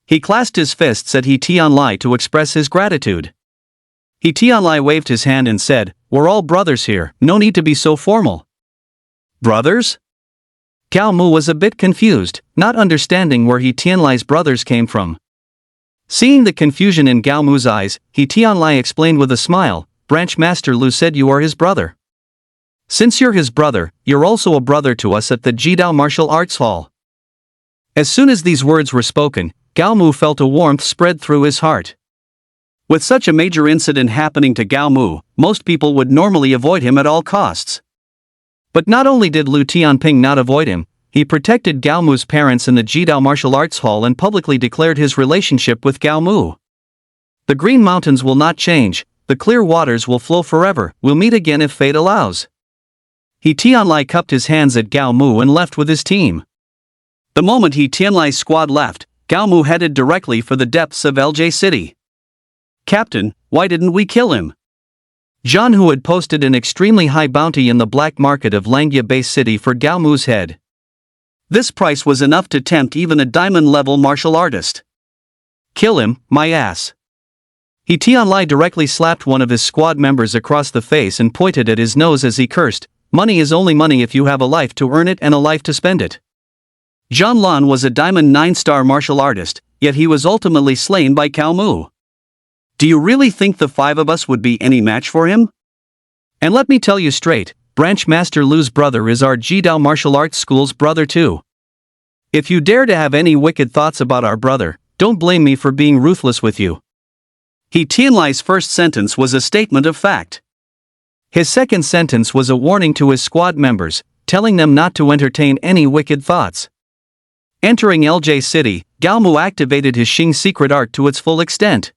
He clasped his fists at He Tian Lai to express his gratitude. He Tianlai waved his hand and said, "We're all brothers here, no need to be so formal." Brothers? Gao Mu was a bit confused, not understanding where He Tianlai's brothers came from. Seeing the confusion in Gao Mu's eyes, He Tianlai explained with a smile, "Branch Master Lu said you are his brother. Since you're his brother, you're also a brother to us at the Jidao Martial Arts Hall." As soon as these words were spoken, Gao Mu felt a warmth spread through his heart. With such a major incident happening to Gao Mu, most people would normally avoid him at all costs. But not only did Lu Tianping not avoid him, he protected Gao Mu's parents in the Jidao Martial Arts Hall and publicly declared his relationship with Gao Mu. "The green mountains will not change, the clear waters will flow forever, we'll meet again if fate allows." He Tianlai cupped his hands at Gao Mu and left with his team. The moment He Tianlai's squad left, Gao Mu headed directly for the depths of LJ City. "Captain, why didn't we kill him?" Zhan Hu had posted an extremely high bounty in the black market of Langya Base City for Gao Mu's head. This price was enough to tempt even a diamond-level martial artist. "Kill him, my ass." He Tianlai directly slapped one of his squad members across the face and pointed at his nose as he cursed, "Money is only money if you have a life to earn it and a life to spend it." Zhan Lan was a Diamond 9-star martial artist, yet he was ultimately slain by Gao Mu. Do you really think the 5 of us would be any match for him? And let me tell you straight, Branch Master Lu's brother is our Jidao Martial Arts School's brother too. If you dare to have any wicked thoughts about our brother, don't blame me for being ruthless with you. He Tianlai's first sentence was a statement of fact. His second sentence was a warning to his squad members, telling them not to entertain any wicked thoughts. Entering LJ City, Gao Mu activated his Xing secret art to its full extent.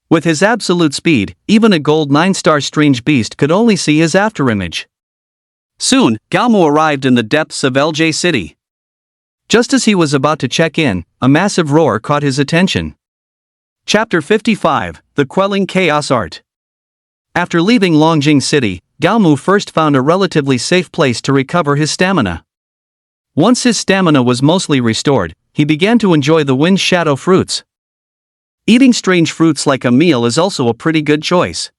With his absolute speed, even a gold 9-star strange beast could only see his afterimage. Soon, Gao Mu arrived in the depths of LJ City. Just as he was about to check in, a massive roar caught his attention. Chapter 55, The Quelling Chaos Art. After leaving Longjing City, Gao Mu first found a relatively safe place to recover his stamina. Once his stamina was mostly restored, he began to enjoy the wind shadow fruits. Eating strange fruits like a meal is also a pretty good choice.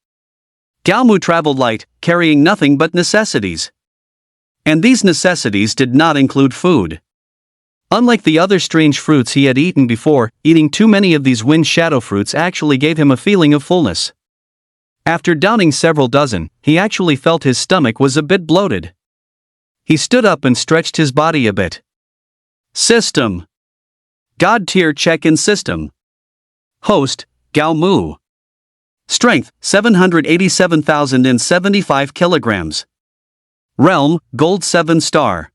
Gao Mu traveled light, carrying nothing but necessities. And these necessities did not include food. Unlike the other strange fruits he had eaten before, eating too many of these wind shadow fruits actually gave him a feeling of fullness. After downing several dozen, he actually felt his stomach was a bit bloated. He stood up and stretched his body a bit. System. God tier check-in system. Host, Gao Mu. Strength, 787,075 kilograms. Realm, Gold 7-star.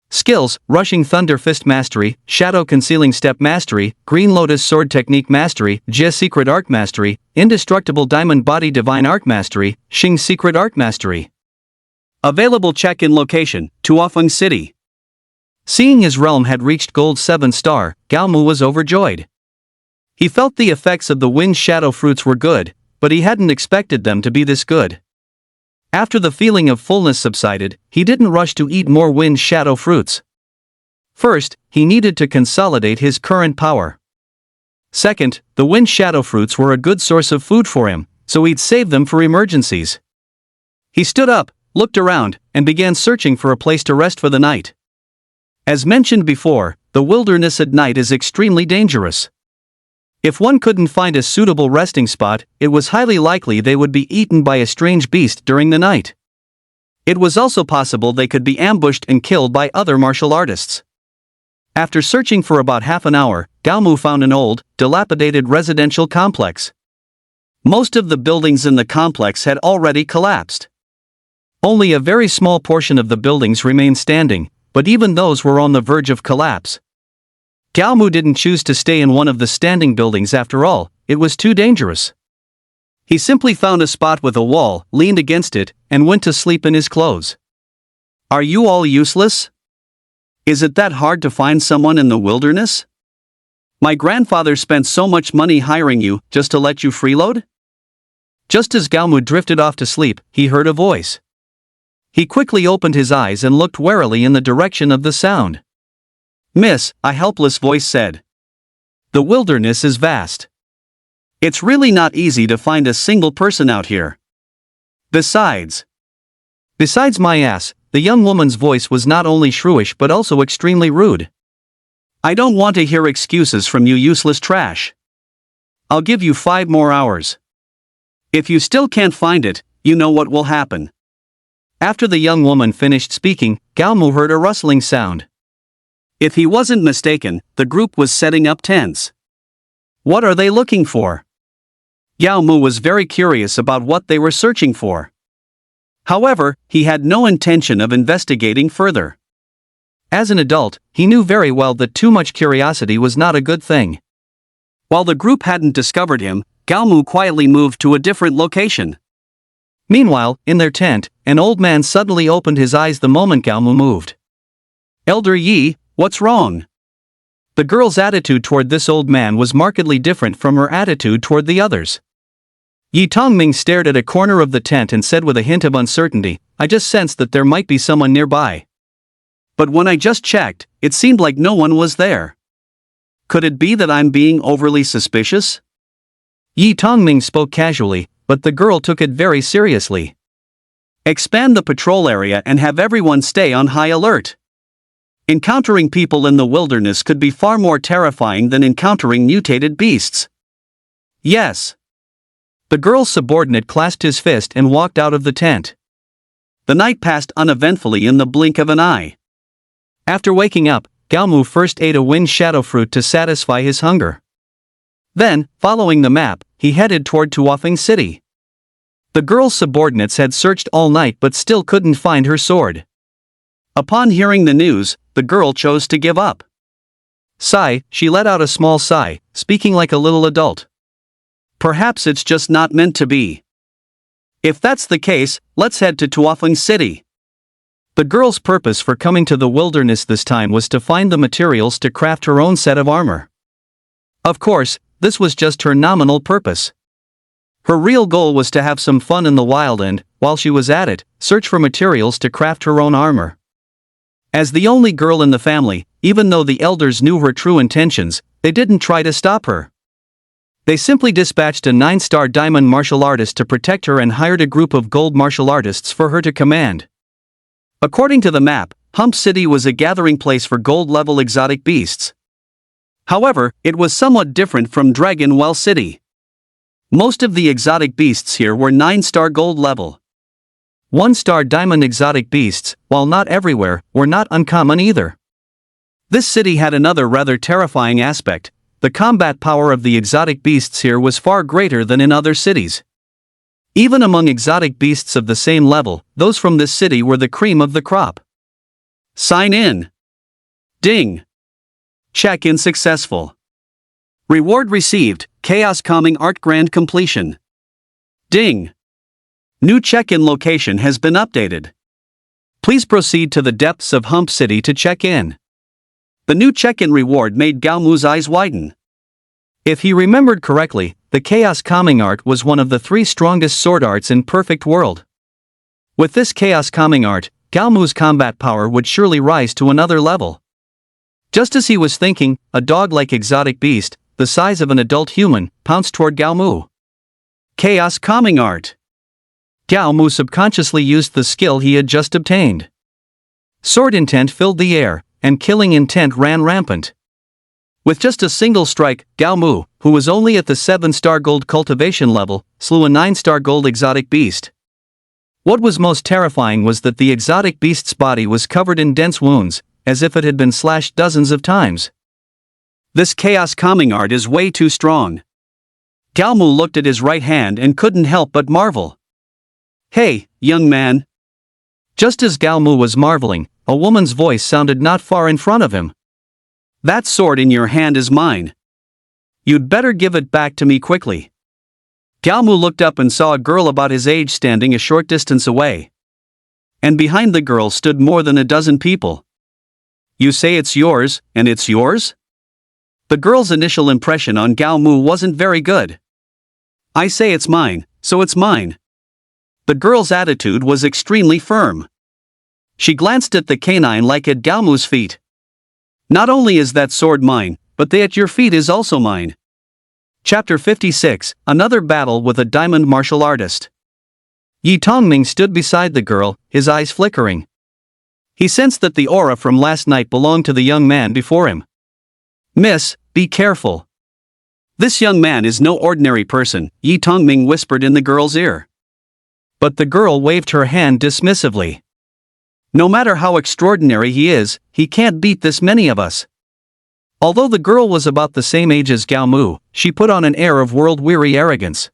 Skills, Rushing Thunder Fist Mastery, Shadow Concealing Step Mastery, Green Lotus Sword Technique Mastery, Jia Secret Art Mastery, Indestructible Diamond Body Divine Art Mastery, Xing Secret Art Mastery. Available check-in location, Tuofeng City. Seeing his realm had reached Gold 7-star, Gao Mu was overjoyed. He felt the effects of the wind shadow fruits were good, but he hadn't expected them to be this good. After the feeling of fullness subsided, he didn't rush to eat more wind shadow fruits. First, he needed to consolidate his current power. Second, the wind shadow fruits were a good source of food for him, so he'd save them for emergencies. He stood up, looked around, and began searching for a place to rest for the night. As mentioned before, the wilderness at night is extremely dangerous. If one couldn't find a suitable resting spot, it was highly likely they would be eaten by a strange beast during the night. It was also possible they could be ambushed and killed by other martial artists. After searching for about half an hour, Gao Mu found an old, dilapidated residential complex. Most of the buildings in the complex had already collapsed. Only a very small portion of the buildings remained standing, but even those were on the verge of collapse. Gao Mu didn't choose to stay in one of the standing buildings after all, it was too dangerous. He simply found a spot with a wall, leaned against it, and went to sleep in his clothes. Are you all useless? Is it that hard to find someone in the wilderness? My grandfather spent so much money hiring you, just to let you freeload? Just as Gao Mu drifted off to sleep, he heard a voice. He quickly opened his eyes and looked warily in the direction of the sound. Miss, a helpless voice said. The wilderness is vast. It's really not easy to find a single person out here. Besides my ass, the young woman's voice was not only shrewish but also extremely rude. I don't want to hear excuses from you useless trash. I'll give you 5 more hours. If you still can't find it, you know what will happen. After the young woman finished speaking, Galmu heard a rustling sound. If he wasn't mistaken, the group was setting up tents. What are they looking for? Yao Mu was very curious about what they were searching for. However, he had no intention of investigating further. As an adult, he knew very well that too much curiosity was not a good thing. While the group hadn't discovered him, Galmu quietly moved to a different location. Meanwhile, in their tent, an old man suddenly opened his eyes the moment Galmu moved. Elder Yi, what's wrong? The girl's attitude toward this old man was markedly different from her attitude toward the others. Yi Tongming stared at a corner of the tent and said with a hint of uncertainty, "I just sensed that there might be someone nearby. But when I just checked, it seemed like no one was there. Could it be that I'm being overly suspicious?" Yi Tongming spoke casually, but the girl took it very seriously. Expand the patrol area and have everyone stay on high alert. Encountering people in the wilderness could be far more terrifying than encountering mutated beasts. Yes. The girl's subordinate clasped his fist and walked out of the tent. The night passed uneventfully in the blink of an eye. After waking up, Galmu first ate a wind shadow fruit to satisfy his hunger. Then, following the map, he headed toward Tuafeng City. The girl's subordinates had searched all night but still couldn't find her sword. Upon hearing the news, the girl chose to give up. Sigh, she let out a small sigh, speaking like a little adult. Perhaps it's just not meant to be. If that's the case, let's head to Tuafeng City. The girl's purpose for coming to the wilderness this time was to find the materials to craft her own set of armor. Of course, this was just her nominal purpose. Her real goal was to have some fun in the wild and, while she was at it, search for materials to craft her own armor. As the only girl in the family, even though the elders knew her true intentions, they didn't try to stop her. They simply dispatched a 9-star diamond martial artist to protect her and hired a group of gold martial artists for her to command. According to the map, Hump City was a gathering place for gold-level exotic beasts. However, it was somewhat different from Dragon Well City. Most of the exotic beasts here were 9-star gold level. 1-star diamond exotic beasts, while not everywhere, were not uncommon either. This city had another rather terrifying aspect. The combat power of the exotic beasts here was far greater than in other cities. Even among exotic beasts of the same level, those from this city were the cream of the crop. Sign in. Ding. Check-in successful. Reward received, Chaos Calming Art Grand Completion. Ding. New check-in location has been updated. Please proceed to the depths of Hump City to check in. The new check-in reward made Galmu's eyes widen. If he remembered correctly, the Chaos Calming Art was one of the 3 strongest sword arts in Perfect World. With this Chaos Calming Art, Galmu's combat power would surely rise to another level. Just as he was thinking, a dog-like exotic beast, the size of an adult human, pounced toward Galmu. Chaos Calming Art. Galmu subconsciously used the skill he had just obtained. Sword intent filled the air, and killing intent ran rampant. With just a single strike, Galmu, who was only at the 7-star gold cultivation level, slew a 9-star gold exotic beast. What was most terrifying was that the exotic beast's body was covered in dense wounds, as if it had been slashed dozens of times. This Chaos Calming Art is way too strong. Galmu looked at his right hand and couldn't help but marvel. Hey, young man. Just as Galmu was marveling, a woman's voice sounded not far in front of him. That sword in your hand is mine. You'd better give it back to me quickly. Galmu looked up and saw a girl about his age standing a short distance away. And behind the girl stood more than a dozen people. You say it's yours, and it's yours? The girl's initial impression on Galmu wasn't very good. I say it's mine, so it's mine. The girl's attitude was extremely firm. She glanced at the canine like at Galmu's feet. Not only is that sword mine, but that at your feet is also mine. Chapter 56, Another Battle with a Diamond Martial Artist. Yi Tongming stood beside the girl, his eyes flickering. He sensed that the aura from last night belonged to the young man before him. "Miss, be careful. This young man is no ordinary person," Yi Tongming whispered in the girl's ear. But the girl waved her hand dismissively. "No matter how extraordinary he is, he can't beat this many of us." Although the girl was about the same age as Gao Mu, she put on an air of world-weary arrogance.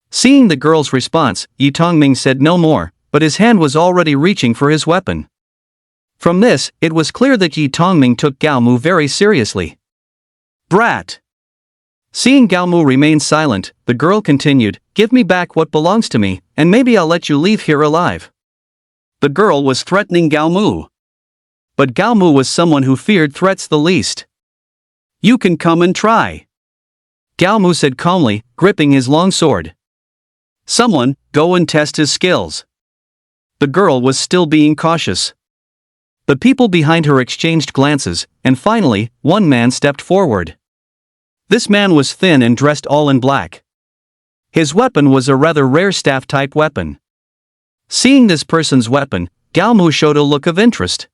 Seeing the girl's response, Yi Tongming said no more, but his hand was already reaching for his weapon. From this, it was clear that Yi Tongming took Gao Mu very seriously. "Brat!" Seeing Gao Mu remain silent, the girl continued, "Give me back what belongs to me, and maybe I'll let you leave here alive." The girl was threatening Gao Mu. But Gao Mu was someone who feared threats the least. "You can come and try," Gao Mu said calmly, gripping his long sword. "Someone, go and test his skills." The girl was still being cautious. The people behind her exchanged glances, and finally, one man stepped forward. This man was thin and dressed all in black. His weapon was a rather rare staff-type weapon. Seeing this person's weapon, Gao Mu showed a look of interest.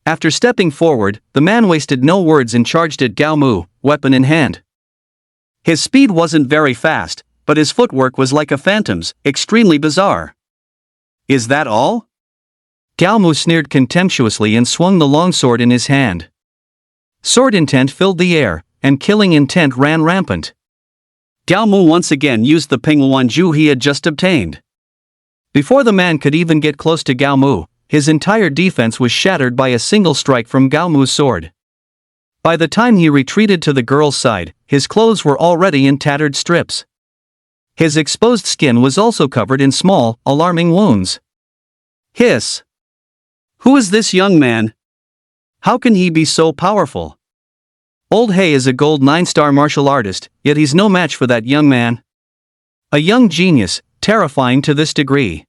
After stepping forward, the man wasted no words and charged at Gao Mu, weapon in hand. His speed wasn't very fast, but his footwork was like a phantom's, extremely bizarre. "Is that all?" Gao Mu sneered contemptuously and swung the longsword in his hand. Sword intent filled the air, and killing intent ran rampant. Gao Mu once again used the Pinghuan Ju he had just obtained. Before the man could even get close to Gao Mu, his entire defense was shattered by a single strike from Gao Mu's sword. By the time he retreated to the girl's side, his clothes were already in tattered strips. His exposed skin was also covered in small, alarming wounds. "Hiss! Who is this young man? How can he be so powerful?" Old He is a gold 9-star martial artist, yet he's no match for that young man. A young genius, terrifying to this degree.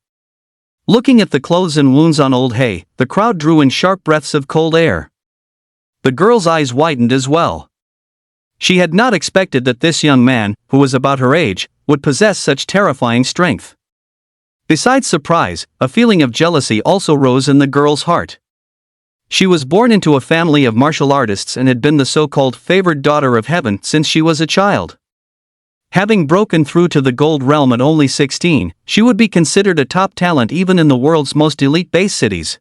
Looking at the clothes and wounds on Old He, the crowd drew in sharp breaths of cold air. The girl's eyes widened as well. She had not expected that this young man, who was about her age, would possess such terrifying strength. Besides surprise, a feeling of jealousy also rose in the girl's heart. She was born into a family of martial artists and had been the so-called favored daughter of heaven since she was a child. Having broken through to the gold realm at only 16, she would be considered a top talent even in the world's most elite base cities.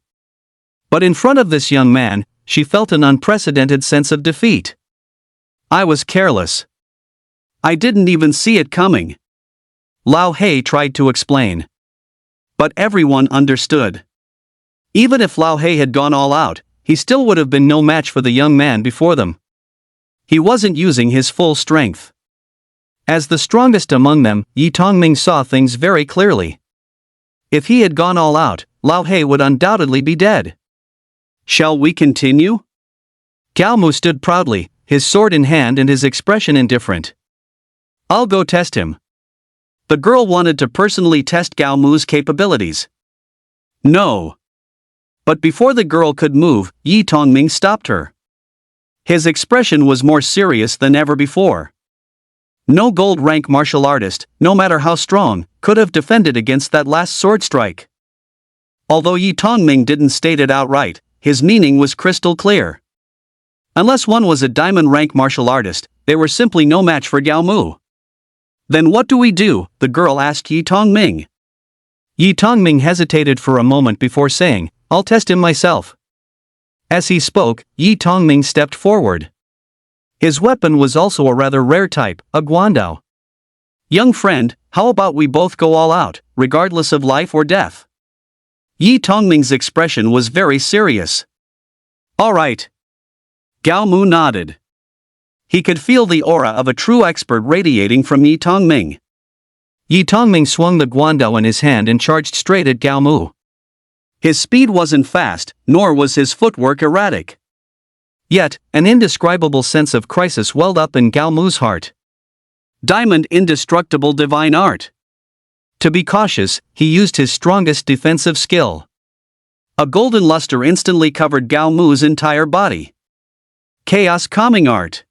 But in front of this young man, she felt an unprecedented sense of defeat. "I was careless. I didn't even see it coming," Lao He tried to explain. But everyone understood. Even if Lao He had gone all out, he still would have been no match for the young man before them. He wasn't using his full strength. As the strongest among them, Yi Tongming saw things very clearly. If he had gone all out, Lao He would undoubtedly be dead. "Shall we continue?" Gao Mu stood proudly, his sword in hand and his expression indifferent. "I'll go test him." The girl wanted to personally test Gao Mu's capabilities. "No." But before the girl could move, Yi Tongming stopped her. His expression was more serious than ever before. No gold-rank martial artist, no matter how strong, could have defended against that last sword strike. Although Yi Tongming didn't state it outright, his meaning was crystal clear. Unless one was a diamond-rank martial artist, they were simply no match for Gao Mu. "Then what do we do?" the girl asked Yi Tongming. Yi Tongming hesitated for a moment before saying, "I'll test him myself." As he spoke, Yi Tongming stepped forward. His weapon was also a rather rare type, a guandao. "Young friend, how about we both go all out, regardless of life or death?" Yi Tongming's expression was very serious. "All right." Gao Mu nodded. He could feel the aura of a true expert radiating from Yi Tongming. Yi Tongming swung the guandao in his hand and charged straight at Gao Mu. His speed wasn't fast, nor was his footwork erratic. Yet, an indescribable sense of crisis welled up in Gao Mu's heart. Diamond indestructible divine art. To be cautious, he used his strongest defensive skill. A golden luster instantly covered Gao Mu's entire body. Chaos calming art.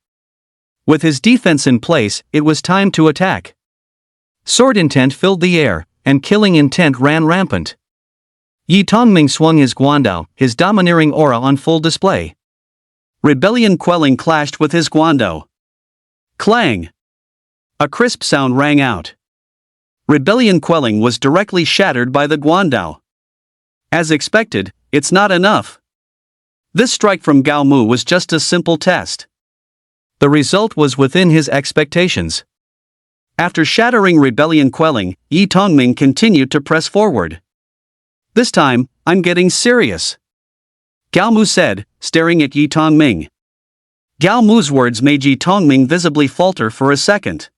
With his defense in place, it was time to attack. Sword intent filled the air, and killing intent ran rampant. Yi Tongming swung his guandao, his domineering aura on full display. Rebellion quelling clashed with his guandao. Clang! A crisp sound rang out. Rebellion quelling was directly shattered by the guandao. As expected, it's not enough. This strike from Gao Mu was just a simple test. The result was within his expectations. After shattering rebellion quelling, Yi Tongming continued to press forward. This time, I'm getting serious, Gao Mu said, staring at Yi Tongming. Gao Mu's words made Yi Tongming visibly falter for a second.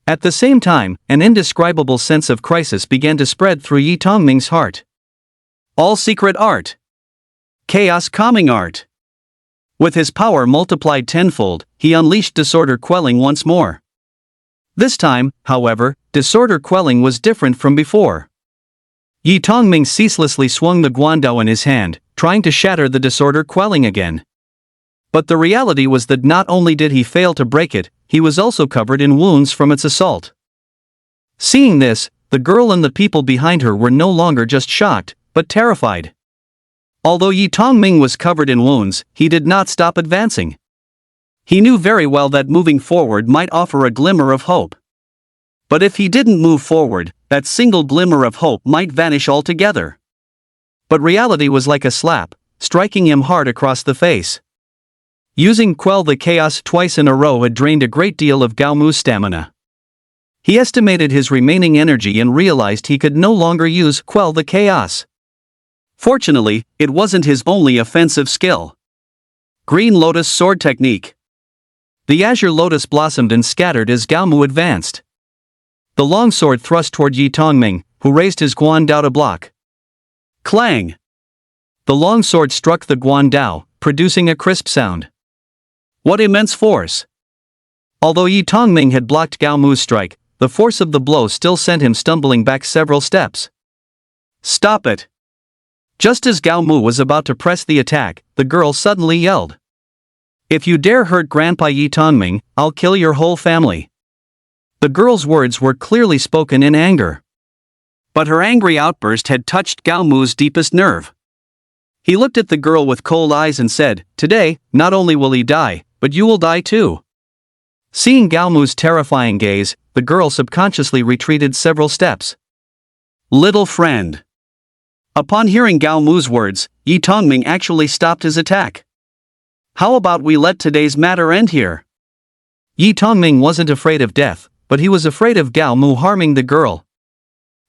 At the same time, an indescribable sense of crisis began to spread through Yi Tongming's heart. All secret art. Chaos calming art. With his power multiplied tenfold, he unleashed disorder quelling once more. This time, however, disorder quelling was different from before. Yi Tongming ceaselessly swung the guandao in his hand, trying to shatter the disorder quelling again. But the reality was that not only did he fail to break it, he was also covered in wounds from its assault. Seeing this, the girl and the people behind her were no longer just shocked, but terrified. Although Yi Tongming was covered in wounds, he did not stop advancing. He knew very well that moving forward might offer a glimmer of hope. But if he didn't move forward, that single glimmer of hope might vanish altogether. But reality was like a slap, striking him hard across the face. Using Quell the Chaos twice in a row had drained a great deal of Gao Mu's stamina. He estimated his remaining energy and realized he could no longer use Quell the Chaos. Fortunately, it wasn't his only offensive skill. Green Lotus Sword Technique. The azure lotus blossomed and scattered as Gao Mu advanced. The long sword thrust toward Yi Tongming, who raised his guandao to block. Clang! The long sword struck the guandao, producing a crisp sound. What immense force! Although Yi Tongming had blocked Gao Mu's strike, the force of the blow still sent him stumbling back several steps. Stop it! Just as Gao Mu was about to press the attack, the girl suddenly yelled. If you dare hurt Grandpa Yi Tongming, I'll kill your whole family. The girl's words were clearly spoken in anger. But her angry outburst had touched Gao Mu's deepest nerve. He looked at the girl with cold eyes and said, Today, not only will he die, but you will die too. Seeing Gao Mu's terrifying gaze, the girl subconsciously retreated several steps. Little friend. Upon hearing Gao Mu's words, Yi Tongming actually stopped his attack. How about we let today's matter end here? Yi Tongming wasn't afraid of death, but he was afraid of Gao Mu harming the girl.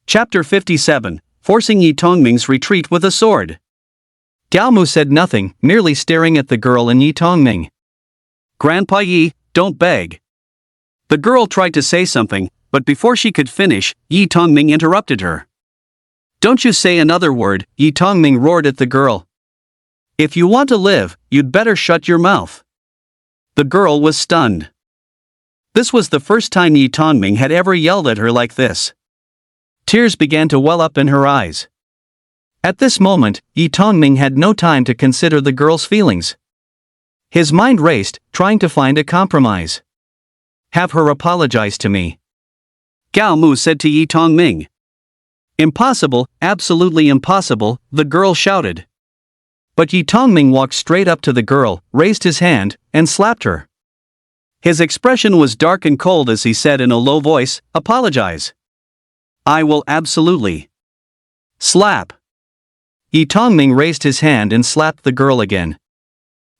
Chapter 57, Forcing Yi Tongming's Retreat with a Sword. Gao Mu said nothing, merely staring at the girl and Yi Tongming. Grandpa Yi, don't beg. The girl tried to say something, but before she could finish, Yi Tongming interrupted her. Don't you say another word, Yi Tongming roared at the girl. If you want to live, you'd better shut your mouth. The girl was stunned. This was the first time Yi Tongming had ever yelled at her like this. Tears began to well up in her eyes. At this moment, Yi Tongming had no time to consider the girl's feelings. His mind raced, trying to find a compromise. Have her apologize to me, Gao Mu said to Yi Tongming. Impossible, absolutely impossible, the girl shouted. But Yi Tongming walked straight up to the girl, raised his hand, and slapped her. His expression was dark and cold as he said in a low voice, Apologize. I will absolutely. Slap. Yi Tongming raised his hand and slapped the girl again.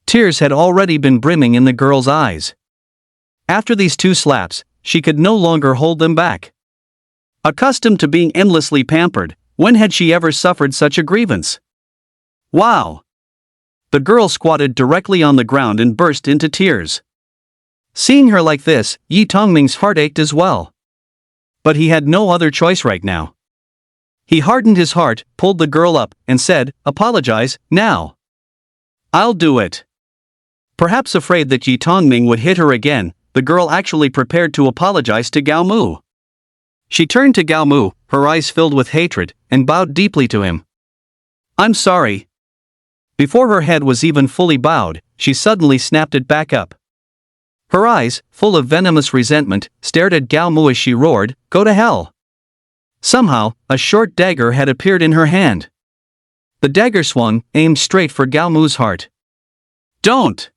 Tears had already been brimming in the girl's eyes. After these two slaps, she could no longer hold them back. Accustomed to being endlessly pampered, when had she ever suffered such a grievance? Wow! The girl squatted directly on the ground and burst into tears. Seeing her like this, Yi Tongming's heart ached as well. But he had no other choice right now. He hardened his heart, pulled the girl up, and said, Apologize, now. I'll do it. Perhaps afraid that Yi Tongming would hit her again, the girl actually prepared to apologize to Gao Mu. She turned to Gao Mu, her eyes filled with hatred, and bowed deeply to him. I'm sorry. Before her head was even fully bowed, she suddenly snapped it back up. Her eyes, full of venomous resentment, stared at Gao Mu as she roared, "Go to hell!" Somehow, a short dagger had appeared in her hand. The dagger swung, aimed straight for Gao Mu's heart. "Don't!"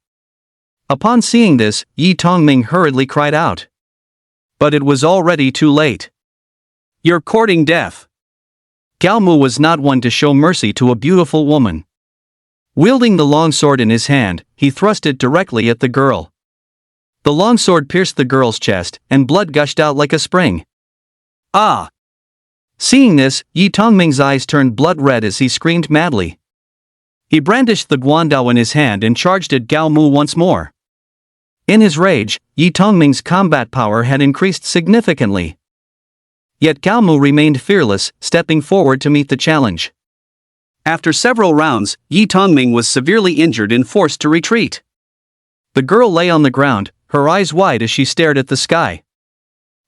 Upon seeing this, Yi Tongming hurriedly cried out. But it was already too late. "You're courting death." Gao Mu was not one to show mercy to a beautiful woman. Wielding the long sword in his hand, he thrust it directly at the girl. The long sword pierced the girl's chest, and blood gushed out like a spring. "Ah!" Seeing this, Yi Tongming's eyes turned blood red as he screamed madly. He brandished the guandao in his hand and charged at Gao Mu once more. In his rage, Yi Tongming's combat power had increased significantly. Yet Gao Mu remained fearless, stepping forward to meet the challenge. After several rounds, Yi Tongming was severely injured and forced to retreat. The girl lay on the ground, her eyes wide as she stared at the sky.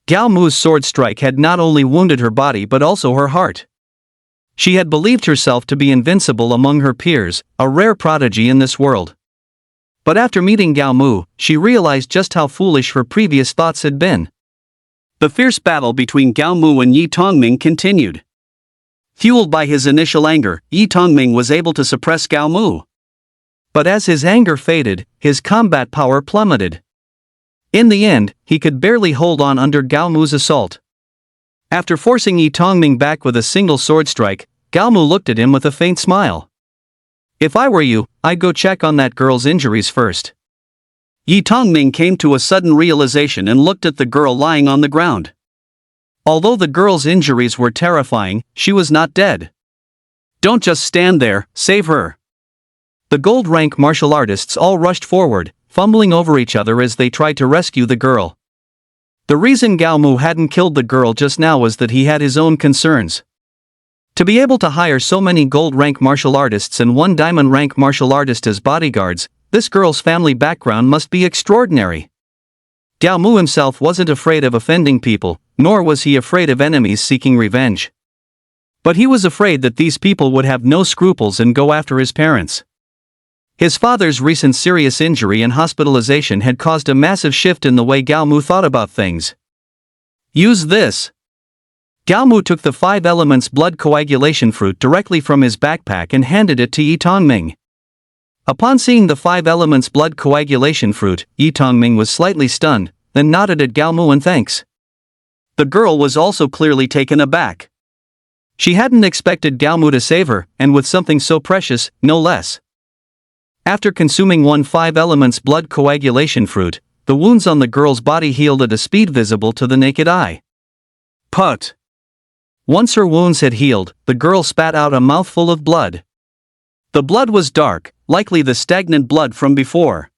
Gao Mu's sword strike had not only wounded her body but also her heart. She had believed herself to be invincible among her peers, a rare prodigy in this world. But after meeting Gao Mu, she realized just how foolish her previous thoughts had been. The fierce battle between Gao Mu and Yi Tongming continued. Fueled by his initial anger, Yi Tongming was able to suppress Gao Mu. But as his anger faded, his combat power plummeted. In the end, he could barely hold on under Gao Mu's assault. After forcing Yi Tongming back with a single sword strike, Gao Mu looked at him with a faint smile. "If I were you, I'd go check on that girl's injuries first." Yi Tongming came to a sudden realization and looked at the girl lying on the ground. Although the girl's injuries were terrifying, she was not dead. "Don't just stand there, save her." The gold-rank martial artists all rushed forward, fumbling over each other as they tried to rescue the girl. The reason Gao Mu hadn't killed the girl just now was that he had his own concerns. To be able to hire so many gold-rank martial artists and one diamond-rank martial artist as bodyguards, this girl's family background must be extraordinary. Gao Mu himself wasn't afraid of offending people, nor was he afraid of enemies seeking revenge. But he was afraid that these people would have no scruples and go after his parents. His father's recent serious injury and hospitalization had caused a massive shift in the way Gao Mu thought about things. "Use this." Gao Mu took the 5 elements blood coagulation fruit directly from his backpack and handed it to Yi Tongming. Upon seeing the 5 elements blood coagulation fruit, Yi Tongming was slightly stunned, then nodded at Gao Mu in thanks. The girl was also clearly taken aback. She hadn't expected Gao Mu to save her, and with something so precious, no less. After consuming one 5 elements blood coagulation fruit, the wounds on the girl's body healed at a speed visible to the naked eye. Put. Once her wounds had healed, the girl spat out a mouthful of blood. The blood was dark, likely the stagnant blood from before.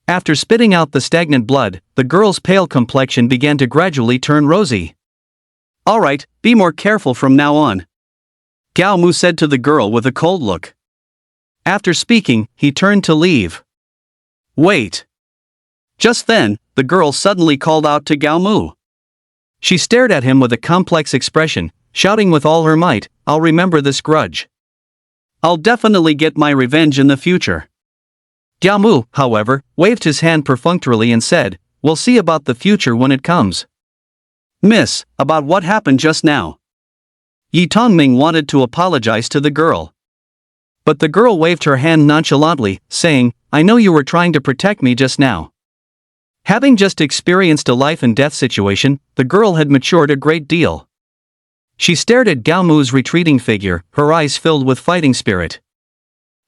After spitting out the stagnant blood, the girl's pale complexion began to gradually turn rosy. "All right, be more careful from now on," Gao Mu said to the girl with a cold look. After speaking, he turned to leave. "Wait." Just then, the girl suddenly called out to Gao Mu. She stared at him with a complex expression, shouting with all her might, "I'll remember this grudge. I'll definitely get my revenge in the future." Gao Mu, however, waved his hand perfunctorily and said, "We'll see about the future when it comes." "Miss, about what happened just now?" Yi Tongming wanted to apologize to the girl. But the girl waved her hand nonchalantly, saying, "I know you were trying to protect me just now." Having just experienced a life and death situation, the girl had matured a great deal. She stared at Gao Mu's retreating figure, her eyes filled with fighting spirit.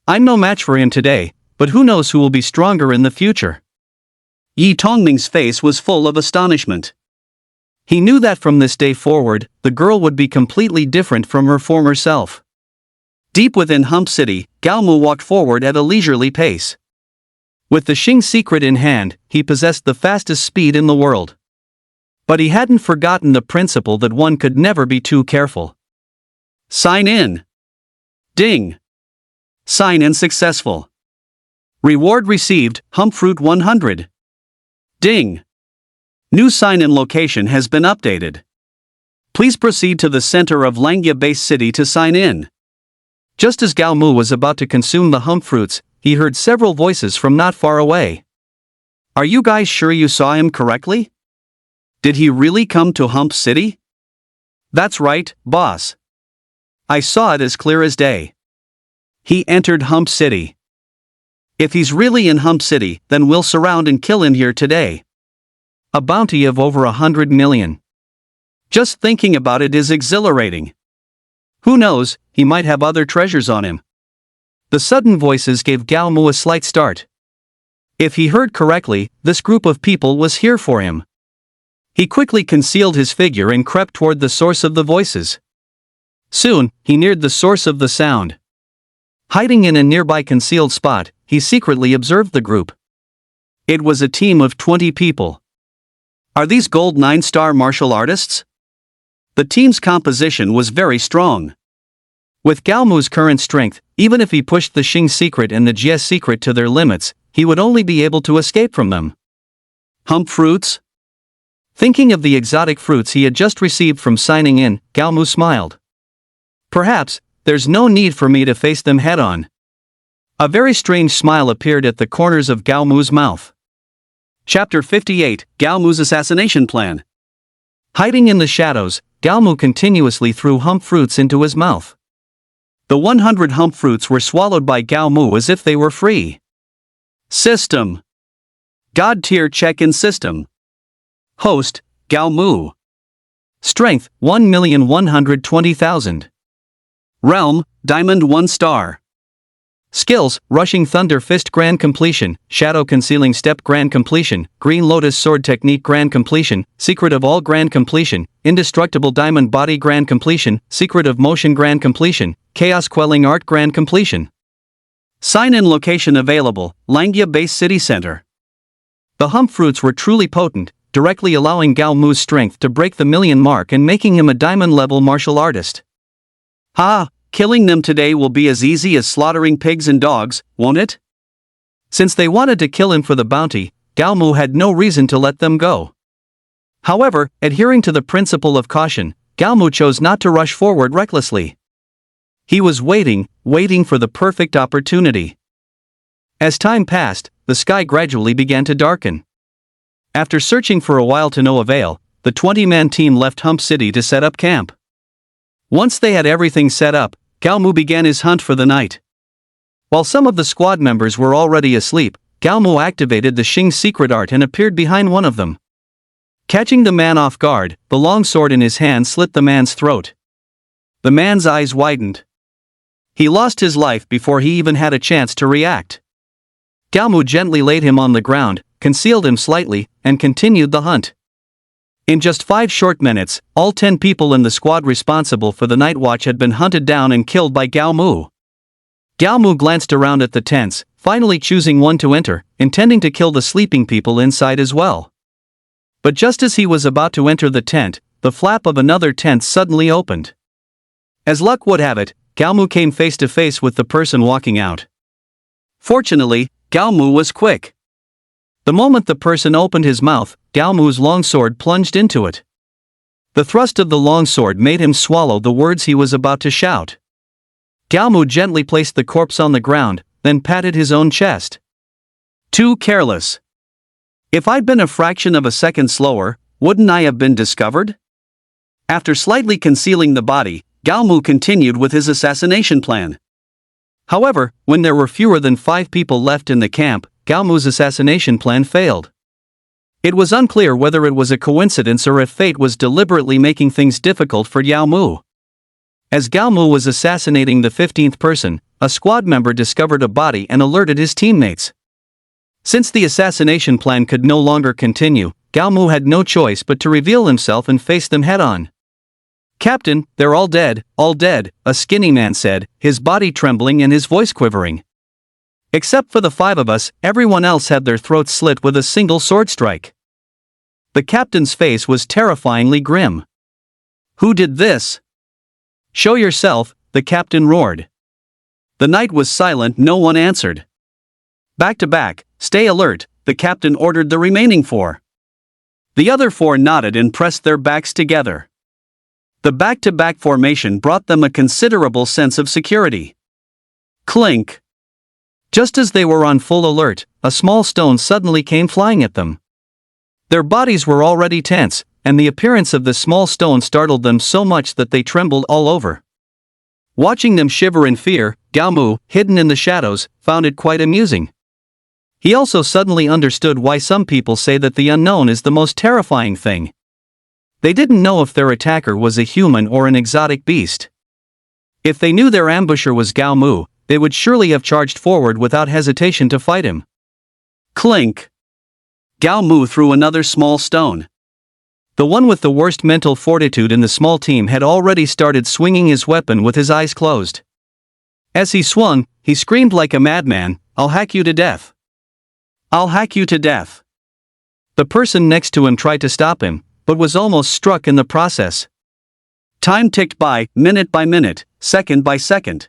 "I'm no match for him today, but who knows who will be stronger in the future." Yi Tongming's face was full of astonishment. He knew that from this day forward, the girl would be completely different from her former self. Deep within Hump City, Gao Mu walked forward at a leisurely pace. With the Xing secret in hand, he possessed the fastest speed in the world. But he hadn't forgotten the principle that one could never be too careful. Sign in. Ding. Sign in successful. Reward received, Hump Fruit 100. Ding. New sign-in location has been updated. Please proceed to the center of Langya-based city to sign in. Just as Gao Mu was about to consume the hump fruits, he heard several voices from not far away. Are you guys sure you saw him correctly? Did he really come to Hump City? That's right, boss. I saw it as clear as day. He entered Hump City. If he's really in Hump City, then we'll surround and kill him here today. A bounty of over 100 million. Just thinking about it is exhilarating. Who knows, he might have other treasures on him. The sudden voices gave Gao Mu a slight start. If he heard correctly, this group of people was here for him. He quickly concealed his figure and crept toward the source of the voices. Soon, he neared the source of the sound. Hiding in a nearby concealed spot, he secretly observed the group. It was a team of 20 people. Are these gold 9-star martial artists? The team's composition was very strong. With Gao Mu's current strength, even if he pushed the Xing secret and the Jie secret to their limits, he would only be able to escape from them. Hump fruits? Thinking of the exotic fruits he had just received from signing in, Gao Mu smiled. Perhaps, there's no need for me to face them head-on. A very strange smile appeared at the corners of Gao Mu's mouth. Chapter 58, Gao Mu's Assassination Plan. Hiding in the shadows, Gao Mu continuously threw hump fruits into his mouth. The 100 hump fruits were swallowed by Gao Mu as if they were free. System. God tier check-in system. Host, Gao Mu. Strength, 1,120,000. Realm, Diamond 1 star. Skills, Rushing Thunder Fist Grand Completion, Shadow Concealing Step Grand Completion, Green Lotus Sword Technique Grand Completion, Secret of All Grand Completion, Indestructible Diamond Body Grand Completion, Secret of Motion Grand Completion, Chaos Quelling Art Grand Completion. Sign-in location available, Langia Base City Center. The hump fruits were truly potent, directly allowing Gao Mu's strength to break the million mark and making him a diamond-level martial artist. Killing them today will be as easy as slaughtering pigs and dogs, won't it? Since they wanted to kill him for the bounty, Gao Mu had no reason to let them go. However, adhering to the principle of caution, Gao Mu chose not to rush forward recklessly. He was waiting for the perfect opportunity. As time passed, the sky gradually began to darken. After searching for a while to no avail, the 20-man team left Hump City to set up camp. Once they had everything set up, Gao Mu began his hunt for the night. While some of the squad members were already asleep, Gao Mu activated the Xing secret art and appeared behind one of them. Catching the man off guard, the long sword in his hand slit the man's throat. The man's eyes widened. He lost his life before he even had a chance to react. Gao Mu gently laid him on the ground, concealed him slightly, and continued the hunt. In just 5 short minutes, all 10 people in the squad responsible for the night watch had been hunted down and killed by Gao Mu. Gao Mu glanced around at the tents, finally choosing one to enter, intending to kill the sleeping people inside as well. But just as he was about to enter the tent, the flap of another tent suddenly opened. As luck would have it, Gao Mu came face to face with the person walking out. Fortunately, Gao Mu was quick. The moment the person opened his mouth, Gao Mu's longsword plunged into it. The thrust of the longsword made him swallow the words he was about to shout. Gao Mu gently placed the corpse on the ground, then patted his own chest. Too careless. If I'd been a fraction of a second slower, wouldn't I have been discovered? After slightly concealing the body, Gao Mu continued with his assassination plan. However, when there were fewer than 5 people left in the camp, Gao Mu's assassination plan failed. It was unclear whether it was a coincidence or if fate was deliberately making things difficult for Gao Mu. As Gao Mu was assassinating the 15th person, a squad member discovered a body and alerted his teammates. Since the assassination plan could no longer continue, Gao Mu had no choice but to reveal himself and face them head-on. "Captain, they're all dead," a skinny man said, his body trembling and his voice quivering. "Except for the 5 of us, everyone else had their throats slit with a single sword strike." The captain's face was terrifyingly grim. "Who did this?" "Show yourself," the captain roared. The night was silent, no one answered. "Back to back, stay alert," the captain ordered the remaining 4. The other 4 nodded and pressed their backs together. The back-to-back formation brought them a considerable sense of security. Clink. Just as they were on full alert, a small stone suddenly came flying at them. Their bodies were already tense, and the appearance of the small stone startled them so much that they trembled all over. Watching them shiver in fear, Gao Mu, hidden in the shadows, found it quite amusing. He also suddenly understood why some people say that the unknown is the most terrifying thing. They didn't know if their attacker was a human or an exotic beast. If they knew their ambusher was Gao Mu, they would surely have charged forward without hesitation to fight him. Clink! Gao Mu threw another small stone. The one with the worst mental fortitude in the small team had already started swinging his weapon with his eyes closed. As he swung, he screamed like a madman, "I'll hack you to death! I'll hack you to death!" The person next to him tried to stop him, but was almost struck in the process. Time ticked by minute, second by second.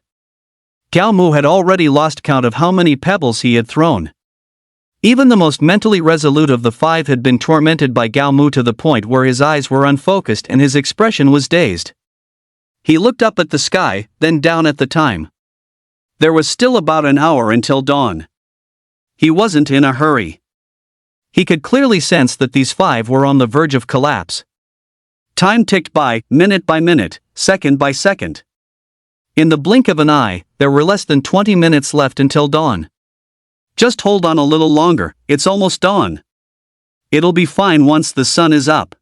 Gao Mu had already lost count of how many pebbles he had thrown. Even the most mentally resolute of the five had been tormented by Gao Mu to the point where his eyes were unfocused and his expression was dazed. He looked up at the sky, then down at the time. There was still about an hour until dawn. He wasn't in a hurry. He could clearly sense that these five were on the verge of collapse. Time ticked by minute, second by second. In the blink of an eye, there were less than 20 minutes left until dawn. Just hold on a little longer, it's almost dawn. It'll be fine once the sun is up.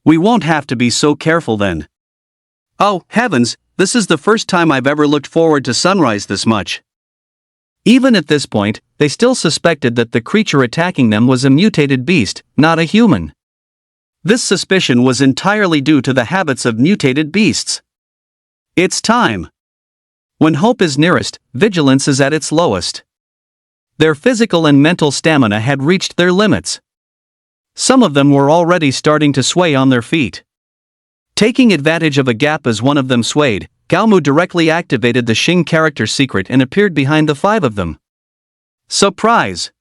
We won't have to be so careful then. Oh, heavens, this is the first time I've ever looked forward to sunrise this much. Even at this point, they still suspected that the creature attacking them was a mutated beast, not a human. This suspicion was entirely due to the habits of mutated beasts. It's time. When hope is nearest, vigilance is at its lowest. Their physical and mental stamina had reached their limits. Some of them were already starting to sway on their feet. Taking advantage of a gap as one of them swayed, Gao Mu directly activated the Xing character secret and appeared behind the five of them. Surprise!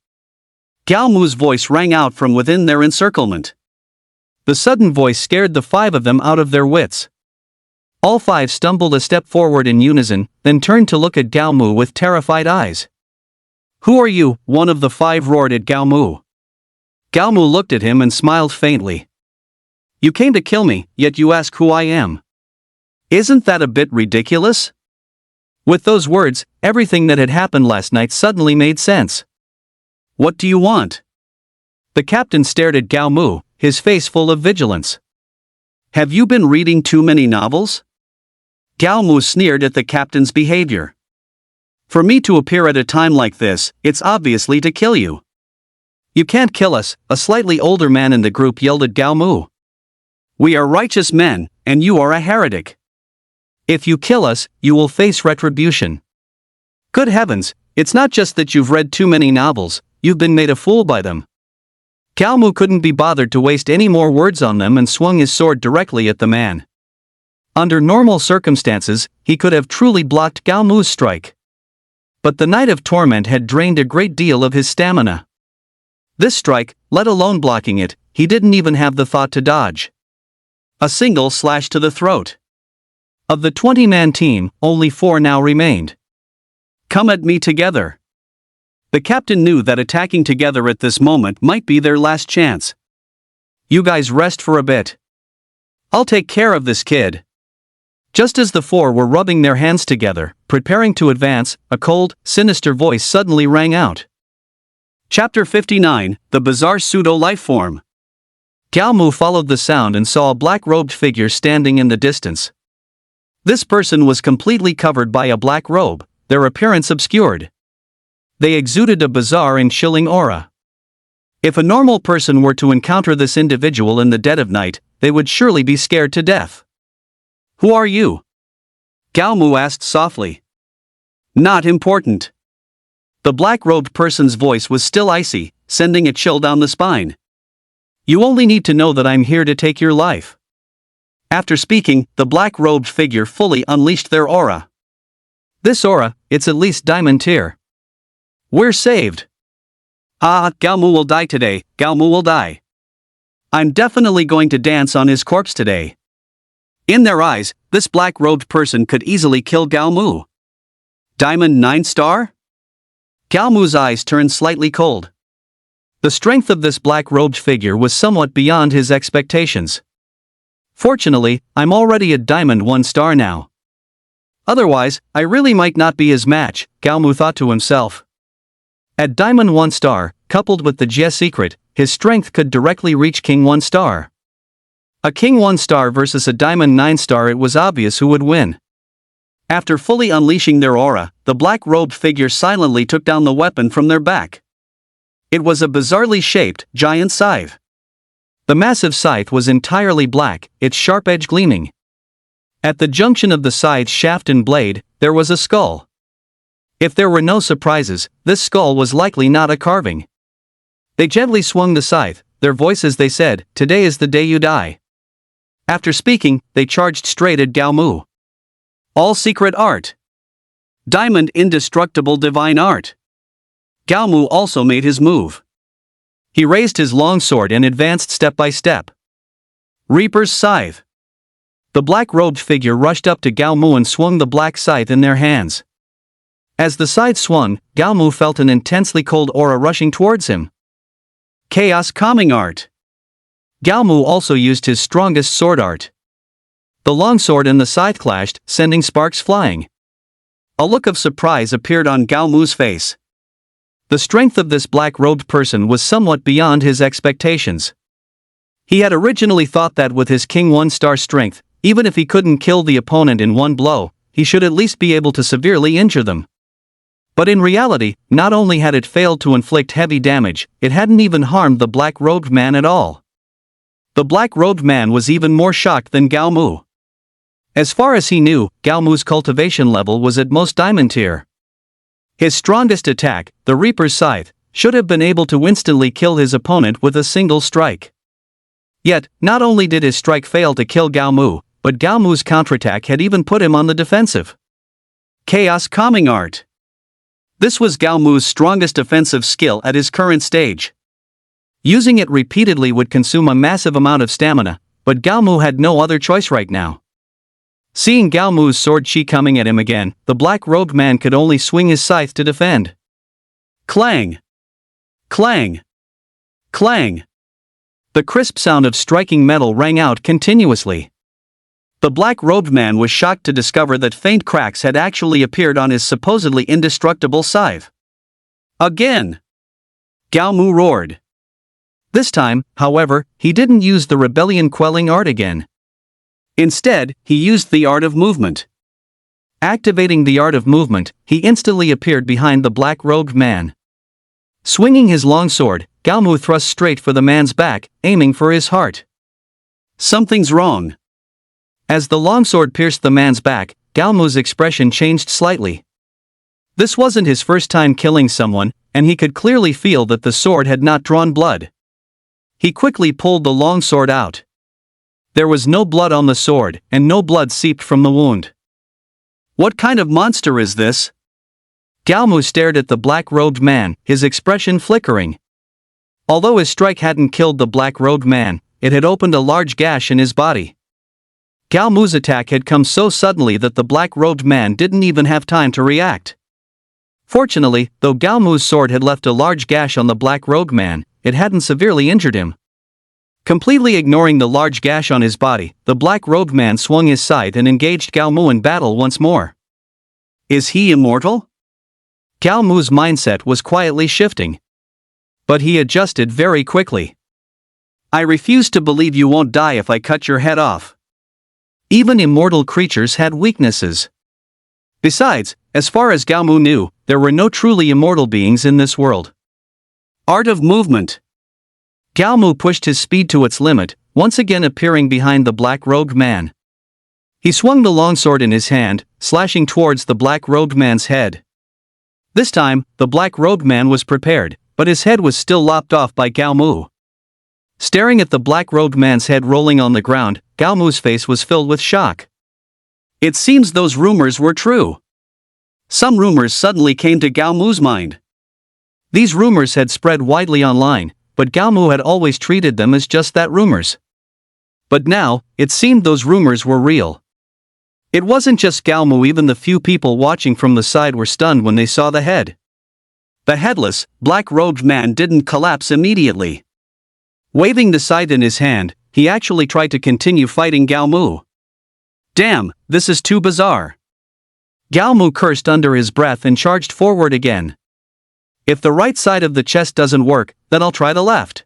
Gao Mu's voice rang out from within their encirclement. The sudden voice scared the five of them out of their wits. All five stumbled a step forward in unison, then turned to look at Gao Mu with terrified eyes. "Who are you?" one of the five roared at Gao Mu. Gao Mu looked at him and smiled faintly. "You came to kill me, yet you ask who I am. Isn't that a bit ridiculous?" With those words, everything that had happened last night suddenly made sense. "What do you want?" The captain stared at Gao Mu, his face full of vigilance. "Have you been reading too many novels?" Gao Mu sneered at the captain's behavior. "For me to appear at a time like this, it's obviously to kill you." "You can't kill us," a slightly older man in the group yelled at Gao Mu. "We are righteous men, and you are a heretic. If you kill us, you will face retribution." "Good heavens, it's not just that you've read too many novels, you've been made a fool by them." Gao Mu couldn't be bothered to waste any more words on them and swung his sword directly at the man. Under normal circumstances, he could have truly blocked Gao Mu's strike. But the Night of Torment had drained a great deal of his stamina. This strike, let alone blocking it, he didn't even have the thought to dodge. A single slash to the throat. Of the 20-man team, only 4 now remained. "Come at me together." The captain knew that attacking together at this moment might be their last chance. "You guys rest for a bit. I'll take care of this kid." Just as the 4 were rubbing their hands together, preparing to advance, a cold, sinister voice suddenly rang out. Chapter 59, The Bizarre Pseudo-Lifeform. Gao Mu followed the sound and saw a black-robed figure standing in the distance. This person was completely covered by a black robe, their appearance obscured. They exuded a bizarre and chilling aura. If a normal person were to encounter this individual in the dead of night, they would surely be scared to death. "Who are you?" Gao Mu asked softly. "Not important." The black-robed person's voice was still icy, sending a chill down the spine. "You only need to know that I'm here to take your life." After speaking, the black-robed figure fully unleashed their aura. "This aura, it's at least diamond tier. We're saved." Gao Mu will die today, Gao Mu will die. I'm definitely going to dance on his corpse today. In their eyes, this black-robed person could easily kill Gao Mu. Diamond 9 star? Gao Mu's eyes turned slightly cold. The strength of this black-robed figure was somewhat beyond his expectations. Fortunately, I'm already at Diamond 1 star now. Otherwise, I really might not be his match, Gao Mu thought to himself. At Diamond 1 star, coupled with the Jie secret, his strength could directly reach King 1 star. A King 1 star versus a Diamond 9 star, it was obvious who would win. After fully unleashing their aura, the black-robed figure silently took down the weapon from their back. It was a bizarrely shaped, giant scythe. The massive scythe was entirely black, its sharp edge gleaming. At the junction of the scythe's shaft and blade, there was a skull. If there were no surprises, this skull was likely not a carving. They gently swung the scythe, their voices they said, "Today is the day you die." After speaking, they charged straight at Gao Mu. All secret art. Diamond indestructible divine art. Gao Mu also made his move. He raised his long sword and advanced step by step. Reaper's Scythe. The black-robed figure rushed up to Gao Mu and swung the black scythe in their hands. As the scythe swung, Gao Mu felt an intensely cold aura rushing towards him. Chaos Calming Art. Gao Mu also used his strongest sword art. The longsword and the scythe clashed, sending sparks flying. A look of surprise appeared on Gao Mu's face. The strength of this black-robed person was somewhat beyond his expectations. He had originally thought that with his King 1 star strength, even if he couldn't kill the opponent in one blow, he should at least be able to severely injure them. But in reality, not only had it failed to inflict heavy damage, it hadn't even harmed the black-robed man at all. The black-robed man was even more shocked than Gao Mu. As far as he knew, Gao Mu's cultivation level was at most diamond tier. His strongest attack, the Reaper's Scythe, should have been able to instantly kill his opponent with a single strike. Yet, not only did his strike fail to kill Gao Mu, but Gao Mu's counterattack had even put him on the defensive. Chaos Calming Art. This was Gao Mu's strongest offensive skill at his current stage. Using it repeatedly would consume a massive amount of stamina, but Gao Mu had no other choice right now. Seeing Gao Mu's sword chi coming at him again, the black-robed man could only swing his scythe to defend. Clang! Clang! Clang! The crisp sound of striking metal rang out continuously. The black-robed man was shocked to discover that faint cracks had actually appeared on his supposedly indestructible scythe. Again! Gao Mu roared. This time, however, he didn't use the rebellion-quelling art again. Instead, he used the art of movement. Activating the art of movement, he instantly appeared behind the black-robed man. Swinging his long sword, Gao Mu thrust straight for the man's back, aiming for his heart. Something's wrong. As the longsword pierced the man's back, Gao Mu's expression changed slightly. This wasn't his first time killing someone, and he could clearly feel that the sword had not drawn blood. He quickly pulled the longsword out. There was no blood on the sword, and no blood seeped from the wound. What kind of monster is this? Gao Mu stared at the black-robed man, his expression flickering. Although his strike hadn't killed the black-robed man, it had opened a large gash in his body. Gao Mu's attack had come so suddenly that the black-robed man didn't even have time to react. Fortunately, though Gao Mu's sword had left a large gash on the black-robed man, it hadn't severely injured him. Completely ignoring the large gash on his body, the black-robed man swung his scythe and engaged Gao Mu in battle once more. Is he immortal? Gao Mu's mindset was quietly shifting. But he adjusted very quickly. I refuse to believe you won't die if I cut your head off. Even immortal creatures had weaknesses. Besides, as far as Gao Mu knew, there were no truly immortal beings in this world. Art of movement. Gao Mu pushed his speed to its limit, once again appearing behind the black-robed man. He swung the longsword in his hand, slashing towards the black-robed man's head. This time, the black-robed man was prepared, but his head was still lopped off by Gao Mu. Staring at the black-robed man's head rolling on the ground, Gao Mu's face was filled with shock. It seems those rumors were true. Some rumors suddenly came to Gao Mu's mind. These rumors had spread widely online, but Gao Mu had always treated them as just that, rumors. But now, it seemed those rumors were real. It wasn't just Gao Mu, even the few people watching from the side were stunned when they saw the head. The headless, black-robed man didn't collapse immediately. Waving the scythe in his hand, he actually tried to continue fighting Gao Mu. Damn, this is too bizarre. Gao Mu cursed under his breath and charged forward again. If the right side of the chest doesn't work, then I'll try the left.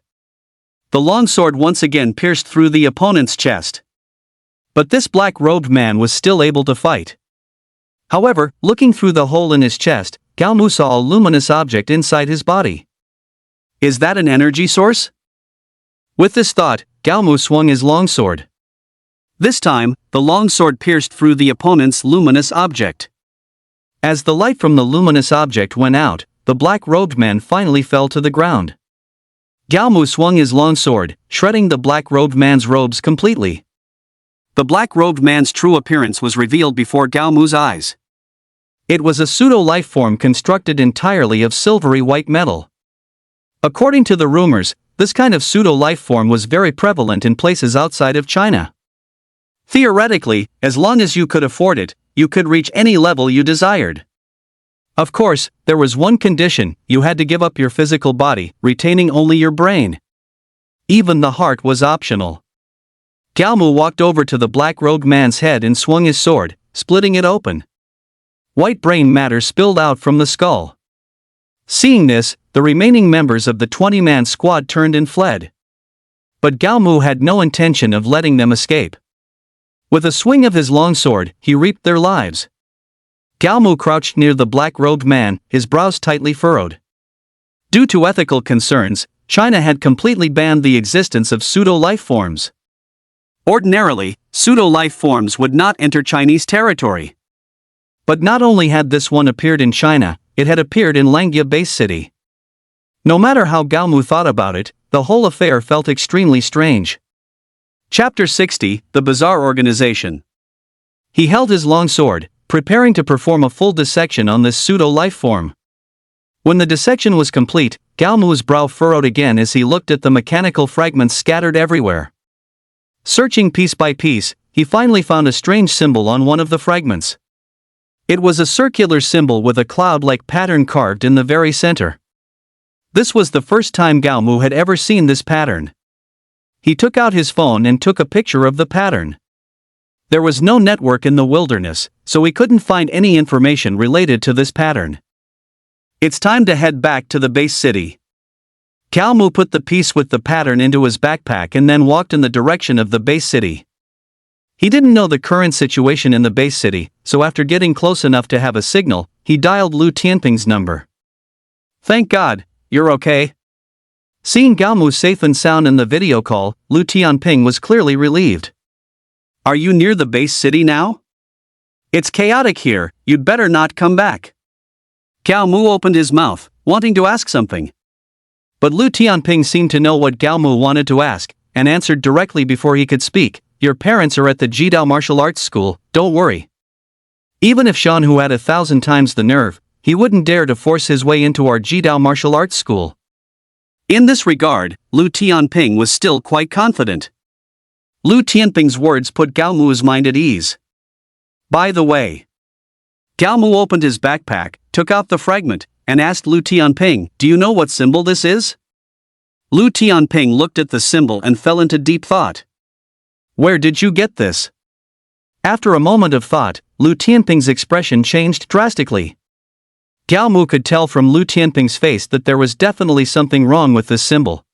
The longsword once again pierced through the opponent's chest. But this black-robed man was still able to fight. However, looking through the hole in his chest, Gao Mu saw a luminous object inside his body. Is that an energy source? With this thought, Gao Mu swung his longsword. This time, the longsword pierced through the opponent's luminous object. As the light from the luminous object went out, the black-robed man finally fell to the ground. Gao Mu swung his longsword, shredding the black-robed man's robes completely. The black-robed man's true appearance was revealed before Gao Mu's eyes. It was a pseudo-life form constructed entirely of silvery white metal. According to the rumors, this kind of pseudo-life form was very prevalent in places outside of China. Theoretically, as long as you could afford it, you could reach any level you desired. Of course, there was one condition: you had to give up your physical body, retaining only your brain. Even the heart was optional. Gao Mu walked over to the black-robed man's head and swung his sword, splitting it open. White brain matter spilled out from the skull. Seeing this, the remaining members of the 20-man squad turned and fled. But Gao Mu had no intention of letting them escape. With a swing of his longsword, he reaped their lives. Gao Mu crouched near the black-robed man, his brows tightly furrowed. Due to ethical concerns, China had completely banned the existence of pseudo-life forms. Ordinarily, pseudo-life forms would not enter Chinese territory. But not only had this one appeared in China, it had appeared in Langia base city. No matter how Gao Mu thought about it, the whole affair felt extremely strange. Chapter 60, The Bizarre Organization. He held his long sword, preparing to perform a full dissection on this pseudo-life form. When the dissection was complete, Gao Mu's brow furrowed again as he looked at the mechanical fragments scattered everywhere. Searching piece by piece, he finally found a strange symbol on one of the fragments. It was a circular symbol with a cloud-like pattern carved in the very center. This was the first time Gao Mu had ever seen this pattern. He took out his phone and took a picture of the pattern. There was no network in the wilderness, so he couldn't find any information related to this pattern. It's time to head back to the base city. Gao Mu put the piece with the pattern into his backpack and then walked in the direction of the base city. He didn't know the current situation in the base city, so after getting close enough to have a signal, he dialed Lu Tianping's number. Thank God, you're okay? Seeing Gao Mu safe and sound in the video call, Lu Tianping was clearly relieved. Are you near the base city now? It's chaotic here, you'd better not come back. Gao Mu opened his mouth, wanting to ask something. But Lu Tianping seemed to know what Gao Mu wanted to ask, and answered directly before he could speak. Your parents are at the Jidao martial arts school, don't worry. Even if Shan Hu had 1,000 times the nerve, he wouldn't dare to force his way into our Jidao martial arts school. In this regard, Lu Tianping was still quite confident. Lu Tianping's words put Gao Mu's mind at ease. By the way, Gao Mu opened his backpack, took out the fragment, and asked Lu Tianping, do you know what symbol this is? Lu Tianping looked at the symbol and fell into deep thought. Where did you get this? After a moment of thought, Lu Tianping's expression changed drastically. Gao Mu could tell from Lu Tianping's face that there was definitely something wrong with this symbol.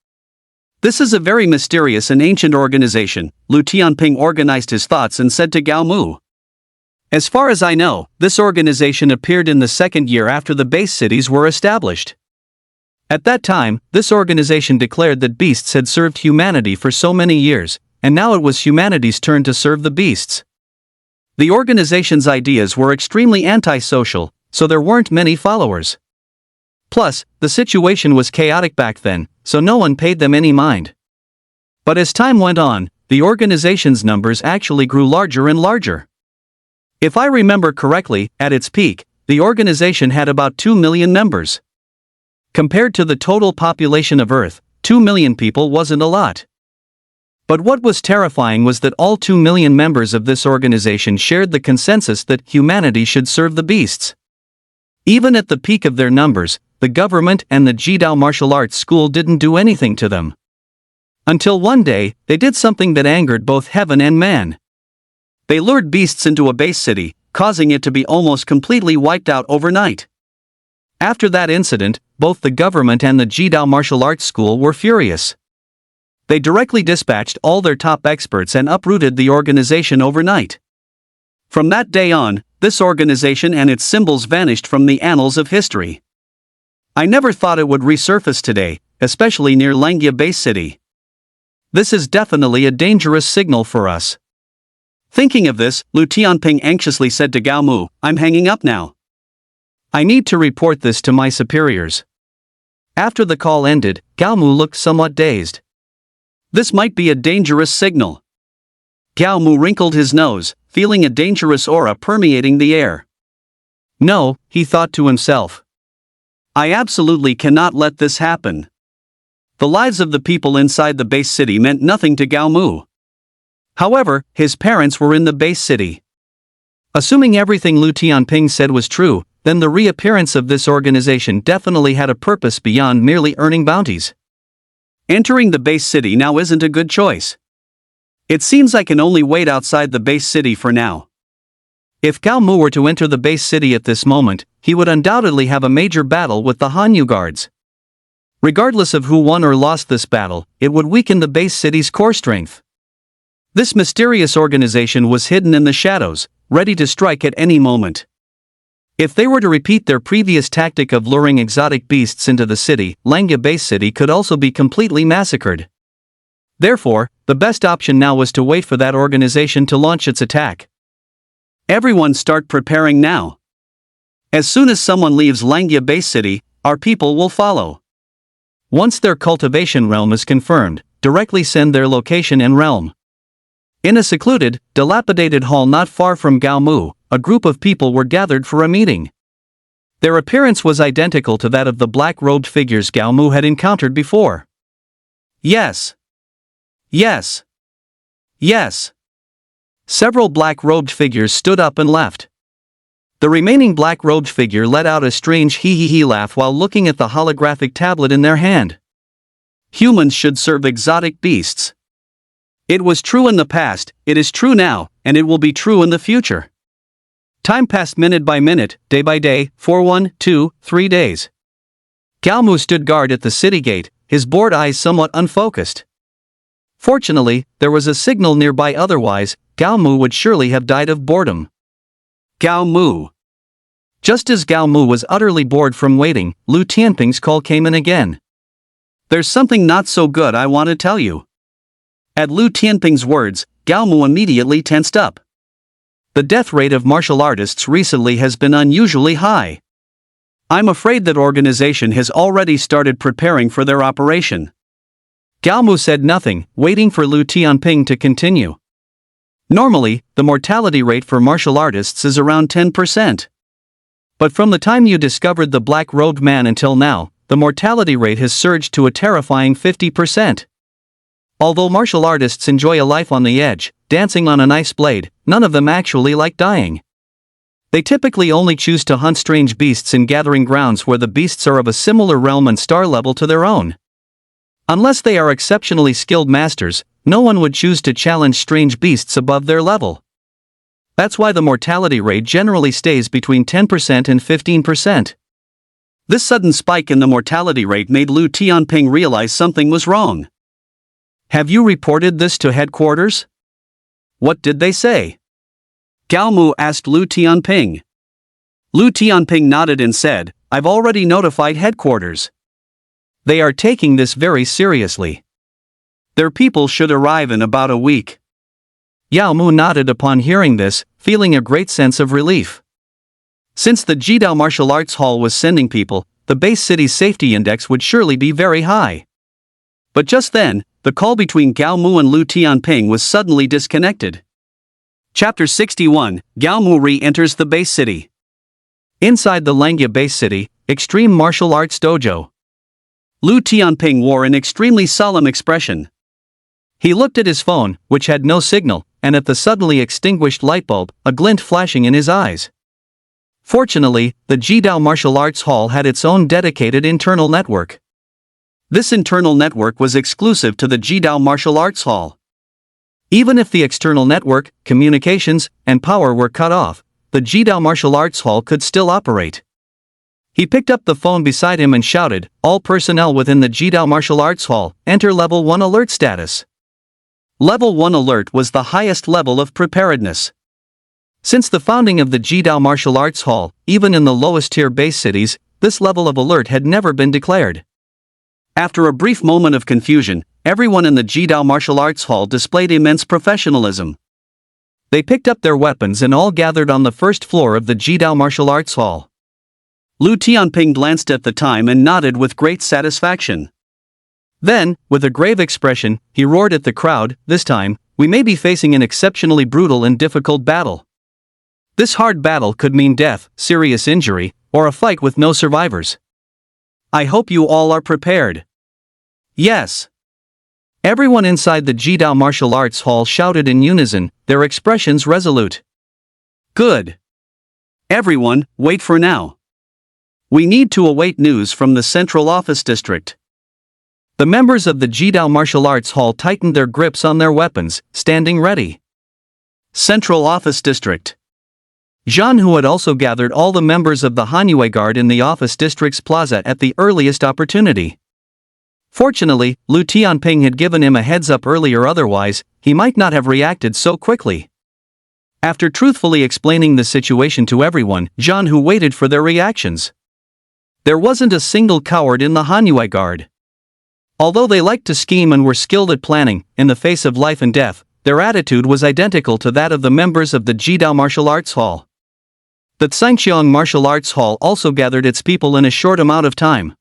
This is a very mysterious and ancient organization, Lu Tianping organized his thoughts and said to Gao Mu. As far as I know, this organization appeared in the second year after the base cities were established. At that time, this organization declared that beasts had served humanity for so many years, and now it was humanity's turn to serve the beasts. The organization's ideas were extremely antisocial, so there weren't many followers. Plus, the situation was chaotic back then, so no one paid them any mind. But as time went on, the organization's numbers actually grew larger and larger. If I remember correctly, at its peak, the organization had about 2 million members. Compared to the total population of Earth, 2 million people wasn't a lot. But what was terrifying was that all 2 million members of this organization shared the consensus that humanity should serve the beasts. Even at the peak of their numbers, the government and the Jidao martial arts school didn't do anything to them. Until one day, they did something that angered both heaven and man. They lured beasts into a base city, causing it to be almost completely wiped out overnight. After that incident, both the government and the Jidao martial arts school were furious. They directly dispatched all their top experts and uprooted the organization overnight. From that day on, this organization and its symbols vanished from the annals of history. I never thought it would resurface today, especially near Langia Base City. This is definitely a dangerous signal for us. Thinking of this, Lu Tianping anxiously said to Gao Mu, "I'm hanging up now. I need to report this to my superiors." After the call ended, Gao Mu looked somewhat dazed. This might be a dangerous signal. Gao Mu wrinkled his nose, feeling a dangerous aura permeating the air. No, he thought to himself. I absolutely cannot let this happen. The lives of the people inside the base city meant nothing to Gao Mu. However, his parents were in the base city. Assuming everything Lu Tianping said was true, then the reappearance of this organization definitely had a purpose beyond merely earning bounties. Entering the base city now isn't a good choice. It seems I can only wait outside the base city for now. If Gao Mu were to enter the base city at this moment, he would undoubtedly have a major battle with the Hanyu guards. Regardless of who won or lost this battle, it would weaken the base city's core strength. This mysterious organization was hidden in the shadows, ready to strike at any moment. If they were to repeat their previous tactic of luring exotic beasts into the city, Langia Base City could also be completely massacred. Therefore, the best option now was to wait for that organization to launch its attack. Everyone start preparing now. As soon as someone leaves Langia Base City, our people will follow. Once their cultivation realm is confirmed, directly send their location and realm. In a secluded, dilapidated hall not far from Gao Mu, a group of people were gathered for a meeting. Their appearance was identical to that of the black-robed figures Gao Mu had encountered before. Yes. Yes. Yes. Several black-robed figures stood up and left. The remaining black-robed figure let out a strange hee-hee-hee laugh while looking at the holographic tablet in their hand. Humans should serve exotic beasts. It was true in the past, it is true now, and it will be true in the future. Time passed minute by minute, day by day, for 1, 2, 3 days. Gao Mu stood guard at the city gate, his bored eyes somewhat unfocused. Fortunately, there was a signal nearby, otherwise, Gao Mu would surely have died of boredom. Gao Mu. Just as Gao Mu was utterly bored from waiting, Lu Tianping's call came in again. There's something not so good I want to tell you. At Lu Tianping's words, Gao Mu immediately tensed up. The death rate of martial artists recently has been unusually high. I'm afraid that organization has already started preparing for their operation. Gao Mu said nothing, waiting for Lu Tianping to continue. Normally, the mortality rate for martial artists is around 10%. But from the time you discovered the black-robed man until now, the mortality rate has surged to a terrifying 50%. Although martial artists enjoy a life on the edge, dancing on an ice blade, none of them actually like dying. They typically only choose to hunt strange beasts in gathering grounds where the beasts are of a similar realm and star level to their own. Unless they are exceptionally skilled masters, no one would choose to challenge strange beasts above their level. That's why the mortality rate generally stays between 10% and 15%. This sudden spike in the mortality rate made Lu Tianping realize something was wrong. Have you reported this to headquarters? What did they say? Gao Mu asked Lu Tianping. Lu Tianping nodded and said, I've already notified headquarters. They are taking this very seriously. Their people should arrive in about a week. Yao Mu nodded upon hearing this, feeling a great sense of relief. Since the Jidao Martial Arts Hall was sending people, the base city's safety index would surely be very high. But just then, the call between Gao Mu and Lu Tianping was suddenly disconnected. Chapter 61, Gao Mu re-enters the base city. Inside the Langia base city, Extreme Martial Arts Dojo. Lu Tianping wore an extremely solemn expression. He looked at his phone, which had no signal, and at the suddenly extinguished light bulb, a glint flashing in his eyes. Fortunately, the Jidao Martial Arts Hall had its own dedicated internal network. This internal network was exclusive to the Jidao Martial Arts Hall. Even if the external network, communications, and power were cut off, the Jidao Martial Arts Hall could still operate. He picked up the phone beside him and shouted, "All personnel within the Jidao Martial Arts Hall, enter Level 1 alert status." Level 1 alert was the highest level of preparedness. Since the founding of the Jidao Martial Arts Hall, even in the lowest tier base cities, this level of alert had never been declared. After a brief moment of confusion, everyone in the Jidao Martial Arts Hall displayed immense professionalism. They picked up their weapons and all gathered on the first floor of the Jidao Martial Arts Hall. Lu Tianping glanced at the time and nodded with great satisfaction. Then, with a grave expression, he roared at the crowd, "This time, we may be facing an exceptionally brutal and difficult battle. This hard battle could mean death, serious injury, or a fight with no survivors. I hope you all are prepared." "Yes." Everyone inside the Jidao Martial Arts Hall shouted in unison, their expressions resolute. "Good. Everyone, wait for now. We need to await news from the Central Office District." The members of the Jidao Martial Arts Hall tightened their grips on their weapons, standing ready. Central Office District. Zhan, who had also gathered all the members of the Hanyue Guard in the office district's plaza at the earliest opportunity. Fortunately, Lu Tianping had given him a heads up earlier, otherwise, he might not have reacted so quickly. After truthfully explaining the situation to everyone, Zhan who waited for their reactions. There wasn't a single coward in the Hanyue Guard. Although they liked to scheme and were skilled at planning, in the face of life and death, their attitude was identical to that of the members of the Jidao Martial Arts Hall. The Censions Martial Arts Hall also gathered its people in a short amount of time.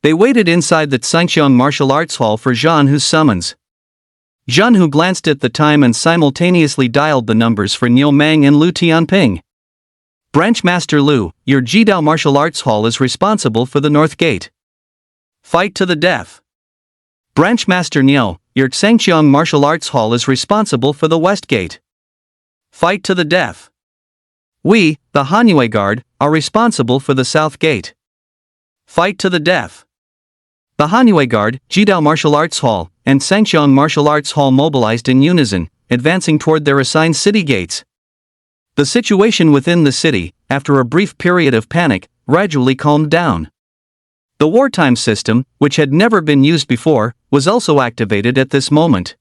They waited inside the Censions Martial Arts Hall for Zhan Hu's summons. Zhan Hu glanced at the time and simultaneously dialed the numbers for Niu Meng and Lu Tianping. "Branch Master Lu, your Jidao Martial Arts Hall is responsible for the North Gate. Fight to the death." "Branch Master Niu, your Censions Martial Arts Hall is responsible for the West Gate. Fight to the death." "We, the Hanyue Guard, are responsible for the South Gate. Fight to the death." The Hanyue Guard, Jidao Martial Arts Hall, and Censions Martial Arts Hall mobilized in unison, advancing toward their assigned city gates. The situation within the city, after a brief period of panic, gradually calmed down. The wartime system, which had never been used before, was also activated at this moment.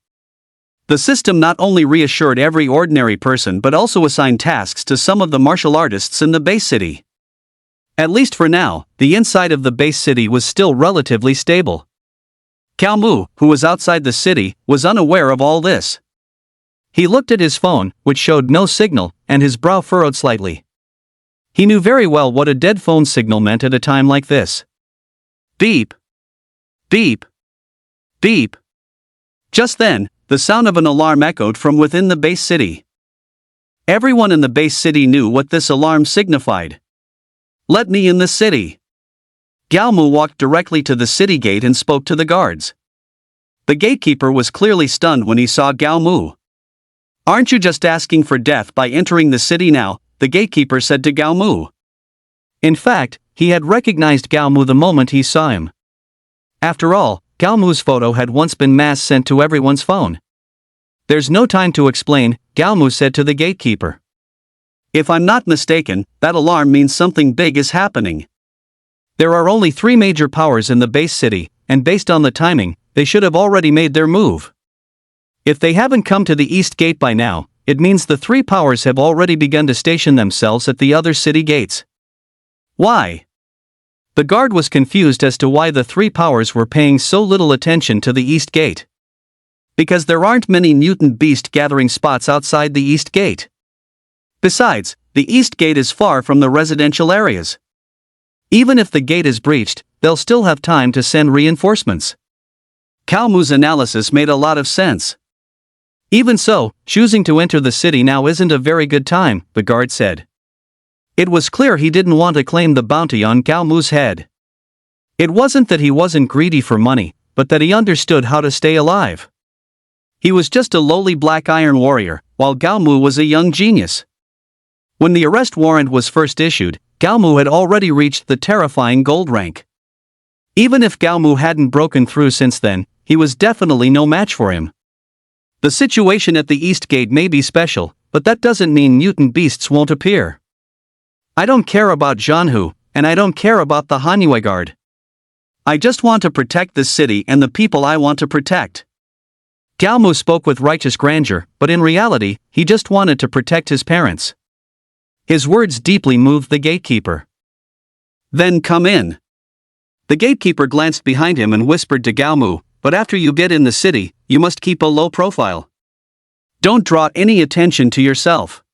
The system not only reassured every ordinary person but also assigned tasks to some of the martial artists in the base city. At least for now, the inside of the base city was still relatively stable. Cao Mu, who was outside the city, was unaware of all this. He looked at his phone, which showed no signal, and his brow furrowed slightly. He knew very well what a dead phone signal meant at a time like this. Beep. Beep. Beep. Just then, the sound of an alarm echoed from within the base city. Everyone in the base city knew what this alarm signified. "Let me in the city." Gao Mu walked directly to the city gate and spoke to the guards. The gatekeeper was clearly stunned when he saw Gao Mu. "Aren't you just asking for death by entering the city now?" the gatekeeper said to Gao Mu. In fact, he had recognized Gao Mu the moment he saw him. After all, Gao Mu's photo had once been mass sent to everyone's phone. "There's no time to explain," Gao Mu said to the gatekeeper. "If I'm not mistaken, that alarm means something big is happening. There are only 3 major powers in the base city, and based on the timing, they should have already made their move. If they haven't come to the East Gate by now, it means the 3 powers have already begun to station themselves at the other city gates." "Why?" The guard was confused as to why the 3 powers were paying so little attention to the East Gate. "Because there aren't many mutant beast gathering spots outside the East Gate. Besides, the East Gate is far from the residential areas. Even if the gate is breached, they'll still have time to send reinforcements." Cao Mu's analysis made a lot of sense. "Even so, choosing to enter the city now isn't a very good time," the guard said. It was clear he didn't want to claim the bounty on Cao Mu's head. It wasn't that he wasn't greedy for money, but that he understood how to stay alive. He was just a lowly black iron warrior, while Gao Mu was a young genius. When the arrest warrant was first issued, Gao Mu had already reached the terrifying gold rank. Even if Gao Mu hadn't broken through since then, he was definitely no match for him. The situation at the East Gate may be special, but that doesn't mean mutant beasts won't appear. I don't care about Zhanhu, and I don't care about the Hanwei Guard. I just want to protect this city and the people I want to protect. Gao Mu spoke with righteous grandeur, but in reality, he just wanted to protect his parents. His words deeply moved the gatekeeper. Then come in. The gatekeeper glanced behind him and whispered to Gao Mu, but after you get in the city, you must keep a low profile. Don't draw any attention to yourself.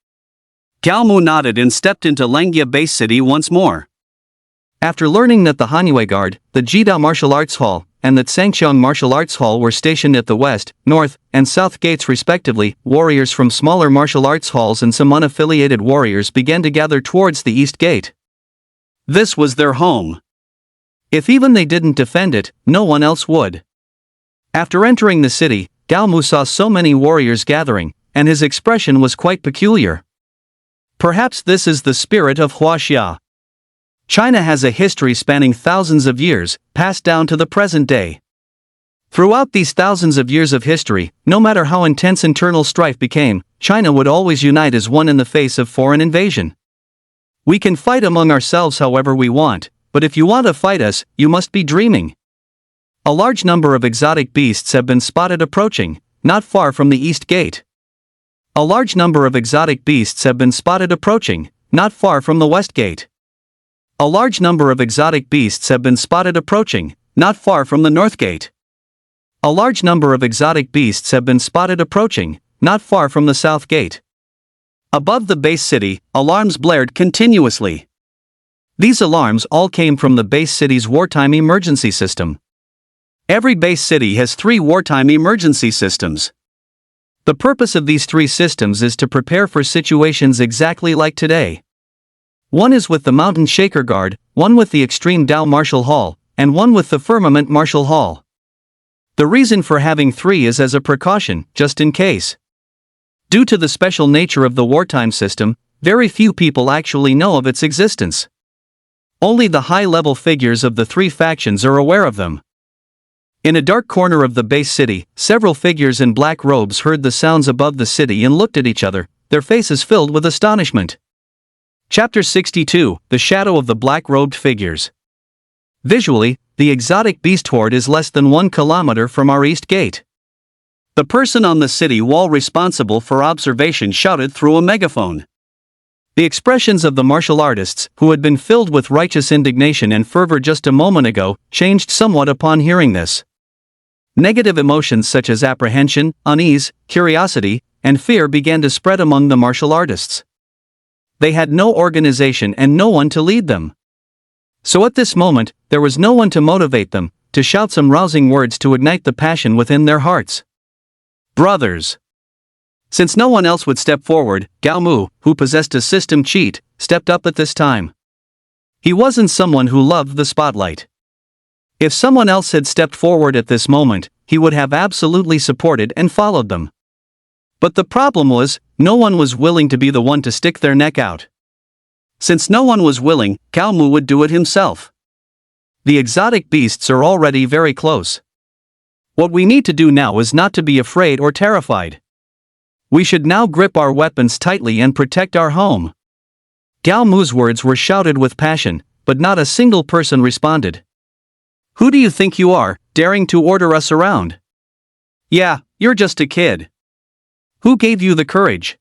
Gao Mu nodded and stepped into Langia Base City once more. After learning that the Hanwei Guard, the Jidao Martial Arts Hall, and the Tsangqiang Martial Arts Hall were stationed at the west, north, and south gates respectively, warriors from smaller martial arts halls and some unaffiliated warriors began to gather towards the east gate. This was their home. If even they didn't defend it, no one else would. After entering the city, Gao Mu saw so many warriors gathering, and his expression was quite peculiar. Perhaps this is the spirit of Huaxia. China has a history spanning thousands of years, passed down to the present day. Throughout these thousands of years of history, no matter how intense internal strife became, China would always unite as one in the face of foreign invasion. We can fight among ourselves however we want, but if you want to fight us, you must be dreaming. A large number of exotic beasts have been spotted approaching, not far from the East Gate. A large number of exotic beasts have been spotted approaching, not far from the West Gate. A large number of exotic beasts have been spotted approaching, not far from the North Gate. A large number of exotic beasts have been spotted approaching, not far from the South Gate. Above the base city, alarms blared continuously. These alarms all came from the base city's wartime emergency system. Every base city has 3 wartime emergency systems. The purpose of these 3 systems is to prepare for situations exactly like today. One is with the Mountain Shaker Guard, one with the Extreme Dao Martial Hall, and one with the Firmament Martial Hall. The reason for having 3 is as a precaution, just in case. Due to the special nature of the wartime system, very few people actually know of its existence. Only the high-level figures of the 3 factions are aware of them. In a dark corner of the base city, several figures in black robes heard the sounds above the city and looked at each other, their faces filled with astonishment. Chapter 62, The Shadow of the Black-Robed Figures. Visually, the exotic beast horde is less than 1 kilometer from our east gate. The person on the city wall responsible for observation shouted through a megaphone. The expressions of the martial artists, who had been filled with righteous indignation and fervor just a moment ago, changed somewhat upon hearing this. Negative emotions such as apprehension, unease, curiosity, and fear began to spread among the martial artists. They had no organization and no one to lead them. So at this moment, there was no one to motivate them, to shout some rousing words to ignite the passion within their hearts. Brothers! Since no one else would step forward, Gao Mu, who possessed a system cheat, stepped up at this time. He wasn't someone who loved the spotlight. If someone else had stepped forward at this moment, he would have absolutely supported and followed them. But the problem was, no one was willing to be the one to stick their neck out. Since no one was willing, Gao Mu would do it himself. The exotic beasts are already very close. What we need to do now is not to be afraid or terrified. We should now grip our weapons tightly and protect our home. Gao Mu's words were shouted with passion, but not a single person responded. Who do you think you are, daring to order us around? Yeah, you're just a kid. Who gave you the courage?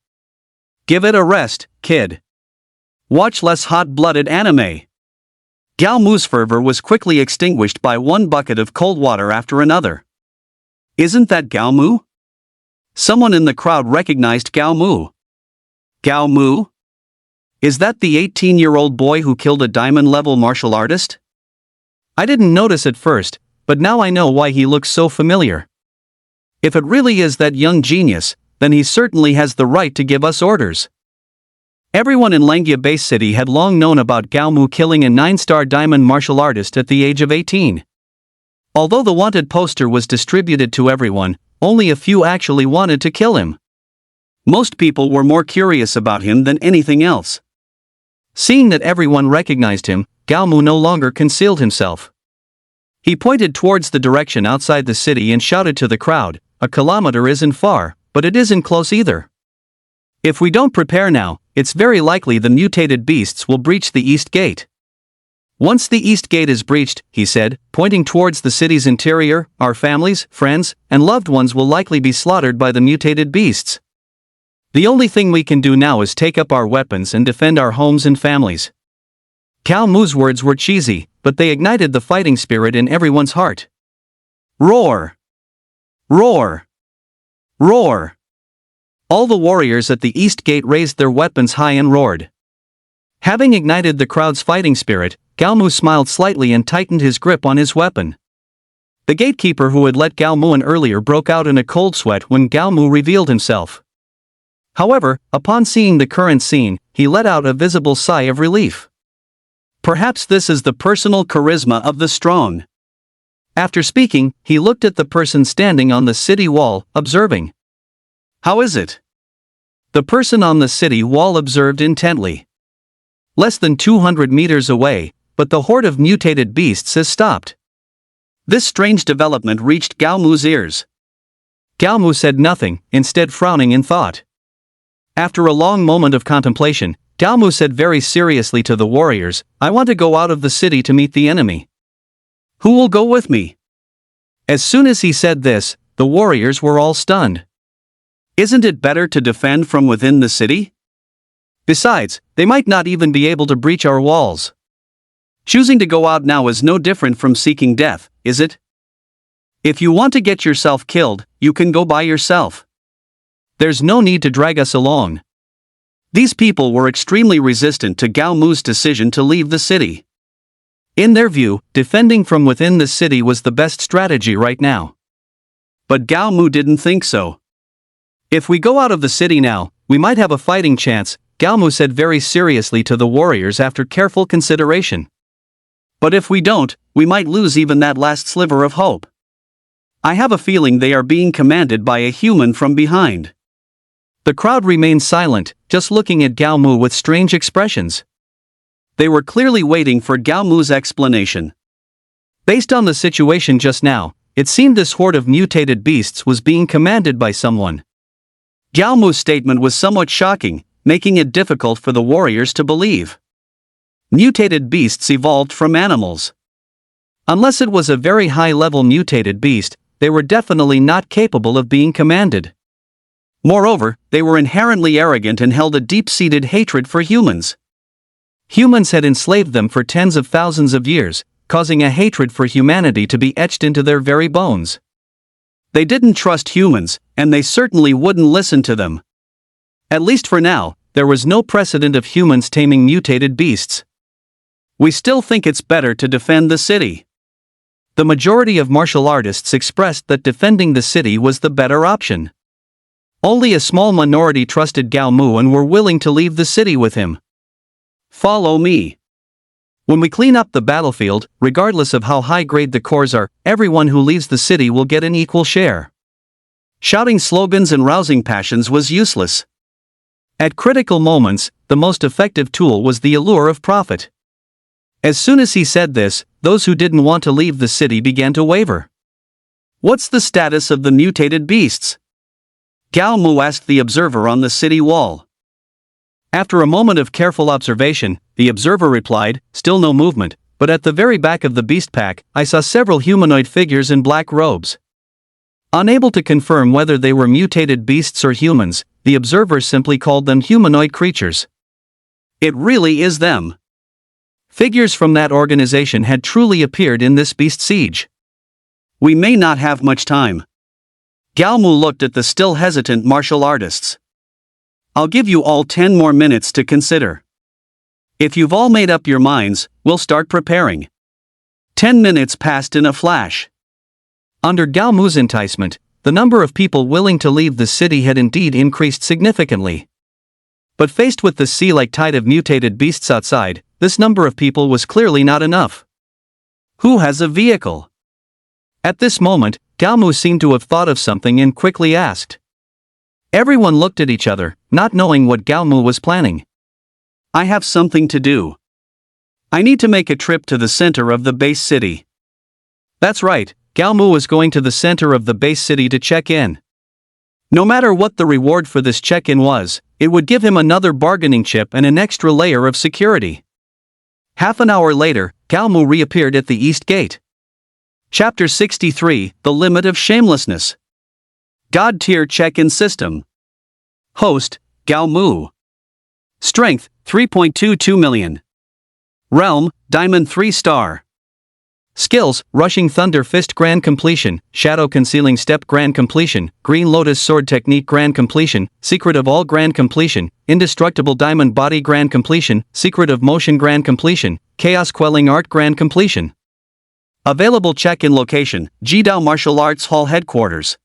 Give it a rest, kid. Watch less hot-blooded anime. Gao Mu's fervor was quickly extinguished by one bucket of cold water after another. Isn't that Gao Mu? Someone in the crowd recognized Gao Mu. Gao Mu? Is that the 18-year-old boy who killed a diamond-level martial artist? I didn't notice at first, but now I know why he looks so familiar. If it really is that young genius, then he certainly has the right to give us orders. Everyone in Langia Base City had long known about Gao Mu killing a 9-star diamond martial artist at the age of 18. Although the wanted poster was distributed to everyone, only a few actually wanted to kill him. Most people were more curious about him than anything else. Seeing that everyone recognized him, Gao Mu no longer concealed himself. He pointed towards the direction outside the city and shouted to the crowd, "A kilometer isn't far, but it isn't close either. If we don't prepare now, it's very likely the mutated beasts will breach the east gate. Once the east gate is breached," he said, pointing towards the city's interior, "our families, friends, and loved ones will likely be slaughtered by the mutated beasts. The only thing we can do now is take up our weapons and defend our homes and families." Gao Mu's words were cheesy, but they ignited the fighting spirit in everyone's heart. Roar! Roar! Roar! All the warriors at the east gate raised their weapons high and roared. Having ignited the crowd's fighting spirit, Gao Mu smiled slightly and tightened his grip on his weapon. The gatekeeper who had let Gao Mu in earlier broke out in a cold sweat when Gao Mu revealed himself. However, upon seeing the current scene, he let out a visible sigh of relief. Perhaps this is the personal charisma of the strong. After speaking, he looked at the person standing on the city wall, observing. "How is it?" The person on the city wall observed intently. Less than 200 meters away, but the horde of mutated beasts has stopped. This strange development reached Gao Mu's ears. Gao Mu said nothing, instead frowning in thought. After a long moment of contemplation, Gao Mu said very seriously to the warriors, "I want to go out of the city to meet the enemy. Who will go with me?" As soon as he said this, the warriors were all stunned. Isn't it better to defend from within the city? Besides, they might not even be able to breach our walls. Choosing to go out now is no different from seeking death, is it? If you want to get yourself killed, you can go by yourself. There's no need to drag us along. These people were extremely resistant to Gao Mu's decision to leave the city. In their view, defending from within the city was the best strategy right now. But Gao Mu didn't think so. "If we go out of the city now, we might have a fighting chance," Gao Mu said very seriously to the warriors after careful consideration. "But if we don't, we might lose even that last sliver of hope. I have a feeling they are being commanded by a human from behind." The crowd remained silent, just looking at Gao Mu with strange expressions. They were clearly waiting for Gao Mu's explanation. Based on the situation just now, it seemed this horde of mutated beasts was being commanded by someone. Gao Mu's statement was somewhat shocking, making it difficult for the warriors to believe. Mutated beasts evolved from animals. Unless it was a very high-level mutated beast, they were definitely not capable of being commanded. Moreover, they were inherently arrogant and held a deep-seated hatred for humans. Humans had enslaved them for tens of thousands of years, causing a hatred for humanity to be etched into their very bones. They didn't trust humans, and they certainly wouldn't listen to them. At least for now, there was no precedent of humans taming mutated beasts. "We still think it's better to defend the city." The majority of martial artists expressed that defending the city was the better option. Only a small minority trusted Gao Mu and were willing to leave the city with him. "Follow me. When we clean up the battlefield, regardless of how high-grade the cores are, everyone who leaves the city will get an equal share." Shouting slogans and rousing passions was useless. At critical moments, the most effective tool was the allure of profit. As soon as he said this, those who didn't want to leave the city began to waver. "What's the status of the mutated beasts?" Gao Mu asked the observer on the city wall. After a moment of careful observation, the observer replied, "Still no movement, but at the very back of the beast pack, I saw several humanoid figures in black robes." Unable to confirm whether they were mutated beasts or humans, the observer simply called them humanoid creatures. It really is them. Figures from that organization had truly appeared in this beast siege. "We may not have much time." Gao Mu looked at the still hesitant martial artists. "I'll give you all 10 more minutes to consider. If you've all made up your minds, we'll start preparing." 10 minutes passed in a flash. Under Gao Mu's enticement, the number of people willing to leave the city had indeed increased significantly. But faced with the sea-like tide of mutated beasts outside, this number of people was clearly not enough. "Who has a vehicle?" At this moment, Gao Mu seemed to have thought of something and quickly asked. Everyone looked at each other, not knowing what Gao Mu was planning. I have something to do. I need to make a trip to the center of the base city. That's right, Gao Mu was going to the center of the base city to check in. No matter what the reward for this check-in was, it would give him another bargaining chip and an extra layer of security. Half an hour later, Gao Mu reappeared at the East Gate. Chapter 63, The Limit of Shamelessness. God Tier Check-in System. Host, Gao Mu. Strength, 3.22 million. Realm, Diamond 3-star. Skills, Rushing Thunder Fist Grand Completion, Shadow Concealing Step Grand Completion, Green Lotus Sword Technique Grand Completion, Secret of All Grand Completion, Indestructible Diamond Body Grand Completion, Secret of Motion Grand Completion, Chaos Quelling Art Grand Completion. Available check-in location, Jidao Martial Arts Hall Headquarters.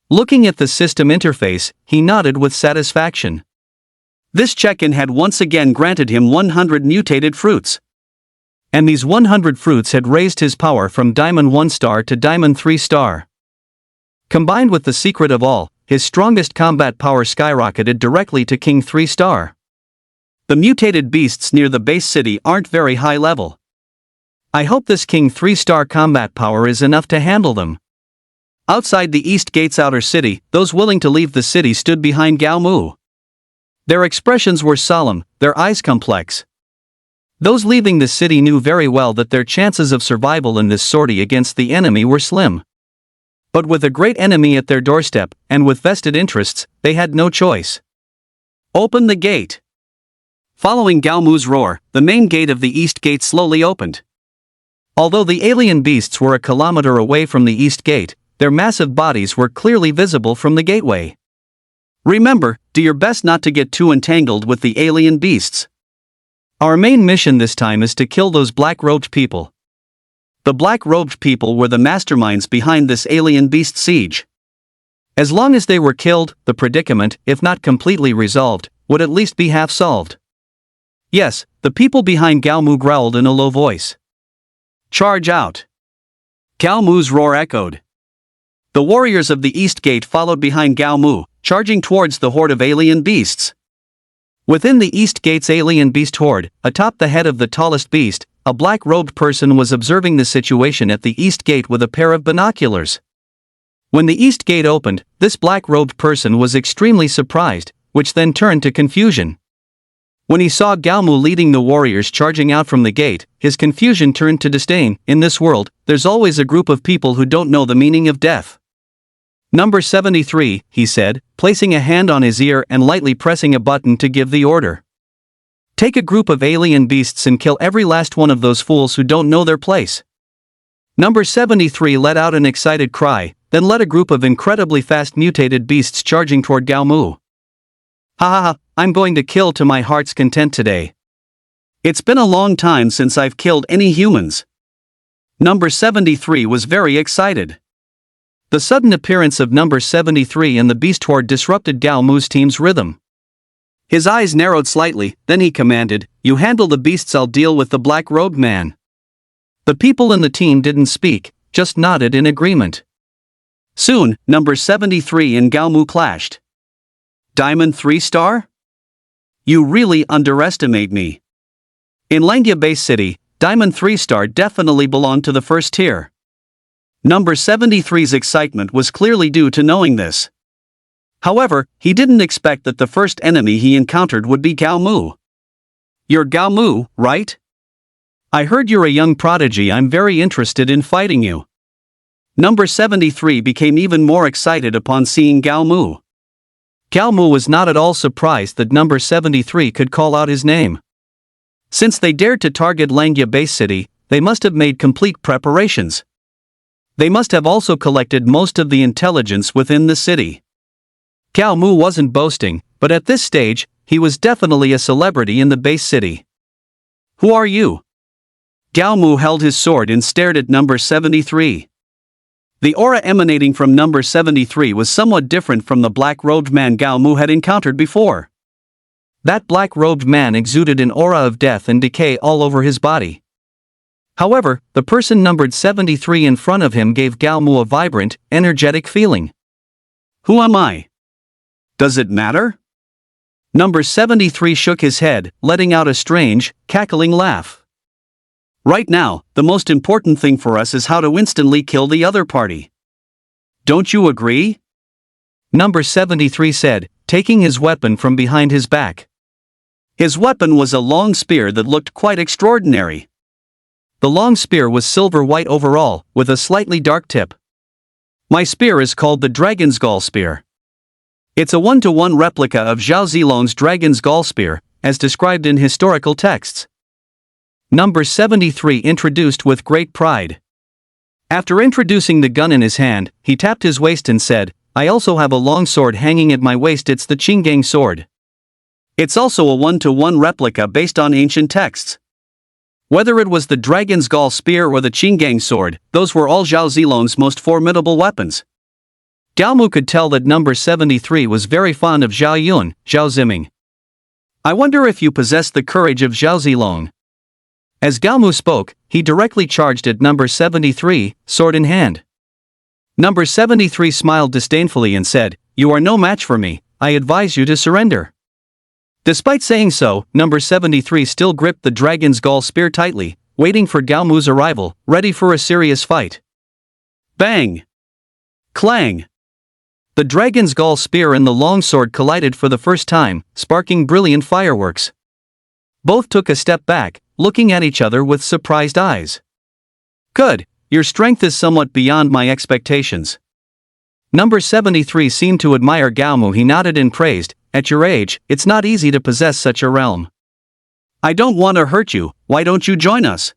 Looking at the system interface, he nodded with satisfaction. This check-in had once again granted him 100 mutated fruits. And these 100 fruits had raised his power from Diamond 1-star to Diamond 3-star. Combined with the secret of all, his strongest combat power skyrocketed directly to King 3-star. The mutated beasts near the base city aren't very high level. I hope this King 3-star combat power is enough to handle them. Outside the East Gate's outer city, those willing to leave the city stood behind Gao Mu. Their expressions were solemn, their eyes complex. Those leaving the city knew very well that their chances of survival in this sortie against the enemy were slim. But with a great enemy at their doorstep, and with vested interests, they had no choice. Open the gate. Following Gao Mu's roar, the main gate of the East Gate slowly opened. Although the alien beasts were a kilometer away from the East Gate, their massive bodies were clearly visible from the gateway. Remember, do your best not to get too entangled with the alien beasts. Our main mission this time is to kill those black-robed people. The black-robed people were the masterminds behind this alien beast siege. As long as they were killed, the predicament, if not completely resolved, would at least be half solved. Yes, the people behind Gao Mu growled in a low voice. Charge out! Gao Mu's roar echoed. The warriors of the East Gate followed behind Gao Mu, charging towards the horde of alien beasts. Within the East Gate's alien beast horde, atop the head of the tallest beast, a black-robed person was observing the situation at the East Gate with a pair of binoculars. When the East Gate opened, this black-robed person was extremely surprised, which then turned to confusion. When he saw Gao Mu leading the warriors charging out from the gate, his confusion turned to disdain. In this world, there's always a group of people who don't know the meaning of death. Number 73, he said, placing a hand on his ear and lightly pressing a button to give the order. Take a group of alien beasts and kill every last one of those fools who don't know their place. Number 73 let out an excited cry, then led a group of incredibly fast mutated beasts charging toward Gao Mu. Ha ha ha, I'm going to kill to my heart's content today. It's been a long time since I've killed any humans. Number 73 was very excited. The sudden appearance of number 73 in the beast horde disrupted Gao Mu's team's rhythm. His eyes narrowed slightly, then he commanded, "You handle the beasts, I'll deal with the black-robed man." The people in the team didn't speak, just nodded in agreement. Soon, number 73 and Gao Mu clashed. Diamond 3-star? You really underestimate me. In Langya Base City, Diamond 3-star definitely belonged to the first tier. Number 73's excitement was clearly due to knowing this. However, he didn't expect that the first enemy he encountered would be Gao Mu. You're Gao Mu, right? I heard you're a young prodigy. I'm very interested in fighting you. Number 73 became even more excited upon seeing Gao Mu. Gao Mu was not at all surprised that number 73 could call out his name. Since they dared to target Langya Base City, they must have made complete preparations. They must have also collected most of the intelligence within the city. Gao Mu wasn't boasting, but at this stage, he was definitely a celebrity in the base city. Who are you? Gao Mu held his sword and stared at number 73. The aura emanating from number 73 was somewhat different from the black-robed man Gao Mu had encountered before. That black-robed man exuded an aura of death and decay all over his body. However, the person numbered 73 in front of him gave Gao Mu a vibrant, energetic feeling. Who am I? Does it matter? Number 73 shook his head, letting out a strange, cackling laugh. Right now, the most important thing for us is how to instantly kill the other party. Don't you agree? Number 73 said, taking his weapon from behind his back. His weapon was a long spear that looked quite extraordinary. The long spear was silver-white overall, with a slightly dark tip. My spear is called the Dragon's Gall Spear. It's a one-to-one replica of Zhao Zilong's Dragon's Gall Spear, as described in historical texts. Number 73 introduced with great pride. After introducing the gun in his hand, he tapped his waist and said, I also have a long sword hanging at my waist. It's the Qinggang sword. It's also a one-to-one replica based on ancient texts. Whether it was the Dragon's Gall Spear or the Qinggang sword, those were all Zhao Zilong's most formidable weapons. Gao Mu could tell that number 73 was very fond of Zhao Yun, Zhao Ziming. I wonder if you possess the courage of Zhao Zilong. As Gao Mu spoke, he directly charged at number 73, sword in hand. Number 73 smiled disdainfully and said, You are no match for me, I advise you to surrender. Despite saying so, number 73 still gripped the Dragon's Gall Spear tightly, waiting for Gao Mu's arrival, ready for a serious fight. Bang! Clang! The Dragon's Gall Spear and the long sword collided for the first time, sparking brilliant fireworks. Both took a step back, looking at each other with surprised eyes. Good, your strength is somewhat beyond my expectations. Number 73 seemed to admire Gao Mu. He nodded and praised, At your age, it's not easy to possess such a realm. I don't want to hurt you, why don't you join us?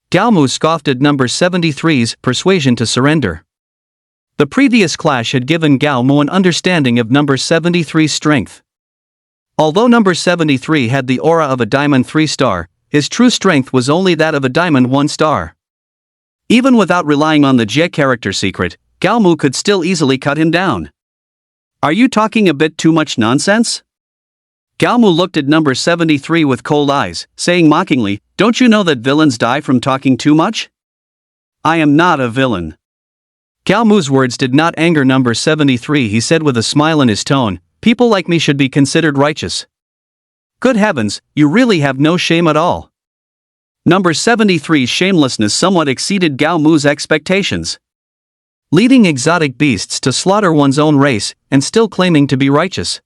Gao Mu scoffed at number 73's persuasion to surrender. The previous clash had given Gao Mu an understanding of number 73's strength. Although number 73 had the aura of a diamond 3-star, his true strength was only that of a diamond 1-star. Even without relying on the Jie character secret, Gao Mu could still easily cut him down. Are you talking a bit too much nonsense? Gao Mu looked at number 73 with cold eyes, saying mockingly, Don't you know that villains die from talking too much? I am not a villain. Gao Mu's words did not anger number 73. He said with a smile in his tone, People like me should be considered righteous. Good heavens, you really have no shame at all. Number 73's shamelessness somewhat exceeded Gao Mu's expectations. Leading exotic beasts to slaughter one's own race, and still claiming to be righteous.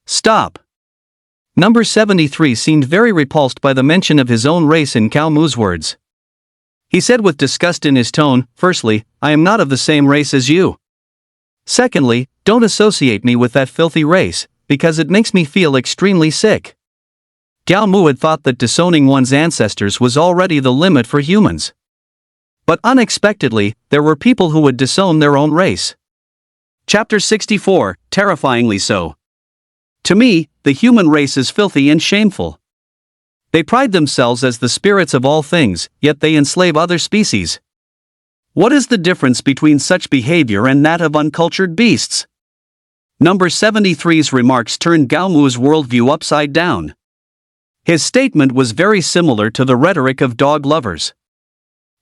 Stop. Number 73 seemed very repulsed by the mention of his own race in Gao Mu's words. He said with disgust in his tone, Firstly, I am not of the same race as you. Secondly, don't associate me with that filthy race, because it makes me feel extremely sick. Gao Mu had thought that disowning one's ancestors was already the limit for humans. But unexpectedly, there were people who would disown their own race. Chapter 64, terrifyingly so. To me, the human race is filthy and shameful. They pride themselves as the spirits of all things, yet they enslave other species. What is the difference between such behavior and that of uncultured beasts? Number 73's remarks turned Gao Mu's worldview upside down. His statement was very similar to the rhetoric of dog lovers.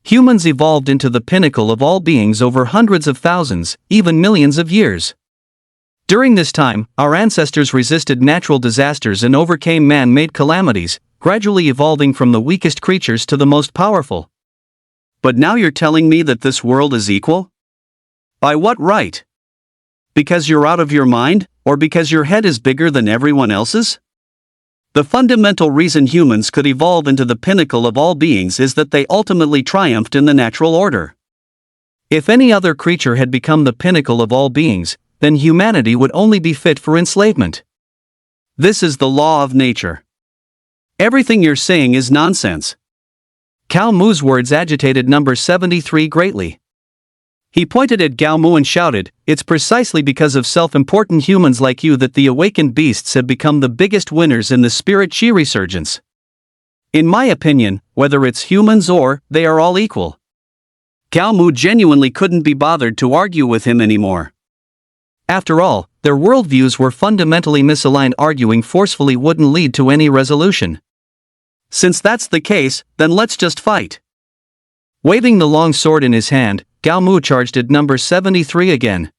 Humans evolved into the pinnacle of all beings over hundreds of thousands, even millions of years. During this time, our ancestors resisted natural disasters and overcame man-made calamities, gradually evolving from the weakest creatures to the most powerful. But now you're telling me that this world is equal? By what right? Because you're out of your mind, or because your head is bigger than everyone else's? The fundamental reason humans could evolve into the pinnacle of all beings is that they ultimately triumphed in the natural order. If any other creature had become the pinnacle of all beings, then humanity would only be fit for enslavement. This is the law of nature. Everything you're saying is nonsense. Gao Mu's words agitated number 73 greatly. He pointed at Gao Mu and shouted, It's precisely because of self-important humans like you that the awakened beasts have become the biggest winners in the spirit chi resurgence. In my opinion, whether it's humans or, they are all equal. Gao Mu genuinely couldn't be bothered to argue with him anymore. After all, their worldviews were fundamentally misaligned. Arguing forcefully wouldn't lead to any resolution. Since that's the case, then let's just fight. Waving the long sword in his hand, Gao Mu charged at number 73 again.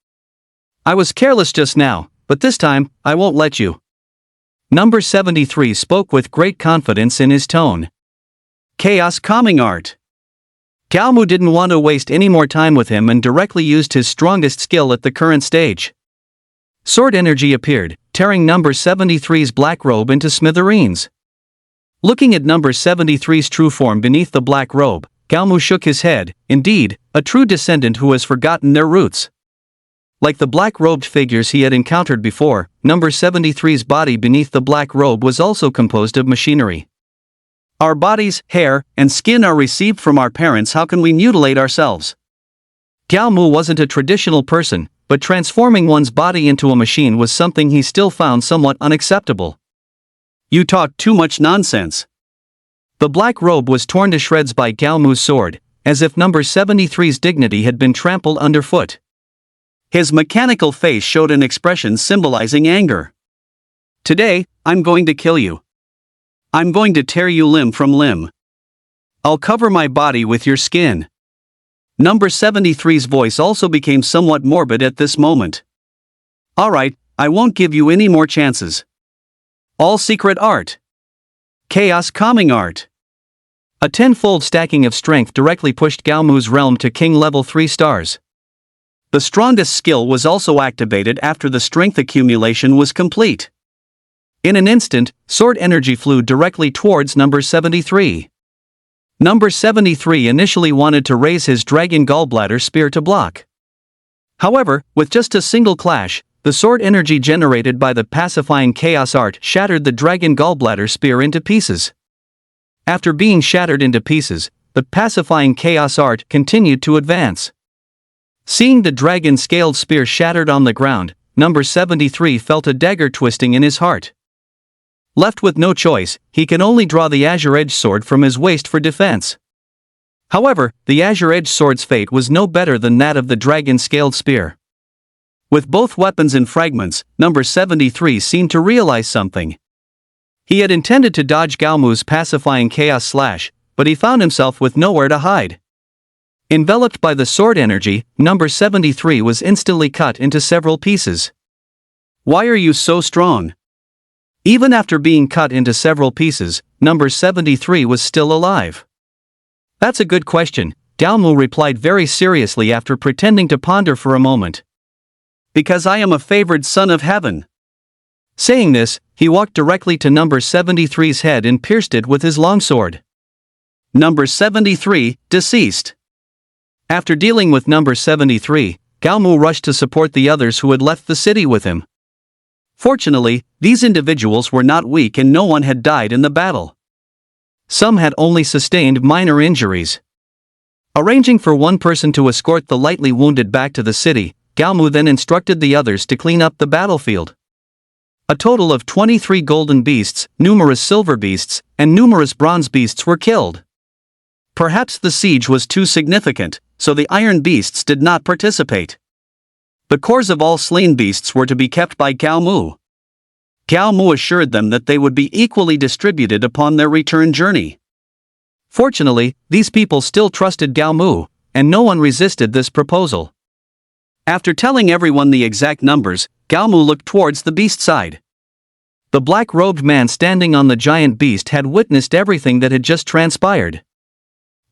I was careless just now, but this time, I won't let you. Number 73 spoke with great confidence in his tone. Chaos calming art. Gao Mu didn't want to waste any more time with him and directly used his strongest skill at the current stage. Sword energy appeared, tearing number 73's black robe into smithereens. Looking at number 73's true form beneath the black robe, Gao Mu shook his head. Indeed, a true descendant who has forgotten their roots. Like the black-robed figures he had encountered before, number 73's body beneath the black robe was also composed of machinery. Our bodies, hair, and skin are received from our parents. How can we mutilate ourselves? Gao Mu wasn't a traditional person, but transforming one's body into a machine was something he still found somewhat unacceptable. You talk too much nonsense. The black robe was torn to shreds by Gao Mu's sword, as if number 73's dignity had been trampled underfoot. His mechanical face showed an expression symbolizing anger. Today, I'm going to kill you. I'm going to tear you limb from limb. I'll cover my body with your skin. Number 73's voice also became somewhat morbid at this moment. Alright, I won't give you any more chances. All secret art. Chaos calming art. A tenfold stacking of strength directly pushed Gao Mu's realm to king level 3 stars. The strongest skill was also activated after the strength accumulation was complete. In an instant, sword energy flew directly towards number 73. Number 73 initially wanted to raise his dragon gallbladder spear to block. However, with just a single clash, the sword energy generated by the pacifying chaos art shattered the dragon gallbladder spear into pieces. After being shattered into pieces, the pacifying chaos art continued to advance. Seeing the dragon-scaled spear shattered on the ground, number 73 felt a dagger twisting in his heart. Left with no choice, he can only draw the azure-edged sword from his waist for defense. However, the azure-edged sword's fate was no better than that of the dragon-scaled spear. With both weapons in fragments, number 73 seemed to realize something. He had intended to dodge Gao Mu's pacifying chaos slash, but he found himself with nowhere to hide. Enveloped by the sword energy, number 73 was instantly cut into several pieces. Why are you so strong? Even after being cut into several pieces, number 73 was still alive. That's a good question, Gao Mu replied very seriously after pretending to ponder for a moment. Because I am a favored son of heaven. Saying this, he walked directly to number 73's head and pierced it with his longsword. Number 73, deceased. After dealing with number 73, Gao Mu rushed to support the others who had left the city with him. Fortunately, these individuals were not weak and no one had died in the battle. Some had only sustained minor injuries. Arranging for one person to escort the lightly wounded back to the city, Gao Mu then instructed the others to clean up the battlefield. A total of 23 golden beasts, numerous silver beasts, and numerous bronze beasts were killed. Perhaps the siege was too significant, so the iron beasts did not participate. The cores of all slain beasts were to be kept by Gao Mu. Gao Mu assured them that they would be equally distributed upon their return journey. Fortunately, these people still trusted Gao Mu, and no one resisted this proposal. After telling everyone the exact numbers, Gao Mu looked towards the beast side. The black-robed man standing on the giant beast had witnessed everything that had just transpired.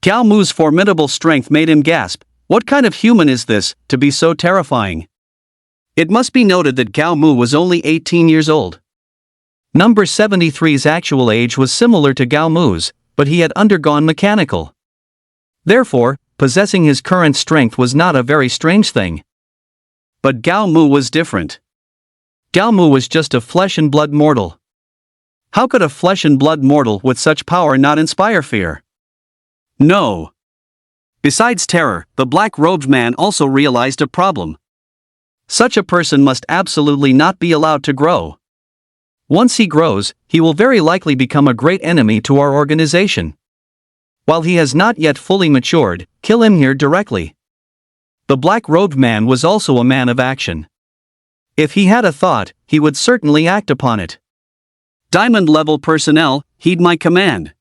Gao Mu's formidable strength made him gasp. What kind of human is this, to be so terrifying? It must be noted that Gao Mu was only 18 years old. Number 73's actual age was similar to Gao Mu's, but he had undergone mechanical. Therefore, possessing his current strength was not a very strange thing. But Gao Mu was different. Gao Mu was just a flesh-and-blood mortal. How could a flesh-and-blood mortal with such power not inspire fear? No. Besides terror, the black-robed man also realized a problem. Such a person must absolutely not be allowed to grow. Once he grows, he will very likely become a great enemy to our organization. While he has not yet fully matured, kill him here directly. The black-robed man was also a man of action. If he had a thought, he would certainly act upon it. Diamond-level personnel, heed my command.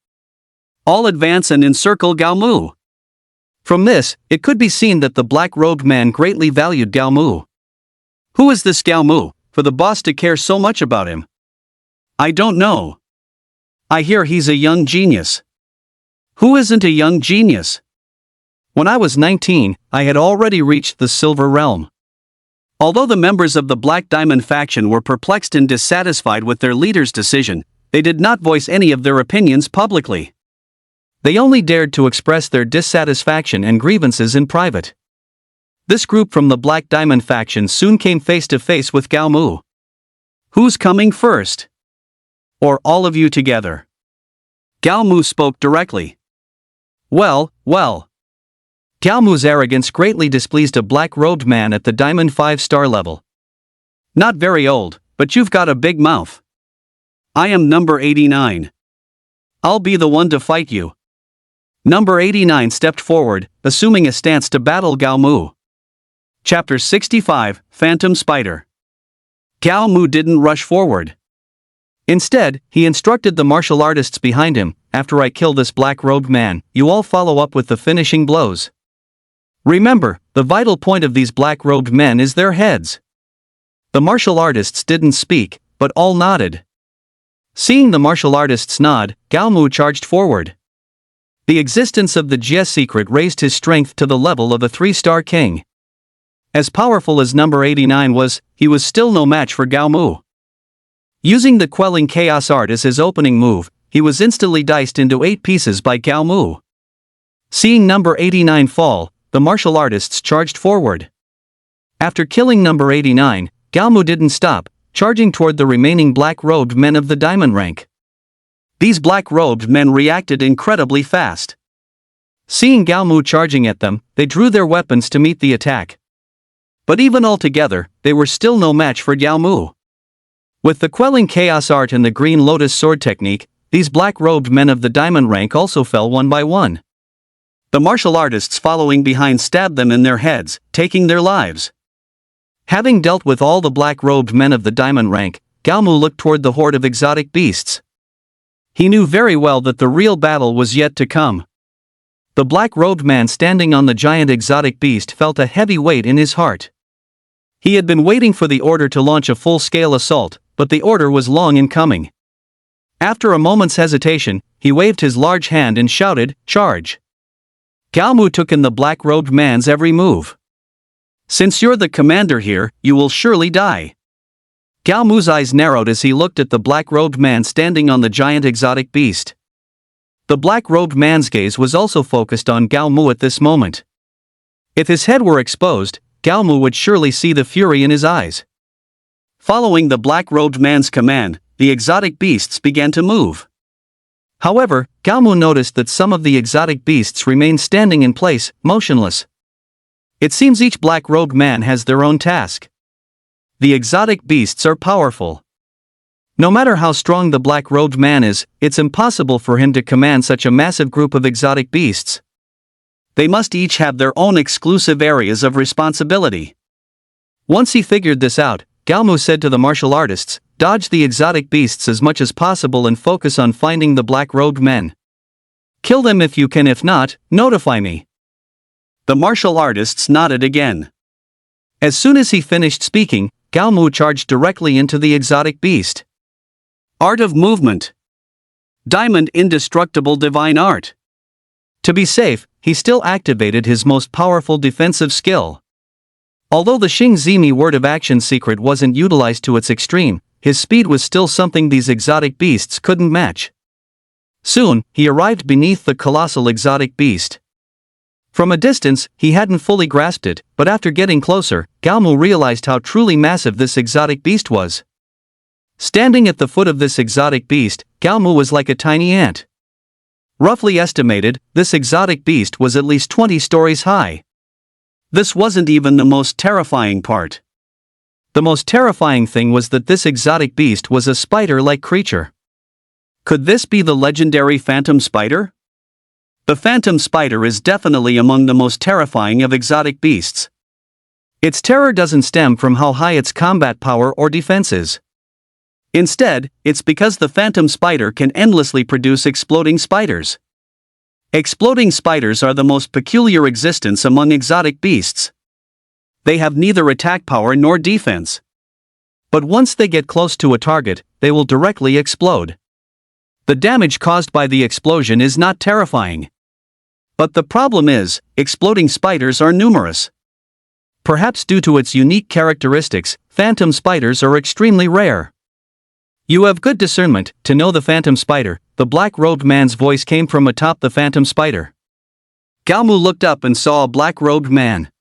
All advance and encircle Gao Mu. From this, it could be seen that the black-robed man greatly valued Gao Mu. Who is this Gao Mu? for the boss to care so much about him? I don't know. I hear he's a young genius. Who isn't a young genius? When I was 19, I had already reached the Silver Realm. Although the members of the Black Diamond faction were perplexed and dissatisfied with their leader's decision, they did not voice any of their opinions publicly. They only dared to express their dissatisfaction and grievances in private. This group from the Black Diamond faction soon came face to face with Gao Mu. Who's coming first? Or all of you together? Gao Mu spoke directly. Well. Gao Mu's arrogance greatly displeased a black-robed man at the Diamond 5-star level. Not very old, but you've got a big mouth. I am number 89. I'll be the one to fight you. Number 89 stepped forward, assuming a stance to battle Gao Mu. Chapter 65, Phantom Spider. Gao Mu didn't rush forward. Instead, he instructed the martial artists behind him, "After I kill this black-robed man, you all follow up with the finishing blows. Remember, the vital point of these black-robed men is their heads." The martial artists didn't speak, but all nodded. Seeing the martial artists nod, Gao Mu charged forward. The existence of the Jie secret raised his strength to the level of a 3-star king. As powerful as number 89 was, he was still no match for Gao Mu. Using the Quelling Chaos Art as his opening move, he was instantly diced into 8 pieces by Gao Mu. Seeing number 89 fall, the martial artists charged forward. After killing number 89, Gao Mu didn't stop, charging toward the remaining black-robed men of the diamond rank. These black-robed men reacted incredibly fast. Seeing Gao Mu charging at them, they drew their weapons to meet the attack. But even altogether, they were still no match for Gao Mu. With the Quelling Chaos Art and the Green Lotus Sword technique, these black-robed men of the diamond rank also fell one by one. The martial artists following behind stabbed them in their heads, taking their lives. Having dealt with all the black-robed men of the diamond rank, Gao Mu looked toward the horde of exotic beasts. He knew very well that the real battle was yet to come. The black-robed man standing on the giant exotic beast felt a heavy weight in his heart. He had been waiting for the order to launch a full-scale assault, but the order was long in coming. After a moment's hesitation, he waved his large hand and shouted, "Charge!" Gao Mu took in the black-robed man's every move. "Since you're the commander here, you will surely die." Gao Mu's eyes narrowed as he looked at the black-robed man standing on the giant exotic beast. The black-robed man's gaze was also focused on Gao Mu at this moment. If his head were exposed, Gao Mu would surely see the fury in his eyes. Following the black-robed man's command, the exotic beasts began to move. However, Gao Mu noticed that some of the exotic beasts remained standing in place, motionless. It seems each black-robed man has their own task. The exotic beasts are powerful. No matter how strong the black-robed man is, it's impossible for him to command such a massive group of exotic beasts. They must each have their own exclusive areas of responsibility. Once he figured this out, Gao Mu said to the martial artists, "Dodge the exotic beasts as much as possible and focus on finding the black-robed men. Kill them if you can, if not, notify me." The martial artists nodded again. As soon as he finished speaking, Gao Mu charged directly into the exotic beast. Art of Movement. Diamond Indestructible Divine Art. To be safe, he still activated his most powerful defensive skill. Although the Xing Zimi word of action secret wasn't utilized to its extreme, his speed was still something these exotic beasts couldn't match. Soon, he arrived beneath the colossal exotic beast. From a distance, he hadn't fully grasped it, but after getting closer, Gao Mu realized how truly massive this exotic beast was. Standing at the foot of this exotic beast, Gao Mu was like a tiny ant. Roughly estimated, this exotic beast was at least 20 stories high. This wasn't even the most terrifying part. The most terrifying thing was that this exotic beast was a spider-like creature. Could this be the legendary phantom spider? The phantom spider is definitely among the most terrifying of exotic beasts. Its terror doesn't stem from how high its combat power or defense is. Instead, it's because the phantom spider can endlessly produce exploding spiders. Exploding spiders are the most peculiar existence among exotic beasts. They have neither attack power nor defense. But once they get close to a target, they will directly explode. The damage caused by the explosion is not terrifying. But the problem is, exploding spiders are numerous. Perhaps due to its unique characteristics, phantom spiders are extremely rare. You have good discernment to know the phantom spider. The black-robed man's voice came from atop the phantom spider. Galmu looked up and saw a black-robed man.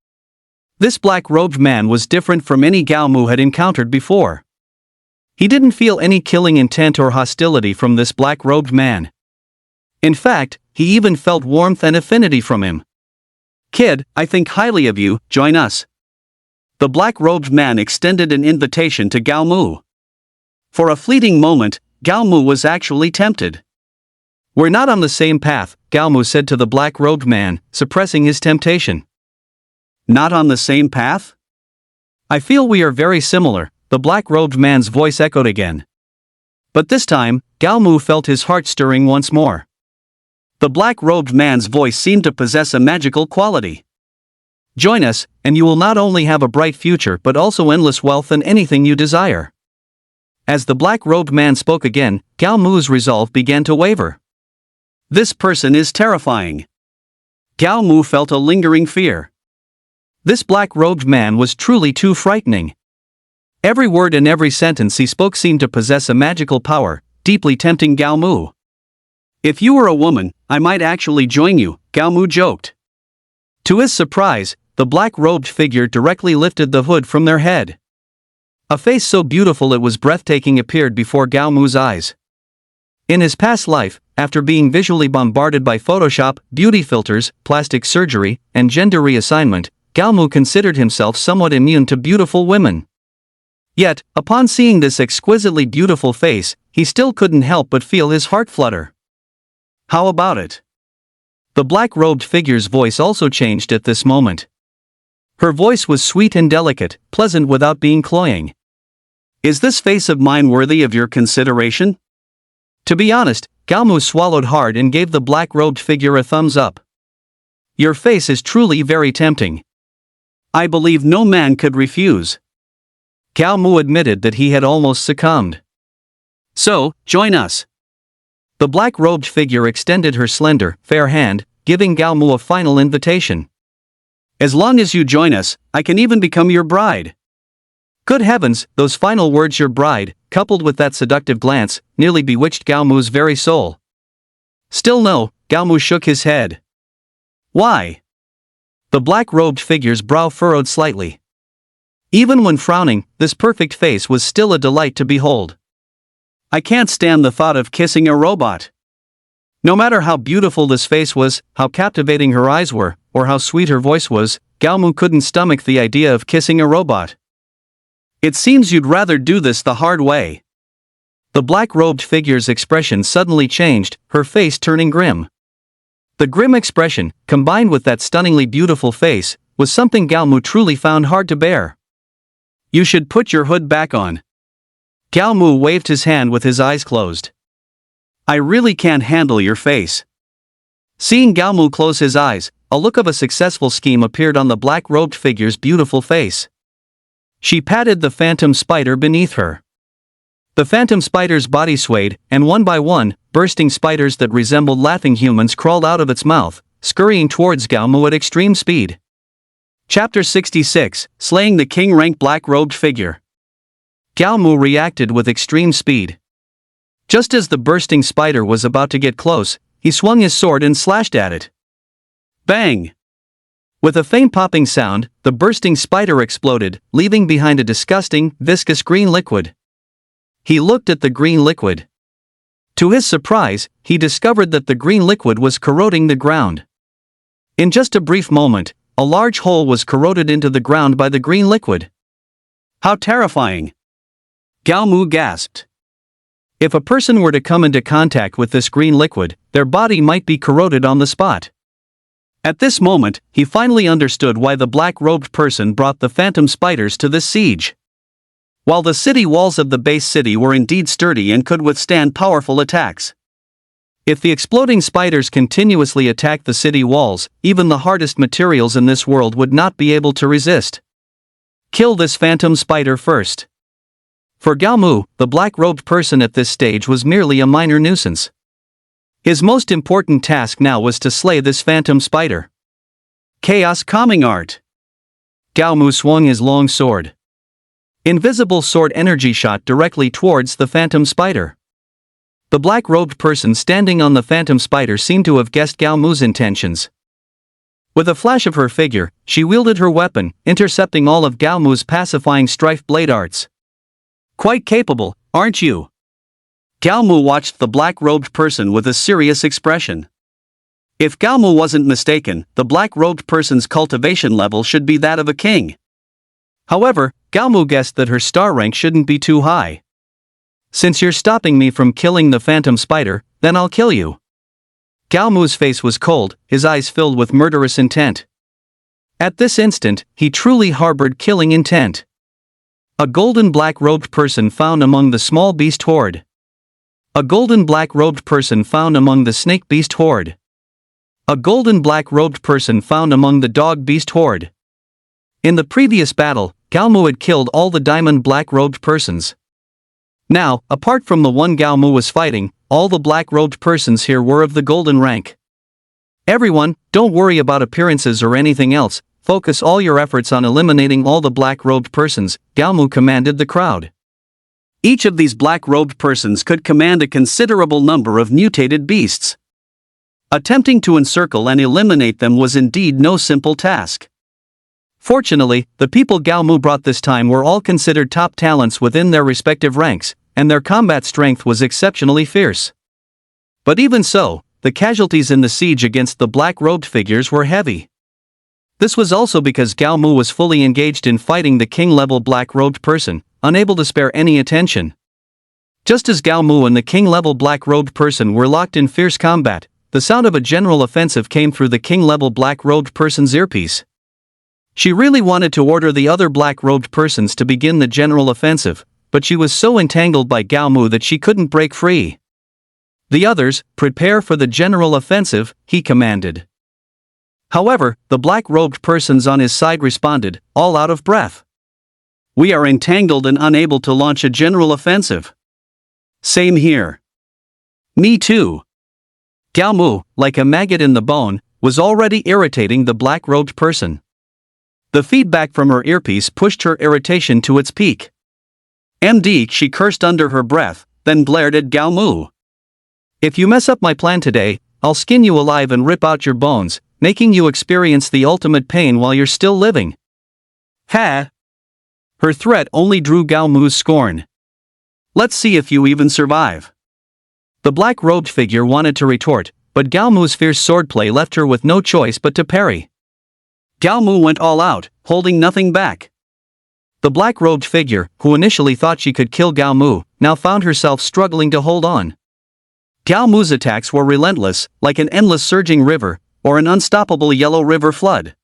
This black-robed man was different from any Galmu had encountered before. He didn't feel any killing intent or hostility from this black-robed man. In fact, he even felt warmth and affinity from him. "Kid, I think highly of you, join us." The black-robed man extended an invitation to Galmu. For a fleeting moment, Galmu was actually tempted. "We're not on the same path," Galmu said to the black-robed man, suppressing his temptation. "Not on the same path?" "I feel we are very similar," the black-robed man's voice echoed again. But this time, Galmu felt his heart stirring once more. The black-robed man's voice seemed to possess a magical quality. "Join us, and you will not only have a bright future but also endless wealth and anything you desire." As the black-robed man spoke again, Galmu's resolve began to waver. This person is terrifying. Galmu felt a lingering fear. This black-robed man was truly too frightening. Every word and every sentence he spoke seemed to possess a magical power, deeply tempting Galmu. "If you were a woman, I might actually join you," Galmu joked. To his surprise, the black-robed figure directly lifted the hood from their head. A face so beautiful it was breathtaking appeared before Galmu's eyes. In his past life, after being visually bombarded by Photoshop, beauty filters, plastic surgery, and gender reassignment, Galmu considered himself somewhat immune to beautiful women. Yet, upon seeing this exquisitely beautiful face, he still couldn't help but feel his heart flutter. "How about it?" The black-robed figure's voice also changed at this moment. Her voice was sweet and delicate, pleasant without being cloying. "Is this face of mine worthy of your consideration?" To be honest, Galmu swallowed hard and gave the black-robed figure a thumbs up. "Your face is truly very tempting. I believe no man could refuse." Galmu admitted that he had almost succumbed. "So, join us." The black-robed figure extended her slender, fair hand, giving Galmu a final invitation. "As long as you join us, I can even become your bride." Good heavens, those final words, "your bride," coupled with that seductive glance, nearly bewitched Galmu's very soul. "Still no," Galmu shook his head. "Why?" The black-robed figure's brow furrowed slightly. Even when frowning, this perfect face was still a delight to behold. "I can't stand the thought of kissing a robot." No matter how beautiful this face was, how captivating her eyes were, or how sweet her voice was, Galmu couldn't stomach the idea of kissing a robot. "It seems you'd rather do this the hard way." The black-robed figure's expression suddenly changed, her face turning grim. The grim expression, combined with that stunningly beautiful face, was something Galmu truly found hard to bear. "You should put your hood back on." Galmu waved his hand with his eyes closed. "I really can't handle your face." Seeing Galmu close his eyes, a look of a successful scheme appeared on the black-robed figure's beautiful face. She patted the phantom spider beneath her. The phantom spider's body swayed, and one by one, bursting spiders that resembled laughing humans crawled out of its mouth, scurrying towards Galmu at extreme speed. Chapter 66, Slaying the King-Rank Black-Robed Figure. Galmu reacted with extreme speed. Just as the bursting spider was about to get close, he swung his sword and slashed at it. Bang! With a faint popping sound, the bursting spider exploded, leaving behind a disgusting, viscous green liquid. He looked at the green liquid. To his surprise, he discovered that the green liquid was corroding the ground. In just a brief moment, a large hole was corroded into the ground by the green liquid. How terrifying! Galmu gasped. If a person were to come into contact with this green liquid, their body might be corroded on the spot. At this moment, he finally understood why the black-robed person brought the phantom spiders to this siege. While the city walls of the base city were indeed sturdy and could withstand powerful attacks, if the exploding spiders continuously attacked the city walls, even the hardest materials in this world would not be able to resist. Kill this phantom spider first. For Gao Mu, the black-robed person at this stage was merely a minor nuisance. His most important task now was to slay this phantom spider. Chaos calming art. Gao Mu swung his long sword. Invisible sword energy shot directly towards the phantom spider. The black-robed person standing on the phantom spider seemed to have guessed Gao Mu's intentions. With a flash of her figure, she wielded her weapon, intercepting all of Gao Mu's pacifying strife blade arts. Quite capable, aren't you? Gao Mu watched the black-robed person with a serious expression. If Gao Mu wasn't mistaken, the black-robed person's cultivation level should be that of a king. However, Gao Mu guessed that her star rank shouldn't be too high. Since you're stopping me from killing the phantom spider, then I'll kill you. Gao Mu's face was cold, his eyes filled with murderous intent. At this instant, he truly harbored killing intent. A golden black-robed person found among the small beast horde. A golden black-robed person found among the snake beast horde. A golden black-robed person found among the dog beast horde. In the previous battle, Gao Mu had killed all the diamond black-robed persons. Now, apart from the one Gao Mu was fighting, all the black-robed persons here were of the golden rank. Everyone, don't worry about appearances or anything else, focus all your efforts on eliminating all the black-robed persons, Gao Mu commanded the crowd. Each of these black-robed persons could command a considerable number of mutated beasts. Attempting to encircle and eliminate them was indeed no simple task. Fortunately, the people Gao Mu brought this time were all considered top talents within their respective ranks, and their combat strength was exceptionally fierce. But even so, the casualties in the siege against the black-robed figures were heavy. This was also because Gao Mu was fully engaged in fighting the king-level black-robed person, unable to spare any attention. Just as Gao Mu and the king-level black-robed person were locked in fierce combat, the sound of a general offensive came through the king-level black-robed person's earpiece. She really wanted to order the other black-robed persons to begin the general offensive, but she was so entangled by Gao Mu that she couldn't break free. The others, prepare for the general offensive, he commanded. However, the black-robed persons on his side responded, all out of breath. We are entangled and unable to launch a general offensive. Same here. Me too. Gao Mu, like a maggot in the bone, was already irritating the black-robed person. The feedback from her earpiece pushed her irritation to its peak. MD, she cursed under her breath, then glared at Gao Mu. If you mess up my plan today, I'll skin you alive and rip out your bones, making you experience the ultimate pain while you're still living. Ha! Her threat only drew Gao Mu's scorn. Let's see if you even survive. The black-robed figure wanted to retort, but Gao Mu's fierce swordplay left her with no choice but to parry. Gao Mu went all out, holding nothing back. The black-robed figure, who initially thought she could kill Gao Mu, now found herself struggling to hold on. Gao Mu's attacks were relentless, like an endless surging river, or an unstoppable yellow river flood.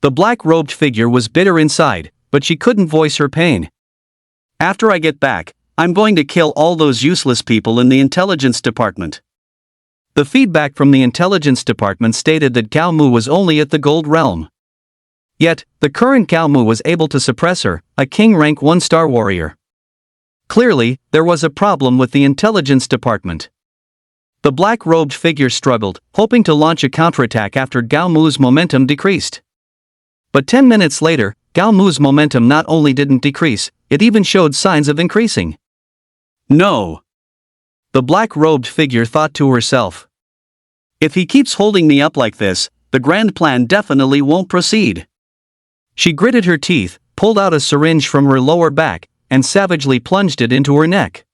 The black-robed figure was bitter inside, but she couldn't voice her pain. After I get back, I'm going to kill all those useless people in the intelligence department. The feedback from the intelligence department stated that Gao Mu was only at the gold realm. Yet, the current Gao Mu was able to suppress her, a king rank 1-star warrior. Clearly, there was a problem with the intelligence department. The black-robed figure struggled, hoping to launch a counterattack after Gao Mu's momentum decreased. But 10 minutes later, Gao Mu's momentum not only didn't decrease, it even showed signs of increasing. No. The black-robed figure thought to herself. If he keeps holding me up like this, the grand plan definitely won't proceed. She gritted her teeth, pulled out a syringe from her lower back, and savagely plunged it into her neck.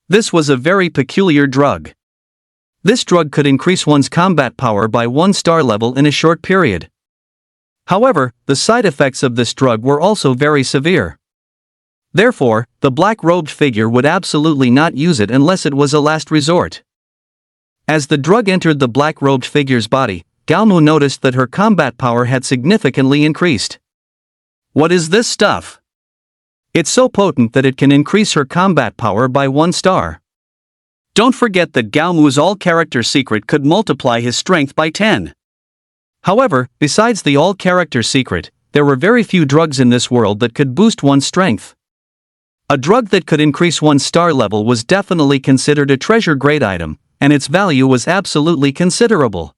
This was a very peculiar drug. This drug could increase one's combat power by 1-star level in a short period. However, the side effects of this drug were also very severe. Therefore, the black-robed figure would absolutely not use it unless it was a last resort. As the drug entered the black-robed figure's body, Gao Mu noticed that her combat power had significantly increased. What is this stuff? It's so potent that it can increase her combat power by 1 star. Don't forget that Gao Mu's all-character secret could multiply his strength by 10. However, besides the all-character secret, there were very few drugs in this world that could boost one's strength. A drug that could increase one's star level was definitely considered a treasure-grade item, and its value was absolutely considerable.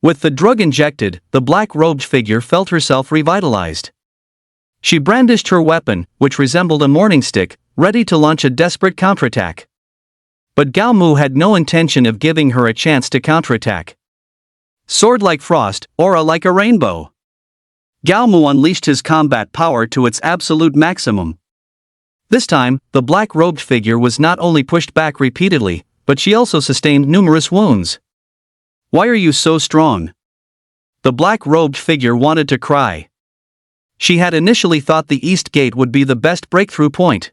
With the drug injected, the black-robed figure felt herself revitalized. She brandished her weapon, which resembled a morning stick, ready to launch a desperate counterattack. But Gao Mu had no intention of giving her a chance to counterattack. Sword like frost, aura like a rainbow. Gao Mu unleashed his combat power to its absolute maximum. This time, the black-robed figure was not only pushed back repeatedly, but she also sustained numerous wounds. "Why are you so strong?" The black-robed figure wanted to cry. She had initially thought the East Gate would be the best breakthrough point.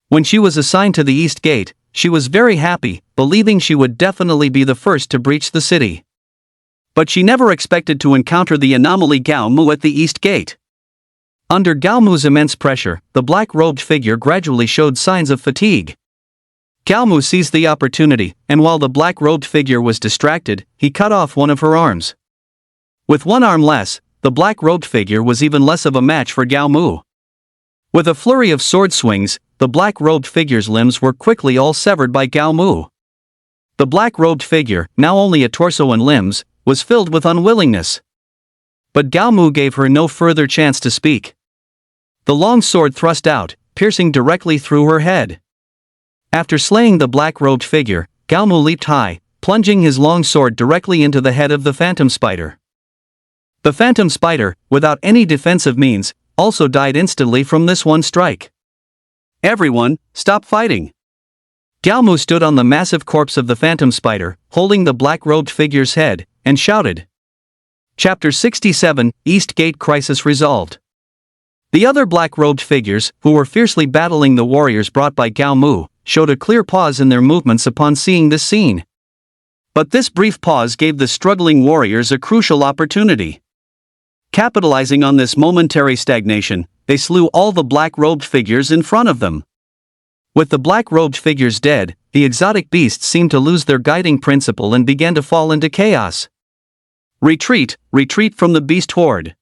When she was assigned to the East Gate, she was very happy, believing she would definitely be the first to breach the city. But she never expected to encounter the anomaly Gao Mu at the East Gate. Under Gao Mu's immense pressure, the black-robed figure gradually showed signs of fatigue. Gao Mu seized the opportunity, and while the black-robed figure was distracted, he cut off one of her arms. With one arm less, the black-robed figure was even less of a match for Gao Mu. With a flurry of sword swings, the black-robed figure's limbs were quickly all severed by Gao Mu. The black-robed figure, now only a torso and limbs, was filled with unwillingness. But Gao Mu gave her no further chance to speak. The long sword thrust out, piercing directly through her head. After slaying the black-robed figure, Gao Mu leaped high, plunging his long sword directly into the head of the phantom spider. The phantom spider, without any defensive means, also died instantly from this one strike. "Everyone, stop fighting!" Gao Mu stood on the massive corpse of the phantom spider, holding the black-robed figure's head, and shouted. Chapter 67, East Gate Crisis Resolved. The other black-robed figures, who were fiercely battling the warriors brought by Gao Mu, showed a clear pause in their movements upon seeing this scene. But this brief pause gave the struggling warriors a crucial opportunity. Capitalizing on this momentary stagnation, they slew all the black-robed figures in front of them. With the black-robed figures dead, the exotic beasts seemed to lose their guiding principle and began to fall into chaos. "Retreat, retreat from the beast horde!"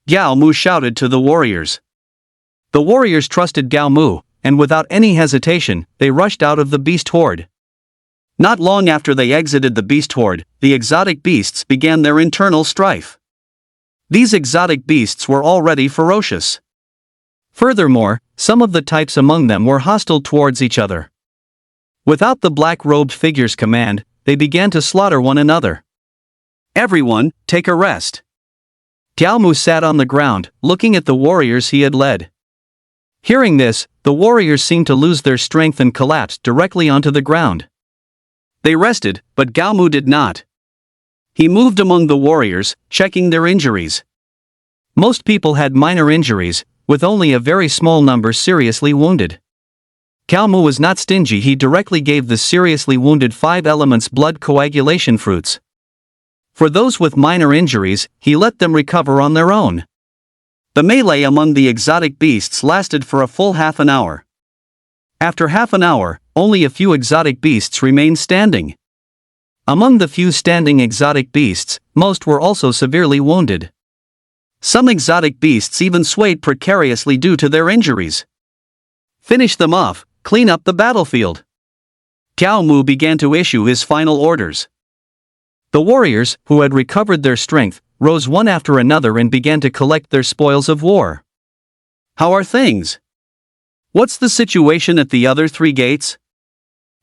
Gao Mu shouted to the warriors. The warriors trusted Gao Mu, and without any hesitation, they rushed out of the beast horde. Not long after they exited the beast horde, the exotic beasts began their internal strife. These exotic beasts were already ferocious. Furthermore, some of the types among them were hostile towards each other. Without the black-robed figure's command, they began to slaughter one another. "Everyone, take a rest." Gao Mu sat on the ground, looking at the warriors he had led. Hearing this, the warriors seemed to lose their strength and collapsed directly onto the ground. They rested, but Gao Mu did not. He moved among the warriors, checking their injuries. Most people had minor injuries, with only a very small number seriously wounded. Gao Mu was not stingy. He directly gave the seriously wounded 5 elements blood coagulation fruits. For those with minor injuries, he let them recover on their own. The melee among the exotic beasts lasted for a full half an hour. After half an hour, only a few exotic beasts remained standing. Among the few standing exotic beasts, most were also severely wounded. Some exotic beasts even swayed precariously due to their injuries. "Finish them off, clean up the battlefield." Gao Mu began to issue his final orders. The warriors, who had recovered their strength, rose one after another and began to collect their spoils of war. "How are things? What's the situation at the other 3 gates?"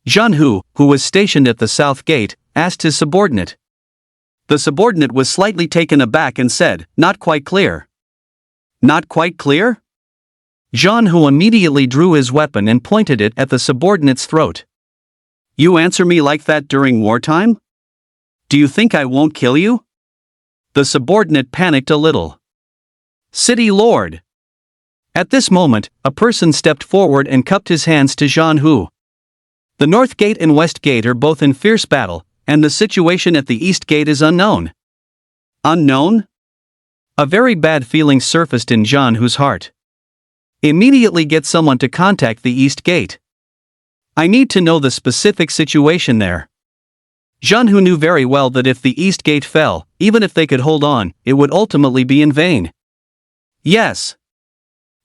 Zhan Hu, who was stationed at the south gate, asked his subordinate. The subordinate was slightly taken aback and said, "Not quite clear." "Not quite clear?" Zhan Hu immediately drew his weapon and pointed it at the subordinate's throat. "You answer me like that during wartime? Do you think I won't kill you?" The subordinate panicked a little. "City Lord!" At this moment, a person stepped forward and cupped his hands to Zhan Hu. "The North Gate and West Gate are both in fierce battle, and the situation at the East Gate is unknown." "Unknown?" A very bad feeling surfaced in Zhan Hu's heart. "Immediately get someone to contact the East Gate. I need to know the specific situation there." Zhan Hu knew very well that if the East Gate fell, even if they could hold on, it would ultimately be in vain. "Yes."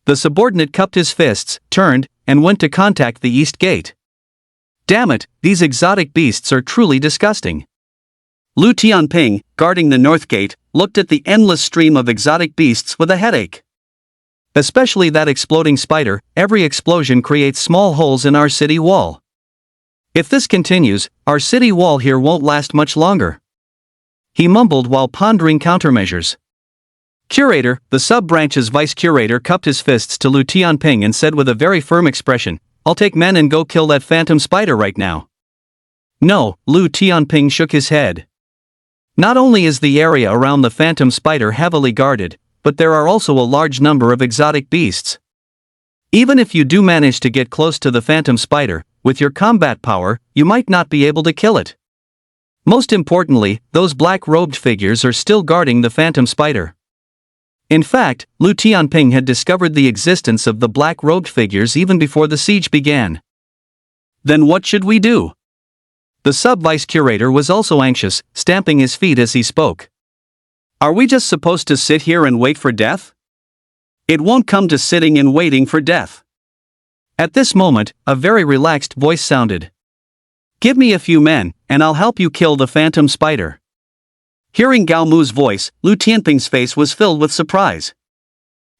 The subordinate cupped his fists, turned, and went to contact the east gate. Damn it, these exotic beasts are truly disgusting. Lu Tianping, guarding the north gate, looked at the endless stream of exotic beasts with a headache. Especially that exploding spider. Every explosion creates small holes in our city wall. If this continues, our city wall here won't last much longer. He mumbled while pondering countermeasures. Curator, the sub-branch's vice-curator, cupped his fists to Lu Tianping and said with a very firm expression, "I'll take men and go kill that phantom spider right now." No, Lu Tianping shook his head. Not only is the area around the phantom spider heavily guarded, but there are also a large number of exotic beasts. Even if you do manage to get close to the phantom spider, with your combat power, you might not be able to kill it. Most importantly, those black-robed figures are still guarding the phantom spider. In fact, Lu Tianping had discovered the existence of the black-robed figures even before the siege began. Then what should we do? The sub-vice-curator was also anxious, stamping his feet as he spoke. Are we just supposed to sit here and wait for death? It won't come to sitting and waiting for death. At this moment, a very relaxed voice sounded. "Give me a few men, and I'll help you kill the phantom spider." Hearing Gao Mu's voice, Lu Tianping's face was filled with surprise.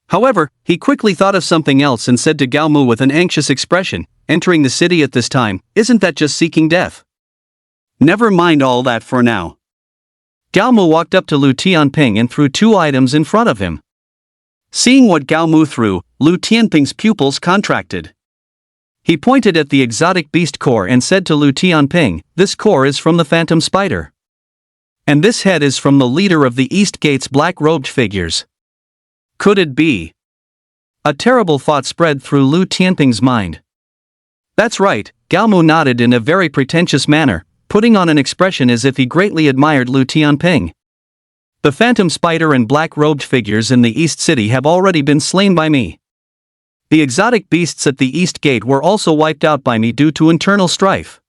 However, he quickly thought of something else and said to Gao Mu with an anxious expression, "Entering the city at this time, isn't that just seeking death?" Never mind all that for now. Gao Mu walked up to Lu Tianping and threw 2 items in front of him. Seeing what Gao Mu threw, Lu Tianping's pupils contracted. He pointed at the exotic beast core and said to Lu Tianping, "This core is from the phantom spider. And this head is from the leader of the East Gate's black-robed figures." Could it be? A terrible thought spread through Lu Tianping's mind. "That's right," Gao Mu nodded in a very pretentious manner, putting on an expression as if he greatly admired Lu Tianping. "The phantom spider and black-robed figures in the East City have already been slain by me. The exotic beasts at the East Gate were also wiped out by me due to internal strife."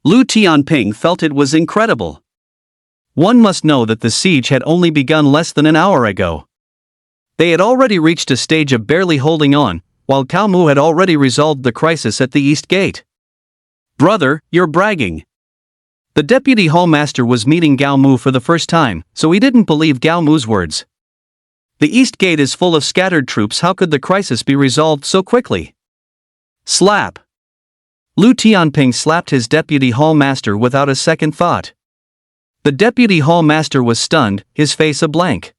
Lu Tianping felt it was incredible. One must know that the siege had only begun less than an hour ago. They had already reached a stage of barely holding on, while Gao Mu had already resolved the crisis at the East Gate. "Brother, you're bragging." The deputy hallmaster was meeting Gao Mu for the first time, so he didn't believe Gao Mu's words. The East Gate is full of scattered troops. How could the crisis be resolved so quickly? Slap. Lu Tianping slapped his deputy hallmaster without a second thought. The deputy hallmaster was stunned, his face a blank.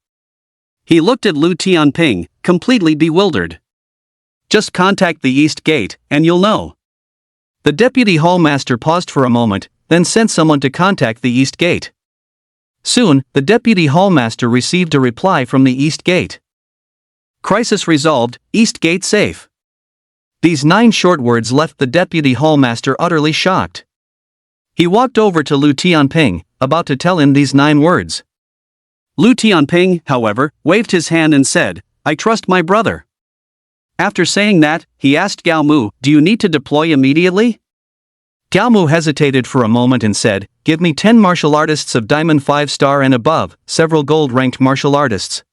He looked at Lu Tianping, completely bewildered. "Just contact the East Gate, and you'll know." The deputy hallmaster paused for a moment, then sent someone to contact the East Gate. Soon, the deputy hallmaster received a reply from the East Gate. "Crisis resolved, East Gate safe." These 9 short words left the deputy hallmaster utterly shocked. He walked over to Lu Tianping, about to tell him these 9 words. Lu Tianping, however, waved his hand and said, "I trust my brother." After saying that, he asked Gao Mu, "Do you need to deploy immediately?" Gao Mu hesitated for a moment and said, "Give me 10 martial artists of Diamond 5-star and above, several gold-ranked martial artists."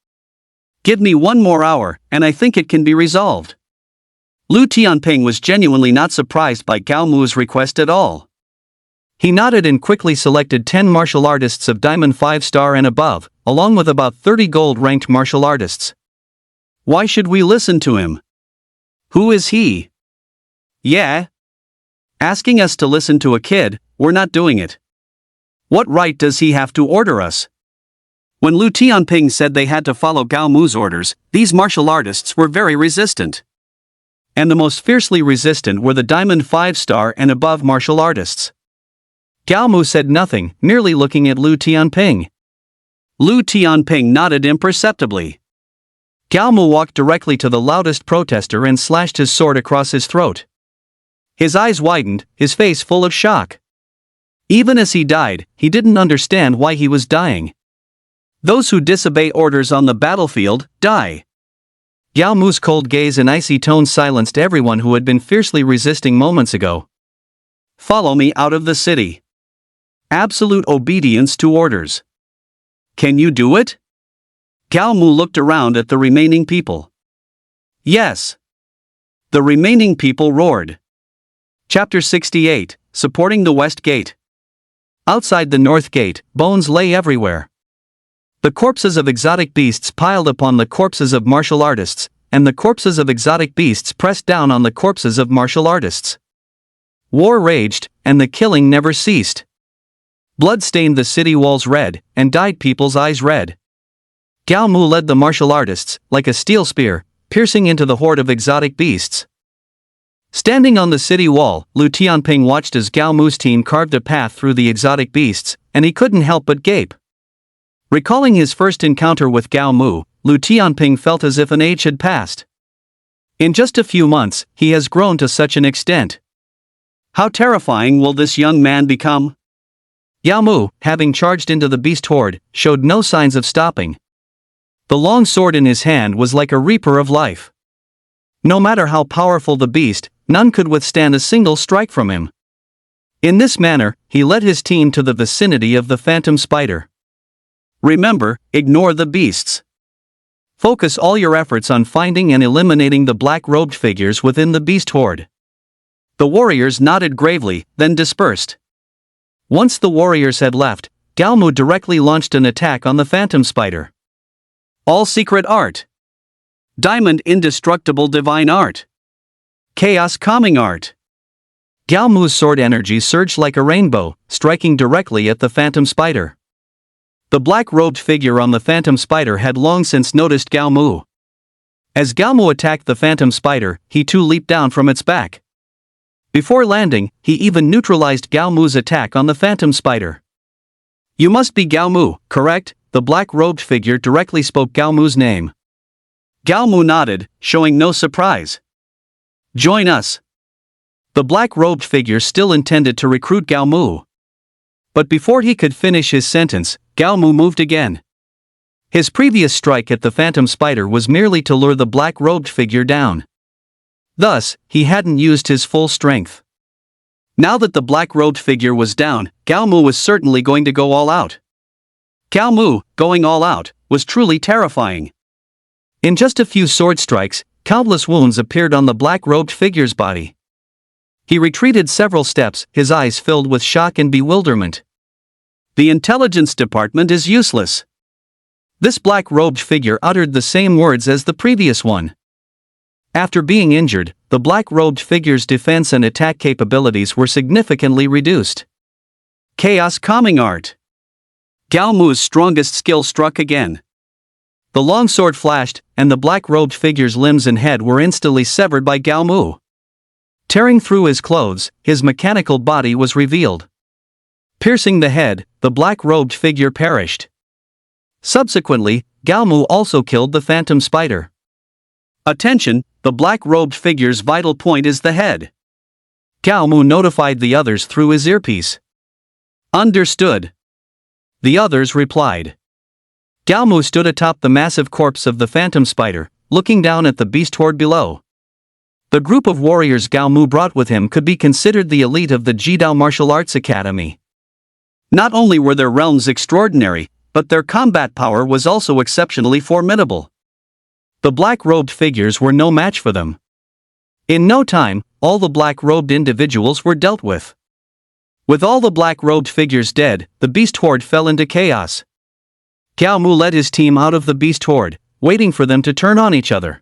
"Give me 1 more hour, and I think it can be resolved." Lu Tianping was genuinely not surprised by Gao Mu's request at all. He nodded and quickly selected 10 martial artists of Diamond 5-star and above, along with about 30 gold-ranked martial artists. Why should we listen to him? Who is he? Yeah. Asking us to listen to a kid, we're not doing it. What right does he have to order us? When Lu Tianping said they had to follow Gao Mu's orders, these martial artists were very resistant. And the most fiercely resistant were the Diamond 5-star and above martial artists. Gao Mu said nothing, merely looking at Lu Tianping. Lu Tianping nodded imperceptibly. Gao Mu walked directly to the loudest protester and slashed his sword across his throat. His eyes widened, his face full of shock. Even as he died, he didn't understand why he was dying. Those who disobey orders on the battlefield, die. Gao Mu's cold gaze and icy tone silenced everyone who had been fiercely resisting moments ago. Follow me out of the city. Absolute obedience to orders. Can you do it? Gao Mu looked around at the remaining people. Yes. The remaining people roared. Chapter 68, Supporting the West Gate. Outside the North Gate, bones lay everywhere. The corpses of exotic beasts piled upon the corpses of martial artists, and the corpses of exotic beasts pressed down on the corpses of martial artists. War raged, and the killing never ceased. Blood stained the city walls red, and dyed people's eyes red. Gao Mu led the martial artists, like a steel spear, piercing into the horde of exotic beasts. Standing on the city wall, Lu Tianping watched as Gao Mu's team carved a path through the exotic beasts, and he couldn't help but gape. Recalling his first encounter with Gao Mu, Lu Tianping felt as if an age had passed. In just a few months, he has grown to such an extent. How terrifying will this young man become? Gao Mu, having charged into the beast horde, showed no signs of stopping. The long sword in his hand was like a reaper of life. No matter how powerful the beast, none could withstand a single strike from him. In this manner, he led his team to the vicinity of the phantom spider. Remember, ignore the beasts. Focus all your efforts on finding and eliminating the black-robed figures within the beast horde. The warriors nodded gravely, then dispersed. Once the warriors had left, Gao Mu directly launched an attack on the phantom spider. All-secret art. Diamond indestructible divine art. Chaos calming art. Gao Mu's sword energy surged like a rainbow, striking directly at the phantom spider. The black-robed figure on the phantom spider had long since noticed Gao Mu. As Gao Mu attacked the phantom spider, he too leaped down from its back. Before landing, he even neutralized Gao Mu's attack on the phantom spider. You must be Gao Mu, correct? The black-robed figure directly spoke Gao Mu's name. Gao Mu nodded, showing no surprise. Join us. The black-robed figure still intended to recruit Gao Mu. But before he could finish his sentence, Gao Mu moved again. His previous strike at the phantom spider was merely to lure the black-robed figure down. Thus, he hadn't used his full strength. Now that the black-robed figure was down, Gao Mu was certainly going to go all out. Gao Mu, going all out, was truly terrifying. In just a few sword strikes, countless wounds appeared on the black-robed figure's body. He retreated several steps, his eyes filled with shock and bewilderment. The intelligence department is useless. This black-robed figure uttered the same words as the previous one. After being injured, the black-robed figure's defense and attack capabilities were significantly reduced. Chaos calming art. Gao Mu's strongest skill struck again. The long sword flashed, and the black-robed figure's limbs and head were instantly severed by Gao Mu. Tearing through his clothes, his mechanical body was revealed. Piercing the head, the black-robed figure perished. Subsequently, Gao Mu also killed the phantom spider. Attention, the black-robed figure's vital point is the head. Gao Mu notified the others through his earpiece. Understood. The others replied. Gao Mu stood atop the massive corpse of the phantom spider, looking down at the beast horde below. The group of warriors Gao Mu brought with him could be considered the elite of the Jidao Martial Arts Academy. Not only were their realms extraordinary, but their combat power was also exceptionally formidable. The black-robed figures were no match for them. In no time, all the black-robed individuals were dealt with. With all the black-robed figures dead, the beast horde fell into chaos. Gao Mu led his team out of the beast horde, waiting for them to turn on each other.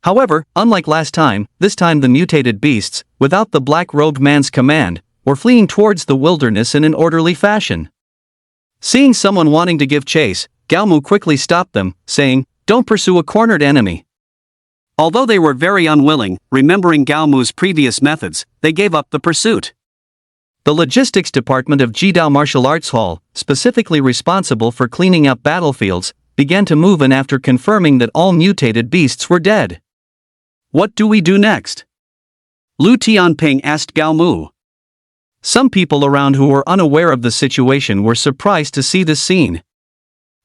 However, unlike last time, this time the mutated beasts, without the black-robed man's command, were fleeing towards the wilderness in an orderly fashion. Seeing someone wanting to give chase, Gao Mu quickly stopped them, saying, "Don't pursue a cornered enemy." Although they were very unwilling, remembering Gao Mu's previous methods, they gave up the pursuit. The logistics department of Jidao Martial Arts Hall, specifically responsible for cleaning up battlefields, began to move in after confirming that all mutated beasts were dead. What do we do next? Lu Tianping asked Gao Mu. Some people around who were unaware of the situation were surprised to see this scene.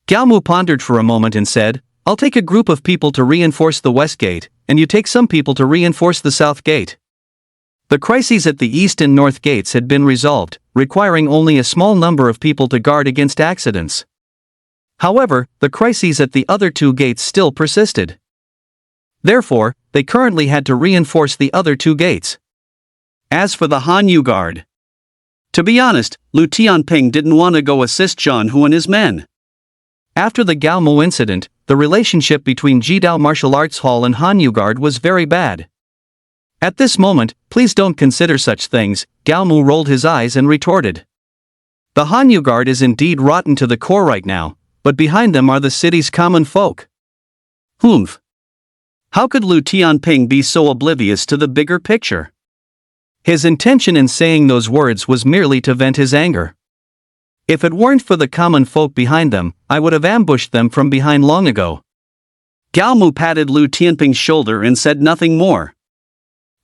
Gao Mu pondered for a moment and said, "I'll take a group of people to reinforce the west gate, and you take some people to reinforce the south gate." The crises at the east and north gates had been resolved, requiring only a small number of people to guard against accidents. However, the crises at the other two gates still persisted. Therefore, they currently had to reinforce the other two gates. As for the Hanyu Guard, to be honest, Lu Tianping didn't want to go assist Zhan Hu and his men. After the Gaomu incident, the relationship between Jidao Martial Arts Hall and Hanyu Guard was very bad. At this moment, please don't consider such things, Gaomu rolled his eyes and retorted. The Hanyu Guard is indeed rotten to the core right now, but behind them are the city's common folk. Humph. How could Lu Tianping be so oblivious to the bigger picture? His intention in saying those words was merely to vent his anger. If it weren't for the common folk behind them, I would have ambushed them from behind long ago. Gaomu patted Lu Tianping's shoulder and said nothing more.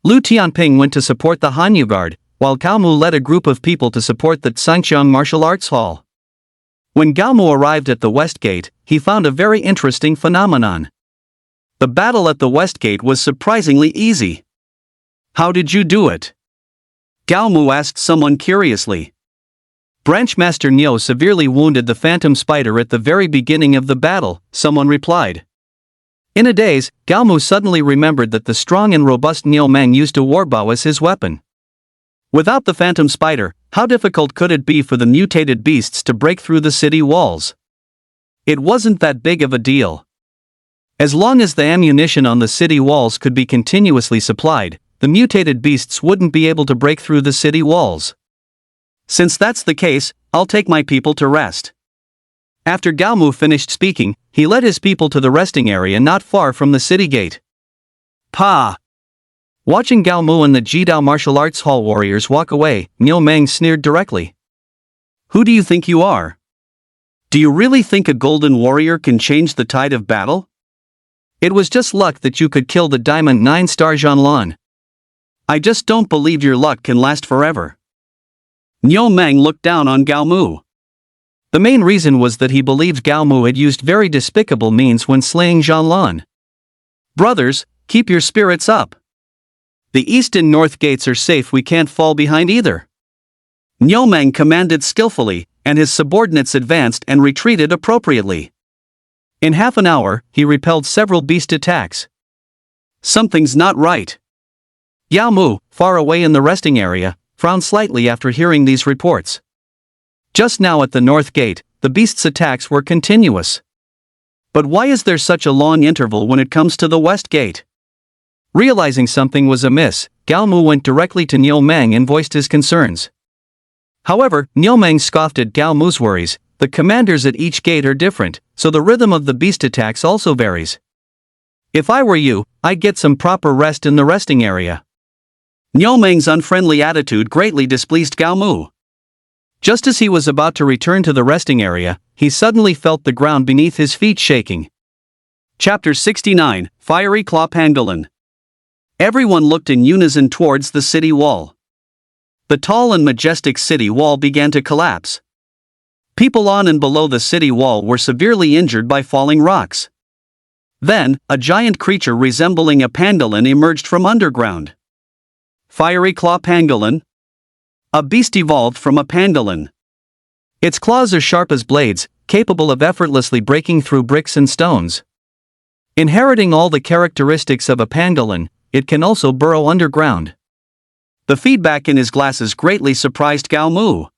Lu Tianping went to support the Hanyu Guard, while Gaomu led a group of people to support the Censions Martial Arts Hall. When Gaomu arrived at the West Gate, he found a very interesting phenomenon. The battle at the West Gate was surprisingly easy. How did you do it? Gaomu asked someone curiously. Branchmaster Niu severely wounded the phantom spider at the very beginning of the battle, someone replied. In a daze, Gaomu suddenly remembered that the strong and robust Niu Meng used a warbow as his weapon. Without the phantom spider, how difficult could it be for the mutated beasts to break through the city walls? It wasn't that big of a deal. As long as the ammunition on the city walls could be continuously supplied, the mutated beasts wouldn't be able to break through the city walls. Since that's the case, I'll take my people to rest. After Gaomu finished speaking, he led his people to the resting area not far from the city gate. Pa! Watching Gaomu and the Jidao Martial Arts Hall warriors walk away, Niu Meng sneered directly. Who do you think you are? Do you really think a golden warrior can change the tide of battle? It was just luck that you could kill the Diamond 9-star Zhanlan. I just don't believe your luck can last forever. Niu Meng looked down on Gaomu. The main reason was that he believed Gaomu had used very despicable means when slaying Zhanlan. Brothers, keep your spirits up. The east and north gates are safe, we can't fall behind either. Niu Meng commanded skillfully, and his subordinates advanced and retreated appropriately. In half an hour, he repelled several beast attacks. Something's not right. Gaomu, far away in the resting area, frowned slightly after hearing these reports. Just now at the north gate, the beasts' attacks were continuous. But why is there such a long interval when it comes to the west gate? Realizing something was amiss, Gaomu went directly to Niu Meng and voiced his concerns. However, Niu Meng scoffed at Gaomu's worries. The commanders at each gate are different, so the rhythm of the beast attacks also varies. If I were you, I'd get some proper rest in the resting area. Niu Meng's unfriendly attitude greatly displeased Gaomu. Just as he was about to return to the resting area, he suddenly felt the ground beneath his feet shaking. Chapter 69, Fiery Claw Pangolin. Everyone looked in unison towards the city wall. The tall and majestic city wall began to collapse. People on and below the city wall were severely injured by falling rocks. Then, a giant creature resembling a pangolin emerged from underground. Fiery Claw Pangolin. A beast evolved from a pangolin. Its claws are sharp as blades, capable of effortlessly breaking through bricks and stones. Inheriting all the characteristics of a pangolin, it can also burrow underground. The feedback in his glasses greatly surprised Gaomu.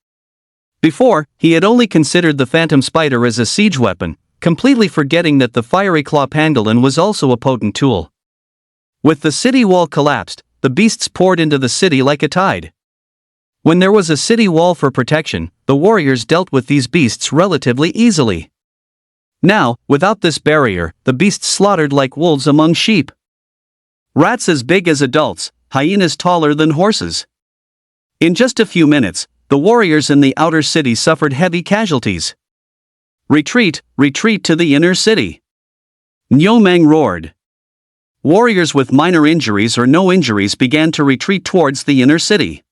Before, he had only considered the phantom spider as a siege weapon, completely forgetting that the fiery claw pangolin was also a potent tool. With the city wall collapsed, the beasts poured into the city like a tide. When there was a city wall for protection, the warriors dealt with these beasts relatively easily. Now, without this barrier, the beasts slaughtered like wolves among sheep. Rats as big as adults, hyenas taller than horses. In just a few minutes, the warriors in the outer city suffered heavy casualties. Retreat, retreat to the inner city. Niu Meng roared. Warriors with minor injuries or no injuries began to retreat towards the inner city.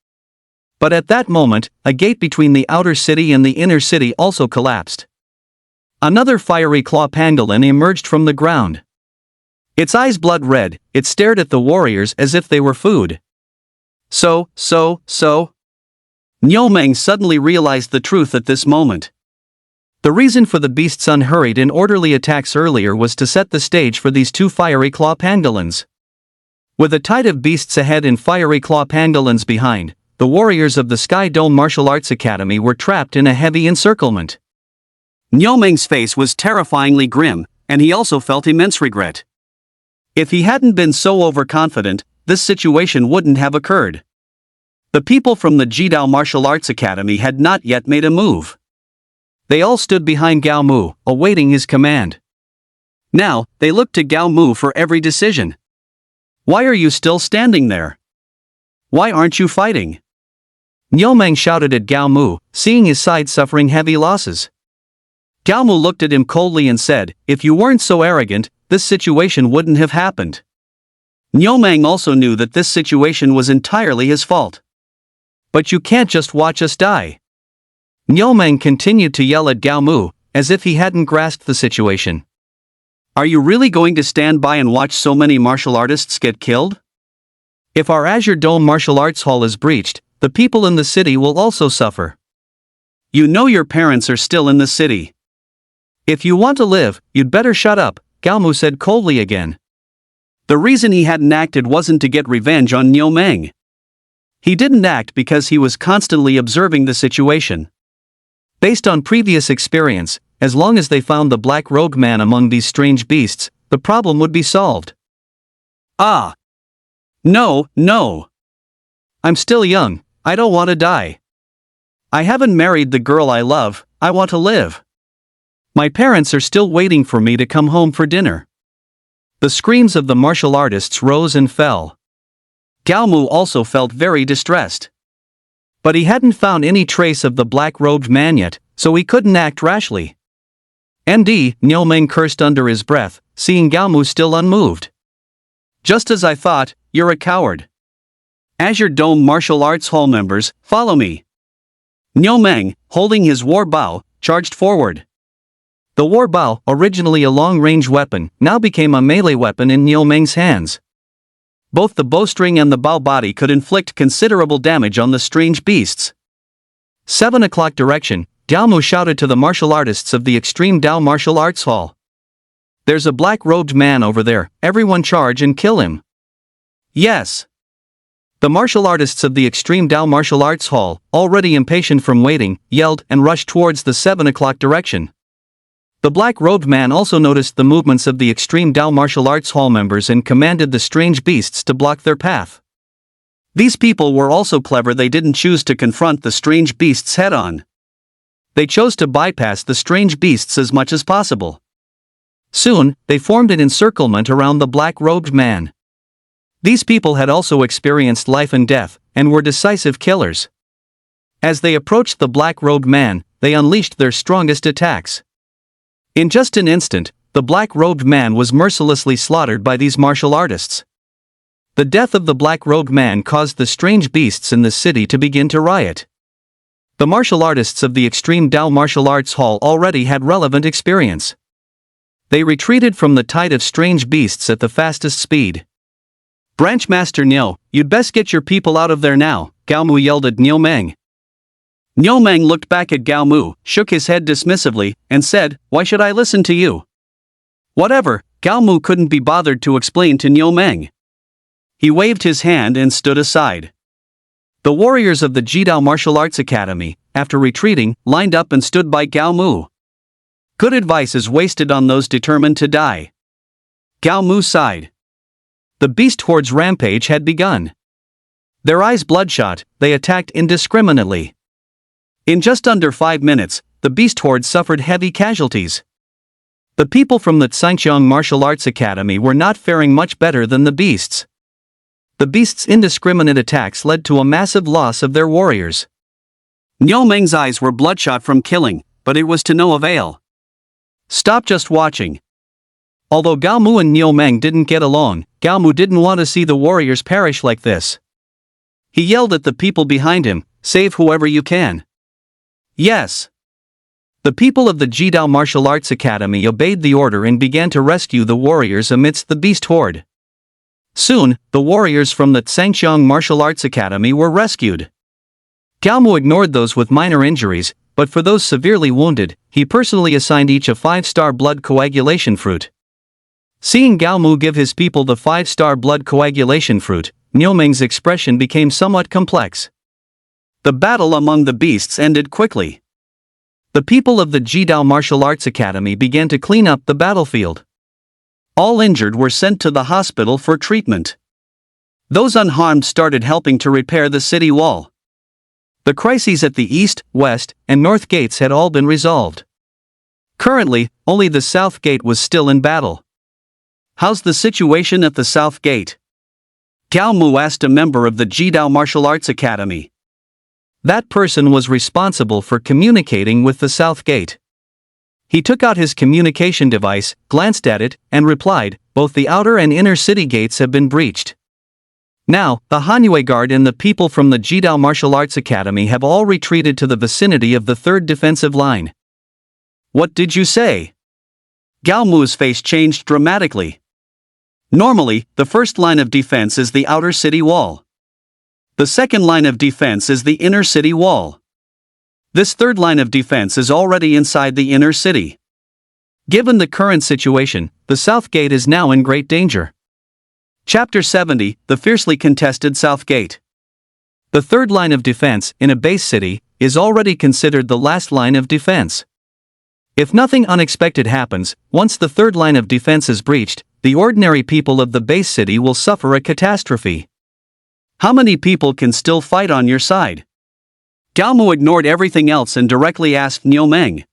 But at that moment, a gate between the outer city and the inner city also collapsed. Another fiery claw pangolin emerged from the ground. Its eyes blood red, it stared at the warriors as if they were food. So. Niu Meng suddenly realized the truth at this moment. The reason for the beast's unhurried and orderly attacks earlier was to set the stage for these two fiery claw pangolins. With a tide of beasts ahead and fiery claw pangolins behind, the warriors of the Sky Dome Martial Arts Academy were trapped in a heavy encirclement. Niu Meng's face was terrifyingly grim, and he also felt immense regret. If he hadn't been so overconfident, this situation wouldn't have occurred. The people from the Jidao Martial Arts Academy had not yet made a move. They all stood behind Gao Mu, awaiting his command. Now, they looked to Gao Mu for every decision. Why are you still standing there? Why aren't you fighting? Niu Meng shouted at Gao Mu, seeing his side suffering heavy losses. Gao Mu looked at him coldly and said, "If you weren't so arrogant, this situation wouldn't have happened." Niu Meng also knew that this situation was entirely his fault. "But you can't just watch us die." Niu Meng continued to yell at Gao Mu, as if he hadn't grasped the situation. "Are you really going to stand by and watch so many martial artists get killed? If our Azure Dome Martial Arts Hall is breached, the people in the city will also suffer. You know your parents are still in the city. If you want to live, you'd better shut up," Gao Mu said coldly again. The reason he hadn't acted wasn't to get revenge on Niu Meng. He didn't act because he was constantly observing the situation. Based on previous experience, as long as they found the black rogue man among these strange beasts, the problem would be solved. "Ah! No. I'm still young, I don't want to die. I haven't married the girl I love, I want to live. My parents are still waiting for me to come home for dinner." The screams of the martial artists rose and fell. Gao Mu also felt very distressed. But he hadn't found any trace of the black-robed man yet, so he couldn't act rashly. "MD," Niu Meng cursed under his breath, seeing Gao Mu still unmoved. "Just as I thought, you're a coward. Azure Dome Martial Arts Hall members, follow me." Niu Meng, holding his war bow, charged forward. The war bow, originally a long-range weapon, now became a melee weapon in Niu Meng's hands. Both the bowstring and the bow body could inflict considerable damage on the strange beasts. 7 o'clock direction, Gao Mu shouted to the martial artists of the Extreme Dao Martial Arts Hall. "There's a black-robed man over there, everyone charge and kill him." "Yes." The martial artists of the Extreme Dao Martial Arts Hall, already impatient from waiting, yelled and rushed towards the 7 o'clock direction. The black-robed man also noticed the movements of the Extreme Dao Martial Arts Hall members and commanded the strange beasts to block their path. These people were also clever. They didn't choose to confront the strange beasts head-on. They chose to bypass the strange beasts as much as possible. Soon, they formed an encirclement around the black-robed man. These people had also experienced life and death, and were decisive killers. As they approached the black-robed man, they unleashed their strongest attacks. In just an instant, the black-robed man was mercilessly slaughtered by these martial artists. The death of the black-robed man caused the strange beasts in the city to begin to riot. The martial artists of the Extreme Dao Martial Arts Hall already had relevant experience. They retreated from the tide of strange beasts at the fastest speed. "Branch Master Niu, you'd best get your people out of there now," Gao Mu yelled at Niu Meng. Niu Meng looked back at Gao Mu, shook his head dismissively, and said, "Why should I listen to you?" Whatever, Gao Mu couldn't be bothered to explain to Niu Meng. He waved his hand and stood aside. The warriors of the Jidao Martial Arts Academy, after retreating, lined up and stood by Gao Mu. Good advice is wasted on those determined to die. Gao Mu sighed. The beast horde's rampage had begun. Their eyes bloodshot, they attacked indiscriminately. In just under 5 minutes, the beast horde suffered heavy casualties. The people from the Censions Martial Arts Academy were not faring much better than the beasts. The beasts' indiscriminate attacks led to a massive loss of their warriors. Niu Meng's eyes were bloodshot from killing, but it was to no avail. "Stop just watching." Although Gao Mu and Niu Meng didn't get along, Gao Mu didn't want to see the warriors perish like this. He yelled at the people behind him, "Save whoever you can." Yes. The people of the Jidao Martial Arts Academy obeyed the order and began to rescue the warriors amidst the beast horde. Soon, the warriors from the Censions Martial Arts Academy were rescued. Gao Mu ignored those with minor injuries, but for those severely wounded, he personally assigned each a 5-star blood coagulation fruit. Seeing Gao Mu give his people the 5-star blood coagulation fruit, Niu Meng's expression became somewhat complex. The battle among the beasts ended quickly. The people of the Jidao Martial Arts Academy began to clean up the battlefield. All injured were sent to the hospital for treatment. Those unharmed started helping to repair the city wall. The crises at the east, west, and north gates had all been resolved. Currently, only the south gate was still in battle. "How's the situation at the south gate?" Gao Mu asked a member of the Jidao Martial Arts Academy. That person was responsible for communicating with the south gate. He took out his communication device, glanced at it, and replied, "Both the outer and inner city gates have been breached. Now, the Hanyue Guard and the people from the Jidao Martial Arts Academy have all retreated to the vicinity of the third defensive line." "What did you say?" Gao Mu's face changed dramatically. Normally, the first line of defense is the outer city wall. The second line of defense is the inner city wall. This third line of defense is already inside the inner city. Given the current situation, the south gate is now in great danger. Chapter 70, The Fiercely Contested South Gate. The third line of defense, in a base city, is already considered the last line of defense. If nothing unexpected happens, once the third line of defense is breached, the ordinary people of the base city will suffer a catastrophe. How many people can still fight on your side? Gao Mu ignored everything else and directly asked Niu Meng.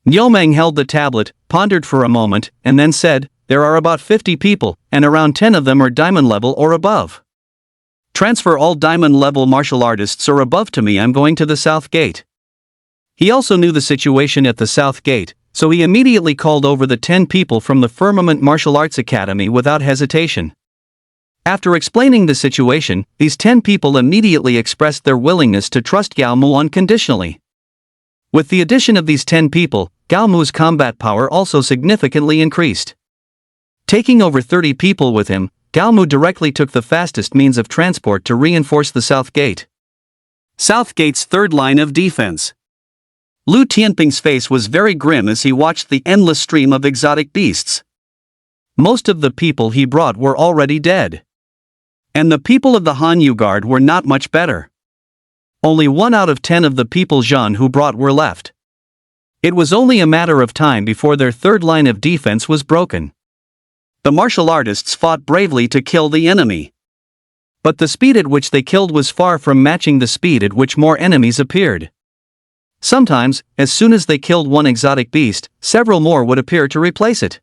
Niu Meng held the tablet, pondered for a moment, and then said, "There are about 50 people, and around 10 of them are diamond level or above. Transfer all diamond level martial artists or above to me. I'm going to the south gate." He also knew the situation at the south gate, so he immediately called over the 10 people from the Firmament Martial Arts Academy without hesitation. After explaining the situation, these 10 people immediately expressed their willingness to trust Gao Mu unconditionally. With the addition of these 10 people, Gao Mu's combat power also significantly increased. Taking over 30 people with him, Gao Mu directly took the fastest means of transport to reinforce the south gate. South gate's third line of defense. Lu Tianping's face was very grim as he watched the endless stream of exotic beasts. Most of the people he brought were already dead. And the people of the Hanyu Guard were not much better. Only 1 out of 10 of the people Zhan Hu brought were left. It was only a matter of time before their third line of defense was broken. The martial artists fought bravely to kill the enemy. But the speed at which they killed was far from matching the speed at which more enemies appeared. Sometimes, as soon as they killed one exotic beast, several more would appear to replace it.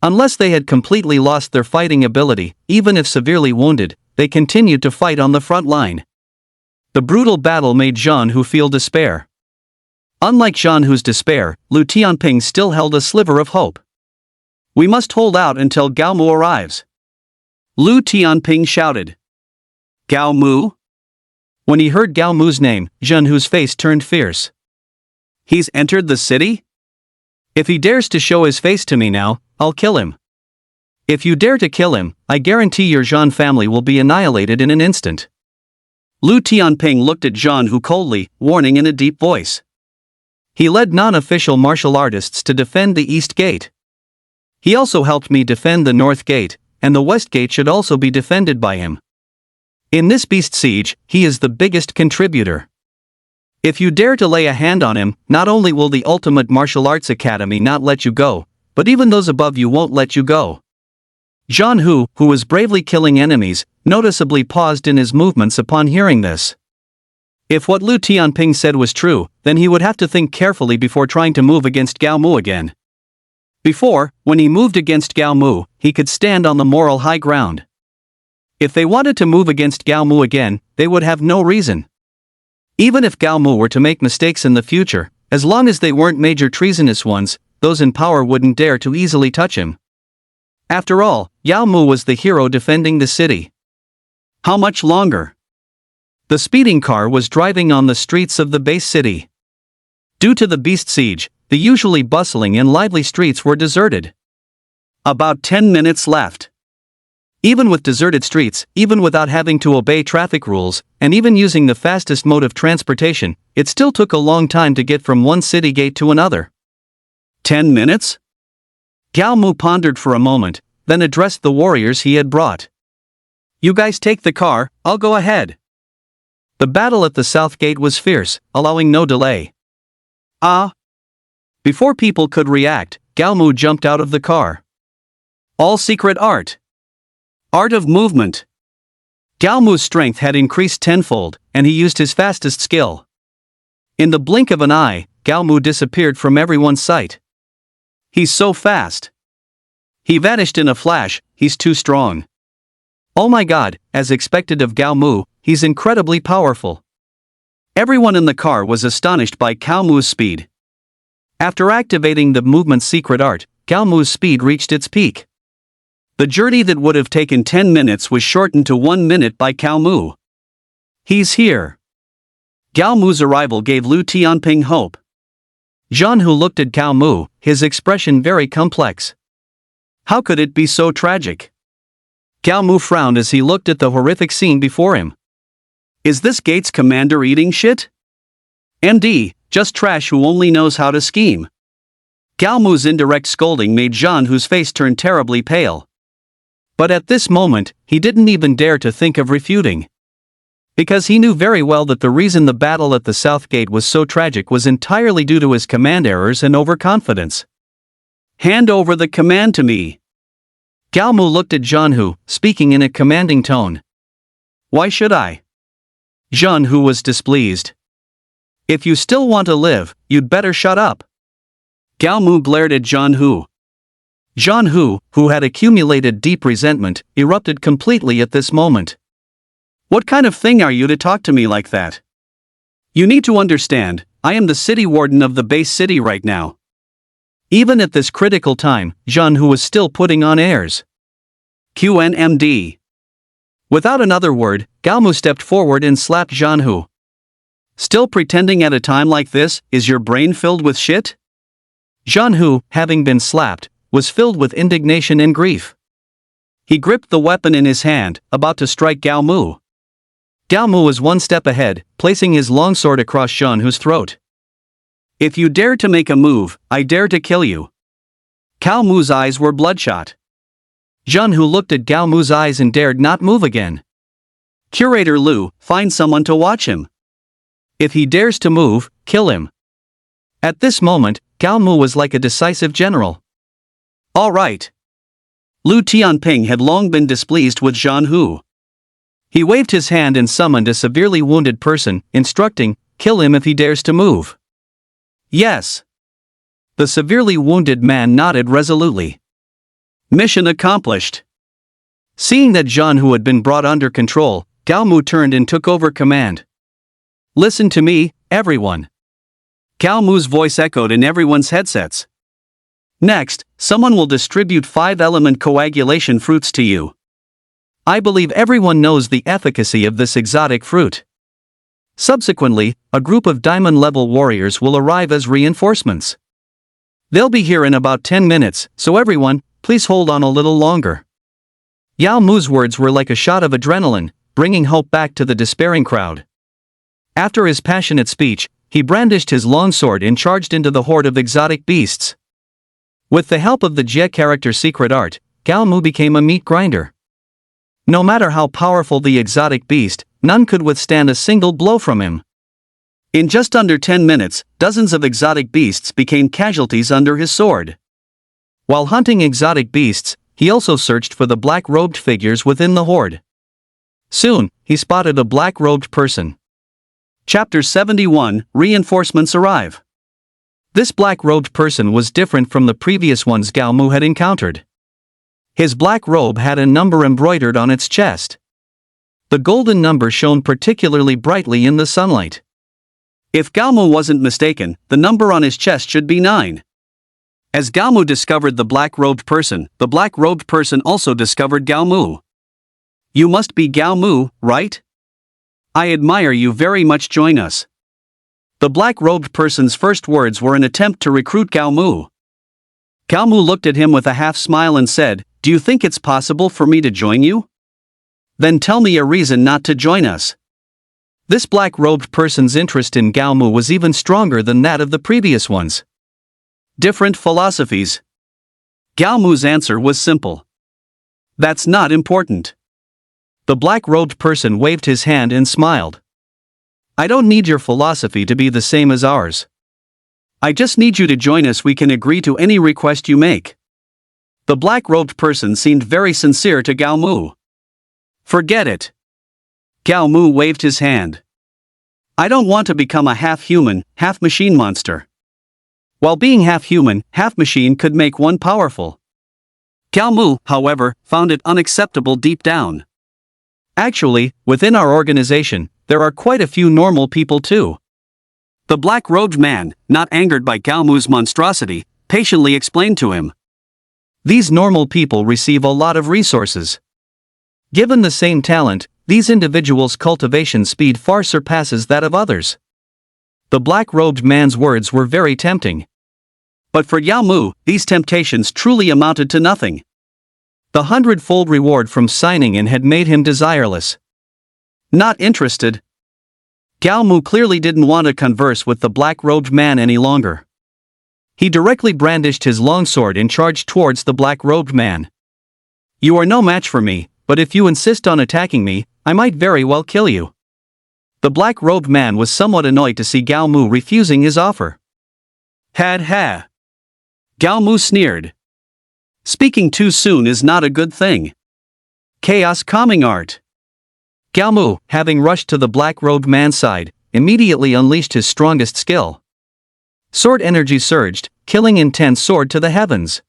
Unless they had completely lost their fighting ability, even if severely wounded, they continued to fight on the front line. The brutal battle made Zhan Hu feel despair. Unlike Zhan Hu's despair, Lu Tianping still held a sliver of hope. "We must hold out until Gao Mu arrives," Lu Tianping shouted. "Gao Mu?" When he heard Gao Mu's name, Zhan Hu's face turned fierce. "He's entered the city? If he dares to show his face to me now, I'll kill him. If you dare to kill him, I guarantee your Zhan family will be annihilated in an instant." Lu Tianping looked at Zhan Hu coldly, warning in a deep voice. He led non-official martial artists to defend the east gate. He also helped me defend the north gate, and the west gate should also be defended by him. In this beast siege, he is the biggest contributor. If you dare to lay a hand on him, not only will the Ultimate Martial Arts Academy not let you go, but even those above you won't let you go. Zhan Hu, who was bravely killing enemies, noticeably paused in his movements upon hearing this. If what Lu Tianping said was true, then he would have to think carefully before trying to move against Gao Mu again. Before, when he moved against Gao Mu, he could stand on the moral high ground. If they wanted to move against Gao Mu again, they would have no reason. Even if Gao Mu were to make mistakes in the future, as long as they weren't major treasonous ones, those in power wouldn't dare to easily touch him. After all, Yao Mu was the hero defending the city. How much longer? The speeding car was driving on the streets of the base city. Due to the beast siege, the usually bustling and lively streets were deserted. About 10 minutes left. Even with deserted streets, even without having to obey traffic rules, and even using the fastest mode of transportation, it still took a long time to get from one city gate to another. 10 minutes? Gao Mu pondered for a moment, then addressed the warriors he had brought. You guys take the car, I'll go ahead. The battle at the south gate was fierce, allowing no delay. Ah! Before people could react, Gao Mu jumped out of the car. All secret art. Art of movement. Gao Mu's strength had increased tenfold, and he used his fastest skill. In the blink of an eye, Gao Mu disappeared from everyone's sight. He's so fast. He vanished in a flash, he's too strong. Oh my god, as expected of Gao Mu, he's incredibly powerful. Everyone in the car was astonished by Gao Mu's speed. After activating the movement's secret art, Gao Mu's speed reached its peak. The journey that would have taken 10 minutes was shortened to 1 minute by Gao Mu. He's here. Gao Mu's arrival gave Lu Tianping hope. Zhan Hu looked at Gao Mu, his expression very complex. How could it be so tragic? Gao Mu frowned as he looked at the horrific scene before him. Is this Gates commander eating shit? MD, just trash who only knows how to scheme. Gao Mu's indirect scolding made Zhan Hu's face turn terribly pale. But at this moment, he didn't even dare to think of refuting. Because he knew very well that the reason the battle at the South Gate was so tragic was entirely due to his command errors and overconfidence. Hand over the command to me. Gao Mu looked at Zhan Hu, speaking in a commanding tone. Why should I? Zhan Hu was displeased. If you still want to live, you'd better shut up. Gao Mu glared at Zhan Hu. Zhan Hu, who had accumulated deep resentment, erupted completely at this moment. What kind of thing are you to talk to me like that? You need to understand, I am the city warden of the base city right now. Even at this critical time, Zhan Hu was still putting on airs. QNMD. Without another word, Gao Mu stepped forward and slapped Zhan Hu. Still pretending at a time like this, is your brain filled with shit? Zhan Hu, having been slapped, was filled with indignation and grief. He gripped the weapon in his hand, about to strike Gao Mu. Gao Mu was one step ahead, placing his longsword across Zhan Hu's throat. If you dare to make a move, I dare to kill you. Gao Mu's eyes were bloodshot. Zhan Hu looked at Gao Mu's eyes and dared not move again. Curator Lu, find someone to watch him. If he dares to move, kill him. At this moment, Gao Mu was like a decisive general. All right. Lu Tianping had long been displeased with Zhan Hu. He waved his hand and summoned a severely wounded person, instructing, kill him if he dares to move. Yes. The severely wounded man nodded resolutely. Mission accomplished. Seeing that Zhan Hu had been brought under control, Gao Mu turned and took over command. Listen to me, everyone. Gao Mu's voice echoed in everyone's headsets. Next, someone will distribute 5-element coagulation fruits to you. I believe everyone knows the efficacy of this exotic fruit. Subsequently, a group of diamond-level warriors will arrive as reinforcements. They'll be here in about 10 minutes, so everyone, please hold on a little longer. Yao Mu's words were like a shot of adrenaline, bringing hope back to the despairing crowd. After his passionate speech, he brandished his longsword and charged into the horde of exotic beasts. With the help of the Jie character secret art, Gao Mu became a meat grinder. No matter how powerful the exotic beast, none could withstand a single blow from him. In just under 10 minutes, dozens of exotic beasts became casualties under his sword. While hunting exotic beasts, he also searched for the black-robed figures within the horde. Soon, he spotted a black-robed person. Chapter 71, Reinforcements Arrive. This black-robed person was different from the previous ones Gao Mu had encountered. His black robe had a number embroidered on its chest. The golden number shone particularly brightly in the sunlight. If Gao Mu wasn't mistaken, the number on his chest should be 9. As Gao Mu discovered the black-robed person also discovered Gao Mu. You must be Gao Mu, right? I admire you very much, join us. The black-robed person's first words were an attempt to recruit Gao Mu. Gao Mu looked at him with a half-smile and said, Do you think it's possible for me to join you? Then tell me a reason not to join us. This black-robed person's interest in Gao Mu was even stronger than that of the previous ones. Different philosophies. Gao Mu's answer was simple. That's not important. The black-robed person waved his hand and smiled. I don't need your philosophy to be the same as ours. I just need you to join us. We can agree to any request you make. The black-robed person seemed very sincere to Gao Mu. Forget it. Gao Mu waved his hand. I don't want to become a half-human, half-machine monster. While being half-human, half-machine could make one powerful. Gao Mu, however, found it unacceptable deep down. Actually, within our organization, there are quite a few normal people too. The black-robed man, not angered by Gao Mu's monstrosity, patiently explained to him. These normal people receive a lot of resources. Given the same talent, these individuals' cultivation speed far surpasses that of others. The black-robed man's words were very tempting. But for Gao Mu, these temptations truly amounted to nothing. The 100-fold reward from signing in had made him desireless. Not interested. Gao Mu clearly didn't want to converse with the black-robed man any longer. He directly brandished his longsword and charged towards the black-robed man. You are no match for me, but if you insist on attacking me, I might very well kill you. The black-robed man was somewhat annoyed to see Gao Mu refusing his offer. Ha. Gao Mu sneered. Speaking too soon is not a good thing. Chaos calming art. Gao Mu, having rushed to the black-robed man's side, immediately unleashed his strongest skill. Sword energy surged, killing intense sword to the heavens.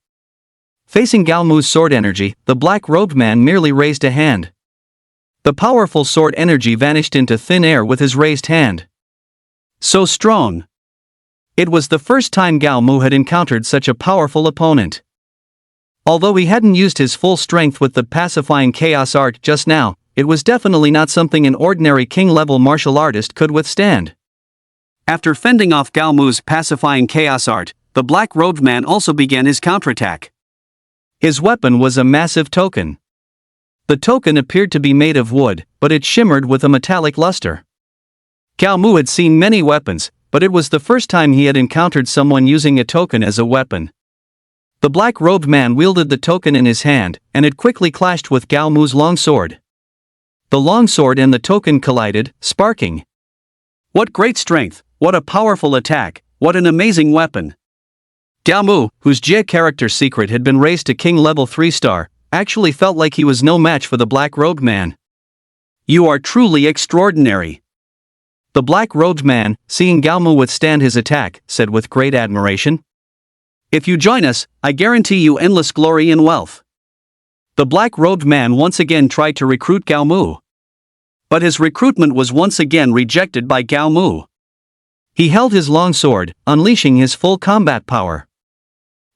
Facing Gao Mu's sword energy, the black-robed man merely raised a hand. The powerful sword energy vanished into thin air with his raised hand. So strong. It was the first time Gao Mu had encountered such a powerful opponent. Although he hadn't used his full strength with the pacifying chaos art just now, it was definitely not something an ordinary king-level martial artist could withstand. After fending off Gao Mu's pacifying chaos art, the black-robed man also began his counterattack. His weapon was a massive token. The token appeared to be made of wood, but it shimmered with a metallic luster. Gao Mu had seen many weapons, but it was the first time he had encountered someone using a token as a weapon. The black-robed man wielded the token in his hand, and it quickly clashed with Gao Mu's longsword. The longsword and the token collided, sparking. What great strength, what a powerful attack, what an amazing weapon. Gao Mu, whose Jie character secret had been raised to King level 3-star, actually felt like he was no match for the black-robed man. You are truly extraordinary. The black-robed man, seeing Gao Mu withstand his attack, said with great admiration. If you join us, I guarantee you endless glory and wealth. The black-robed man once again tried to recruit Gao Mu. But his recruitment was once again rejected by Gao Mu. He held his long sword, unleashing his full combat power.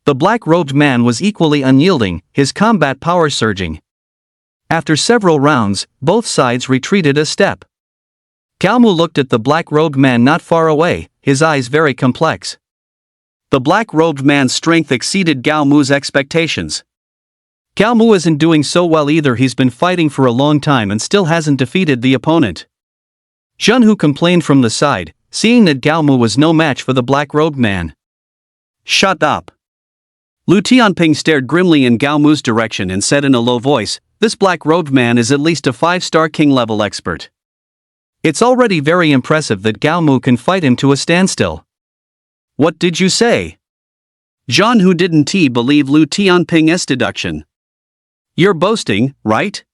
The black-robed man was equally unyielding, his combat power surging. After several rounds, both sides retreated a step. Gao Mu looked at the black-robed man not far away, his eyes very complex. The black-robed man's strength exceeded Gao Mu's expectations. Gao Mu isn't doing so well either. He's been fighting for a long time and still hasn't defeated the opponent. Zhen Hu complained from the side, seeing that Gao Mu was no match for the black-robed man. Shut up. Lu Tianping stared grimly in Gao Mu's direction and said in a low voice, this black-robed man is at least a 5-star king-level expert. It's already very impressive that Gao Mu can fight him to a standstill. What did you say? Zhen Hu didn't believe Lu Tianping's deduction. You're boasting, right?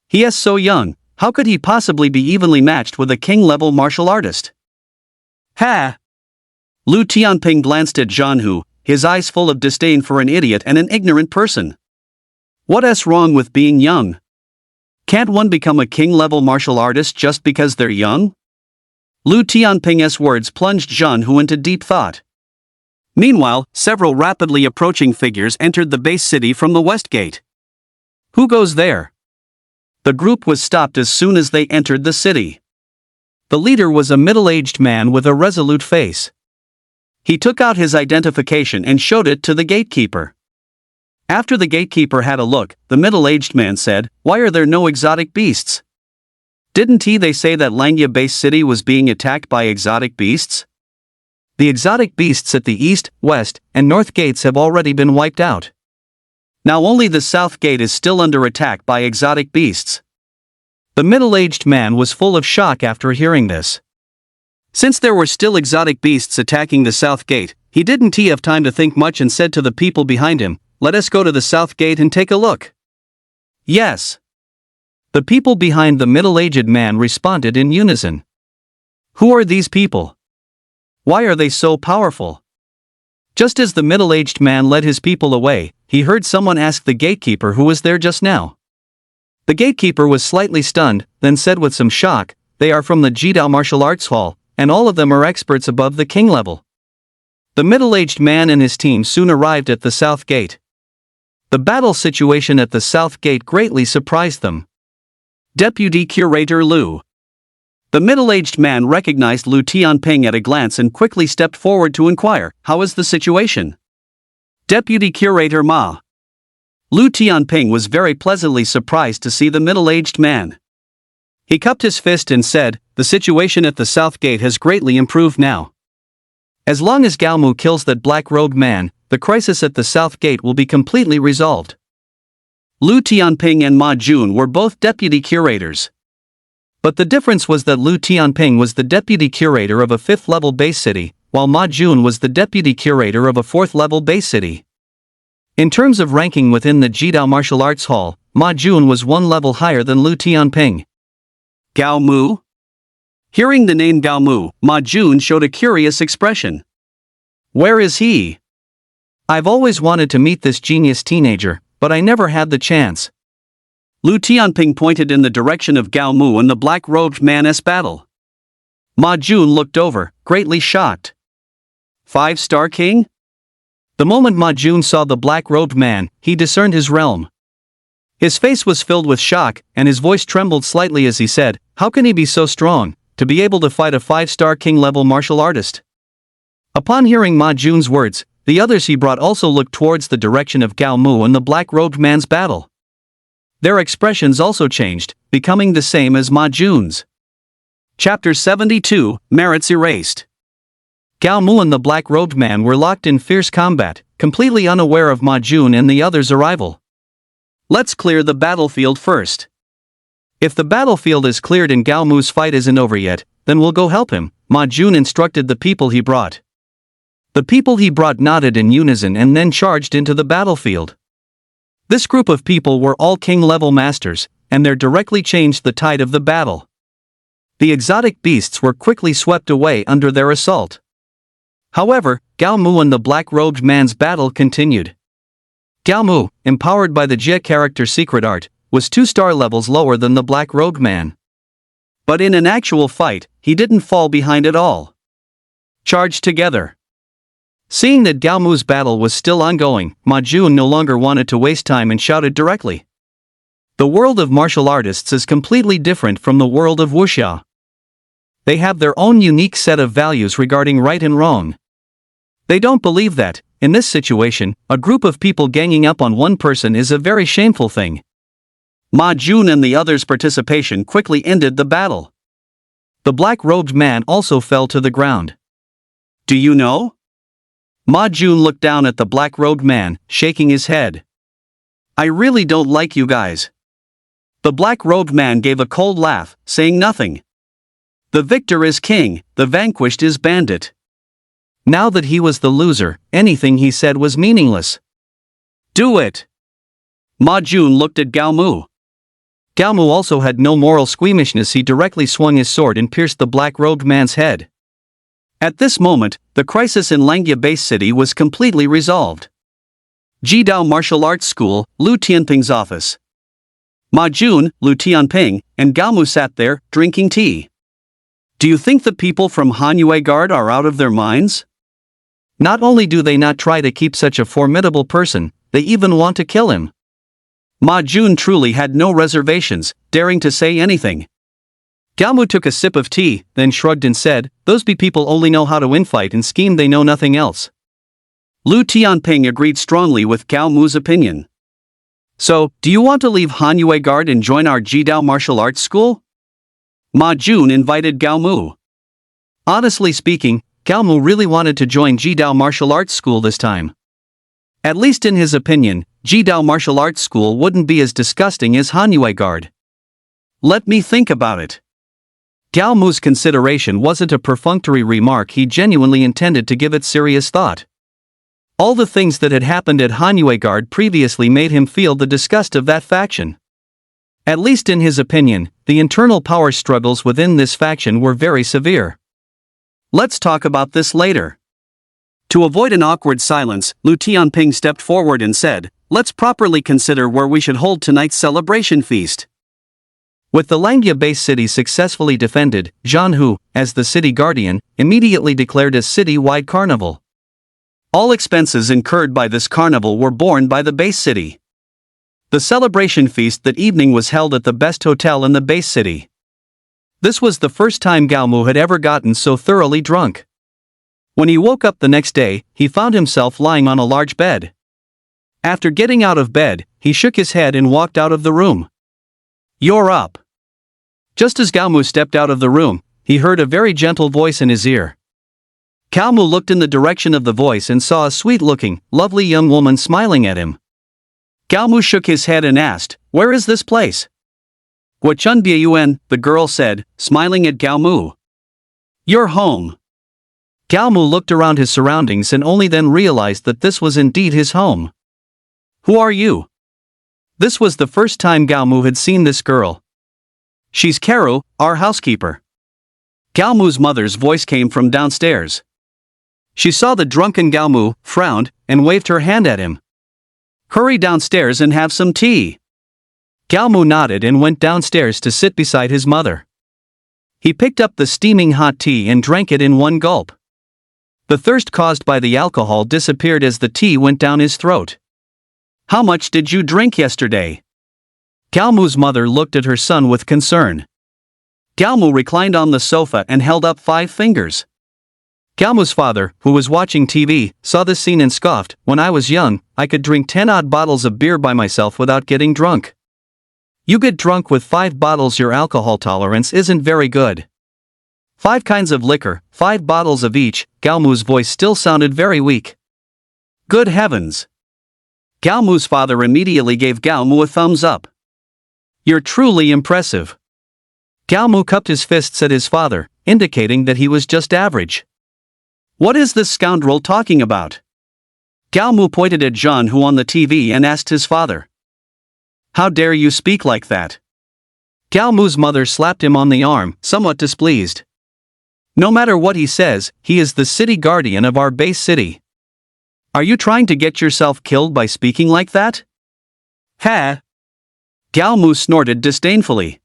He is so young, how could he possibly be evenly matched with a king-level martial artist? Ha! Lu Tianping glanced at Zhen Hu, his eyes full of disdain for an idiot and an ignorant person. What's wrong with being young? Can't one become a king-level martial artist just because they're young? Lu Tianping's words plunged Zhen Hu into deep thought. Meanwhile, several rapidly approaching figures entered the base city from the west gate. Who goes there? The group was stopped as soon as they entered the city. The leader was a middle-aged man with a resolute face. He took out his identification and showed it to the gatekeeper. After the gatekeeper had a look, the middle-aged man said, "Why are there no exotic beasts? Didn't they say that Langya base city was being attacked by exotic beasts?" The exotic beasts at the east, west, and north gates have already been wiped out. Now only the south gate is still under attack by exotic beasts. The middle-aged man was full of shock after hearing this. Since there were still exotic beasts attacking the south gate, he didn't have time to think much and said to the people behind him, "Let us go to the south gate and take a look." Yes. The people behind the middle-aged man responded in unison. Who are these people? Why are they so powerful? Just as the middle-aged man led his people away, he heard someone ask the gatekeeper who was there just now. The gatekeeper was slightly stunned, then said with some shock, "They are from the Jidao Martial Arts Hall, and all of them are experts above the king level." The middle-aged man and his team soon arrived at the south gate. The battle situation at the south gate greatly surprised them. Deputy Curator Lu. The middle-aged man recognized Lu Tianping at a glance and quickly stepped forward to inquire, "How is the situation?" Deputy Curator Ma. Lu Tianping was very pleasantly surprised to see the middle-aged man. He cupped his fist and said, "The situation at the south gate has greatly improved now. As long as Gao Mu kills that black-robed man, the crisis at the south gate will be completely resolved." Lu Tianping and Ma Jun were both deputy curators. But the difference was that Lu Tianping was the deputy curator of a 5th-level base city, while Ma Jun was the deputy curator of a 4th-level base city. In terms of ranking within the Jidao Martial Arts Hall, Ma Jun was one level higher than Lu Tianping. Gao Mu? Hearing the name Gao Mu, Ma Jun showed a curious expression. Where is he? I've always wanted to meet this genius teenager, but I never had the chance. Lu Tianping pointed in the direction of Gao Mu and the black-robed man's battle. Ma Jun looked over, greatly shocked. 5-star king? The moment Ma Jun saw the black-robed man, he discerned his realm. His face was filled with shock, and his voice trembled slightly as he said, "How can he be so strong, to be able to fight a 5-star king-level martial artist?" Upon hearing Ma Jun's words, the others he brought also looked towards the direction of Gao Mu and the black-robed man's battle. Their expressions also changed, becoming the same as Ma Jun's. Chapter 72, Merits Erased. Gao Mu and the black-robed man were locked in fierce combat, completely unaware of Ma Jun and the others' arrival. Let's clear the battlefield first. If the battlefield is cleared and Gao Mu's fight isn't over yet, then we'll go help him, Ma Jun instructed the people he brought. The people he brought nodded in unison and then charged into the battlefield. This group of people were all king-level masters, and they directly changed the tide of the battle. The exotic beasts were quickly swept away under their assault. However, Gao Mu and the black-robed man's battle continued. Gao Mu, empowered by the Jia character secret art, was 2-star levels lower than the black-robed man. But in an actual fight, he didn't fall behind at all. Charged together. Seeing that Gao Mu's battle was still ongoing, Ma Jun no longer wanted to waste time and shouted directly. The world of martial artists is completely different from the world of wuxia. They have their own unique set of values regarding right and wrong. They don't believe that, in this situation, a group of people ganging up on one person is a very shameful thing. Ma Jun and the others' participation quickly ended the battle. The black-robed man also fell to the ground. Do you know? Ma Jun looked down at the black-robed man, shaking his head. I really don't like you guys. The black-robed man gave a cold laugh, saying nothing. The victor is king, the vanquished is bandit. Now that he was the loser, anything he said was meaningless. Do it! Ma Jun looked at Gao Mu. Gao Mu also had no moral squeamishness. He directly swung his sword and pierced the black-robed man's head. At this moment, the crisis in Langya Base City was completely resolved. Jidao Martial Arts School, Lu Tianping's office. Ma Jun, Lu Tianping, and Gao Mu sat there, drinking tea. Do you think the people from Hanyue Guard are out of their minds? Not only do they not try to keep such a formidable person, they even want to kill him. Ma Jun truly had no reservations, daring to say anything. Gao Mu took a sip of tea, then shrugged and said, "Those people only know how to infight and scheme, they know nothing else." Lu Tianping agreed strongly with Gao Mu's opinion. So, do you want to leave Hanyue Guard and join our Jidao martial arts school? Ma Jun invited Gao Mu. Honestly speaking, Gao Mu really wanted to join Jidao martial arts school this time. At least in his opinion, Jidao martial arts school wouldn't be as disgusting as Hanyue Guard. Let me think about it. Gao Mu's consideration wasn't a perfunctory remark, he genuinely intended to give it serious thought. All the things that had happened at Hanyue Guard previously made him feel the disgust of that faction. At least in his opinion, the internal power struggles within this faction were very severe. Let's talk about this later. To avoid an awkward silence, Lu Tianping stepped forward and said, let's properly consider where we should hold tonight's celebration feast. With the Langya base city successfully defended, Zhan Hu, as the city guardian, immediately declared a city-wide carnival. All expenses incurred by this carnival were borne by the base city. The celebration feast that evening was held at the best hotel in the base city. This was the first time Gao Mu had ever gotten so thoroughly drunk. When he woke up the next day, he found himself lying on a large bed. After getting out of bed, he shook his head and walked out of the room. You're up. Just as Gao Mu stepped out of the room, he heard a very gentle voice in his ear. Gao Mu looked in the direction of the voice and saw a sweet-looking, lovely young woman smiling at him. Gao Mu shook his head and asked, where is this place? Guochun Biayuan, the girl said, smiling at Gao Mu. You're home. Gao Mu looked around his surroundings and only then realized that this was indeed his home. Who are you? This was the first time Gao Mu had seen this girl. She's Karu, our housekeeper. Gao Mu's mother's voice came from downstairs. She saw the drunken Gao Mu, frowned, and waved her hand at him. Hurry downstairs and have some tea. Gao Mu nodded and went downstairs to sit beside his mother. He picked up the steaming hot tea and drank it in one gulp. The thirst caused by the alcohol disappeared as the tea went down his throat. How much did you drink yesterday? Gao Mu's mother looked at her son with concern. Gao Mu reclined on the sofa and held up 5 fingers. Gao Mu's father, who was watching TV, saw this scene and scoffed, when I was young, I could drink 10-odd bottles of beer by myself without getting drunk. You get drunk with 5 bottles, your alcohol tolerance isn't very good. 5 kinds of liquor, 5 bottles of each, Gao Mu's voice still sounded very weak. Good heavens! Gao Mu's father immediately gave Gao Mu a thumbs up. You're truly impressive. Gao Mu cupped his fists at his father, indicating that he was just average. What is this scoundrel talking about? Gao Mu pointed at Zhan Hu on the TV and asked his father. How dare you speak like that? Gao Mu's mother slapped him on the arm, somewhat displeased. No matter what he says, he is the city guardian of our base city. Are you trying to get yourself killed by speaking like that? Ha! Gao Mu snorted disdainfully.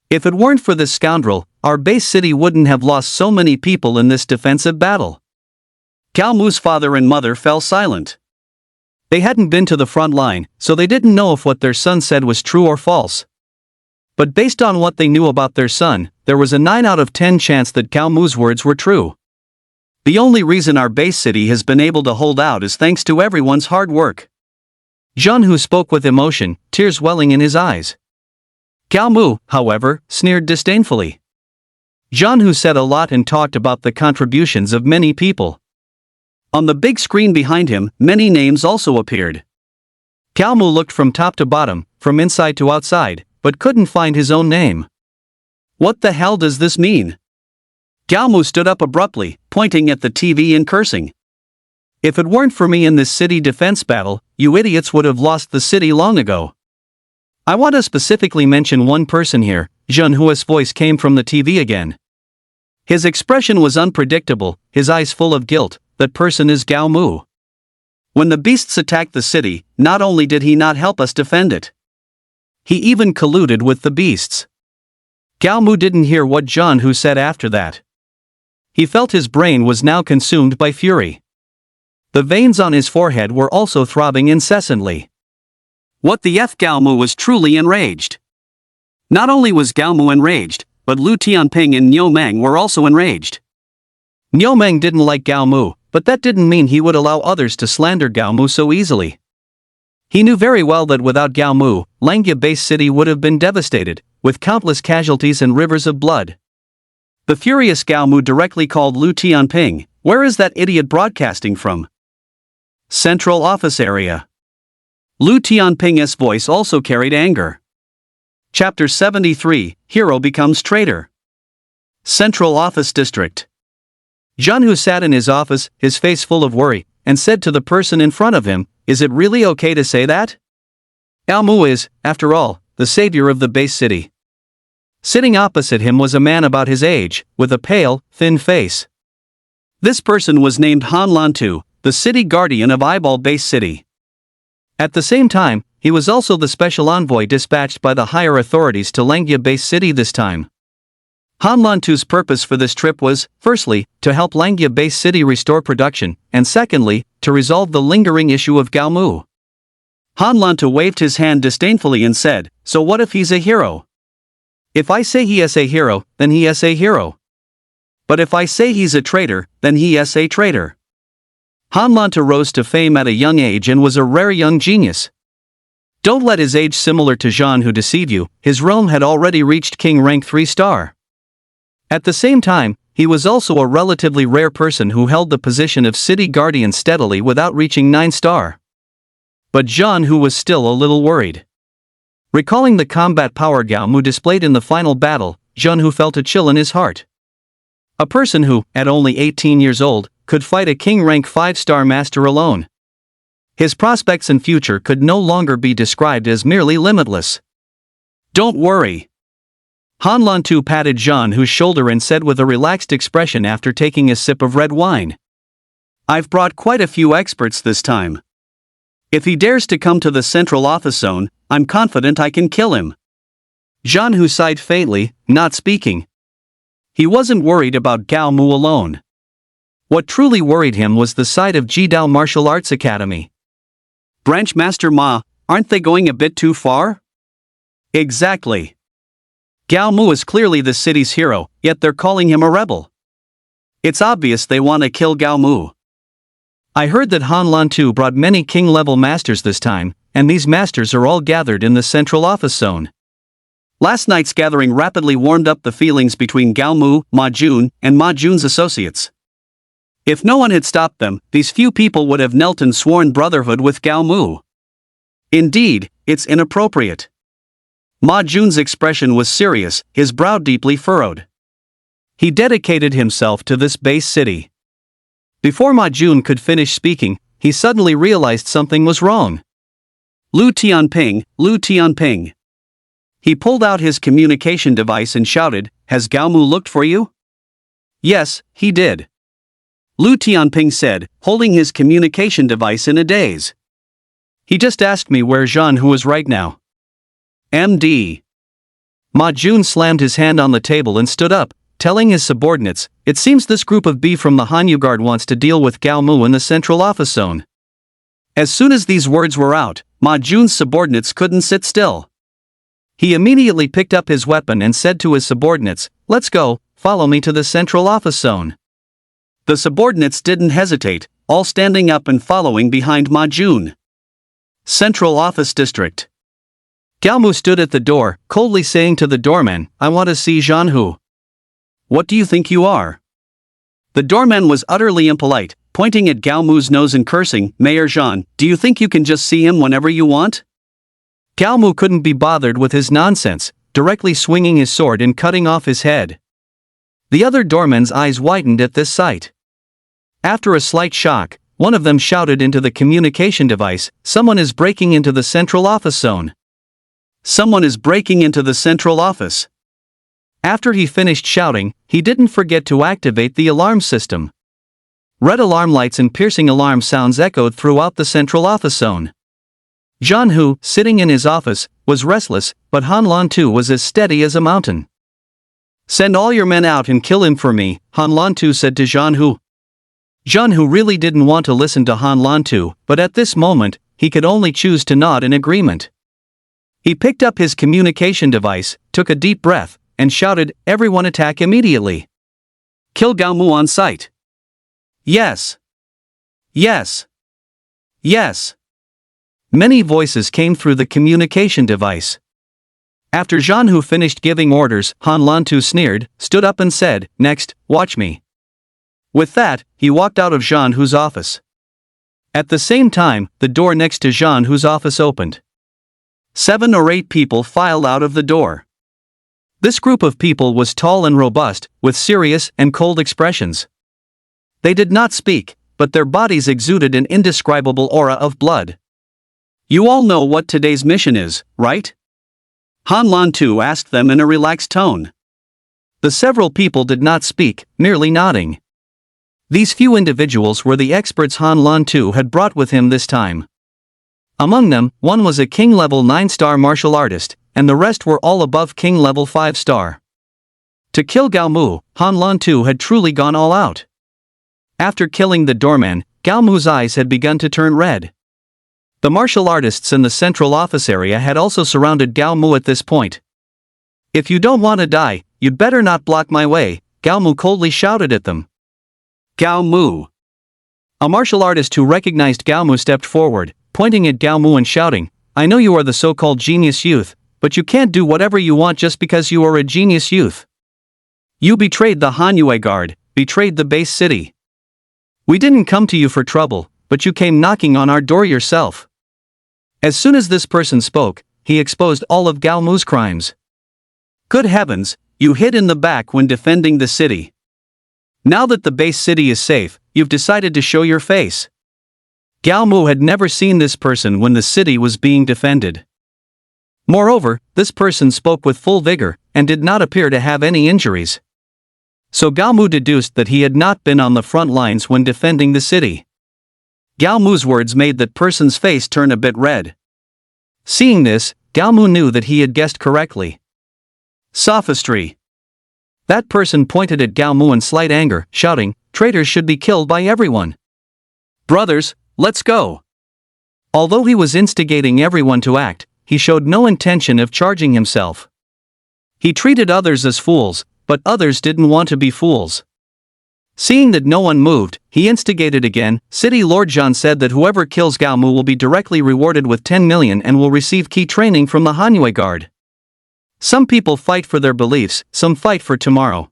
If it weren't for this scoundrel, our base city wouldn't have lost so many people in this defensive battle. Gao Mu's father and mother fell silent. They hadn't been to the front line, so they didn't know if what their son said was true or false. But based on what they knew about their son, there was a 9 out of 10 chance that Gao Mu's words were true. The only reason our base city has been able to hold out is thanks to everyone's hard work. Zhan Hu spoke with emotion, tears welling in his eyes. Gao Mu, however, sneered disdainfully. Zhan Hu said a lot and talked about the contributions of many people. On the big screen behind him, many names also appeared. Gao Mu looked from top to bottom, from inside to outside, but couldn't find his own name. What the hell does this mean? Gao Mu stood up abruptly, pointing at the TV and cursing. If it weren't for me in this city defense battle, you idiots would have lost the city long ago. I want to specifically mention one person here. Zhan Hu's voice came from the TV again. His expression was unpredictable, his eyes full of guilt. That person is Gao Mu. When the beasts attacked the city, not only did he not help us defend it, he even colluded with the beasts. Gao Mu didn't hear what Zhan Hu said after that. He felt his brain was now consumed by fury. The veins on his forehead were also throbbing incessantly. What the F? Gao Mu was truly enraged. Not only was Gao Mu enraged, but Lu Tianping and Niu Meng were also enraged. Niu Meng didn't like Gao Mu, But that didn't mean he would allow others to slander Gao Mu so easily. He knew very well that without Gao Mu, Langya Base City would have been devastated, with countless casualties and rivers of blood. The furious Gao Mu directly called Lu Tianping. "Where is that idiot broadcasting from?" "Central office area." Lu Tianping's voice also carried anger. Chapter 73, Hero Becomes Traitor. Central Office District. Zhanhu sat in his office, his face full of worry, and said to the person in front of him, "Is it really okay to say that? Gao Mu is, after all, the savior of the base city." Sitting opposite him was a man about his age, with a pale, thin face. This person was named Han Lantu, the city guardian of Eyeball Base City. At the same time, he was also the special envoy dispatched by the higher authorities to Langya Base City this time. Han Lantu's purpose for this trip was, firstly, to help Langya Base City restore production, and secondly, to resolve the lingering issue of Gao Mu. Han Lantu waved his hand disdainfully and said, "So what if he's a hero? If I say he is a hero, then he is a hero. But if I say he's a traitor, then he is a traitor." Han Lantu rose to fame at a young age and was a rare young genius. Don't let his age similar to Zhanhu deceive you, his realm had already reached king rank 3-star. At the same time, he was also a relatively rare person who held the position of city guardian steadily without reaching 9-star. But Zhanhu was still a little worried. Recalling the combat power Gao Mu displayed in the final battle, Zhanhu felt a chill in his heart. A person who, at only 18 years old, could fight a king rank 5-star master alone. His prospects and future could no longer be described as merely limitless. "Don't worry." Han Lantu patted Zhanhu's shoulder and said with a relaxed expression after taking a sip of red wine, "I've brought quite a few experts this time. If he dares to come to the central office zone, I'm confident I can kill him." Zhanhu sighed faintly, not speaking. He wasn't worried about Gao Mu alone. What truly worried him was the sight of Jidao Martial Arts Academy. Branch Master Ma, aren't they going a bit too far? Exactly. Gao Mu is clearly the city's hero, yet they're calling him a rebel. It's obvious they want to kill Gao Mu. I heard that Han Lantu brought many king-level masters this time, and these masters are all gathered in the central office zone. Last night's gathering rapidly warmed up the feelings between Gao Mu, Ma Jun, and Ma Jun's associates. If no one had stopped them, these few people would have knelt and sworn brotherhood with Gao Mu. Indeed, it's inappropriate. Ma Jun's expression was serious, his brow deeply furrowed. He dedicated himself to this base city. Before Ma Jun could finish speaking, he suddenly realized something was wrong. Lu Tianping, Lu Tianping. He pulled out his communication device and shouted, "Has Gao Mu looked for you?" "Yes, he did," Lu Tianping said, holding his communication device in a daze. "He just asked me where Zhanhu is right now." MD. Ma Jun slammed his hand on the table and stood up, telling his subordinates, "It seems this group of B from the Hanyu Guard wants to deal with Gao Mu in the central office zone." As soon as these words were out, Ma Jun's subordinates couldn't sit still. He immediately picked up his weapon and said to his subordinates, "Let's go, follow me to the central office zone." The subordinates didn't hesitate, all standing up and following behind Ma Jun. Central Office District. Gao Mu stood at the door, coldly saying to the doorman, "I want to see Zhanhu." "What do you think you are?" The doorman was utterly impolite, pointing at Gao Mu's nose and cursing, "Mayor Zhan, do you think you can just see him whenever you want?" Gao Mu couldn't be bothered with his nonsense, directly swinging his sword and cutting off his head. The other doormen's eyes widened at this sight. After a slight shock, one of them shouted into the communication device, "Someone is breaking into the central office zone. Someone is breaking into the central office." After he finished shouting, he didn't forget to activate the alarm system. Red alarm lights and piercing alarm sounds echoed throughout the central office zone. Zhanhu, sitting in his office, was restless, but Han Lantu was as steady as a mountain. "Send all your men out and kill him for me," Han Lantu said to Zhanhu. Zhanhu really didn't want to listen to Han Lantu, but at this moment, he could only choose to nod in agreement. He picked up his communication device, took a deep breath, and shouted, "Everyone attack immediately. Kill Gao Mu on sight." "Yes." Yes. Yes. Many voices came through the communication device. After Zhan Hu finished giving orders, Han Lantu sneered, stood up and said, "Next, watch me." With that, he walked out of Zhan Hu's office. At the same time, the door next to Zhan Hu's office opened. 7 or 8 people filed out of the door. This group of people was tall and robust, with serious and cold expressions. They did not speak, but their bodies exuded an indescribable aura of blood. "You all know what today's mission is, right?" Han Lantu asked them in a relaxed tone. The several people did not speak, merely nodding. These few individuals were the experts Han Lantu had brought with him this time. Among them, one was a King level 9-star martial artist, and the rest were all above King level 5-star. To kill Gao Mu, Han Lantu had truly gone all out. After killing the doorman, Gao Mu's eyes had begun to turn red. The martial artists in the central office area had also surrounded Gao Mu at this point. "If you don't want to die, you'd better not block my way," Gao Mu coldly shouted at them. Gao Mu. A martial artist who recognized Gao Mu stepped forward, pointing at Gao Mu and shouting, "I know you are the so-called genius youth, but you can't do whatever you want just because you are a genius youth. You betrayed the Hanyue Guard, betrayed the base city. We didn't come to you for trouble, but you came knocking on our door yourself." As soon as this person spoke, he exposed all of Gao Mu's crimes. "Good heavens, you hid in the back when defending the city. Now that the base city is safe, you've decided to show your face." Gao Mu had never seen this person when the city was being defended. Moreover, this person spoke with full vigor, and did not appear to have any injuries. So Gao Mu deduced that he had not been on the front lines when defending the city. Gao Mu's words made that person's face turn a bit red. Seeing this, Gao Mu knew that he had guessed correctly. Sophistry. That person pointed at Gao Mu in slight anger, shouting, "Traitors should be killed by everyone. Brothers, let's go." Although he was instigating everyone to act, he showed no intention of charging himself. He treated others as fools, but others didn't want to be fools. Seeing that no one moved, he instigated again. City Lord Zhan said that whoever kills Gao Mu will be directly rewarded with 10 million and will receive key training from the Hanyue Guard. Some people fight for their beliefs, some fight for tomorrow.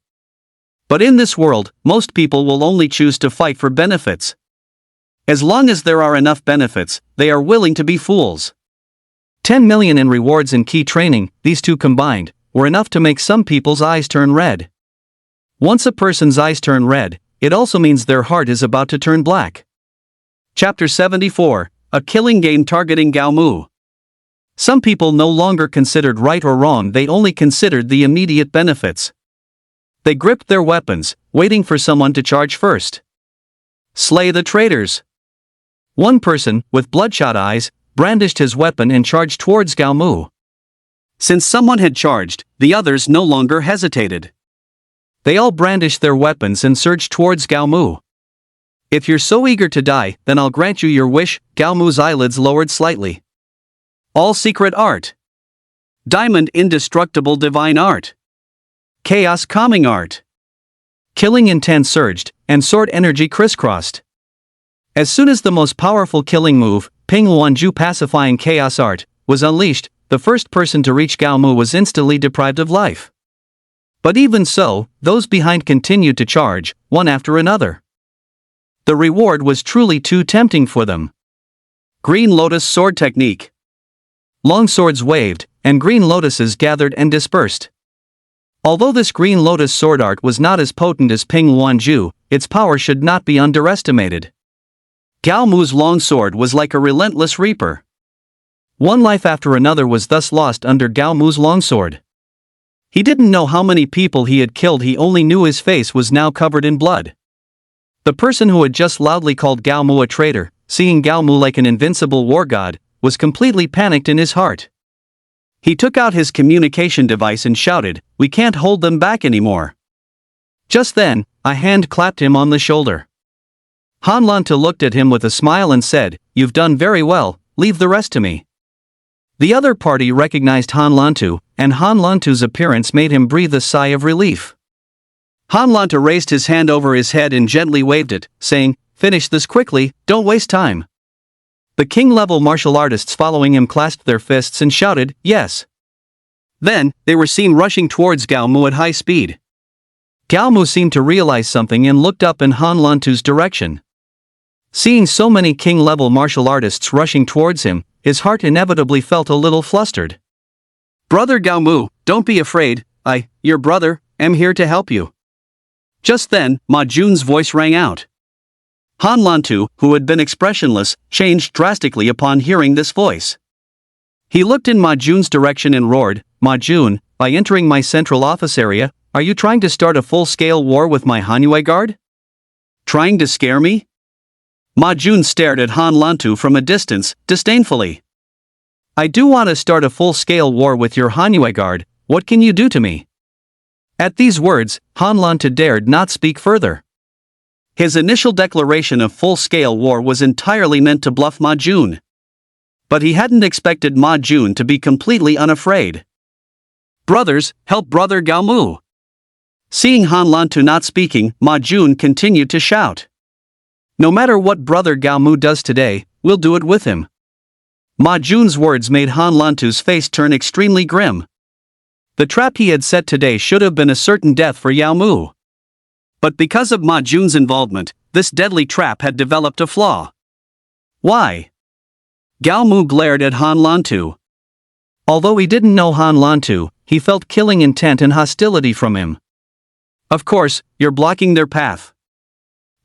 But in this world, most people will only choose to fight for benefits. As long as there are enough benefits, they are willing to be fools. 10 million in rewards and key training, these two combined, were enough to make some people's eyes turn red. Once a person's eyes turn red, it also means their heart is about to turn black. Chapter 74, A Killing Game Targeting Gao Mu. Some people no longer considered right or wrong, they only considered the immediate benefits. They gripped their weapons, waiting for someone to charge first. Slay the traitors. One person, with bloodshot eyes, brandished his weapon and charged towards Gao Mu. Since someone had charged, the others no longer hesitated. They all brandished their weapons and surged towards Gao Mu. "If you're so eager to die, then I'll grant you your wish." Gao Mu's eyelids lowered slightly. All secret art. Diamond indestructible divine art. Chaos calming art. Killing intent surged, and sword energy crisscrossed. As soon as the most powerful killing move, Ping Wanju pacifying chaos art, was unleashed, the first person to reach Gao Mu was instantly deprived of life. But even so, those behind continued to charge, one after another. The reward was truly too tempting for them. Green Lotus Sword Technique. Long swords waved, and green lotuses gathered and dispersed. Although this green lotus sword art was not as potent as Ping Wanju, its power should not be underestimated. Gao Mu's long sword was like a relentless reaper. One life after another was thus lost under Gao Mu's longsword. He didn't know how many people he had killed, he only knew his face was now covered in blood. The person who had just loudly called Gao Mu a traitor, seeing Gao Mu like an invincible war god, was completely panicked in his heart. He took out his communication device and shouted, "We can't hold them back anymore." Just then, a hand clapped him on the shoulder. Han Lantu looked at him with a smile and said, "You've done very well, leave the rest to me." The other party recognized Han Lantu, and Han Lantu's appearance made him breathe a sigh of relief. Han Lantu raised his hand over his head and gently waved it, saying, finish this quickly, don't waste time." The king-level martial artists following him clasped their fists and shouted, "Yes." Then, they were seen rushing towards Gao Mu at high speed. Gao Mu seemed to realize something and looked up in Han Lantu's direction. Seeing so many king-level martial artists rushing towards him, his heart inevitably felt a little flustered. "Brother Gao Mu, don't be afraid, your brother, am here to help you." Just then, Ma Jun's voice rang out. Han Lantu, who had been expressionless, changed drastically upon hearing this voice. He looked in Ma Jun's direction and roared, "Ma Jun, by entering my central office area, are you trying to start a full-scale war with my Hanwei guard? Trying to scare me?" Ma Jun stared at Han Lantu from a distance, disdainfully. "I do want to start a full-scale war with your Hanwei guard, what can you do to me?" At these words, Han Lantu dared not speak further. His initial declaration of full-scale war was entirely meant to bluff Ma Jun. But he hadn't expected Ma Jun to be completely unafraid. "Brothers, help brother Gao Mu!" Seeing Han Lantu not speaking, Ma Jun continued to shout. "No matter what brother Gao Mu does today, we'll do it with him." Ma Jun's words made Han Lantu's face turn extremely grim. The trap he had set today should have been a certain death for Yao Mu. But because of Ma Jun's involvement, this deadly trap had developed a flaw. Why? Gao Mu glared at Han Lantu. Although he didn't know Han Lantu, he felt killing intent and hostility from him. "Of course, you're blocking their path."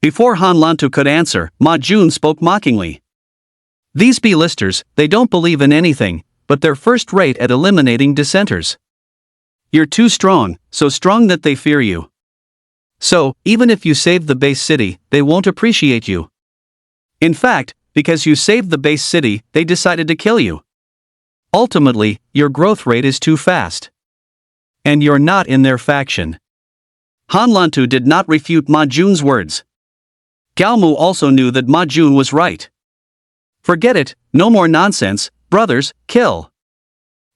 Before Han Lantu could answer, Ma Jun spoke mockingly. "These B-listers, they don't believe in anything, but they're first-rate at eliminating dissenters. You're too strong, so strong that they fear you. So, even if you save the base city, they won't appreciate you. In fact, because you saved the base city, they decided to kill you. Ultimately, your growth rate is too fast. And you're not in their faction." Han Lantu did not refute Ma Jun's words. Gao Mu also knew that Ma Jun was right. "Forget it, no more nonsense, brothers, kill."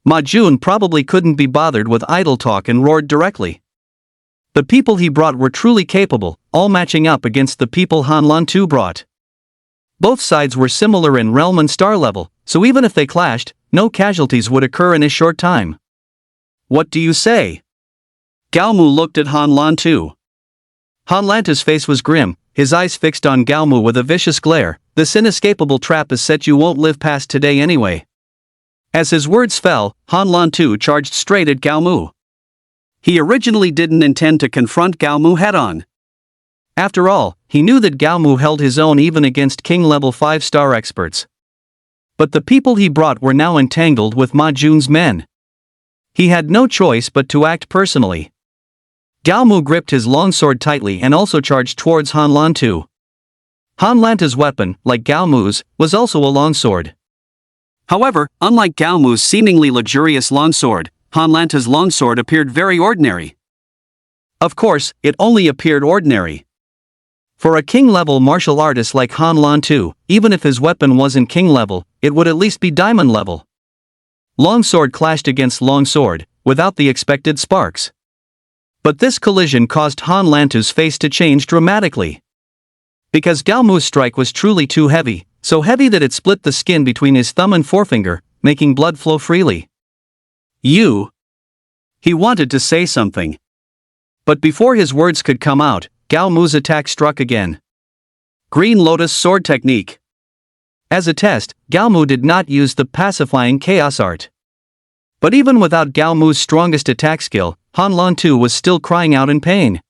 Ma Jun probably couldn't be bothered with idle talk and roared directly. The people he brought were truly capable, all matching up against the people Han Lantu brought. Both sides were similar in realm and star level, so even if they clashed, no casualties would occur in a short time. "What do you say?" Gao Mu looked at Han Lantu. Han Lantu's face was grim, his eyes fixed on Gao Mu with a vicious glare. "This inescapable trap is set, you won't live past today anyway." As his words fell, Han Lantu charged straight at Gao Mu. He originally didn't intend to confront Gao Mu head-on. After all, he knew that Gao Mu held his own even against king-level 5-star experts. But the people he brought were now entangled with Ma Jun's men. He had no choice but to act personally. Gao Mu gripped his longsword tightly and also charged towards Han Lantu. Han Lantu's weapon, like Gao Mu's, was also a longsword. However, unlike Gao Mu's seemingly luxurious longsword, Han Lantu's longsword appeared very ordinary. Of course, it only appeared ordinary. For a king-level martial artist like Han Lantu, even if his weapon wasn't king-level, it would at least be diamond-level. Longsword clashed against longsword, without the expected sparks. But this collision caused Han Lantu's face to change dramatically. Because Gao Mu's strike was truly too heavy, so heavy that it split the skin between his thumb and forefinger, making blood flow freely. "You." He wanted to say something. But before his words could come out, Gao Mu's attack struck again. Green Lotus Sword Technique. As a test, Gao Mu did not use the pacifying chaos art. But even without Gao Mu's strongest attack skill, Han Lantu was still crying out in pain.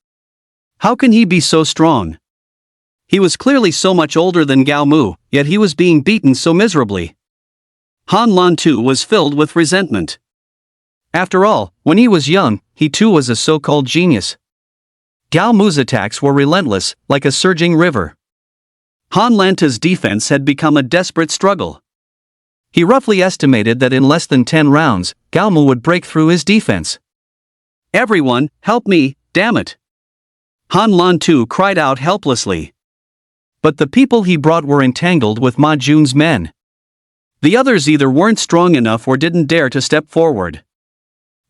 How can he be so strong? He was clearly so much older than Gao Mu, yet he was being beaten so miserably. Han Lantu was filled with resentment. After all, when he was young, he too was a so-called genius. Gao Mu's attacks were relentless, like a surging river. Han Lantu's defense had become a desperate struggle. He roughly estimated that in less than 10 rounds, Gao Mu would break through his defense. "Everyone, help me, damn it!" Han Lantu cried out helplessly. But the people he brought were entangled with Ma Jun's men. The others either weren't strong enough or didn't dare to step forward.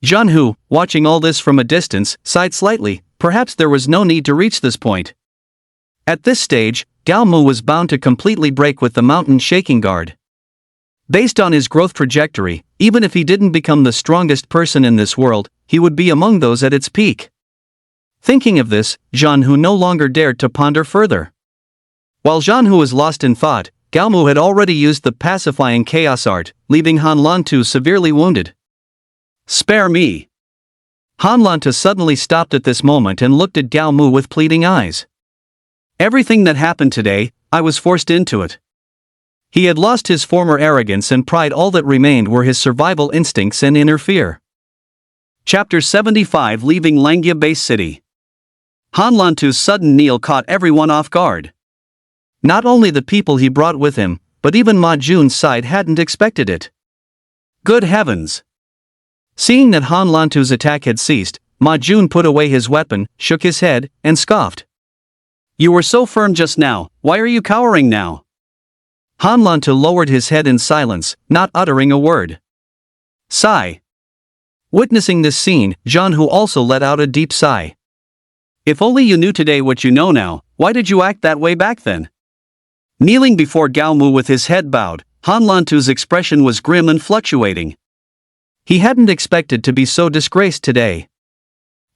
Zhanhu, watching all this from a distance, sighed slightly. Perhaps there was no need to reach this point. At this stage, Gao Mu was bound to completely break with the mountain shaking guard. Based on his growth trajectory, even if he didn't become the strongest person in this world, he would be among those at its peak. Thinking of this, Zhan Hu no longer dared to ponder further. While Zhan Hu was lost in thought, Gao Mu had already used the pacifying chaos art, leaving Han Lantu severely wounded. Spare me! Han Lantu suddenly stopped at this moment and looked at Gao Mu with pleading eyes. Everything that happened today, I was forced into it. He had lost his former arrogance and pride. All that remained were his survival instincts and inner fear. Chapter 75, Leaving Langya Base City. Han Lantu's sudden kneel caught everyone off guard. Not only the people he brought with him, but even Ma Jun's side hadn't expected it. Good heavens! Seeing that Han Lantu's attack had ceased, Ma Jun put away his weapon, shook his head, and scoffed. You were so firm just now, why are you cowering now? Han Lantu lowered his head in silence, not uttering a word. Sigh. Witnessing this scene, Zhan Hu also let out a deep sigh. If only you knew today what you know now, why did you act that way back then? Kneeling before Gao Mu with his head bowed, Han Lantu's expression was grim and fluctuating. He hadn't expected to be so disgraced today.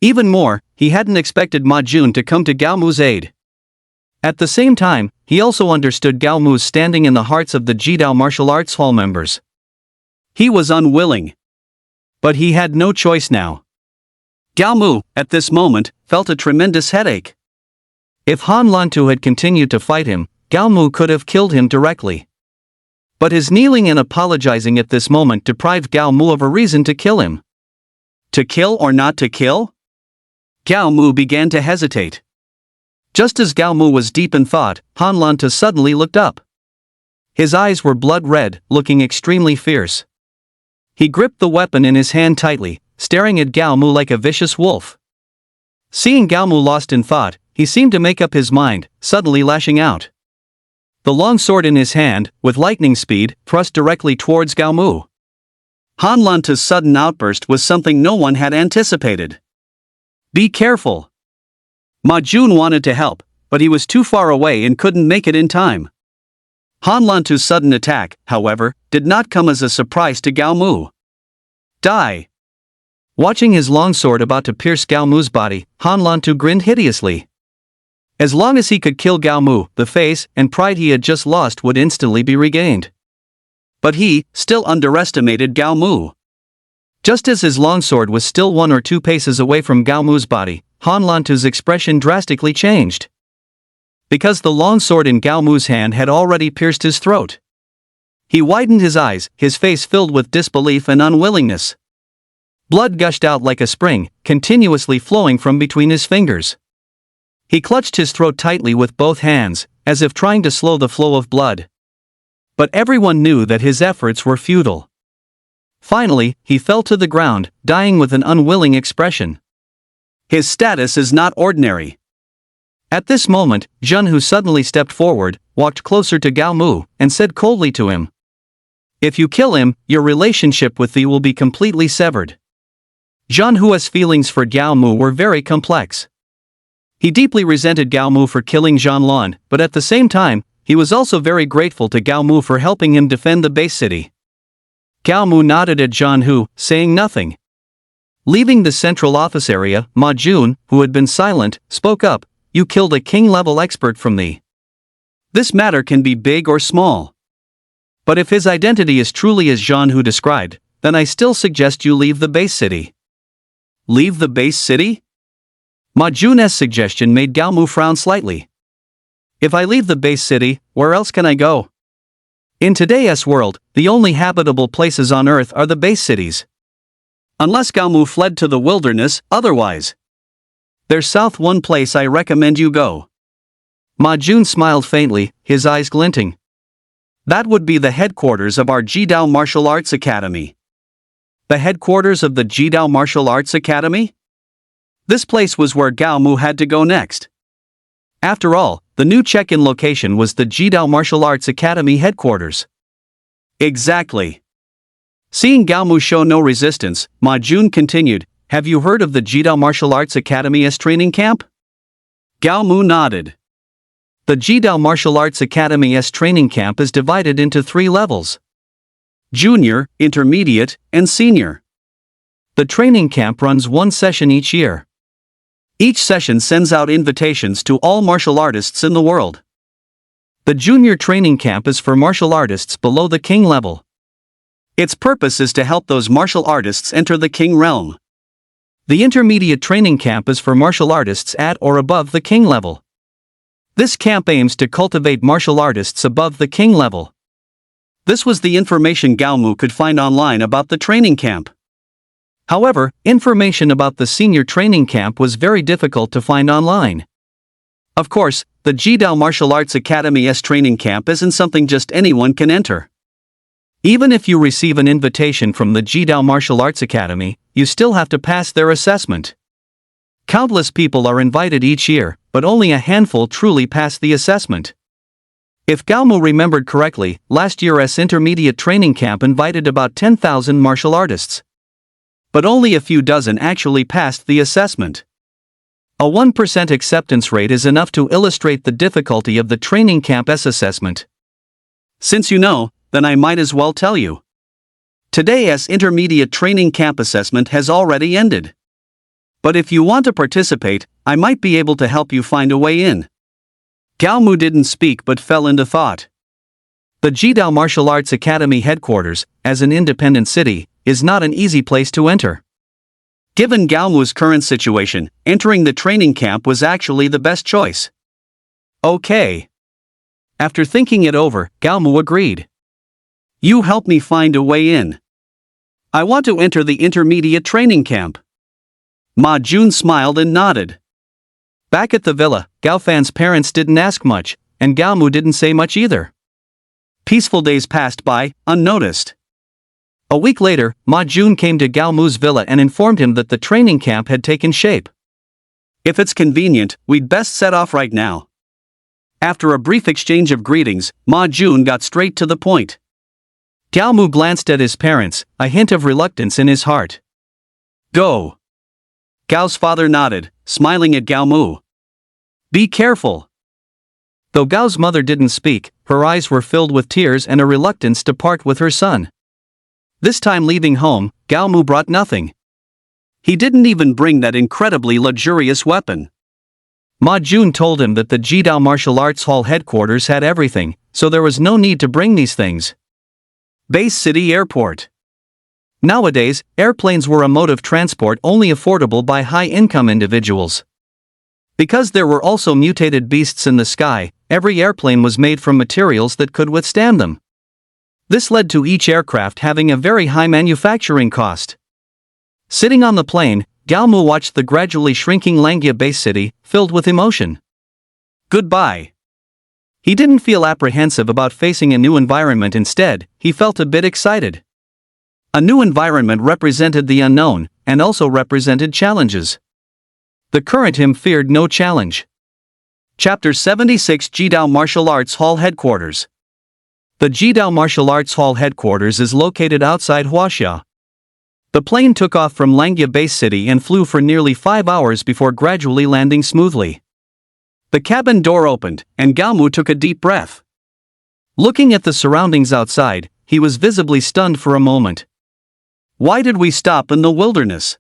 Even more, he hadn't expected Ma Jun to come to Gao Mu's aid. At the same time, he also understood Gao Mu's standing in the hearts of the Jidao Martial Arts Hall members. He was unwilling. But he had no choice now. Gao Mu, at this moment, felt a tremendous headache. If Han Lantu had continued to fight him, Gao Mu could have killed him directly. But his kneeling and apologizing at this moment deprived Gao Mu of a reason to kill him. To kill or not to kill? Gao Mu began to hesitate. Just as Gao Mu was deep in thought, Han Lantu suddenly looked up. His eyes were blood red, looking extremely fierce. He gripped the weapon in his hand tightly, staring at Gao Mu like a vicious wolf. Seeing Gao Mu lost in thought, he seemed to make up his mind, suddenly lashing out. The long sword in his hand, with lightning speed, thrust directly towards Gao Mu. Han Lantu's sudden outburst was something no one had anticipated. Be careful! Ma Jun wanted to help, but he was too far away and couldn't make it in time. Han Lantu's sudden attack, however, did not come as a surprise to Gao Mu. Die! Watching his long sword about to pierce Gao Mu's body, Han Lantu grinned hideously. As long as he could kill Gao Mu, the face and pride he had just lost would instantly be regained. But he still underestimated Gao Mu. Just as his longsword was still 1 or 2 paces away from Gao Mu's body, Han Lantu's expression drastically changed. Because the longsword in Gao Mu's hand had already pierced his throat. He widened his eyes, his face filled with disbelief and unwillingness. Blood gushed out like a spring, continuously flowing from between his fingers. He clutched his throat tightly with both hands, as if trying to slow the flow of blood. But everyone knew that his efforts were futile. Finally, he fell to the ground, dying with an unwilling expression. His status is not ordinary. At this moment, Zhan Hu suddenly stepped forward, walked closer to Gao Mu, and said coldly to him. If you kill him, your relationship with thee will be completely severed. Zhan Hu's feelings for Gao Mu were very complex. He deeply resented Gao Mu for killing Zhan Lan, but at the same time, he was also very grateful to Gao Mu for helping him defend the base city. Gao Mu nodded at Zhan Hu, saying nothing. Leaving the central office area, Ma Jun, who had been silent, spoke up. You killed a king-level expert from thee. This matter can be big or small. But if his identity is truly as Zhan Hu described, then I still suggest you leave the base city. Leave the base city? Ma Jun's suggestion made Gao Mu frown slightly. If I leave the base city, where else can I go? In today's world, the only habitable places on Earth are the base cities. Unless Gao Mu fled to the wilderness, otherwise. There's south one place I recommend you go. Ma Jun smiled faintly, his eyes glinting. That would be the headquarters of our Jidao Martial Arts Academy. The headquarters of the Jidao Martial Arts Academy? This place was where Gao Mu had to go next. After all, the new check-in location was the Jidao Martial Arts Academy headquarters. Exactly. Seeing Gao Mu show no resistance, Ma Jun continued, have you heard of the Jidao Martial Arts Academy's training camp? Gao Mu nodded. The Jidao Martial Arts Academy's training camp is divided into 3 levels: Junior, Intermediate, and Senior. The training camp runs 1 session each year. Each session sends out invitations to all martial artists in the world. The junior training camp is for martial artists below the king level. Its purpose is to help those martial artists enter the king realm. The intermediate training camp is for martial artists at or above the king level. This camp aims to cultivate martial artists above the king level. This was the information Gaomu could find online about the training camp. However, information about the senior training camp was very difficult to find online. Of course, the Jidao Martial Arts Academy's training camp isn't something just anyone can enter. Even if you receive an invitation from the Jidao Martial Arts Academy, you still have to pass their assessment. Countless people are invited each year, but only a handful truly pass the assessment. If Gaomu remembered correctly, last year's intermediate training camp invited about 10,000 martial artists. But only a few dozen actually passed the assessment. A 1% acceptance rate is enough to illustrate the difficulty of the training camp's assessment. Since you know, then I might as well tell you. Today's intermediate training camp assessment has already ended. But if you want to participate, I might be able to help you find a way in. Gaomu didn't speak but fell into thought. The Jidao Martial Arts Academy headquarters, as an independent city, is not an easy place to enter. Given Gaomu's current situation, entering the training camp was actually the best choice. Okay. After thinking it over, Gaomu agreed. You help me find a way in. I want to enter the intermediate training camp. Ma Jun smiled and nodded. Back at the villa, Gao Fan's parents didn't ask much, and Gaomu didn't say much either. Peaceful days passed by, unnoticed. A week later, Ma Jun came to Gaomu's villa and informed him that the training camp had taken shape. If it's convenient, we'd best set off right now. After a brief exchange of greetings, Ma Jun got straight to the point. Gaomu glanced at his parents, a hint of reluctance in his heart. Go. Gao's father nodded, smiling at Gaomu. Be careful. Though Gao's mother didn't speak, her eyes were filled with tears and a reluctance to part with her son. This time leaving home, Gaomu brought nothing. He didn't even bring that incredibly luxurious weapon. Ma Jun told him that the Jidao Martial Arts Hall headquarters had everything, so there was no need to bring these things. Base City Airport. Nowadays, airplanes were a mode of transport only affordable by high-income individuals. Because there were also mutated beasts in the sky, every airplane was made from materials that could withstand them. This led to each aircraft having a very high manufacturing cost. Sitting on the plane, Gaomu watched the gradually shrinking Langia base city, filled with emotion. Goodbye. He didn't feel apprehensive about facing a new environment. Instead, he felt a bit excited. A new environment represented the unknown, and also represented challenges. The current him feared no challenge. Chapter 76 Jidao Martial Arts Hall Headquarters. The Jidao Martial Arts Hall headquarters is located outside Huaxia. The plane took off from Langia Base City and flew for nearly 5 hours before gradually landing smoothly. The cabin door opened, and Gaomu took a deep breath. Looking at the surroundings outside, he was visibly stunned for a moment. Why did we stop in the wilderness?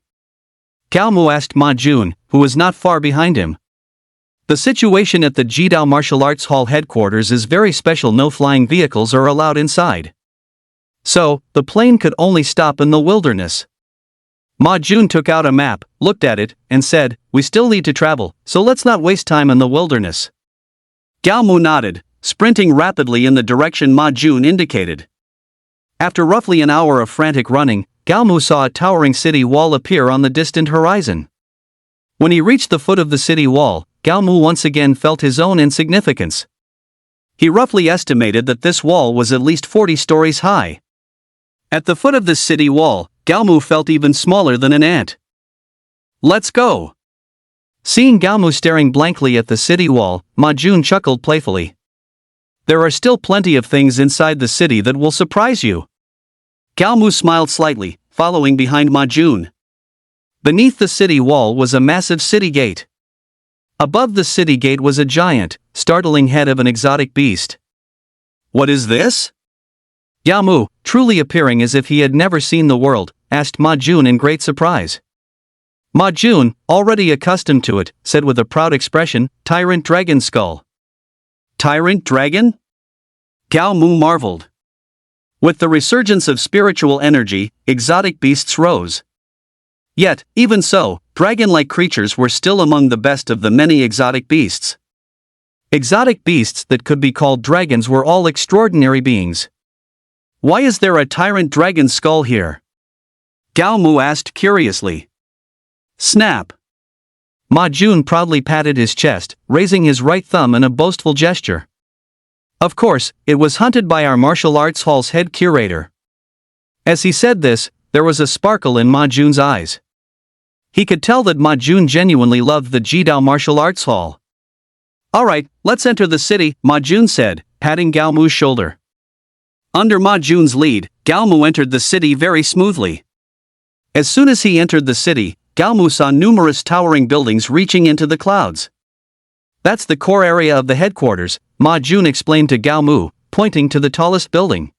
Gaomu asked Ma Jun, who was not far behind him. The situation at the Jidao Martial Arts Hall headquarters is very special. No flying vehicles are allowed inside. So, the plane could only stop in the wilderness. Ma Jun took out a map, looked at it, and said, "We still need to travel, so let's not waste time in the wilderness." Gaomu nodded, sprinting rapidly in the direction Ma Jun indicated. After roughly an hour of frantic running, Gaomu saw a towering city wall appear on the distant horizon. When he reached the foot of the city wall, Gaomu once again felt his own insignificance. He roughly estimated that this wall was at least 40 stories high. At the foot of this city wall, Gaomu felt even smaller than an ant. Let's go. Seeing Gaomu staring blankly at the city wall, Ma Jun chuckled playfully. There are still plenty of things inside the city that will surprise you. Gaomu smiled slightly, following behind Ma Jun. Beneath the city wall was a massive city gate. Above the city gate was a giant, startling head of an exotic beast. What is this? Gao Mu, truly appearing as if he had never seen the world, asked Ma Jun in great surprise. Ma Jun, already accustomed to it, said with a proud expression, "Tyrant dragon skull." Tyrant dragon? Gao Mu marveled. With the resurgence of spiritual energy, exotic beasts rose. Yet, even so, dragon-like creatures were still among the best of the many exotic beasts. Exotic beasts that could be called dragons were all extraordinary beings. Why is there a tyrant dragon skull here? Gao Mu asked curiously. Snap! Ma Jun proudly patted his chest, raising his right thumb in a boastful gesture. Of course, it was hunted by our martial arts hall's head curator. As he said this, there was a sparkle in Ma Jun's eyes. He could tell that Ma Jun genuinely loved the Jidao Martial Arts Hall. Alright, let's enter the city, Ma Jun said, patting Gao Mu's shoulder. Under Ma Jun's lead, Gao Mu entered the city very smoothly. As soon as he entered the city, Gao Mu saw numerous towering buildings reaching into the clouds. That's the core area of the headquarters, Ma Jun explained to Gao Mu, pointing to the tallest building.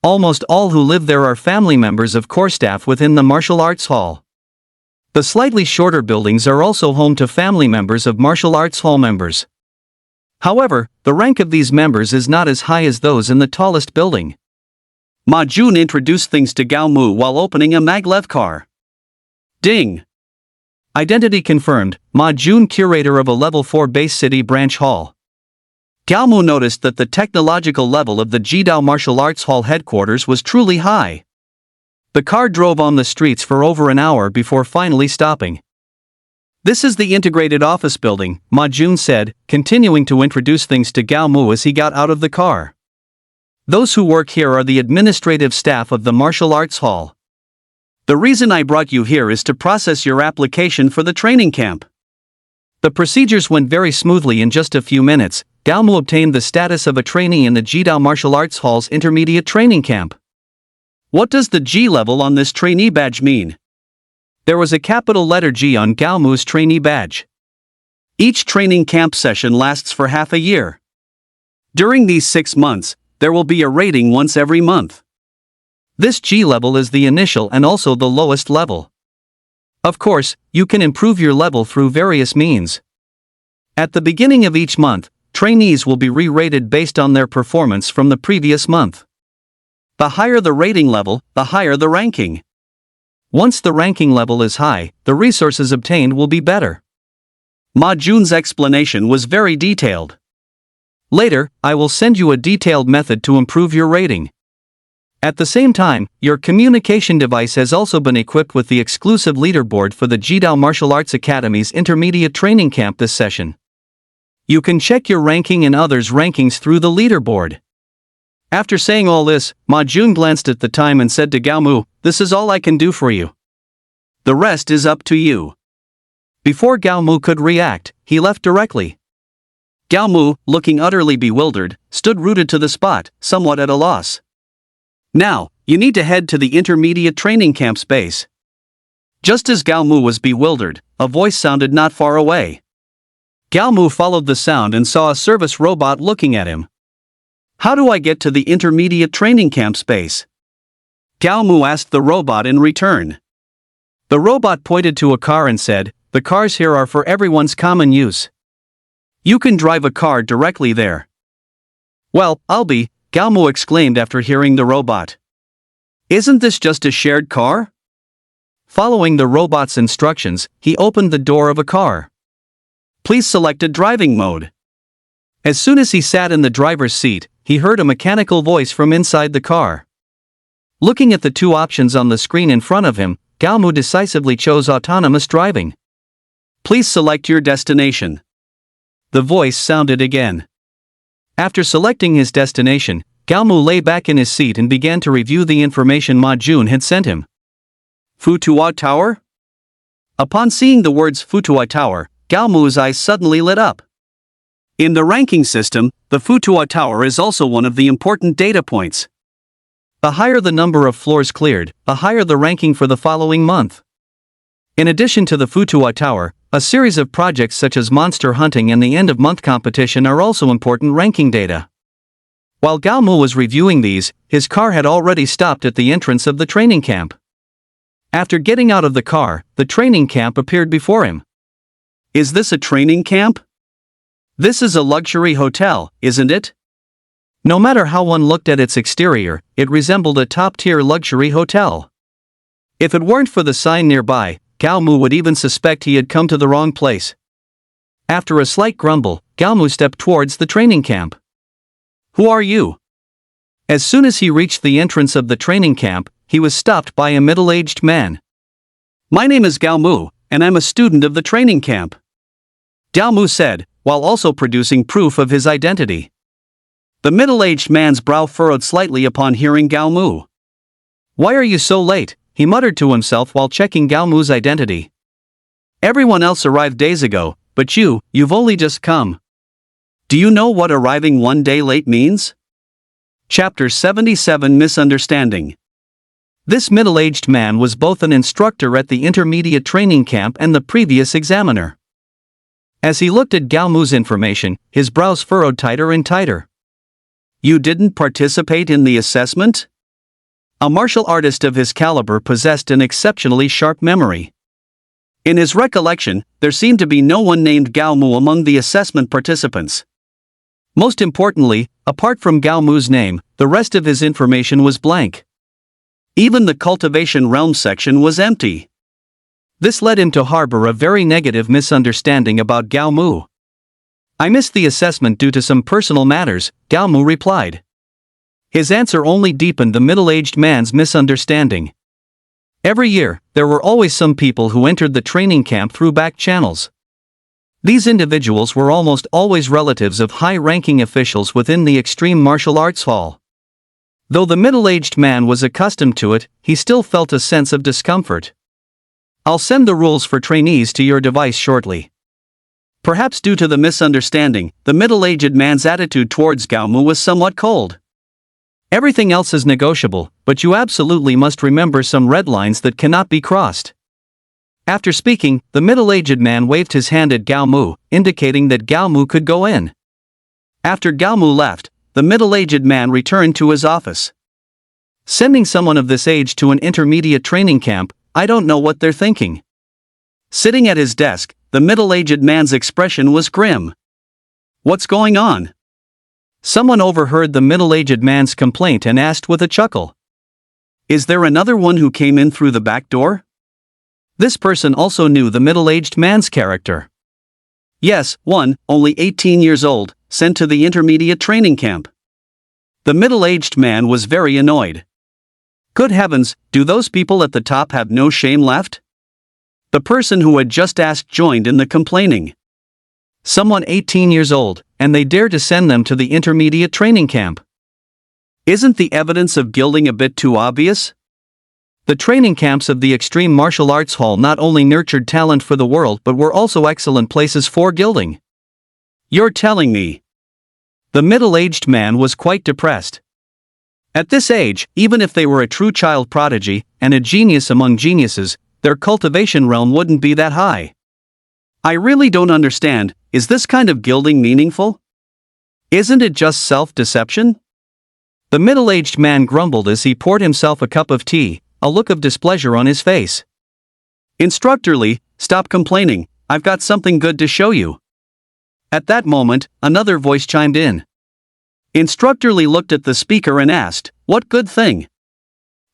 Almost all who live there are family members of core staff within the martial arts hall. The slightly shorter buildings are also home to family members of martial arts hall members. However, the rank of these members is not as high as those in the tallest building. Ma Jun introduced things to Gao Mu while opening a maglev car. Ding! Identity confirmed, Ma Jun, curator of a level 4 base city branch hall. Gao Mu noticed that the technological level of the Jidao Martial Arts Hall headquarters was truly high. The car drove on the streets for over an hour before finally stopping. This is the integrated office building, Ma Jun said, continuing to introduce things to Gao Mu as he got out of the car. Those who work here are the administrative staff of the martial arts hall. The reason I brought you here is to process your application for the training camp. The procedures went very smoothly. In just a few minutes, Gao Mu obtained the status of a trainee in the Jidao Martial Arts Hall's intermediate training camp. What does the G level on this trainee badge mean? There was a capital letter G on Gao Mu's trainee badge. Each training camp session lasts for half a year. During these 6 months, there will be a rating once every month. This G level is the initial and also the lowest level. Of course, you can improve your level through various means. At the beginning of each month, trainees will be re-rated based on their performance from the previous month. The higher the rating level, the higher the ranking. Once the ranking level is high, the resources obtained will be better. Ma Jun's explanation was very detailed. Later, I will send you a detailed method to improve your rating. At the same time, your communication device has also been equipped with the exclusive leaderboard for the Jidao Martial Arts Academy's intermediate training camp this session. You can check your ranking and others' rankings through the leaderboard. After saying all this, Ma Jun glanced at the time and said to Gao Mu, "This is all I can do for you. The rest is up to you." Before Gao Mu could react, he left directly. Gao Mu, looking utterly bewildered, stood rooted to the spot, somewhat at a loss. Now, you need to head to the intermediate training camp space. Just as Gao Mu was bewildered, a voice sounded not far away. Gao Mu followed the sound and saw a service robot looking at him. "How do I get to the intermediate training camp space?" Gao Mu asked the robot in return. The robot pointed to a car and said, "The cars here are for everyone's common use. You can drive a car directly there." "Well, I'll be," Gao Mu exclaimed after hearing the robot. "Isn't this just a shared car?" Following the robot's instructions, he opened the door of a car. "Please select a driving mode." As soon as he sat in the driver's seat, he heard a mechanical voice from inside the car. Looking at the two options on the screen in front of him, Gao Mu decisively chose autonomous driving. "Please select your destination." The voice sounded again. After selecting his destination, Gao Mu lay back in his seat and began to review the information Ma Jun had sent him. Futua Tower? Upon seeing the words Futua Tower, Gao Mu's eyes suddenly lit up. In the ranking system, the Futua Tower is also one of the important data points. The higher the number of floors cleared, the higher the ranking for the following month. In addition to the Futua Tower, a series of projects such as monster hunting and the end-of-month competition are also important ranking data. While Gao Mu was reviewing these, his car had already stopped at the entrance of the training camp. After getting out of the car, the training camp appeared before him. Is this a training camp? This is a luxury hotel, isn't it? No matter how one looked at its exterior, it resembled a top-tier luxury hotel. If it weren't for the sign nearby, Gao Mu would even suspect he had come to the wrong place. After a slight grumble, Gao Mu stepped towards the training camp. "Who are you?" As soon as he reached the entrance of the training camp, he was stopped by a middle-aged man. "My name is Gao Mu, and I'm a student of the training camp," Gao Mu said, while also producing proof of his identity. The middle-aged man's brow furrowed slightly upon hearing Gao Mu. "Why are you so late?" he muttered to himself while checking Gao Mu's identity. "Everyone else arrived days ago, but you've only just come. Do you know what arriving one day late means?" Chapter 77 Misunderstanding. This middle-aged man was both an instructor at the intermediate training camp and the previous examiner. As he looked at Gao Mu's information, his brows furrowed tighter and tighter. "You didn't participate in the assessment?" A martial artist of his caliber possessed an exceptionally sharp memory. In his recollection, there seemed to be no one named Gao Mu among the assessment participants. Most importantly, apart from Gao Mu's name, the rest of his information was blank. Even the cultivation realm section was empty. This led him to harbor a very negative misunderstanding about Gao Mu. "I missed the assessment due to some personal matters," Gao Mu replied. His answer only deepened the middle-aged man's misunderstanding. Every year, there were always some people who entered the training camp through back channels. These individuals were almost always relatives of high-ranking officials within the Extreme Martial Arts Hall. Though the middle-aged man was accustomed to it, he still felt a sense of discomfort. "I'll send the rules for trainees to your device shortly." Perhaps due to the misunderstanding, the middle-aged man's attitude towards Gao Mu was somewhat cold. "Everything else is negotiable, but you absolutely must remember some red lines that cannot be crossed." After speaking, the middle-aged man waved his hand at Gao Mu, indicating that Gao Mu could go in. After Gao Mu left, the middle-aged man returned to his office. "Sending someone of this age to an intermediate training camp, I don't know what they're thinking." Sitting at his desk, the middle-aged man's expression was grim. "What's going on?" Someone overheard the middle-aged man's complaint and asked with a chuckle. "Is there another one who came in through the back door?" This person also knew the middle-aged man's character. "Yes, one, only 18 years old, sent to the intermediate training camp." The middle-aged man was very annoyed. Good heavens, do those people at the top have no shame left? The person who had just asked joined in the complaining. Someone 18 years old, and they dare to send them to the intermediate training camp. Isn't the evidence of gilding a bit too obvious? The training camps of the Extreme Martial Arts Hall not only nurtured talent for the world but were also excellent places for gilding. You're telling me? The middle-aged man was quite depressed. At this age, even if they were a true child prodigy, and a genius among geniuses, their cultivation realm wouldn't be that high. I really don't understand, is this kind of gilding meaningful? Isn't it just self-deception? The middle-aged man grumbled as he poured himself a cup of tea, a look of displeasure on his face. Instructor Lee, stop complaining, I've got something good to show you. At that moment, another voice chimed in. Instructor Lee looked at the speaker and asked, "What good thing?"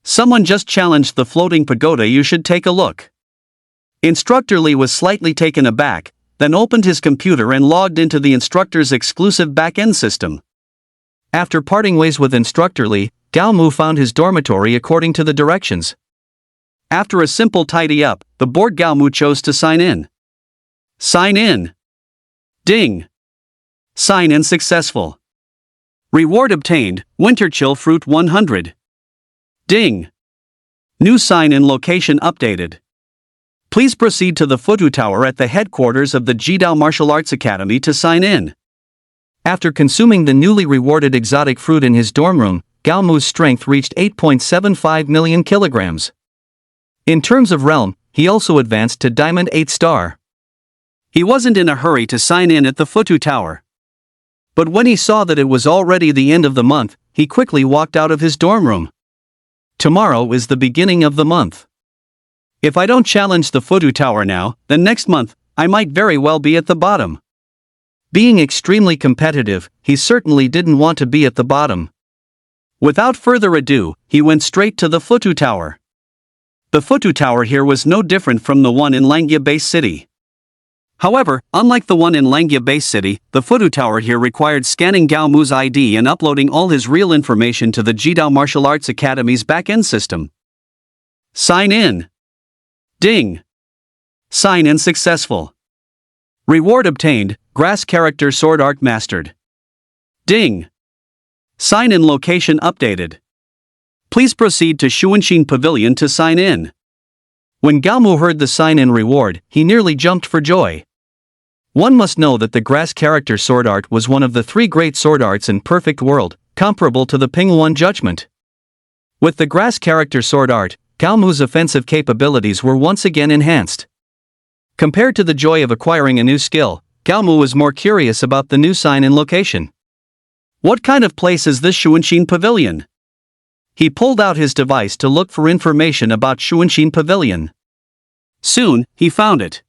"Someone just challenged the floating pagoda, you should take a look." Instructor Lee was slightly taken aback, then opened his computer and logged into the instructor's exclusive back-end system. After parting ways with Instructor Lee, Gao Mu found his dormitory according to the directions. After a simple tidy-up, the bored Gao Mu chose to sign in. Sign in. Ding. Sign in successful. Reward obtained, Winter Chill Fruit 100. Ding. New sign-in location updated. Please proceed to the Futu Tower at the headquarters of the Jidao Martial Arts Academy to sign in. After consuming the newly rewarded exotic fruit in his dorm room, Gao Mu's strength reached 8.75 million kilograms. In terms of realm, he also advanced to Diamond 8 star. He wasn't in a hurry to sign in at the Futu Tower. But when he saw that it was already the end of the month, he quickly walked out of his dorm room. Tomorrow is the beginning of the month. If I don't challenge the Futu Tower now, then next month, I might very well be at the bottom. Being extremely competitive, he certainly didn't want to be at the bottom. Without further ado, he went straight to the Futu Tower. The Futu Tower here was no different from the one in Langya Base City. However, unlike the one in Langya Base City, the Futu Tower here required scanning Gao Mu's ID and uploading all his real information to the Jidao Martial Arts Academy's back-end system. Sign in. Ding. Sign in successful. Reward obtained, Grass Character Sword Art mastered. Ding. Sign in location updated. Please proceed to Shuanshin Pavilion to sign in. When Gao Mu heard the sign-in reward, he nearly jumped for joy. One must know that the Grass Character Sword Art was one of the 3 great sword arts in Perfect World, comparable to the Pingwuan Judgment. With the Grass Character Sword Art, Gao Mu's offensive capabilities were once again enhanced. Compared to the joy of acquiring a new skill, Gao Mu was more curious about the new sign-in location. What kind of place is this Shuanshin Pavilion? He pulled out his device to look for information about Shuanshin Pavilion. Soon, he found it.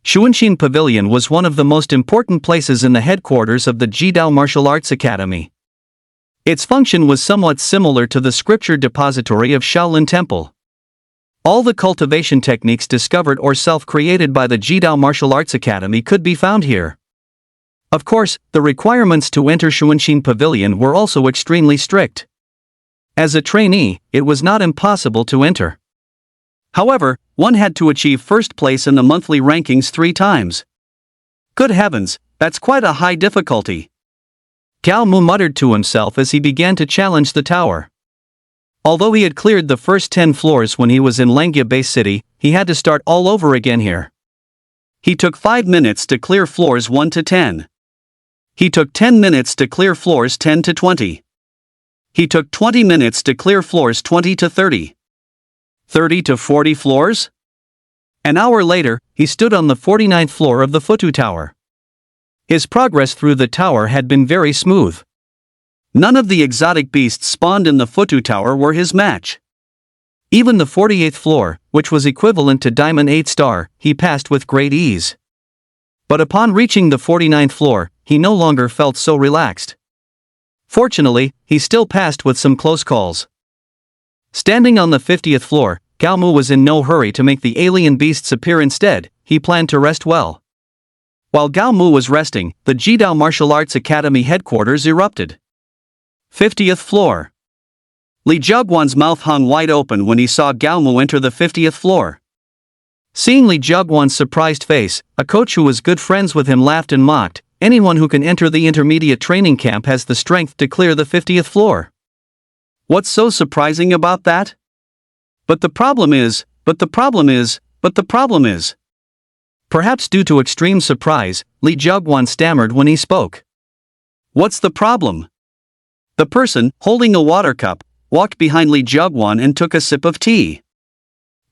Shuanshin Pavilion was one of the most important places in the headquarters of the Jidao Martial Arts Academy. Its function was somewhat similar to the scripture depository of Shaolin Temple. All the cultivation techniques discovered or self-created by the Jidao Martial Arts Academy could be found here. Of course, the requirements to enter Shuanshin Pavilion were also extremely strict. As a trainee, it was not impossible to enter. However, one had to achieve first place in the monthly rankings 3 times. Good heavens, that's quite a high difficulty. Gao Mu muttered to himself as he began to challenge the tower. Although he had cleared the first 10 floors when he was in Langya Base City, he had to start all over again here. He took 5 minutes to clear floors 1 to 10. He took 10 minutes to clear floors 10 to 20. He took 20 minutes to clear floors 20 to 30. 30 to 40 floors? An hour later, he stood on the 49th floor of the Futu Tower. His progress through the tower had been very smooth. None of the exotic beasts spawned in the Futu Tower were his match. Even the 48th floor, which was equivalent to Diamond 8 star, he passed with great ease. But upon reaching the 49th floor, he no longer felt so relaxed. Fortunately, he still passed with some close calls. Standing on the 50th floor, Gao Mu was in no hurry to make the alien beasts appear. Instead, he planned to rest well. While Gao Mu was resting, the Jidao Martial Arts Academy headquarters erupted. 50th floor. Li Jiaguan's mouth hung wide open when he saw Gao Mu enter the 50th floor. Seeing Li Jiaguan's surprised face, a coach who was good friends with him laughed and mocked. Anyone who can enter the intermediate training camp has the strength to clear the 50th floor. What's so surprising about that? But the problem is. Perhaps due to extreme surprise, Li Jiaguan stammered when he spoke. What's the problem? The person, holding a water cup, walked behind Li Jiaguan and took a sip of tea.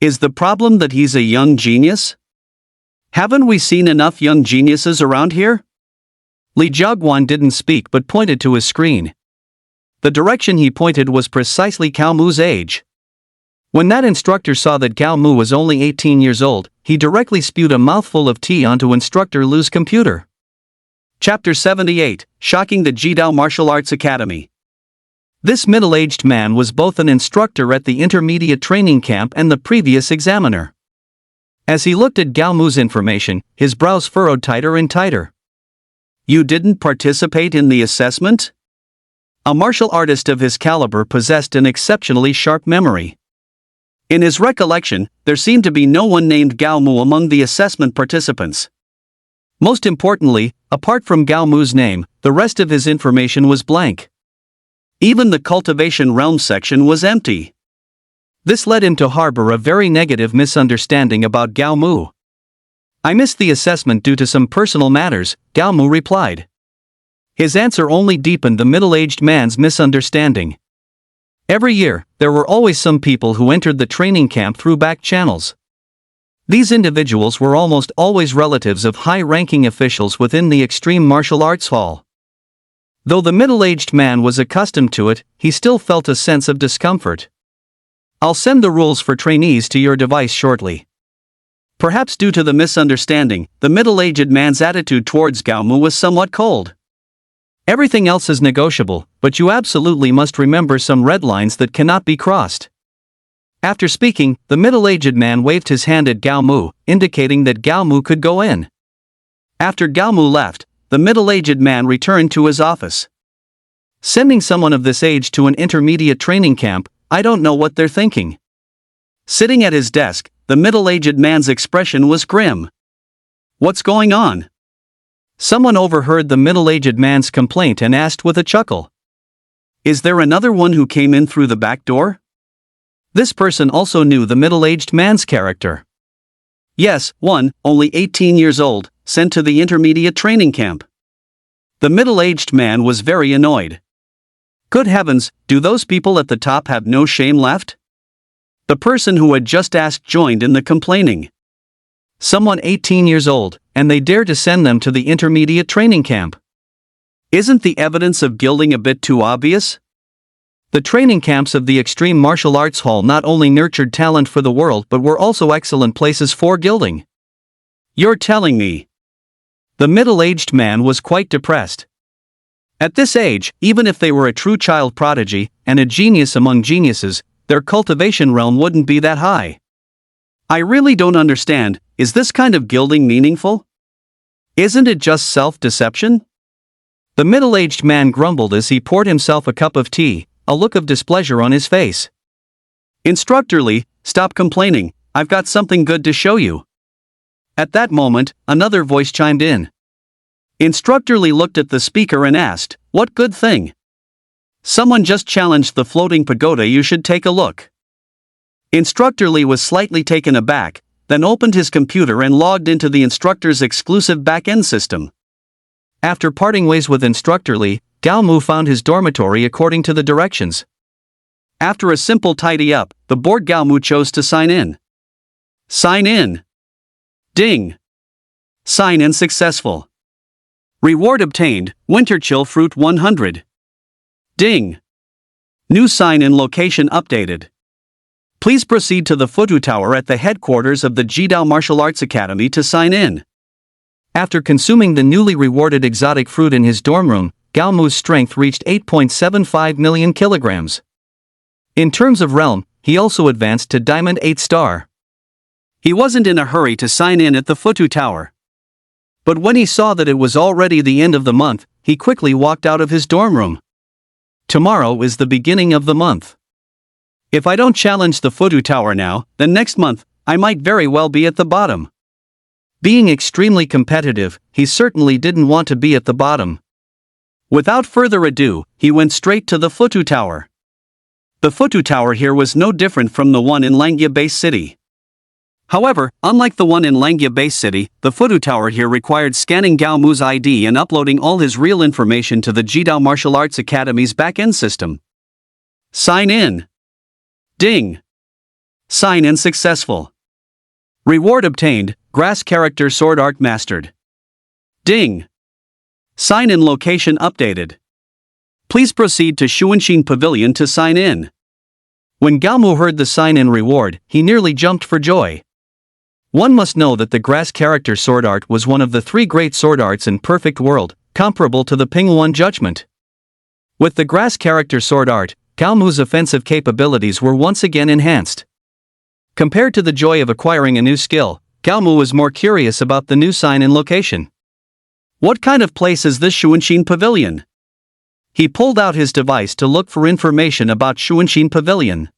Is the problem that he's a young genius? Haven't we seen enough young geniuses around here? Li Jiaguan didn't speak but pointed to his screen. The direction he pointed was precisely Gao Mu's age. When that instructor saw that Gao Mu was only 18 years old, he directly spewed a mouthful of tea onto Instructor Lu's computer. Chapter 78, Shocking the Jidao Martial Arts Academy. This middle-aged man was both an instructor at the intermediate training camp and the previous examiner. As he looked at Gao Mu's information, his brows furrowed tighter and tighter. You didn't participate in the assessment? A martial artist of his caliber possessed an exceptionally sharp memory. In his recollection, there seemed to be no one named Gao Mu among the assessment participants. Most importantly, apart from Gao Mu's name, the rest of his information was blank. Even the cultivation realm section was empty. This led him to harbor a very negative misunderstanding about Gao Mu. I missed the assessment due to some personal matters, Gao Mu replied. His answer only deepened the middle-aged man's misunderstanding. Every year, there were always some people who entered the training camp through back channels. These individuals were almost always relatives of high-ranking officials within the extreme martial arts hall. Though the middle-aged man was accustomed to it, he still felt a sense of discomfort. "I'll send the rules for trainees to your device shortly." Perhaps due to the misunderstanding, the middle-aged man's attitude towards Gao Mu was somewhat cold. "Everything else is negotiable, but you absolutely must remember some red lines that cannot be crossed." After speaking, the middle-aged man waved his hand at Gao Mu, indicating that Gao Mu could go in. After Gao Mu left, the middle-aged man returned to his office. "Sending someone of this age to an intermediate training camp, I don't know what they're thinking." Sitting at his desk, the middle-aged man's expression was grim. "What's going on?" Someone overheard the middle-aged man's complaint and asked with a chuckle. "Is there another one who came in through the back door?" This person also knew the middle-aged man's character. "Yes, one, only 18 years old, sent to the intermediate training camp." The middle-aged man was very annoyed. Good heavens, do those people at the top have no shame left? The person who had just asked joined in the complaining. Someone 18 years old, and they dare to send them to the intermediate training camp. Isn't the evidence of gilding a bit too obvious? The training camps of the Extreme Martial Arts Hall not only nurtured talent for the world but were also excellent places for gilding. You're telling me? The middle-aged man was quite depressed. At this age, even if they were a true child prodigy, and a genius among geniuses, their cultivation realm wouldn't be that high. I really don't understand, is this kind of gilding meaningful? Isn't it just self-deception? The middle-aged man grumbled as he poured himself a cup of tea, a look of displeasure on his face. Instructor Lee, stop complaining, I've got something good to show you. At that moment, another voice chimed in. Instructor Lee looked at the speaker and asked, "What good thing?" "Someone just challenged the floating pagoda, you should take a look." Instructor Lee was slightly taken aback, then opened his computer and logged into the instructor's exclusive back-end system. After parting ways with Instructor Lee, Gao Mu found his dormitory according to the directions. After a simple tidy-up, the bored Gao Mu chose to sign in. Sign in. Ding. Sign in successful. Reward obtained, Winter Chill Fruit 100. Ding. New sign-in location updated. Please proceed to the Futu Tower at the headquarters of the Jidao Martial Arts Academy to sign in. After consuming the newly rewarded exotic fruit in his dorm room, Gao Mu's strength reached 8.75 million kilograms. In terms of realm, he also advanced to Diamond 8 star. He wasn't in a hurry to sign in at the Futu Tower. But when he saw that it was already the end of the month, he quickly walked out of his dorm room. Tomorrow is the beginning of the month. If I don't challenge the Futu Tower now, then next month, I might very well be at the bottom. Being extremely competitive, he certainly didn't want to be at the bottom. Without further ado, he went straight to the Futu Tower. The Futu Tower here was no different from the one in Langia Base City. However, unlike the one in Langia Base City, the Futu Tower here required scanning Gao Mu's ID and uploading all his real information to the Jidao Martial Arts Academy's back-end system. Sign in. Ding. Sign in successful. Reward obtained, Grass Character Sword Art mastered. Ding. Sign-in location updated. Please proceed to Shuanshin Pavilion to sign in. When Gao Mu heard the sign-in reward, he nearly jumped for joy. One must know that the Grass Character Sword Art was one of the 3 great sword arts in Perfect World, comparable to the Pingwuan Judgment. With the Grass Character Sword Art, Gao Mu's offensive capabilities were once again enhanced. Compared to the joy of acquiring a new skill, Gao Mu was more curious about the new sign-in location. What kind of place is this Shuanshin Pavilion? He pulled out his device to look for information about Shuanshin Pavilion.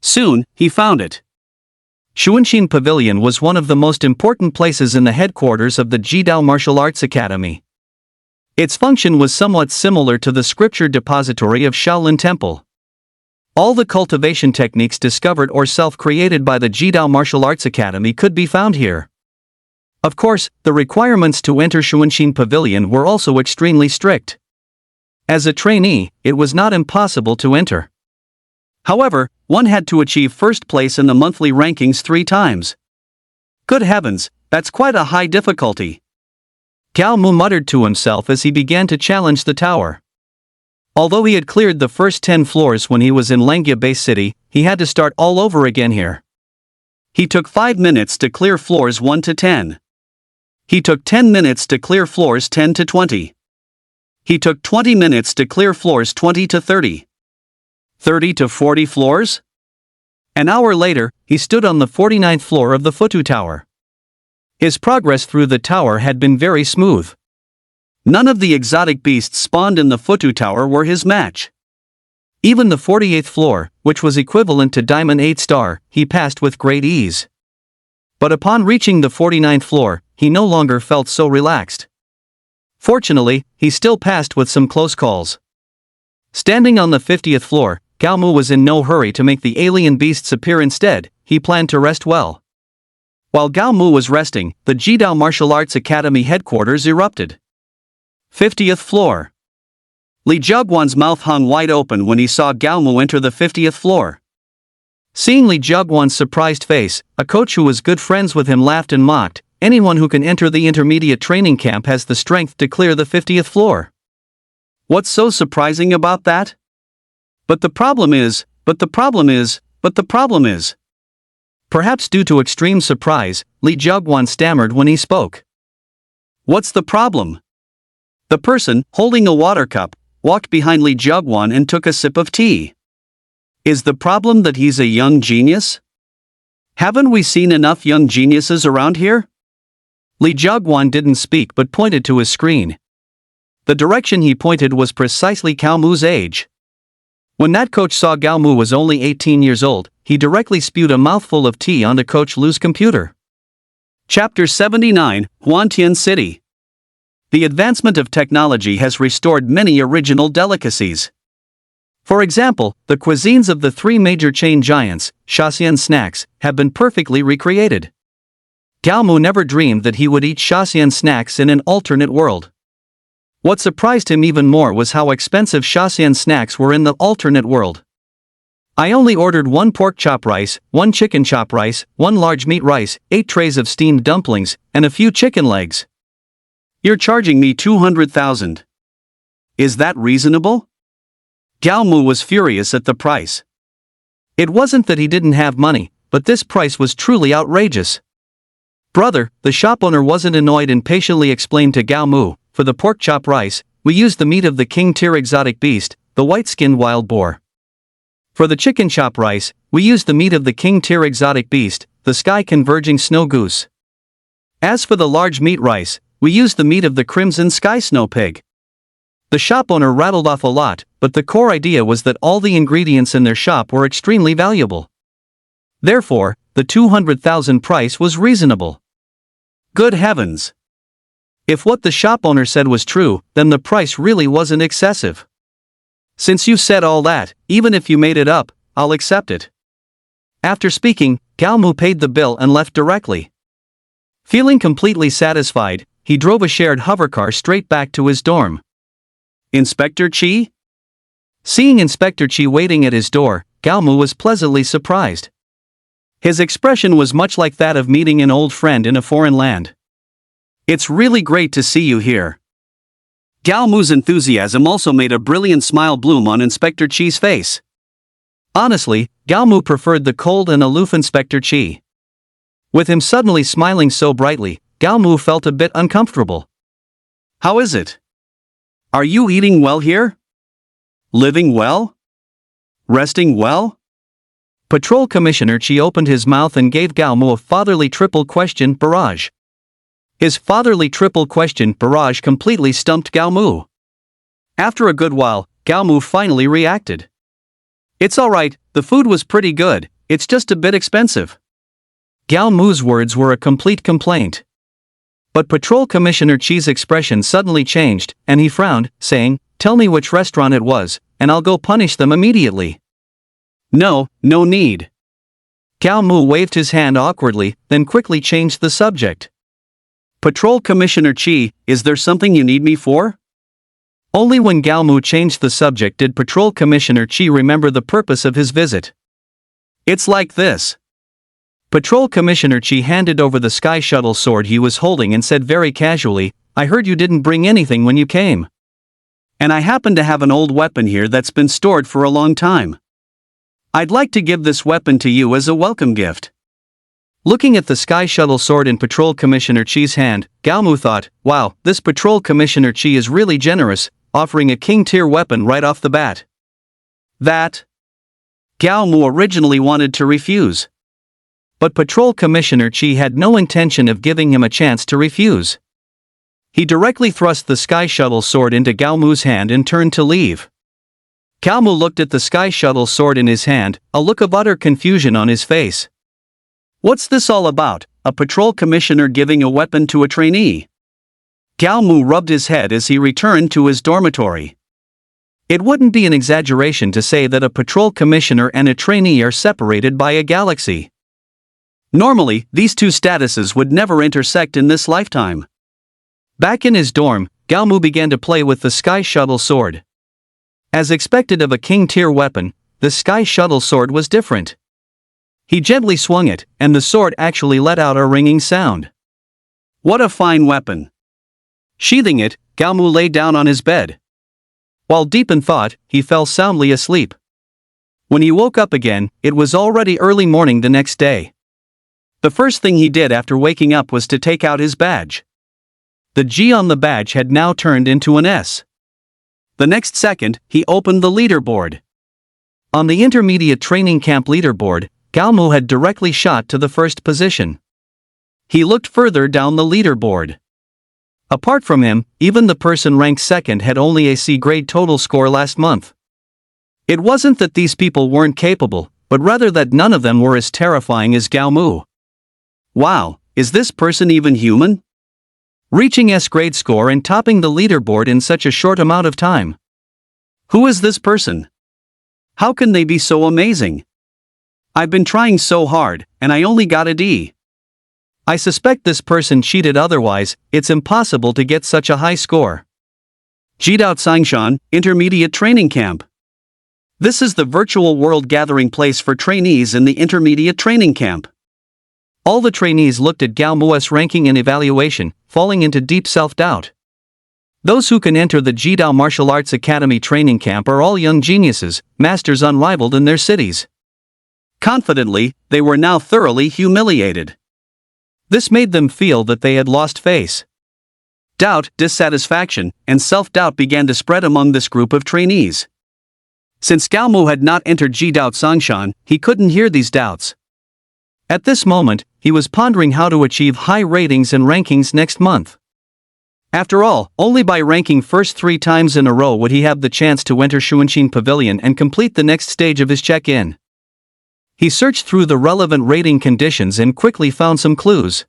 Soon, he found it. Shuanshin Pavilion was one of the most important places in the headquarters of the Jidao Martial Arts Academy. Its function was somewhat similar to the scripture depository of Shaolin Temple. All the cultivation techniques discovered or self-created by the Jidao Martial Arts Academy could be found here. Of course, the requirements to enter Shuanshin Pavilion were also extremely strict. As a trainee, it was not impossible to enter. However, one had to achieve first place in the monthly rankings 3 times. Good heavens, that's quite a high difficulty. Gao Mu muttered to himself as he began to challenge the tower. Although he had cleared the first 10 floors when he was in Langya Base City, he had to start all over again here. He took 5 minutes to clear floors 1 to 10. He took 10 minutes to clear floors 10 to 20. He took 20 minutes to clear floors 20 to 30. 30 to 40 floors? An hour later, he stood on the 49th floor of the Futu Tower. His progress through the tower had been very smooth. None of the exotic beasts spawned in the Futu Tower were his match. Even the 48th floor, which was equivalent to Diamond 8 star, he passed with great ease. But upon reaching the 49th floor, he no longer felt so relaxed. Fortunately, he still passed with some close calls. Standing on the 50th floor, Gao Mu was in no hurry to make the alien beasts appear. Instead, he planned to rest well. While Gao Mu was resting, the Jidao Martial Arts Academy headquarters erupted. 50th floor. Li Zheguan's mouth hung wide open when he saw Gao Mu enter the 50th floor. Seeing Li Zheguan's surprised face, a coach who was good friends with him laughed and mocked, "Anyone who can enter the intermediate training camp has the strength to clear the 50th floor. What's so surprising about that? But the problem is. Perhaps due to extreme surprise, Li Zheguan stammered when he spoke. What's the problem? The person, holding a water cup, walked behind Li Zheguan and took a sip of tea. Is the problem that he's a young genius? Haven't we seen enough young geniuses around here? Li Zheguan didn't speak but pointed to his screen. The direction he pointed was precisely Gao Mu's age. When that coach saw Gao Mu was only 18 years old, he directly spewed a mouthful of tea onto Coach Lu's computer. Chapter 79, Huantian City. The advancement of technology has restored many original delicacies. For example, the cuisines of the 3 major chain giants, Shaxian snacks, have been perfectly recreated. Gao Mu never dreamed that he would eat Shaxian snacks in an alternate world. What surprised him even more was how expensive Shaxian snacks were in the alternate world. I only ordered 1 pork chop rice, 1 chicken chop rice, 1 large meat rice, 8 trays of steamed dumplings, and a few chicken legs. You're charging me 200,000. Is that reasonable? Gao Mu was furious at the price. It wasn't that he didn't have money, but this price was truly outrageous. Brother, the shop owner wasn't annoyed and patiently explained to Gao Mu, for the pork chop rice, we used the meat of the king tier exotic beast, the white-skinned wild boar. For the chicken chop rice, we used the meat of the king tier exotic beast, the sky-converging snow goose. As for the large meat rice, we used the meat of the crimson sky snow pig. The shop owner rattled off a lot, but the core idea was that all the ingredients in their shop were extremely valuable. Therefore, the 200,000 price was reasonable. Good heavens! If what the shop owner said was true, then the price really wasn't excessive. Since you said all that, even if you made it up, I'll accept it. After speaking, Gao Mu paid the bill and left directly. Feeling completely satisfied, he drove a shared hovercar straight back to his dorm. Inspector Chi? Seeing Inspector Chi waiting at his door, Gao Mu was pleasantly surprised. His expression was much like that of meeting an old friend in a foreign land. It's really great to see you here. Gao Mu's enthusiasm also made a brilliant smile bloom on Inspector Chi's face. Honestly, Gao Mu preferred the cold and aloof Inspector Chi. With him suddenly smiling so brightly, Gao Mu felt a bit uncomfortable. How is it? Are you eating well here? Living well? Resting well? Patrol Commissioner Chi opened his mouth and gave Gao Mu a fatherly triple question barrage. His fatherly triple question barrage completely stumped Gao Mu. After a good while, Gao Mu finally reacted. It's alright, the food was pretty good, it's just a bit expensive. Gao Mu's words were a complete complaint. But Patrol Commissioner Chi's expression suddenly changed, and he frowned, saying, "Tell me which restaurant it was, and I'll go punish them immediately." No need. Gao Mu waved his hand awkwardly, then quickly changed the subject. Patrol Commissioner Chi, is there something you need me for? Only when Gao Mu changed the subject did Patrol Commissioner Chi remember the purpose of his visit. It's like this. Patrol Commissioner Chi handed over the Sky Shuttle sword he was holding and said very casually, "I heard you didn't bring anything when you came. And I happen to have an old weapon here that's been stored for a long time. I'd like to give this weapon to you as a welcome gift." Looking at the Sky Shuttle sword in Patrol Commissioner Chi's hand, Gaomu thought, wow, this Patrol Commissioner Chi is really generous, offering a king-tier weapon right off the bat. That Gaomu originally wanted to refuse. But Patrol Commissioner Chi had no intention of giving him a chance to refuse. He directly thrust the Sky Shuttle sword into Gaomu's hand and turned to leave. Gaomu looked at the Sky Shuttle sword in his hand, a look of utter confusion on his face. What's this all about, a patrol commissioner giving a weapon to a trainee? Gaomu rubbed his head as he returned to his dormitory. It wouldn't be an exaggeration to say that a patrol commissioner and a trainee are separated by a galaxy. Normally, these two statuses would never intersect in this lifetime. Back in his dorm, Gaomu began to play with the Sky Shuttle sword. As expected of a king-tier weapon, the Sky Shuttle sword was different. He gently swung it, and the sword actually let out a ringing sound. What a fine weapon! Sheathing it, Gaomu lay down on his bed. While deep in thought, he fell soundly asleep. When he woke up again, it was already early morning the next day. The first thing he did after waking up was to take out his badge. The G on the badge had now turned into an S. The next second, he opened the leaderboard. On the intermediate training camp leaderboard, Gaomu had directly shot to the first position. He looked further down the leaderboard. Apart from him, even the person ranked second had only a C grade total score last month. It wasn't that these people weren't capable, but rather that none of them were as terrifying as Gaomu. Wow, is this person even human? Reaching S grade score and topping the leaderboard in such a short amount of time. Who is this person? How can they be so amazing? I've been trying so hard, and I only got a D. I suspect this person cheated, otherwise, it's impossible to get such a high score. Jidao Sangshan, Intermediate Training Camp. This is the virtual world gathering place for trainees in the Intermediate Training Camp. All the trainees looked at Gaomu's ranking and evaluation, falling into deep self-doubt. Those who can enter the Jidao Martial Arts Academy training camp are all young geniuses, masters unrivaled in their cities. Confidently, they were now thoroughly humiliated. This made them feel that they had lost face. Doubt, dissatisfaction, and self-doubt began to spread among this group of trainees. Since Gaomu had not entered Jidao Sangshan, he couldn't hear these doubts. At this moment, he was pondering how to achieve high ratings and rankings next month. After all, only by ranking first 3 times in a row would he have the chance to enter Shuanshin Pavilion and complete the next stage of his check-in. He searched through the relevant rating conditions and quickly found some clues.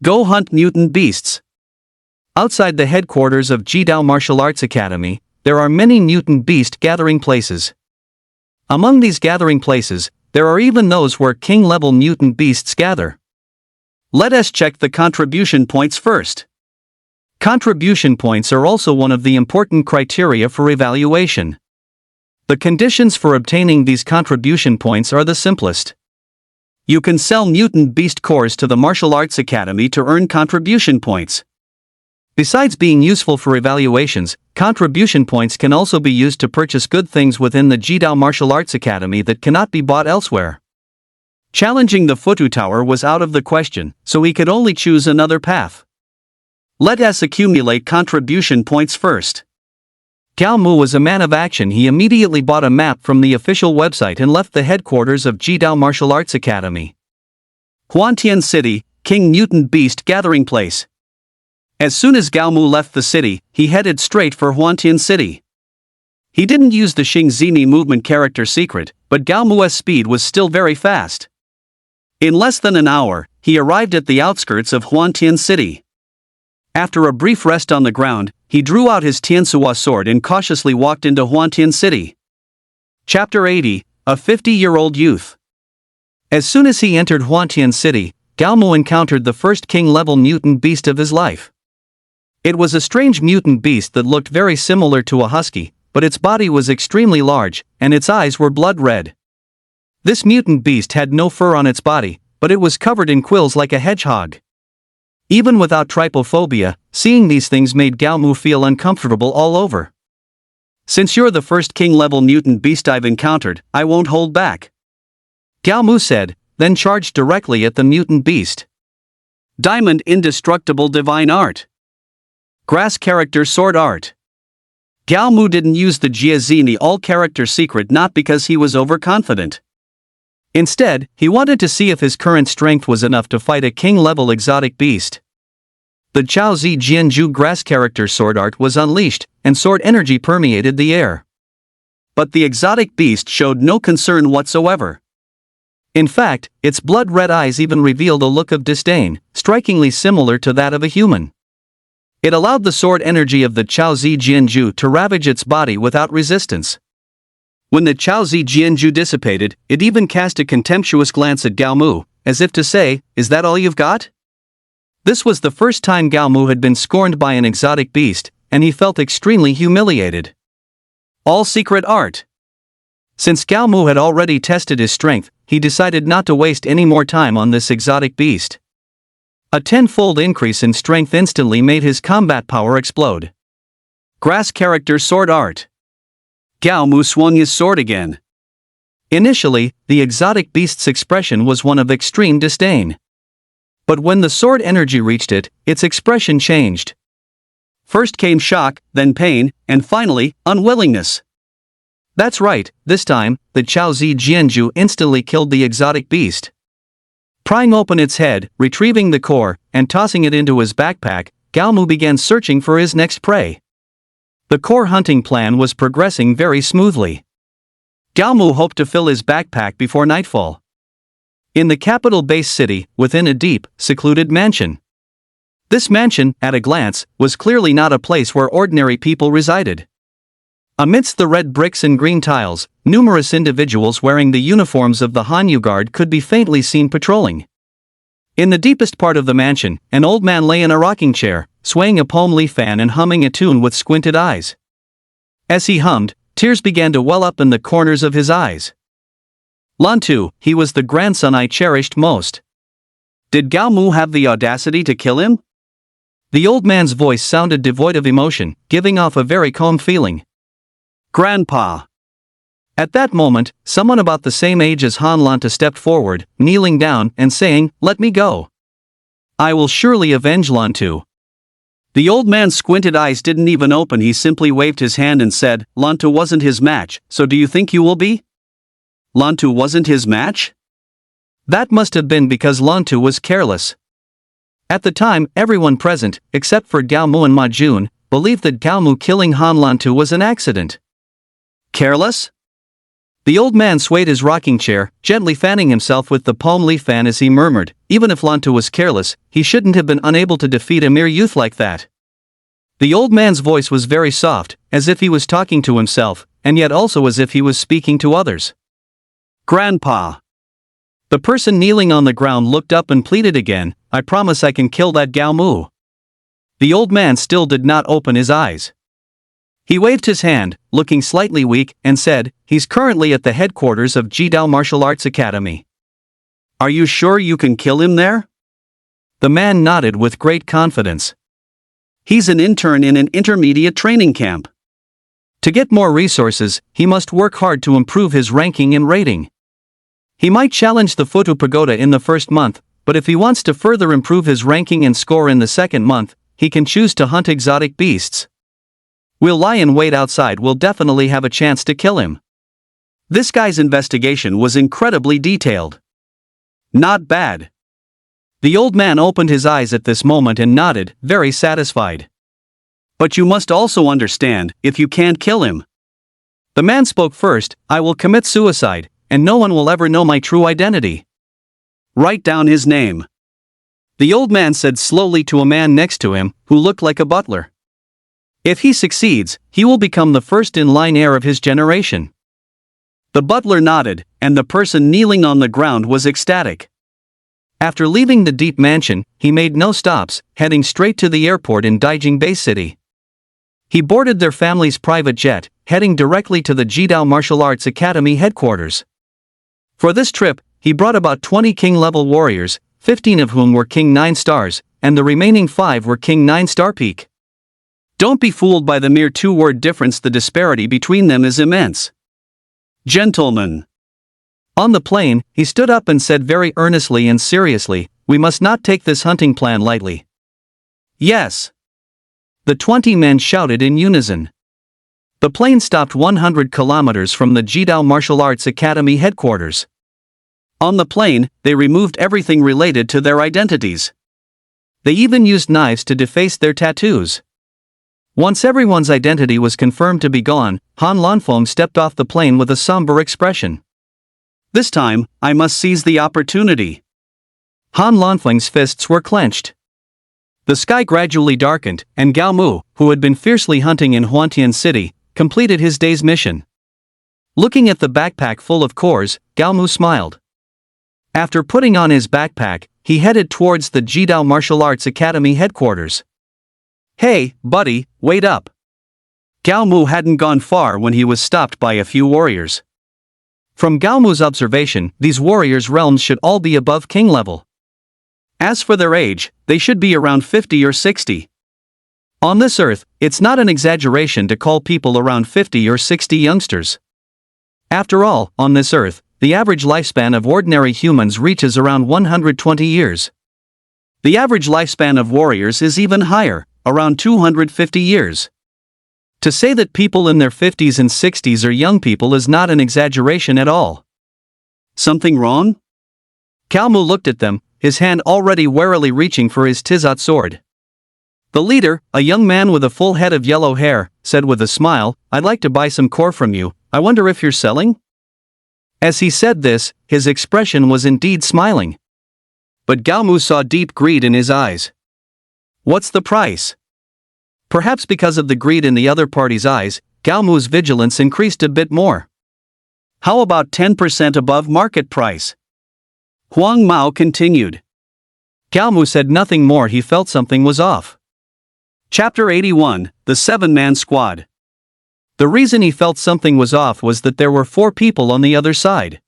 Go hunt mutant beasts. Outside the headquarters of Jidao Martial Arts Academy, there are many mutant beast gathering places. Among these gathering places, there are even those where king-level mutant beasts gather. Let us check the contribution points first. Contribution points are also one of the important criteria for evaluation. The conditions for obtaining these contribution points are the simplest. You can sell mutant beast cores to the Martial Arts Academy to earn contribution points. Besides being useful for evaluations, contribution points can also be used to purchase good things within the Jidao Martial Arts Academy that cannot be bought elsewhere. Challenging the Futu Tower was out of the question, so he could only choose another path. Let us accumulate contribution points first. Gaomu was a man of action. He immediately bought a map from the official website and left the headquarters of Jidao Martial Arts Academy. Huantian City, King Mutant Beast Gathering Place. As soon as Gaomu left the city, he headed straight for Huantian City. He didn't use the Xingzini movement character secret, but Gaomu's speed was still very fast. In less than an hour, he arrived at the outskirts of Huantian City. After a brief rest on the ground, he drew out his Tiansuo sword and cautiously walked into Huantian City. Chapter 80, A 50-Year-Old Youth. As soon as he entered Huantian City, Gaomu encountered the first king-level mutant beast of his life. It was a strange mutant beast that looked very similar to a husky, but its body was extremely large, and its eyes were blood red. This mutant beast had no fur on its body, but it was covered in quills like a hedgehog. Even without trypophobia, seeing these things made Gao Mu feel uncomfortable all over. Since you're the first king-level mutant beast I've encountered, I won't hold back, Gao Mu said, then charged directly at the mutant beast. Diamond Indestructible Divine Art. Grass Character Sword Art. Gao Mu didn't use the Jiazini all-character secret not because he was overconfident. Instead, he wanted to see if his current strength was enough to fight a king-level exotic beast. The Chaozi Jianju grass character sword art was unleashed, and sword energy permeated the air. But the exotic beast showed no concern whatsoever. In fact, its blood-red eyes even revealed a look of disdain, strikingly similar to that of a human. It allowed the sword energy of the Chaozi Jianju to ravage its body without resistance. When the Chaozi Jianju dissipated, it even cast a contemptuous glance at Gao Mu, as if to say, "Is that all you've got?" This was the first time Gao Mu had been scorned by an exotic beast, and he felt extremely humiliated. All secret art. Since Gao Mu had already tested his strength, he decided not to waste any more time on this exotic beast. A 10-fold increase in strength instantly made his combat power explode. Grass character sword art. Gao Mu swung his sword again. Initially, the exotic beast's expression was one of extreme disdain. But when the sword energy reached it, its expression changed. First came shock, then pain, and finally, unwillingness. That's right, this time, the Chaozi Jianju instantly killed the exotic beast. Prying open its head, retrieving the core, and tossing it into his backpack, Gao Mu began searching for his next prey. The core hunting plan was progressing very smoothly. Gao Mu hoped to fill his backpack before nightfall. In the capital base city, within a deep, secluded mansion. This mansion, at a glance, was clearly not a place where ordinary people resided. Amidst the red bricks and green tiles, numerous individuals wearing the uniforms of the Hanyu Guard could be faintly seen patrolling. In the deepest part of the mansion, an old man lay in a rocking chair, swaying a palm leaf fan and humming a tune with squinted eyes. As he hummed, tears began to well up in the corners of his eyes. Lantu, he was the grandson I cherished most. Did Gao Mu have the audacity to kill him? The old man's voice sounded devoid of emotion, giving off a very calm feeling. Grandpa. At that moment, someone about the same age as Han Lantu stepped forward, kneeling down and saying, "Let me go. I will surely avenge Lantu." The old man's squinted eyes didn't even open. He simply waved his hand and said, "Lantu wasn't his match, so do you think you will be?" Lantu wasn't his match? That must have been because Lantu was careless. At the time, everyone present, except for Gao Mu and Ma Jun, believed that Gao Mu killing Han Lantu was an accident. Careless? The old man swayed his rocking chair, gently fanning himself with the palm leaf fan as he murmured, "Even if Lantu was careless, he shouldn't have been unable to defeat a mere youth like that." The old man's voice was very soft, as if he was talking to himself, and yet also as if he was speaking to others. Grandpa. The person kneeling on the ground looked up and pleaded again, "I promise I can kill that Gao Mu." The old man still did not open his eyes. He waved his hand, looking slightly weak, and said, "He's currently at the headquarters of Jidao Martial Arts Academy." Are you sure you can kill him there? The man nodded with great confidence. He's an intern in an intermediate training camp. To get more resources, he must work hard to improve his ranking and rating. He might challenge the Futu Pagoda in the first month, but if he wants to further improve his ranking and score in the second month, he can choose to hunt exotic beasts. We'll lie in wait outside. We'll definitely have a chance to kill him. This guy's investigation was incredibly detailed. Not bad. The old man opened his eyes at this moment and nodded, very satisfied. But you must also understand, if you can't kill him. The man spoke first, "I will commit suicide, and no one will ever know my true identity." Write down his name. The old man said slowly to a man next to him, who looked like a butler. If he succeeds, he will become the first-in-line heir of his generation. The butler nodded, and the person kneeling on the ground was ecstatic. After leaving the deep mansion, he made no stops, heading straight to the airport in Daijing Bay City. He boarded their family's private jet, heading directly to the Jidao Martial Arts Academy headquarters. For this trip, he brought about 20 king-level warriors, 15 of whom were King 9 stars, and the remaining 5 were King 9 star peak. Don't be fooled by the mere two-word difference, the disparity between them is immense. Gentlemen. On the plain, he stood up and said very earnestly and seriously, "We must not take this hunting plan lightly." Yes. The 20 men shouted in unison. The plane stopped 100 kilometers from the Jidao Martial Arts Academy headquarters. On the plane, they removed everything related to their identities. They even used knives to deface their tattoos. Once everyone's identity was confirmed to be gone, Han Lanfeng stepped off the plane with a somber expression. This time, I must seize the opportunity. Han Lanfeng's fists were clenched. The sky gradually darkened, and Gao Mu, who had been fiercely hunting in Huantian City, completed his day's mission. Looking at the backpack full of cores, Gao Mu smiled. After putting on his backpack, he headed towards the Jidao Martial Arts Academy headquarters. Hey, buddy, wait up. Gao Mu hadn't gone far when he was stopped by a few warriors. From Gao Mu's observation, these warriors' realms should all be above king level. As for their age, they should be around 50 or 60. On this earth, it's not an exaggeration to call people around 50 or 60 youngsters. After all, on this earth, the average lifespan of ordinary humans reaches around 120 years. The average lifespan of warriors is even higher, around 250 years. To say that people in their 50s and 60s are young people is not an exaggeration at all. Something wrong? Gao Mu looked at them, his hand already warily reaching for his Tizat sword. The leader, a young man with a full head of yellow hair, said with a smile, "I'd like to buy some core from you. I wonder if you're selling?" As he said this, his expression was indeed smiling. But Gao Mu saw deep greed in his eyes. "What's the price?" Perhaps because of the greed in the other party's eyes, Gao Mu's vigilance increased a bit more. "How about 10% above market price?" Huang Mao continued. Gao Mu said nothing more. He felt something was off. Chapter 81, The 7-Man Squad. The reason he felt something was off was that there were 4 people on the other side.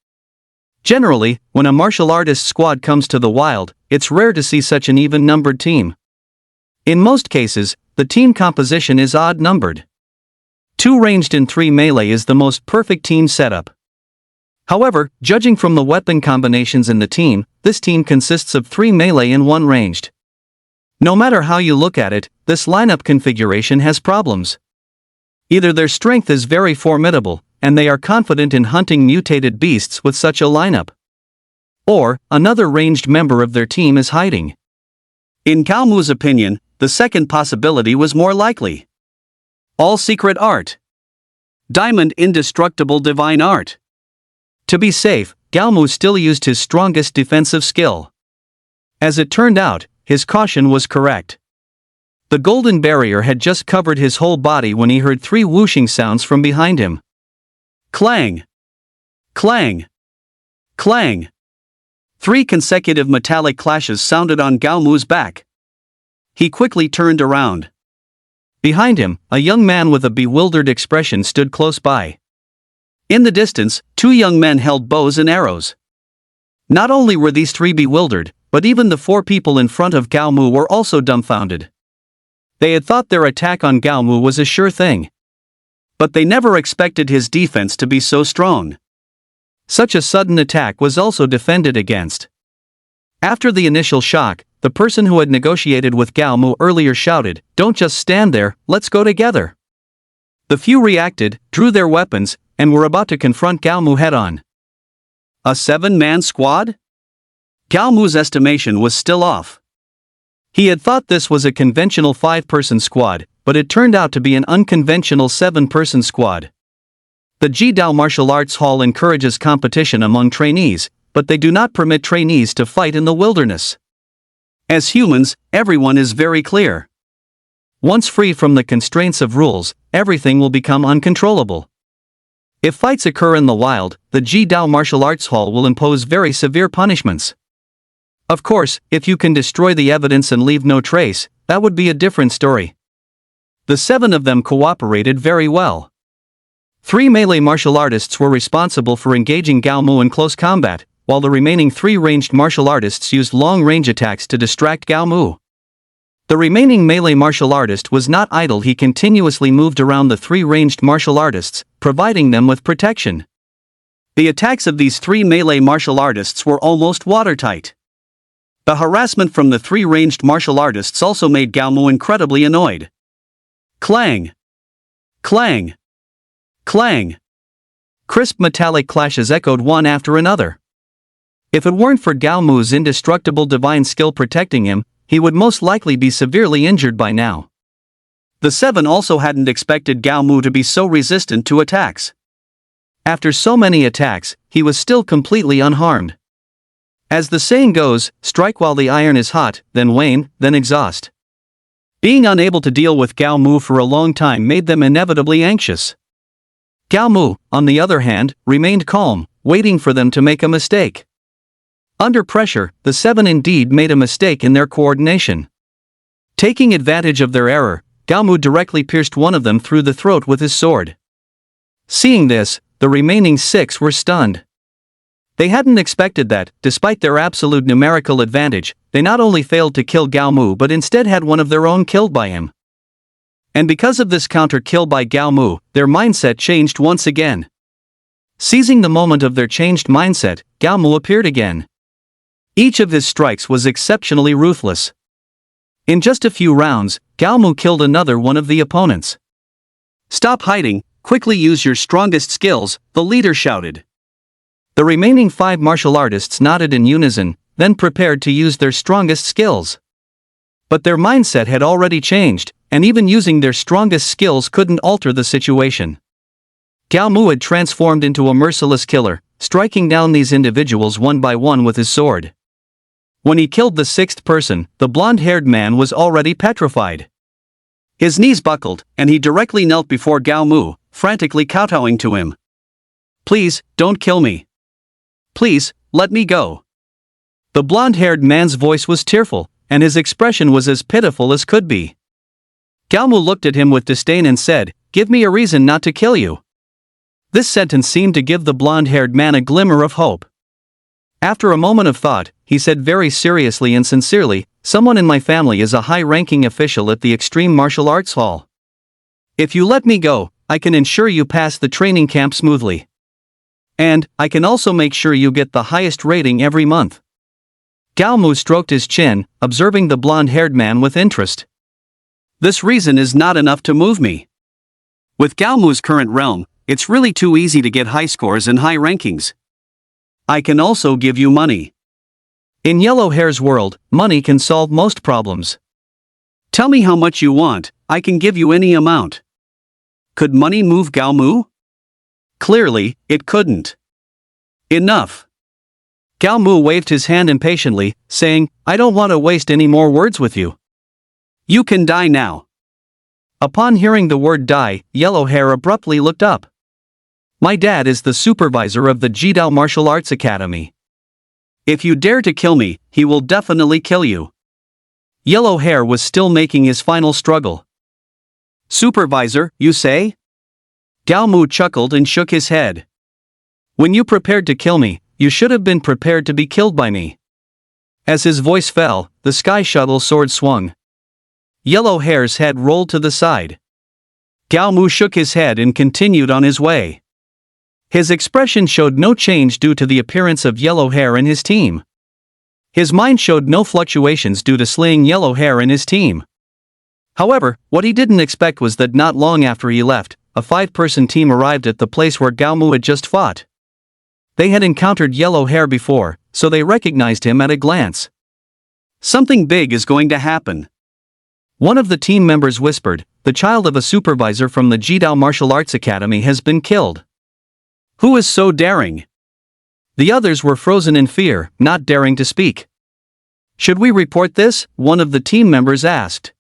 Generally, when a martial artist squad comes to the wild, it's rare to see such an even-numbered team. In most cases, the team composition is odd-numbered. 2 ranged and 3 melee is the most perfect team setup. However, judging from the weapon combinations in the team, this team consists of 3 melee and 1 ranged. No matter how you look at it, this lineup configuration has problems. Either their strength is very formidable, and they are confident in hunting mutated beasts with such a lineup. Or, another ranged member of their team is hiding. In Gao Mu's opinion, the second possibility was more likely. All secret art. Diamond indestructible divine art. To be safe, Gao Mu still used his strongest defensive skill. As it turned out, his caution was correct. The golden barrier had just covered his whole body when he heard 3 whooshing sounds from behind him. Clang! Clang! Clang! 3 consecutive metallic clashes sounded on Gao Mu's back. He quickly turned around. Behind him, a young man with a bewildered expression stood close by. In the distance, 2 young men held bows and arrows. Not only were these 3 bewildered, but even the 4 people in front of Gao Mu were also dumbfounded. They had thought their attack on Gao Mu was a sure thing. But they never expected his defense to be so strong. Such a sudden attack was also defended against. After the initial shock, the person who had negotiated with Gao Mu earlier shouted, "Don't just stand there, let's go together." The few reacted, drew their weapons, and were about to confront Gao Mu head-on. A 7-man squad? Gao Mu's estimation was still off. He had thought this was a conventional 5-person squad, but it turned out to be an unconventional 7-person squad. The Jidao Martial Arts Hall encourages competition among trainees, but they do not permit trainees to fight in the wilderness. As humans, everyone is very clear. Once free from the constraints of rules, everything will become uncontrollable. If fights occur in the wild, the Jidao Martial Arts Hall will impose very severe punishments. Of course, if you can destroy the evidence and leave no trace, that would be a different story. The 7 of them cooperated very well. 3 melee martial artists were responsible for engaging Gao Mu in close combat, while the remaining 3 ranged martial artists used long-range attacks to distract Gao Mu. The remaining melee martial artist was not idle. He continuously moved around the 3 ranged martial artists, providing them with protection. The attacks of these 3 melee martial artists were almost watertight. The harassment from the 3 ranged martial artists also made Gao Mu incredibly annoyed. Clang! Clang! Clang! Crisp metallic clashes echoed one after another. If it weren't for Gao Mu's indestructible divine skill protecting him, he would most likely be severely injured by now. The 7 also hadn't expected Gao Mu to be so resistant to attacks. After so many attacks, he was still completely unharmed. As the saying goes, strike while the iron is hot, then wane, then exhaust. Being unable to deal with Gao Mu for a long time made them inevitably anxious. Gao Mu, on the other hand, remained calm, waiting for them to make a mistake. Under pressure, the 7 indeed made a mistake in their coordination. Taking advantage of their error, Gao Mu directly pierced one of them through the throat with his sword. Seeing this, the remaining 6 were stunned. They hadn't expected that, despite their absolute numerical advantage, they not only failed to kill Gao Mu but instead had one of their own killed by him. And because of this counter-kill by Gao Mu, their mindset changed once again. Seizing the moment of their changed mindset, Gao Mu appeared again. Each of his strikes was exceptionally ruthless. In just a few rounds, Gao Mu killed another one of the opponents. "Stop hiding, quickly use your strongest skills," the leader shouted. The remaining 5 martial artists nodded in unison, then prepared to use their strongest skills. But their mindset had already changed, and even using their strongest skills couldn't alter the situation. Gao Mu had transformed into a merciless killer, striking down these individuals one by one with his sword. When he killed the 6th person, the blonde-haired man was already petrified. His knees buckled, and he directly knelt before Gao Mu, frantically kowtowing to him. "Please, don't kill me. Please, let me go." The blonde-haired man's voice was tearful, and his expression was as pitiful as could be. Gao Mu looked at him with disdain and said, "Give me a reason not to kill you." This sentence seemed to give the blonde-haired man a glimmer of hope. After a moment of thought, he said very seriously and sincerely, "Someone in my family is a high-ranking official at the Extreme Martial Arts Hall. If you let me go, I can ensure you pass the training camp smoothly. And I can also make sure you get the highest rating every month." Gao Mu stroked his chin, observing the blonde-haired man with interest. "This reason is not enough to move me. With Gao Mu's current realm, it's really too easy to get high scores and high rankings. I can also give you money. In Yellow Hair's world, money can solve most problems. Tell me how much you want, I can give you any amount." Could money move Gao Mu? Clearly, it couldn't. "Enough." Gao Mu waved his hand impatiently, saying, "I don't want to waste any more words with you. You can die now." Upon hearing the word die, Yellow Hair abruptly looked up. "My dad is the supervisor of the Jidao Martial Arts Academy. If you dare to kill me, he will definitely kill you." Yellow Hair was still making his final struggle. "Supervisor, you say?" Gao Mu chuckled and shook his head. "When you prepared to kill me, you should have been prepared to be killed by me." As his voice fell, the sky shuttle sword swung. Yellow Hair's head rolled to the side. Gao Mu shook his head and continued on his way. His expression showed no change due to the appearance of Yellow Hair and his team. His mind showed no fluctuations due to slaying Yellow Hair and his team. However, what he didn't expect was that not long after he left, a 5-person team arrived at the place where Gao Mu had just fought. They had encountered Yellow Hair before, so they recognized him at a glance. "Something big is going to happen." One of the team members whispered, "The child of a supervisor from the Jidao Martial Arts Academy has been killed. Who is so daring?" The others were frozen in fear, not daring to speak. "Should we report this?" one of the team members asked.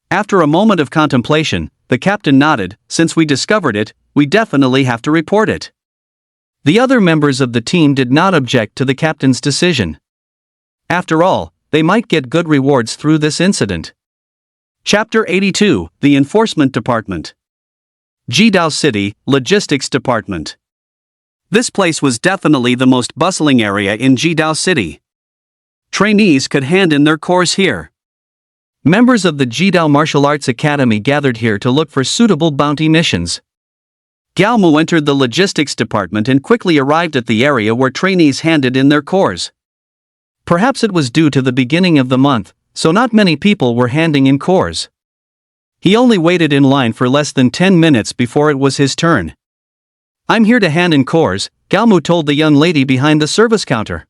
After a moment of contemplation, the captain nodded, "Since we discovered it, we definitely have to report it." The other members of the team did not object to the captain's decision. After all, they might get good rewards through this incident. Chapter 82, The Enforcement Department. Jidao City, Logistics Department. This place was definitely the most bustling area in Jidao City. Trainees could hand in their course here. Members of the Jidao Martial Arts Academy gathered here to look for suitable bounty missions. Galmu entered the logistics department and quickly arrived at the area where trainees handed in their cores. Perhaps it was due to the beginning of the month, so not many people were handing in cores. He only waited in line for less than 10 minutes before it was his turn. "I'm here to hand in cores," Galmu told the young lady behind the service counter.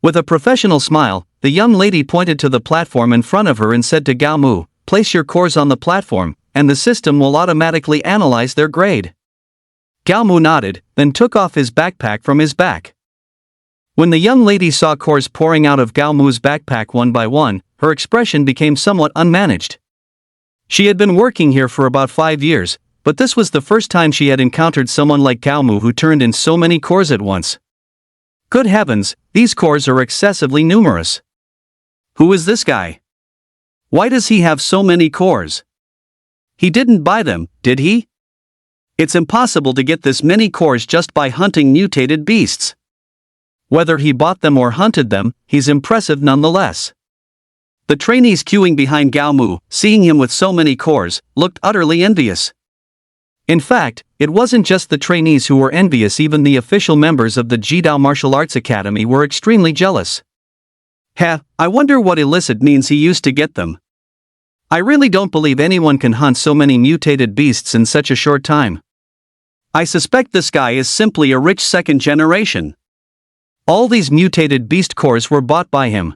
With a professional smile, the young lady pointed to the platform in front of her and said to Galmu, "Place your cores on the platform, and the system will automatically analyze their grade." Galmu nodded, then took off his backpack from his back. When the young lady saw cores pouring out of Galmu's backpack one by one, her expression became somewhat unmanaged. She had been working here for about 5 years, but this was the first time she had encountered someone like Galmu who turned in so many cores at once. Good heavens, these cores are excessively numerous. Who is this guy? Why does he have so many cores? He didn't buy them, did he? It's impossible to get this many cores just by hunting mutated beasts. Whether he bought them or hunted them, he's impressive nonetheless. The trainees queuing behind Galmu, seeing him with so many cores, looked utterly envious. In fact, it wasn't just the trainees who were envious, even the official members of the Jidao Martial Arts Academy were extremely jealous. I wonder what illicit means he used to get them. I really don't believe anyone can hunt so many mutated beasts in such a short time. I suspect this guy is simply a rich second generation. All these mutated beast cores were bought by him.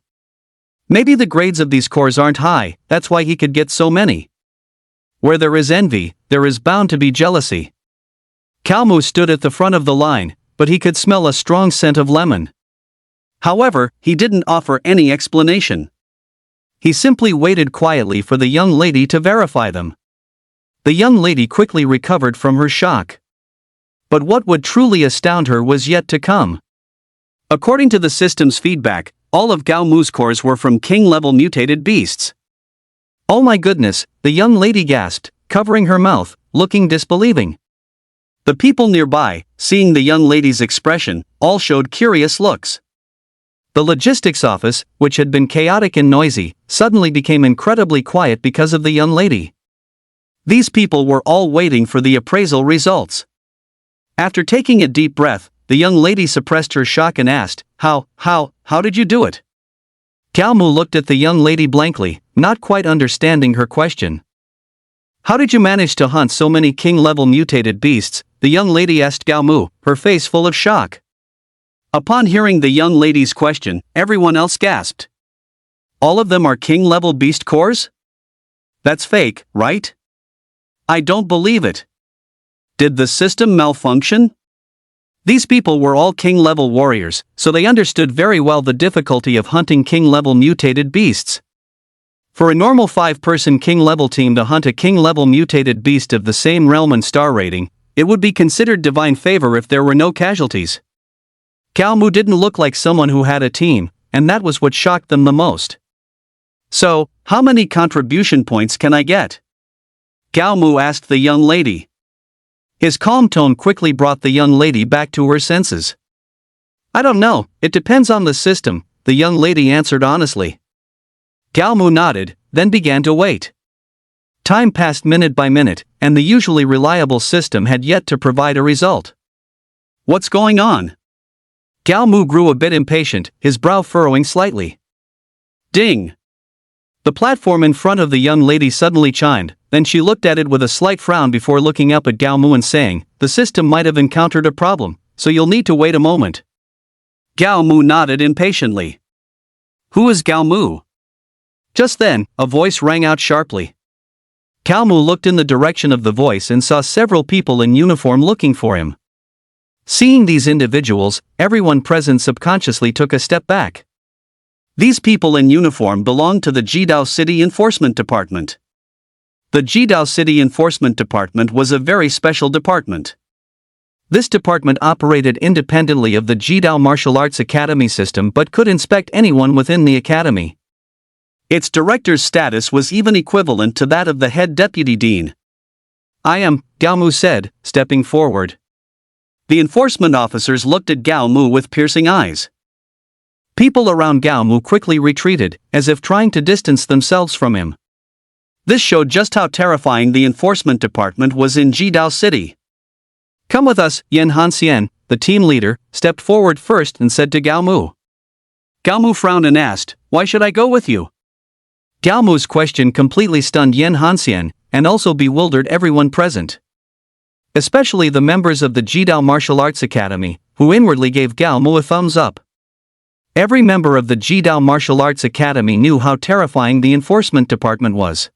Maybe the grades of these cores aren't high, that's why he could get so many. Where there is envy, there is bound to be jealousy. Galmu stood at the front of the line, but he could smell a strong scent of lemon. However, he didn't offer any explanation. He simply waited quietly for the young lady to verify them. The young lady quickly recovered from her shock. But what would truly astound her was yet to come. According to the system's feedback, all of Galmu's cores were from king-level mutated beasts. "Oh my goodness," the young lady gasped, covering her mouth, looking disbelieving. The people nearby, seeing the young lady's expression, all showed curious looks. The logistics office, which had been chaotic and noisy, suddenly became incredibly quiet because of the young lady. These people were all waiting for the appraisal results. After taking a deep breath, the young lady suppressed her shock and asked, How did you do it?" Galmu looked at the young lady blankly, not quite understanding her question. "How did you manage to hunt so many king-level mutated beasts?" the young lady asked Galmu, her face full of shock. Upon hearing the young lady's question, everyone else gasped. "All of them are king-level beast cores? That's fake, right? I don't believe it. Did the system malfunction?" These people were all king-level warriors, so they understood very well the difficulty of hunting king-level mutated beasts. For a normal 5-person king-level team to hunt a king-level mutated beast of the same realm and star rating, it would be considered divine favor if there were no casualties. Galmu didn't look like someone who had a team, and that was what shocked them the most. "So, how many contribution points can I get?" Galmu asked the young lady. His calm tone quickly brought the young lady back to her senses. "I don't know, it depends on the system," the young lady answered honestly. Galmu nodded, then began to wait. Time passed minute by minute, and the usually reliable system had yet to provide a result. "What's going on?" Galmu grew a bit impatient, his brow furrowing slightly. Ding! The platform in front of the young lady suddenly chimed, then she looked at it with a slight frown before looking up at Galmu and saying, "The system might have encountered a problem, so you'll need to wait a moment." Galmu nodded impatiently. "Who is Galmu?" Just then, a voice rang out sharply. Galmu looked in the direction of the voice and saw several people in uniform looking for him. Seeing these individuals, everyone present subconsciously took a step back. These people in uniform belonged to the Jidao City Enforcement Department. The Jidao City Enforcement Department was a very special department. This department operated independently of the Jidao Martial Arts Academy system but could inspect anyone within the academy. Its director's status was even equivalent to that of the head deputy dean. "I am," Galmu said, stepping forward. The enforcement officers looked at Gao Mu with piercing eyes. People around Gao Mu quickly retreated, as if trying to distance themselves from him. This showed just how terrifying the enforcement department was in Jidao City. "Come with us," Yan Hanxian, the team leader, stepped forward first and said to Gao Mu. Gao Mu frowned and asked, "Why should I go with you?" Gao Mu's question completely stunned Yan Hanxian, and also bewildered everyone present. Especially the members of the Jidao Martial Arts Academy, who inwardly gave Gao Mu a thumbs up. Every member of the Jidao Martial Arts Academy knew how terrifying the enforcement department was.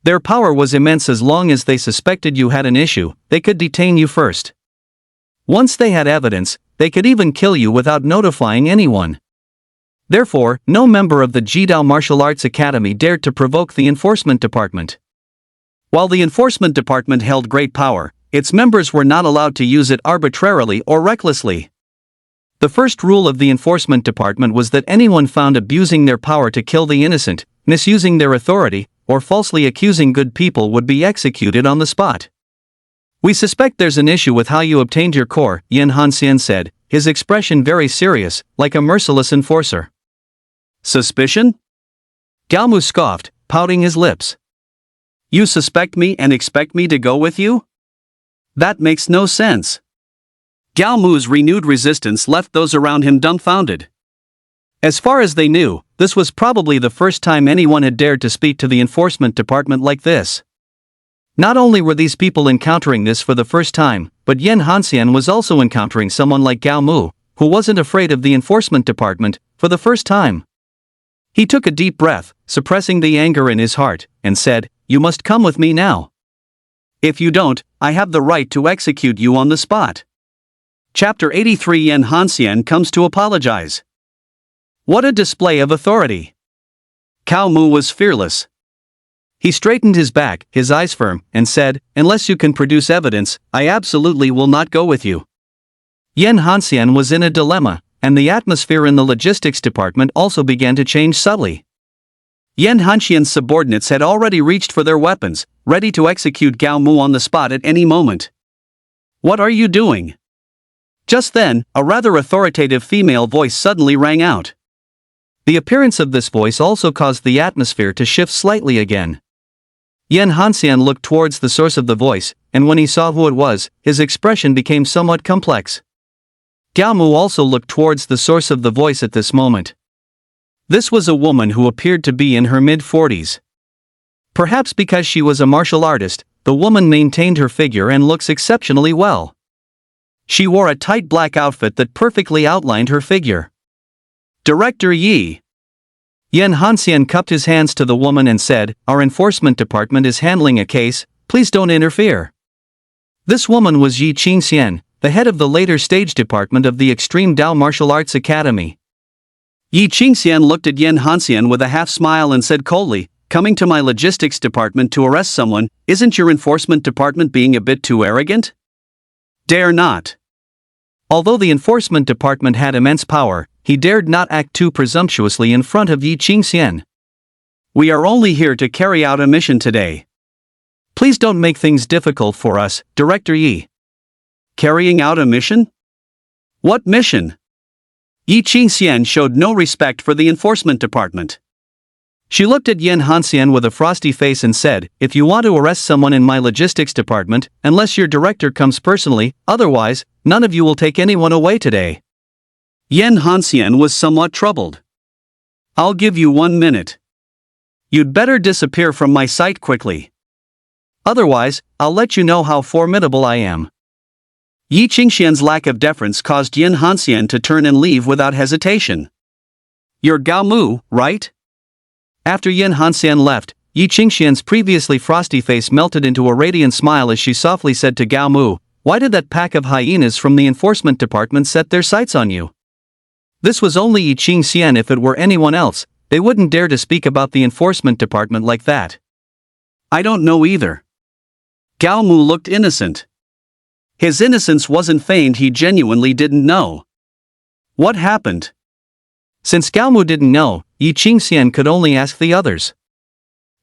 Their power was immense. As long as they suspected you had an issue, they could detain you first. Once they had evidence, they could even kill you without notifying anyone. Therefore, no member of the Jidao Martial Arts Academy dared to provoke the enforcement department. While the enforcement department held great power, its members were not allowed to use it arbitrarily or recklessly. The first rule of the enforcement department was that anyone found abusing their power to kill the innocent, misusing their authority, or falsely accusing good people would be executed on the spot. "We suspect there's an issue with how you obtained your core," Yan Hanxian said, his expression very serious, like a merciless enforcer. "Suspicion?" Gao Mu scoffed, pouting his lips. "You suspect me and expect me to go with you? That makes no sense." Gao Mu's renewed resistance left those around him dumbfounded. As far as they knew, this was probably the first time anyone had dared to speak to the enforcement department like this. Not only were these people encountering this for the first time, but Yan Hanxian was also encountering someone like Gao Mu, who wasn't afraid of the enforcement department, for the first time. He took a deep breath, suppressing the anger in his heart, and said, "You must come with me now. If you don't, I have the right to execute you on the spot." Chapter 83. Yan Hanxian comes to apologize. What a display of authority! Gao Mu was fearless. He straightened his back, his eyes firm, and said, "Unless you can produce evidence, I absolutely will not go with you." Yan Hanxian was in a dilemma, and the atmosphere in the logistics department also began to change subtly. Yan Hanxian's subordinates had already reached for their weapons, ready to execute Gao Mu on the spot at any moment. "What are you doing?" Just then, a rather authoritative female voice suddenly rang out. The appearance of this voice also caused the atmosphere to shift slightly again. Yan Hanxian looked towards the source of the voice, and when he saw who it was, his expression became somewhat complex. Gao Mu also looked towards the source of the voice at this moment. This was a woman who appeared to be in her mid-40s. Perhaps because she was a martial artist, the woman maintained her figure and looks exceptionally well. She wore a tight black outfit that perfectly outlined her figure. "Director Yi." Yan Hanxian cupped his hands to the woman and said, "Our enforcement department is handling a case, please don't interfere." This woman was Yi Qingxian, the head of the later stage department of the Extreme Dao Martial Arts Academy. Yi Qingxian looked at Yan Hanxian with a half-smile and said coldly, "Coming to my logistics department to arrest someone, isn't your enforcement department being a bit too arrogant? Dare not." Although the enforcement department had immense power, he dared not act too presumptuously in front of Yi Qingxian. "We are only here to carry out a mission today. Please don't make things difficult for us, Director Yi." Carrying out a mission? What mission? Yi Qingxian showed no respect for the enforcement department. She looked at Yan Hanxian with a frosty face and said, "If you want to arrest someone in my logistics department, unless your director comes personally, otherwise, none of you will take anyone away today." Yan Hanxian was somewhat troubled. "I'll give you 1 minute. You'd better disappear from my sight quickly. Otherwise, I'll let you know how formidable I am." Yi Qingxian's lack of deference caused Yan Hanxian to turn and leave without hesitation. "You're Gao Mu, right?" After Yan Hanxian left, Yi Qingxian's previously frosty face melted into a radiant smile as she softly said to Gao Mu, "Why did that pack of hyenas from the enforcement department set their sights on you?" This was only Yi Qingxian. If it were anyone else, they wouldn't dare to speak about the enforcement department like that. "I don't know either." Gao Mu looked innocent. His innocence wasn't feigned, he genuinely didn't know. What happened? Since Gao Mu didn't know, Yi Qingxian could only ask the others.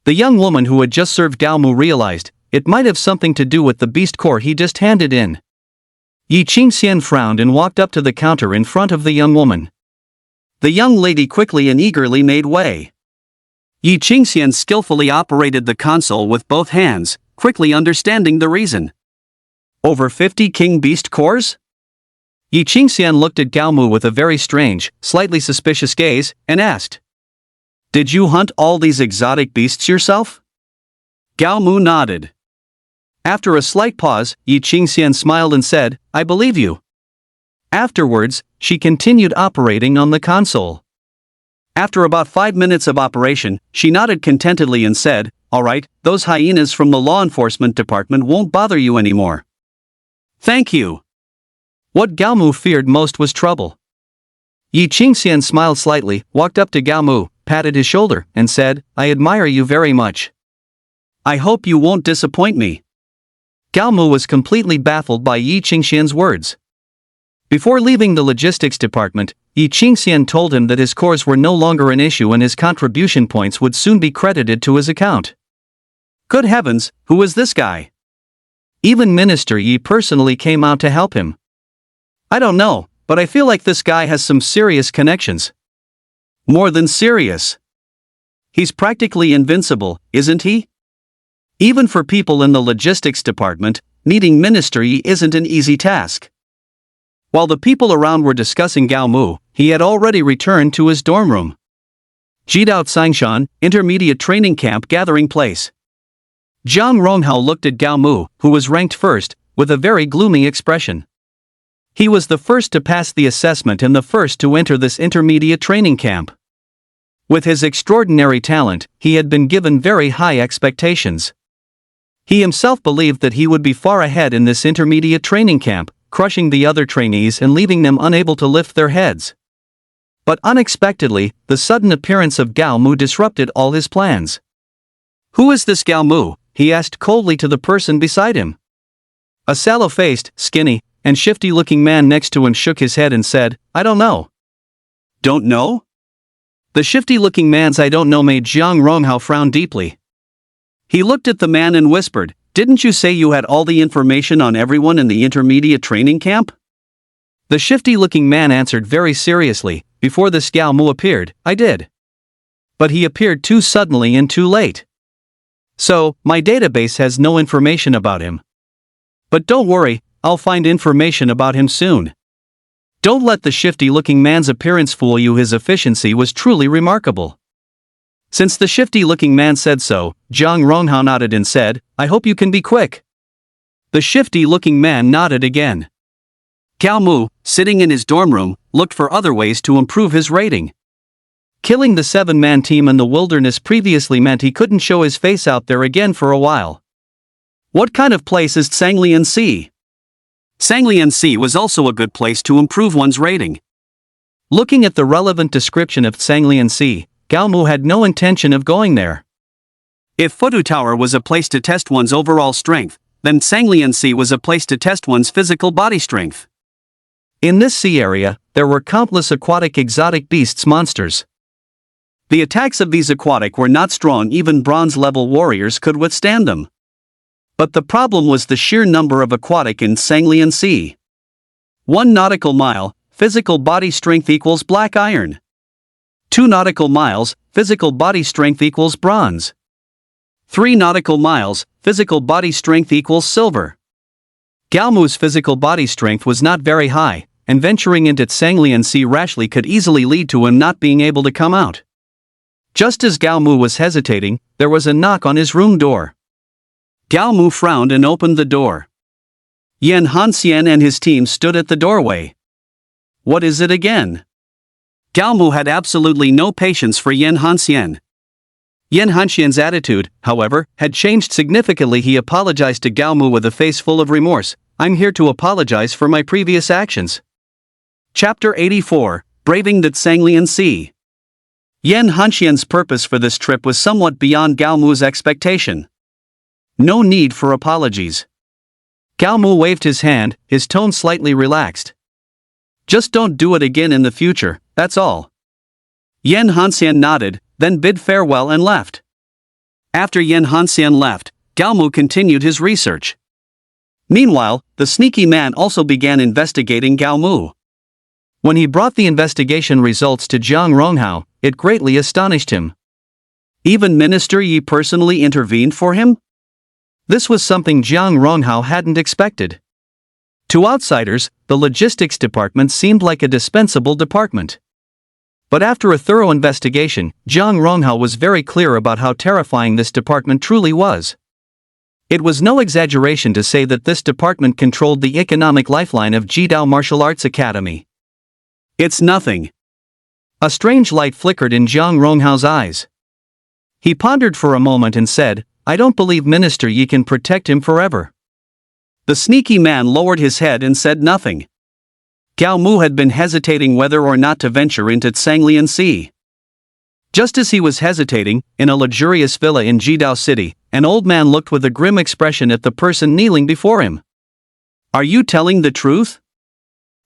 The young woman who had just served Gao Mu realized, it might have something to do with the beast core he just handed in. Yi Qingxian frowned and walked up to the counter in front of the young woman. The young lady quickly and eagerly made way. Yi Qingxian skillfully operated the console with both hands, quickly understanding the reason. Over 50 king beast cores? Yi Qingxian looked at Gao Mu with a very strange, slightly suspicious gaze, and asked, Did you hunt all these exotic beasts yourself? Gao Mu nodded. After a slight pause, Yi Qingxian smiled and said, I believe you. Afterwards, she continued operating on the console. After about 5 minutes of operation, she nodded contentedly and said, All right, those hyenas from the law enforcement department won't bother you anymore. Thank you. What Gao Mu feared most was trouble. Yi Qingxian smiled slightly, walked up to Gao Mu, patted his shoulder, and said, I admire you very much. I hope you won't disappoint me. Gao Mu was completely baffled by Yi Qingxian's words. Before leaving the logistics department, Yi Qingxian told him that his cores were no longer an issue and his contribution points would soon be credited to his account. Good heavens, who was this guy? Even Minister Yi personally came out to help him. I don't know, but I feel like this guy has some serious connections. More than serious. He's practically invincible, isn't he? Even for people in the logistics department, meeting Minister Yi isn't an easy task. While the people around were discussing Gao Mu, he had already returned to his dorm room. Jidao Sangshan, Intermediate Training Camp Gathering Place. Zhang Ronghao looked at Gao Mu, who was ranked first, with a very gloomy expression. He was the first to pass the assessment and the first to enter this intermediate training camp. With his extraordinary talent, he had been given very high expectations. He himself believed that he would be far ahead in this intermediate training camp, crushing the other trainees and leaving them unable to lift their heads. But unexpectedly, the sudden appearance of Gao Mu disrupted all his plans. Who is this Gao Mu? He asked coldly to the person beside him. A sallow-faced, skinny, and shifty-looking man next to him shook his head and said, I don't know. Don't know? The shifty-looking man's I don't know made Zhang Ronghao frown deeply. He looked at the man and whispered, Didn't you say you had all the information on everyone in the intermediate training camp? The shifty-looking man answered very seriously, Before this Gao Mu appeared, I did. But he appeared too suddenly and too late. So, my database has no information about him. But don't worry, I'll find information about him soon. Don't let the shifty-looking man's appearance fool you, his efficiency was truly remarkable. Since the shifty-looking man said so, Zhang Ronghao nodded and said, I hope you can be quick. The shifty-looking man nodded again. Gao Mu, sitting in his dorm room, looked for other ways to improve his rating. Killing the 7-man team in the wilderness previously meant he couldn't show his face out there again for a while. What kind of place is Sanglian Sea? Sanglian Sea was also a good place to improve one's rating. Looking at the relevant description of Sanglian Sea, Gao Mu had no intention of going there. If Fudu Tower was a place to test one's overall strength, then Sanglian Sea was a place to test one's physical body strength. In this sea area, there were countless aquatic exotic beasts monsters. The attacks of these aquatic were not strong, even bronze-level warriors could withstand them. But the problem was the sheer number of aquatic in Sanglian Sea. 1 nautical mile, physical body strength equals black iron. 2 nautical miles, physical body strength equals bronze. 3 nautical miles, physical body strength equals silver. Gao Mu's physical body strength was not very high, and venturing into Sanglian Sea rashly could easily lead to him not being able to come out. Just as Gao Mu was hesitating, there was a knock on his room door. Gao Mu frowned and opened the door. Yan Hanxian and his team stood at the doorway. What is it again? Gao Mu had absolutely no patience for Yan Hanxian. Yan Hanxian's attitude, however, had changed significantly. He apologized to Gao Mu with a face full of remorse. I'm here to apologize for my previous actions. Chapter 84, Braving the Sanglian Sea. Yan Hanxian's purpose for this trip was somewhat beyond Gao Mu's expectation. No need for apologies. Gao Mu waved his hand, his tone slightly relaxed. Just don't do it again in the future, that's all. Yan Hanxian nodded, then bid farewell and left. After Yan Hanxian left, Gao Mu continued his research. Meanwhile, the sneaky man also began investigating Gao Mu. When he brought the investigation results to Jiang Ronghao, it greatly astonished him. Even Minister Yi personally intervened for him? This was something Jiang Ronghao hadn't expected. To outsiders, the logistics department seemed like a dispensable department. But after a thorough investigation, Jiang Ronghao was very clear about how terrifying this department truly was. It was no exaggeration to say that this department controlled the economic lifeline of Jidao Martial Arts Academy. It's nothing. A strange light flickered in Jiang Ronghao's eyes. He pondered for a moment and said, "I don't believe Minister Yi can protect him forever." The sneaky man lowered his head and said nothing. Gao Mu had been hesitating whether or not to venture into Tsanglian Sea. Just as he was hesitating, in a luxurious villa in Jidao City, an old man looked with a grim expression at the person kneeling before him. "Are you telling the truth?"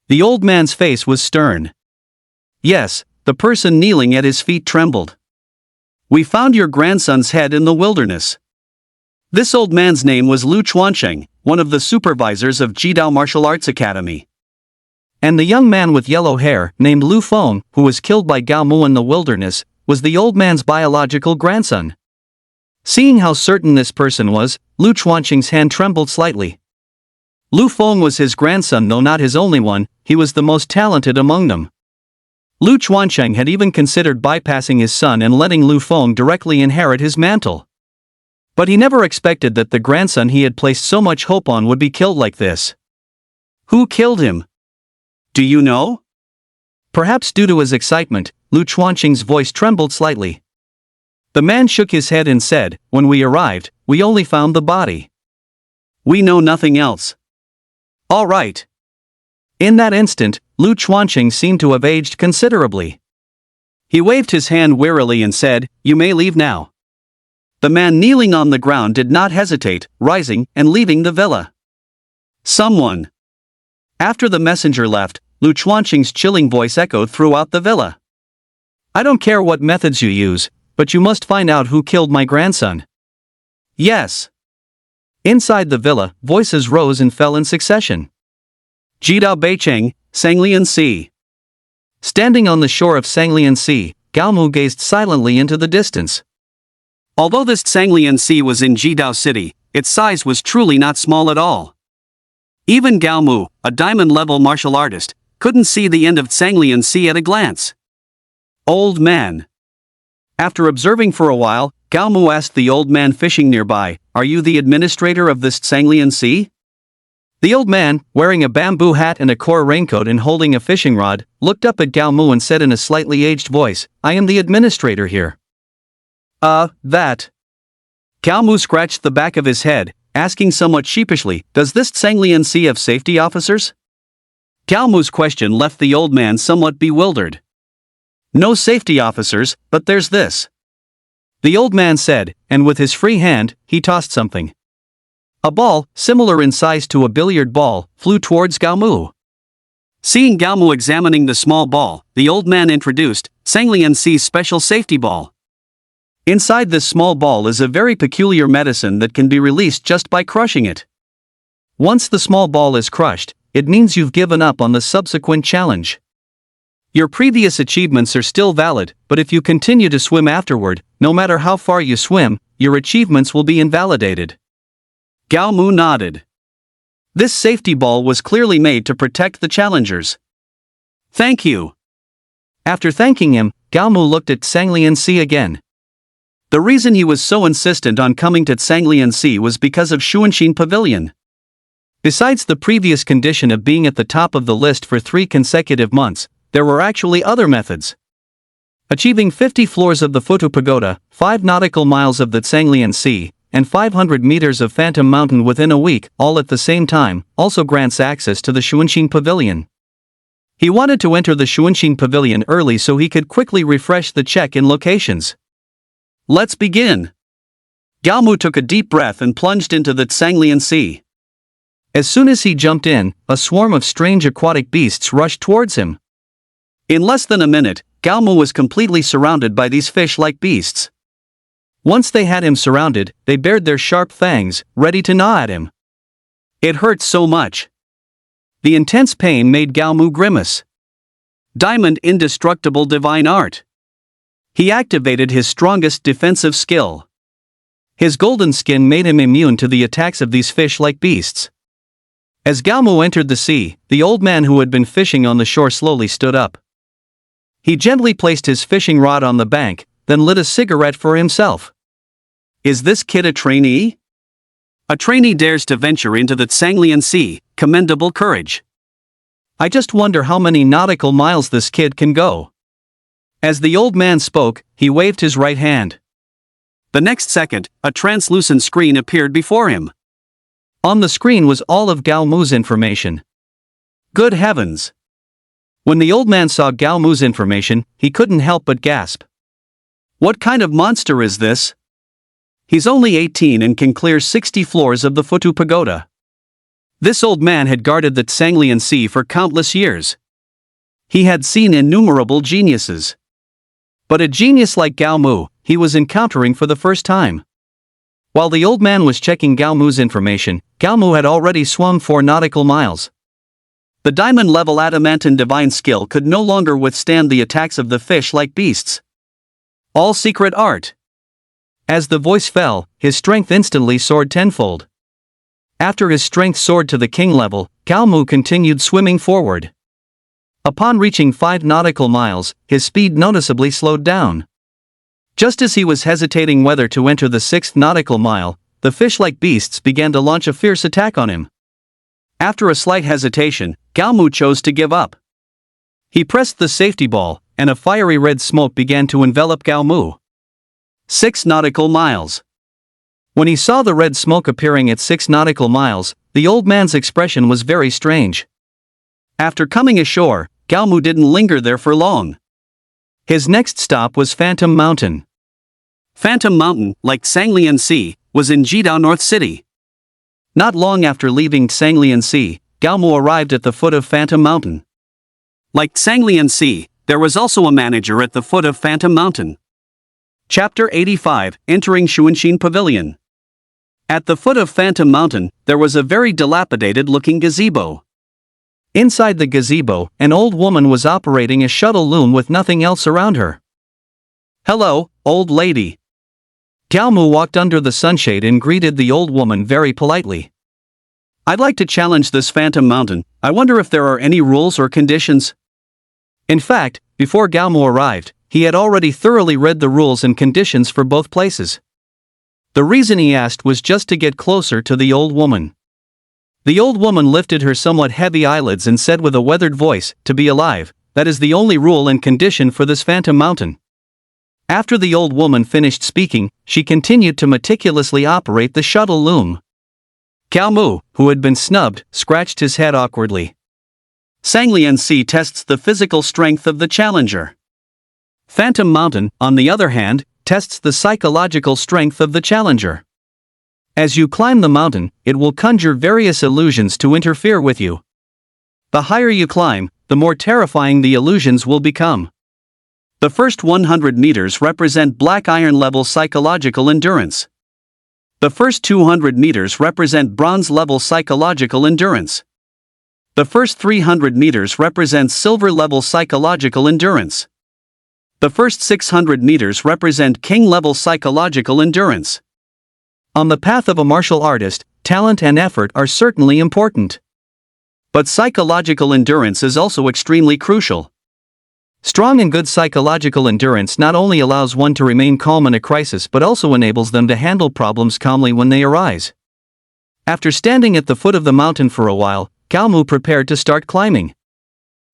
The old man's face was stern. Yes, the person kneeling at his feet trembled. "We found your grandson's head in the wilderness." This old man's name was Lu Chuancheng, one of the supervisors of Jidao Martial Arts Academy. And the young man with yellow hair, named Lu Feng, who was killed by Gao Mu in the wilderness, was the old man's biological grandson. Seeing how certain this person was, Lu Chuancheng's hand trembled slightly. Lu Feng was his grandson, though not his only one. He was the most talented among them. Lu Chuancheng had even considered bypassing his son and letting Lu Feng directly inherit his mantle. But he never expected that the grandson he had placed so much hope on would be killed like this. Who killed him? Do you know? Perhaps due to his excitement, Lu Chuancheng's voice trembled slightly. The man shook his head and said, "When we arrived, we only found the body. We know nothing else." "All right." In that instant, Lu Chuancheng seemed to have aged considerably. He waved his hand wearily and said, "You may leave now." The man kneeling on the ground did not hesitate, rising and leaving the villa. "Someone." After the messenger left, Lu Chuancheng's chilling voice echoed throughout the villa. "I don't care what methods you use, but you must find out who killed my grandson." "Yes." Inside the villa, voices rose and fell in succession. Jidao Beicheng, Sanglian Sea. Standing on the shore of Sanglian Sea, Gao Mu gazed silently into the distance. Although this Sanglian Sea was in Jidao City, its size was truly not small at all. Even Gao Mu, a diamond-level martial artist, couldn't see the end of Sanglian Sea at a glance. Old man. After observing for a while, Gao Mu asked the old man fishing nearby, "Are you the administrator of this Sanglian Sea?" The old man, wearing a bamboo hat and a core raincoat and holding a fishing rod, looked up at Gao Mu and said in a slightly aged voice, "I am the administrator here." That. Gao Mu scratched the back of his head, asking somewhat sheepishly, "Does this Sanglian Sea have safety officers?" Gao Mu's question left the old man somewhat bewildered. "No safety officers, but there's this," the old man said, and with his free hand, he tossed something. A ball, similar in size to a billiard ball, flew towards Gao Mu. Seeing Gao Mu examining the small ball, the old man introduced Sanglian Sea's special safety ball. Inside this small ball is a very peculiar medicine that can be released just by crushing it. Once the small ball is crushed, it means you've given up on the subsequent challenge. Your previous achievements are still valid, but if you continue to swim afterward, no matter how far you swim, your achievements will be invalidated. Gao Mu nodded. This safety ball was clearly made to protect the challengers. "Thank you." After thanking him, Gao Mu looked at Sanglian Sea again. The reason he was so insistent on coming to Sanglian Sea was because of Xuanxin Pavilion. Besides the previous condition of being at the top of the list for 3 consecutive months, there were actually other methods. Achieving 50 floors of the Futu Pagoda, 5 nautical miles of the Sanglian Sea, and 500 meters of Phantom Mountain within a week, all at the same time, also grants access to the Xuanxin Pavilion. He wanted to enter the Xuanxin Pavilion early so he could quickly refresh the check-in locations. "Let's begin." Gao Mu took a deep breath and plunged into the Sanglian Sea. As soon as he jumped in, a swarm of strange aquatic beasts rushed towards him. In less than a minute, Gao Mu was completely surrounded by these fish-like beasts. Once they had him surrounded, they bared their sharp fangs, ready to gnaw at him. It hurt so much. The intense pain made Galmu grimace. Diamond indestructible divine art. He activated his strongest defensive skill. His golden skin made him immune to the attacks of these fish-like beasts. As Galmu entered the sea, the old man who had been fishing on the shore slowly stood up. He gently placed his fishing rod on the bank, then lit a cigarette for himself. Is this kid a trainee? A trainee dares to venture into the Tsanglian Sea, commendable courage. I just wonder how many nautical miles this kid can go. As the old man spoke, he waved his right hand. The next second, a translucent screen appeared before him. On the screen was all of Galmu's information. Good heavens! When the old man saw Galmu's information, he couldn't help but gasp. What kind of monster is this? He's only 18 and can clear 60 floors of the Futu Pagoda. This old man had guarded the Tsanglian Sea for countless years. He had seen innumerable geniuses. But a genius like Galmu, he was encountering for the first time. While the old man was checking Galmu's information, Galmu had already swum 4 nautical miles. The diamond-level adamantine divine skill could no longer withstand the attacks of the fish-like beasts. All secret art. As the voice fell, his strength instantly soared tenfold. After his strength soared to the king level, Galmu continued swimming forward. Upon reaching 5 nautical miles, his speed noticeably slowed down. Just as he was hesitating whether to enter the 6th nautical mile, the fish-like beasts began to launch a fierce attack on him. After a slight hesitation, Galmu chose to give up. He pressed the safety ball, and a fiery red smoke began to envelop Galmu. 6 nautical miles. When he saw the red smoke appearing at 6 nautical miles, the old man's expression was very strange. After coming ashore, Galmu didn't linger there for long. His next stop was Phantom Mountain. Phantom Mountain, like Tsanglian Sea, was in Jidao North City. Not long after leaving Tsanglian Sea, Galmu arrived at the foot of Phantom Mountain. Like Tsanglian Sea, there was also a manager at the foot of Phantom Mountain. Chapter 85, Entering Shuanshin Pavilion. At the foot of Phantom Mountain, there was a very dilapidated-looking gazebo. Inside the gazebo, an old woman was operating a shuttle loom with nothing else around her. Hello, old lady. Galmu walked under the sunshade and greeted the old woman very politely. I'd like to challenge this Phantom Mountain. I wonder if there are any rules or conditions. In fact, before Galmu arrived, he had already thoroughly read the rules and conditions for both places. The reason he asked was just to get closer to the old woman. The old woman lifted her somewhat heavy eyelids and said with a weathered voice, "To be alive, that is the only rule and condition for this Phantom Mountain." After the old woman finished speaking, she continued to meticulously operate the shuttle loom. Galmu, who had been snubbed, scratched his head awkwardly. Tsanglian Sea tests the physical strength of the challenger. Phantom Mountain, on the other hand, tests the psychological strength of the challenger. As you climb the mountain, it will conjure various illusions to interfere with you. The higher you climb, the more terrifying the illusions will become. The first 100 meters represent black iron level psychological endurance. The first 200 meters represent bronze level psychological endurance. The first 300 meters represent silver level psychological endurance. The first 600 meters represent king level psychological endurance. On the path of a martial artist, talent and effort are certainly important. But psychological endurance is also extremely crucial. Strong and good psychological endurance not only allows one to remain calm in a crisis but also enables them to handle problems calmly when they arise. After standing at the foot of the mountain for a while, Galmu prepared to start climbing.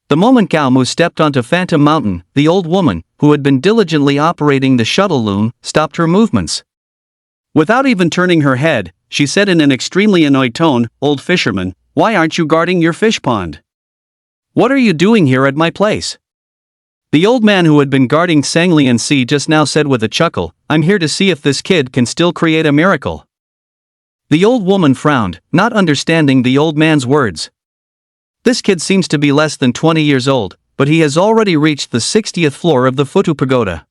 The moment Galmu stepped onto Phantom Mountain, the old woman, who had been diligently operating the shuttle loom, stopped her movements. Without even turning her head, she said in an extremely annoyed tone, "Old fisherman, why aren't you guarding your fish pond? What are you doing here at my place?" The old man who had been guarding Tsanglian Sea just now said with a chuckle, "I'm here to see if this kid can still create a miracle." The old woman frowned, not understanding the old man's words. This kid seems to be less than 20 years old, but he has already reached the 60th floor of the Futu Pagoda.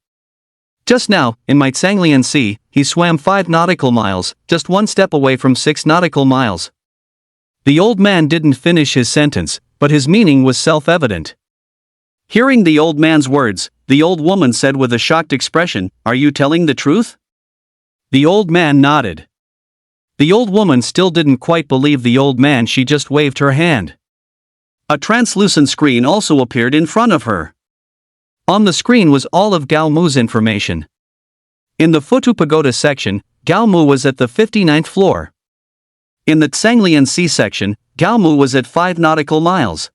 Just now, in my Tsanglian Sea, he swam 5 nautical miles, just one step away from 6 nautical miles. The old man didn't finish his sentence, but his meaning was self-evident. Hearing the old man's words, the old woman said with a shocked expression, "Are you telling the truth?" The old man nodded. The old woman still didn't quite believe the old man. She just waved her hand. A translucent screen also appeared in front of her. On the screen was all of Gao Mu's information. In the Futu Pagoda section, Gao Mu was at the 59th floor. In the Tsanglian Sea section, Gao Mu was at 5 nautical miles.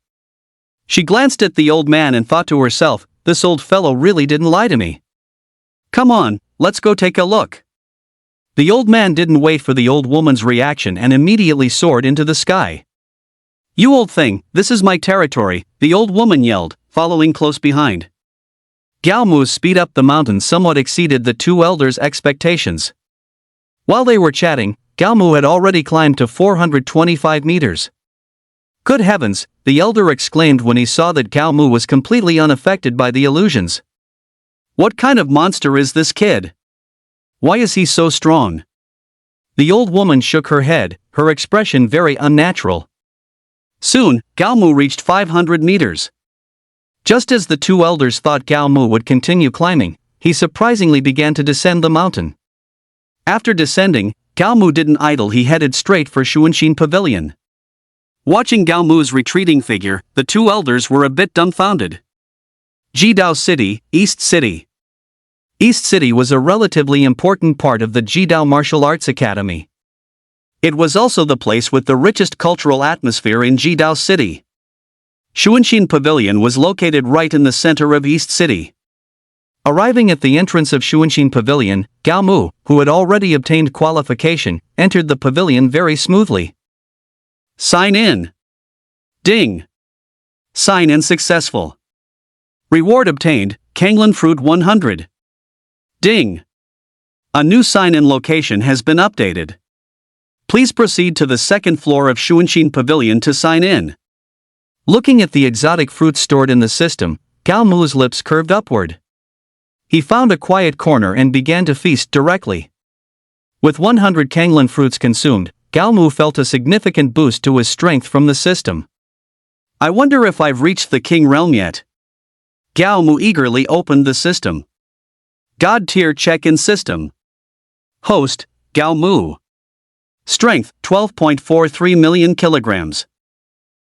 She glanced at the old man and thought to herself, this old fellow really didn't lie to me. Come on, let's go take a look. The old man didn't wait for the old woman's reaction and immediately soared into the sky. You old thing, this is my territory, the old woman yelled, following close behind. Gao Mu's speed up the mountain somewhat exceeded the two elders' expectations. While they were chatting, Gao Mu had already climbed to 425 meters. Good heavens, the elder exclaimed when he saw that Gao Mu was completely unaffected by the illusions. What kind of monster is this kid? Why is he so strong? The old woman shook her head, her expression very unnatural. Soon, Gao Mu reached 500 meters. Just as the two elders thought Gao Mu would continue climbing, he surprisingly began to descend the mountain. After descending, Gao Mu didn't idle, he headed straight for Xuanxin Pavilion. Watching Gao Mu's retreating figure, the two elders were a bit dumbfounded. Jidao City, East City. East City was a relatively important part of the Jidao Martial Arts Academy. It was also the place with the richest cultural atmosphere in Jidao City. Xuanxin Pavilion was located right in the center of East City. Arriving at the entrance of Xuanxin Pavilion, Gao Mu, who had already obtained qualification, entered the pavilion very smoothly. Sign in. Ding. Sign in successful. Reward obtained, Kanglan Fruit 100. Ding. A new sign-in location has been updated. Please proceed to the second floor of Xuanxin Pavilion to sign in. Looking at the exotic fruits stored in the system, Gao Mu's lips curved upward. He found a quiet corner and began to feast directly. With 100 Kanglan fruits consumed, Gao Mu felt a significant boost to his strength from the system. I wonder if I've reached the King Realm yet. Gao Mu eagerly opened the system. God tier check-in system. Host, Gao Mu. Strength, 12.43 million kilograms.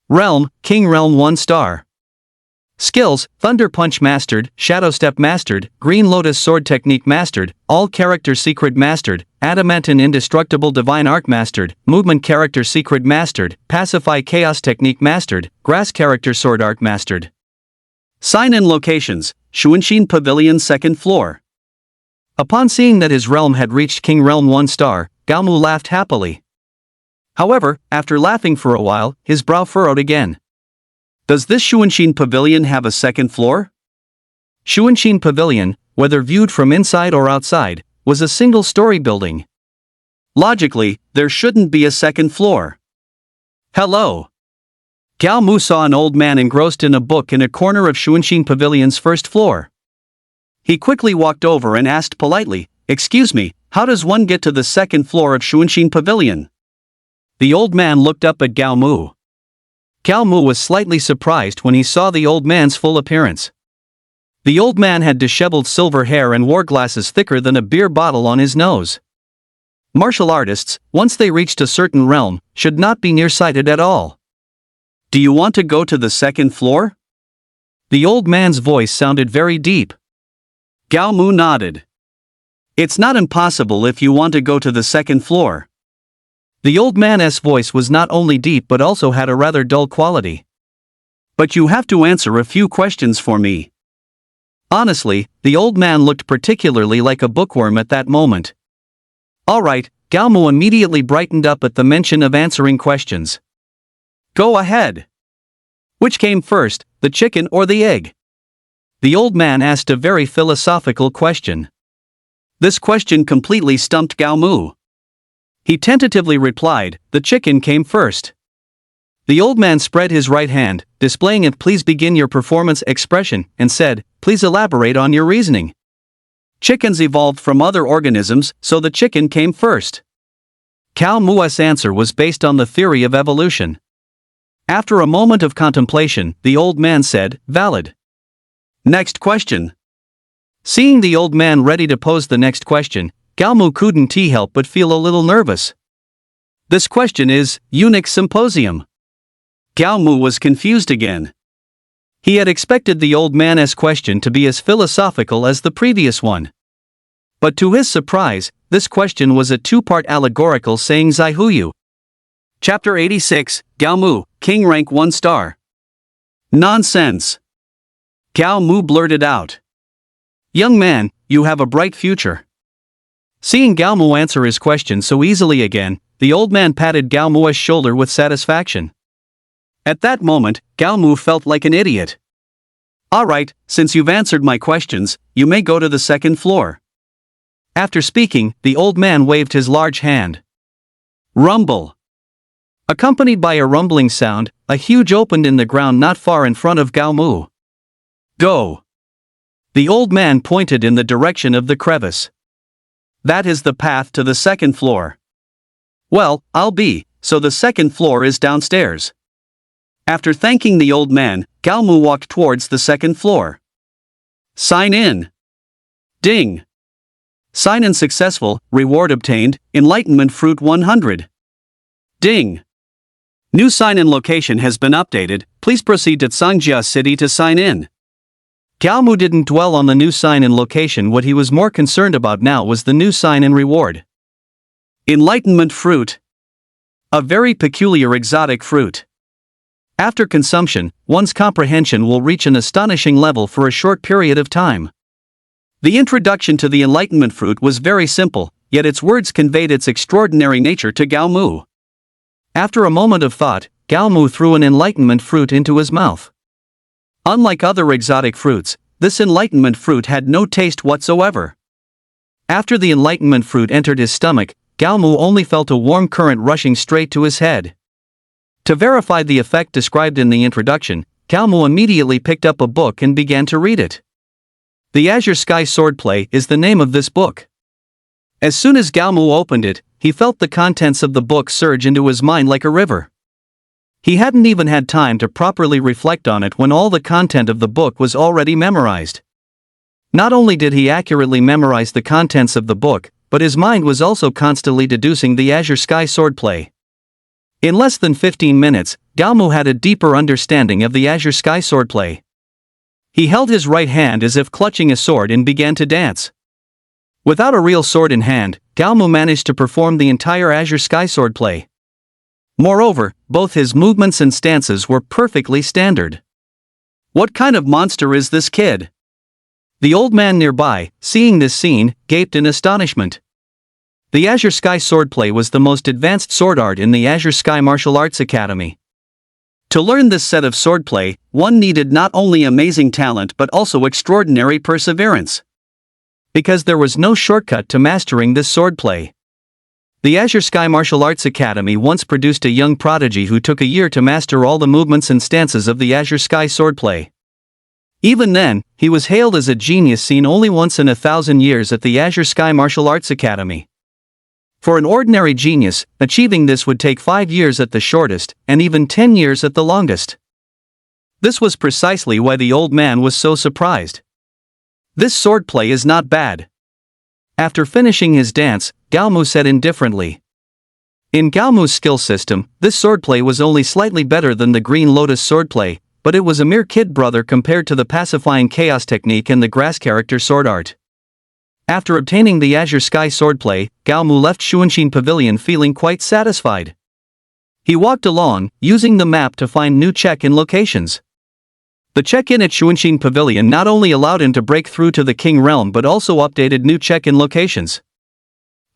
Realm, King Realm 1 star. Skills, Thunder Punch mastered, Shadow Step mastered, Green Lotus Sword Technique mastered, All Character Secret mastered, Adamantine Indestructible Divine Art mastered, Movement Character Secret mastered, Pacify Chaos Technique mastered, Grass Character Sword Art mastered. Sign-in locations, Xuanxin Pavilion 2nd floor. Upon seeing that his realm had reached King Realm 1 star, Gao Mu laughed happily. However, after laughing for a while, his brow furrowed again. Does this Xuanxin Pavilion have a second floor? Xuanxin Pavilion, whether viewed from inside or outside, was a single-story building. Logically, there shouldn't be a second floor. Hello. Gao Mu saw an old man engrossed in a book in a corner of Xuanxin Pavilion's first floor. He quickly walked over and asked politely, "Excuse me, how does one get to the second floor of Xuanxin Pavilion?" The old man looked up at Gao Mu. Gao Mu was slightly surprised when he saw the old man's full appearance. The old man had disheveled silver hair and wore glasses thicker than a beer bottle on his nose. Martial artists, once they reached a certain realm, should not be nearsighted at all. Do you want to go to the second floor? The old man's voice sounded very deep. Gao Mu nodded. It's not impossible if you want to go to the second floor. The old man's voice was not only deep but also had a rather dull quality. But you have to answer a few questions for me. Honestly, the old man looked particularly like a bookworm at that moment. All right, Gao Mu immediately brightened up at the mention of answering questions. Go ahead. Which came first, the chicken or the egg? The old man asked a very philosophical question. This question completely stumped Gao Mu. He tentatively replied, "The chicken came first." The old man spread his right hand, displaying a "Please begin your performance" expression, and said, "Please elaborate on your reasoning." Chickens evolved from other organisms, so the chicken came first. Cao Mu's answer was based on the theory of evolution. After a moment of contemplation, the old man said, "Valid." Next question. Seeing the old man ready to pose the next question, Cao Mu couldn't help but feel a little nervous. This question is, Eunuch Symposium. Cao Mu was confused again. He had expected the old man's question to be as philosophical as the previous one. But to his surprise, this question was a two-part allegorical saying Zai Huyu. Chapter 86, Cao Mu, King rank 1 star. Nonsense. Cao Mu blurted out. Young man, you have a bright future. Seeing Cao Mu answer his question so easily again, the old man patted Cao Mu's shoulder with satisfaction. At that moment, Cao Mu felt like an idiot. Alright, since you've answered my questions, you may go to the second floor. After speaking, the old man waved his large hand. Rumble. Accompanied by a rumbling sound, a huge opened in the ground not far in front of Cao Mu. Go. The old man pointed in the direction of the crevice. That is the path to the second floor. Well, so the second floor is downstairs. After thanking the old man, Cao Mu walked towards the second floor. Sign in. Ding. Sign in successful, reward obtained, enlightenment fruit 100. Ding. New sign-in location has been updated, please proceed to Changjia City to sign in. Cao Mu didn't dwell on the new sign-in location. What he was more concerned about now was the new sign-in reward. Enlightenment fruit. A very peculiar exotic fruit. After consumption, one's comprehension will reach an astonishing level for a short period of time. The introduction to the enlightenment fruit was very simple, yet its words conveyed its extraordinary nature to Cao Mu. After a moment of thought, Cao Mu threw an enlightenment fruit into his mouth. Unlike other exotic fruits, this enlightenment fruit had no taste whatsoever. After the enlightenment fruit entered his stomach, Cao Mu only felt a warm current rushing straight to his head. To verify the effect described in the introduction, Cao Mu immediately picked up a book and began to read it. The Azure Sky Swordplay is the name of this book. As soon as Cao Mu opened it, he felt the contents of the book surge into his mind like a river. He hadn't even had time to properly reflect on it when all the content of the book was already memorized. Not only did he accurately memorize the contents of the book, but his mind was also constantly deducing the Azure Sky Swordplay. In less than 15 minutes, Cao Mu had a deeper understanding of the Azure Sky Swordplay. He held his right hand as if clutching a sword and began to dance. Without a real sword in hand, Cao Mu managed to perform the entire Azure Sky Swordplay. Moreover, both his movements and stances were perfectly standard. What kind of monster is this kid? The old man nearby, seeing this scene, gaped in astonishment. The Azure Sky Swordplay was the most advanced sword art in the Azure Sky Martial Arts Academy. To learn this set of swordplay, one needed not only amazing talent but also extraordinary perseverance. Because there was no shortcut to mastering this swordplay. The Azure Sky Martial Arts Academy once produced a young prodigy who took a year to master all the movements and stances of the Azure Sky Swordplay. Even then, he was hailed as a genius seen only once in 1,000 years at the Azure Sky Martial Arts Academy. For an ordinary genius, achieving this would take 5 years at the shortest, and even 10 years at the longest. This was precisely why the old man was so surprised. This swordplay is not bad. After finishing his dance, Cao Mu said indifferently. In Cao Mu's skill system, this swordplay was only slightly better than the Green Lotus swordplay, but it was a mere kid brother compared to the pacifying chaos technique and the grass character sword art. After obtaining the Azure Sky Swordplay, Cao Mu left Xuanxin Pavilion feeling quite satisfied. He walked along, using the map to find new check-in locations. The check-in at Xuanxin Pavilion not only allowed him to break through to the King Realm but also updated new check-in locations.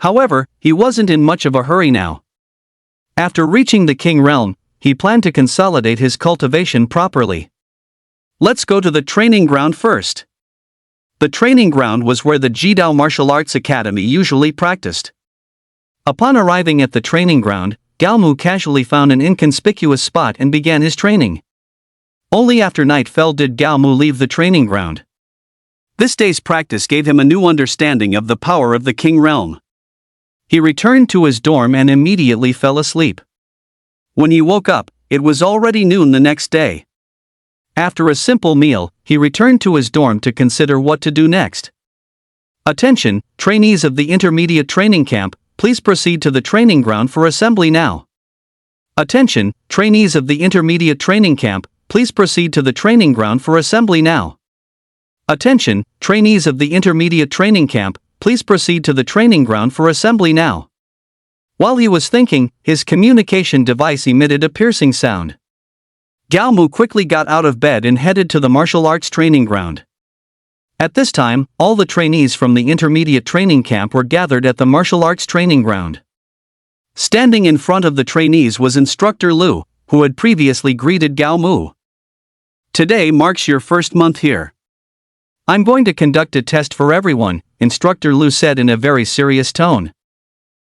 However, he wasn't in much of a hurry now. After reaching the King Realm, he planned to consolidate his cultivation properly. Let's go to the training ground first. The training ground was where the Jidao Martial Arts Academy usually practiced. Upon arriving at the training ground, Cao Mu casually found an inconspicuous spot and began his training. Only after night fell did Cao Mu leave the training ground. This day's practice gave him a new understanding of the power of the King Realm. He returned to his dorm and immediately fell asleep. When he woke up, it was already noon the next day. After a simple meal, he returned to his dorm to consider what to do next. Attention, trainees of the intermediate training camp, please proceed to the training ground for assembly now. Attention, trainees of the intermediate training camp, please proceed to the training ground for assembly now. Attention, trainees of the intermediate training camp, please proceed to the training ground for assembly now. While he was thinking, his communication device emitted a piercing sound. Gao Mu quickly got out of bed and headed to the martial arts training ground. At this time, all the trainees from the intermediate training camp were gathered at the martial arts training ground. Standing in front of the trainees was Instructor Lu, who had previously greeted Gao Mu. Today marks your first month here. I'm going to conduct a test for everyone, Instructor Lu said in a very serious tone.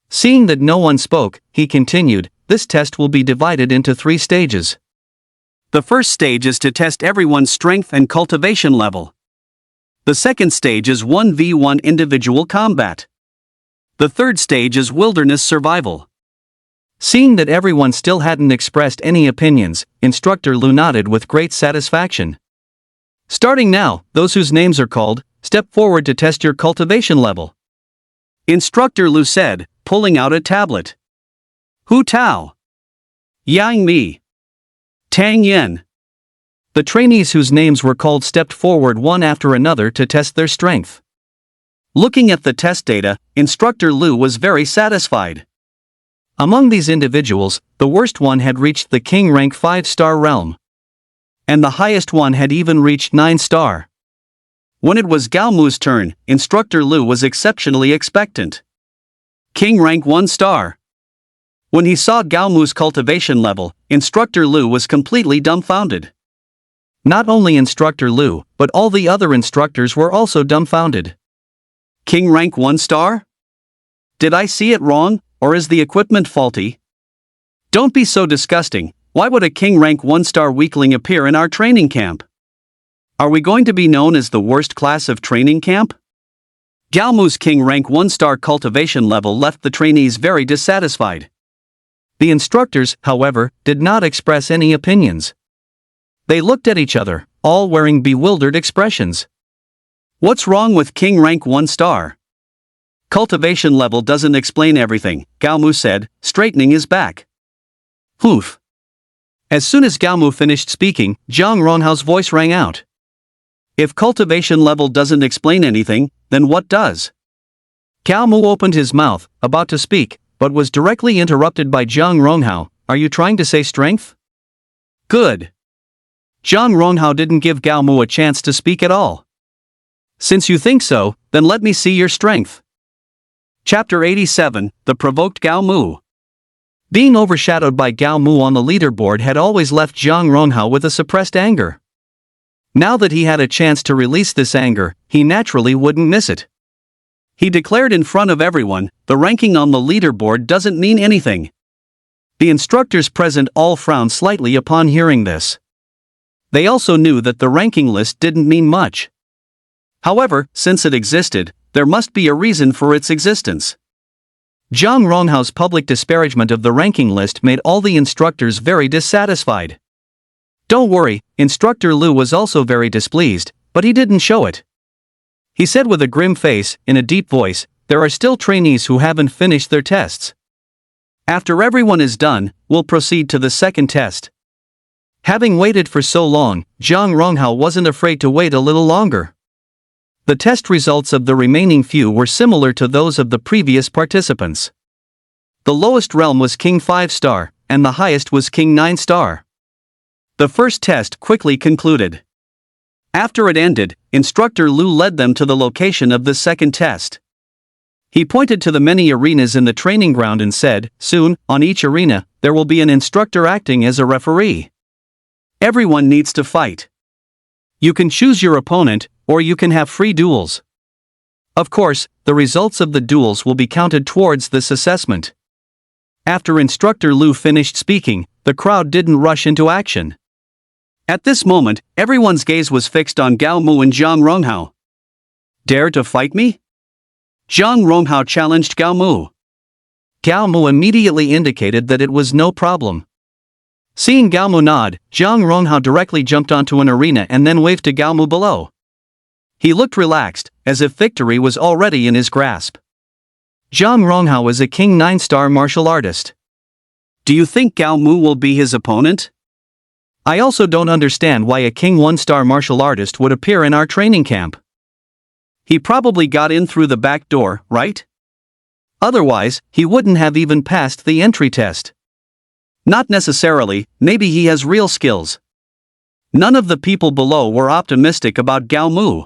Seeing that no one spoke, he continued, this test will be divided into 3 stages. The first stage is to test everyone's strength and cultivation level. The second stage is 1v1 individual combat. The third stage is wilderness survival. Seeing that everyone still hadn't expressed any opinions, Instructor Lu nodded with great satisfaction. Starting now, those whose names are called, step forward to test your cultivation level. Instructor Lu said, pulling out a tablet. Hu Tao. Yang Mi. Tang Yen. The trainees whose names were called stepped forward one after another to test their strength. Looking at the test data, Instructor Lu was very satisfied. Among these individuals, the worst one had reached the King rank 5-star realm. And the highest one had even reached 9-star. When it was Gao Mu's turn, Instructor Lu was exceptionally expectant. King rank 1-star. When he saw Gao Mu's cultivation level, Instructor Lu was completely dumbfounded. Not only Instructor Lu, but all the other instructors were also dumbfounded. King rank 1-star? Did I see it wrong, or is the equipment faulty? Don't be so disgusting, why would a King rank 1-star weakling appear in our training camp? Are we going to be known as the worst class of training camp? Gao Mu's King rank 1-star cultivation level left the trainees very dissatisfied. The instructors, however, did not express any opinions. They looked at each other, all wearing bewildered expressions. What's wrong with King rank 1-star? Cultivation level doesn't explain everything, Gao Mu said, straightening his back. Hoof. As soon as Gao Mu finished speaking, Zhang Ronhao's voice rang out. If cultivation level doesn't explain anything, then what does? Gao Mu opened his mouth, about to speak, but was directly interrupted by Zhang Ronghao. Are you trying to say strength? Good. Zhang Ronghao didn't give Gao Mu a chance to speak at all. Since you think so, then let me see your strength. Chapter 87, The Provoked Gao Mu. Being overshadowed by Gao Mu on the leaderboard had always left Zhang Ronghao with a suppressed anger. Now that he had a chance to release this anger, he naturally wouldn't miss it. He declared in front of everyone, the ranking on the leaderboard doesn't mean anything. The instructors present all frowned slightly upon hearing this. They also knew that the ranking list didn't mean much. However, since it existed, there must be a reason for its existence. Zhang Ronhao's public disparagement of the ranking list made all the instructors very dissatisfied. Don't worry, Instructor Lu was also very displeased, but he didn't show it. He said with a grim face, in a deep voice, there are still trainees who haven't finished their tests. After everyone is done, we'll proceed to the second test. Having waited for so long, Zhang Ronghao wasn't afraid to wait a little longer. The test results of the remaining few were similar to those of the previous participants. The lowest realm was King 5-star, and the highest was King 9-star. The first test quickly concluded. After it ended, Instructor Lu led them to the location of the second test. He pointed to the many arenas in the training ground and said, soon, on each arena, there will be an instructor acting as a referee. Everyone needs to fight. You can choose your opponent, or you can have free duels. Of course, the results of the duels will be counted towards this assessment. After Instructor Lu finished speaking, the crowd didn't rush into action. At this moment, everyone's gaze was fixed on Gao Mu and Zhang Ronghao. Dare to fight me? Zhang Ronghao challenged Gao Mu. Gao Mu immediately indicated that it was no problem. Seeing Gao Mu nod, Zhang Ronghao directly jumped onto an arena and then waved to Gao Mu below. He looked relaxed, as if victory was already in his grasp. Zhang Ronghao is a King 9-star martial artist. Do you think Gao Mu will be his opponent? I also don't understand why a King 1-star martial artist would appear in our training camp. He probably got in through the back door, right? Otherwise, he wouldn't have even passed the entry test. Not necessarily, maybe he has real skills. None of the people below were optimistic about Gao Mu.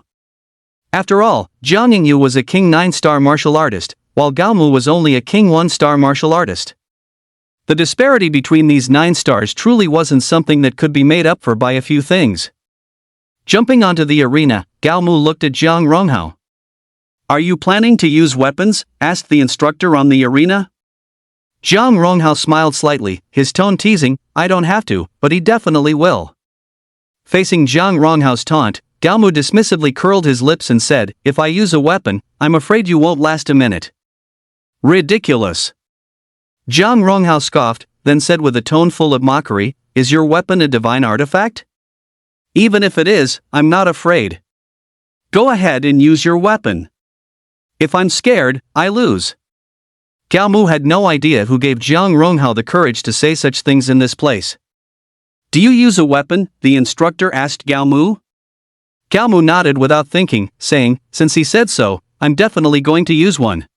After all, Jiang Yingyu was a King 9-star martial artist, while Gao Mu was only a King 1-star martial artist. The disparity between these 9 stars truly wasn't something that could be made up for by a few things. Jumping onto the arena, Gao Mu looked at Zhang Ronghao. Are you planning to use weapons? Asked the instructor on the arena. Zhang Ronghao smiled slightly, his tone teasing, I don't have to, but he definitely will. Facing Zhang Ronghao's taunt, Gao Mu dismissively curled his lips and said, if I use a weapon, I'm afraid you won't last a minute. Ridiculous. Zhang Ronghao scoffed, then said with a tone full of mockery, is your weapon a divine artifact? Even if it is, I'm not afraid. Go ahead and use your weapon. If I'm scared, I lose. Gao Mu had no idea who gave Zhang Ronghao the courage to say such things in this place. Do you use a weapon? The instructor asked Gao Mu. Gao Mu nodded without thinking, saying, since he said so, I'm definitely going to use one.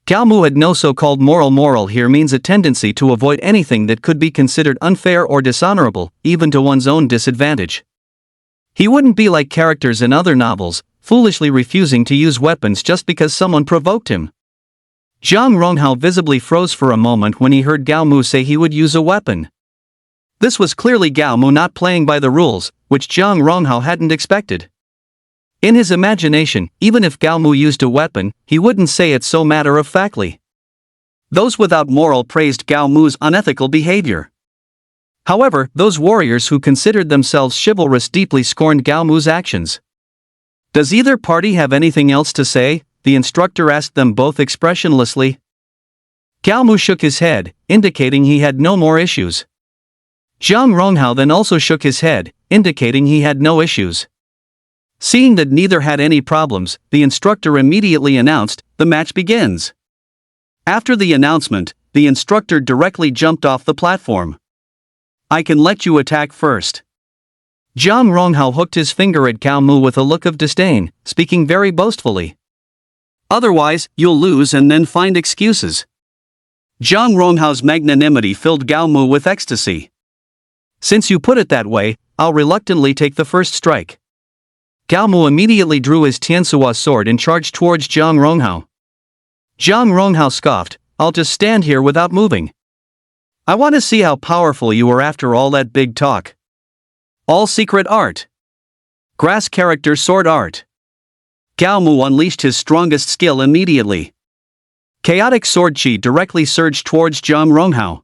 Gao Mu had no so-called moral here means a tendency to avoid anything that could be considered unfair or dishonorable, even to one's own disadvantage. He wouldn't be like characters in other novels, foolishly refusing to use weapons just because someone provoked him. Zhang Ronghao visibly froze for a moment when he heard Gao Mu say he would use a weapon. This was clearly Gao Mu not playing by the rules, which Zhang Ronghao hadn't expected. In his imagination, even if Gao Mu used a weapon, he wouldn't say it so matter-of-factly. Those without moral praised Gao Mu's unethical behavior. However, those warriors who considered themselves chivalrous deeply scorned Gao Mu's actions. Does either party have anything else to say? The instructor asked them both expressionlessly. Gao Mu shook his head, indicating he had no more issues. Zhang Ronghao then also shook his head, indicating he had no issues. Seeing that neither had any problems, the instructor immediately announced, the match begins. After the announcement, the instructor directly jumped off the platform. I can let you attack first. Zhang Ronghao hooked his finger at Gao Mu with a look of disdain, speaking very boastfully. Otherwise, you'll lose and then find excuses. Zhang Ronghao's magnanimity filled Gao Mu with ecstasy. Since you put it that way, I'll reluctantly take the first strike. Gao Mu immediately drew his Tiansuo sword and charged towards Zhang Ronghao. Zhang Ronghao scoffed, I'll just stand here without moving. I want to see how powerful you are after all that big talk. All secret art. Grass character sword art. Gao Mu unleashed his strongest skill immediately. Chaotic sword chi directly surged towards Zhang Ronghao.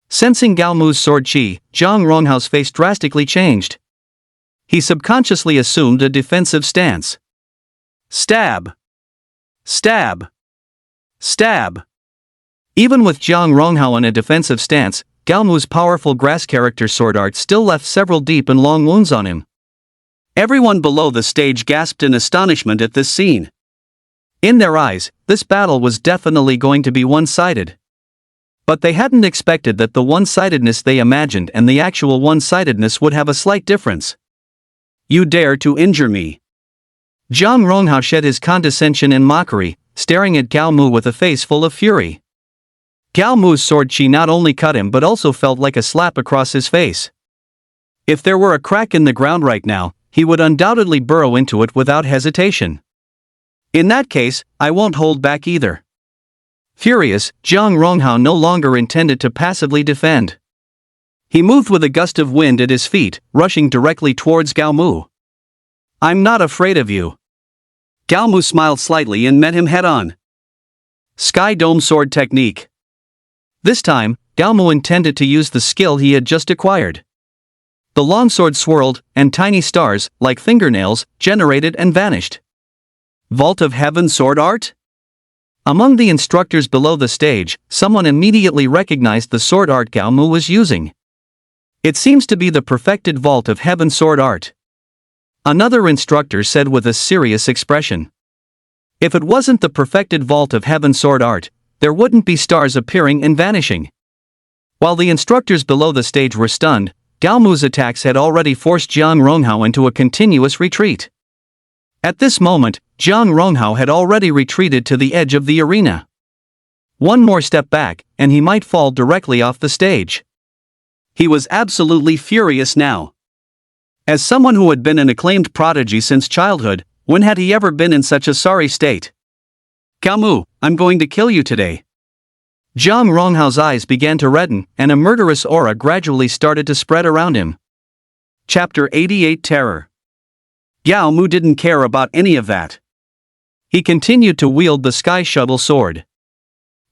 Sensing Gao Mu's sword chi, Zhang Ronghao's face drastically changed. He subconsciously assumed a defensive stance. Stab. Stab. Stab. Even with Zhang Ronghao in a defensive stance, Gao Mu's powerful grass character sword art still left several deep and long wounds on him. Everyone below the stage gasped in astonishment at this scene. In their eyes, this battle was definitely going to be one-sided. But they hadn't expected that the one-sidedness they imagined and the actual one-sidedness would have a slight difference. You dare to injure me. Zhang Ronghao shed his condescension and mockery, staring at Gao Mu with a face full of fury. Gao Mu's sword chi not only cut him but also felt like a slap across his face. If there were a crack in the ground right now, he would undoubtedly burrow into it without hesitation. In that case, I won't hold back either. Furious, Zhang Ronghao no longer intended to passively defend. He moved with a gust of wind at his feet, rushing directly towards Gao Mu. I'm not afraid of you. Gao Mu smiled slightly and met him head-on. Sky Dome Sword Technique. This time, Gao Mu intended to use the skill he had just acquired. The longsword swirled, and tiny stars, like fingernails, generated and vanished. Vault of Heaven sword art? Among the instructors below the stage, someone immediately recognized the sword art Gao Mu was using. It seems to be the perfected vault of heaven sword art. Another instructor said with a serious expression. If it wasn't the perfected vault of heaven sword art, there wouldn't be stars appearing and vanishing. While the instructors below the stage were stunned, Gao Mu's attacks had already forced Jiang Ronghao into a continuous retreat. At this moment, Jiang Ronghao had already retreated to the edge of the arena. One more step back, and he might fall directly off the stage. He was absolutely furious now. As someone who had been an acclaimed prodigy since childhood, when had he ever been in such a sorry state? Gao Mu, I'm going to kill you today. Jiang Ronghao's eyes began to redden, and a murderous aura gradually started to spread around him. Chapter 88 Terror. Gao Mu didn't care about any of that. He continued to wield the sky shuttle sword.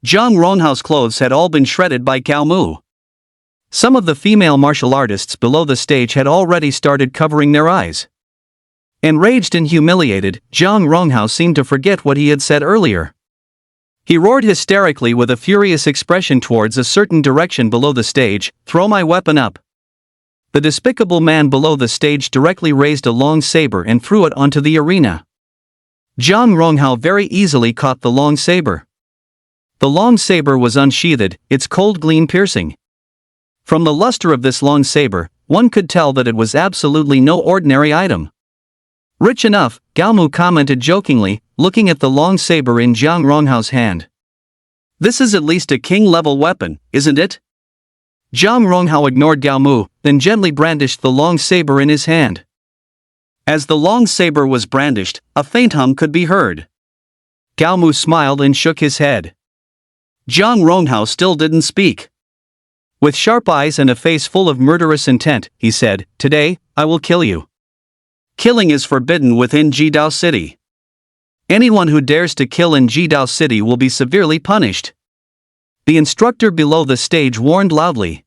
Jiang Ronghao's clothes had all been shredded by Gao Mu. Some of the female martial artists below the stage had already started covering their eyes. Enraged and humiliated, Jiang Ronghao seemed to forget what he had said earlier. He roared hysterically with a furious expression towards a certain direction below the stage, "Throw my weapon up." The despicable man below the stage directly raised a long saber and threw it onto the arena. Jiang Ronghao very easily caught the long saber. The long saber was unsheathed, its cold gleam piercing. From the luster of this long saber, one could tell that it was absolutely no ordinary item. Rich enough, Gao Mu commented jokingly, looking at the long saber in Jiang Ronghao's hand. This is at least a king-level weapon, isn't it? Jiang Ronghao ignored Gao Mu, then gently brandished the long saber in his hand. As the long saber was brandished, a faint hum could be heard. Gao Mu smiled and shook his head. Jiang Ronghao still didn't speak. With sharp eyes and a face full of murderous intent, he said, "Today, I will kill you. Killing is forbidden within Jidao City. Anyone who dares to kill in Jidao City will be severely punished." The instructor below the stage warned loudly.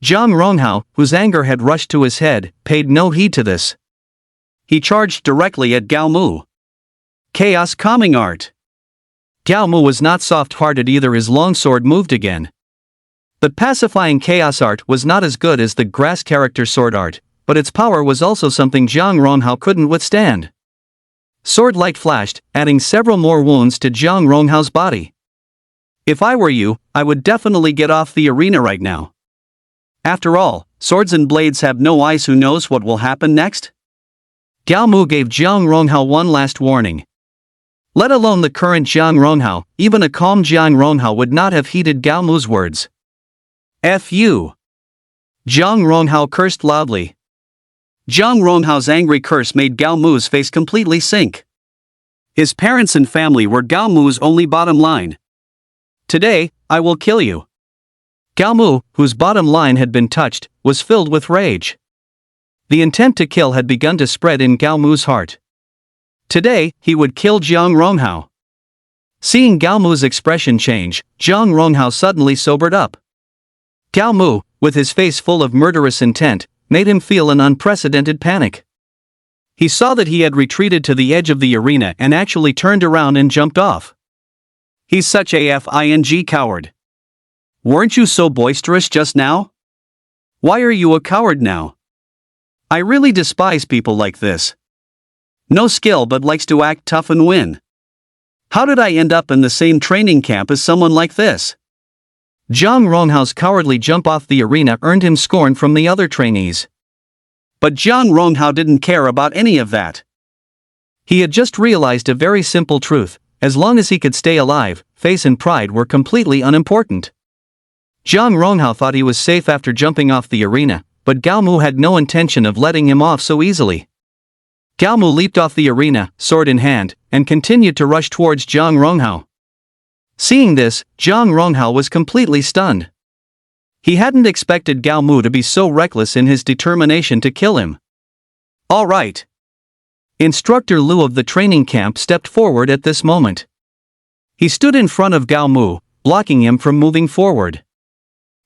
Jiang Ronghao, whose anger had rushed to his head, paid no heed to this. He charged directly at Gao Mu. Chaos Calming Art. Gao Mu was not soft-hearted either. His longsword moved again. But pacifying chaos art was not as good as the grass character sword art, but its power was also something Jiang Ronghao couldn't withstand. Sword light flashed, adding several more wounds to Jiang Ronghao's body. If I were you, I would definitely get off the arena right now. After all, swords and blades have no eyes. Who knows what will happen next? Gao Mu gave Jiang Ronghao one last warning. Let alone the current Jiang Ronghao, even a calm Jiang Ronghao would not have heeded Gao Mu's words. F you! Jiang Ronghao cursed loudly. Jiang Ronghao's angry curse made Gao Mu's face completely sink. His parents and family were Gao Mu's only bottom line. Today, I will kill you. Gao Mu, whose bottom line had been touched, was filled with rage. The intent to kill had begun to spread in Gao Mu's heart. Today, he would kill Jiang Ronghao. Seeing Gao Mu's expression change, Jiang Ronghao suddenly sobered up. Gao Mu, with his face full of murderous intent, made him feel an unprecedented panic. He saw that he had retreated to the edge of the arena and actually turned around and jumped off. He's such a f-ing coward. Weren't you so boisterous just now? Why are you a coward now? I really despise people like this. No skill but likes to act tough and win. How did I end up in the same training camp as someone like this? Jiang Ronghao's cowardly jump off the arena earned him scorn from the other trainees. But Jiang Ronghao didn't care about any of that. He had just realized a very simple truth: as long as he could stay alive, face and pride were completely unimportant. Jiang Ronghao thought he was safe after jumping off the arena, but Gao Mu had no intention of letting him off so easily. Gao Mu leaped off the arena, sword in hand, and continued to rush towards Jiang Ronghao. Seeing this, Jiang Ronghao was completely stunned. He hadn't expected Gao Mu to be so reckless in his determination to kill him. All right. Instructor Lu of the training camp stepped forward at this moment. He stood in front of Gao Mu, blocking him from moving forward.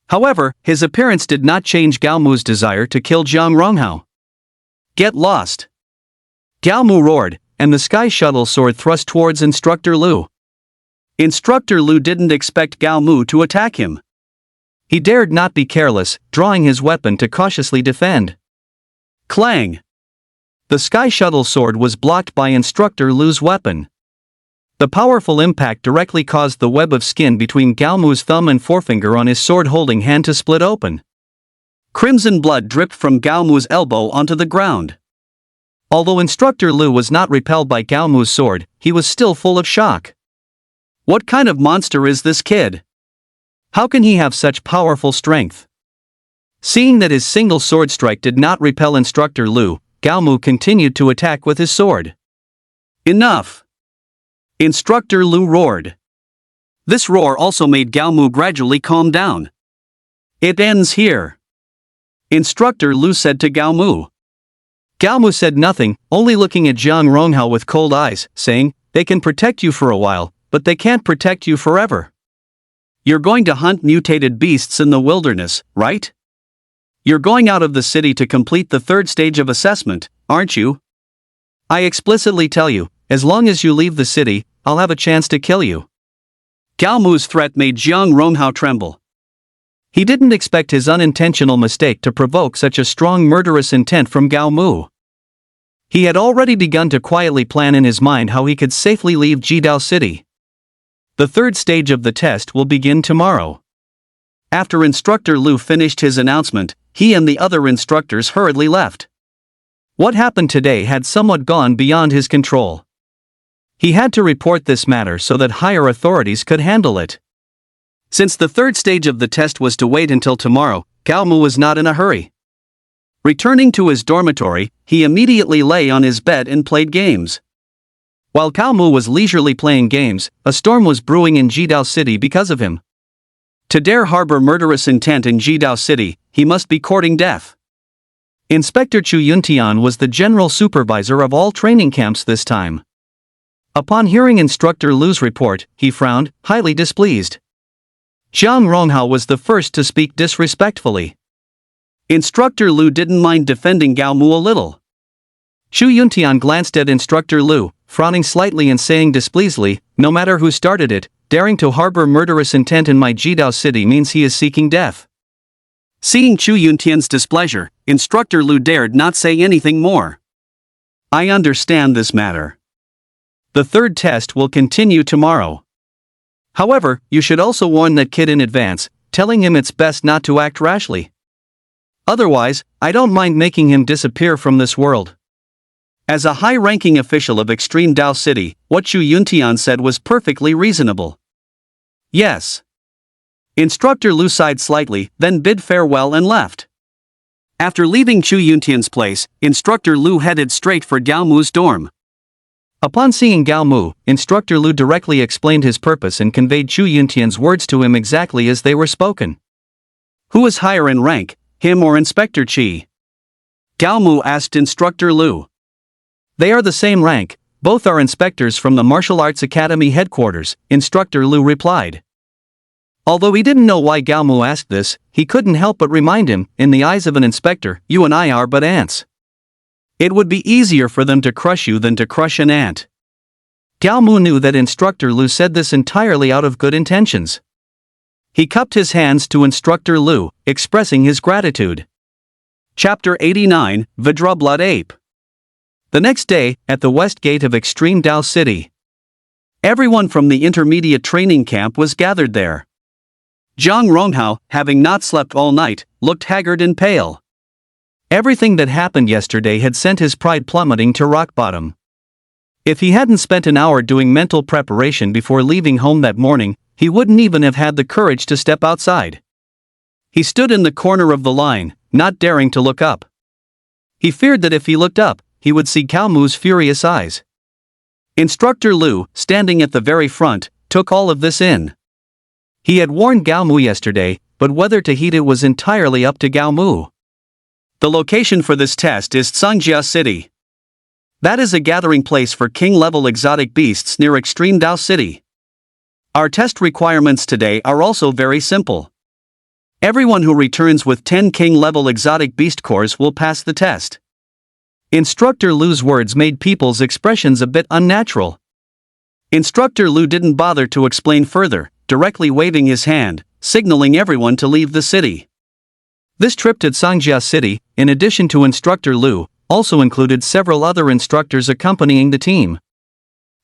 However, his appearance did not change Gao Mu's desire to kill Jiang Ronghao. Get lost! Gao Mu roared, and the sky shuttle sword thrust towards Instructor Lu. Instructor Lu didn't expect Gao Mu to attack him. He dared not be careless, drawing his weapon to cautiously defend. Clang! The Sky Shuttle sword was blocked by Instructor Lu's weapon. The powerful impact directly caused the web of skin between Gao Mu's thumb and forefinger on his sword-holding hand to split open. Crimson blood dripped from Gao Mu's elbow onto the ground. Although Instructor Lu was not repelled by Gao Mu's sword, he was still full of shock. What kind of monster is this kid? How can he have such powerful strength? Seeing that his single sword strike did not repel Instructor Lu, Gao Mu continued to attack with his sword. Enough! Instructor Lu roared. This roar also made Gao Mu gradually calm down. It ends here. Instructor Lu said to Gao Mu. Gao Mu said nothing, only looking at Jiang Ronghao with cold eyes, saying, "They can protect you for a while, but they can't protect you forever. You're going to hunt mutated beasts in the wilderness, right? You're going out of the city to complete the third stage of assessment, aren't you? I explicitly tell you, as long as you leave the city, I'll have a chance to kill you." Gao Mu's threat made Jiang Ronghao tremble. He didn't expect his unintentional mistake to provoke such a strong murderous intent from Gao Mu. He had already begun to quietly plan in his mind how he could safely leave Jidao City. The third stage of the test will begin tomorrow. After Instructor Lu finished his announcement, he and the other instructors hurriedly left. What happened today had somewhat gone beyond his control. He had to report this matter so that higher authorities could handle it. Since the third stage of the test was to wait until tomorrow, Gao Mu was not in a hurry. Returning to his dormitory, he immediately lay on his bed and played games. While Gao Mu was leisurely playing games, a storm was brewing in Jidao City because of him. To dare harbor murderous intent in Jidao City, he must be courting death. Inspector Chu Yuntian was the general supervisor of all training camps this time. Upon hearing Instructor Lu's report, he frowned, highly displeased. Jiang Ronghao was the first to speak disrespectfully. Instructor Lu didn't mind defending Gao Mu a little. Chu Yuntian glanced at Instructor Lu, frowning slightly and saying displeasedly, "No matter who started it, daring to harbor murderous intent in my Jidao City means he is seeking death." Seeing Chu Yuntian's displeasure, Instructor Lu dared not say anything more. "I understand this matter. The third test will continue tomorrow. However, you should also warn that kid in advance, telling him it's best not to act rashly. Otherwise, I don't mind making him disappear from this world." As a high-ranking official of Extreme Dao City, what Chu Yuntian said was perfectly reasonable. "Yes." Instructor Lu sighed slightly, then bid farewell and left. After leaving Chu Yuntian's place, Instructor Lu headed straight for Gao Mu's dorm. Upon seeing Gao Mu, Instructor Lu directly explained his purpose and conveyed Chu Yuntian's words to him exactly as they were spoken. "Who is higher in rank, him or Inspector Qi?" Gao Mu asked Instructor Lu. "They are the same rank, both are inspectors from the Martial Arts Academy headquarters," Instructor Lu replied. Although he didn't know why Gao Mu asked this, he couldn't help but remind him, in the eyes of an inspector, you and I are but ants. It would be easier for them to crush you than to crush an ant. Gao Mu knew that Instructor Lu said this entirely out of good intentions. He cupped his hands to Instructor Lu, expressing his gratitude. Chapter 89, Vidra Blood Ape. The next day, at the west gate of Extreme Dao City. Everyone from the intermediate training camp was gathered there. Jiang Ronghao, having not slept all night, looked haggard and pale. Everything that happened yesterday had sent his pride plummeting to rock bottom. If he hadn't spent an hour doing mental preparation before leaving home that morning, he wouldn't even have had the courage to step outside. He stood in the corner of the line, not daring to look up. He feared that if he looked up, he would see Gao Mu's furious eyes. Instructor Lu, standing at the very front, took all of this in. He had warned Gao Mu yesterday, but whether to heed it was entirely up to Gao Mu. The location for this test is Cangjia City. That is a gathering place for king-level exotic beasts near Extreme Dao City. Our test requirements today are also very simple. Everyone who returns with 10 king-level exotic beast cores will pass the test. Instructor Lu's words made people's expressions a bit unnatural. Instructor Lu didn't bother to explain further, directly waving his hand, signaling everyone to leave the city. This trip to Sangjia City, in addition to Instructor Lu, also included several other instructors accompanying the team.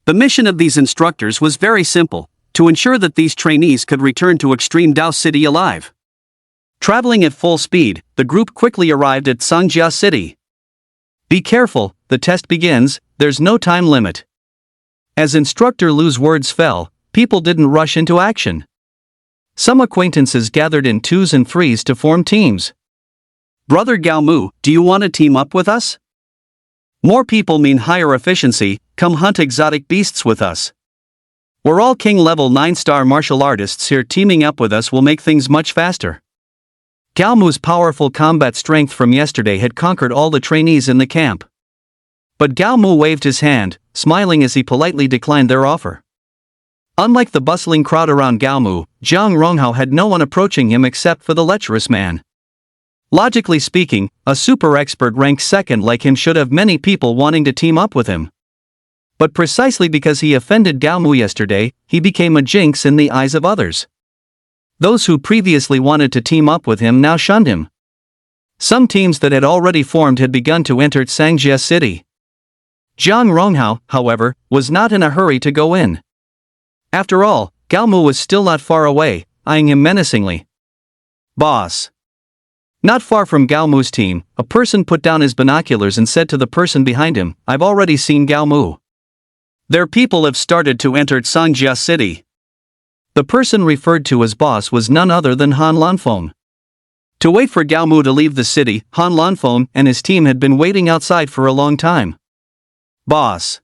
The mission of these instructors was very simple: to ensure that these trainees could return to Extreme Dao City alive. Traveling at full speed, the group quickly arrived at Sangjia City. Be careful, the test begins, there's no time limit. As Instructor Lu's words fell, people didn't rush into action. Some acquaintances gathered in twos and threes to form teams. Brother Gao Mu, do you want to team up with us? More people mean higher efficiency, come hunt exotic beasts with us. We're all King level 9-star martial artists here, teaming up with us will make things much faster. Gao Mu's powerful combat strength from yesterday had conquered all the trainees in the camp. But Gao Mu waved his hand, smiling as he politely declined their offer. Unlike the bustling crowd around Gao Mu, Zhang Ronghao had no one approaching him except for the lecherous man. Logically speaking, a super expert ranked second like him should have many people wanting to team up with him. But precisely because he offended Gao Mu yesterday, he became a jinx in the eyes of others. Those who previously wanted to team up with him now shunned him. Some teams that had already formed had begun to enter Sangjia City. Zhang Ronghao, however, was not in a hurry to go in. After all, Gao Mu was still not far away, eyeing him menacingly. Boss. Not far from Gao Mu's team, a person put down his binoculars and said to the person behind him, I've already seen Gao Mu. Their people have started to enter Sangjia City. The person referred to as boss was none other than Han Lanfeng. To wait for Gao Mu to leave the city, Han Lanfeng and his team had been waiting outside for a long time. Boss.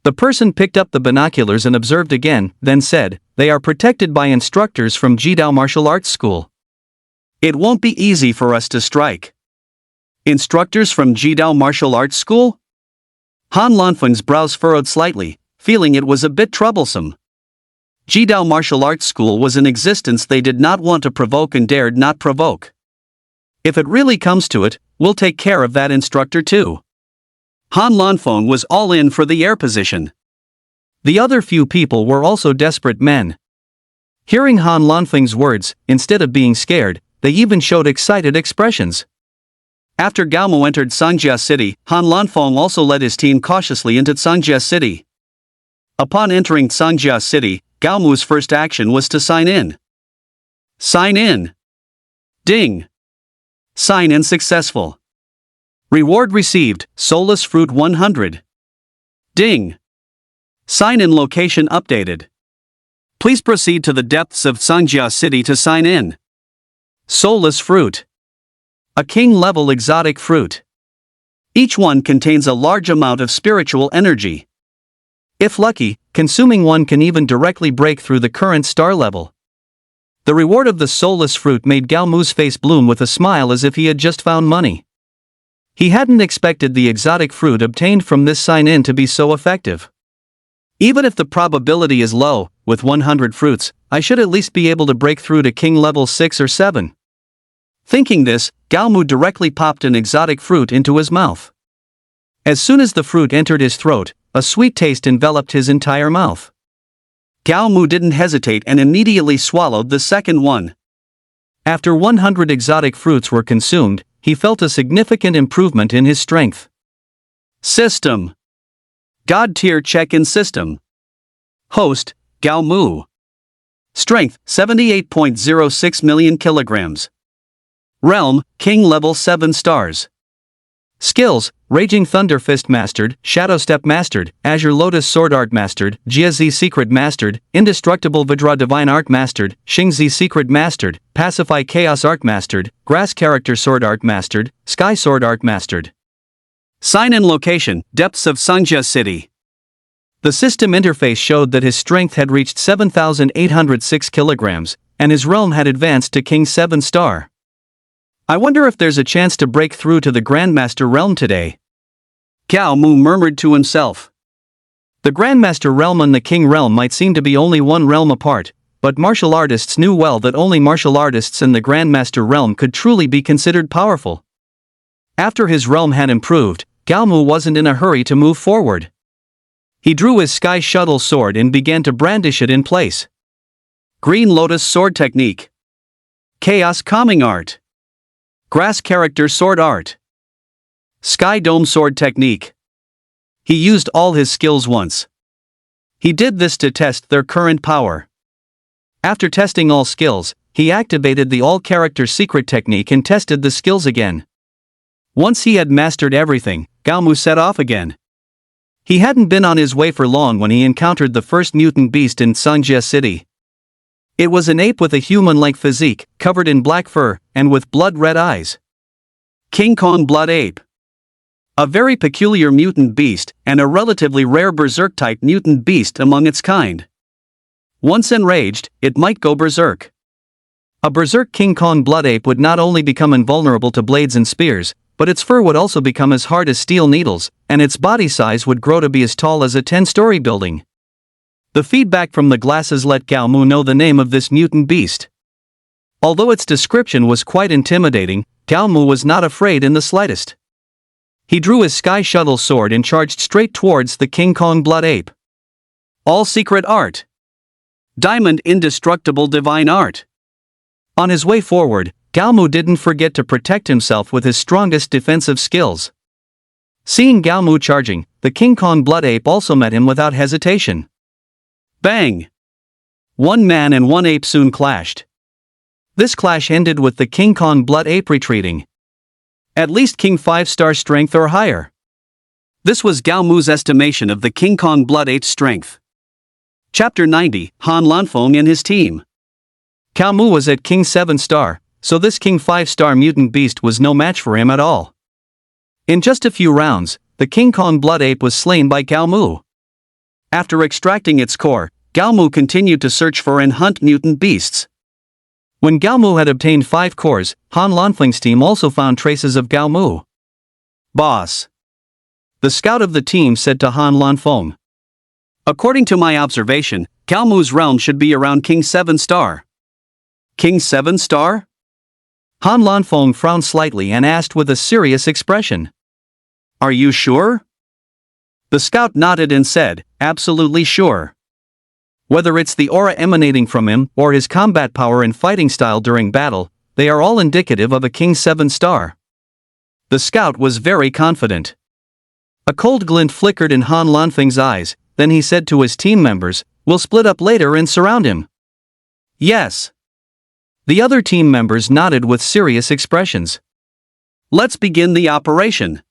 The person picked up the binoculars and observed again, then said, they are protected by instructors from Jidao Martial Arts School. It won't be easy for us to strike. Instructors from Jidao Martial Arts School? Han Lanfeng's brows furrowed slightly, feeling it was a bit troublesome. Jidao Martial Arts School was in existence they did not want to provoke and dared not provoke. If it really comes to it, we'll take care of that instructor too. Han Lanfeng was all in for the air position. The other few people were also desperate men. Hearing Han Lanfeng's words, instead of being scared, they even showed excited expressions. After Gao Mu entered Sangjia City, Han Lanfeng also led his team cautiously into Sangjia City. Upon entering Sangjia City, Gao Mu's first action was to sign in. Sign in. Ding. Sign in successful. Reward received, soulless fruit 100. Ding. Sign in location updated. Please proceed to the depths of Sangjia City to sign in. Soulless fruit. A king-level exotic fruit. Each one contains a large amount of spiritual energy. If lucky, consuming one can even directly break through the current star level. The reward of the soulless fruit made Gao Mu's face bloom with a smile as if he had just found money. He hadn't expected the exotic fruit obtained from this sign-in to be so effective. Even if the probability is low, with 100 fruits, I should at least be able to break through to king level 6 or 7. Thinking this, Gao Mu directly popped an exotic fruit into his mouth. As soon as the fruit entered his throat, a sweet taste enveloped his entire mouth. Gao Mu didn't hesitate and immediately swallowed the second one. After 100 exotic fruits were consumed, he felt a significant improvement in his strength. System. God tier check-in system. Host, Gao Mu. Strength, 78.06 million kilograms. Realm, King level 7 stars. Skills, Raging Thunder Fist mastered, Shadow Step mastered, Azure Lotus Sword Art mastered, Jia Z Secret mastered, Indestructible Vidra Divine Art mastered, Xing Z Secret mastered, Pacify Chaos Art mastered, Grass Character Sword Art mastered, Sky Sword Art mastered. Sign-in location, depths of Sangjia City. The system interface showed that his strength had reached 7,806 kilograms, and his realm had advanced to King 7 star. I wonder if there's a chance to break through to the Grandmaster realm today. Gao Mu murmured to himself. The Grandmaster realm and the King realm might seem to be only one realm apart, but martial artists knew well that only martial artists in the Grandmaster realm could truly be considered powerful. After his realm had improved, Gao Mu wasn't in a hurry to move forward. He drew his sky shuttle sword and began to brandish it in place. Green Lotus Sword Technique. Chaos Calming Art. Grass Character Sword Art. Sky Dome Sword Technique. He used all his skills once. He did this to test their current power. After testing all skills, he activated the all-character secret technique and tested the skills again. Once he had mastered everything, Gaomu set off again. He hadn't been on his way for long when he encountered the first mutant beast in Sanjia City. It was an ape with a human-like physique, covered in black fur, and with blood-red eyes. King Kong Blood Ape. A very peculiar mutant beast, and a relatively rare berserk-type mutant beast among its kind. Once enraged, it might go berserk. A berserk King Kong Blood Ape would not only become invulnerable to blades and spears, but its fur would also become as hard as steel needles, and its body size would grow to be as tall as a 10-story building. The feedback from the glasses let Gaomu know the name of this mutant beast. Although its description was quite intimidating, Gaomu was not afraid in the slightest. He drew his sky shuttle sword and charged straight towards the King Kong Blood Ape. All Secret Art. Diamond Indestructible Divine Art. On his way forward, Gaomu didn't forget to protect himself with his strongest defensive skills. Seeing Gaomu charging, the King Kong Blood Ape also met him without hesitation. Bang! One man and one ape soon clashed. This clash ended with the King Kong Blood Ape retreating. At least King 5-star strength or higher. This was Gaomu's estimation of the King Kong Blood Ape's strength. Chapter 90, Han Lanfeng and his team. Gaomu was at King 7-star, so this King 5-star mutant beast was no match for him at all. In just a few rounds, the King Kong Blood Ape was slain by Gaomu. After extracting its core, Gaomu continued to search for and hunt mutant beasts. When Gaomu had obtained 5 cores, Han Lanfeng's team also found traces of Gaomu. Boss. The scout of the team said to Han Lanfeng. According to my observation, Gaomu's realm should be around King 7-star. King 7-star? Han Lanfeng frowned slightly and asked with a serious expression. Are you sure? The scout nodded and said, absolutely sure. Whether it's the aura emanating from him or his combat power and fighting style during battle, they are all indicative of a King 7-star. The scout was very confident. A cold glint flickered in Han Lanfeng's eyes, then he said to his team members, we'll split up later and surround him. Yes. The other team members nodded with serious expressions. Let's begin the operation.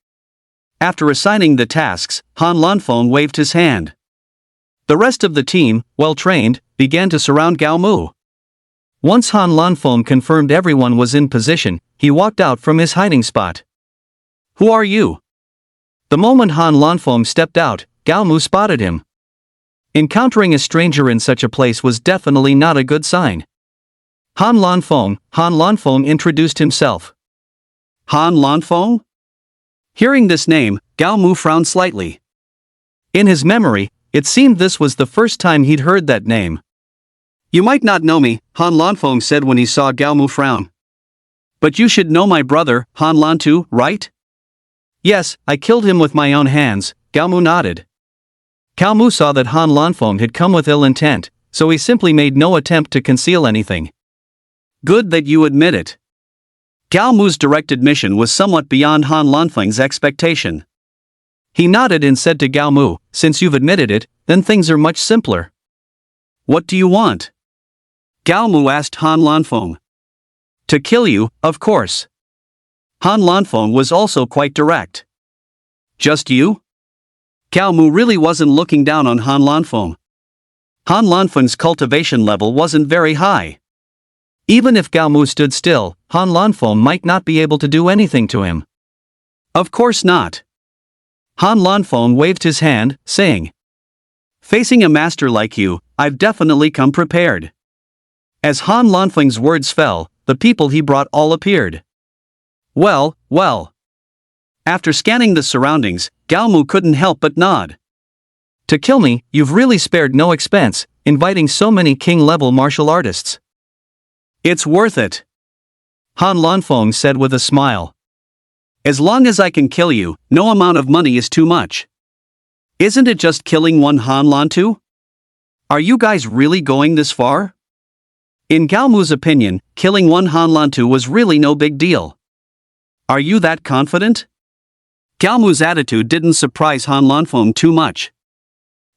After assigning the tasks, Han Lanfeng waved his hand. The rest of the team, well trained, began to surround Gaomu. Once Han Lanfeng confirmed everyone was in position, he walked out from his hiding spot. Who are you? The moment Han Lanfeng stepped out, Gaomu spotted him. Encountering a stranger in such a place was definitely not a good sign. Han Lanfeng introduced himself. Han Lanfeng? Hearing this name, Gaomu frowned slightly. In his memory, it seemed this was the first time he'd heard that name. You might not know me, Han Lanfeng said when he saw Gaomu frown. But you should know my brother, Han Lantu, right? Yes, I killed him with my own hands, Gaomu nodded. Gaomu saw that Han Lanfeng had come with ill intent, so he simply made no attempt to conceal anything. Good that you admit it. Gaomu's direct admission was somewhat beyond Han Lanfeng's expectation. He nodded and said to Gaomu, since you've admitted it, then things are much simpler. What do you want? Gaomu asked Han Lanfeng. To kill you, of course. Han Lanfeng was also quite direct. Just you? Gaomu really wasn't looking down on Han Lanfeng. Han Lanfeng's cultivation level wasn't very high. Even if Gaomu stood still, Han Lanfeng might not be able to do anything to him. Of course not. Han Lanfeng waved his hand, saying, facing a master like you, I've definitely come prepared. As Han Lanfeng's words fell, the people he brought all appeared. Well. After scanning the surroundings, Gaomu couldn't help but nod. To kill me, you've really spared no expense, inviting so many king-level martial artists. It's worth it. Han Lanfeng said with a smile. As long as I can kill you, no amount of money is too much. Isn't it just killing one Han Lantu? Are you guys really going this far? In Gao Mu's opinion, killing one Han Lantu was really no big deal. Are you that confident? Gao Mu's attitude didn't surprise Han Lanfeng too much.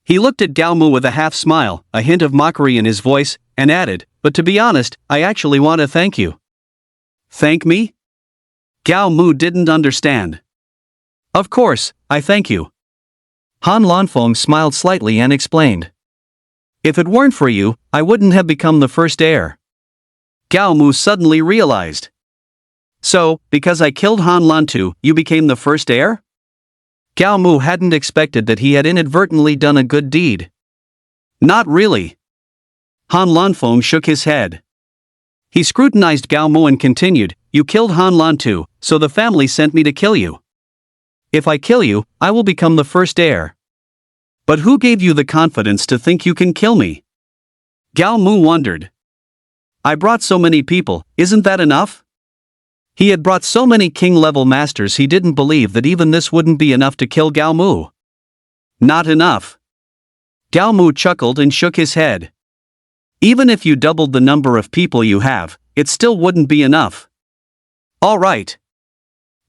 He looked at Gao Mu with a half smile, a hint of mockery in his voice, and added, "But to be honest, I actually want to thank you." Thank me? Gao Mu didn't understand. Of course, I thank you. Han Lanfeng smiled slightly and explained. If it weren't for you, I wouldn't have become the first heir. Gao Mu suddenly realized. So, because I killed Han Lantu, you became the first heir? Gao Mu hadn't expected that he had inadvertently done a good deed. Not really. Han Lanfeng shook his head. He scrutinized Gao Mu and continued, "You killed Han Lantu, so the family sent me to kill you. If I kill you, I will become the first heir. But who gave you the confidence to think you can kill me?" Gao Mu wondered. I brought so many people, isn't that enough? He had brought so many king-level masters he didn't believe that even this wouldn't be enough to kill Gao Mu. Not enough. Gao Mu chuckled and shook his head. Even if you doubled the number of people you have, it still wouldn't be enough. All right.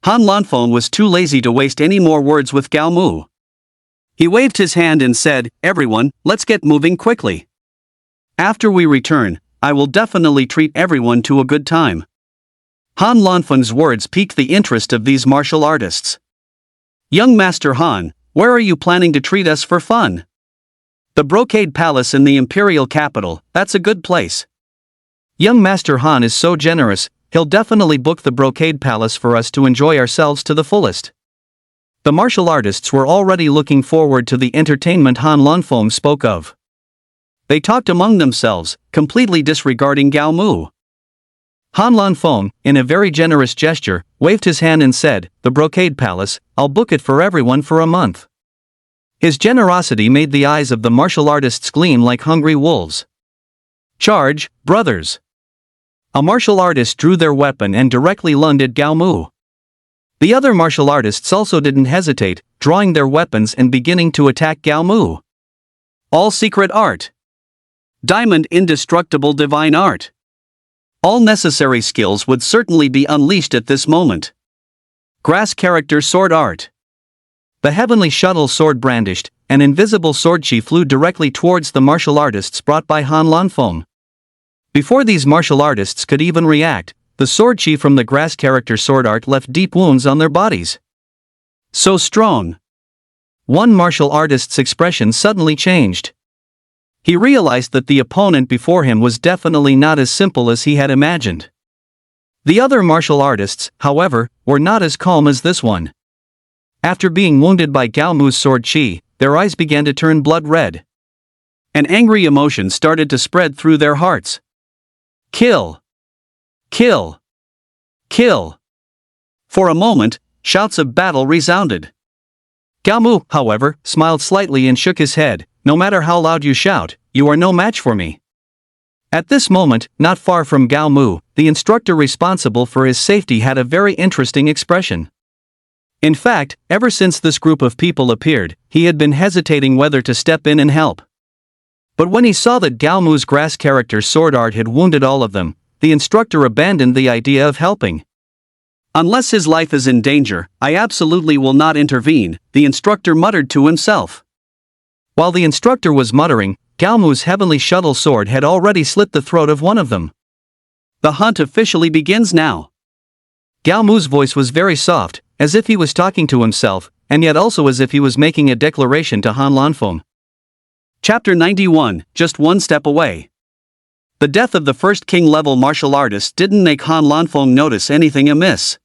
Han Lanfeng was too lazy to waste any more words with Gao Mu. He waved his hand and said, "Everyone, let's get moving quickly. After we return, I will definitely treat everyone to a good time." Han Lanfeng's words piqued the interest of these martial artists. "Young Master Han, where are you planning to treat us for fun?" "The Brocade Palace in the Imperial Capital, that's a good place. Young Master Han is so generous, he'll definitely book the Brocade Palace for us to enjoy ourselves to the fullest." The martial artists were already looking forward to the entertainment Han Lanfeng spoke of. They talked among themselves, completely disregarding Gao Mu. Han Lanfeng, in a very generous gesture, waved his hand and said, "The Brocade Palace, I'll book it for everyone for a month." His generosity made the eyes of the martial artists gleam like hungry wolves. "Charge, brothers!" A martial artist drew their weapon and directly lunged at Gao Mu. The other martial artists also didn't hesitate, drawing their weapons and beginning to attack Gao Mu. All secret art. Diamond indestructible divine art. All necessary skills would certainly be unleashed at this moment. Grass character sword art. The heavenly shuttle sword brandished, an invisible sword chi flew directly towards the martial artists brought by Han Lanfeng. Before these martial artists could even react, the sword chi from the grass character sword art left deep wounds on their bodies. So strong. One martial artist's expression suddenly changed. He realized that the opponent before him was definitely not as simple as he had imagined. The other martial artists, however, were not as calm as this one. After being wounded by Gao Mu's sword chi, their eyes began to turn blood red. An angry emotion started to spread through their hearts. Kill! Kill! Kill! For a moment, shouts of battle resounded. Gao Mu, however, smiled slightly and shook his head. "No matter how loud you shout, you are no match for me." At this moment, not far from Gao Mu, the instructor responsible for his safety had a very interesting expression. In fact, ever since this group of people appeared, he had been hesitating whether to step in and help. But when he saw that Gao Mu's grass character sword art had wounded all of them, the instructor abandoned the idea of helping. "Unless his life is in danger, I absolutely will not intervene," the instructor muttered to himself. While the instructor was muttering, Gao Mu's heavenly shuttle sword had already slit the throat of one of them. "The hunt officially begins now." Gao Mu's voice was very soft, as if he was talking to himself, and yet also as if he was making a declaration to Han Lanfeng. Chapter 91, Just One Step Away. The death of the first king-level martial artist didn't make Han Lanfeng notice anything amiss.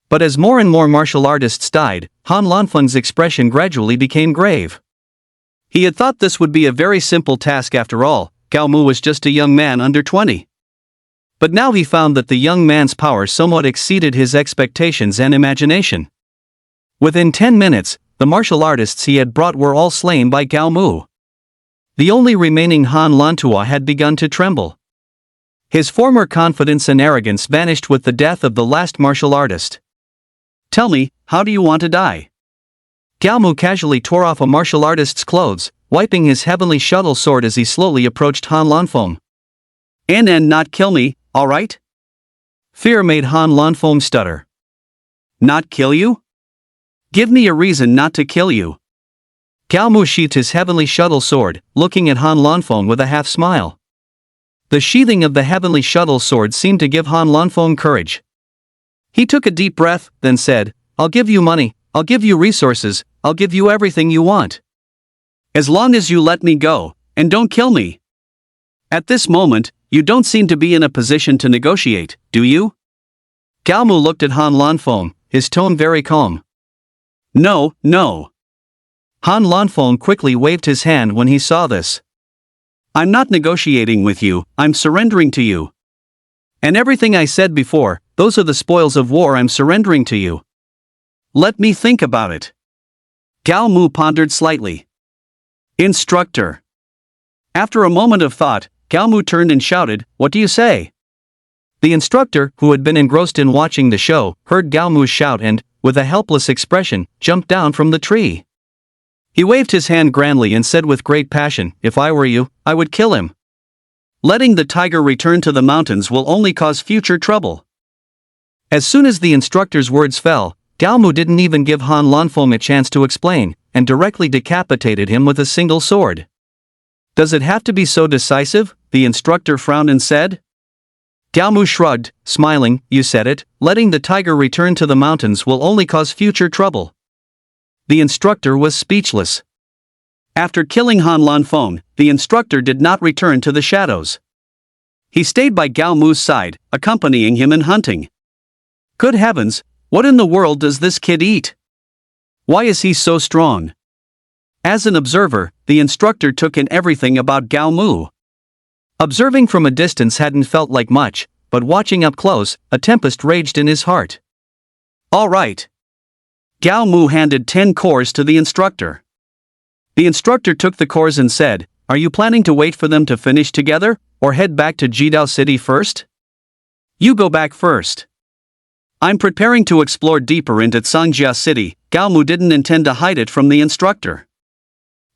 But as more and more martial artists died, Han Lanfeng's expression gradually became grave. He had thought this would be a very simple task after all. Gao Mu was just a young man under 20. But now he found that the young man's power somewhat exceeded his expectations and imagination. Within 10 minutes, the martial artists he had brought were all slain by Gao Mu. The only remaining Han Lantua had begun to tremble. His former confidence and arrogance vanished with the death of the last martial artist. "Tell me, how do you want to die?" Gao Mu casually tore off a martial artist's clothes, wiping his heavenly shuttle sword as he slowly approached Han Lanfeng. Not kill me, alright? Fear made Han Lanfeng stutter. Not kill you? Give me a reason not to kill you. Gao Mu sheathed his heavenly shuttle sword, looking at Han Lanfeng with a half smile. The sheathing of the heavenly shuttle sword seemed to give Han Lanfeng courage. He took a deep breath, then said, "I'll give you money, I'll give you resources, I'll give you everything you want. As long as you let me go, and don't kill me." At this moment, you don't seem to be in a position to negotiate, do you? Gao Mu looked at Han Lanfeng, his tone very calm. No, no. Han Lanfeng quickly waved his hand when he saw this. I'm not negotiating with you, I'm surrendering to you. And everything I said before, those are the spoils of war I'm surrendering to you. Let me think about it. Gao Mu pondered slightly. Instructor. After a moment of thought, Gao Mu turned and shouted, "What do you say?" The instructor, who had been engrossed in watching the show, heard Gao Mu's shout and, with a helpless expression, jumped down from the tree. He waved his hand grandly and said with great passion, "If I were you, I would kill him. Letting the tiger return to the mountains will only cause future trouble." As soon as the instructor's words fell, Gao Mu didn't even give Han Lanfeng a chance to explain, and directly decapitated him with a single sword. "Does it have to be so decisive?" the instructor frowned and said. Gao Mu shrugged, smiling, "You said it, letting the tiger return to the mountains will only cause future trouble." The instructor was speechless. After killing Han Lanfeng, the instructor did not return to the shadows. He stayed by Gao Mu's side, accompanying him in hunting. Good heavens, what in the world does this kid eat? Why is he so strong? As an observer, the instructor took in everything about Gao Mu. Observing from a distance hadn't felt like much, but watching up close, a tempest raged in his heart. All right. Gao Mu handed 10 cores to the instructor. The instructor took the cores and said, "Are you planning to wait for them to finish together, or head back to Jidao City first?" "You go back first." "I'm preparing to explore deeper into Cengjia City." Gao Mu didn't intend to hide it from the instructor.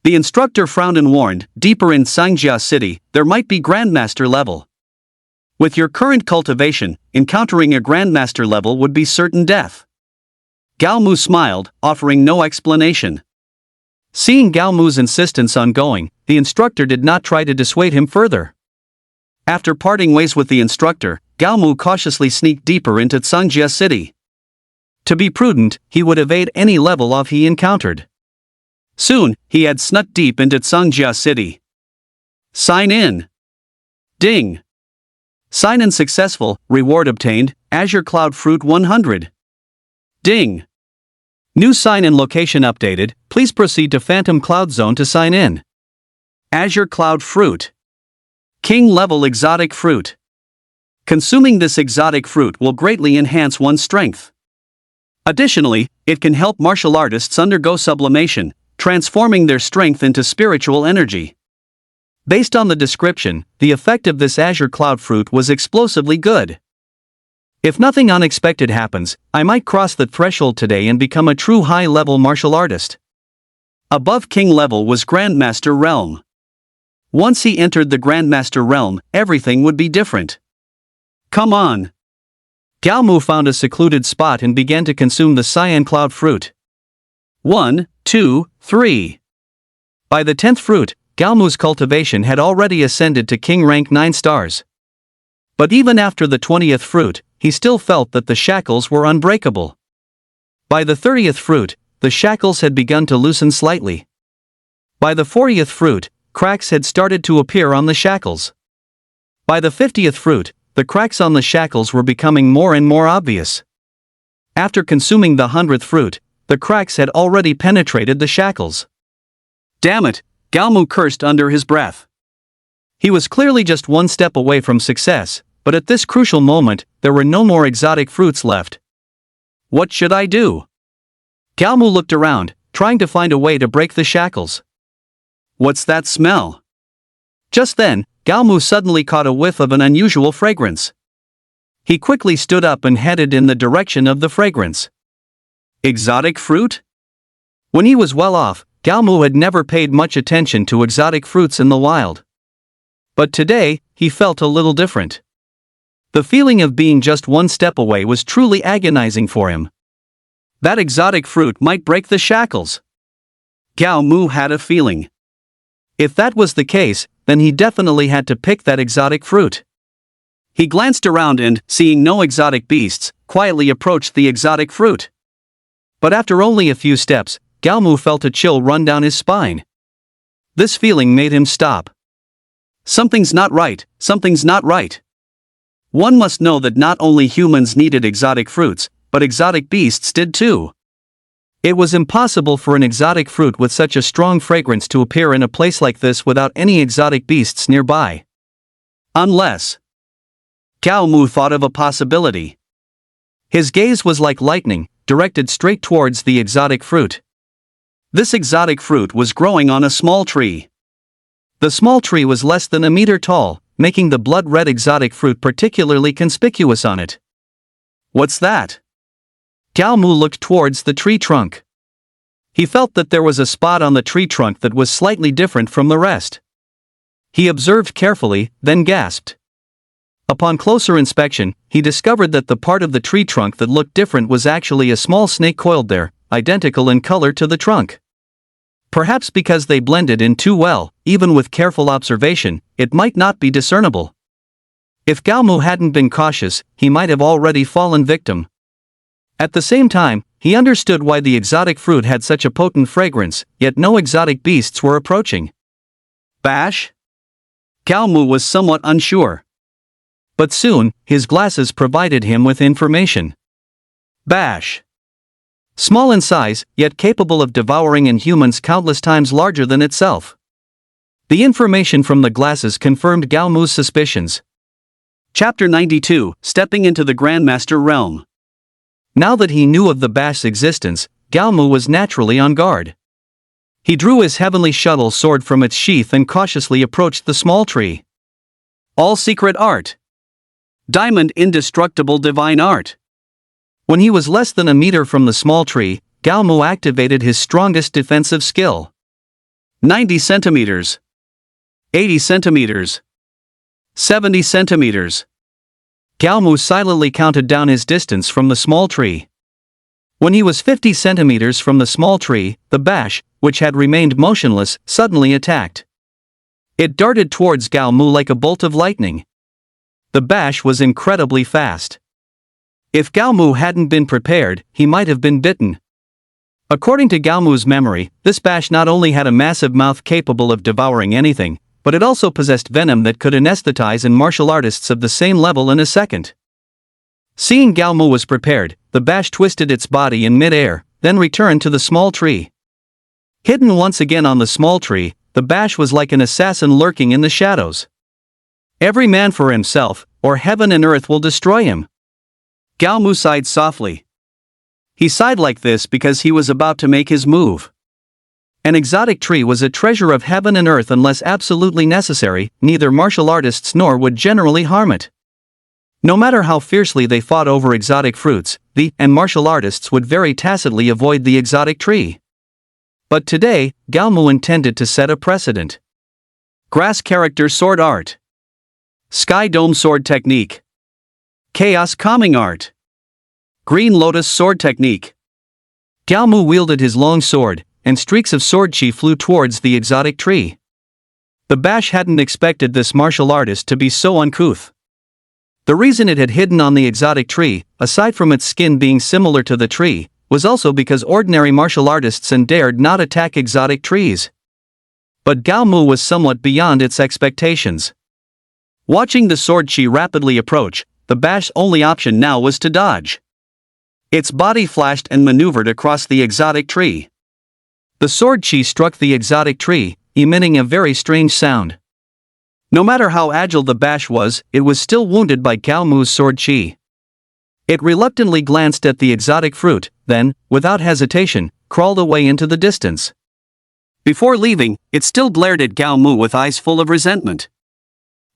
The instructor frowned and warned, "Deeper in Cengjia City, there might be Grandmaster level. With your current cultivation, encountering a Grandmaster level would be certain death." Gao Mu smiled, offering no explanation. Seeing Gao Mu's insistence on going, the instructor did not try to dissuade him further. After parting ways with the instructor, Gao Mu cautiously sneaked deeper into Cengjia City. To be prudent, he would evade any level of he encountered. Soon, he had snuck deep into Cengjia City. Sign in. Ding. Sign in successful, reward obtained, Azure Cloud Fruit 100. Ding. New sign-in location updated, please proceed to Phantom Cloud Zone to sign in. Azure Cloud Fruit. King level exotic fruit. Consuming this exotic fruit will greatly enhance one's strength. Additionally, it can help martial artists undergo sublimation, transforming their strength into spiritual energy. Based on the description, the effect of this Azure Cloud Fruit was explosively good. If nothing unexpected happens, I might cross the threshold today and become a true high-level martial artist. Above King level was Grandmaster Realm. Once he entered the Grandmaster Realm, everything would be different. Come on. Gao Mu found a secluded spot and began to consume the Cyan Cloud Fruit. 1, 2, 3. By the 10th fruit, Gao Mu's cultivation had already ascended to King rank 9 stars. But even after the 20th fruit, he still felt that the shackles were unbreakable. By the 30th fruit, the shackles had begun to loosen slightly. By the 40th fruit, cracks had started to appear on the shackles. By the 50th fruit, the cracks on the shackles were becoming more and more obvious. After consuming the 100th fruit, the cracks had already penetrated the shackles. Damn it, Gao Mu cursed under his breath. He was clearly just one step away from success, but at this crucial moment, there were no more exotic fruits left. What should I do? Gao Mu looked around, trying to find a way to break the shackles. What's that smell? Just then, Gao Mu suddenly caught a whiff of an unusual fragrance. He quickly stood up and headed in the direction of the fragrance. Exotic fruit? When he was well off, Gao Mu had never paid much attention to exotic fruits in the wild. But today, he felt a little different. The feeling of being just one step away was truly agonizing for him. That exotic fruit might break the shackles. Gao Mu had a feeling. If that was the case, then he definitely had to pick that exotic fruit. He glanced around and, seeing no exotic beasts, quietly approached the exotic fruit. But after only a few steps, Gao Mu felt a chill run down his spine. This feeling made him stop. Something's not right, something's not right. One must know that not only humans needed exotic fruits, but exotic beasts did too. It was impossible for an exotic fruit with such a strong fragrance to appear in a place like this without any exotic beasts nearby. Unless... Gao Mu thought of a possibility. His gaze was like lightning, directed straight towards the exotic fruit. This exotic fruit was growing on a small tree. The small tree was less than a meter tall, making the blood-red exotic fruit particularly conspicuous on it. What's that? Gao Mu looked towards the tree trunk. He felt that there was a spot on the tree trunk that was slightly different from the rest. He observed carefully, then gasped. Upon closer inspection, he discovered that the part of the tree trunk that looked different was actually a small snake coiled there, identical in color to the trunk. Perhaps because they blended in too well, even with careful observation, it might not be discernible. If Gao Mu hadn't been cautious, he might have already fallen victim. At the same time, he understood why the exotic fruit had such a potent fragrance, yet no exotic beasts were approaching. Bash? Gao Mu was somewhat unsure. But soon, his glasses provided him with information. Bash. Small in size, yet capable of devouring inhumans countless times larger than itself. The information from the glasses confirmed Gao Mu's suspicions. Chapter 92, Stepping into the Grandmaster Realm. Now that he knew of the Bash's existence, Gao Mu was naturally on guard. He drew his heavenly shuttle sword from its sheath and cautiously approached the small tree. All secret art. Diamond indestructible divine art. When he was less than a meter from the small tree, Gao Mu activated his strongest defensive skill. 90 centimeters. 80 centimeters. 70 centimeters. Gao Mu silently counted down his distance from the small tree. When he was 50 centimeters from the small tree, the Bash, which had remained motionless, suddenly attacked. It darted towards Gao Mu like a bolt of lightning. The Bash was incredibly fast. If Gao Mu hadn't been prepared, he might have been bitten. According to Gao Mu's memory, this Bash not only had a massive mouth capable of devouring anything, but it also possessed venom that could anesthetize in martial artists of the same level in a second. Seeing Gao Mu was prepared, the Bash twisted its body in mid-air, then returned to the small tree. Hidden once again on the small tree, the Bash was like an assassin lurking in the shadows. Every man for himself, or heaven and earth will destroy him. Gao Mu sighed softly. He sighed like this because he was about to make his move. An exotic tree was a treasure of heaven and earth unless absolutely necessary, neither martial artists nor would generally harm it. No matter how fiercely they fought over exotic fruits, and martial artists would very tacitly avoid the exotic tree. But today, Gao Mu intended to set a precedent. Grass character sword art. Sky dome sword technique. Chaos calming art. Green lotus sword technique. Gao Mu wielded his long sword, and streaks of sword chi flew towards the exotic tree. The Bash hadn't expected this martial artist to be so uncouth. The reason it had hidden on the exotic tree, aside from its skin being similar to the tree, was also because ordinary martial artists dared not attack exotic trees. But Gao Mu was somewhat beyond its expectations. Watching the sword chi rapidly approach, the Bash's only option now was to dodge. Its body flashed and maneuvered across the exotic tree. The sword chi struck the exotic tree, emitting a very strange sound. No matter how agile the Bash was, it was still wounded by Gao Mu's sword chi. It reluctantly glanced at the exotic fruit, then, without hesitation, crawled away into the distance. Before leaving, it still glared at Gao Mu with eyes full of resentment.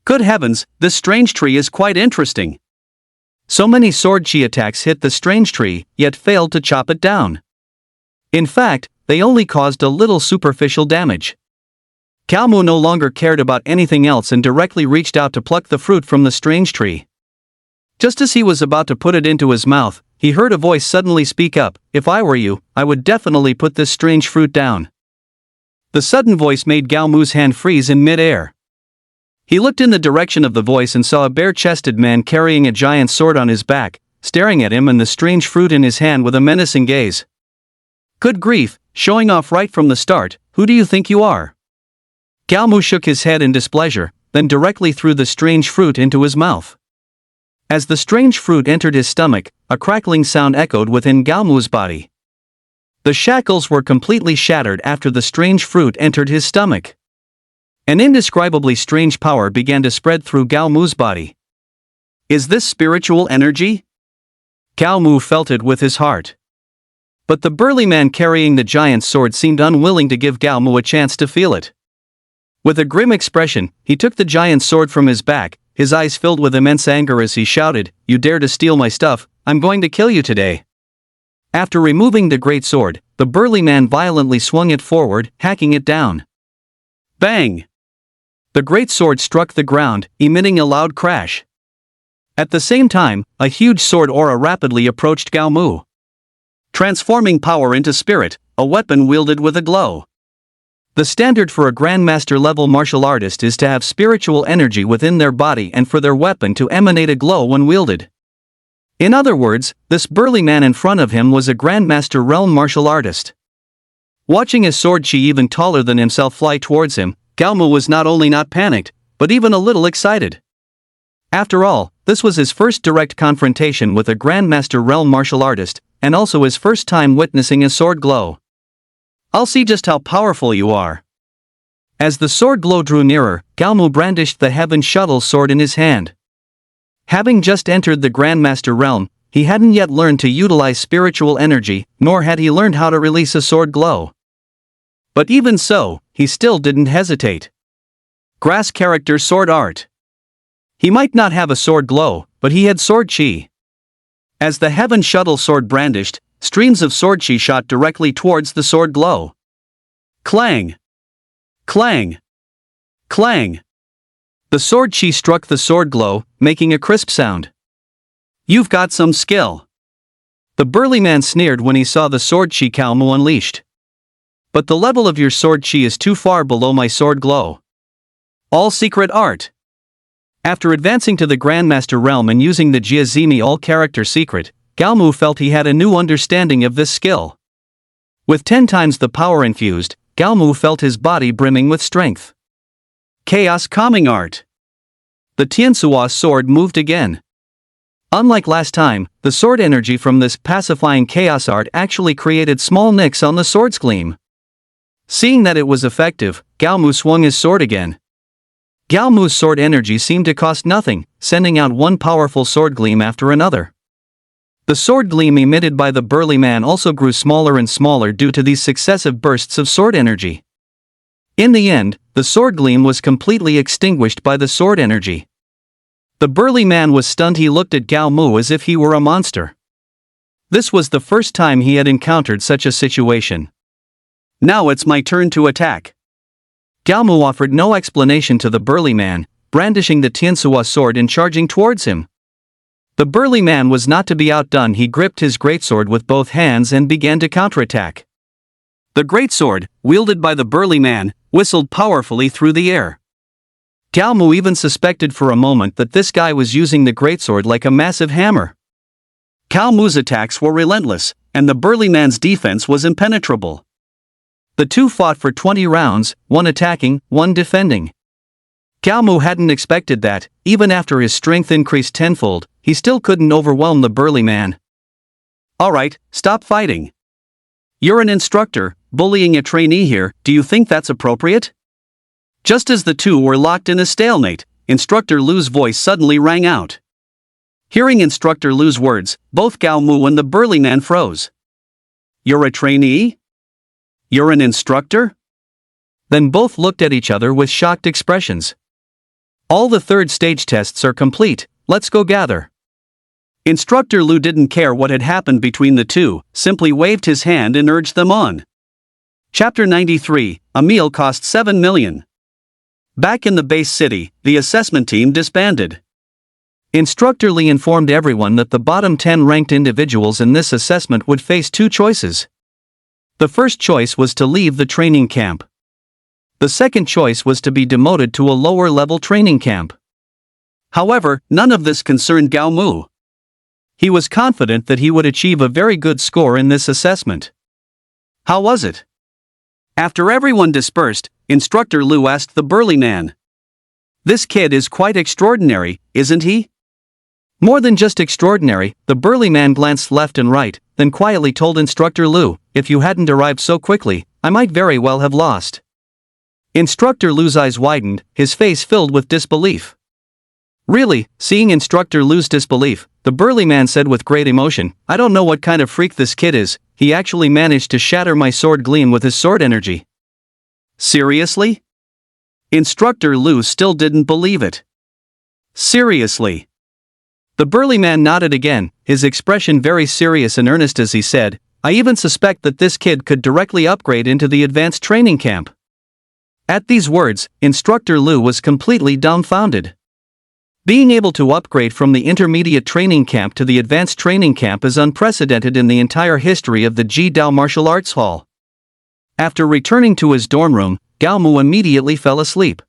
Good heavens, this strange tree is quite interesting. So many sword chi attacks hit the strange tree, yet failed to chop it down. In fact, they only caused a little superficial damage. Gao Mu no longer cared about anything else and directly reached out to pluck the fruit from the strange tree. Just as he was about to put it into his mouth, he heard a voice suddenly speak up, "If I were you, I would definitely put this strange fruit down." The sudden voice made Gao Mu's hand freeze in mid-air. He looked in the direction of the voice and saw a bare-chested man carrying a giant sword on his back, staring at him and the strange fruit in his hand with a menacing gaze. "Good grief, showing off right from the start, who do you think you are?" Gao Mu shook his head in displeasure, then directly threw the strange fruit into his mouth. As the strange fruit entered his stomach, a crackling sound echoed within Gao Mu's body. The shackles were completely shattered after the strange fruit entered his stomach. An indescribably strange power began to spread through Gao Mu's body. Is this spiritual energy? Gao Mu felt it with his heart. But the burly man carrying the giant sword seemed unwilling to give Gao Mu a chance to feel it. With a grim expression, he took the giant sword from his back, his eyes filled with immense anger as he shouted, "You dare to steal my stuff, I'm going to kill you today." After removing the great sword, the burly man violently swung it forward, hacking it down. Bang! The great sword struck the ground, emitting a loud crash. At the same time, a huge sword aura rapidly approached Gao Mu. Transforming power into spirit, a weapon wielded with a glow. The standard for a grandmaster-level martial artist is to have spiritual energy within their body and for their weapon to emanate a glow when wielded. In other words, this burly man in front of him was a grandmaster realm martial artist. Watching his sword chi even taller than himself fly towards him, Gao Mu was not only not panicked, but even a little excited. After all, this was his first direct confrontation with a grandmaster realm martial artist, and also his first time witnessing a sword glow. "I'll see just how powerful you are." As the sword glow drew nearer, Gao Mu brandished the heaven shuttle sword in his hand. Having just entered the Grandmaster realm, he hadn't yet learned to utilize spiritual energy, nor had he learned how to release a sword glow. But even so, he still didn't hesitate. Grass character sword art. He might not have a sword glow, but he had sword chi. As the heaven shuttle sword brandished, streams of sword chi shot directly towards the sword glow. Clang! Clang! Clang! The sword chi struck the sword glow, making a crisp sound. "You've got some skill." The burly man sneered when he saw the sword chi Gao Mu unleashed. "But the level of your sword chi is too far below my sword glow. All secret art." After advancing to the Grandmaster realm and using the Jiazimi all-character secret, Gao Mu felt he had a new understanding of this skill. With 10 times the power infused, Gao Mu felt his body brimming with strength. Chaos calming art. The Tiansuo sword moved again. Unlike last time, the sword energy from this pacifying chaos art actually created small nicks on the sword's gleam. Seeing that it was effective, Gao Mu swung his sword again. Gao Mu's sword energy seemed to cost nothing, sending out one powerful sword gleam after another. The sword gleam emitted by the burly man also grew smaller and smaller due to these successive bursts of sword energy. In the end, the sword gleam was completely extinguished by the sword energy. The burly man was stunned. He looked at Gao Mu as if he were a monster. This was the first time he had encountered such a situation. "Now it's my turn to attack." Gao Mu offered no explanation to the burly man, brandishing the Tiansuo sword and charging towards him. The burly man was not to be outdone. He gripped his greatsword with both hands and began to counterattack. The greatsword, wielded by the burly man, whistled powerfully through the air. Gao Mu even suspected for a moment that this guy was using the greatsword like a massive hammer. Gao Mu's attacks were relentless, and the burly man's defense was impenetrable. The two fought for 20 rounds, one attacking, one defending. Gao Mu hadn't expected that, even after his strength increased tenfold, he still couldn't overwhelm the burly man. "Alright, stop fighting. You're an instructor, bullying a trainee here, do you think that's appropriate?" Just as the two were locked in a stalemate, Instructor Lu's voice suddenly rang out. Hearing Instructor Lu's words, both Gao Mu and the burly man froze. "You're a trainee? You're an instructor?" Then both looked at each other with shocked expressions. "All the third stage tests are complete, let's go gather." Instructor Lu didn't care what had happened between the two, simply waved his hand and urged them on. Chapter 93, A Meal Cost 7 million. Back in the base city, the assessment team disbanded. Instructor Lee informed everyone that the bottom 10 ranked individuals in this assessment would face two choices. The first choice was to leave the training camp. The second choice was to be demoted to a lower-level training camp. However, none of this concerned Gao Mu. He was confident that he would achieve a very good score in this assessment. How was it? After everyone dispersed, Instructor Liu asked the burly man. "This kid is quite extraordinary, isn't he?" More than just extraordinary, the burly man glanced left and right, then quietly told Instructor Liu, "If you hadn't arrived so quickly, I might very well have lost." Instructor Liu's eyes widened, his face filled with disbelief. Really, seeing Instructor Liu's disbelief, the burly man said with great emotion, "I don't know what kind of freak this kid is, he actually managed to shatter my sword gleam with his sword energy." Seriously? Instructor Liu still didn't believe it. Seriously? The burly man nodded again, his expression very serious and earnest as he said, "I even suspect that this kid could directly upgrade into the advanced training camp." At these words, Instructor Liu was completely dumbfounded. Being able to upgrade from the intermediate training camp to the advanced training camp is unprecedented in the entire history of the Ji Dao Martial Arts Hall. After returning to his dorm room, Gao Mu immediately fell asleep.